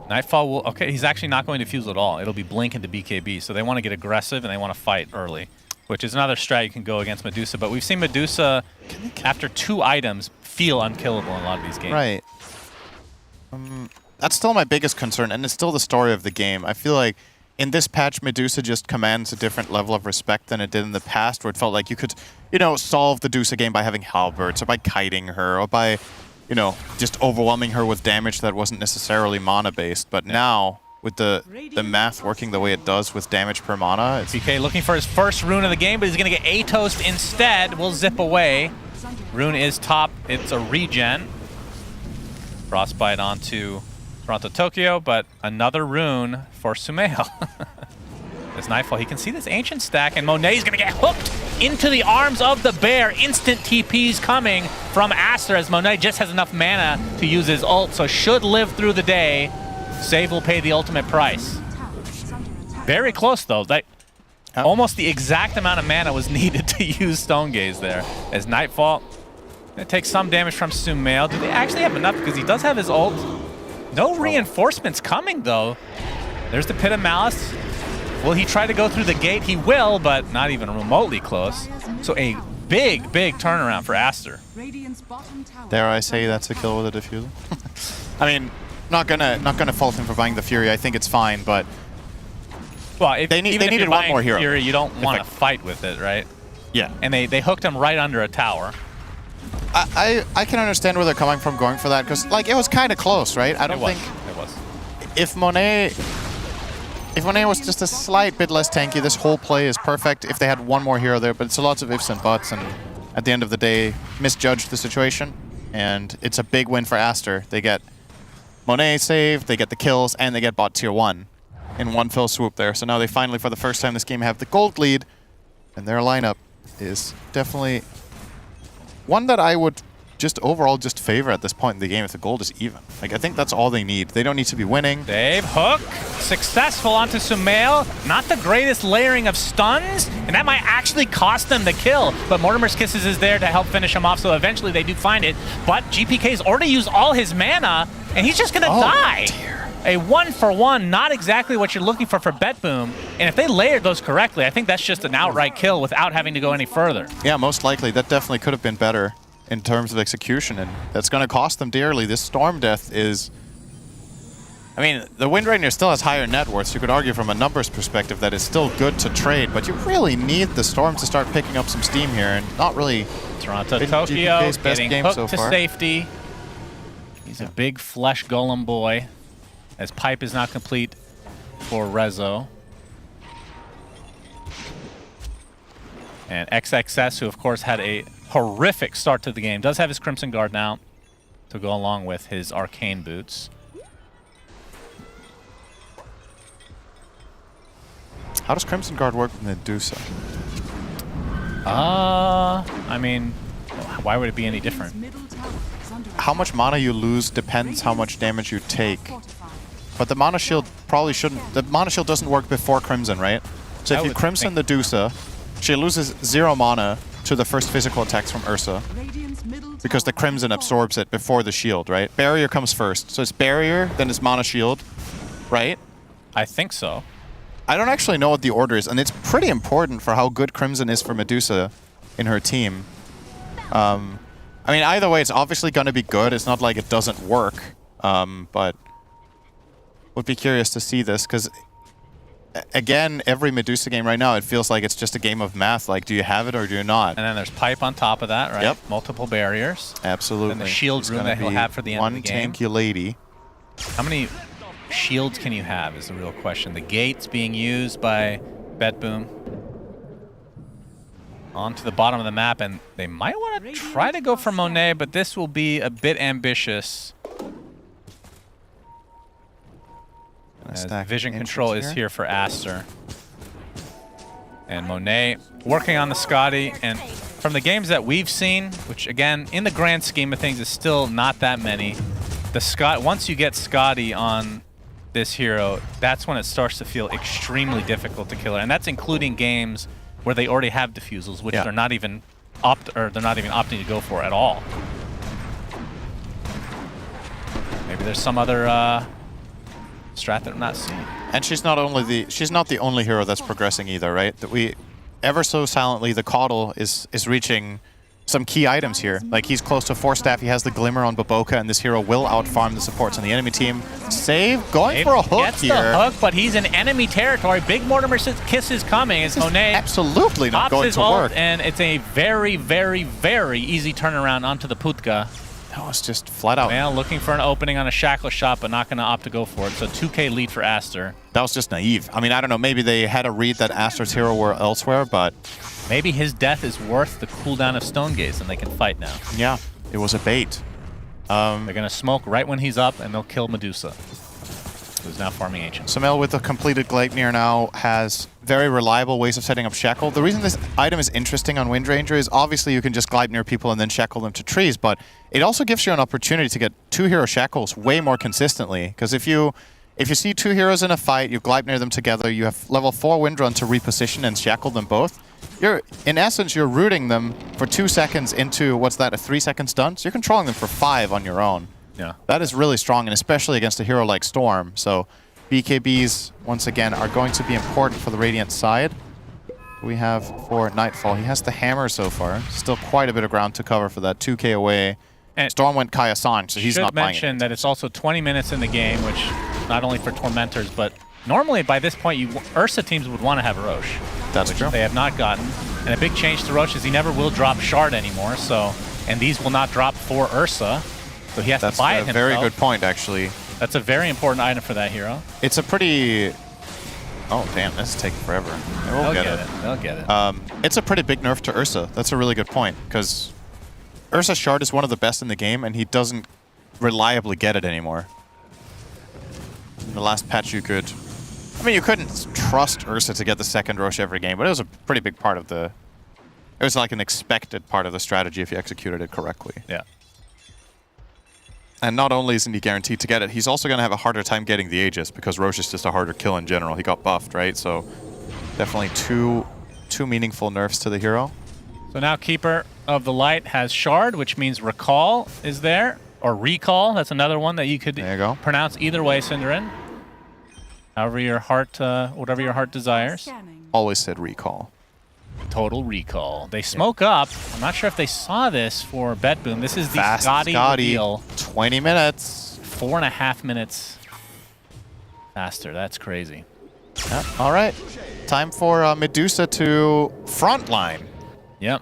Nightfall will, okay, he's actually not going to fuse at all. It'll be blink into BKB, so they want to get aggressive and they want to fight early, which is another strat you can go against Medusa. But we've seen Medusa, after 2 items, feel unkillable in a lot of these games. Right. That's still my biggest concern, and it's still the story of the game. I feel like in this patch, Medusa just commands a different level of respect than it did in the past, where it felt like you could, you know, solve the Medusa game by having halberds, or by kiting her, or by, you know, just overwhelming her with damage that wasn't necessarily mana-based. But now, with the math working the way it does with damage per mana, it's... BK looking for his first rune of the game, but he's going to get Atos instead. We'll zip away. Rune is top. It's a regen. Frostbite onto Toronto Tokyo, but another rune for Sumail. This Nightfall, he can see this Ancient stack, and Monet's going to get hooked into the arms of the bear. Instant TPs coming from Aster, as Monet just has enough mana to use his ult, so should live through the day. Save will pay the ultimate price. Very close, though. Almost the exact amount of mana was needed to use Stone Gaze there. As Nightfall going to take some damage from Sumail. Do they actually have enough? Because he does have his ult. No reinforcements coming, though. There's the Pit of Malice. Will he try to go through the gate? He will, but not even remotely close. So a big, big turnaround for Aster. Dare I say that's a kill with a diffuser? I mean, not gonna fault him for buying the Fury. I think it's fine, but well, if, they needed one more hero. Fury, you don't want to fight with it, right? Yeah. And they hooked him right under a tower. I can understand where they're coming from going for that, because like it was kind of close, right? I don't think it was. If Monet was just a slight bit less tanky, this whole play is perfect if they had one more hero there, but it's lots of ifs and buts, and at the end of the day, misjudged the situation, and it's a big win for Aster. They get Monet saved, they get the kills, and they get bot tier 1 in one fell swoop there. So now they finally, for the first time this game, have the gold lead, and their lineup is definitely one that I would just overall just favor at this point in the game if the gold is even. Like, I think that's all they need. They don't need to be winning. Dave, hook, successful onto Sumail. Not the greatest layering of stuns, and that might actually cost them the kill. But Mortimer's Kisses is there to help finish him off, so eventually they do find it. But GPK's already used all his mana, and he's just gonna die. Dear. A 1-for-1, not exactly what you're looking for BetBoom. And if they layered those correctly, I think that's just an outright kill without having to go any further. Yeah, most likely. That definitely could have been better in terms of execution, and that's going to cost them dearly. This Storm Death is... I mean, the Wind Ranger still has higher net worth, so you could argue from a numbers perspective that it's still good to trade, but you really need the Storm to start picking up some steam here, and not really... Toronto been Tokyo GPK's best getting game hooked so to far. safety. He's a big flesh golem boy, as Pipe is not complete for Rezo. And XXS, who of course had a horrific start to the game, does have his Crimson Guard now to go along with his Arcane Boots. How does Crimson Guard work with Medusa? I mean, why would it be any different? How much mana you lose depends how much damage you take. But the mana shield probably shouldn't... The mana shield doesn't work before Crimson, right? So if you Crimson the Medusa, she loses 0 mana to the first physical attacks from Ursa, because the Crimson absorbs it before the shield, right? Barrier comes first. So it's Barrier, then it's Mana Shield, right? I think so. I don't actually know what the order is, and it's pretty important for how good Crimson is for Medusa in her team. I mean, either way, it's obviously going to be good. It's not like it doesn't work, but would be curious to see this, because again, every Medusa game right now, it feels like it's just a game of math. Like, do you have it or do you not? And then there's Pipe on top of that, right? Yep. Multiple barriers. Absolutely. And the shield room that he'll have for the end of the game. One tanky lady. How many shields can you have is the real question. The gate's being used by BetBoom. Onto the bottom of the map, and they might want to try to go for Monet, but this will be a bit ambitious. As vision control is here for Aster. And Monet working on the Scotty, and from the games that we've seen, which again, in the grand scheme of things is still not that many, once you get Scotty on this hero, that's when it starts to feel extremely difficult to kill her. And that's including games where they already have defusals, which they're not even opting to go for at all. Maybe there's some other strat that I'm not seeing. And she's not the only hero that's progressing either, right? That we ever so silently, the Caudle is reaching some key items here. Like, he's close to 4-staff, he has the Glimmer on Baboka, and this hero will outfarm the supports on the enemy team. Save, going for a hook gets here. The hook, but he's in enemy territory. Big Mortimer Kiss is coming as Monet absolutely not going to work. And it's a very, very, very easy turnaround onto the Putka. That was just flat out. Well, looking for an opening on a Shackle shot, but not going to opt to go for it. So 2K lead for Aster. That was just naive. I mean, I don't know. Maybe they had a read that Aster's hero were elsewhere, but maybe his death is worth the cooldown of Stone Gaze, and they can fight now. Yeah, it was a bait. They're going to smoke right when he's up, and they'll kill Medusa, who's now farming Ancient. Samel with the completed Gleipnir now has very reliable ways of setting up Shackle. The reason this item is interesting on Windranger is obviously you can just Gleipnir people and then Shackle them to trees, but it also gives you an opportunity to get 2-hero Shackles way more consistently. Because if you see 2 heroes in a fight, you Gleipnir them together, you have level 4 Windrun to reposition and Shackle them both. In essence, you're rooting them for 2 seconds into, what's that, a 3-second stun? So you're controlling them for 5 on your own. Yeah. That is really strong, and especially against a hero like Storm. So BKBs, once again, are going to be important for the Radiant side. We have for Nightfall. He has the hammer so far. Still quite a bit of ground to cover for that. 2K away. And Storm went Kaya San, so he's not buying it. Should mention that it's also 20 minutes in the game, which not only for Tormentors, but normally by this point, Ursa teams would want to have Roche. That's true. They have not gotten. And a big change to Roche is he never will drop Shard anymore, and these will not drop for Ursa, so he has to buy it himself. That's a very good point, actually. That's a very important item for that hero. It's a pretty... Oh, damn, this is taking forever. They'll get it. They'll get it. It's a pretty big nerf to Ursa. That's a really good point, because Ursa's Shard is one of the best in the game, and he doesn't reliably get it anymore. In the last patch, you could... I mean, you couldn't trust Ursa to get the second Roche every game, but it was a pretty big part of the... It was like an expected part of the strategy if you executed it correctly. Yeah. And not only isn't he guaranteed to get it, he's also going to have a harder time getting the Aegis, because Roche is just a harder kill in general. He got buffed, right? So definitely two meaningful nerfs to the hero. So now Keeper of the Light has Shard, which means Recall is there. Or Recall, that's another one that you could pronounce either way, Cinderin. However your heart, whatever your heart desires. Always said Recall. Total Recall. They smoke up. I'm not sure if they saw this for BetBoom. This is the Fast Scotty reveal. 20 minutes. 4.5 minutes faster. That's crazy. Yeah. All right. Time for Medusa to frontline. Yep.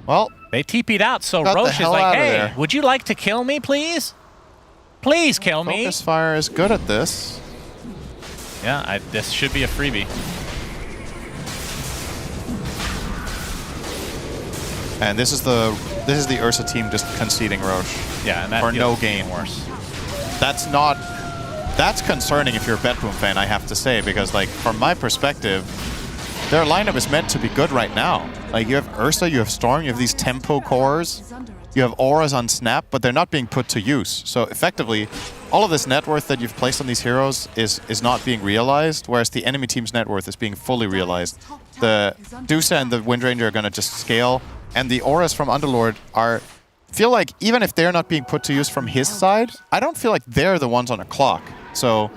Well, they TP'd out, so Roche is like, hey, would you like to kill me, please? Please kill me. Focus Fire is good at this. Yeah, this should be a freebie. And this is the Ursa team just conceding Roche. Yeah, and that for no feels gain. Worse. That's concerning if you're a BetBoom fan, I have to say, because like from my perspective, their lineup is meant to be good right now. Like you have Ursa, you have Storm, you have these tempo cores, you have auras on Snap, but they're not being put to use. So effectively, all of this net worth that you've placed on these heroes is not being realized, whereas the enemy team's net worth is being fully realized. The Dusa and the Windranger are going to just scale, and the auras from Underlord feel like even if they're not being put to use from his side, I don't feel like they're the ones on a clock. So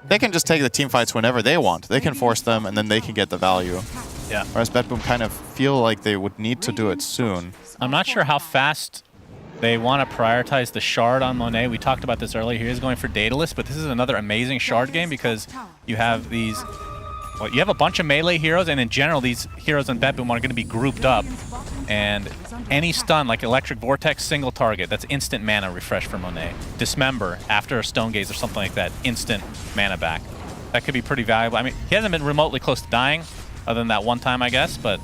they can just take the team fights whenever they want. They can force them, and then they can get the value. Yeah. Whereas BetBoom kind of feel like they would need to do it soon. I'm not sure how fast they want to prioritize the Shard on Monet. We talked about this earlier. He is going for Daedalus, but this is another amazing Shard game because you have these... Well, you have a bunch of melee heroes, and in general, these heroes on BetBoom are going to be grouped up. And any stun, like Electric Vortex, single target, that's instant mana refresh for Monet. Dismember after a Stone Gaze or something like that, instant mana back. That could be pretty valuable. I mean, he hasn't been remotely close to dying, other than that one time, I guess, but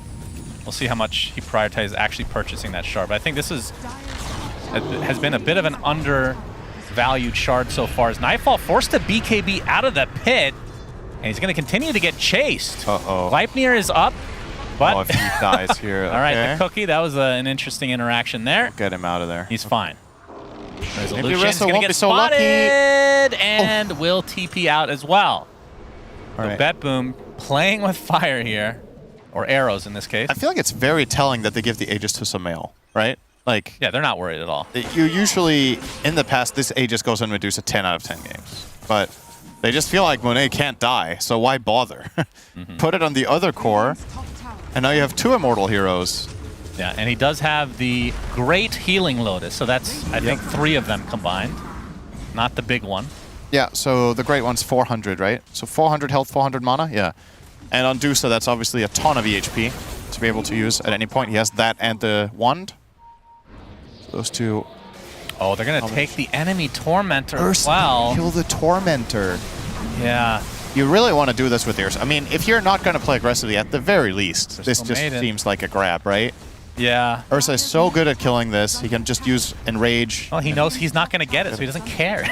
we'll see how much he prioritizes actually purchasing that shard. But I think this has been a bit of an undervalued shard so far, as Nightfall forced to BKB out of the pit, and he's going to continue to get chased. Uh-oh. Gleipnir is up, but... Oh, if he dies here, All right, okay. the cookie, that was an interesting interaction there. Get him out of there. He's fine. Maybe Resolution's Ressa going to won't get be so lucky. spotted and will TP out as well. All So right. BetBoom playing with fire here, or arrows in this case. I feel like it's very telling that they give the Aegis to Sumail, right? Like, yeah, they're not worried at all. You usually, in the past, this Aegis goes on Medusa 10 out of 10 games. But they just feel like Monet can't die, so why bother? Put it on the other core, and now you have 2 Immortal Heroes. Yeah, and he does have the Great Healing Lotus, so that's, I think, 3 of them combined. Not the big one. Yeah, so the great one's 400, right? So 400 health, 400 mana? Yeah. And on Dusa, that's obviously a ton of EHP to be able to use at any point. He has that and the wand. So those 2. Oh, they're going to take the enemy Tormentor as Ursa, well. kill the Tormentor. Yeah. You really want to do this with Ursa. I mean, if you're not going to play aggressively, at the very least, this just seems like a grab, right? Yeah. Ursa is so good at killing this. He can just use Enrage. Well, he knows he's not going to get it, so he doesn't care.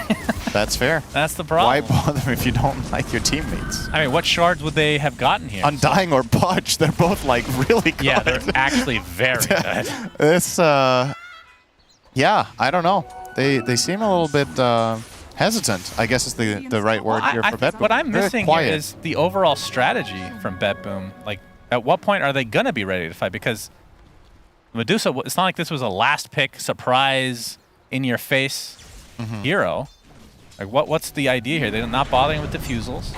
That's fair. That's the problem. Why bother if you don't like your teammates? I mean, what shards would they have gotten here? Undying or Budge, they're both like really good. Yeah, they're actually very good. This, yeah, I don't know. They seem a little bit hesitant, I guess is the right word here for BetBoom. What I'm Very missing here quiet. is the overall strategy from BetBoom. Like, at what point are they going to be ready to fight? Because Medusa, it's not like this was a last pick, surprise, in-your-face hero. Like, what's the idea here? They're not bothering with diffusals.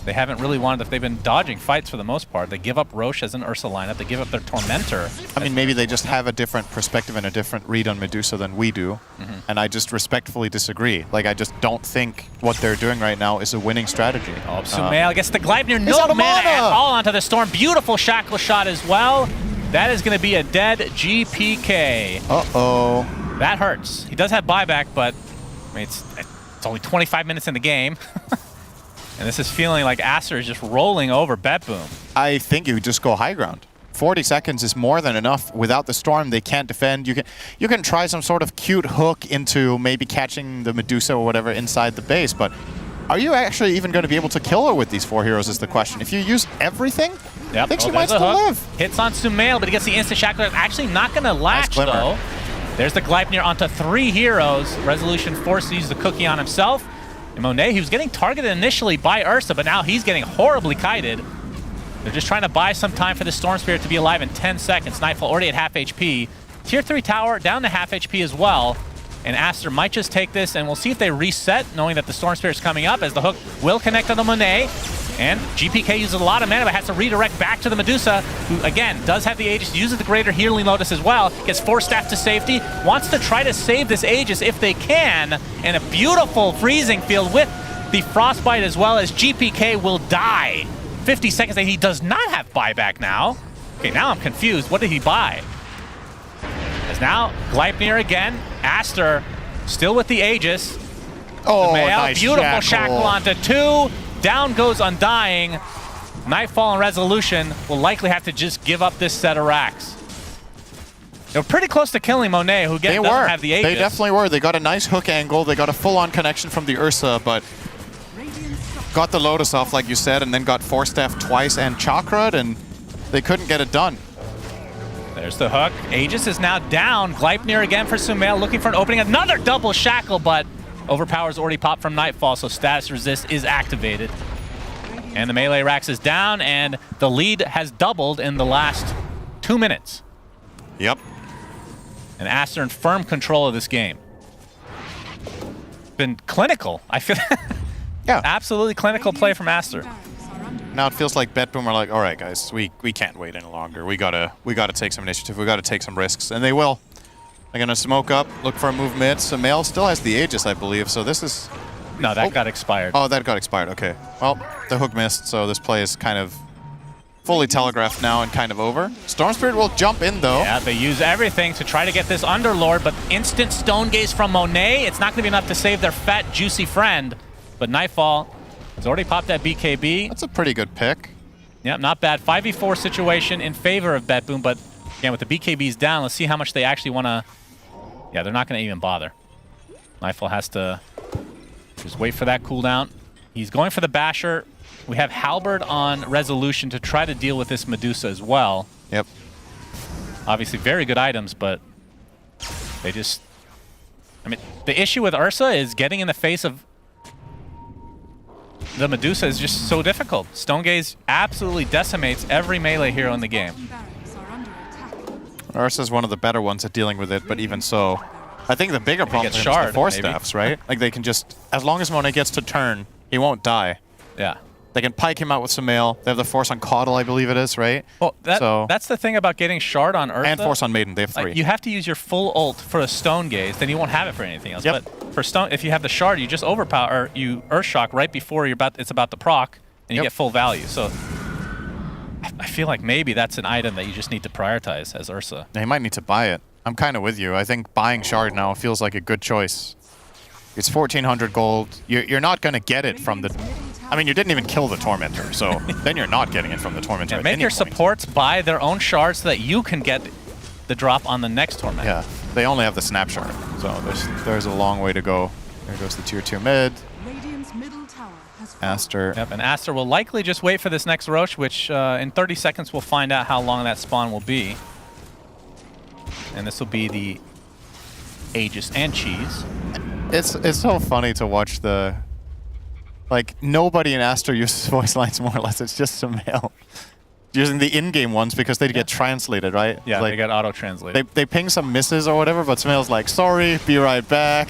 They haven't really wanted, if they've been dodging fights for the most part. They give up Roche as an Ursa lineup. They give up their Tormentor. I mean, maybe they just have a different perspective and a different read on Medusa than we do. And I just respectfully disagree. Like, I just don't think what they're doing right now is a winning strategy. Oh, Sumail gets the Gleipnir. He's No out of mana mana! at all onto the Storm. Beautiful Shackle shot as well. That is going to be a dead GPK. Uh-oh. That hurts. He does have buyback, but I mean, it's only 25 minutes in the game. And this is feeling like Aster is just rolling over BetBoom. I think you just go high ground. 40 seconds is more than enough. Without the Storm, they can't defend. You can try some sort of cute hook into maybe catching the Medusa or whatever inside the base, but are you actually even going to be able to kill her with these 4 heroes is the question. If you use everything, I think she might there's a still hook. live. Hits on Sumail, but he gets the instant shackle. Actually not going to latch, glimmer. though. There's the Gleipnir onto 3 heroes. Resolution forced to use the cookie on himself. And Monet, he was getting targeted initially by Ursa, but now he's getting horribly kited. They're just trying to buy some time for the Storm Spirit to be alive in 10 seconds. Nightfall already at half HP. Tier 3 tower down to half HP as well. And Aster might just take this, and we'll see if they reset, knowing that the Storm Spirit's coming up, as the hook will connect on the Monet. And GPK uses a lot of mana, but has to redirect back to the Medusa, who, again, does have the Aegis, uses the Greater Healing Lotus as well, gets 4 staff to safety, wants to try to save this Aegis if they can, and a beautiful freezing field with the Frostbite as well, as GPK will die. 50 seconds, and he does not have buyback now. Okay, now I'm confused. What did he buy? As now, Gleipnir again, Aster still with the Aegis. Oh, Sumail, nice beautiful shackle onto 2. Down goes Undying. Nightfall and Resolution will likely have to just give up this set of racks. They're pretty close to killing Monet, who again doesn't have the Aegis. They definitely were. They got a nice hook angle. They got a full-on connection from the Ursa, but got the Lotus off, like you said, and then got 4 staff twice and Chakra'd, and they couldn't get it done. There's the hook. Aegis is now down. Gleipnir again for Sumail, looking for an opening. Another double shackle, but Overpower's already popped from Nightfall, so status resist is activated. And the melee racks is down, and the lead has doubled in the last 2 minutes. Yep. And Aster in firm control of this game. Been clinical. I feel yeah, absolutely clinical play from Aster. Now it feels like BetBoom are like, all right, guys, we can't wait any longer. We gotta take some initiative. We gotta take some risks, and they will. They're gonna smoke up, look for a move mid. Sumail still has the Aegis, I believe. So this is. No, that got expired. Oh, that got expired. Okay. Well, the hook missed, so this play is kind of fully telegraphed now and kind of over. Storm Spirit will jump in though. Yeah, they use everything to try to get this Underlord, but instant Stone Gaze from Monet. It's not going to be enough to save their fat, juicy friend. But Nightfall has already popped that BKB. That's a pretty good pick. Yeah, not bad. 5v4 situation in favor of BetBoom, but again, with the BKBs down, let's see how much they actually want to... Yeah, they're not going to even bother. Nightfall has to just wait for that cooldown. He's going for the Basher. We have Halberd on Resolution to try to deal with this Medusa as well. Yep. Obviously very good items, but they just... I mean, the issue with Ursa is getting in the face of the Medusa is just so difficult. Stone Gaze absolutely decimates every melee hero in the game. Ursa's one of the better ones at dealing with it, but even so, I think the bigger problem is the Force Staffs, right? Like they can just, as long as Monet gets to turn, he won't die. Yeah. They can pike him out with some mail. They have the Force on Caudle, I believe it is, right? Well, that's the thing about getting Shard on Ursa. And Force on Maiden, they have 3. Like, you have to use your full ult for a Stone Gaze, then you won't have it for anything else. Yep. But for Stone, if you have the Shard, you just overpower, or you Earthshock right before it's about to proc, and you get full value. So I feel like maybe that's an item that you just need to prioritize as Ursa. Yeah, you might need to buy it. I'm kind of with you. I think buying Shard now feels like a good choice. It's 1,400 gold. You're not going to get it from the... I mean, you didn't even kill the Tormentor, so then you're not getting it from the Tormentor. Yeah, make your supports buy their own shards so that you can get the drop on the next Tormentor. Yeah, they only have the Snap Shard, so there's a long way to go. There goes the tier 2 mid. Aster. Yep, and Aster will likely just wait for this next Roche, which in 30 seconds we'll find out how long that spawn will be. And this will be the Aegis and Cheese. It's so funny to watch the... Like, nobody in Aster uses voice lines more or less. It's just Sumail. Using the in-game ones because they get translated, right? Yeah, like, they get auto-translated. They ping some misses or whatever, but Sumail's like, sorry, be right back.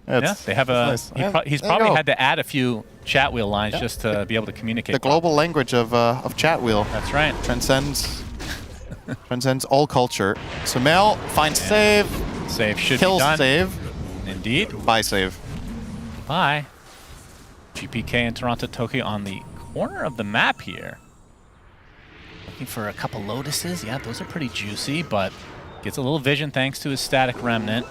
Yeah, they have a... Nice. He's probably had to add a few chat wheel lines just to be able to communicate. The global language of chat wheel. That's right. Transcends all culture. Sumail finds save. Save should kills be done. Save. Indeed. Buy save. Bye. GPK and Toronto Tokyo on the corner of the map here. Looking for a couple Lotuses. Yeah, those are pretty juicy, but gets a little vision thanks to his static remnant.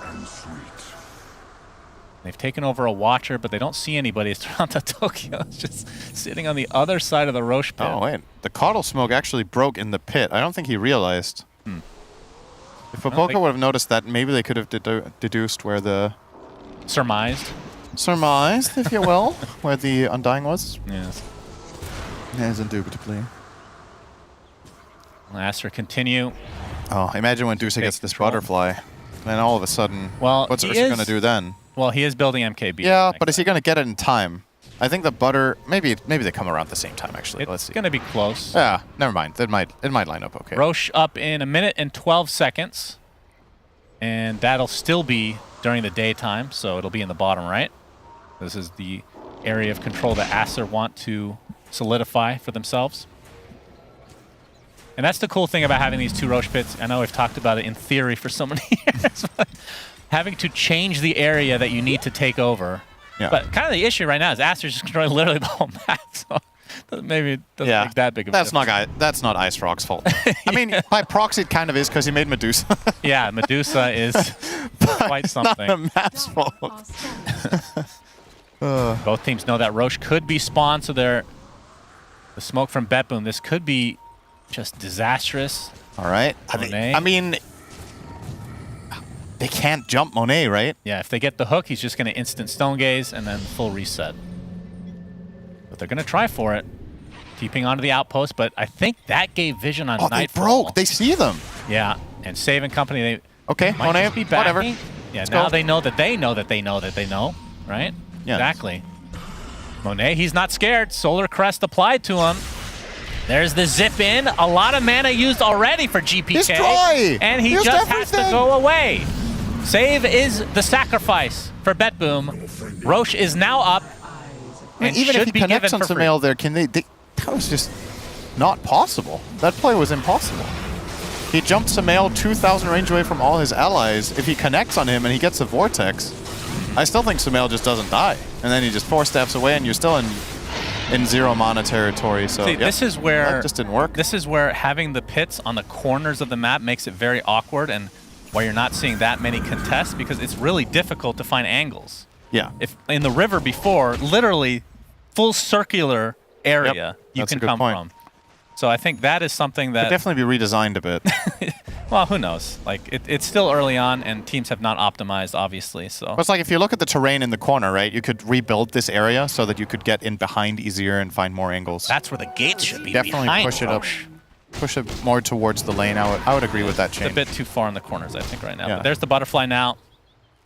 They've taken over a Watcher, but they don't see anybody. It's Toronto Tokyo is just sitting on the other side of the Roche pit. Oh, wait. The Caudle smoke actually broke in the pit. I don't think he realized. If Popoka would have noticed that, maybe they could have deduced where the... Surmised, if you will, where the Undying was. Yes. Yes, indubitably. Aster continue. Oh, imagine when Dusa gets this butterfly. Then all of a sudden, what's Ursa going to do then? Well, he is building MKB. Yeah, but is he going to get it in time? I think the butter... Maybe they come around at the same time, actually. Let's see. It's going to be close. Yeah, never mind. It might line up okay. Roche up in 1 minute and 12 seconds. And that'll still be during the daytime, so it'll be in the bottom right. This is the area of control that Aster want to solidify for themselves. And that's the cool thing about having these 2 Roche pits. I know we've talked about it in theory for so many years, but having to change the area that you need to take over. Yeah. But kind of the issue right now is Aster's just controlling literally the whole map, so maybe it doesn't make that big of a difference. That's not Ice Rock's fault. I mean, by proxy, it kind of is because he made Medusa. Yeah, Medusa is quite something. Not the map's fault. Both teams know that Roche could be spawned, so the smoke from BetBoom, this could be just disastrous. All right. I mean, they can't jump Monet, right? Yeah, if they get the hook, he's just going to instant Stone Gaze and then full reset. But they're going to try for it. Keeping onto the outpost, but I think that gave vision on Nightfall. They broke. They see them. Yeah, and Save and company, they okay, might Monet, just be backing. whatever. Yeah, Let's now go. they know that they know that they know that they know, right? Yeah. Exactly. Monet, he's not scared. Solar Crest applied to him. There's the zip in. A lot of mana used already for GPK. He's dry. And he Used just has to everything. go away. Save is the sacrifice for BetBoom. Roche is now up. I mean, And even if should he be connects given on for free. Sumail there, can they... That was just not possible. That play was impossible. He jumped Sumail 2,000 range away from all his allies. If he connects on him and he gets the Vortex, I still think Sumail just doesn't die. And then he just 4 steps away and you're still in in 0 mana territory. So See, yep, this is where that just didn't work. This is where having the pits on the corners of the map makes it very awkward, and why you're not seeing that many contests, because it's really difficult to find angles. Yeah. If in the river before, literally full circular area you that's a can good come point. from. So I think that is something that Could definitely be redesigned a bit. well, who knows? Like it's still early on, and teams have not optimized, obviously. So Well, it's like if you look at the terrain in the corner, right? You could rebuild this area so that you could get in behind easier and find more angles. that's where the gates should be. Definitely behind push it up, push it more towards the lane. I would agree with that It's change. a bit too far in the corners, I think, right now. Yeah. But there's the butterfly now.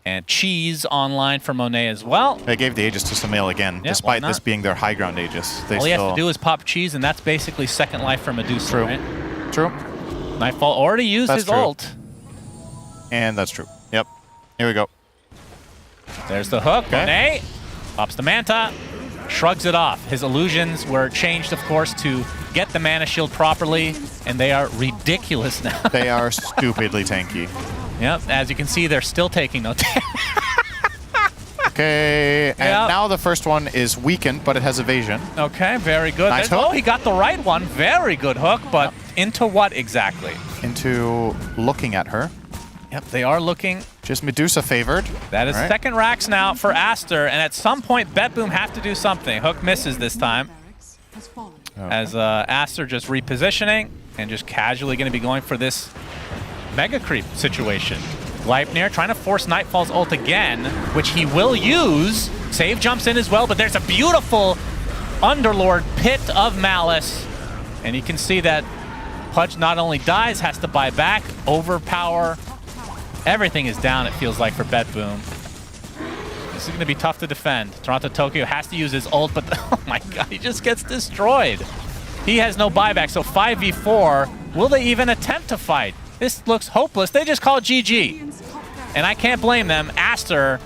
And Cheese online for Monet as well. They gave the Aegis to Sumail again, Yeah, despite why this not? being their high ground Aegis. They All he has still to do is pop Cheese, and that's basically second life for Medusa, True. right? True. Nightfall already used That's his true. ult. And that's true. Yep. Here we go. There's the hook. Monet pops the Manta, shrugs it off. His illusions were changed, of course, to get the mana shield properly, and they are ridiculous now. They are stupidly tanky. Yep, as you can see, they're still taking no damage. Okay, and Yep. now the first one is weakened, but it has evasion. Okay, very good. Nice There's- hook. Oh, he got the right one. Very good hook, but into what exactly? Into looking at her. Yep, they are looking. Just Medusa favored. That is All right. second racks now for Aster, and at some point, BetBoom have to do something. Hook misses this time. As Aster just repositioning and just casually going to be going for this Mega Creep situation. Gleipnir trying to force Nightfall's ult again, which he will use. Save jumps in as well, but there's a beautiful Underlord Pit of Malice. And you can see that Pudge not only dies, has to buy back, overpower. Everything is down, it feels like, for BetBoom. This is going to be tough to defend. Toronto Tokyo has to use his ult, but oh my god, he just gets destroyed. He has no buyback, so 5v4. Will they even attempt to fight? This looks hopeless. They just call it GG. And I can't blame them. Aster,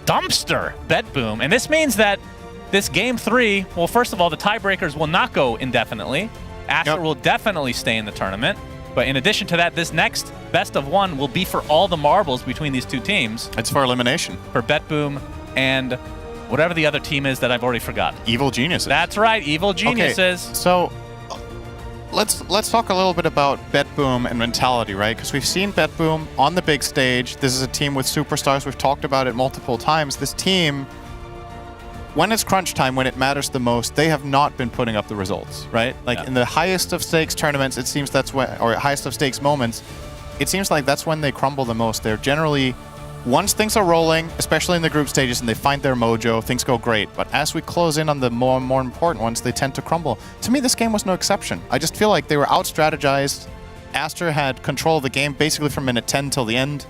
dumpster, BetBoom. And this means that this game 3, well, first of all, the tiebreakers will not go indefinitely. Aster will definitely stay in the tournament. But in addition to that, this next best of 1 will be for all the marbles between these two teams. It's for elimination. For BetBoom and whatever the other team is that I've already forgot. Evil Geniuses. That's right, Evil Geniuses. Okay, so let's talk a little bit about BetBoom and mentality, right? Because we've seen BetBoom on the big stage. This is a team with superstars. We've talked about it multiple times. This team, when it's crunch time, when it matters the most, they have not been putting up the results, right? Like in the highest of stakes tournaments, it seems that's when, or highest of stakes moments, it seems like that's when they crumble the most. They're generally, once things are rolling, especially in the group stages, and they find their mojo, things go great. But as we close in on the more and more important ones, they tend to crumble. To me, this game was no exception. I just feel like they were out-strategized. Aster had control of the game basically from minute 10 till the end.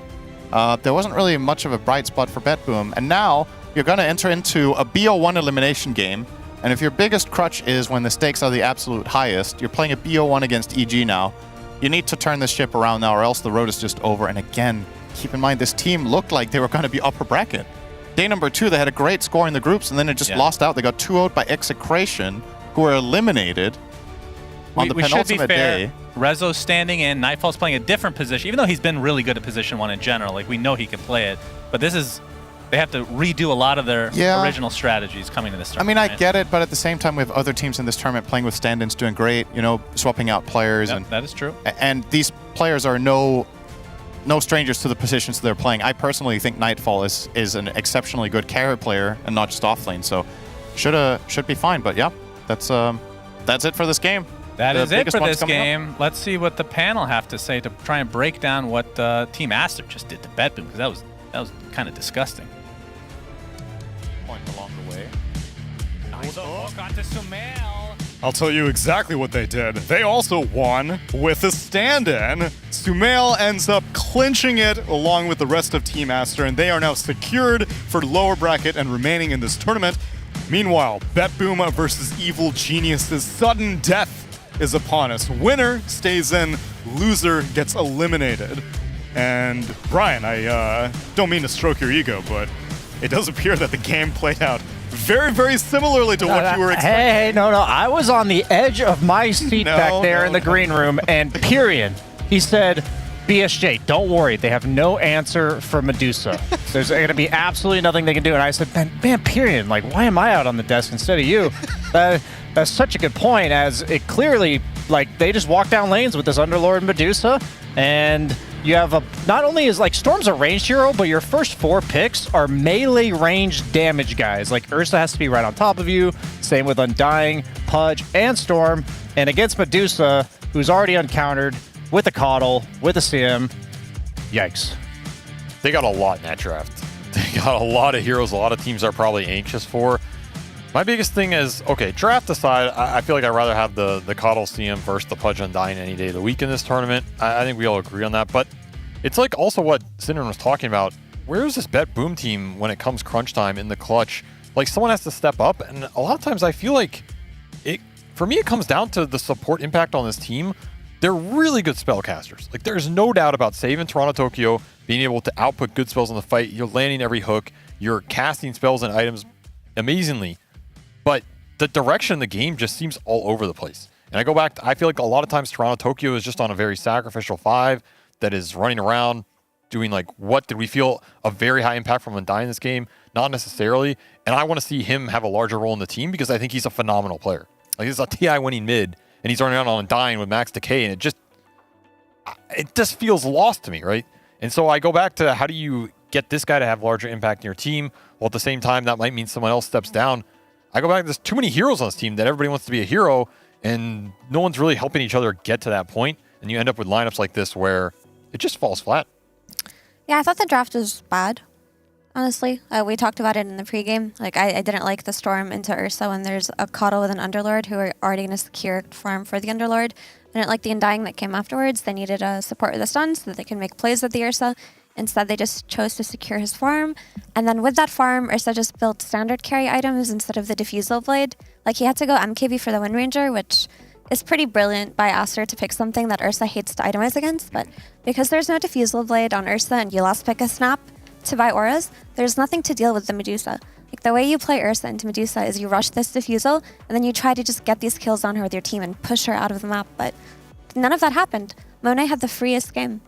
There wasn't really much of a bright spot for BetBoom. And now you're going to enter into a BO1 elimination game. And if your biggest crutch is when the stakes are the absolute highest, you're playing a BO1 against EG now. You need to turn this ship around now, or else the road is just over. And again, keep in mind, this team looked like they were going to be upper bracket. Day number 2, they had a great score in the groups, and then it just lost out. They got 2-0'd by Execration, who were eliminated on the we should be penultimate fair. day. Rezo's standing in. Nightfall's playing a different position, even though he's been really good at position 1 in general. Like, we know he can play it. But this is... They have to redo a lot of their original strategies coming to this I tournament. mean, I get it, but at the same time, we have other teams in this tournament playing with stand-ins doing great, you know, swapping out players. And that is true. And these players are no strangers to the positions they're playing. I personally think Nightfall is an exceptionally good carry player and not just offlane, so should be fine. But yeah, that's it for this game. That The is it biggest for one's this coming up. game. Let's see what the panel have to say to try and break down what Team Aster just did to BetBoom, because that was kind of disgusting. Point along the way. Nice hook onto Sumail. I'll tell you exactly what they did. They also won with a stand-in. Sumail ends up clinching it along with the rest of Team Aster, and they are now secured for lower bracket and remaining in this tournament. Meanwhile, BetBoom versus Evil Geniuses. Sudden death is upon us. Winner stays in, loser gets eliminated. And Brian, I don't mean to stroke your ego, but it does appear that the game played out very, very similarly to what you were expecting. Hey, no. I was on the edge of my seat back there in the green room, and period. He said, BSJ, don't worry. They have no answer for Medusa. There's going to be absolutely nothing they can do. And I said, man, period. Like, why am I out on the desk instead of you? That's such a good point, as it clearly, like, they just walk down lanes with this Underlord Medusa, and you have not only is, like, Storm's a ranged hero, but your first 4 picks are melee ranged damage guys. Like, Ursa has to be right on top of you. Same with Undying, Pudge, and Storm. And against Medusa, who's already uncountered, with a Coddle, with a Sim, yikes. They got a lot in that draft. They got a lot of heroes a lot of teams are probably anxious for. My biggest thing is, okay, draft aside, I feel like I'd rather have the Coddle CM versus the Pudge Undying any day of the week in this tournament. I think we all agree on that, but it's like also what Syndrome was talking about. Where is this BetBoom team when it comes crunch time in the clutch? Like, someone has to step up, and a lot of times I feel like for me, it comes down to the support impact on this team. They're really good spellcasters. Like, there's no doubt about saving Toronto Tokyo, being able to output good spells in the fight. You're landing every hook. You're casting spells and items amazingly. But the direction of the game just seems all over the place. And I go back to, I feel like a lot of times Toronto Tokyo is just on a very sacrificial 5 that is running around doing, like, what did we feel a very high impact from Undying in this game? Not necessarily. And I want to see him have a larger role in the team because I think he's a phenomenal player. Like, he's a TI winning mid, and he's running around on Undying with max decay, and it just feels lost to me, right? And so I go back to, how do you get this guy to have larger impact in your team, while at the same time that might mean someone else steps down? I go back, there's too many heroes on this team that everybody wants to be a hero, and no one's really helping each other get to that point, and you end up with lineups like this where it just falls flat. Yeah, I thought the draft was bad, honestly. We talked about it in the pregame. Like, I didn't like the Storm into Ursa when there's a Coddle with an Underlord who are already going to secure farm for the Underlord. I didn't like the Undying that came afterwards. They needed a support with the stun so that they can make plays with the Ursa. Instead, they just chose to secure his farm. And then with that farm, Ursa just built standard carry items instead of the Diffusal Blade. Like, he had to go MKB for the Wind Ranger, which is pretty brilliant by Aster to pick something that Ursa hates to itemize against. But because there's no Diffusal Blade on Ursa and you last pick a Snap to buy auras, there's nothing to deal with the Medusa. Like, the way you play Ursa into Medusa is you rush this Diffusal, and then you try to just get these kills on her with your team and push her out of the map. But none of that happened. Monet had the freest game.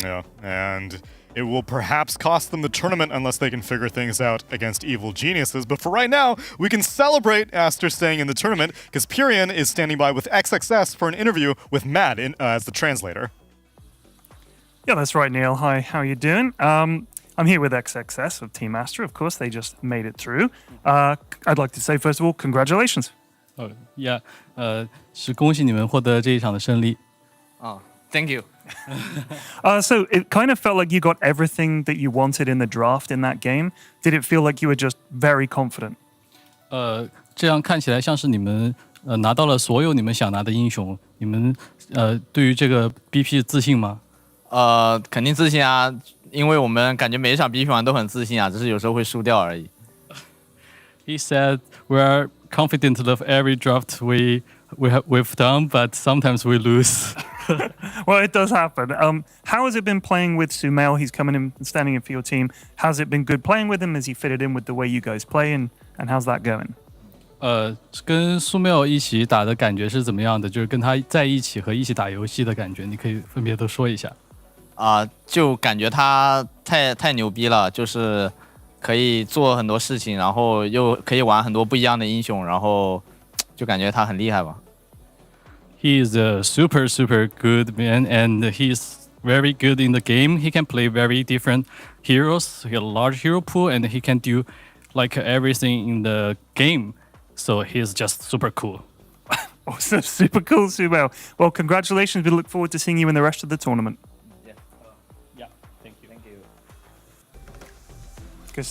Yeah, and it will perhaps cost them the tournament unless they can figure things out against Evil Geniuses. But for right now, we can celebrate Aster staying in the tournament because Pyrian is standing by with XXS for an interview with Mad as the translator. Yeah, that's right, Neil. Hi, how you doing? I'm here with XXS of Team Aster. Of course, they just made it through. I'd like to say, first of all, congratulations. Yeah, 是恭喜你们获得这一场的胜利。Thank you. So it kind of felt like you got everything that you wanted in the draft in that game. Did it feel like you were just very confident? 这样看起来像是你们拿到了所有你们想拿的英雄。你们对于这个 BP 自信吗？肯定自信啊，因为我们感觉每一场 BP 完都很自信啊，只是有时候会输掉而已。He said we are confident of every draft we've done, but sometimes we lose. Well, it does happen. How has it been playing with Sumail? He's coming in and standing in for your team. Has it been good playing with him? Has he fitted in with the way you guys play, and how's that going? 跟苏梅尔一起打的感觉是怎么样的？就是跟他在一起和一起打游戏的感觉，你可以分别都说一下。就感觉他太牛逼了，就是可以做很多事情，然后又可以玩很多不一样的英雄，然后就感觉他很厉害吧。He is a super good man, and he's very good in the game. He can play very different heroes. He has a large hero pool, and he can do like everything in the game. So he's just super cool. Awesome, super cool, Sumail. Well, congratulations. We look forward to seeing you in the rest of the tournament. Yeah, thank you.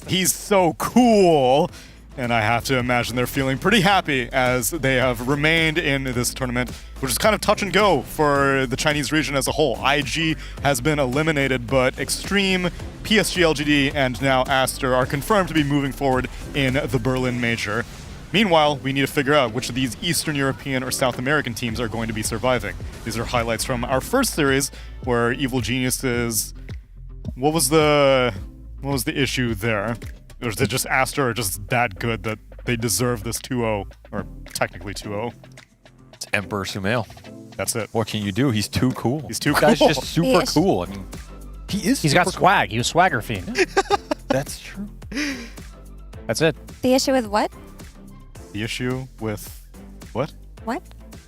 He's so cool. And I have to imagine they're feeling pretty happy as they have remained in this tournament, which is kind of touch and go for the Chinese region as a whole. IG has been eliminated, but Extreme, PSG LGD, and now Aster are confirmed to be moving forward in the Berlin Major. Meanwhile, we need to figure out which of these Eastern European or South American teams are going to be surviving. These are highlights from our first series where Evil Geniuses... What was the issue there? Or is it just Aster are just that good that they deserve this 2-0, or technically 2-0? It's Emperor Sumail. That's it. What can you do? He's too cool. He's too This cool. guy's just super Yes. cool. I mean, he is. He's got super swag. He was swagger fiend. cool. That's true. That's it. The issue with what? The issue with what? What?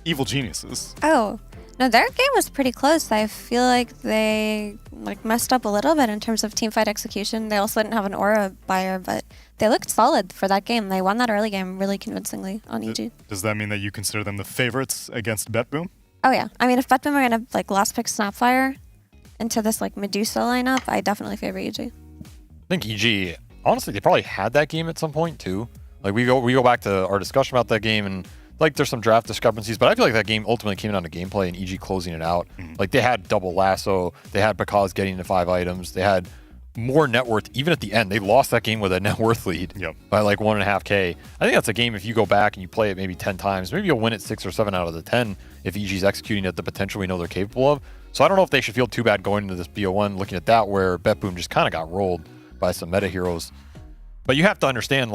Evil geniuses. Oh. No, their game was pretty close. I feel like they messed up a little bit in terms of teamfight execution. They also didn't have an aura buyer, but they looked solid for that game. They won that early game really convincingly on EG. Does that mean that you consider them the favorites against BetBoom? Oh yeah. I mean, if BetBoom are gonna last pick Snapfire into this Medusa lineup, I definitely favor EG. I think EG, honestly, they probably had that game at some point too. Like we go back to our discussion about that game, and there's some draft discrepancies, but I feel like that game ultimately came down to gameplay and EG closing it out. Like they had double lasso, they had Bakaz getting to 5 items, they had more net worth even at the end. They lost that game with a net worth lead by 1.5K. I think that's a game if you go back and you play it maybe 10 times, maybe you'll win it 6 or 7 out of the 10 if EG's executing at the potential we know they're capable of. So I don't know if they should feel too bad going into this BO1 looking at that where BetBoom just kind of got rolled by some meta heroes. But you have to understand,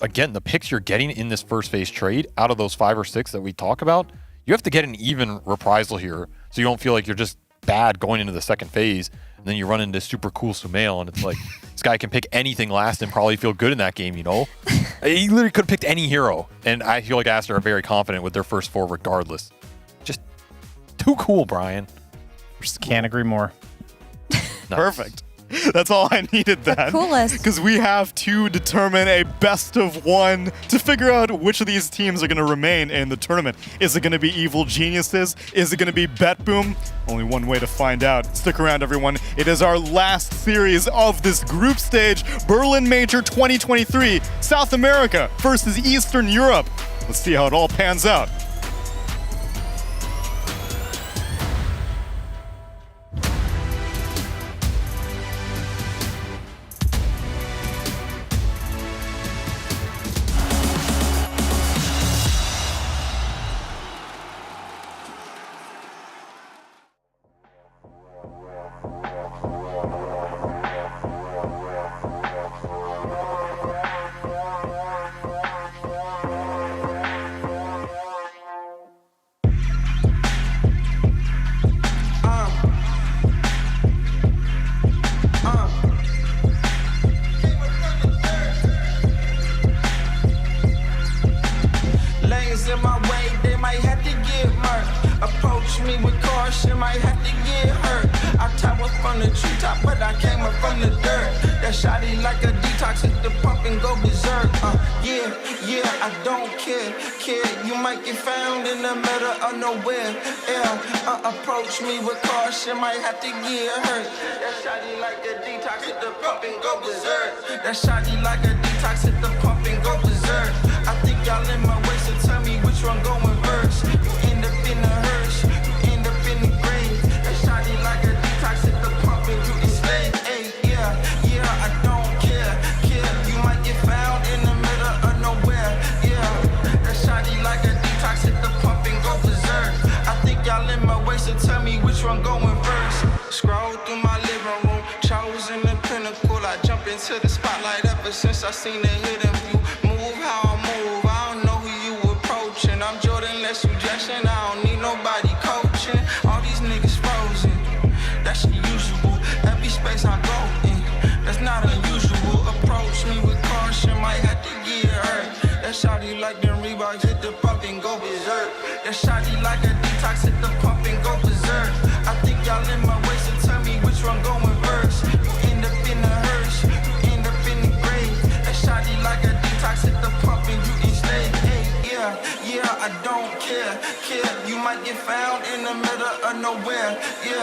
again, the picks you're getting in this first phase trade out of those 5 or 6 that we talk about, you have to get an even reprisal here so you don't feel like you're just bad going into the second phase and then you run into super cool Sumail and it's like this guy can pick anything last and probably feel good in that game, He literally could have picked any hero, and I feel like Aster are very confident with their first 4 regardless. Just too cool, Brian. Just can't agree more. Perfect. That's all I needed then. Coolest. Because we have to determine a best of 1 to figure out which of these teams are going to remain in the tournament. Is it going to be Evil Geniuses? Is it going to be BetBoom? Only one way to find out. Stick around, everyone. It is our last series of this group stage, Berlin Major 2023, South America versus Eastern Europe. Let's see how it all pans out. Lanes in my way, they might have to get murked. Approach me with caution, might have to get hurt. I top up from the treetop, but I came up from the dirt. That shotty like a detox, hit the pump and go berserk. Yeah, I don't care. You might get found in the middle of nowhere. Approach me with caution, might have to get hurt. That shotty like a detox, hit the pump and go berserk. That shotty like a detox, hit the pump and go berserk. I think y'all in my way, so tell me which one going first. You end up in the hearse, you end up in the grave. That shotty like a detox, hit the pump and you enslaved. Hey, yeah, I don't care. You might get found in the middle of nowhere. Yeah, that shotty like a detox, hit the pump and go berserk. I think y'all in my way, so tell me which one going first. Scroll through my living room, chosen the pinnacle. I jump into the spotlight ever since I seen the hidden view. Move how I move, I don't know who you approaching. I'm Jordan, less suggestion, I don't need nobody coaching. All these niggas frozen, that's usual. Every space I go in, that's not unusual. Approach me with caution, might have to get hurt. That shotty like them Reeboks, hit the pump and go berserk. That shotty like a detox, hit the pump and go berserk. I think y'all in my way, so tell me which one going first. You end up in the hearse, you end up in the grave. That shotty like a detox, hit the pump and you enslaved. Hey, yeah, I don't care. You might get found in the middle of nowhere. Yeah,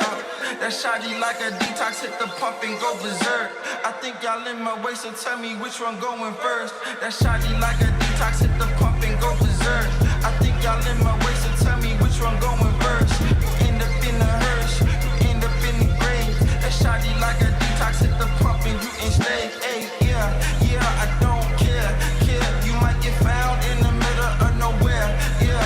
that shotty like a detox, hit the pump and go berserk. I think y'all in my way, so tell me which one going first. That shotty like a detox, hit the pump and go berserk. I think y'all in my way, so tell me which one going first. You end up in the hearse, you end up in the grave. That shotty like a detox, hit the pump and you enslaved. Hey, yeah, I don't care. You might get found in the middle of nowhere. Yeah,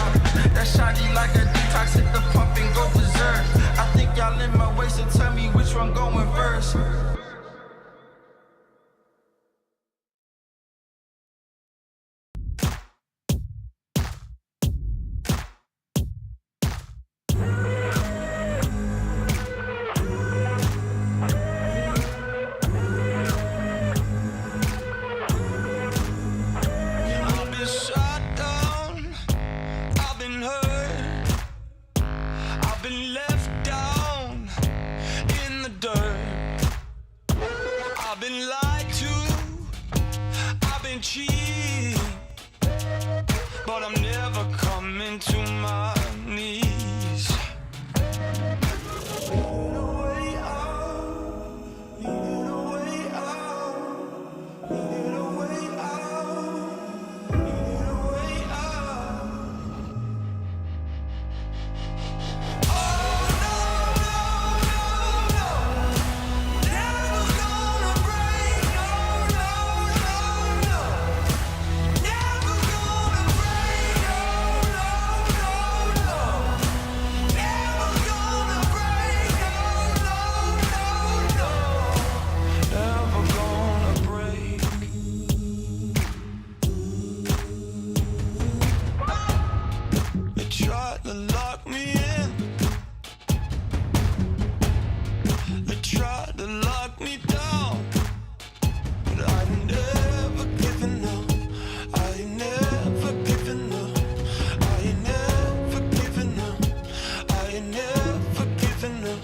that shotty like a detox, hit the pump and go berserk. I think y'all in my way, so tell me which one going first. I've been lied to, I've been cheated, but I'm never coming to my knees. Tried to lock me in. They tried to lock me down, but I ain't never giving up. I ain't never giving up. I ain't never giving up. I ain't never giving up.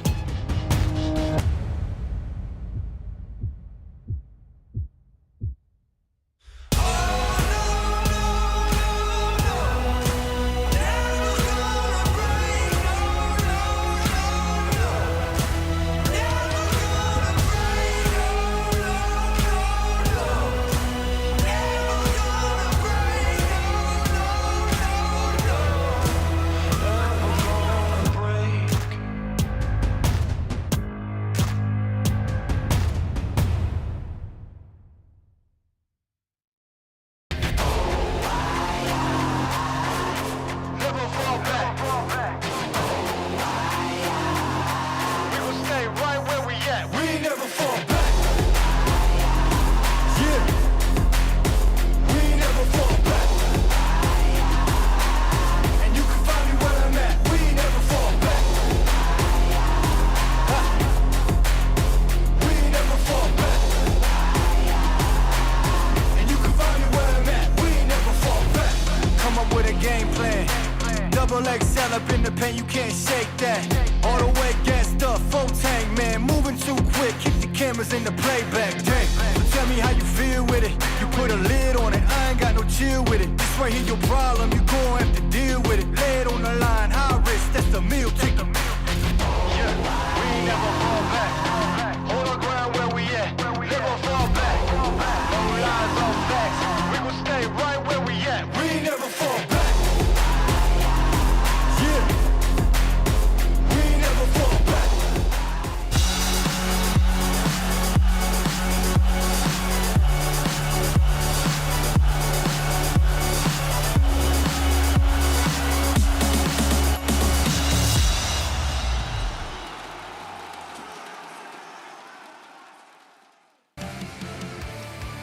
Double XL up in the paint, you can't shake that. All the way gassed up, full tank, man. Moving too quick, keep the cameras in the playback. Dang, so tell me how you feel with it. You put a lid on it, I ain't got no chill with it. This right here your problem, you gon' have to deal with it. Lay it on the line, high risk, that's the meal ticket. Yeah, we ain't never fall back. Hold our ground where we at. Never fall back. No lies, all facts. We gon' stay right where we at. We ain't never fall back.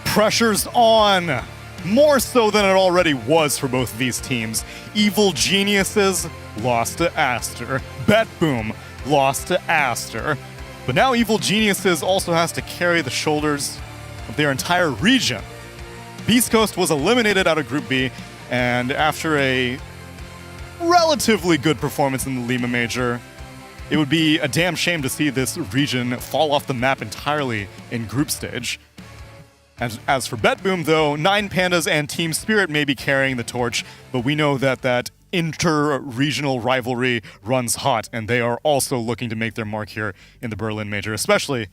Pressure's on, more so than it already was for both these teams. Evil Geniuses lost to Aster. BetBoom lost to Aster. But now Evil Geniuses also has to carry the shoulders of their entire region. Beast Coast was eliminated out of Group B, and after a relatively good performance in the Lima Major, it would be a damn shame to see this region fall off the map entirely in group stage. As for BetBoom, though, 9 Pandas and Team Spirit may be carrying the torch, but we know that inter-regional rivalry runs hot, and they are also looking to make their mark here in the Berlin Major, especially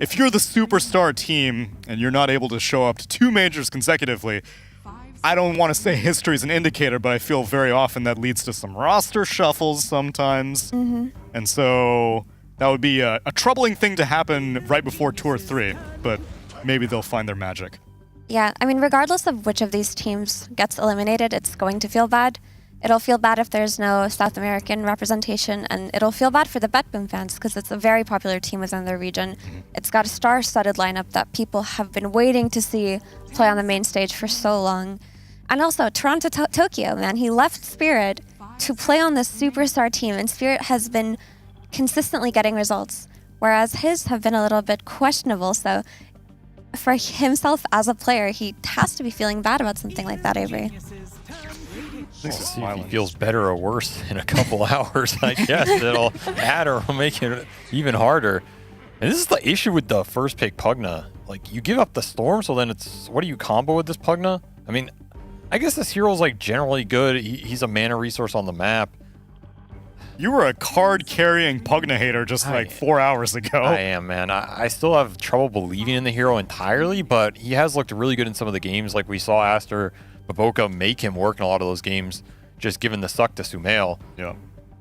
if you're the superstar team and you're not able to show up to 2 majors consecutively. I don't want to say history's an indicator, but I feel very often that leads to some roster shuffles sometimes. And so that would be a troubling thing to happen right before Tour 3, but maybe they'll find their magic. Yeah, I mean, regardless of which of these teams gets eliminated, it's going to feel bad. It'll feel bad if there's no South American representation, and it'll feel bad for the BetBoom fans because it's a very popular team within their region. It's got a star-studded lineup that people have been waiting to see play on the main stage for so long. And also, Toronto Tokyo, man, he left Spirit to play on this superstar team, and Spirit has been consistently getting results, whereas his have been a little bit questionable, so for himself as a player, he has to be feeling bad about something like that, Avery. Let's see if he feels better or worse in a couple hours. I guess it'll add or make it even harder. And this is the issue with the first pick Pugna. Like, you give up the Storm, so then it's, what do you combo with this Pugna? I mean, I guess this hero's like generally good. He's a mana resource on the map. You were a card-carrying Pugna hater just like 4 hours ago. I am, man. I still have trouble believing in the hero entirely, but he has looked really good in some of the games. Like we saw Aster Baboka make him work in a lot of those games, just given the suck to Sumail. Yeah.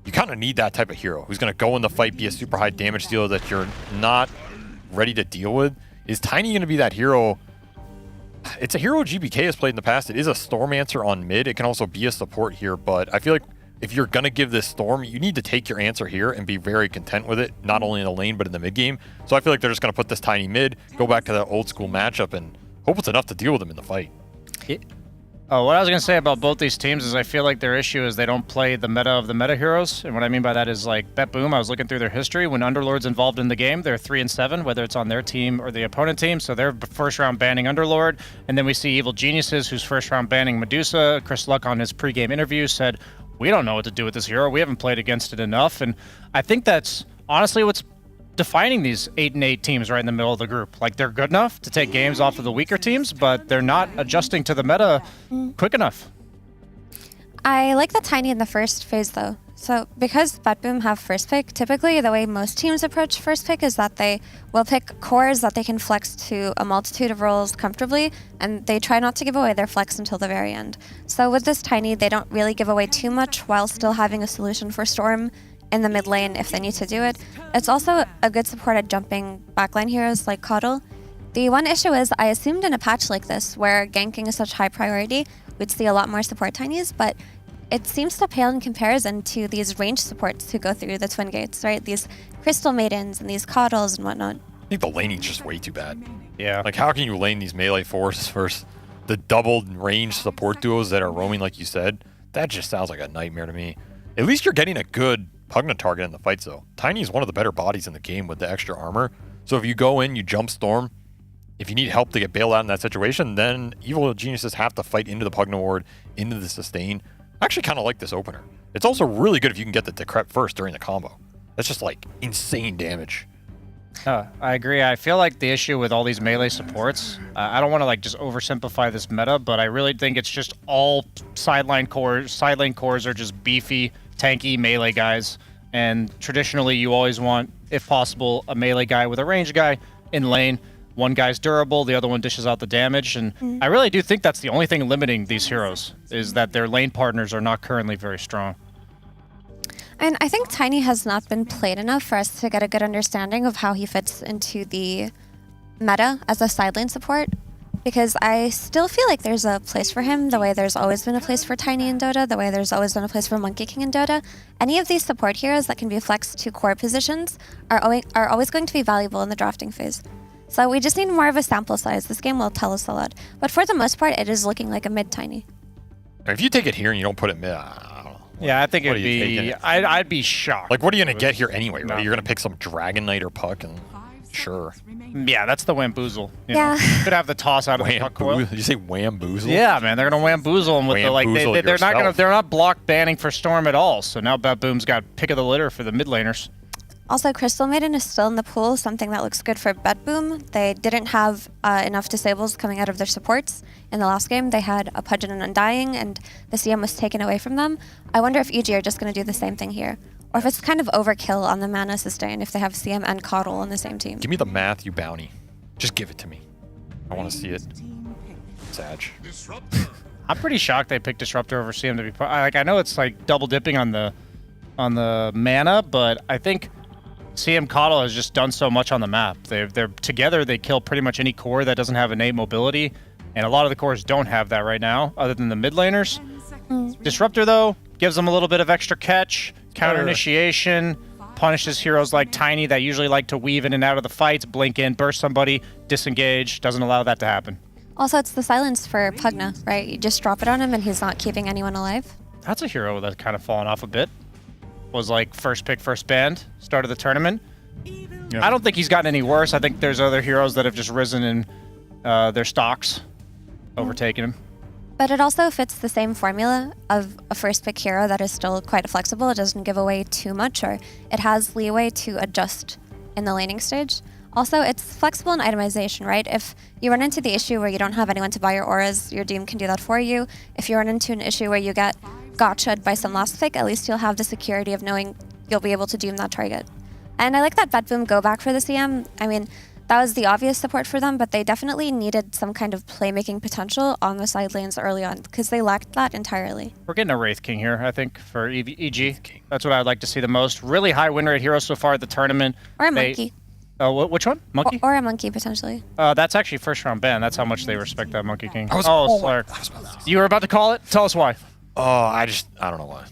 You kind of need that type of hero who's going to go in the fight, be a super high damage dealer that you're not ready to deal with. Is Tiny going to be that hero? It's a hero GBK has played in the past. It is a Stormancer on mid. It can also be a support here, but I feel like if you're going to give this Storm, you need to take your answer here and be very content with it, not only in the lane, but in the mid game. So I feel like they're just going to put this Tiny mid, go back to that old school matchup, and hope it's enough to deal with them in the fight. Oh, what I was going to say about both these teams is I feel like their issue is they don't play the meta of the meta heroes. And what I mean by that is like BetBoom, I was looking through their history. When Underlord's involved in the game, they're 3-7, whether it's on their team or the opponent team. So they're first round banning Underlord. And then we see Evil Geniuses, who's first round banning Medusa. Chris Luck on his pregame interview said, we don't know what to do with this hero. We haven't played against it enough. And I think that's honestly what's defining these 8-8 teams right in the middle of the group. Like, they're good enough to take games off of the weaker teams, but they're not adjusting to the meta quick enough. I like the Tiny in the first phase, though. So because BetBoom have first pick, typically the way most teams approach first pick is that they will pick cores that they can flex to a multitude of roles comfortably, and they try not to give away their flex until the very end. So with this Tiny, they don't really give away too much while still having a solution for Storm in the mid lane if they need to do it. It's also a good support at jumping backline heroes like Coddle. The one issue is I assumed in a patch like this, where ganking is such high priority, we'd see a lot more support Tinies, but it seems to pale in comparison to these range supports who go through the Twin Gates, right? These Crystal Maidens and these Coddles and whatnot. I think the laning's just way too bad. Yeah. Like, how can you lane these melee forces versus the doubled range support duos that are roaming, like you said? That just sounds like a nightmare to me. At least you're getting a good Pugna target in the fights, though. Tiny is one of the better bodies in the game with the extra armor. So if you go in, you jump Storm. If you need help to get bailed out in that situation, then Evil Geniuses have to fight into the Pugna ward, into the sustain. I actually kind of like this opener. It's also really good if you can get the Decrep first during the combo. That's just like insane damage. I agree. I feel like the issue with all these melee supports, I don't want to like just oversimplify this meta, but I really think it's just all sideline cores. Sideline cores are just beefy, tanky melee guys. And traditionally, you always want, if possible, a melee guy with a range guy in lane. One guy's durable, the other one dishes out the damage. And I really do think that's the only thing limiting these heroes, is that their lane partners are not currently very strong. And I think Tiny has not been played enough for us to get a good understanding of how he fits into the meta as a side lane support, because I still feel like there's a place for him the way there's always been a place for Tiny in Dota, the way there's always been a place for Monkey King in Dota. Any of these support heroes that can be flexed to core positions are always going to be valuable in the drafting phase. So we just need more of a sample size. This game will tell us a lot. But for the most part, it is looking like a mid-Tiny. If you take it here and you don't put it mid, Yeah, I think it'd be. I'd be shocked. Like, what are you going to get here anyway, right? You're going to pick some Dragon Knight or Puck, and sure. Yeah, that's the Wamboozle. You Yeah. know? Could have the toss out of the puck coil. Did you say Wamboozle? Yeah, man, they're gonna Wamboozle him with the like. They're not block banning for Storm at all. So now BetBoom's got pick of the litter for the mid laners. Also, Crystal Maiden is still in the pool, something that looks good for BetBoom. They didn't have enough disables coming out of their supports. In the last game, they had a Pudgeon and Undying, and the CM was taken away from them. I wonder if EG are just going to do the same thing here. Or if it's kind of overkill on the mana sustain if they have CM and Coddle on the same team. Give me the math, you bounty. Just give it to me. I want to see it. Sag. I'm pretty shocked they picked Disruptor over CM to be like. I know it's like double dipping on the mana, but I think CM Coddle has just done so much on the map. They're together. They kill pretty much any core that doesn't have innate mobility, and a lot of the cores don't have that right now, other than the mid laners. Disruptor though gives them a little bit of extra catch, counter initiation, punishes heroes like Tiny that usually like to weave in and out of the fights, blink in, burst somebody, disengage. Doesn't allow that to happen. Also, it's the silence for Pugna, right? You just drop it on him and he's not keeping anyone alive. That's a hero that's kind of fallen off a bit. Was like first pick, first banned, start of the tournament. Yeah. I don't think he's gotten any worse. I think there's other heroes that have just risen in their stocks, overtaken him. But it also fits the same formula of a first pick hero that is still quite flexible. It doesn't give away too much, or it has leeway to adjust in the laning stage. Also, it's flexible in itemization, right? If you run into the issue where you don't have anyone to buy your auras, your Doom can do that for you. If you run into an issue where you get gotcha'd by some last pick, at least you'll have the security of knowing you'll be able to Doom that target. And I like that BetBoom go back for the CM. I mean, that was the obvious support for them, but they definitely needed some kind of playmaking potential on the side lanes early on because they lacked that entirely. We're getting a Wraith King here, I think, for EG. That's what I'd like to see the most. Really high win rate hero so far at the tournament. Or a monkey. Which one? Monkey? Or a monkey, potentially. That's actually first round ban. That's how much they respect that Monkey King. Slark. You were about to call it? Tell us why. Oh, I don't know why.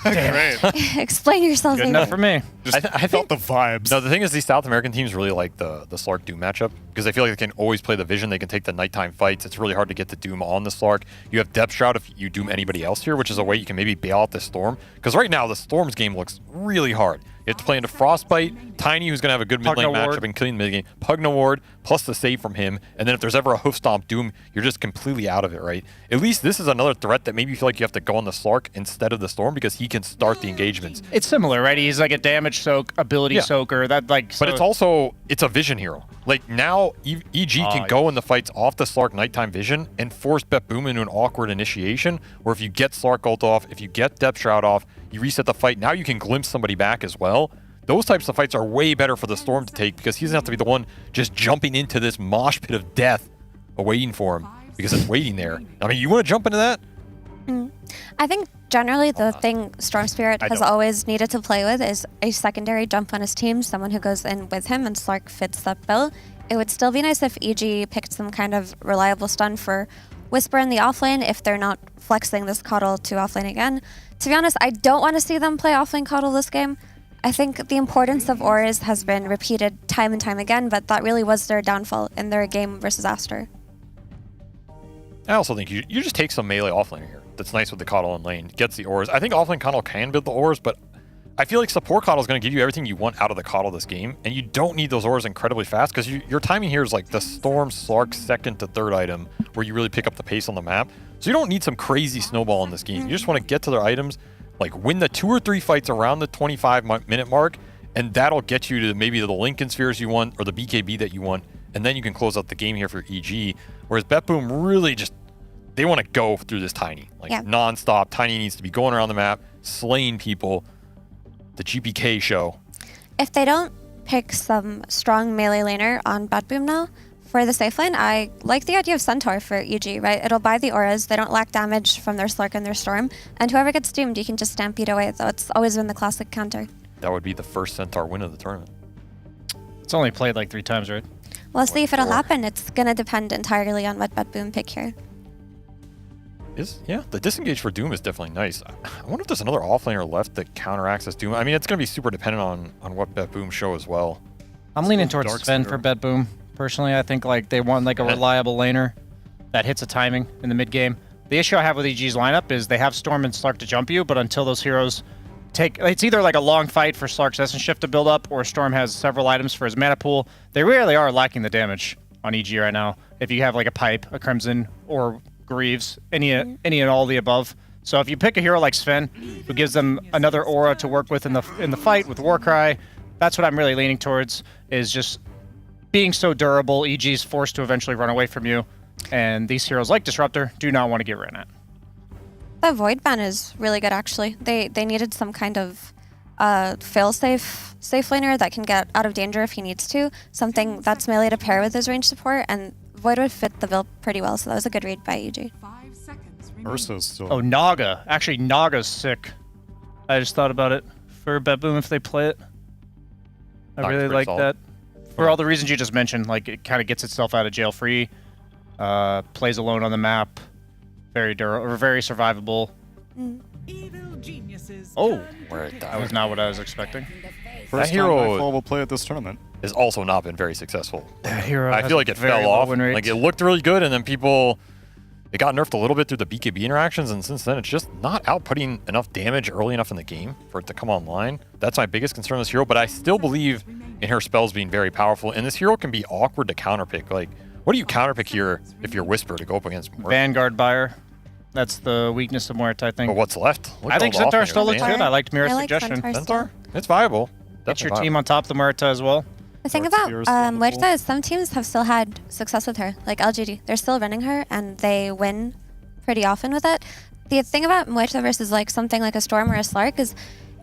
Great. Explain yourself. Good enough for me. I felt the vibes. No, the thing is, these South American teams really like the Slark Doom matchup because they feel like they can always play the Vision. They can take the nighttime fights. It's really hard to get the Doom on the Slark. You have Depth Shroud if you Doom anybody else here, which is a way you can maybe bail out the Storm. Because right now, the Storm's game looks really hard. You have to play into Frostbite, Tiny, who's going to have a good mid lane matchup and clean mid game, Pugna Ward, plus the save from him. And then if there's ever a Hoof Stomp Doom, you're just completely out of it, right? At least this is another threat that maybe you feel like you have to go on the Slark instead of the Storm because he can start the engagements. It's similar, right? He's like a damage soak, ability soaker. That like. But it's also, it's a Vision hero. Like now, EG can go in the fights off the Slark nighttime Vision and force BetBoom into an awkward initiation where if you get Slark ult off, if you get Depth Shroud off, you reset the fight. Now you can glimpse somebody back as well. Those types of fights are way better for the Storm to take because he doesn't have to be the one just jumping into this mosh pit of death waiting for him because it's waiting there. I mean, you want to jump into that? I think generally the thing Storm Spirit has always needed to play with is a secondary jump on his team, someone who goes in with him, and Slark fits that bill. It would still be nice if EG picked some kind of reliable stun for Whisper in the offlane if they're not flexing this Coddle to offlane again. To be honest, I don't want to see them play offlane Coddle this game. I think the importance of auras has been repeated time and time again, but that really was their downfall in their game versus Aster. I also think you just take some melee offlane here. That's nice with the Coddle in lane. Gets the auras. I think offlane Coddle can build the auras, but I feel like support Coddle is going to give you everything you want out of the Coddle this game, and you don't need those auras incredibly fast because your timing here is like the Storm Slark second to third item where you really pick up the pace on the map. So you don't need some crazy snowball in this game. You just want to get to their items, like win the 2 or 3 fights around the 25-minute mark, and that'll get you to maybe the Lincoln Spheres you want or the BKB that you want, and then you can close out the game here for EG. Whereas BetBoom really just, they want to go through this Tiny, non-stop. Tiny needs to be going around the map, slaying people. The GPK show. If they don't pick some strong melee laner on BetBoom now, for the safe lane, I like the idea of Centaur for EG, right? It'll buy the auras, they don't lack damage from their Slark and their Storm, and whoever gets doomed, you can just stampede away, though it's always been the classic counter. That would be the first Centaur win of the tournament. It's only played like 3 times, right? We'll see if it'll happen. It's going to depend entirely on what BetBoom pick here. Yeah, the disengage for Doom is definitely nice. I wonder if there's another offlaner left that counteracts this Doom. I mean, it's going to be super dependent on what BetBoom show as well. I'm leaning towards Sven for BetBoom. Personally, I think like they want like a reliable laner that hits a timing in the mid game. The issue I have with EG's lineup is they have Storm and Slark to jump you, but until those heroes take, it's either like a long fight for Slark's Essence Shift to build up, or Storm has several items for his mana pool. They really are lacking the damage on EG right now. If you have like a Pipe, a Crimson, or Greaves, any and all the above. So if you pick a hero like Sven, who gives them another aura to work with in the fight with Warcry, that's what I'm really leaning towards, is just being so durable. EG's forced to eventually run away from you, and these heroes like Disruptor do not want to get ran at. The Void Ban is really good, actually. They needed some kind of fail-safe safe laner that can get out of danger if he needs to, something that's melee to pair with his range support, and Void would fit the build pretty well, so that was a good read by EG. Ursa's still... Oh, Naga. Actually, Naga's sick. I just thought about it for BetBoom if they play it. I really like that. For all the reasons you just mentioned, like it kind of gets itself out of jail free, plays alone on the map, very durable, or very survivable. Oh, that was not what I was expecting. That hero will play at this tournament has also not been very successful. That hero I feel like it fell off. Like it looked really good, and then it got nerfed a little bit through the BKB interactions, and since then it's just not outputting enough damage early enough in the game for it to come online. That's my biggest concern with this hero, but I still believe in her spells being very powerful, and this hero can be awkward to counterpick. Like, what do you counterpick here if you're Whisper to go up against Muerta? Vanguard buyer. That's the weakness of Muerta, I think. But what's left? I think Centaur still looks good. I liked Mira's suggestion. Centaur? It's viable. Get your team on top of the Muerta as well. The thing about Muerta is some teams have still had success with her, like LGD. They're still running her, and they win pretty often with it. The thing about Muerta versus like something like a Storm or a Slark is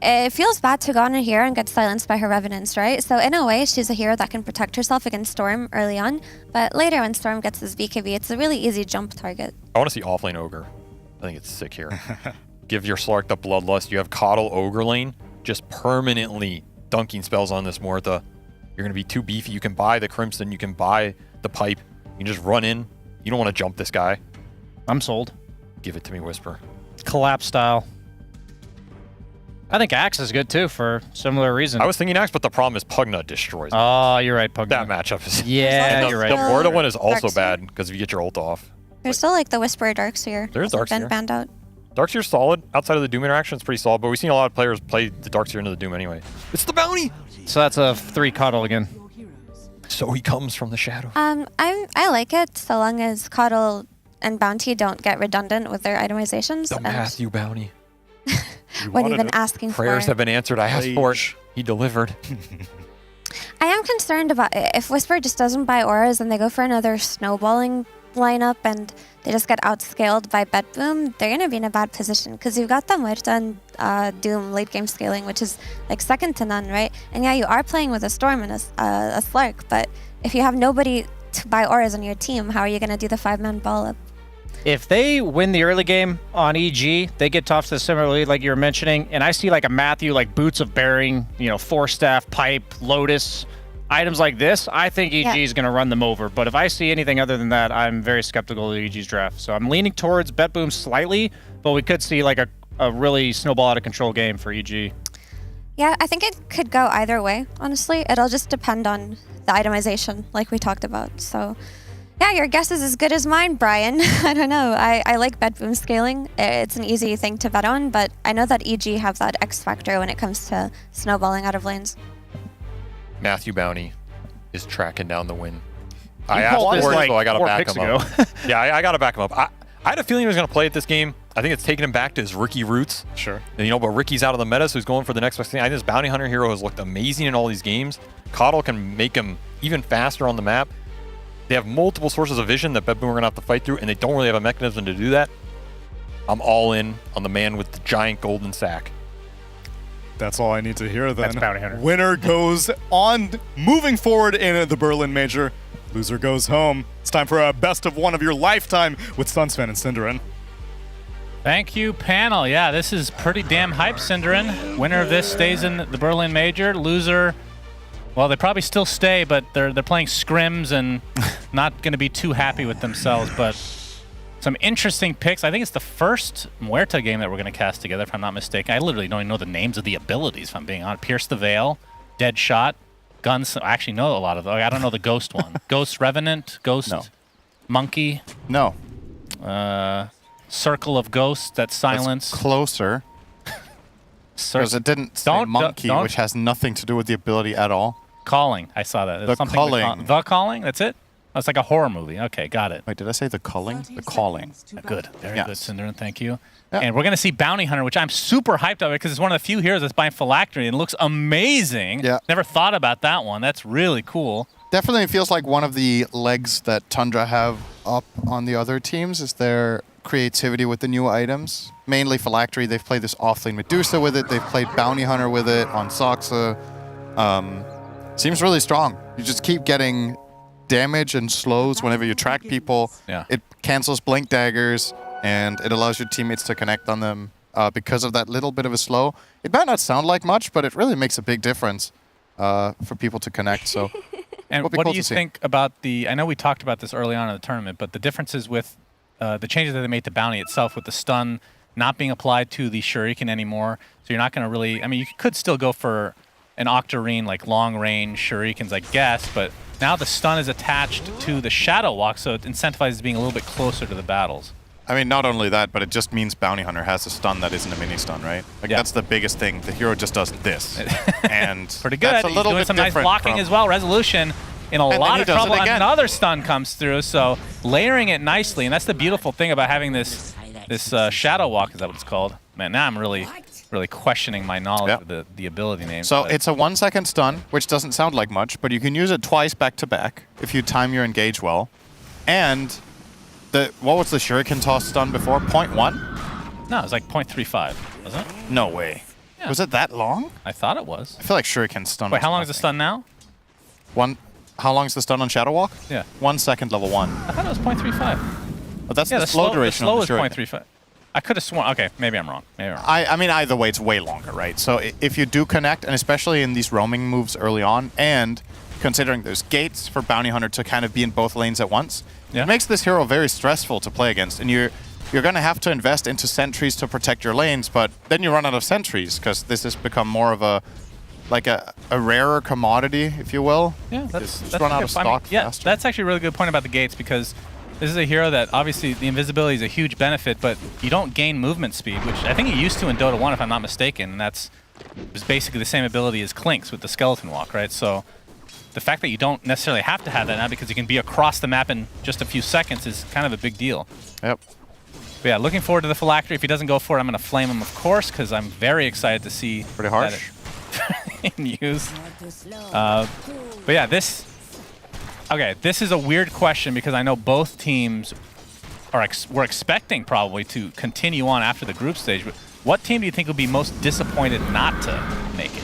it feels bad to go on a hero and get silenced by her Revenants, right? So in a way, she's a hero that can protect herself against Storm early on, but later when Storm gets this BKB, it's a really easy jump target. I want to see offlane Ogre. I think it's sick here. Give your Slark the Bloodlust. You have Coddle Ogre lane, just permanently dunking spells on this Muerta. You're going to be too beefy. You can buy the Crimson. You can buy the Pipe. You can just run in. You don't want to jump this guy. I'm sold. Give it to me, Whisper. Collapse style. I think Axe is good too for similar reason. I was thinking Axe, but the problem is Pugna destroys. Oh, you're right, Pugna. That matchup is... Yeah, you're right. The Muerta one is also bad because if you get your ult off. There's still like the Whisper Darkseer. There's Hasn't Darkseer. been banned out. Darkseer's solid. Outside of the Doom interaction, it's pretty solid, but we've seen a lot of players play the Darkseer into the Doom anyway. It's the bounty! So that's a 3 Coddle again. So he comes from the shadow. I like it so long as Coddle and Bounty don't get redundant with their itemizations. The Matthew bounty. What you've been asking for. Prayers have been answered. I asked for it. He delivered. I am concerned about if Whisper just doesn't buy auras and they go for another snowballing lineup and they just get outscaled by BetBoom, they're going to be in a bad position because you've got the Muerta and Doom late game scaling, which is like second to none, right? And yeah, you are playing with a Storm and a Slark, but if you have nobody to buy auras on your team, how are you going to do the 5-man ball up? If they win the early game on EG, they get tough to the similar lead like you were mentioning, and I see like a Matthew, like Boots of Bearing, Force Staff, Pipe, Lotus, items like this, I think EG is going to run them over. But if I see anything other than that, I'm very skeptical of EG's draft. So I'm leaning towards BetBoom slightly, but we could see like a really snowball out of control game for EG. Yeah, I think it could go either way, honestly. It'll just depend on the itemization, like we talked about. So yeah, your guess is as good as mine, Brian. I don't know. I like BetBoom scaling. It's an easy thing to bet on, but I know that EG have that X factor when it comes to snowballing out of lanes. Matthew Bounty is tracking down the win. I asked for it, so I got to back him up. Yeah, I got to back him up. I had a feeling he was going to play it this game. I think it's taking him back to his Ricky roots. Sure. And, but Ricky's out of the meta, so he's going for the next best thing. I think this Bounty Hunter hero has looked amazing in all these games. Coddle can make him even faster on the map. They have multiple sources of vision that BetBoom are going to have to fight through, and they don't really have a mechanism to do that. I'm all in on the man with the giant golden sack. That's all I need to hear then. That's Bounty Hunter. Winner goes on, moving forward in the Berlin Major. Loser goes home. It's time for a best of one of your lifetime with Sunsfan and Cinderin. Thank you, panel. Yeah, this is pretty damn hype, Cinderin. Winner of this stays in the Berlin Major. Loser, well, they probably still stay, but they're playing scrims and not going to be too happy with themselves. But some interesting picks. I think it's the first Muerta game that we're going to cast together, if I'm not mistaken. I literally don't even know the names of the abilities, if I'm being honest. Pierce the Veil, Dead Shot, Guns. I actually know a lot of those. I don't know the Ghost one. Ghost Revenant, Ghost Monkey. No. Circle of Ghosts, that's silence. That's closer. Because it didn't say Monkey, which has nothing to do with the ability at all. Calling. I saw that. The Calling. The Calling? That's it? That's like a horror movie. Okay, got it. Wait, did I say the Calling? The Calling. Good. Very good, Cinderin. Thank you. Yeah. And we're going to see Bounty Hunter, which I'm super hyped about because it's one of the few heroes that's buying Phylactery and it looks amazing. Yeah. Never thought about that one. That's really cool. Definitely feels like one of the legs that Tundra have up on the other teams is their creativity with the new items. Mainly Phylactery. They've played this offlane Medusa with it. They've played Bounty Hunter with it on Soxa. Seems really strong. You just keep getting damage and slows whenever you track people. Yeah. It cancels blink daggers and it allows your teammates to connect on them because of that little bit of a slow. It might not sound like much, but it really makes a big difference for people to connect. So, and what do you think about I know we talked about this early on in the tournament, but the differences with the changes that they made to Bounty itself with the stun not being applied to the Shuriken anymore. So you're not going to really, I mean, you could still go for an Octarine, like long range Shurikens, I guess, but now the stun is attached to the Shadow Walk, so it incentivizes being a little bit closer to the battles. I mean, not only that, but it just means Bounty Hunter has a stun that isn't a mini stun, right? Like that's the biggest thing. The hero just does this, and pretty good. That's a little He's doing bit some nice blocking as well. Resolution in a lot of trouble. Another stun comes through, so layering it nicely, and that's the beautiful thing about having this Shadow Walk, is that what it's called? Man, now I'm really really questioning my knowledge of the ability names. So but- it's a 1 second stun, which doesn't sound like much, but you can use it twice back to back if you time your engage well. And what was the shuriken toss stun before? 0.1? No, it was like 0.35, was it? No way. Yeah. Was it that long? I thought it was. I feel like shuriken stun. Wait, was how long is the nothing. stun now? How long is the stun on Shadow Walk? Yeah. 1 second, level 1. I thought it was 0.35. But that's Yeah, the slow duration the slow of is the shuriken. 0.35. I could have sworn. Okay, maybe I'm wrong. I mean, either way, it's way longer, right? So if you do connect, and especially in these roaming moves early on, and considering there's gates for Bounty Hunter to kind of be in both lanes at once, it makes this hero very stressful to play against. And you're going to have to invest into sentries to protect your lanes, but then you run out of sentries because this has become more of a rarer commodity, if you will. Yeah, that's run out of stock faster. That's actually a really good point about the gates because this is a hero that obviously the invisibility is a huge benefit, but you don't gain movement speed, which I think you used to in Dota 1 if I'm not mistaken, and that's basically the same ability as Klink's with the skeleton walk, right? So the fact that you don't necessarily have to have that now because you can be across the map in just a few seconds is kind of a big deal. Yep. But yeah, looking forward to the phylactery. If he doesn't go for it, I'm going to flame him, of course, because I'm very excited to see pretty harsh in use. But yeah, this is a weird question because I know both teams were expecting probably to continue on after the group stage. But what team do you think would be most disappointed not to make it?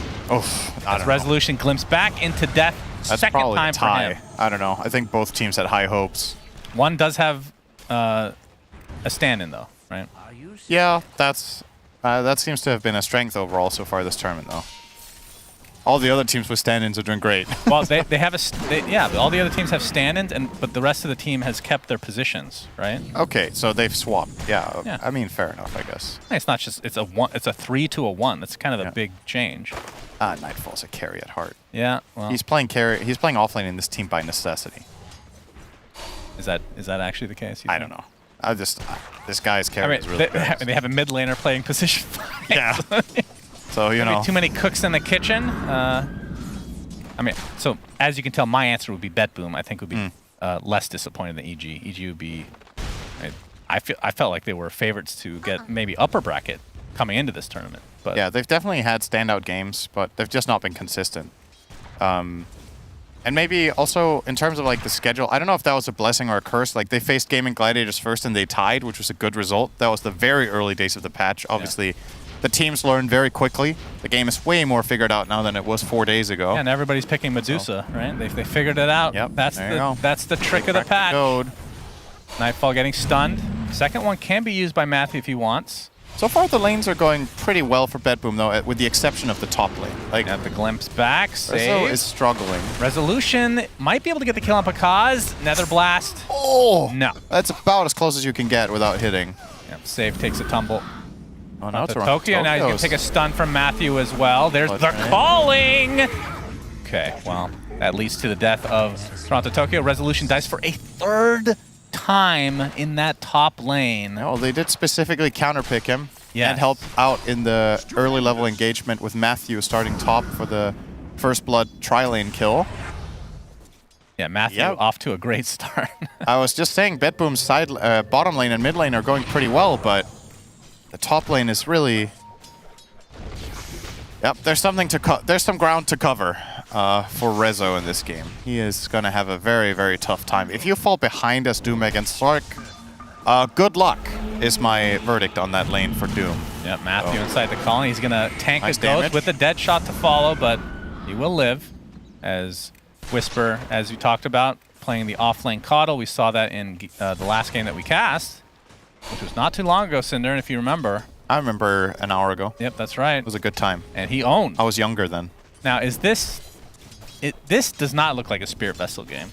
That's Resolution glimpse back into death. That's Second probably time a tie. for him. I don't know. I think both teams had high hopes. One does have a stand-in though, right? Yeah, that seems to have been a strength overall so far this tournament, though. All the other teams with stand-ins are doing great. Well, they have all the other teams have stand-ins, but the rest of the team has kept their positions, right? Okay, so they've swapped. Yeah, Yeah. I mean, fair enough, I guess. It's not just it's a 3 to a 1. That's kind of a big change. Nightfall's a carry at heart. Yeah, well, He's playing carry. He's playing offlane in this team by necessity. Is that actually the case? I don't know. This guy's carry is really bad. they have a mid laner playing position 5. Yeah. So, you know. Too many cooks in the kitchen. So as you can tell, my answer would be BetBoom. I think would be less disappointed than EG. EG would be. I felt like they were favorites to get maybe upper bracket coming into this tournament. But yeah, they've definitely had standout games, but they've just not been consistent. And maybe also in terms of like the schedule, I don't know if that was a blessing or a curse. Like they faced Gaming Gladiators first and they tied, which was a good result. That was the very early days of the patch. Obviously, the teams learned very quickly. The game is way more figured out now than it was 4 days ago. Yeah, and everybody's picking Medusa, right? They figured it out. Yep, that's the trick of the patch. Nightfall getting stunned. Second one can be used by Matthew if he wants. So far, the lanes are going pretty well for BetBoom, though, with the exception of the top lane. Like the glimpse back, Rezo save. is struggling. Resolution might be able to get the kill on Pakaz. Nether Blast. Oh! No. That's about as close as you can get without hitting. Yep, save takes a tumble. Oh, now it's around Tokyo. Now he's going to take a stun from Matthew as well. There's the calling! Okay, well, that leads to the death of Toronto Tokyo. Resolution dies for a third time in that top lane. Well, they did specifically counterpick him Yes. and help out in the early level engagement with Matthew starting top for the First Blood tri-lane kill. Yeah, Matthew off to a great start. I was just saying BetBoom's bottom lane and mid lane are going pretty well, but the top lane is really... Yep, there's something to there's some ground to cover for Rezo in this game. He is going to have a very, very tough time. If you fall behind as Doom against Sark, good luck is my verdict on that lane for Doom. Yep, Matthew inside the colony. He's going to tank Nice his ghost damage. with a dead shot to follow, but he will live. As Whisper, as we talked about, playing the off-lane Coddle. We saw that in the last game that we cast, which was not too long ago, Cinder, and if you remember. I remember an hour ago. Yep, that's right. It was a good time. And he owned. I was younger then. Now, is this... this does not look like a Spirit Vessel game.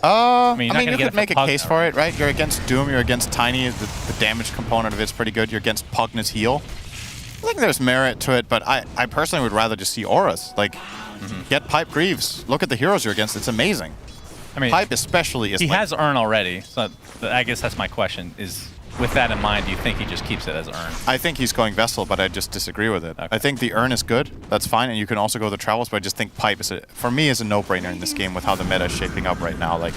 I mean, mean you could make a case for it, right? You're against Doom, you're against Tiny, the damage component of it's pretty good. You're against Pugnus heal. I think there's merit to it, but I personally would rather just see auras. Like, get Pipe Greaves. Look at the heroes you're against. It's amazing. I mean, Pipe especially is he like, has Urn already, so I guess that's my question, is with that in mind, do you think he just keeps it as Urn? I think he's going Vessel, but I just disagree with it. Okay. I think the Urn is good. That's fine, and you can also go the Travels, but I just think Pipe is, for me, is a no-brainer in this game with how the meta is shaping up right now. Like,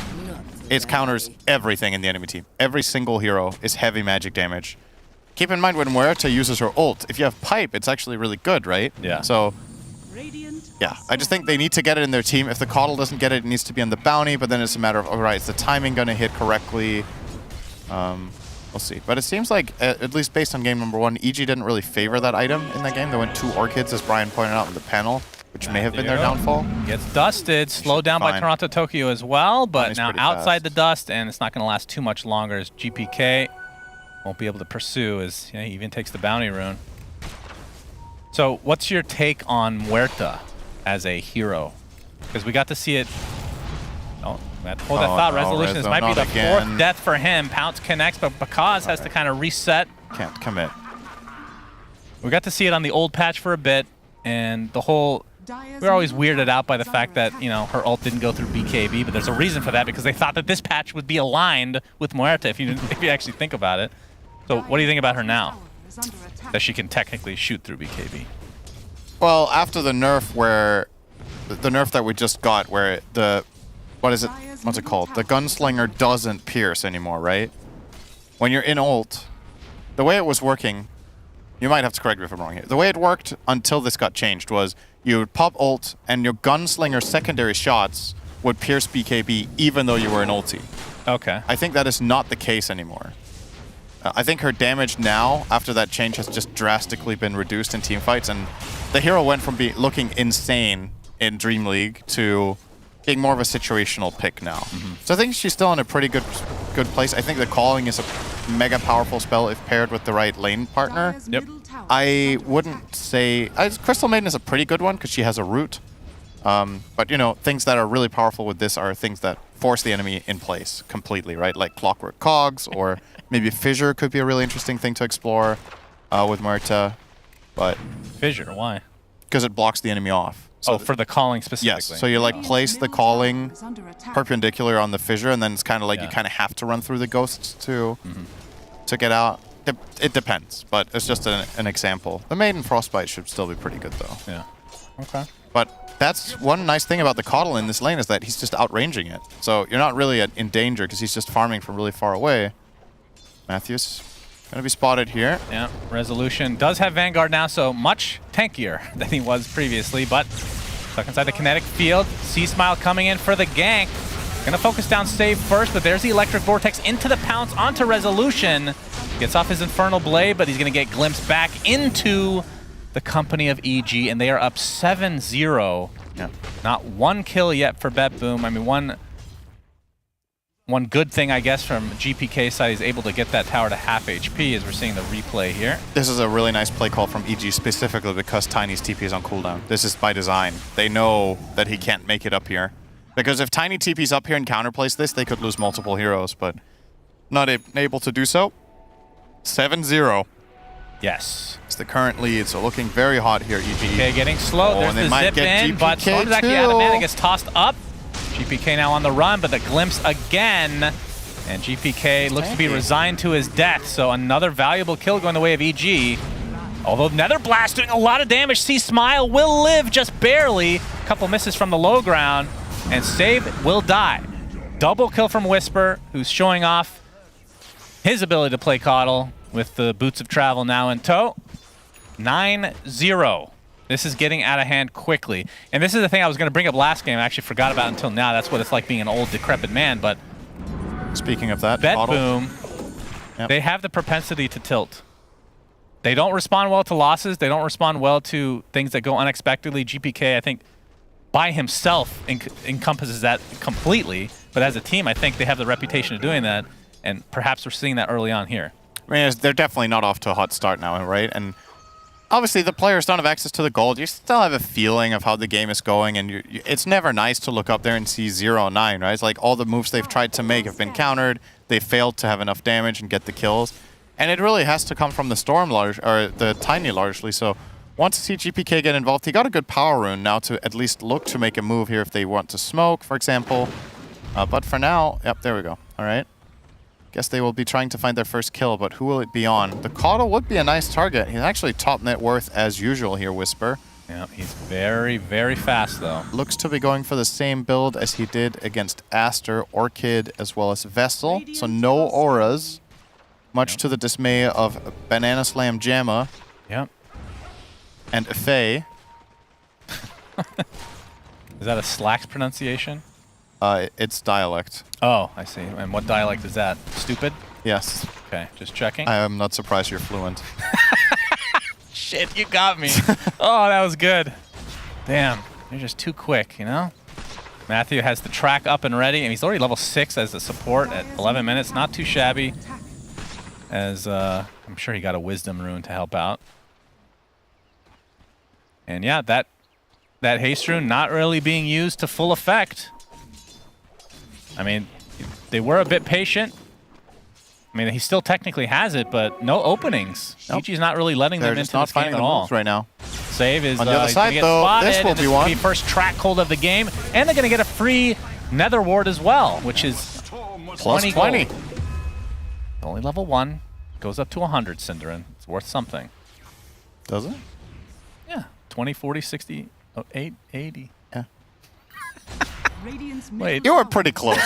it counters everything in the enemy team. Every single hero is heavy magic damage. keep in mind when Muerta uses her ult, if you have pipe, it's actually really good, right? Yeah. So, yeah, I just think they need to get it in their team. If the Coddle doesn't get it, it needs to be on the bounty, but then it's a matter of, all right, is the timing going to hit correctly? We'll see. But it seems like, at least based on game number 1, EG didn't really favor that item in that game. They went 2 Orchids, as Brian pointed out in the panel, which may have been their downfall. Gets dusted, slowed down by Toronto Tokyo as well, but now outside the dust, and it's not going to last too much longer as GPK won't be able to pursue as he even takes the bounty rune. So what's your take on Muerta as a hero? Because we got to see it. Oh, that thought resolution. This might be the 4th death for him. Pounce connects, but Bakaz has to kind of reset. Can't commit. We got to see it on the old patch for a bit, and the whole... We were always weirded out by the fact that, you know, her ult didn't go through BKB, but there's a reason for that because they thought that this patch would be aligned with Muerta if you actually think about it. So what do you think about her now? That she can technically shoot through BKB. Well, after the nerf where... The nerf that we just got where the... What's it called? The Gunslinger doesn't pierce anymore, right? When you're in ult, the way it was working... You might have to correct me if I'm wrong here. The way it worked until this got changed was you would pop ult and your Gunslinger secondary shots would pierce BKB even though you were in ulti. Okay. I think that is not the case anymore. I think her damage now, after that change, has just drastically been reduced in teamfights, and the hero went from looking insane in Dream League to being more of a situational pick now. So I think she's still in a pretty good place. I think the calling is a mega powerful spell if paired with the right lane partner. Yep. I wouldn't say... Crystal Maiden is a pretty good one because she has a root. But, you know, things that are really powerful with this are things that force the enemy in place completely, right? Like Clockwork Cogs, or maybe Fissure could be a really interesting thing to explore with Muerta. But Fissure, why? Because it blocks the enemy off. So for the calling specifically. Yes, so you like place the calling perpendicular on the Fissure, and then it's kind of like you kind of have to run through the ghosts to get out. It depends, but it's just an example. The Maiden Frostbite should still be pretty good, though. Yeah. Okay. But that's one nice thing about the Coddle in this lane is that he's just outranging it. So you're not really in danger because he's just farming from really far away. Matthews gonna be spotted here. Yeah, Resolution does have Vanguard now, so much tankier than he was previously, but stuck inside the kinetic field. C-Smile coming in for the gank. Gonna focus down Save first, but there's the Electric Vortex into the Pounce, onto Resolution. Gets off his Infernal Blade, but he's gonna get glimpsed back into the company of EG, and they are up 7-0. Yeah. Not one kill yet for BetBoom. I mean, one good thing, I guess, from GPK side, he's able to get that tower to half HP, as we're seeing the replay here. This is a really nice play call from EG, specifically because Tiny's TP is on cooldown. This is by design. They know that he can't make it up here. Because if Tiny TP's up here and counterplays this, they could lose multiple heroes, but not able to do so. 7-0. Yes. It's the current lead, so looking very hot here, EG. Okay, getting slow. There's the zip in, but Storm's actually out of mana, gets tossed up. GPK now on the run, but the glimpse again. And GPK looks to be resigned to his death, so another valuable kill going the way of EG. Although Nether Blast doing a lot of damage. C-Smile will live just barely. A couple misses from the low ground, and Save will die. Double kill from Whisper, who's showing off his ability to play Coddle with the Boots of Travel now in tow. 9-0. This is getting out of hand quickly. And this is the thing I was going to bring up last game. I actually forgot about until now. That's what it's like being an old, decrepit man. But speaking of that, BetBoom, they have the propensity to tilt. They don't respond well to losses. They don't respond well to things that go unexpectedly. GPK, I think, by himself encompasses that completely. But as a team, I think they have the reputation of doing that. And perhaps we're seeing that early on here. I mean, they're definitely not off to a hot start now, right? And obviously, the players don't have access to the gold. You still have a feeling of how the game is going, and it's never nice to look up there and see 0-9, right? It's like all the moves they've tried to make have been countered. They failed to have enough damage and get the kills. And it really has to come from the Storm or the Tiny largely. So want to see GPK get involved. He got a good power rune now to at least look to make a move here if they want to smoke, for example. But for now, yep, there we go. All right. Guess they will be trying to find their first kill, but who will it be on? The Coddle would be a nice target. He's actually top net worth as usual here, Whisper. Yeah, he's very, very fast, though. Looks to be going for the same build as he did against Aster, Orchid, as well as Vessel. So no auras. much to the dismay of Banana Slam Jamma. Yep. And Faye. Is that a Slack's pronunciation? It's dialect. Oh, I see. And what dialect is that? Stupid? Yes. Okay, just checking. I am not surprised you're fluent. Shit, you got me. Oh, that was good. Damn, you're just too quick, you know? Matthew has the track up and ready, and he's already level 6 as a support at 11 minutes. Not too shabby, as I'm sure he got a Wisdom rune to help out. And yeah, that haste rune not really being used to full effect. I mean, they were a bit patient. I mean, he still technically has it, but no openings. Nope. EG's not really letting them into this game at all. Right now. Save is on the other side, get though. spotted, This will and be this one. will be first track hold of the game, and they're going to get a free Nether Ward as well, which is Plus 20. gold. Only level 1. Goes up to 100, Cinderin. It's worth something. Does it? Yeah. 20, 40, 60, 80. Yeah. Wait. You were pretty close.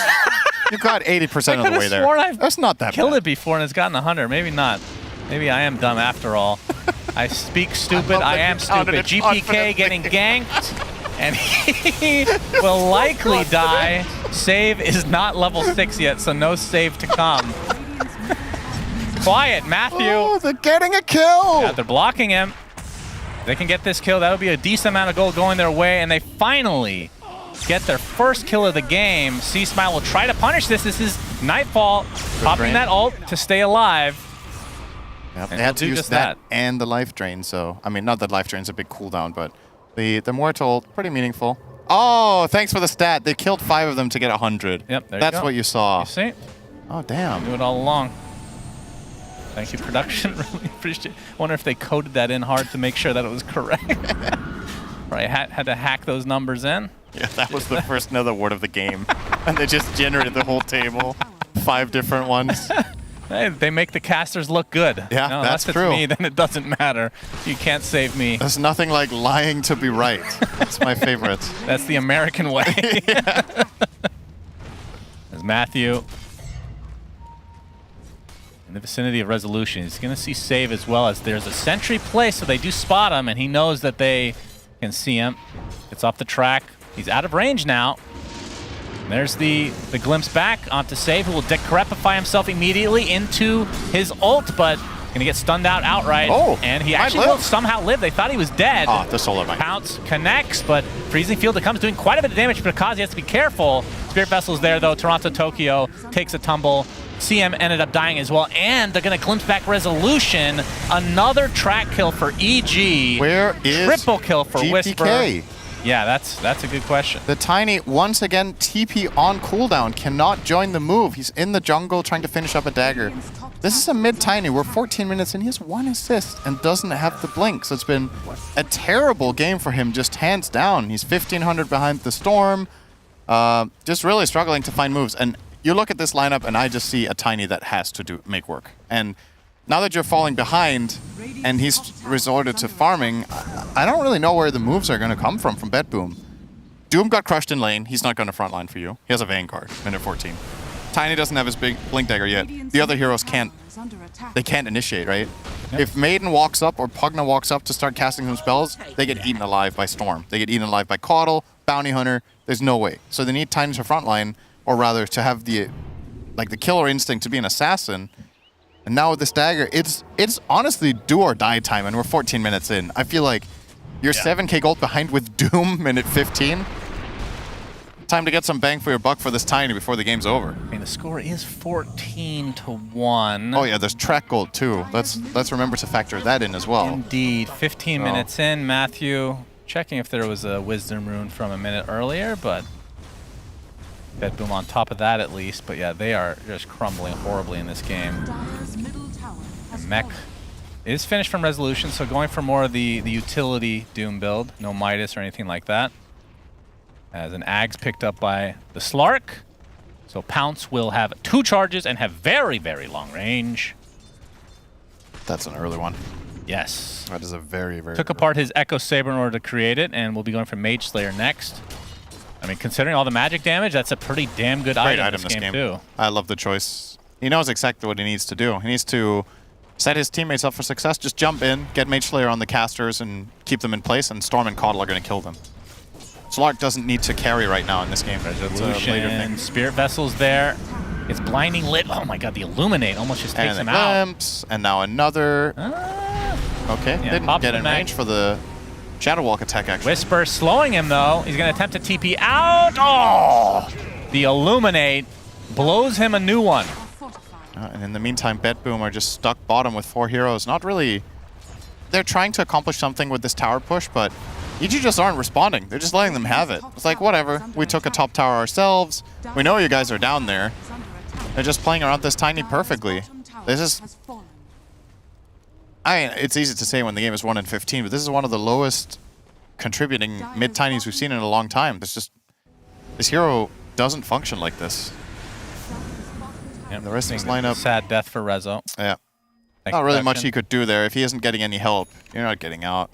You got 80% of the way there. That's not that killed bad. it before and it's gotten 100. Maybe not. Maybe I am dumb after all. I speak stupid. I am stupid. GPK getting ganked, and he will likely die. Save is not level 6 yet, so no save to come. Quiet, Matthew. Oh, they're getting a kill. Yeah, they're blocking him. They can get this kill. That would be a decent amount of gold going their way, and they finally get their first kill of the game. C-Smile will try to punish this. This is Nightfall, popping that ult to stay alive. Yep, And they had to he'll do use just that and the life drain, so... I mean, not that life drain's a big cooldown, but the Mortal, pretty meaningful. Oh, thanks for the stat. They killed 5 of them to get 100. Yep, there you That's go. what you saw. You see? Oh, damn. Knew it all along. Thank you, production. Really appreciate it. Wonder if they coded that in hard to make sure that it was correct. Right, had to hack those numbers in. Yeah, that was the first Nether Ward of the game. And they just generated the whole table. 5 different ones. Hey, they make the casters look good. Yeah, no, that's unless true. It's me, then it doesn't matter. You can't save me. There's nothing like lying to be right. That's my favorite. That's the American way. There's Matthew. In the vicinity of Resolution. He's going to see Save as well, as there's a sentry place, so they do spot him, and he knows that they can see him. Gets off the track. He's out of range now. And there's the glimpse back onto Save, who will decrepify himself immediately into his ult, but going to get stunned out outright. Oh, and he might actually will live. somehow live. They thought he was dead. Oh, the solo might. Pounce connects, but Freezing Field that comes doing quite a bit of damage to Kazi. Has to be careful. Spirit Vessel's there, though. Toronto, Tokyo takes a tumble. CM ended up dying as well, and they're going to glimpse back Resolution. Another track kill for EG. Where is triple kill for GPK? Whisper? Yeah, that's a good question. The Tiny, once again, TP on cooldown, cannot join the move. He's in the jungle trying to finish up a dagger. This is a mid-Tiny. We're 14 minutes in. He has 1 assist and doesn't have the blink. So it's been a terrible game for him, just hands down. He's 1,500 behind the Storm. Just really struggling to find moves. And you look at this lineup, and I just see a Tiny that has to make work. And now that you're falling behind, and he's resorted to farming, I don't really know where the moves are going to come from BetBoom. Doom got crushed in lane. He's not going to frontline for you. He has a Vanguard, minute 14. Tiny doesn't have his big Blink Dagger yet. The other heroes can't initiate, right? Yep. If Maiden walks up or Pugna walks up to start casting some spells, they get eaten alive by Storm. They get eaten alive by Caudle, Bounty Hunter. There's no way. So they need Tiny to frontline, or rather to have the killer instinct to be an assassin. And now with this dagger, it's honestly do or die time, and we're 14 minutes in. I feel like you're 7k gold behind with Doom minute 15. Time to get some bang for your buck for this Tiny before the game's over. I mean, the score is 14-1. Oh yeah, there's track gold too. Let's remember to factor that in as well. Indeed. 15 minutes in, Matthew checking if there was a Wisdom rune from a minute earlier, but BetBoom on top of that at least. But yeah, they are just crumbling horribly in this game. And Mech is finished from Resolution, so going for more of the utility Doom build. No Midas or anything like that. As an Ags picked up by the Slark. So Pounce will have 2 charges and have very, very long range. That's an early one. Yes. That is a very, very Took apart his Echo Saber in order to create it, and we'll be going for Mage Slayer next. I mean, considering all the magic damage, that's a pretty damn good great item in this game too. I love the choice. He knows exactly what he needs to do. He needs to set his teammates up for success, just jump in, get Mage Slayer on the casters, and keep them in place, and Storm and Caudle are going to kill them. Slark doesn't need to carry right now in this game. It's a later thing. Spirit Vessel's there. It's blinding lit. Oh my god, the Illuminate almost just takes him out. Glimpse, and now another. Okay, Yeah, didn't get in range for the Shadow Walk attack, actually. Whisper slowing him, though. He's going to attempt to TP out. Oh! The Illuminate blows him a new one. And in the meantime, BetBoom are just stuck bottom with 4 heroes. Not really... They're trying to accomplish something with this tower push, but EG just aren't responding. They're just letting them have it. It's like, whatever. We took a top tower ourselves. We know you guys are down there. They're just playing around this tiny perfectly. This is... it's easy to say when the game is 1 in 15, but this is one of the lowest contributing mid-tinies we've seen in a long time. There's just... This hero doesn't function like this. Yep, the rest of his lineup... Sad death for Rezo. Yeah. Not really much he could do there. If he isn't getting any help, you're not getting out.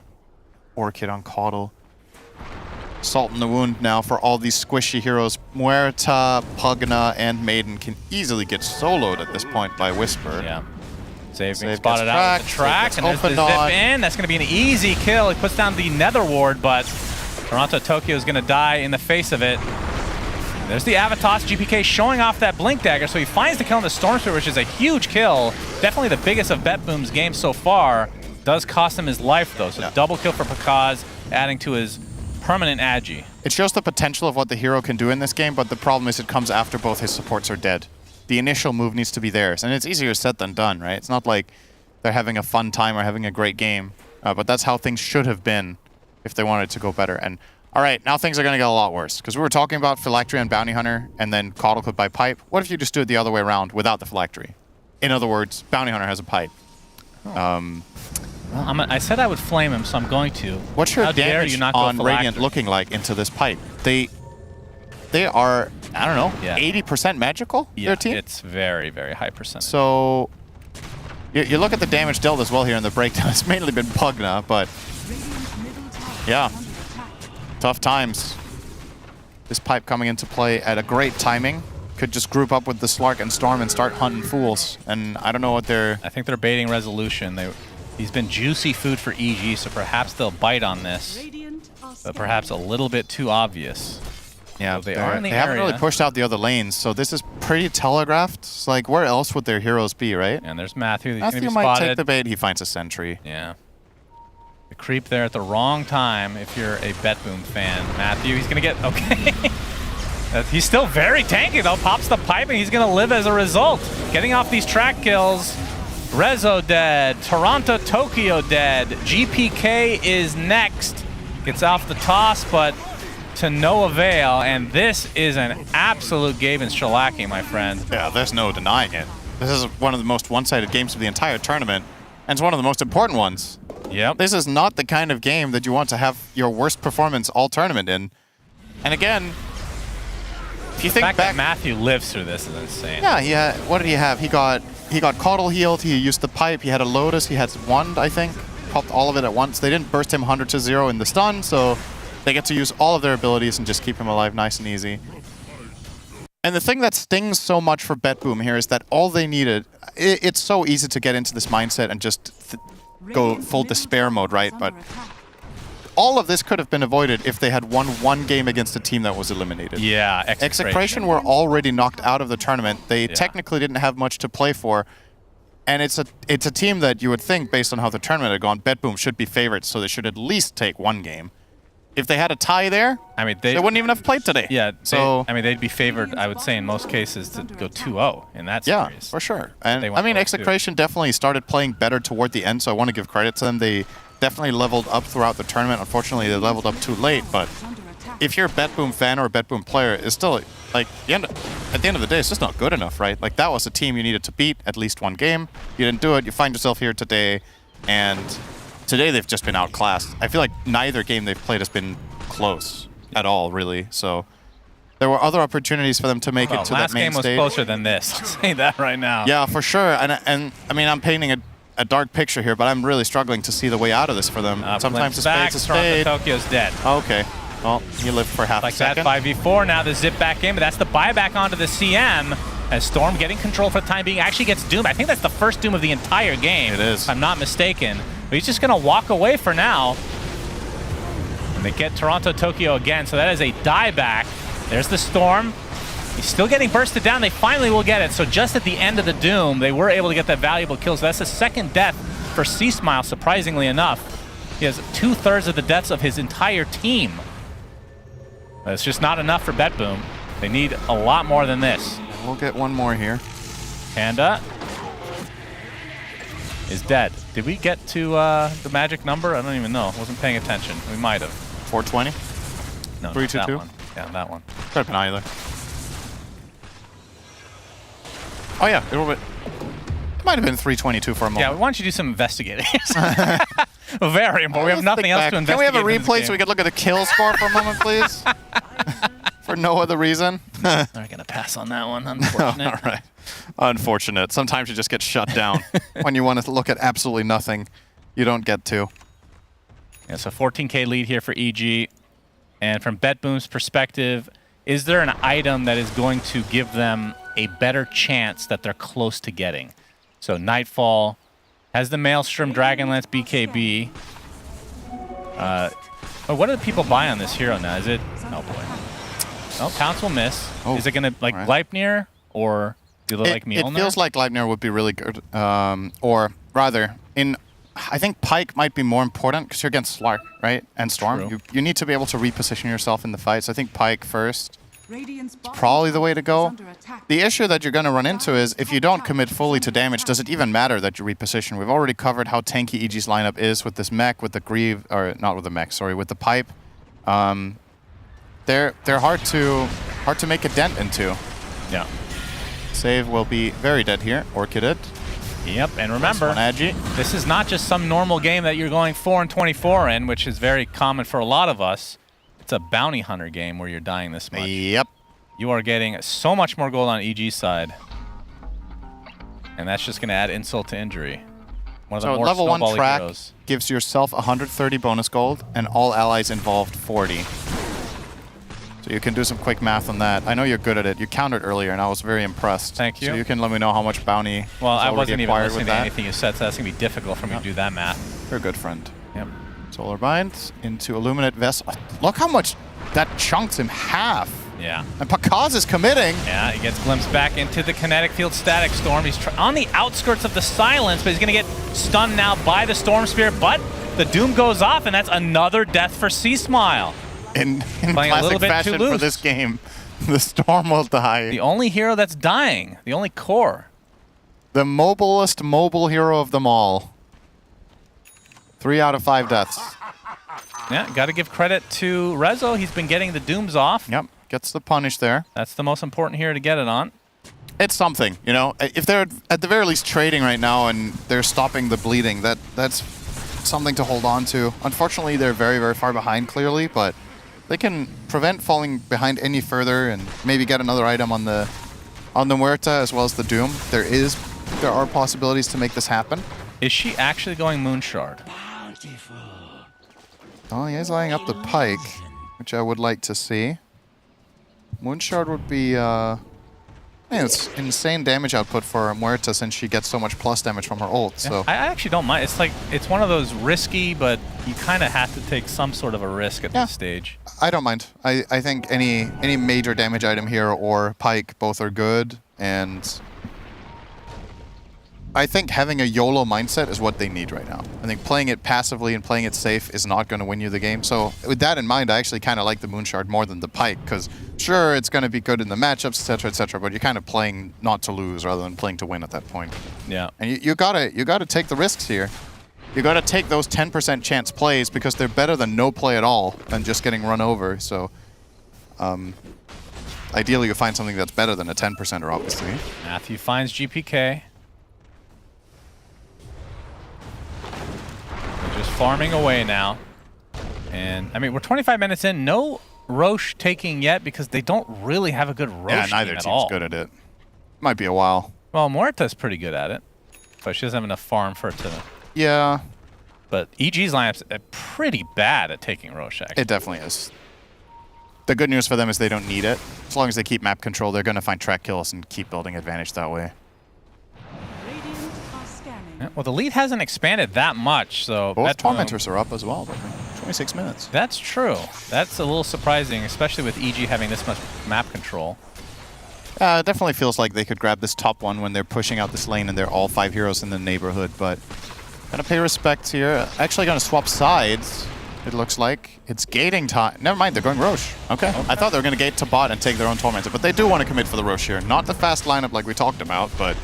Orchid on Caudle. Salt in the wound now for all these squishy heroes. Muerta, Pugna, and Maiden can easily get soloed at this point by Whisper. Yeah. Save being Save spotted gets out with the track, and there's the zip in. That's going to be an easy kill. He puts down the Nether Ward, but Toronto Tokyo is going to die in the face of it. There's the Avatos. GPK showing off that Blink Dagger, so he finds the kill on the Storm Spirit, which is a huge kill. Definitely the biggest of BetBoom's game so far. Does cost him his life, though, so double kill for Pakaz, adding to his permanent agi. It shows the potential of what the hero can do in this game, but the problem is it comes after both his supports are dead. The initial move needs to be theirs, and it's easier said than done, right? It's not like they're having a fun time or having a great game, but that's how things should have been if they wanted to go better. And all right, now things are going to get a lot worse, because we were talking about Phylactery and Bounty Hunter, and then Caudle could buy Pipe. What if you just do it the other way around without the Phylactery? In other words, Bounty Hunter has a Pipe. Well, I said I would flame him, so I'm going to. What's your How dare damage you not go on Phylactery? Radiant looking like into this Pipe? They are, I don't know, 80% magical, their team? It's very, very high percentage. So you look at the damage dealt as well here in the breakdown. It's mainly been Pugna, but yeah, tough times. This Pipe coming into play at a great timing. Could just group up with the Slark and Storm and start hunting fools. And I don't know what they're... I think they're baiting Resolution. He's been juicy food for EG, so perhaps they'll bite on this. But perhaps a little bit too obvious. Yeah, so they are in the they haven't area. really pushed out the other lanes, so this is pretty telegraphed. It's like, where else would their heroes be, right? And there's Matthew. He's going to Matthew be might spotted. take the bait. He finds a sentry. Yeah. The creep there at the wrong time if you're a BetBoom fan. Matthew, he's going to get... Okay. He's still very tanky, though. Pops the pipe, and he's going to live as a result. Getting off these track kills. Rezo dead. Toronto Tokyo dead. GPK is next. Gets off the toss, but to no avail. And this is an absolute Gaben shellacking, my friend. Yeah, there's no denying it. This is one of the most one-sided games of the entire tournament, and it's one of the most important ones. Yep. This is not the kind of game that you want to have your worst performance all tournament in. And again, if you think fact back, that Matthew lives through this is insane. Yeah. What did he have? He got Caudle healed. He used the pipe. He had a Lotus. He had Wand, I think. Popped all of it at once. They didn't burst him 100-0 in the stun, so they get to use all of their abilities and just keep him alive nice and easy. And the thing that stings so much for BetBoom here is that all they needed... It's so easy to get into this mindset and just go full despair mode, right? But all of this could have been avoided if they had won one game against a team that was eliminated. Yeah, Execration were already knocked out of the tournament. They technically didn't have much to play for. And it's a team that you would think, based on how the tournament had gone, BetBoom should be favorites, so they should at least take one game. If they had a tie there, I mean, they wouldn't even have played today. Yeah, so I mean, they'd be favored, I would say, in most cases, to go 2-0 in that yeah, series. for sure. And They I went mean, 0-2. Execration definitely started playing better toward the end, so I want to give credit to them. They definitely leveled up throughout the tournament. Unfortunately, they leveled up too late, but if you're a BetBoom fan or a BetBoom player, it's still, like, at the end of the day, it's just not good enough, right? Like, that was a team you needed to beat at least one game. You didn't do it. You find yourself here today, and today they've just been outclassed. I feel like neither game they've played has been close at all, really. So there were other opportunities for them to make it to that main last game was stage. closer than this. I'll say that right now. Yeah, for sure. And I mean, I'm painting a dark picture here, but I'm really struggling to see the way out of this for them. Sometimes a back, spade's a Toronto spade. Tokyo's dead. Okay. Well, he lived for half Like a that second. 5v4 now, the zip back in, but that's the buyback onto the CM. As Storm getting control for the time being actually gets Doom. I think that's the first Doom of the entire game. It is. If I'm not mistaken. But he's just going to walk away for now. And they get Toronto Tokyo again, so that is a dieback. There's the Storm. He's still getting bursted down. They finally will get it. So just at the end of the Doom, they were able to get that valuable kill. So that's the second death for C-Smile, surprisingly enough. He has 2/3 of the deaths of his entire team. That's just not enough for BetBoom. They need a lot more than this. We'll get one more here. Panda is dead. Did we get to the magic number? I don't even know. Wasn't paying attention. We might have. 420? No, 322? that one. Yeah, that one. Could have been either. Oh yeah, it might have been 322 for a moment. Yeah, why don't you do some investigating? Very important. We have nothing else to investigate. Can we have a replay so we could look at the kill score for a moment, please? For no other reason. They're going to pass on that one, unfortunate. All right. Unfortunate. Sometimes you just get shut down. When you want to look at absolutely nothing, you don't get to. Yeah, so 14K lead here for EG. And from BetBoom's perspective, is there an item that is going to give them a better chance that they're close to getting? So Nightfall has the Maelstrom, Dragonlance, BKB. What do people buy on this hero now? Is it... Oh, boy. Oh, Pounce will miss. Oh, is it going to, like, Gleipnir, or do they like Mjolnir? It feels like Gleipnir would be really good. Or rather, I think Pike might be more important because you're against Slark, right? And Storm. You need to be able to reposition yourself in the fight. So I think Pike first is probably the way to go. The issue that you're going to run into is if you don't commit fully to damage, does it even matter that you reposition? We've already covered how tanky EG's lineup is with this mech, with the Grieve, or not with the mech, sorry, with the Pipe. They're hard to make a dent into. Yeah. Save will be very dead here. Orchid it. Yep, and remember, this is not just some normal game that you're going 4-24 in, which is very common for a lot of us. It's a bounty hunter game where you're dying this much. Yep. You are getting so much more gold on EG's side. And that's just going to add insult to injury. One of the more level 1 track heroes. gives yourself 130 bonus gold and all allies involved 40. So you can do some quick math on that. I know you're good at it. You countered earlier, and I was very impressed. Thank you. So you can let me know how much bounty Well, I already wasn't even acquired listening with to that. anything you said, so that's going to be difficult for me to do that math. You're a good friend. Yep. Solar Bind into Illuminate Vest. Look how much that chunks him half. Yeah. And Pakaz is committing. Yeah, he gets glimpsed back into the kinetic field static storm. He's on the outskirts of the silence, but he's going to get stunned now by the Storm Spirit, but the Doom goes off, and that's another death for C-Smile. In Playing a little classic bit fashion too loose. for this game, the Storm will die. The only hero that's dying, the only core. The mobilest mobile hero of them all. 3 out of 5 deaths. Yeah, got to give credit to Rezo. He's been getting the Dooms off. Yep, gets the punish there. That's the most important hero to get it on. It's something, you know. If they're at the very least trading right now and they're stopping the bleeding, that's something to hold on to. Unfortunately, they're very, very far behind, clearly, but they can prevent falling behind any further and maybe get another item on the Muerta as well as the Doom. There are possibilities to make this happen. Is she actually going Moonshard? Oh, he is lining up the Pike, which I would like to see. Moonshard would be it's insane damage output for Muerta since she gets so much plus damage from her ult. Yeah, So I actually don't mind. It's one of those risky, but you kind of have to take some sort of a risk at this stage. I don't mind. I think any major damage item here or Pike both are good, and I think having a YOLO mindset is what they need right now. I think playing it passively and playing it safe is not going to win you the game. So with that in mind, I actually kind of like the Moonshard more than the Pike, because sure, it's going to be good in the matchups, etc., but you're kind of playing not to lose rather than playing to win at that point. Yeah. And you gotta take the risks here. You gotta take those 10% chance plays because they're better than no play at all than just getting run over. So ideally, you find something that's better than a 10%er, obviously. Matthew finds GPK. Just farming away now. And, I mean, we're 25 minutes in. No Roche taking yet because they don't really have a good Roche Yeah, neither team at team's all. good at it. Might be a while. Well, Muerta's pretty good at it. But she doesn't have enough farm for it to... Yeah. But EG's lineup's pretty bad at taking Roche, actually. It definitely is. The good news for them is they don't need it. As long as they keep map control, they're going to find track kills and keep building advantage that way. Yeah, well, the lead hasn't expanded that much, so... Both tormentors are up as well, though. 26 minutes. That's true. That's a little surprising, especially with EG having this much map control. It definitely feels like they could grab this top one when they're pushing out this lane and they're all 5 heroes in the neighborhood, but gonna pay respect here. Actually gonna swap sides, it looks like. It's gating time. Never mind, they're going Roche. Okay. I thought they were gonna gate to bot and take their own tormentor, but they do want to commit for the Roche here. Not the fast lineup like we talked about, but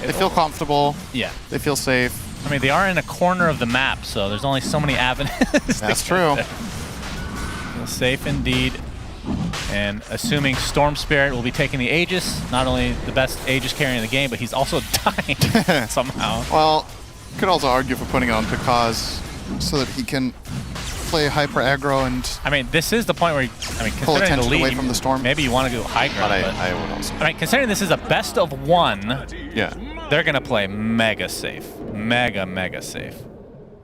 they feel comfortable. Yeah. They feel safe. I mean, they are in a corner of the map, so there's only so many avenues. That's true. Feel safe indeed. And assuming Storm Spirit will be taking the Aegis, not only the best Aegis carry in the game, but he's also dying somehow. Well, you could also argue for putting it on Picaz so that he can play hyper aggro and... I mean, this is the point where, pull considering the attention lead, away from the storm. Maybe you want to go high ground, but I would also... I mean, considering this is a best of one, yeah, they're going to play mega safe. Mega safe.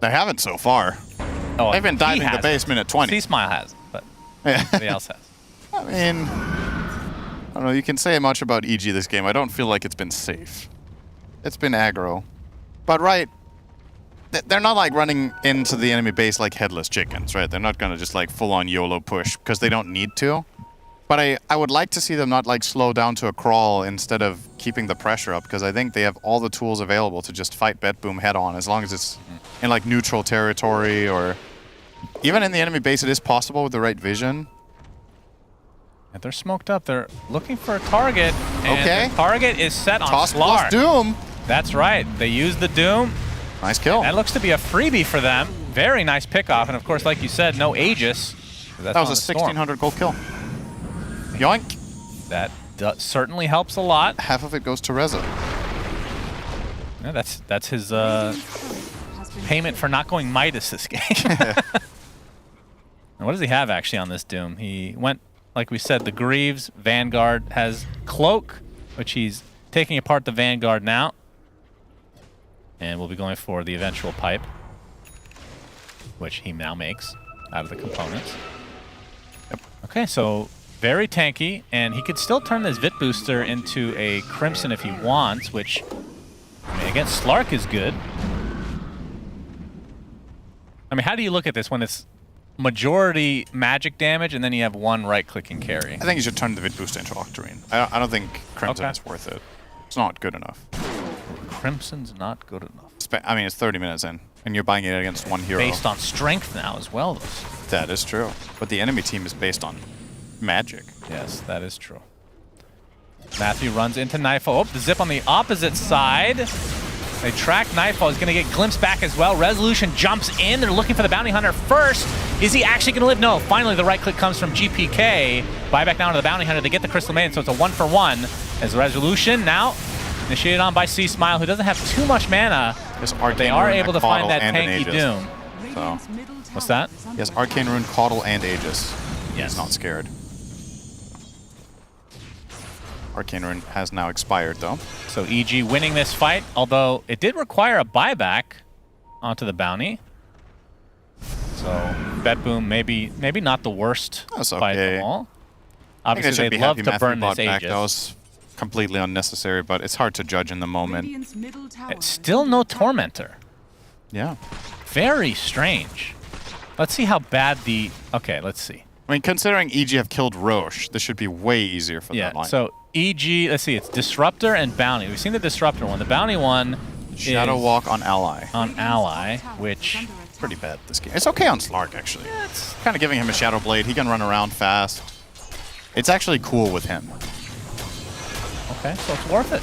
They haven't so far. Oh, they've been diving the basement at 20. C-Smile has, but nobody else has. I mean, I don't know, you can say much about EG this game. I don't feel like it's been safe. It's been aggro. But right, they're not like running into the enemy base like headless chickens, right? They're not going to just like full-on YOLO push because they don't need to. But I would like to see them not like slow down to a crawl instead of keeping the pressure up, because I think they have all the tools available to just fight BetBoom head on, as long as it's in like neutral territory or even in the enemy base. It is possible with the right vision. And they're smoked up. They're looking for a target. And okay. The target is set on Toss Slark. plus Doom. That's right. They use the Doom. Nice kill. That looks to be a freebie for them. Very nice pickoff. And of course, like you said, no Aegis. That was a 1,600 gold kill. Yoink. That certainly helps a lot. Half of it goes to Reza. Yeah, that's his payment for not going Midas this game. And what does he have actually on this Doom? He went, like we said, the Greaves. Vanguard has Cloak, which he's taking apart the Vanguard now. And we'll be going for the eventual pipe, which he now makes out of the components. Yep. Okay, so very tanky, and he could still turn this Vit Booster into a Crimson if he wants, which, I mean, against Slark is good. I mean, how do you look at this when it's majority magic damage and then you have one right-clicking carry? I think you should turn the Vit Booster into Octarine. I don't think Crimson is worth it. It's not good enough. Crimson's not good enough. I mean, it's 30 minutes in, and you're buying it against one hero. Based on strength now as well, though. That is true. But the enemy team is based on magic. Yes, that is true. Matthew runs into Nightfall. Oh, the zip on the opposite side. They track Nightfall. He's going to get glimpsed back as well. Resolution jumps in. They're looking for the Bounty Hunter first. Is he actually going to live? No. Finally, the right click comes from GPK. Buyback down to the Bounty Hunter. They get the Crystal Maiden, so it's a 1-for-1. As Resolution now initiated on by C-Smile, who doesn't have too much mana. They are able to find that tanky Doom. So, what's that? Yes, Arcane Rune, Caudal, and Aegis. Yes. He's not scared. Arcane Rune has now expired, though. So EG winning this fight, although it did require a buyback onto the bounty. So BetBoom maybe not the worst fight of all. Obviously, they'd love to burn this Aegis. That was completely unnecessary, but it's hard to judge in the moment. It's still no Tormentor. Yeah. Very strange. Let's see how bad the... Okay, let's see. I mean, considering EG have killed Roche, this should be way easier for them. Yeah, so EG, let's see, it's Disruptor and Bounty. We've seen the Disruptor one. The Bounty one Shadow Walk on Ally. On Ally, which... Pretty bad this game. It's okay on Slark, actually. Yeah, it's kind of giving him a Shadow Blade. He can run around fast. It's actually cool with him. Okay, so it's worth it.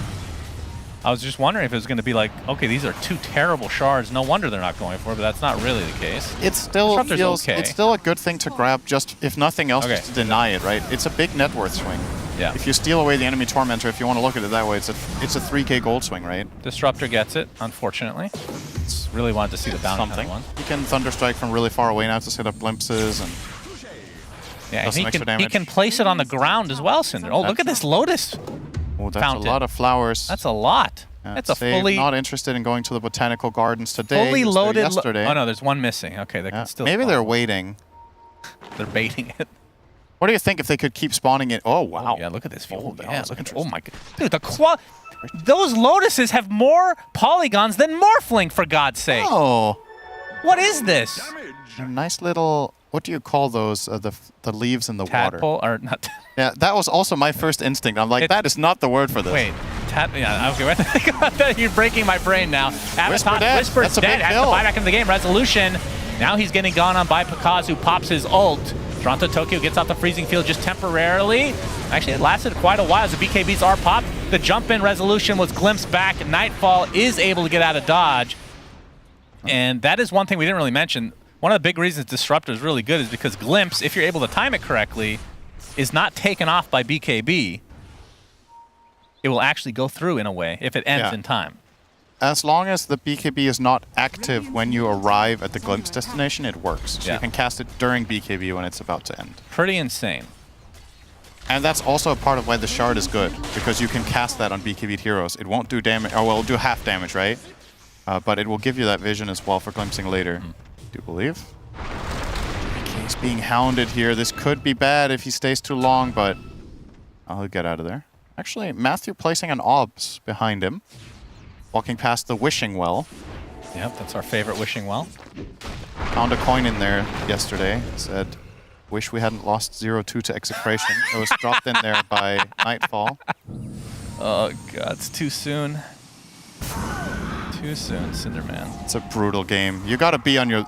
I was just wondering if it was going to be like, okay, these are two terrible shards. No wonder they're not going for it, but that's not really the case. It still feels, okay. It's still a good thing to grab, just if nothing else, just to deny it, right? It's a big net worth swing. Yeah. If you steal away the enemy Tormentor, if you want to look at it that way, it's a 3k gold swing, right? Disruptor gets it, unfortunately. It's really wanted to see the bounty hunter one. You can Thunderstrike from really far away now to set up glimpses and yeah, and he can place it on the ground as well, Cinder. Oh, look at this Lotus. Oh, that's fountain. A lot of flowers. That's a lot. That's a fully... Not interested in going to the Botanical Gardens today. Fully loaded... yesterday. Oh, no, there's one missing. Okay, they can still... Maybe they're waiting. They're baiting it. What do you think if they could keep spawning it? Oh, wow. Yeah, look at this view. Oh, Yeah, look at, oh my god. Dude, those Lotuses have more polygons than Morphling, for God's sake. Oh. What is this? A nice little, what do you call those? The leaves in the Tadpole, water. or not? Yeah, that was also my first instinct. I'm like, that is not the word for this. Wait, yeah, okay, what think about that? You're breaking my brain now. Whisper dead. Whisper's That's a dead. big Has kill. to buy back into the game. Resolution. Now he's getting gone on by Pakaz, who pops his ult. Toronto Tokyo gets out the freezing field just temporarily. Actually, it lasted quite a while as the BKBs are popped. The jump-in Resolution was glimpsed back. Nightfall is able to get out of dodge. And that is one thing we didn't really mention. One of the big reasons Disruptor is really good is because Glimpse, if you're able to time it correctly, is not taken off by BKB. It will actually go through in a way if it ends in time. As long as the BKB is not active when you arrive at the Glimpse destination, it works. So you can cast it during BKB when it's about to end. Pretty insane. And that's also a part of why the Shard is good, because you can cast that on BKB'd heroes. It won't do damage, or well, it'll do half damage, right? But it will give you that vision as well for glimpsing later. Do you believe? He's being hounded here. This could be bad if he stays too long, but I'll get out of there. Actually, Matthew placing an obs behind him. Walking past the wishing well. Yep, that's our favorite wishing well. Found a coin in there yesterday. Said, wish we hadn't lost 0-2 to Execration. It was dropped in there by Nightfall. Oh god, it's too soon. Too soon, Cinderman. It's a brutal game. You gotta be on your...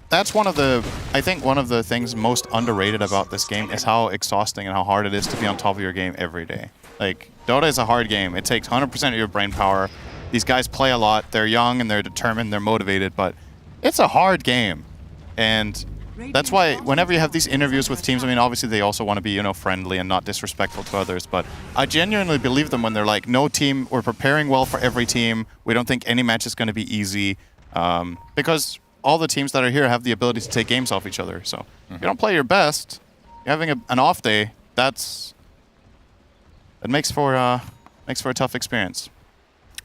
That's one of the... I think one of the things most underrated about this game is how exhausting and how hard it is to be on top of your game every day. Like, Dota is a hard game. It takes 100% of your brain power. These guys play a lot. They're young and they're determined. They're motivated, but it's a hard game. And that's why whenever you have these interviews with teams, I mean, obviously they also want to be, you know, friendly and not disrespectful to others, but I genuinely believe them when they're like, no team, we're preparing well for every team. We don't think any match is going to be easy, because all the teams that are here have the ability to take games off each other. So if you don't play your best, you're having an off day, that makes for a tough experience.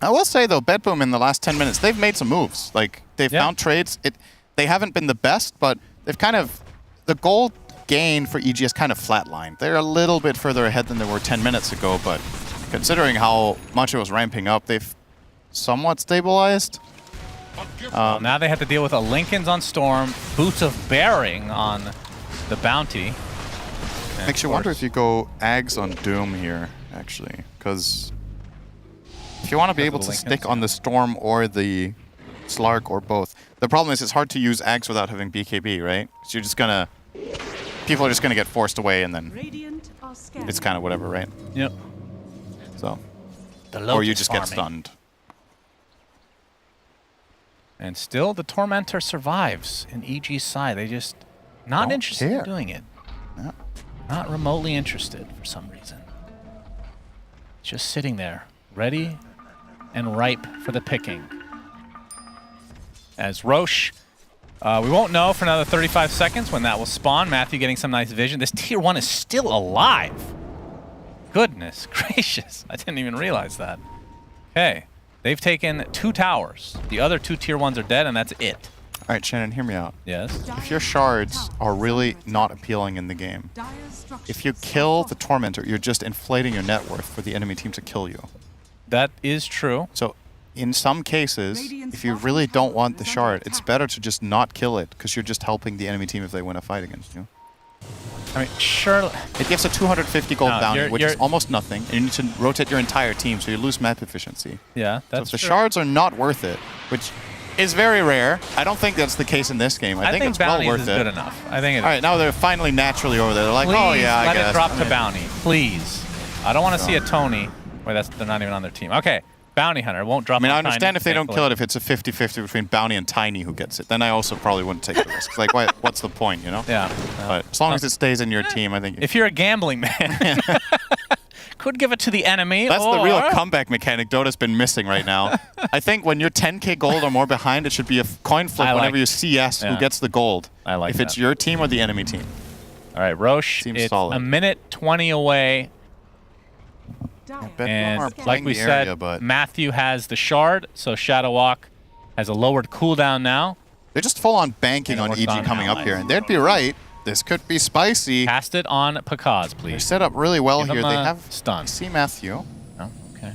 I will say, though, BetBoom in the last 10 minutes, they've made some moves. Like, they've found trades. They haven't been the best, but they've kind of... The gold gain for EG is kind of flatlined. They're a little bit further ahead than they were 10 minutes ago, but considering how much it was ramping up, they've somewhat stabilized. Now they have to deal with a Lincoln's on Storm, Boots of Bearing on the Bounty. Makes you wonder if you go Ags on Doom here, actually, because... If you want to be able to stick on the Storm or the Slark or both, the problem is it's hard to use Ags without having BKB, right? So you're just gonna... People are just gonna get forced away and then it's kind of whatever, right? Yep. So... Or you just get stunned. And still the Tormentor survives in EG's side. They just not interested in doing it. No. Not remotely interested for some reason. Just sitting there, ready and ripe for the picking. As Roche, we won't know for another 35 seconds when that will spawn. Matthew getting some nice vision. This tier 1 is still alive. Goodness gracious. I didn't even realize that. Okay. They've taken 2 towers. The other 2 tier 1s are dead, and that's it. All right, Shannon, hear me out. Yes? If your shards are really not appealing in the game, if you kill the Tormentor, you're just inflating your net worth for the enemy team to kill you. That is true. So in some cases, if you really don't want the shard, it's better to just not kill it, because you're just helping the enemy team if they win a fight against you. I mean, sure. It gives a 250 gold bounty, which is you're almost nothing, and you need to rotate your entire team, so you lose map efficiency. Yeah, that's so if the true. shards are not worth it, which is very rare. I don't think that's the case in this game. I think it's well bounties worth is it. good enough. I think it All right, now they're finally naturally over there. They're like, oh yeah, I let guess. it drop to bounty, please. I don't want to see a Tony where they're not even on their team. Okay, bounty hunter won't drop. I mean, I on understand Tiny, if they don't thankfully. kill it, if it's a 50-50 between bounty and tiny who gets it. Then I also probably wouldn't take the risk. Like, what's the point, you know? Yeah. But as long as it stays in your team, I think. If you're a gambling man, could give it to the enemy. That's or the real comeback mechanic Dota's been missing right now. I think when you're 10k gold or more behind, it should be a coin flip whenever you CS who gets the gold. I like if it's that. your team or the enemy team. All right, Roche, Seems it's solid. a minute 20 away. BetBoom are And like playing we the said, area, but Matthew has the shard, so Shadow Walk has a lowered cooldown now. they're just full on banking on EG coming up here, and they'd be right. This could be spicy. Cast it on Pakaz, They're please. set up really well Give here. him They a have stun. You see Matthew. Oh, okay.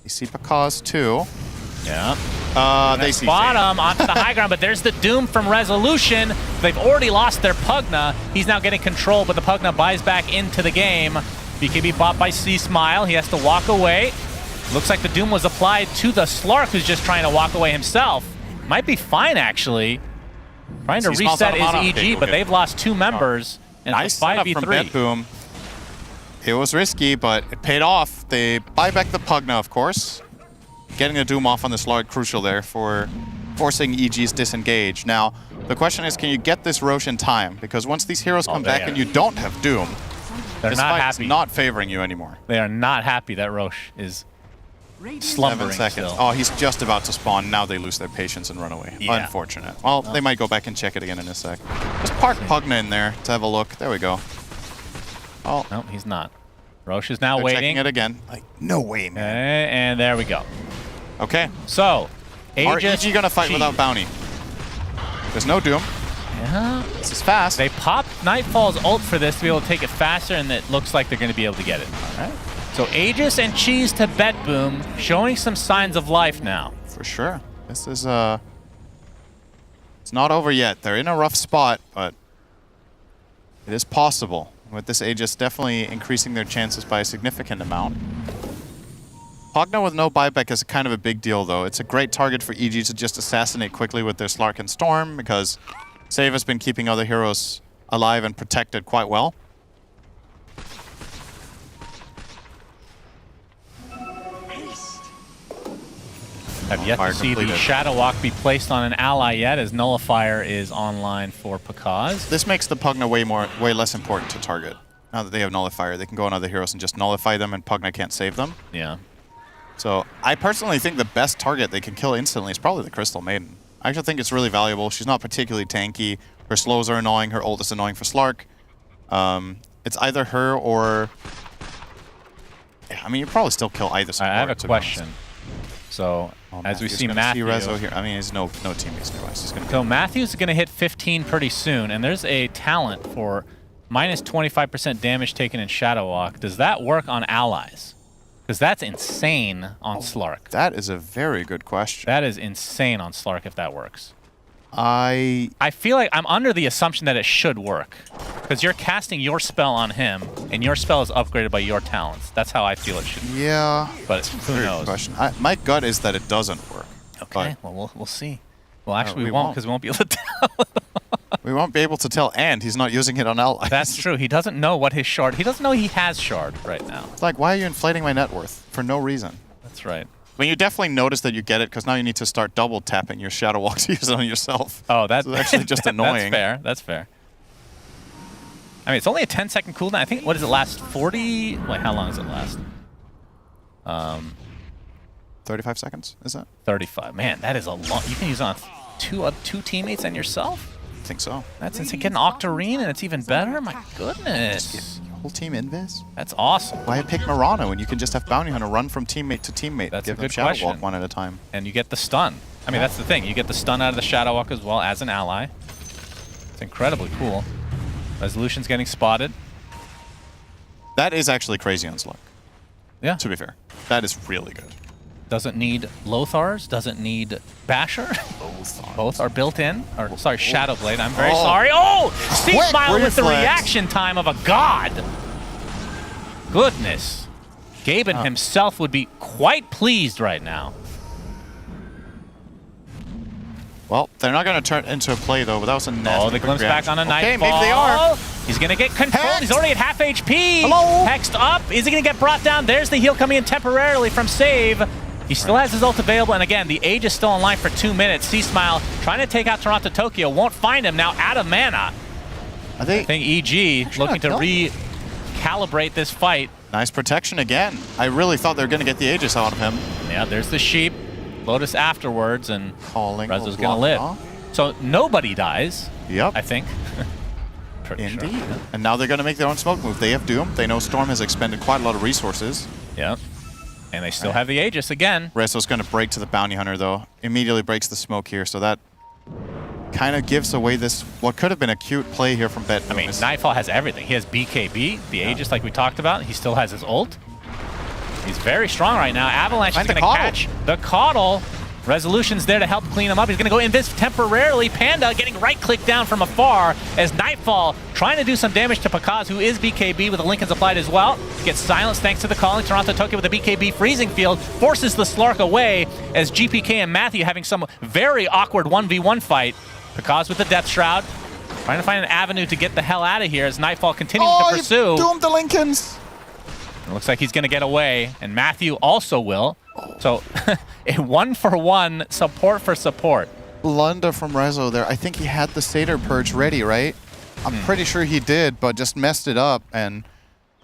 You see Pakaz too. Yeah. They see spot Shane. him onto the high ground, but there's the Doom from Resolution. They've already lost their Pugna. He's now getting control, but the Pugna buys back into the game. BKB bought by C-Smile. He has to walk away. Looks like the Doom was applied to the Slark, who's just trying to walk away himself. Might be fine, actually. Trying to C-Smile's reset out of his mana. EG, but they've lost 2 members. And Nice it's a setup 5v3. from BetBoom. It was risky, but it paid off. They buy back the Pugna, of course. Getting a Doom off on the Slark crucial there for forcing EG's disengage. Now, the question is, can you get this Roche in time? Because once these heroes come back and you don't have Doom, They're this not fight happy. is not favoring you anymore. They are not happy that Roche is slumbering 7 seconds. still. Oh, he's just about to spawn. Now they lose their patience and run away. Yeah. Unfortunate. Well, they might go back and check it again in a sec. Just park Pugna in there to have a look. There we go. Oh. No, he's not. Roche is now They're waiting. checking it again. Like, no way, man. Okay, and there we go. Okay. So, Are Aegis EG gonna fight Cheese. without bounty? There's no Doom. Yeah. This is fast. They pop Nightfall's ult for this to be able to take it faster, and it looks like they're going to be able to get it. All right. So Aegis and Cheese to BetBoom, showing some signs of life now. For sure. This is it's not over yet. They're in a rough spot, but it is possible. With this Aegis definitely increasing their chances by a significant amount. Pugna with no buyback is kind of a big deal, though. It's a great target for EG to just assassinate quickly with their Slark and Storm, because Save has been keeping other heroes alive and protected quite well. Have yet to see the Shadow Walk be placed on an ally yet, as Nullifier is online for Pakaz. This makes the Pugna way less important to target. Now that they have Nullifier, they can go on other heroes and just nullify them, and Pugna can't save them. Yeah. So I personally think the best target they can kill instantly is probably the Crystal Maiden. I actually think it's really valuable. She's not particularly tanky. Her slows are annoying. Her ult is annoying for Slark. It's either her or... Yeah, I mean, you probably still kill either support. I have a question. So, as we see Matthew... Rezo here. I mean, there's no teammates nearby. So, he's gonna So Matthew's going to hit 15 pretty soon, and there's a talent for minus 25% damage taken in Shadow Walk. Does that work on allies? Because that's insane on Slark. That is a very good question. That is insane on Slark if that works. I feel like I'm under the assumption that it should work. Because you're casting your spell on him, and your spell is upgraded by your talents. That's how I feel it should be. Yeah. But who Very good knows? question. My gut is that it doesn't work. Okay, well, we'll see. Well, actually, we we won't, won't. because we won't be able to tell. We won't be able to tell, and he's not using it on allies. That's true. He doesn't know what his shard... He doesn't know he has shard right now. It's like, why are you inflating my net worth? For no reason. That's right. I mean, you definitely notice that you get it, because now you need to start double tapping your Shadow Walk to use it on yourself. Oh, that's so actually just annoying. That's fair. That's fair. I mean, it's only a 10-second cooldown. I think, what does it last? 40? Wait, how long does it last? 35 seconds, is that? 35. Man, that is a long... You can use it on two teammates and yourself? I think so. That's insane. Get an Octarine and it's even better? My goodness. Your whole team invis? That's awesome. Why pick Mirana when you can just have Bounty Hunter run from teammate to teammate? That's give a them good Shadow question. Walk one at a time. And you get the stun. I mean, that's the thing. You get the stun out of the Shadow Walk as well as an ally. It's incredibly cool. Resolution's getting spotted. That is actually crazy on Slug. Yeah. To be fair. That is really good. Doesn't need Lothars, doesn't need Basher. Both are built in. Or, sorry, Shadowblade. I'm very sorry. Oh! C-Smile with the reaction time of a god. Goodness. Gaben himself would be quite pleased right now. Well, they're not going to turn into a play, though, but that was a nasty Oh, the glimpse back on a Nightfall. Okay, maybe they are. He's going to get controlled. Hexed. He's already at half HP. Hello? Hexed up. Is he going to get brought down? There's the heal coming in temporarily from Save. He still has his ult available, and again, the Age is still online for 2 minutes. C-Smile trying to take out Toronto Tokyo. Won't find him now out of mana. I think EG looking to recalibrate this fight. Nice protection again. I really thought they were going to get the Aegis out of him. Yeah, there's the sheep. Lotus afterwards, and Calling Rezo's going to live. So nobody dies. Yep. I think. Indeed. Sure. And now they're going to make their own smoke move. They have Doom. They know Storm has expended quite a lot of resources. Yep. And they still have the Aegis again. Rezo's going to break to the Bounty Hunter, though. Immediately breaks the smoke here, so that kind of gives away this, what could have been a cute play here from BetBoom. I mean, Nightfall has everything. He has BKB, the Aegis like we talked about. He still has his ult. He's very strong right now. Avalanche is going to catch the Caudle. Resolution's there to help clean him up. He's going to go invis temporarily. Panda getting right-click down from afar as Nightfall trying to do some damage to Pakaz, who is BKB with a Linken's applied as well. Gets silenced thanks to the calling. Toronto Tokyo with a BKB freezing field forces the Slark away as GPK and Matthew having some very awkward 1v1 fight. Pakaz with the Death Shroud. Trying to find an avenue to get the hell out of here as Nightfall continues to pursue. Doomed the Linken's. It looks like he's going to get away, and Matthew also will. So, a 1-for-1 support for support. Blunder from Rezo there. I think he had the Satyr Purge ready, right? I'm pretty sure he did, but just messed it up and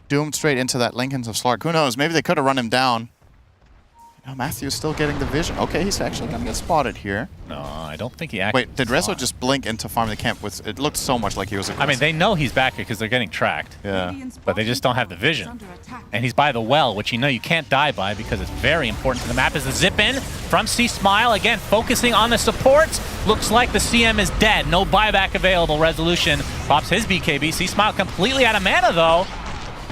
doomed straight into that Linken's of Slark. Who knows? Maybe they could have run him down. Now Matthew's still getting the vision. Okay, he's actually going to get spotted here. No, I don't think he actually... Wait, did Rezo just blink into farm the camp? It looked so much like he was aggressive. I mean, they know he's back here because they're getting tracked. Yeah. But they just don't have the vision. And he's by the well, which you know you can't die by because it's very important to the map. As the zip in from C Smile, again, focusing on the supports. Looks like the CM is dead. No buyback available. Resolution pops his BKB. C Smile completely out of mana, though.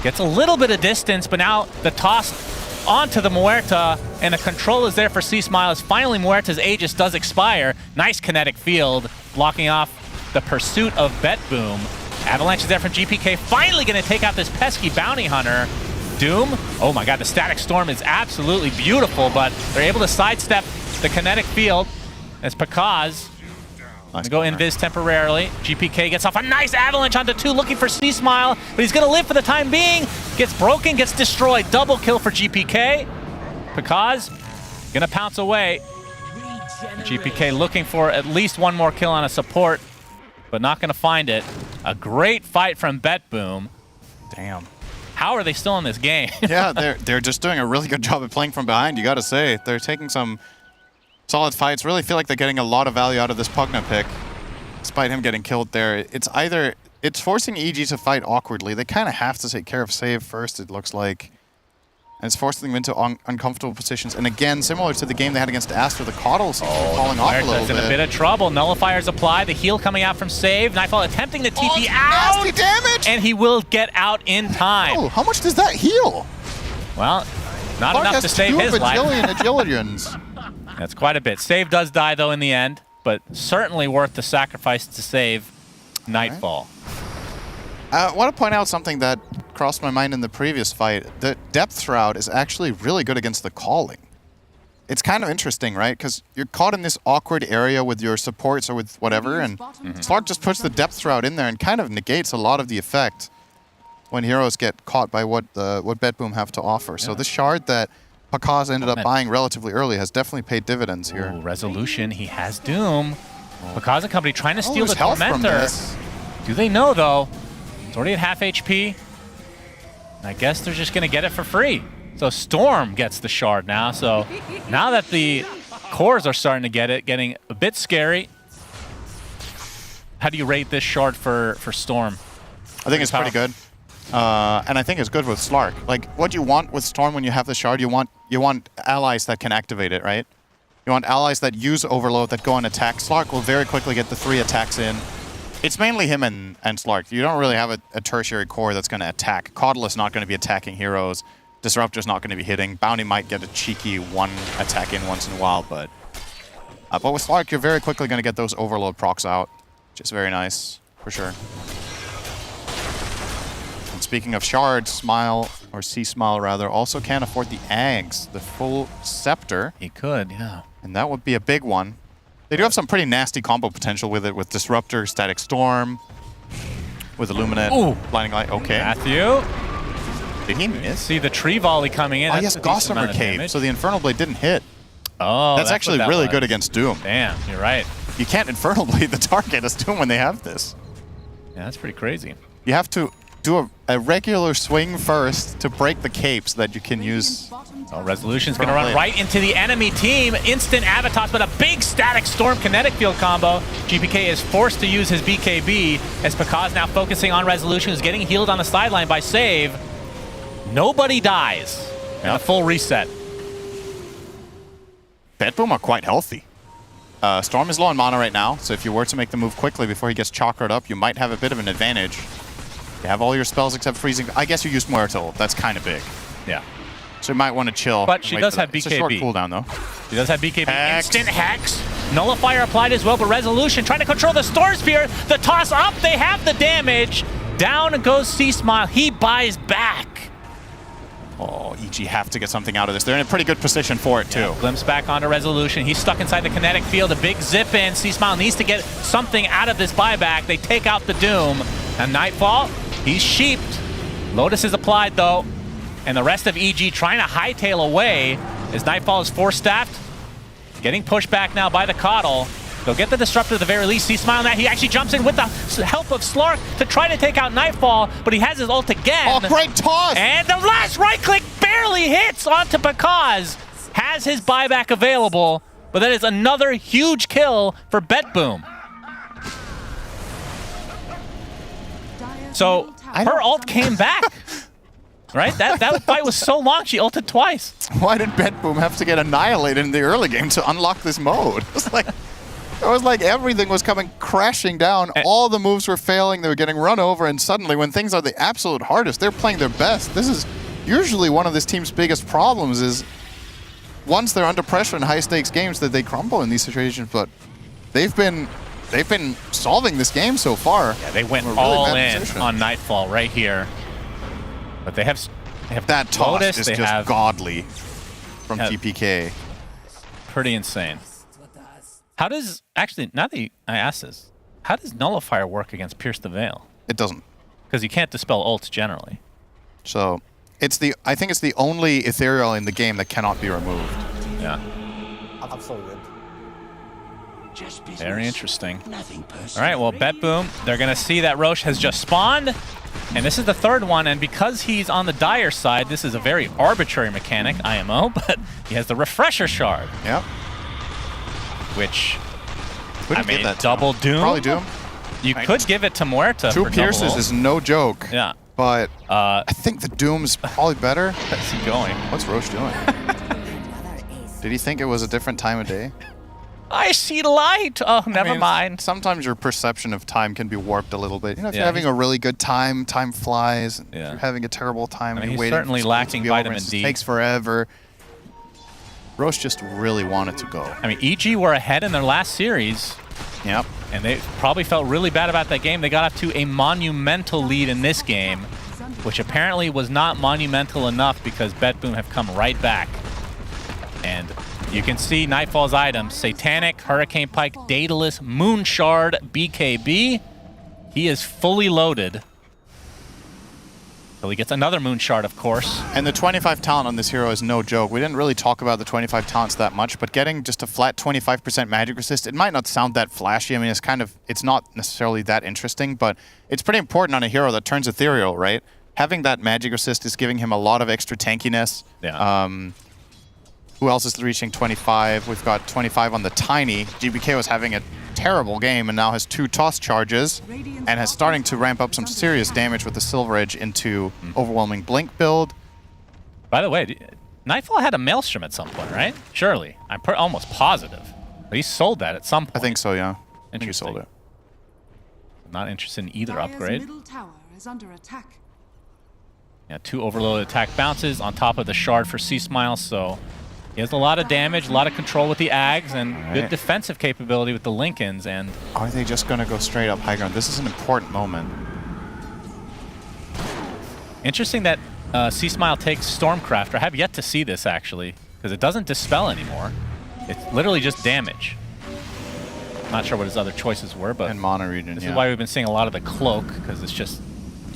Gets a little bit of distance, but now the toss onto the Muerta, and the control is there for C Smile as finally Muerta's Aegis does expire. Nice kinetic field, blocking off the pursuit of BetBoom. Avalanche is there from GPK, finally going to take out this pesky bounty hunter. Doom, oh my god, the Static Storm is absolutely beautiful, but they're able to sidestep the kinetic field as Pakaz go invis temporarily. GPK gets off a nice avalanche onto 2, looking for C Smile, but he's going to live for the time being. Gets broken, gets destroyed. Double kill for GPK. Pakaz going to pounce away. GPK looking for at least one more kill on a support, but not going to find it. A great fight from BetBoom. Damn. How are they still in this game? Yeah, they're just doing a really good job of playing from behind, you got to say. They're taking some solid fights. Really feel like they're getting a lot of value out of this Pugna pick, despite him getting killed there. It's forcing EG to fight awkwardly. They kind of have to take care of save first, it looks like. And it's forcing them into uncomfortable positions. And again, similar to the game they had against Astra, the Caudle seems to be falling off a little bit. In a bit of trouble. Nullifiers apply. The heal coming out from Save. Nightfall attempting to TP out. Nasty damage! And he will get out in time. Oh, how much does that heal? Well, not enough to save his life. Agillions. That's quite a bit. Save does die, though, in the end, but certainly worth the sacrifice to save Nightfall. I want to point out something that crossed my mind in the previous fight. The Depth Shroud is actually really good against the calling. It's kind of interesting, right? Because you're caught in this awkward area with your supports or with whatever, and Slark just puts the Depth Shroud in there and kind of negates a lot of the effect when heroes get caught by what BetBoom have to offer. Yeah. So this shard that Pakaz ended up buying relatively early has definitely paid dividends here. Ooh, Resolution, he has Doom. Pakaz and company trying to steal the Tormentor. Do they know, though? It's already at half HP. I guess they're just going to get it for free. So Storm gets the shard now. So now that the cores are starting to get it, getting a bit scary. How do you rate this shard for Storm? I think it's pretty good. And I think it's good with Slark. Like, what you want with Storm when you have the shard, you want allies that can activate it, right? You want allies that use Overload, that go and attack. Slark will very quickly get the 3 attacks in. It's mainly him and Slark. You don't really have a tertiary core that's going to attack. Caudle is not going to be attacking heroes. Disruptor's not going to be hitting. Bounty might get a cheeky 1 attack in once in a while, but with Slark, you're very quickly going to get those Overload procs out, which is very nice, for sure. And speaking of shards, Smile, or C-Smile rather, also can't afford the Ags, the full Scepter. He could, yeah. And that would be a big one. They do have some pretty nasty combo potential with it, with Disruptor, Static Storm, with Illuminate, Blinding Light. Okay. Matthew. Did he miss? See the tree volley coming in. Oh, yes, Gossamer Cave, so the Infernal Blade didn't hit. Oh, that's actually really good against Doom. Damn, you're right. You can't Infernal Blade the target as Doom when they have this. Yeah, that's pretty crazy. You have to do a regular swing first to break the cape so that you can use... Oh, Resolution's going to run right into the enemy team. Instant Avatos, but a big Static Storm Kinetic Field combo. GPK is forced to use his BKB as Pakaz now focusing on Resolution, who's getting healed on the sideline by Save. Nobody dies. And a full reset. BetBoom are quite healthy. Storm is low on mana right now, so if you were to make the move quickly before he gets chakred up, you might have a bit of an advantage. You have all your spells except freezing. I guess you used Muerto ult. That's kind of big. Yeah. So you might want to chill. But she does have BKB. It's a short cooldown, though. She does have BKB. Hex. Instant Hex. Nullifier applied as well, but Resolution trying to control the Storm Spear. The toss up, they have the damage. Down goes C-Smile. He buys back. Oh, EG have to get something out of this. They're in a pretty good position for it, too. Yeah, glimpse back onto Resolution. He's stuck inside the kinetic field. A big zip in. C-Smile needs to get something out of this buyback. They take out the Doom. And Nightfall, he's sheeped. Lotus is applied, though. And the rest of EG trying to hightail away as Nightfall is force-staffed. Getting pushed back now by the Coddle. They'll get the Disruptor at the very least. C-Smile now, he actually jumps in with the help of Slark to try to take out Nightfall, but he has his ult again. Oh, great toss! And the last right click barely hits onto Pakaz. Has his buyback available, but that is another huge kill for BetBoom. So her ult came back. Right? That fight was so long, she ulted twice. Why did BetBoom have to get annihilated in the early game to unlock this mode? It was like everything was coming crashing down. All the moves were failing. They were getting run over. And suddenly, when things are the absolute hardest, they're playing their best. This is usually one of this team's biggest problems is once they're under pressure in high-stakes games that they crumble in these situations. But they've been solving this game so far. Yeah, they went really all in on Nightfall right here. But they have that toss Lotus, is they just have godly from TPK. Pretty insane. How does, actually, now that I asked this, how does Nullifier work against Pierce the Veil? It doesn't. Because you can't dispel ults generally. So, I think it's the only ethereal in the game that cannot be removed. Yeah. Absolutely. Very interesting. All right, well, BetBoom, they're going to see that Roche has just spawned. And this is the third one, and because he's on the Dire side, this is a very arbitrary mechanic, IMO, but he has the Refresher Shard. Yep. Which, Couldn't I mean, give that to double him. Doom. Probably Doom. You could give it to Muerta. Two for Pierces double. is no joke. Yeah. But I think the Doom's probably better. Where's he going? What's Roche doing? Did he think it was a different time of day? I see light. Oh, never mind. Sometimes your perception of time can be warped a little bit. You know, if Yeah, you're having a really good time, time flies. If Yeah. you're having a terrible time, I mean, and he's you're waiting certainly for school to lacking be over, vitamin and it D. takes forever. Roche just really wanted to go. I mean, EG were ahead in their last series. Yep. And they probably felt really bad about that game. They got up to a monumental lead in this game, which apparently was not monumental enough because BetBoom have come right back. And you can see Nightfall's items: Satanic, Hurricane Pike, Daedalus, Moon Shard, BKB. He is fully loaded. So he gets another Moon Shard, of course. And the 25 talent on this hero is no joke. We didn't really talk about the 25 talents that much, but getting just a flat 25% magic resist, it might not sound that flashy. I mean, it's not necessarily that interesting, but it's pretty important on a hero that turns ethereal, right? Having that magic resist is giving him a lot of extra tankiness. Yeah. Who else is reaching 25? We've got 25 on the Tiny. GBK was having a terrible game and now has 2 toss charges and is starting to ramp up some serious damage with the Silver Edge into overwhelming Blink build. By the way, Nightfall had a Maelstrom at some point, right? Surely. I'm almost positive. But he sold that at some point. I think so, yeah. I think he Interesting. sold it. Not interested in either Dire's upgrade. middle tower is under attack. Yeah, 2 overloaded attack bounces on top of the shard for C-Smile, so he has a lot of damage, a lot of control with the Ags, and good defensive capability with the Lincolns. And are they just going to go straight up high ground? This is an important moment. Interesting that C-Smile takes Stormcraft. I have yet to see this, actually, because it doesn't dispel anymore. It's literally just damage. Not sure what his other choices were, but and Mana Regen, this is why we've been seeing a lot of the Cloak, because it's just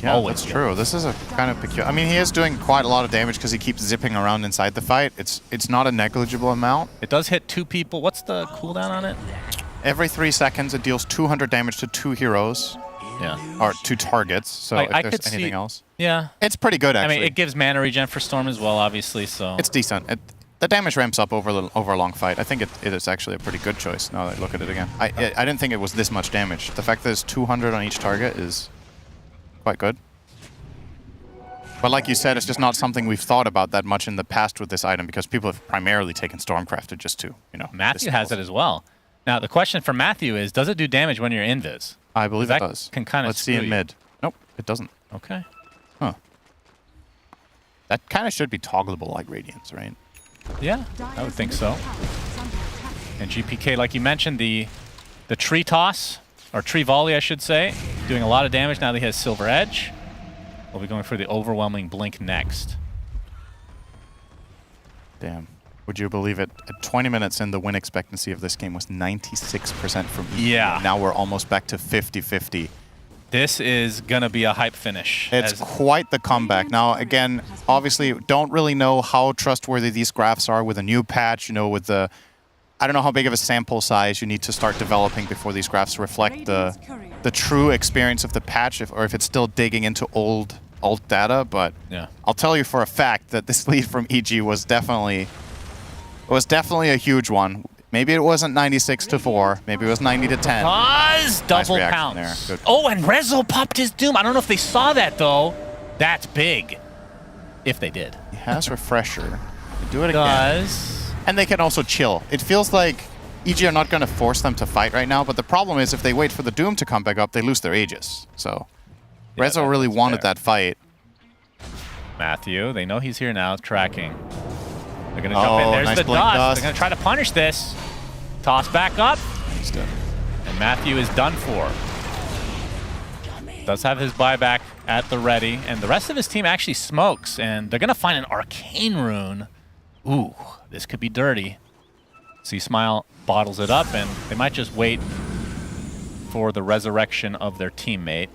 always that's true. This is a kind of peculiar. I mean, he is doing quite a lot of damage because he keeps zipping around inside the fight. It's not a negligible amount. It does hit 2 people. What's the cooldown on it? Every 3 seconds, it deals 200 damage to 2 heroes. Yeah. Or 2 targets. So Like, if I there's could anything see- else. Yeah. It's pretty good, actually. I mean, it gives mana regen for Storm as well, obviously, so. It's decent. The damage ramps up over a long fight. I think it is actually a pretty good choice now that I look at it again. I didn't think it was this much damage. The fact that it's 200 on each target is quite good. But like you said, it's just not something we've thought about that much in the past with this item because people have primarily taken Stormcrafted just to, Matthew has it as well. Now, the question for Matthew is, does it do damage when you're invis? I believe that it does. Can kind of Let's see in mid. Nope, it doesn't. Okay. Huh. That kind of should be toggleable like Radiance, right? Yeah, I would think so. And GPK, like you mentioned, the tree toss, or tree volley, I should say, doing a lot of damage now that he has Silver Edge. We'll be going for the overwhelming blink next. Damn. Would you believe it? At 20 minutes in, the win expectancy of this game was 96% from EG. Yeah. Now we're almost back to 50-50. This is going to be a hype finish. It's quite the comeback. Now, again, obviously, don't really know how trustworthy these graphs are with a new patch, you know, with the... I don't know how big of a sample size you need to start developing before these graphs reflect the true experience of the patch, or if it's still digging into old data. But yeah. I'll tell you for a fact that this lead from EG was definitely a huge one. Maybe it wasn't 96-4. Maybe it was 90-10. Pause! Double nice pounce. There. Good. Oh, and Rezo popped his Doom. I don't know if they saw that, though. That's big. If they did. He has Refresher. Do it again. And they can also chill. It feels like EG are not going to force them to fight right now, but the problem is if they wait for the Doom to come back up, they lose their Aegis. So Yeah, Rezo really wanted that fight. Matthew, they know he's here now, tracking. They're going to jump in. There's nice the blink dust. dust. They're going to try to punish this. Toss back up. And Matthew is done for. Does have his buyback at the ready. And the rest of his team actually smokes. And they're going to find an Arcane Rune. Ooh, this could be dirty. See, Smile bottles it up, and they might just wait for the resurrection of their teammate.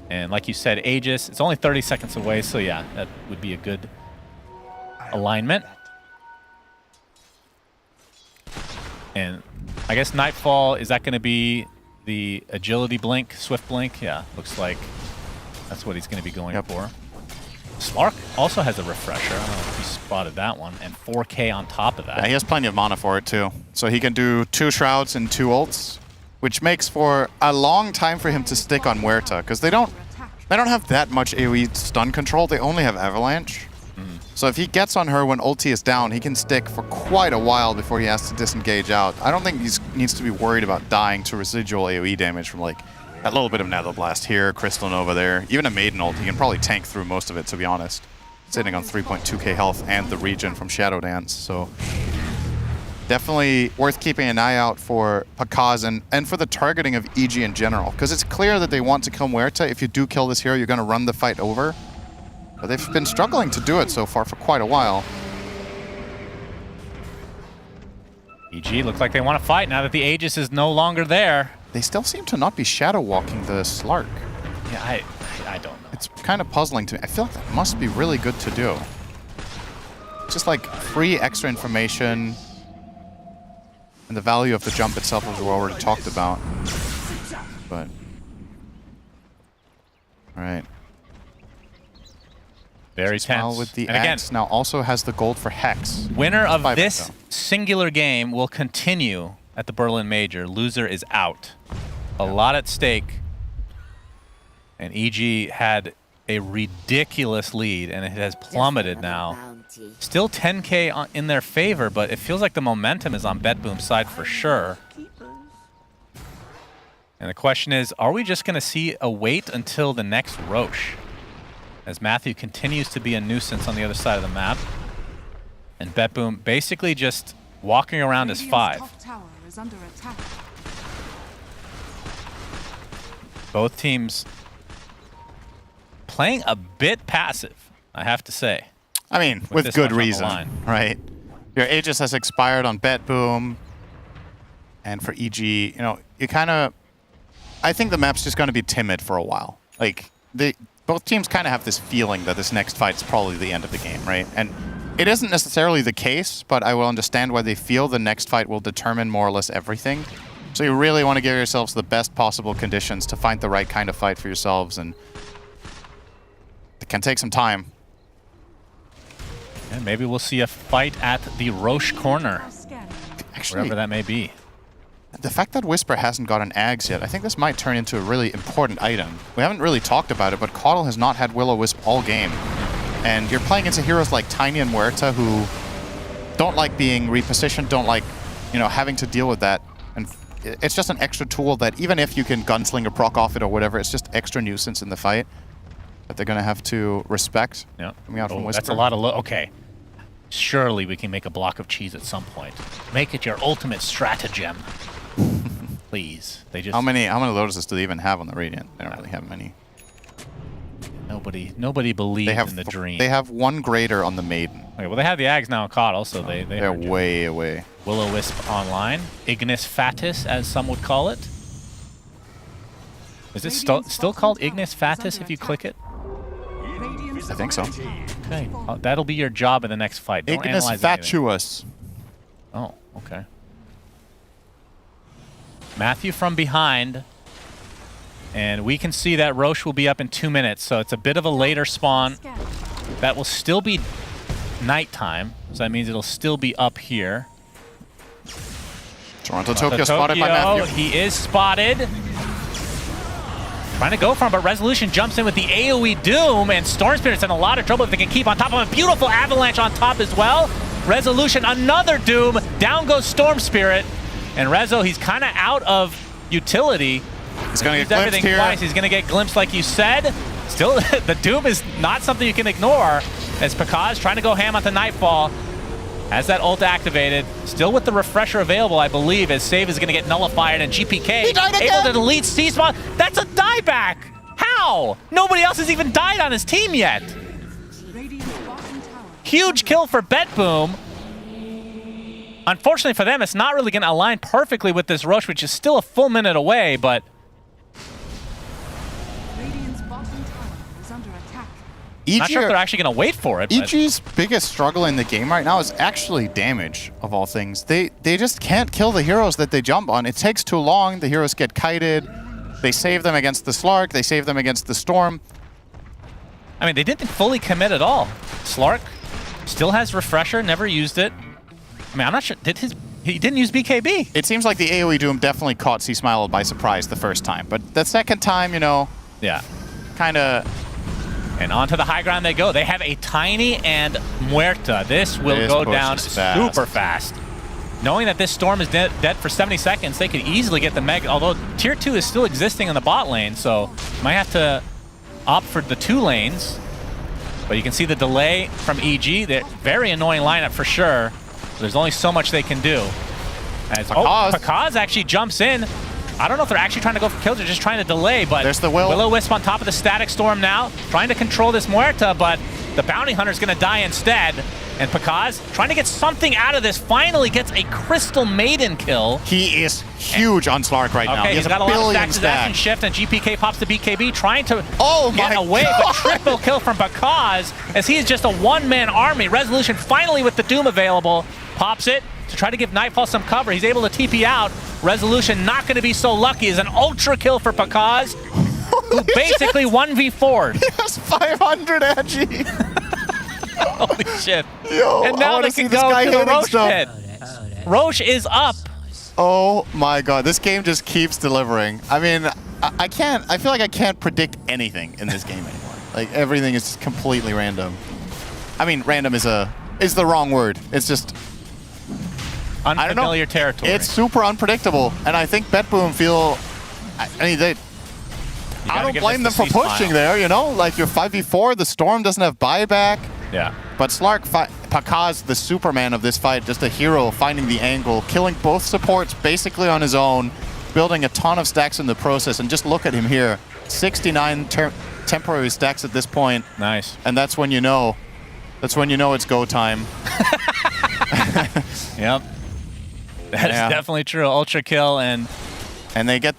And like you said, Aegis, it's only 30 seconds away, so yeah, that would be a good alignment. And I guess Nightfall, is that going to be the agility blink, swift blink? Yeah, looks like that's what he's going to be going for. Slark also has a refresher. I don't know if you spotted that one. And 4K on top of that. Yeah, he has plenty of mana for it too. So he can do 2 Shrouds and 2 ults, which makes for a long time for him to stick on Huerta, because they don't have that much AoE stun control. They only have Avalanche. So if he gets on her when ulti is down, he can stick for quite a while before he has to disengage out. I don't think he needs to be worried about dying to residual AoE damage from like a little bit of Nether Blast here, Crystal Nova there. Even a Maiden ult, he can probably tank through most of it, to be honest. Sitting on 3.2k health and the regen from Shadow Dance. So definitely worth keeping an eye out for Pakaz and for the targeting of EG in general. Because it's clear that they want to kill Huerta. If you do kill this hero, you're going to run the fight over. But they've been struggling to do it so far for quite a while. EG looks like they want to fight now that the Aegis is no longer there. They still seem to not be shadow walking the Slark. Yeah, I don't know. It's kind of puzzling to me. I feel like that must be really good to do. Just like free extra information. And the value of the jump itself, as we already talked about. But all right. Very Smile tense. with the And again, axe now also has the gold for Hex. winner of 5 this though. singular game will continue at the Berlin Major. Loser is out. A lot at stake. And EG had a ridiculous lead, and it has plummeted now. Still 10k in their favor, but it feels like the momentum is on BetBoom's side for sure. And the question is, are we just going to see a wait until the next Roche? As Matthew continues to be a nuisance on the other side of the map. And BetBoom basically just walking around as 5. Top tower is under attack. Both teams playing a bit passive, I have to say. I mean, with this good much on the reason, line. right? Your Aegis has expired on BetBoom. And for EG, you know, you kind of... I think the map's just going to be timid for a while. Like, both teams kind of have this feeling that this next fight's probably the end of the game, right? And it isn't necessarily the case, but I will understand why they feel the next fight will determine more or less everything. So you really want to give yourselves the best possible conditions to find the right kind of fight for yourselves, and it can take some time. And maybe we'll see a fight at the Roche corner, Actually, wherever that may be. The fact that Whisper hasn't got an Ags yet, I think this might turn into a really important item. We haven't really talked about it, but Caudle has not had Will-O-Wisp all game. And you're playing into heroes like Tiny and Huerta who don't like being repositioned, don't like, you know, having to deal with that. And it's just an extra tool that even if you can gunslinger proc off it or whatever, it's just extra nuisance in the fight that they're going to have to respect. Yeah. Coming out from Whisper. That's a lot of... Okay. Surely we can make a block of cheese at some point. Make it your ultimate stratagem. Please. They just... How many Lotuses do they even have on the Radiant? They don't really have many. Nobody believes in the dream. They have one greater on the Maiden. Okay, well, they have the Ags now caught also. They're way away. Will-O-Wisp online. Ignis Fatis, as some would call it. Is it still called Ignis Fatis if you click it? I think so. Okay. That'll be your job in the next fight. Don't Ignis analyze Fatuous. anything. Oh, okay. Matthew from behind. And we can see that Roche will be up in 2 minutes, so it's a bit of a later spawn. That will still be nighttime, so that means it'll still be up here. Toronto Tokyo spotted by Matthew. He is spotted. Trying to go for him, but Resolution jumps in with the AoE Doom, and Storm Spirit's in a lot of trouble if they can keep on top of him. Beautiful Avalanche on top as well. Resolution, another Doom. Down goes Storm Spirit. And Rezo, he's kind of out of utility. He's going to get glimpsed here. Twice. He's going to get glimpsed like you said. Still, the Doom is not something you can ignore as Pakaz trying to go ham onto Nightfall. Has that ult activated. Still with the refresher available, I believe, as save is going to get nullified, and GPK able to delete C-Spawn. That's a dieback! How? Nobody else has even died on his team yet. Huge kill for BetBoom. Unfortunately for them, it's not really going to align perfectly with this Roche, which is still a full minute away, but... Not sure if they're actually going to wait for it. EG's biggest struggle in the game right now is actually damage, of all things. They just can't kill the heroes that they jump on. It takes too long. The heroes get kited. They save them against the Slark. They save them against the Storm. I mean, they didn't fully commit at all. Slark still has Refresher, never used it. I mean, I'm not sure. He didn't use BKB. It seems like the AoE Doom definitely caught C-Smile by surprise the first time. But the second time, you know, yeah, kind of... And onto the high ground they go. They have a Tiny and Muerta. This will go down super fast. Knowing that this Storm is dead for 70 seconds, they could easily get the Mega. Although Tier 2 is still existing in the bot lane, so might have to opt for the 2 lanes. But you can see the delay from EG. They're very annoying lineup for sure. There's only so much they can do. As Pakaz actually jumps in. I don't know if they're actually trying to go for kills or just trying to delay, but there's the Will-O-Wisp on top of the Static Storm now, trying to control this Muerta, but the Bounty Hunter's going to die instead. And Pakaz, trying to get something out of this, finally gets a Crystal Maiden kill. He is huge on Slark right now. Okay, He has he's got a lot of stacks. stack. His action shift, and GPK pops the BKB, trying to get away, but triple kill from Pakaz, as he is just a one-man army. Resolution finally with the Doom available, pops it to try to give Nightfall some cover. He's able to TP out. Resolution not going to be so lucky. Is an ultra kill for Pakaz, who basically 1v4'd. He has 500 Agi. Holy shit. Yo, and now they can go to the Roche pit. Roche is up. Oh my god, this game just keeps delivering. I mean, I feel like I can't predict anything in this game anymore. Like, everything is completely random. I mean, random is the wrong word. It's just... Unfamiliar territory. It's super unpredictable, and I think BetBoom feel... I mean, I don't blame them for pushing there, you know? Like, you're 5v4, the Storm doesn't have buyback. Yeah. But Slark, Pakaz, the Superman of this fight, just a hero finding the angle, killing both supports basically on his own, building a ton of stacks in the process, and just look at him here. 69 temporary stacks at this point. Nice. And that's when you know. That's when you know it's go time. Yep. That is definitely true. Ultra kill, and they get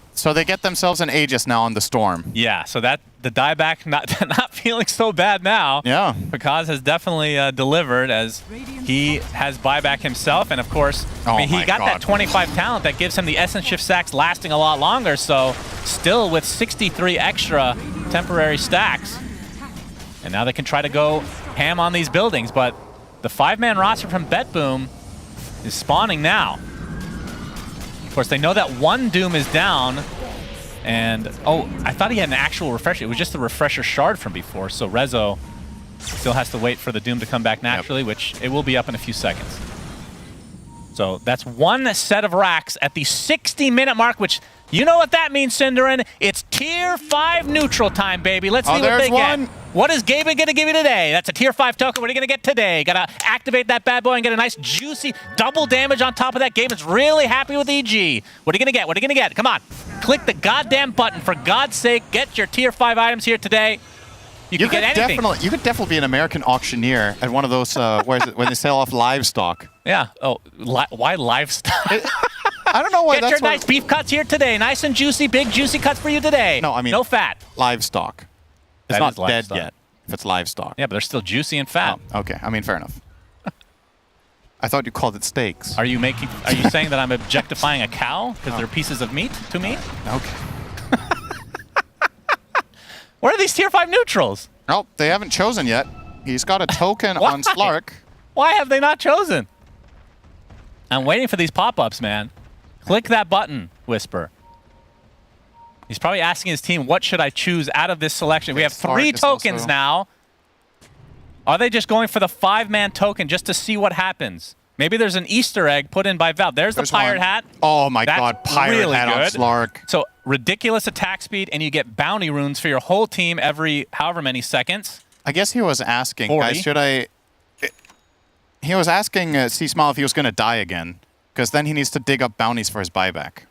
themselves an Aegis now on the Storm. Yeah, so that the dieback not feeling so bad now. Yeah. Pakaz has definitely delivered, as he has buyback himself, and of course, I mean, he got that 25 talent that gives him the Essence Shift stacks lasting a lot longer, so still with 63 extra temporary stacks. And now they can try to go ham on these buildings, but the 5-man roster from BetBoom is spawning now. Of course, they know that one Doom is down, and I thought he had an actual refresher. It was just the refresher shard from before, so Rezo still has to wait for the Doom to come back naturally, which it will be up in a few seconds. So that's one set of racks at the 60-minute mark, which you know what that means, Cinderin. It's Tier 5 neutral time, baby. Let's see what they get. What is Gabe going to give you today? That's a Tier 5 token. What are you going to get today? Got to activate that bad boy and get a nice, juicy double damage on top of that. Gabe is really happy with EG. What are you going to get? What are you going to get? Come on. Click the goddamn button. For God's sake, get your Tier 5 items here today. You could get anything. You could definitely be an American auctioneer at one of those, where is it, when they sell off livestock. Yeah. Oh, why livestock? I don't know why Get that's your nice beef cuts here today. Nice and juicy, big juicy cuts for you today. No, I mean... No fat. Livestock. It's That not is dead livestock. yet, if it's livestock. Yeah, but they're still juicy and fat. Oh, okay. I mean, fair enough. I thought you called it steaks. Are you saying that I'm objectifying a cow because they're pieces of meat to me? Okay. Where are these Tier 5 neutrals? No, they haven't chosen yet. He's got a token on Slark. Why have they not chosen? I'm waiting for these pop-ups, man. Click that button, Whisper. He's probably asking his team, what should I choose out of this selection? We have 3 tokens now. Are they just going for the 5-man token just to see what happens? Maybe there's an Easter egg put in by Valve. There's the pirate hat. Oh my That's god, pirate really hat on good. Slark. So ridiculous attack speed, and you get bounty runes for your whole team every however many seconds. I guess he was asking, 40. guys, should I... He was asking C-Smile if he was going to die again, because then he needs to dig up bounties for his buyback.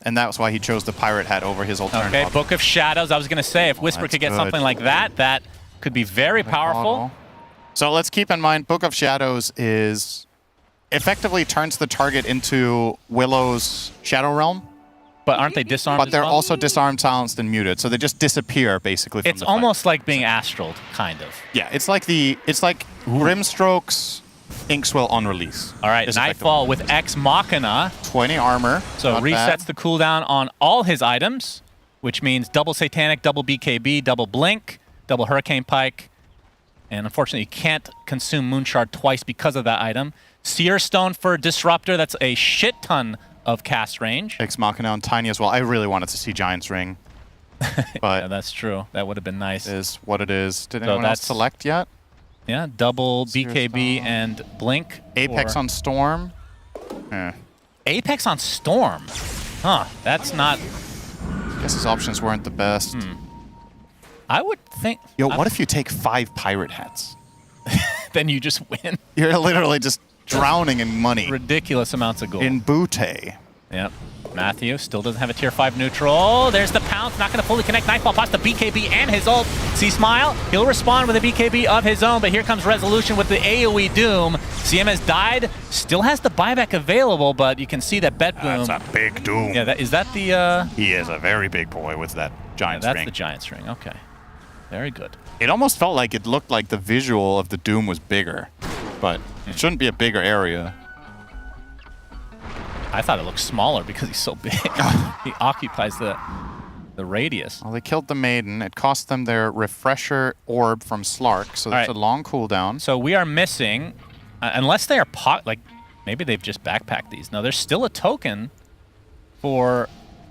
And that was why he chose the pirate hat over his alternative. Okay, Book of Shadows. I was going to say, if Whisper could get good. something like that, that could be very powerful. So let's keep in mind, Book of Shadows is effectively turns the target into Willow's Shadow Realm. But aren't they disarmed? But they're as well? also disarmed, silenced, and muted, so they just disappear basically. From It's the fight. almost like being astraled, kind of. Yeah, it's like Grimstroke's Inkswell on release. All right, Nightfall with Ex Machina. 20 armor. So not resets bad. the cooldown on all his items, which means double Satanic, double BKB, double Blink, double Hurricane Pike. And unfortunately, you can't consume Moonshard twice because of that item. Seer Stone for Disruptor. That's a shit ton of cast range. Ex Machina on Tiny as well. I really wanted to see Giant's Ring. But yeah, that's true. That would have been nice. Is what it is. Did So anyone else that's- select yet? Yeah, double BKB and Blink. Apex on Storm. Apex on Storm. Huh, that's not... Guess his options weren't the best. I would think... Yo, what if you take 5 pirate hats? Then you just win. You're literally just drowning in money. Ridiculous amounts of gold. In Butte. Yep. Matthew still doesn't have a tier 5 neutral. There's the pounce, not going to fully connect. Nightfall pops the BKB and his ult. C-Smile, he'll respond with a BKB of his own, but here comes Resolution with the AoE Doom. CM has died, still has the buyback available, but you can see that BetBoom... That's a big Doom. Yeah, is that the... He is a very big boy with that Giant's That's Ring. the Giant's Ring, okay. Very good. It almost felt like it looked like the visual of the Doom was bigger, but it shouldn't be a bigger area. I thought it looked smaller because he's so big. He occupies the radius. Well, they killed the Maiden. It cost them their Refresher Orb from Slark, so that's a long cooldown. So we are missing, unless they are like maybe they've just backpacked these. No, there's still a token for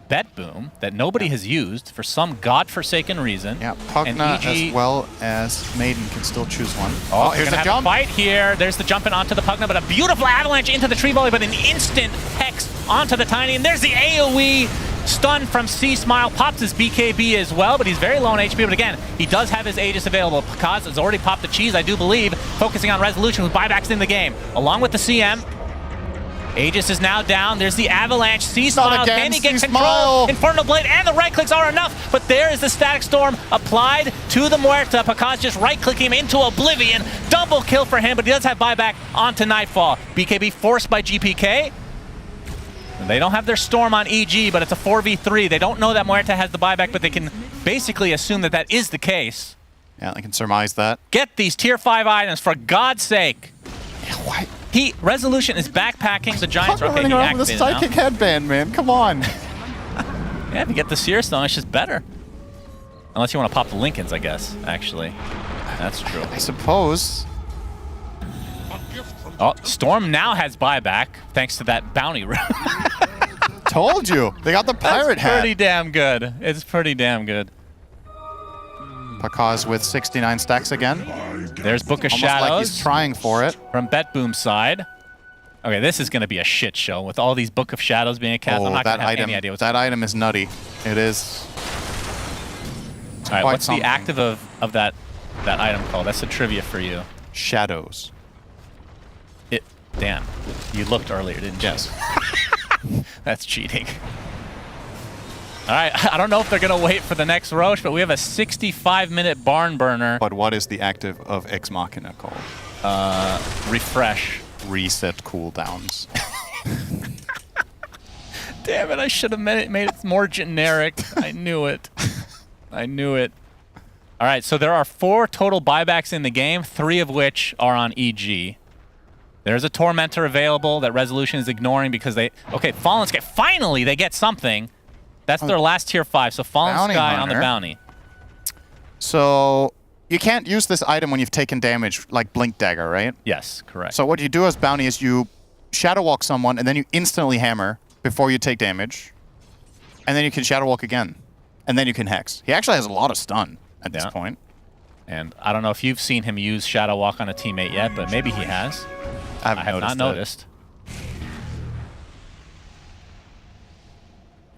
BetBoom that nobody has used for some godforsaken reason. Yeah, Pugna as well as Maiden can still choose one. Oh, here's the a jump. Fight here. There's the jumping onto the Pugna, but a beautiful avalanche into the tree volley, but an instant hex onto the Tiny. And there's the AoE stun from C-Smile. Pops his BKB as well, but he's very low on HP. But again, he does have his Aegis available. Kaz has already popped the cheese, I do believe, focusing on Resolution with buybacks in the game. Along with the CM. Aegis is now down. There's the avalanche. C-Smile. Can he get control? Infernal Blade and the right clicks are enough, but there is the Static Storm applied to the Muerta. Pakaz just right-clicking him into Oblivion. Double kill for him, but he does have buyback onto Nightfall. BKB forced by GPK. They don't have their Storm on EG, but it's a 4v3. They don't know that Muerta has the buyback, but they can basically assume that that is the case. Yeah, they can surmise that. Get these tier 5 items, for God's sake. What? Resolution is backpacking the Giants. Okay, running he around with a activated psychic now. headband, man. Come on. Yeah, if you get the Seer Stone, it's just better. Unless you want to pop the Lincolns, I guess, actually. That's true. I suppose. Oh, Storm now has buyback, thanks to that bounty rune. Told you. They got the pirate That's hat. pretty damn good. It's pretty damn good. Pakaz with 69 stacks again. There's Book of Almost Shadows. like he's trying for it. From BetBoom's side. Okay, this is going to be a shit show with all these Book of Shadows being a cast. I'm not going to have any idea what's that item is nutty. It is. All right, what's the active of that item called? That's a trivia for you. Shadows. Damn. You looked earlier, didn't you? Yes. That's cheating. All right, I don't know if they're going to wait for the next Roche, but we have a 65-minute barn burner. But what is the active of Ex Machina called? Refresh. Reset cooldowns. Damn it, I should have made it more generic. I knew it. I knew it. All right, so there are 4 total buybacks in the game, 3 of which are on EG. There's a Tormentor available that Resolution is ignoring because they... Okay, Fallen Sky, finally they get something. That's their last tier 5, so Fallen Sky on the bounty. So you can't use this item when you've taken damage, like Blink Dagger, right? Yes, correct. So what you do as bounty is you Shadow Walk someone, and then you instantly hammer before you take damage. And then you can Shadow Walk again. And then you can Hex. He actually has a lot of stun at this point. And I don't know if you've seen him use Shadow Walk on a teammate yet, but maybe he has. I have not noticed.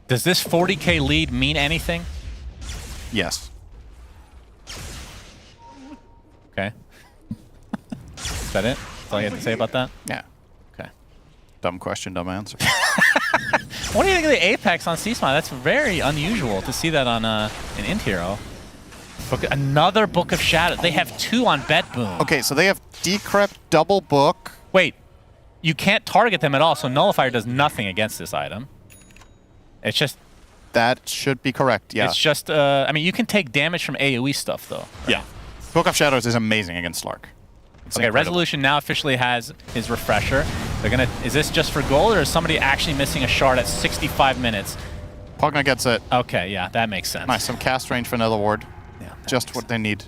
Does this 40k lead mean anything? Yes. Okay. Is that it? That's all you have to say about that? Yeah. Okay. Dumb question, dumb answer. What do you think of the Apex on C-Smile? That's very unusual to see that on an Int Hero. Another Book of Shadows. They have 2 on BetBoom. Okay, so they have Decrypt, Double Book. Wait, you can't target them at all, so Nullifier does nothing against this item. It's just... That should be correct, yeah. It's just, I mean, you can take damage from AoE stuff, though. Right? Yeah. Book of Shadows is amazing against Slark. It's okay, incredible. Resolution now officially has his refresher. They're gonna... Is this just for gold, or is somebody actually missing a shard at 65 minutes? Pugna gets it. Okay, yeah, that makes sense. Nice, some cast range for another ward. Yeah, just what they need.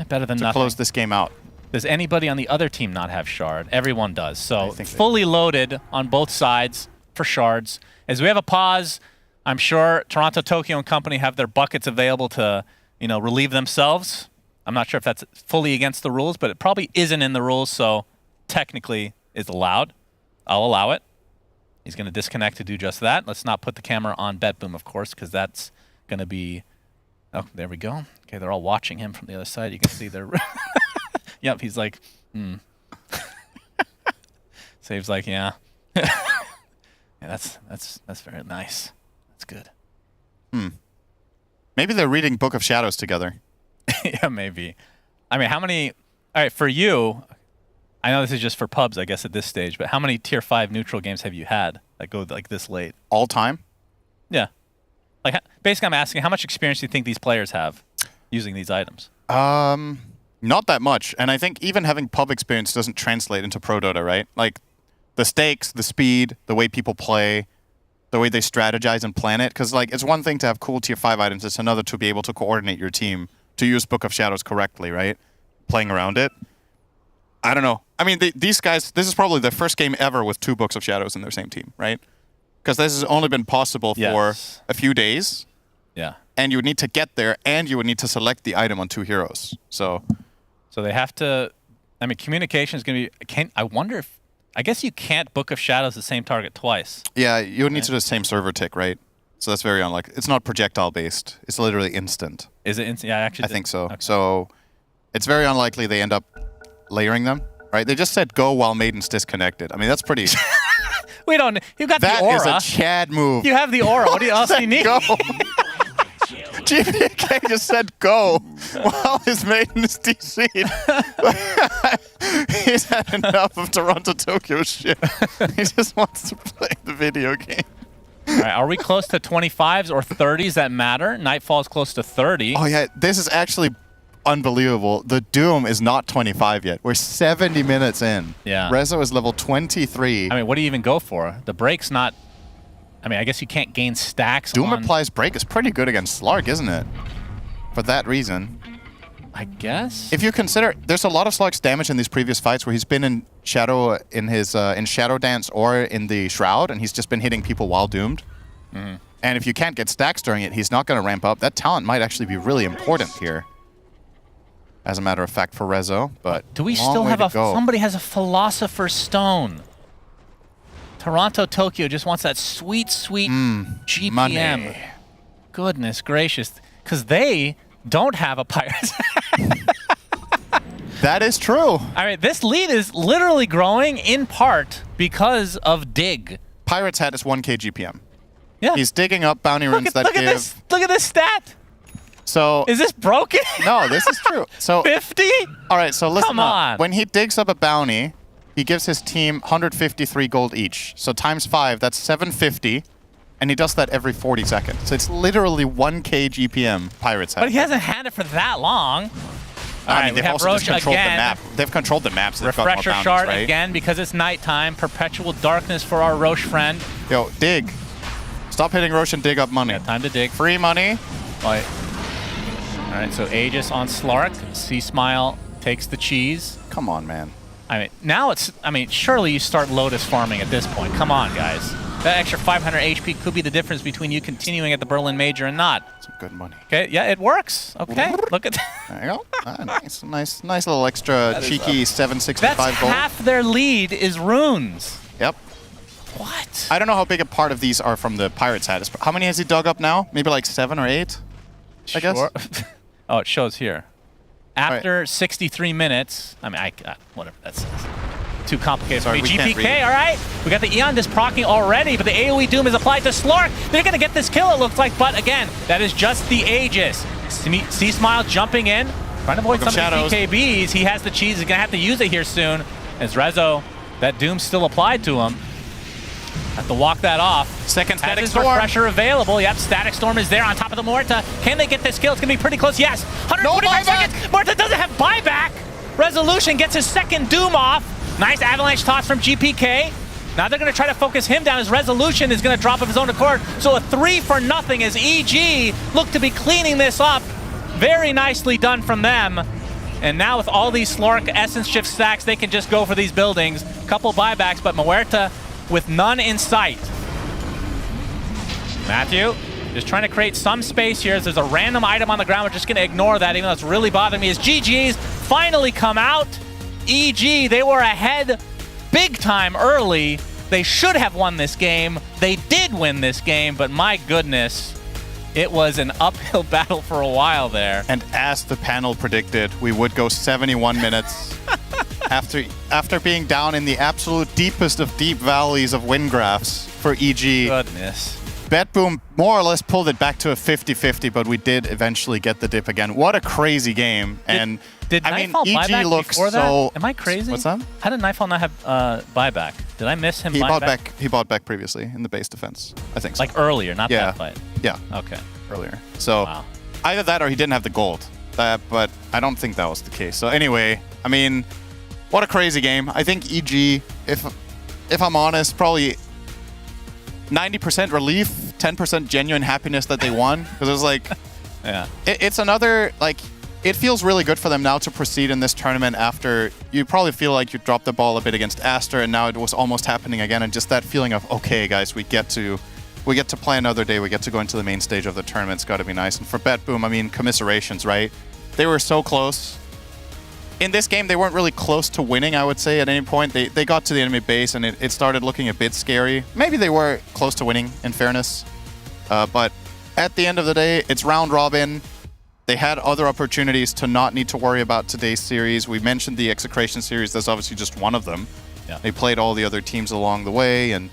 Better than to nothing. close this game out. Does anybody on the other team not have shard? Everyone does. So fully loaded on both sides for shards. As we have a pause, I'm sure Toronto, Tokyo, and company have their buckets available to, relieve themselves. I'm not sure if that's fully against the rules, but it probably isn't in the rules, so technically is allowed. I'll allow it. He's going to disconnect to do just that. Let's not put the camera on BetBoom, of course, because that's going to be... Oh, there we go. Okay, they're all watching him from the other side. You can see they're... Yep, he's like, Save's like, yeah. Yeah, that's very nice. That's good. Maybe they're reading Book of Shadows together. Yeah, maybe. I mean, how many... All right, for you, I know this is just for pubs, I guess, at this stage, but how many Tier 5 neutral games have you had that go like this late? All time? Yeah. Like, basically, I'm asking, how much experience do you think these players have using these items? Not that much. And I think even having pub experience doesn't translate into Pro Dota, right? Like, the stakes, the speed, the way people play, the way they strategize and plan it. Because, like, it's one thing to have cool Tier 5 items. It's another to be able to coordinate your team to use Book of Shadows correctly, right? Playing around it. I don't know. I mean, these guys, this is probably their first game ever with 2 Books of Shadows in their same team, right? Because this has only been possible for a few days. Yeah. And you would need to get there, and you would need to select the item on 2 heroes. So they have to... I mean, communication is going to be... I wonder if... I guess you can't Book of Shadows the same target twice. Yeah, you would need to do the same server tick, right? So that's very unlikely. It's not projectile-based. It's literally instant. Is it instant? Yeah, I think so. Okay. So it's very unlikely they end up layering them, right? They just said go while Maiden's disconnected. I mean, that's pretty... We don't... You got the aura. That is a Chad move. You have the aura. What else do you need? Go. GPK just said go while his maiden is DC'd. He's had enough of Toronto Tokyo shit. He just wants to play the video game. All right, are we close to 25s or 30s that matter? Nightfall's close to 30. Oh yeah, this is actually unbelievable. The Doom is not 25 yet. We're 70 minutes in. Yeah. Rezo is level 23. I mean, what do you even go for? The break's not... I mean, I guess you can't gain stacks Doom on... applies break is pretty good against Slark, isn't it? For that reason. I guess? If you consider, there's a lot of Slark's damage in these previous fights where he's been in Shadow, in his in Shadow Dance or in the Shroud, and he's just been hitting people while doomed. Mm-hmm. And if you can't get stacks during it, he's not going to ramp up. That talent might actually be really important here. As a matter of fact, for Rezo, but do we still have somebody has a Philosopher's Stone? Toronto, Tokyo just wants that sweet, sweet GPM. Money. Goodness gracious. Because they don't have a Pirates. That is true. I mean, this lead is literally growing in part because of Dig. Pirates hat is 1k GPM. Yeah. He's digging up bounty runes that give... Look at this stat. So is this broken? No, this is true. So 50? All right, so listen Come up. on. When he digs up a bounty, he gives his team 153 gold each. So times 5, that's 750. And he does that every 40 seconds. So it's literally 1k GPM Pirates hat. But he hasn't had it for that long. All I right, mean, we they've have also Roche just controlled again. the map. They've controlled the maps. They've got more Refresher bounties, shard right? again because it's nighttime. Perpetual darkness for our Roche friend. Yo, dig. Stop hitting Roche and dig up money. Yeah, time to dig. Free money. All right, so Aegis on Slark. C-Smile takes the cheese. Come on, man. I mean, now it's... I mean, surely you start Lotus farming at this point. Come on, guys. That extra 500 HP could be the difference between you continuing at the Berlin Major and not. Some good money. Okay, yeah, it works. Okay, look at that. There you go. Nice little extra cheeky 765 That's gold. half their lead is runes. Yep. What? I don't know how big a part of these are from the Pirates hat. How many has he dug up now? Maybe like 7 or 8, I guess? Oh, it shows here. After 63 minutes, I mean, whatever that says. Too complicated for me. we can't read GPK, it. all right. We got the Eon Disc proccing already, but the AoE Doom is applied to Slark. They're going to get this kill, it looks like, but again, that is just the Aegis. C-Smile jumping in, trying to avoid some of the BKBs. He has the cheese. He's going to have to use it here soon. As Rezo, that Doom's still applied to him. Have to walk that off. Second Static Has his Storm. Refresher available. Yep, Static Storm is there on top of the Morta. Can they get this kill? It's going to be pretty close. Yes, 145 seconds. Morta doesn't have buyback. Resolution gets his second Doom off. Nice avalanche toss from GPK. Now they're going to try to focus him down. His Resolution is going to drop of his own accord. So a 3 for nothing as EG look to be cleaning this up. Very nicely done from them. And now with all these Slark Essence Shift stacks, they can just go for these buildings. Couple buybacks, but Muerta with none in sight. Matthew just trying to create some space here. There's a random item on the ground. We're just going to ignore that, even though it's really bothering me. As GG's finally come out. EG, they were ahead big time early. They should have won this game. They did win this game, but my goodness, it was an uphill battle for a while there. And as the panel predicted, we would go 71 minutes after being down in the absolute deepest of deep valleys of win graphs for EG. Goodness. BetBoom more or less pulled it back to a 50-50, but we did eventually get the dip again. What a crazy game. Did I mean, Nightfall EG buyback looks before that? so... Am I crazy? What's that? How did Nightfall not have buyback? Did I miss him He buyback? bought back previously in the base defense. I think so. Like earlier, not that fight. Yeah. Okay. Earlier. So either that or he didn't have the gold. But I don't think that was the case. So anyway, I mean, what a crazy game. I think EG, if I'm honest, probably 90% relief, 10% genuine happiness that they won. Because it was like, it's another, like, it feels really good for them now to proceed in this tournament after you probably feel like you dropped the ball a bit against Aster, and now it was almost happening again. And just that feeling of, okay, guys, we get to play another day. We get to go into the main stage of the tournament. It's got to be nice. And for BetBoom, I mean, commiserations, right? They were so close. In this game, they weren't really close to winning, I would say, at any point. They got to the enemy base, and it started looking a bit scary. Maybe they were close to winning, in fairness. But at the end of the day, it's round robin. They had other opportunities to not need to worry about today's series. We mentioned the Execration series. That's obviously just one of them. Yeah. They played all the other teams along the way, and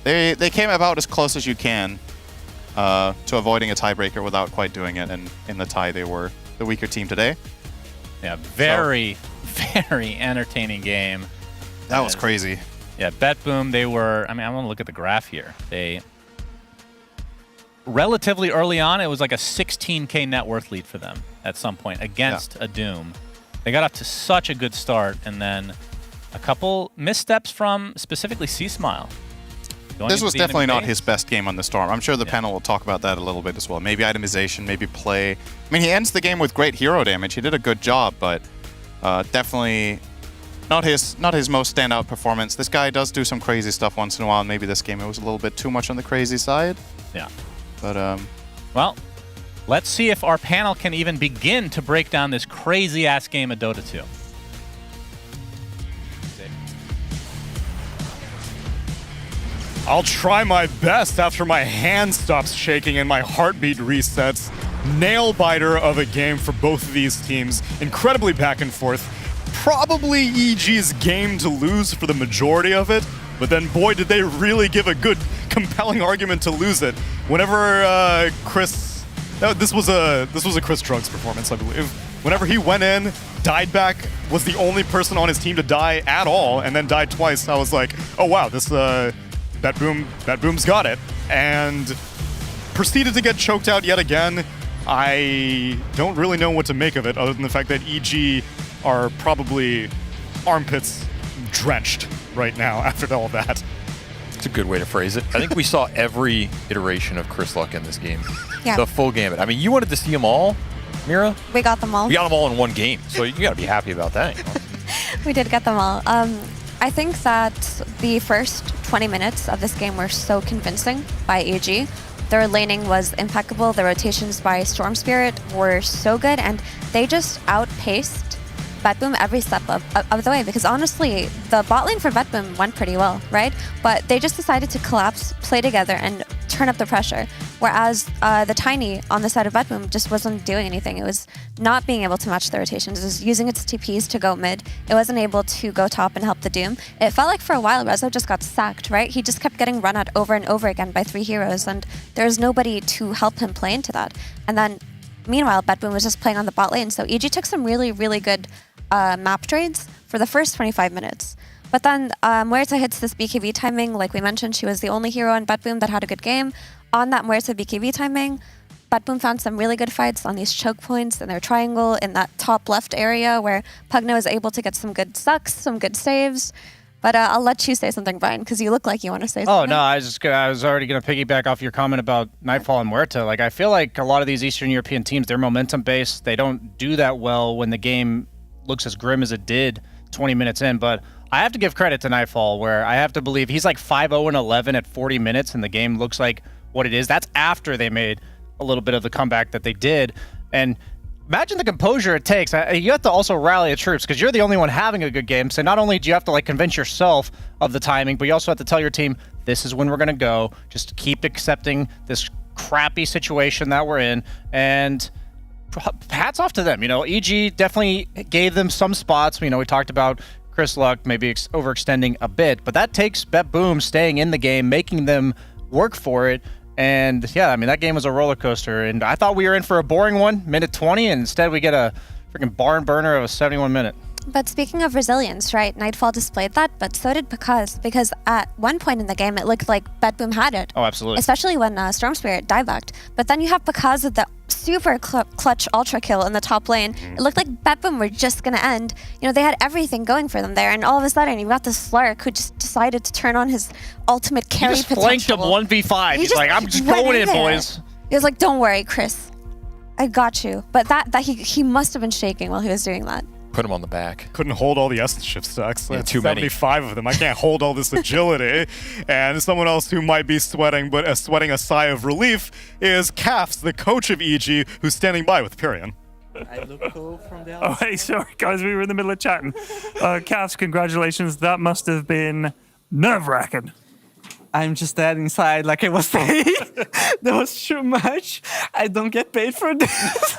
they came about as close as you can to avoiding a tiebreaker without quite doing it. And in the tie, they were the weaker team today. Yeah, very entertaining game. That was crazy. Yeah, BetBoom, they were, I mean, I want to look at the graph here. They, relatively early on, it was like a 16K net worth lead for them at some point against a Doom. They got off to such a good start, and then a couple missteps from specifically C-Smile. This was definitely not his best game on the Storm. I'm sure the panel will talk about that a little bit as well. Maybe itemization, maybe play. I mean, he ends the game with great hero damage. He did a good job, but definitely not his most standout performance. This guy does do some crazy stuff once in a while. And maybe this game it was a little bit too much on the crazy side. Yeah. But well, let's see if our panel can even begin to break down this crazy ass game of Dota 2. I'll try my best after my hand stops shaking and my heartbeat resets. Nail-biter of a game for both of these teams. Incredibly back and forth. Probably EG's game to lose for the majority of it, but then boy did they really give a good, compelling argument to lose it. Whenever Chris... This was a Chris Drugs performance, I believe. Whenever he went in, died back, was the only person on his team to die at all, and then died twice, I was like, oh wow, this BetBoom's got it. And proceeded to get choked out yet again. I don't really know what to make of it, other than the fact that EG are probably armpits drenched right now after all that. It's a good way to phrase it. I think we saw every iteration of Chris Luck in this game. Yeah. The full gamut. I mean, you wanted to see them all, Mira? We got them all. We got them all in one game, so you got to be happy about that. You know? We did get them all. I think that the first 20 minutes of this game were so convincing by EG. Their laning was impeccable. The rotations by Storm Spirit were so good, and they just outpaced BetBoom every step of the way, because honestly, the bot lane for BetBoom went pretty well, right? But they just decided to collapse, play together, and turn up the pressure. Whereas the Tiny on the side of BetBoom just wasn't doing anything. It was not being able to match the rotations. It was using its TPs to go mid. It wasn't able to go top and help the Doom. It felt like for a while Rezo just got sacked, right? He just kept getting run at over and over again by 3 heroes, and there was nobody to help him play into that. And then, meanwhile, BetBoom was just playing on the bot lane, so EG took some really, really good map trades for the first 25 minutes. But then Muerta hits this BKB timing. Like we mentioned, she was the only hero in BetBoom that had a good game. On that Muerta BKB timing, BetBoom found some really good fights on these choke points in their triangle in that top left area where Pugna was able to get some good sucks, some good saves. But I'll let you say something, Brian, because you look like you want to say something. Oh, no, I was already going to piggyback off your comment about Nightfall and Muerta. Like, I feel like a lot of these Eastern European teams, they're momentum-based. They don't do that well when the game looks as grim as it did 20 minutes in. But I have to give credit to Nightfall, where I have to believe he's like 5-0-11 at 40 minutes, and the game looks like what it is. That's after they made a little bit of the comeback that they did. And imagine the composure it takes. You have to also rally the troops, because you're the only one having a good game. So not only do you have to like convince yourself of the timing, but you also have to tell your team, this is when we're going to go. Just keep accepting this crappy situation that we're in. And hats off to them. You know, EG definitely gave them some spots. You know, we talked about Chris Luck maybe overextending a bit, but that takes BetBoom staying in the game, making them work for it. And yeah, I mean, that game was a roller coaster, and I thought we were in for a boring one, minute 20, and instead we get a freaking barn burner of a 71-minute. But speaking of resilience, right, Nightfall displayed that, but so did Pakaz, because at one point in the game, it looked like BetBoom had it. Oh, absolutely. Especially when Storm Spirit dive-backed. But then you have Pakaz with the super clutch ultra kill in the top lane. It looked like BetBoom were just going to end. You know, they had everything going for them there, and all of a sudden, you got this Slark who just decided to turn on his ultimate carry potential. He just flanked him 1v5. He's like, I'm just going in, boys. He was like, don't worry, Chris. I got you. But that he must have been shaking while he was doing that. Put him on the back. Couldn't hold all the essence shift stacks. Yeah, That's too many. 75 of them. I can't hold all this agility. And someone else who might be sweating, but sweating a sigh of relief, is Kafs, the coach of EG, who's standing by with Pyrion. I look cool from the outside. Oh, hey, sorry, guys. We were in the middle of chatting. Kafs, congratulations. That must have been nerve-wracking. I'm just dead inside, like I was saying. There was too much. I don't get paid for this.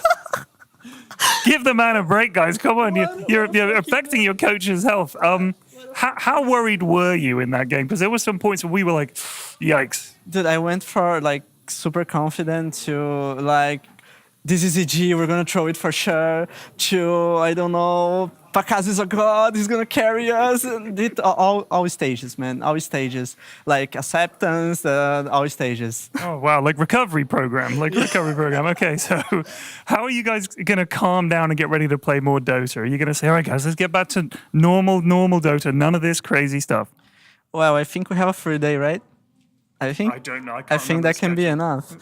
Give the man a break, guys. Come on. You're affecting your coach's health. How worried were you in that game? Because there were some points where we were like, yikes. Dude, I went for like super confident to like, this is EG, we're going to throw it for sure. To, I don't know, Pakaz is a god, he's going to carry us. And it, all stages, man, all stages. Like acceptance, all stages. Oh, wow, like recovery program. Okay, so how are you guys going to calm down and get ready to play more Dota? Are you going to say, all right, guys, let's get back to normal Dota, none of this crazy stuff? Well, I think we have a free day, right? I don't know. I think that can be enough.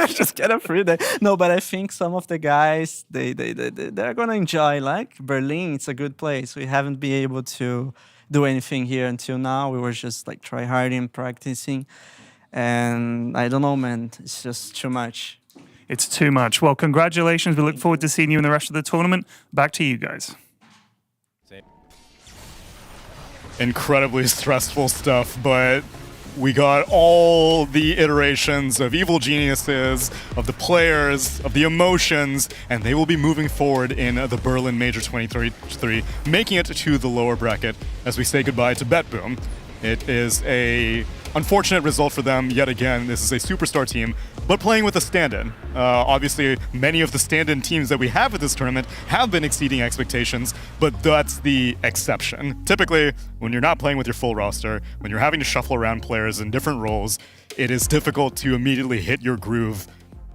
Just get a free day. No, but I think some of the guys they're gonna enjoy. Like Berlin, it's a good place. We haven't been able to do anything here until now. We were just like try harding, practicing, and I don't know, man. It's just too much. It's too much. Well, congratulations. We look forward to seeing you in the rest of the tournament. Back to you guys. Incredibly stressful stuff, but we got all the iterations of evil geniuses, of the players, of the emotions, and they will be moving forward in the Berlin Major 2023, making it to the lower bracket as we say goodbye to BetBoom. It is a unfortunate result for them yet again. This is a superstar team, but playing with a stand-in. Obviously, many of the stand-in teams that we have at this tournament have been exceeding expectations, but that's the exception. Typically, when you're not playing with your full roster, when you're having to shuffle around players in different roles, it is difficult to immediately hit your groove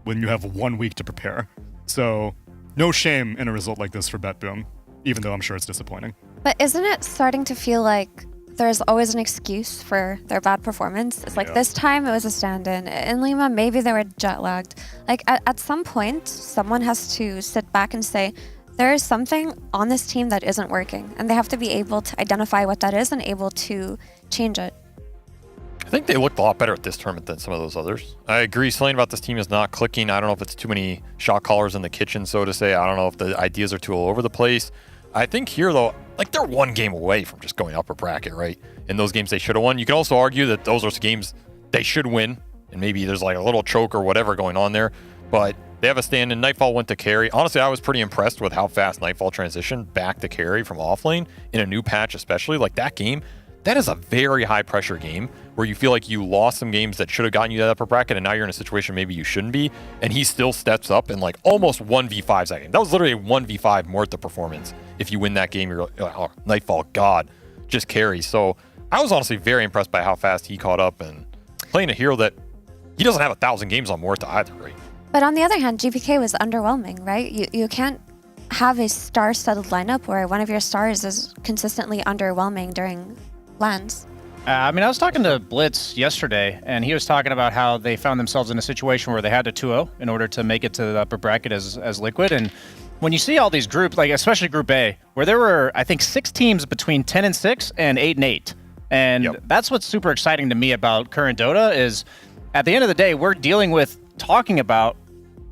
when you have 1 week to prepare. So, no shame in a result like this for BetBoom, even though I'm sure it's disappointing. But isn't it starting to feel like there's always an excuse for their bad performance? It's like this time it was a stand-in. In Lima, maybe they were jet lagged. Like at some point, someone has to sit back and say, there is something on this team that isn't working. And they have to be able to identify what that is and able to change it. I think they looked a lot better at this tournament than some of those others. I agree, something about this team is not clicking. I don't know if it's too many shot callers in the kitchen, so to say. I don't know if the ideas are too all over the place. I think here, though, like they're one game away from just going upper bracket, right? In those games they should have won. You can also argue that those are games they should win, and maybe there's like a little choke or whatever going on there, but they have a stand-in. Nightfall went to carry. Honestly, I was pretty impressed with how fast Nightfall transitioned back to carry from offlane in a new patch, especially. Like that game, that is a very high-pressure game where you feel like you lost some games that should have gotten you that upper bracket, and now you're in a situation maybe you shouldn't be, and he still steps up and like almost 1v5s that game. That was literally a 1v5 Morta performance. If you win that game, you're like, oh, Nightfall, God, just carries. So I was honestly very impressed by how fast he caught up and playing a hero that he doesn't have 1,000 games on Morta either, right? But on the other hand, GPK was underwhelming, right? You can't have a star-studded lineup where one of your stars is consistently underwhelming during LANs. I mean, I was talking to Blitz yesterday, and he was talking about how they found themselves in a situation where they had to 2-0 in order to make it to the upper bracket as Liquid. And when you see all these groups, like especially Group A, where there were, I think, 6 teams between 10-6 and 8-8. And that's what's super exciting to me about current Dota is, at the end of the day, we're dealing with talking about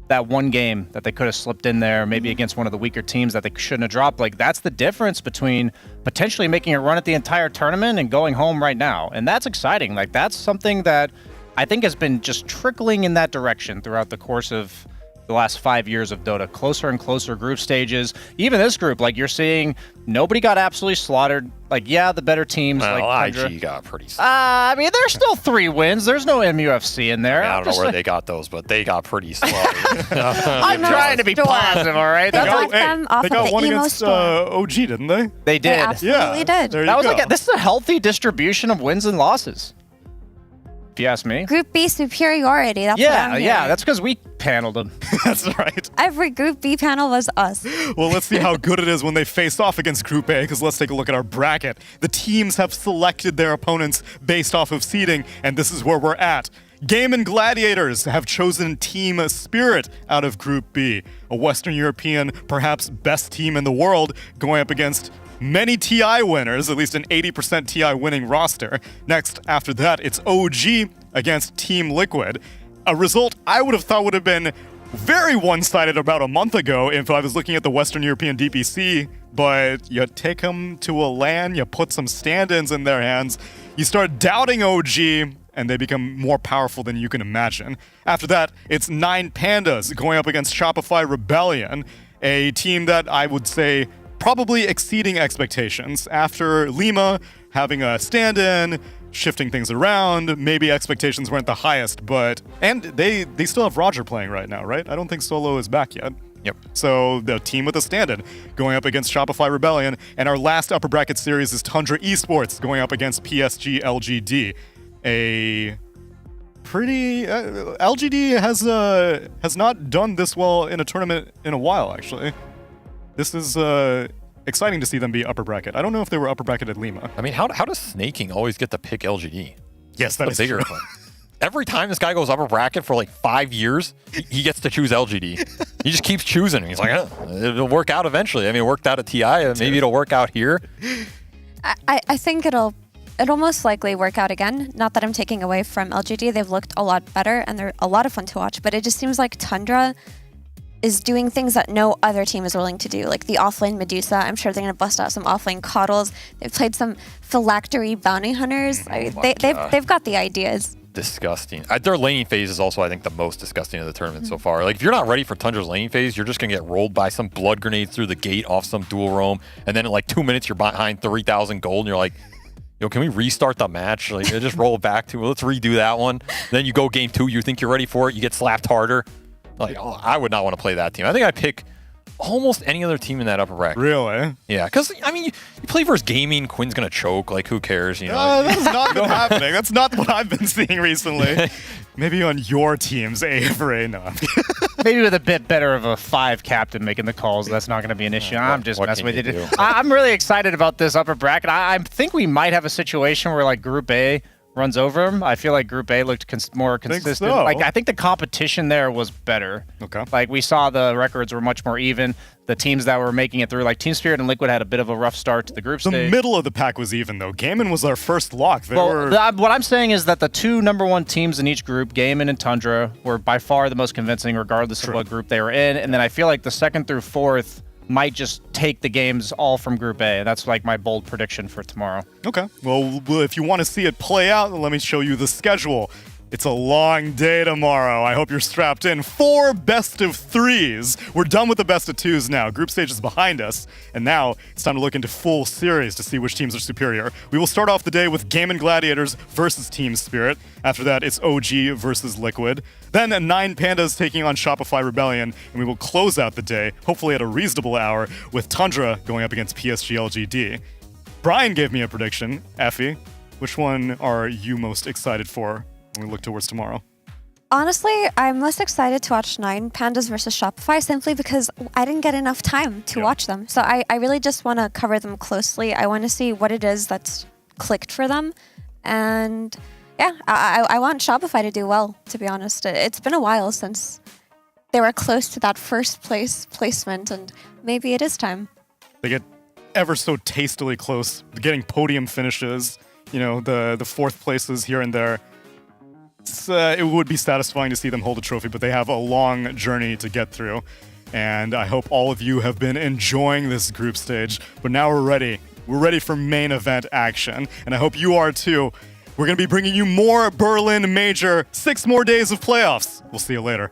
that one game that they could have slipped in there, maybe against one of the weaker teams that they shouldn't have dropped. Like, that's the difference between potentially making a run at the entire tournament and going home right now. And that's exciting. Like, that's something that I think has been just trickling in that direction throughout the course of the last 5 years of Dota. Closer and closer group stages. Even this group, like you're seeing, nobody got absolutely slaughtered. Like, yeah, the better teams like Tundra. IG got pretty I mean, there's still 3 wins. There's no MUFC in there. I don't know where they got those, but they got pretty slaughtered. I'm trying to be positive, all right? They got them off they of got the one emo against store. OG, didn't they? They did. They absolutely did. There you That was go. like this is a healthy distribution of wins and losses. If you ask me. Group B superiority. That's what I'm Yeah, hearing. that's because we paneled them. That's right. Every Group B panel was us. Well, let's see how good it is when they face off against Group A, because let's take a look at our bracket. The teams have selected their opponents based off of seeding, and this is where we're at. Game and Gladiators have chosen Team Spirit out of Group B, a Western European, perhaps best team in the world, going up against many TI winners, at least an 80% TI winning roster. Next, after that, it's OG against Team Liquid. A result I would have thought would have been very one-sided about a month ago if I was looking at the Western European DPC, but you take them to a LAN, you put some stand-ins in their hands, you start doubting OG, and they become more powerful than you can imagine. After that, it's 9 Pandas going up against Shopify Rebellion, a team that I would say probably exceeding expectations. After Lima having a stand-in, shifting things around, maybe expectations weren't the highest, but... And they still have Roger playing right now, right? I don't think Solo is back yet. Yep. So the team with a stand-in going up against Shopify Rebellion, and our last upper bracket series is Tundra Esports going up against PSG LGD. A pretty... LGD has not done this well in a tournament in a while, actually. This is exciting to see them be upper bracket. I don't know if they were upper bracket at Lima. I mean, how does Snaking always get to pick LGD? Yes, that is bigger true. thing. Every time this guy goes upper bracket for like 5 years, he gets to choose LGD. He just keeps choosing. He's like, it'll work out eventually. I mean, it worked out at TI. Maybe it'll work out here. I think it'll most likely work out again. Not that I'm taking away from LGD. They've looked a lot better, and they're a lot of fun to watch. But it just seems like Tundra is doing things that no other team is willing to do, like the offlane Medusa. I'm sure they're going to bust out some offlane Coddles. They've played some phylactery bounty hunters. They've got the ideas. Disgusting. Their laning phase is also, I think, the most disgusting of the tournament so far. Like, if you're not ready for Tundra's laning phase, you're just going to get rolled by some blood grenades through the gate off some dual roam, and then in like 2 minutes, you're behind 3,000 gold, and you're like, yo, can we restart the match? Like, just roll it back to, let's redo that one. Then you go game 2, you think you're ready for it, you get slapped harder. Like, oh, I would not want to play that team. I think I'd pick almost any other team in that upper bracket. Really? Yeah, because, I mean, you play versus Gaming, Quinn's going to choke. Like, who cares, you know? That's not been happening. That's not what I've been seeing recently. Maybe on your team's Avery. No. Maybe with a bit better of a 5 captain making the calls, that's not going to be an issue. I'm just messing with you. I'm really excited about this upper bracket. I think we might have a situation where, like, Group A runs over them. I feel like Group A looked more consistent. so. Like, I think the competition there was better. Okay. Like, we saw the records were much more even. The teams that were making it through, like Team Spirit and Liquid, had a bit of a rough start to the group The stage. middle of the pack was even, though. Gaiman was our first lock. What I'm saying is that the 2 #1 teams in each group, Gaiman and Tundra, were by far the most convincing, regardless of what group they were in. And then I feel like the 2nd through 4th might just take the games all from Group A. That's like my bold prediction for tomorrow. Okay. Well, if you want to see it play out, let me show you the schedule. It's a long day tomorrow. I hope you're strapped in. 4 best-of-3s. We're done with the best-of-2s now. Group stage is behind us. And now it's time to look into full series to see which teams are superior. We will start off the day with Gaiman Gladiators versus Team Spirit. After that, it's OG versus Liquid. Then 9 Pandas taking on Shopify Rebellion. And we will close out the day, hopefully at a reasonable hour, with Tundra going up against PSG LGD. Brian gave me a prediction. Effie, which one are you most excited for when we look towards tomorrow? Honestly, I'm most excited to watch 9 Pandas versus Shopify simply because I didn't get enough time to watch them. So I really just want to cover them closely. I want to see what it is that's clicked for them. And yeah, I want Shopify to do well, to be honest. It's been a while since they were close to that first place placement, and maybe it is time. They get ever so tastily close, getting podium finishes, you know, the 4th places here and there. It would be satisfying to see them hold a trophy, but they have a long journey to get through. And I hope all of you have been enjoying this group stage. But now we're ready. We're ready for main event action. And I hope you are too. We're going to be bringing you more Berlin Major, 6 more days of playoffs. We'll see you later.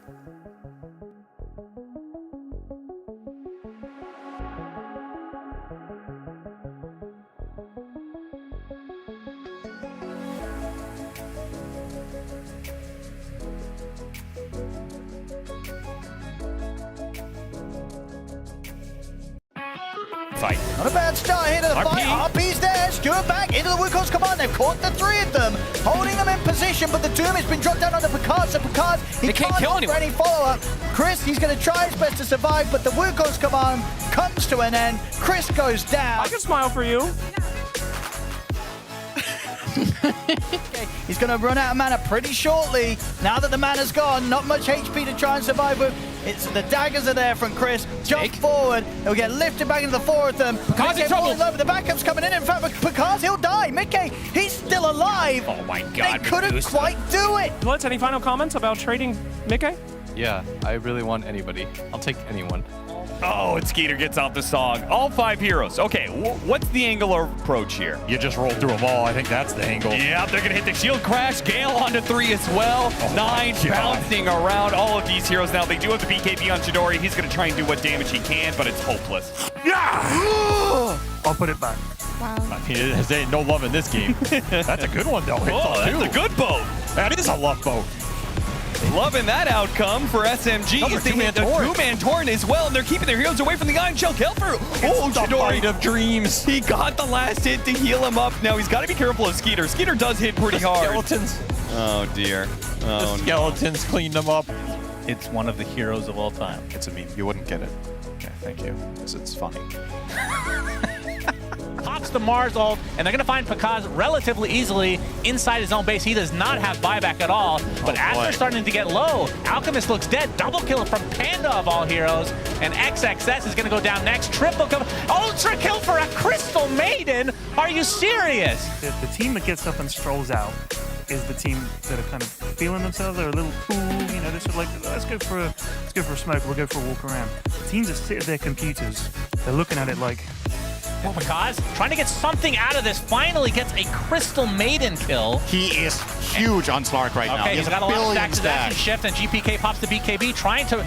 Fight. Not a bad start here to the fight. RP's there. Stuart back into the Wukong's command. They've caught the 3 of them, holding them in position, but the Doom has been dropped down onto Picard. So Picard, he can't kill anyone. Any follow-up. Chris, he's going to try his best to survive, but the Wukong's command comes to an end. Chris goes down. I can smile for you. Okay, he's going to run out of mana pretty shortly. Now that the mana's gone, not much HP to try and survive with. It's the daggers are there from Chris. Jump forward. He'll get lifted back into the 4 of them. Picard's in trouble. Over. The backup's coming in. In fact, Picard, he'll die. Mickey, he's still alive. Oh my God. They couldn't quite do it. Blitz, any final comments about trading Mickey? Yeah, I really want anybody. I'll take anyone. Oh, and Skeeter gets off the song. All 5 heroes. Okay, what's the angle or approach here? You just roll through them all. I think that's the angle. Yeah, they're going to hit the shield crash. Gale onto 3 as well. 9 bouncing around all of these heroes. Now, they do have the BKB on Chidori. He's going to try and do what damage he can, but it's hopeless. Yeah! I'll put it back. Wow. I mean, there's ain't no love in this game. That's a good one, though. Oh, that's a good boat. That is a love boat. Loving that outcome for SMG. Another two-man torrent. 2-man torrent as well, and they're keeping their heroes away from the Iron Shell Kelfer. Oh, the Chidori. fight of dreams. He got the last hit to heal him up. Now he's got to be careful of Skeeter. Skeeter does hit pretty hard. Skeletons. Oh, dear. The skeletons cleaned them up. It's one of the heroes of all time. It's a meme. You wouldn't get it. Okay, thank you. Because it's funny. Pops the Mars ult, and they're going to find Pakaz relatively easily inside his own base. He does not have buyback at all, but as they're starting to get low, Alchemist looks dead. Double kill from Panda of all heroes, and XXS is going to go down next. Triple kill. Ultra kill for a Crystal Maiden. Are you serious? The team that gets up and strolls out is the team that are kind of feeling themselves. They're a little cool, you know. They're sort of like, let's go for a smoke, we'll go for a walk around. Teams are sitting at their computers. They're looking at it like, oh my God, trying to get something out of this. Finally gets a Crystal Maiden kill. He is huge on Slark right now. Okay, He has he's got a lot of stacks of action shift, and GPK pops the BKB, trying to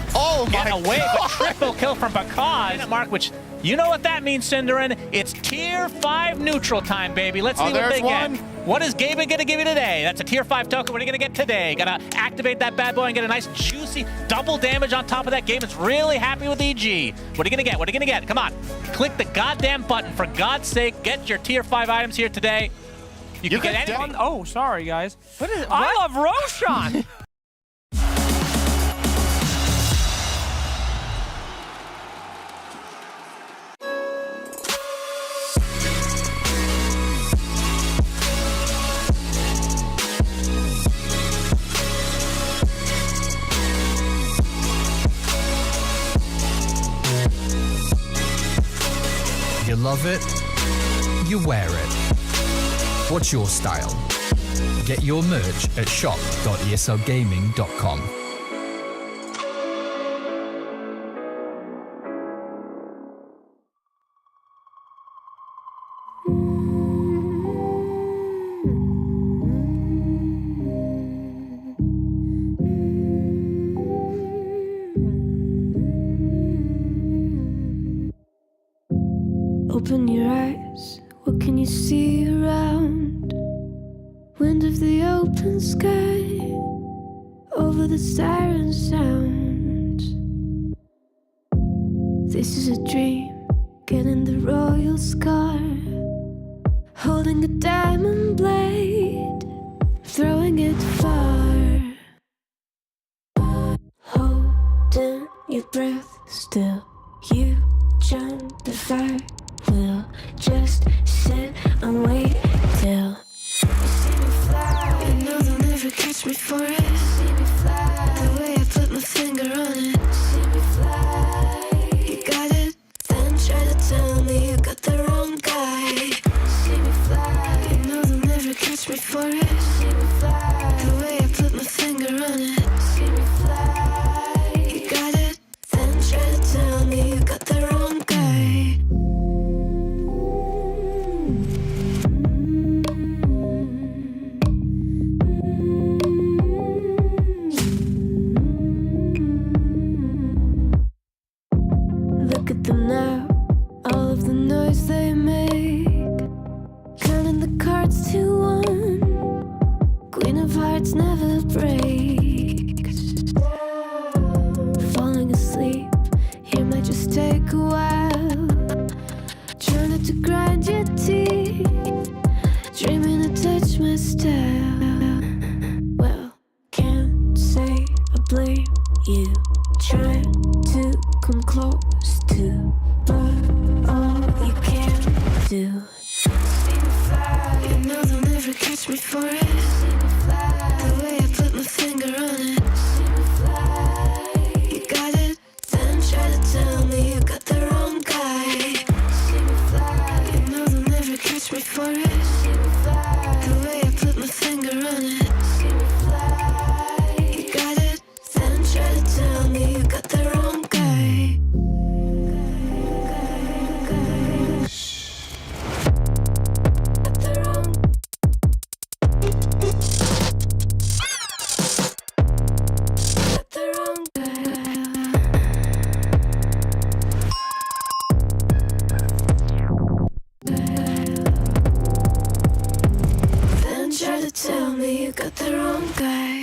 get away, but triple kill from Bakaz. Mark, which, you know what that means, Cinderin? It's tier 5 neutral time, baby. Let's see what they get. What is Gaben going to give you today? That's a tier 5 token. What are you going to get today? Got to activate that bad boy and get a nice juicy double damage on top of that. Gaben's really happy with EG. What are you going to get? What are you going to get? Come on. Click the goddamn button. For God's sake, get your tier 5 items here today. You can get anything. Oh, sorry, guys. I love Roshan. You love it, you wear it. What's your style? Get your merch at shop.eslgaming.com. Open your eyes, what can you see around? Wind of the open sky, over the siren sound. This is a dream, getting the royal scar, holding a diamond blade, throwing it far. Holding your breath still, you jump the fire. We'll just sit and wait till you see me fly. You know they'll never catch me for it. See me fly. The way I put my finger on it. See me fly. You got it, then try to tell me you got the wrong guy. See me fly. You know they'll never catch me for it. See me fly. The way I put my finger on it. See me fly. You got it, then try to tell me you got the wrong guy. Look at them now, all of the noise they make, counting the cards to 1. Queen of Hearts never breaks. Falling asleep, here might just take a while. Trying not to grind your teeth, dreaming to touch my style. Well, can't say I blame you, trying to come close to, but all you can do. See me fly, you know they'll never catch me for it. See me fly, the way I put my finger on it. See me fly, you got it, then try to tell me you got the wrong guy. See me fly, you know they'll never catch me for it. See me fly, the way I put my finger on it. See me fly, you got it, then try to tell me you got the wrong guy. Then try to tell me you got the wrong guy.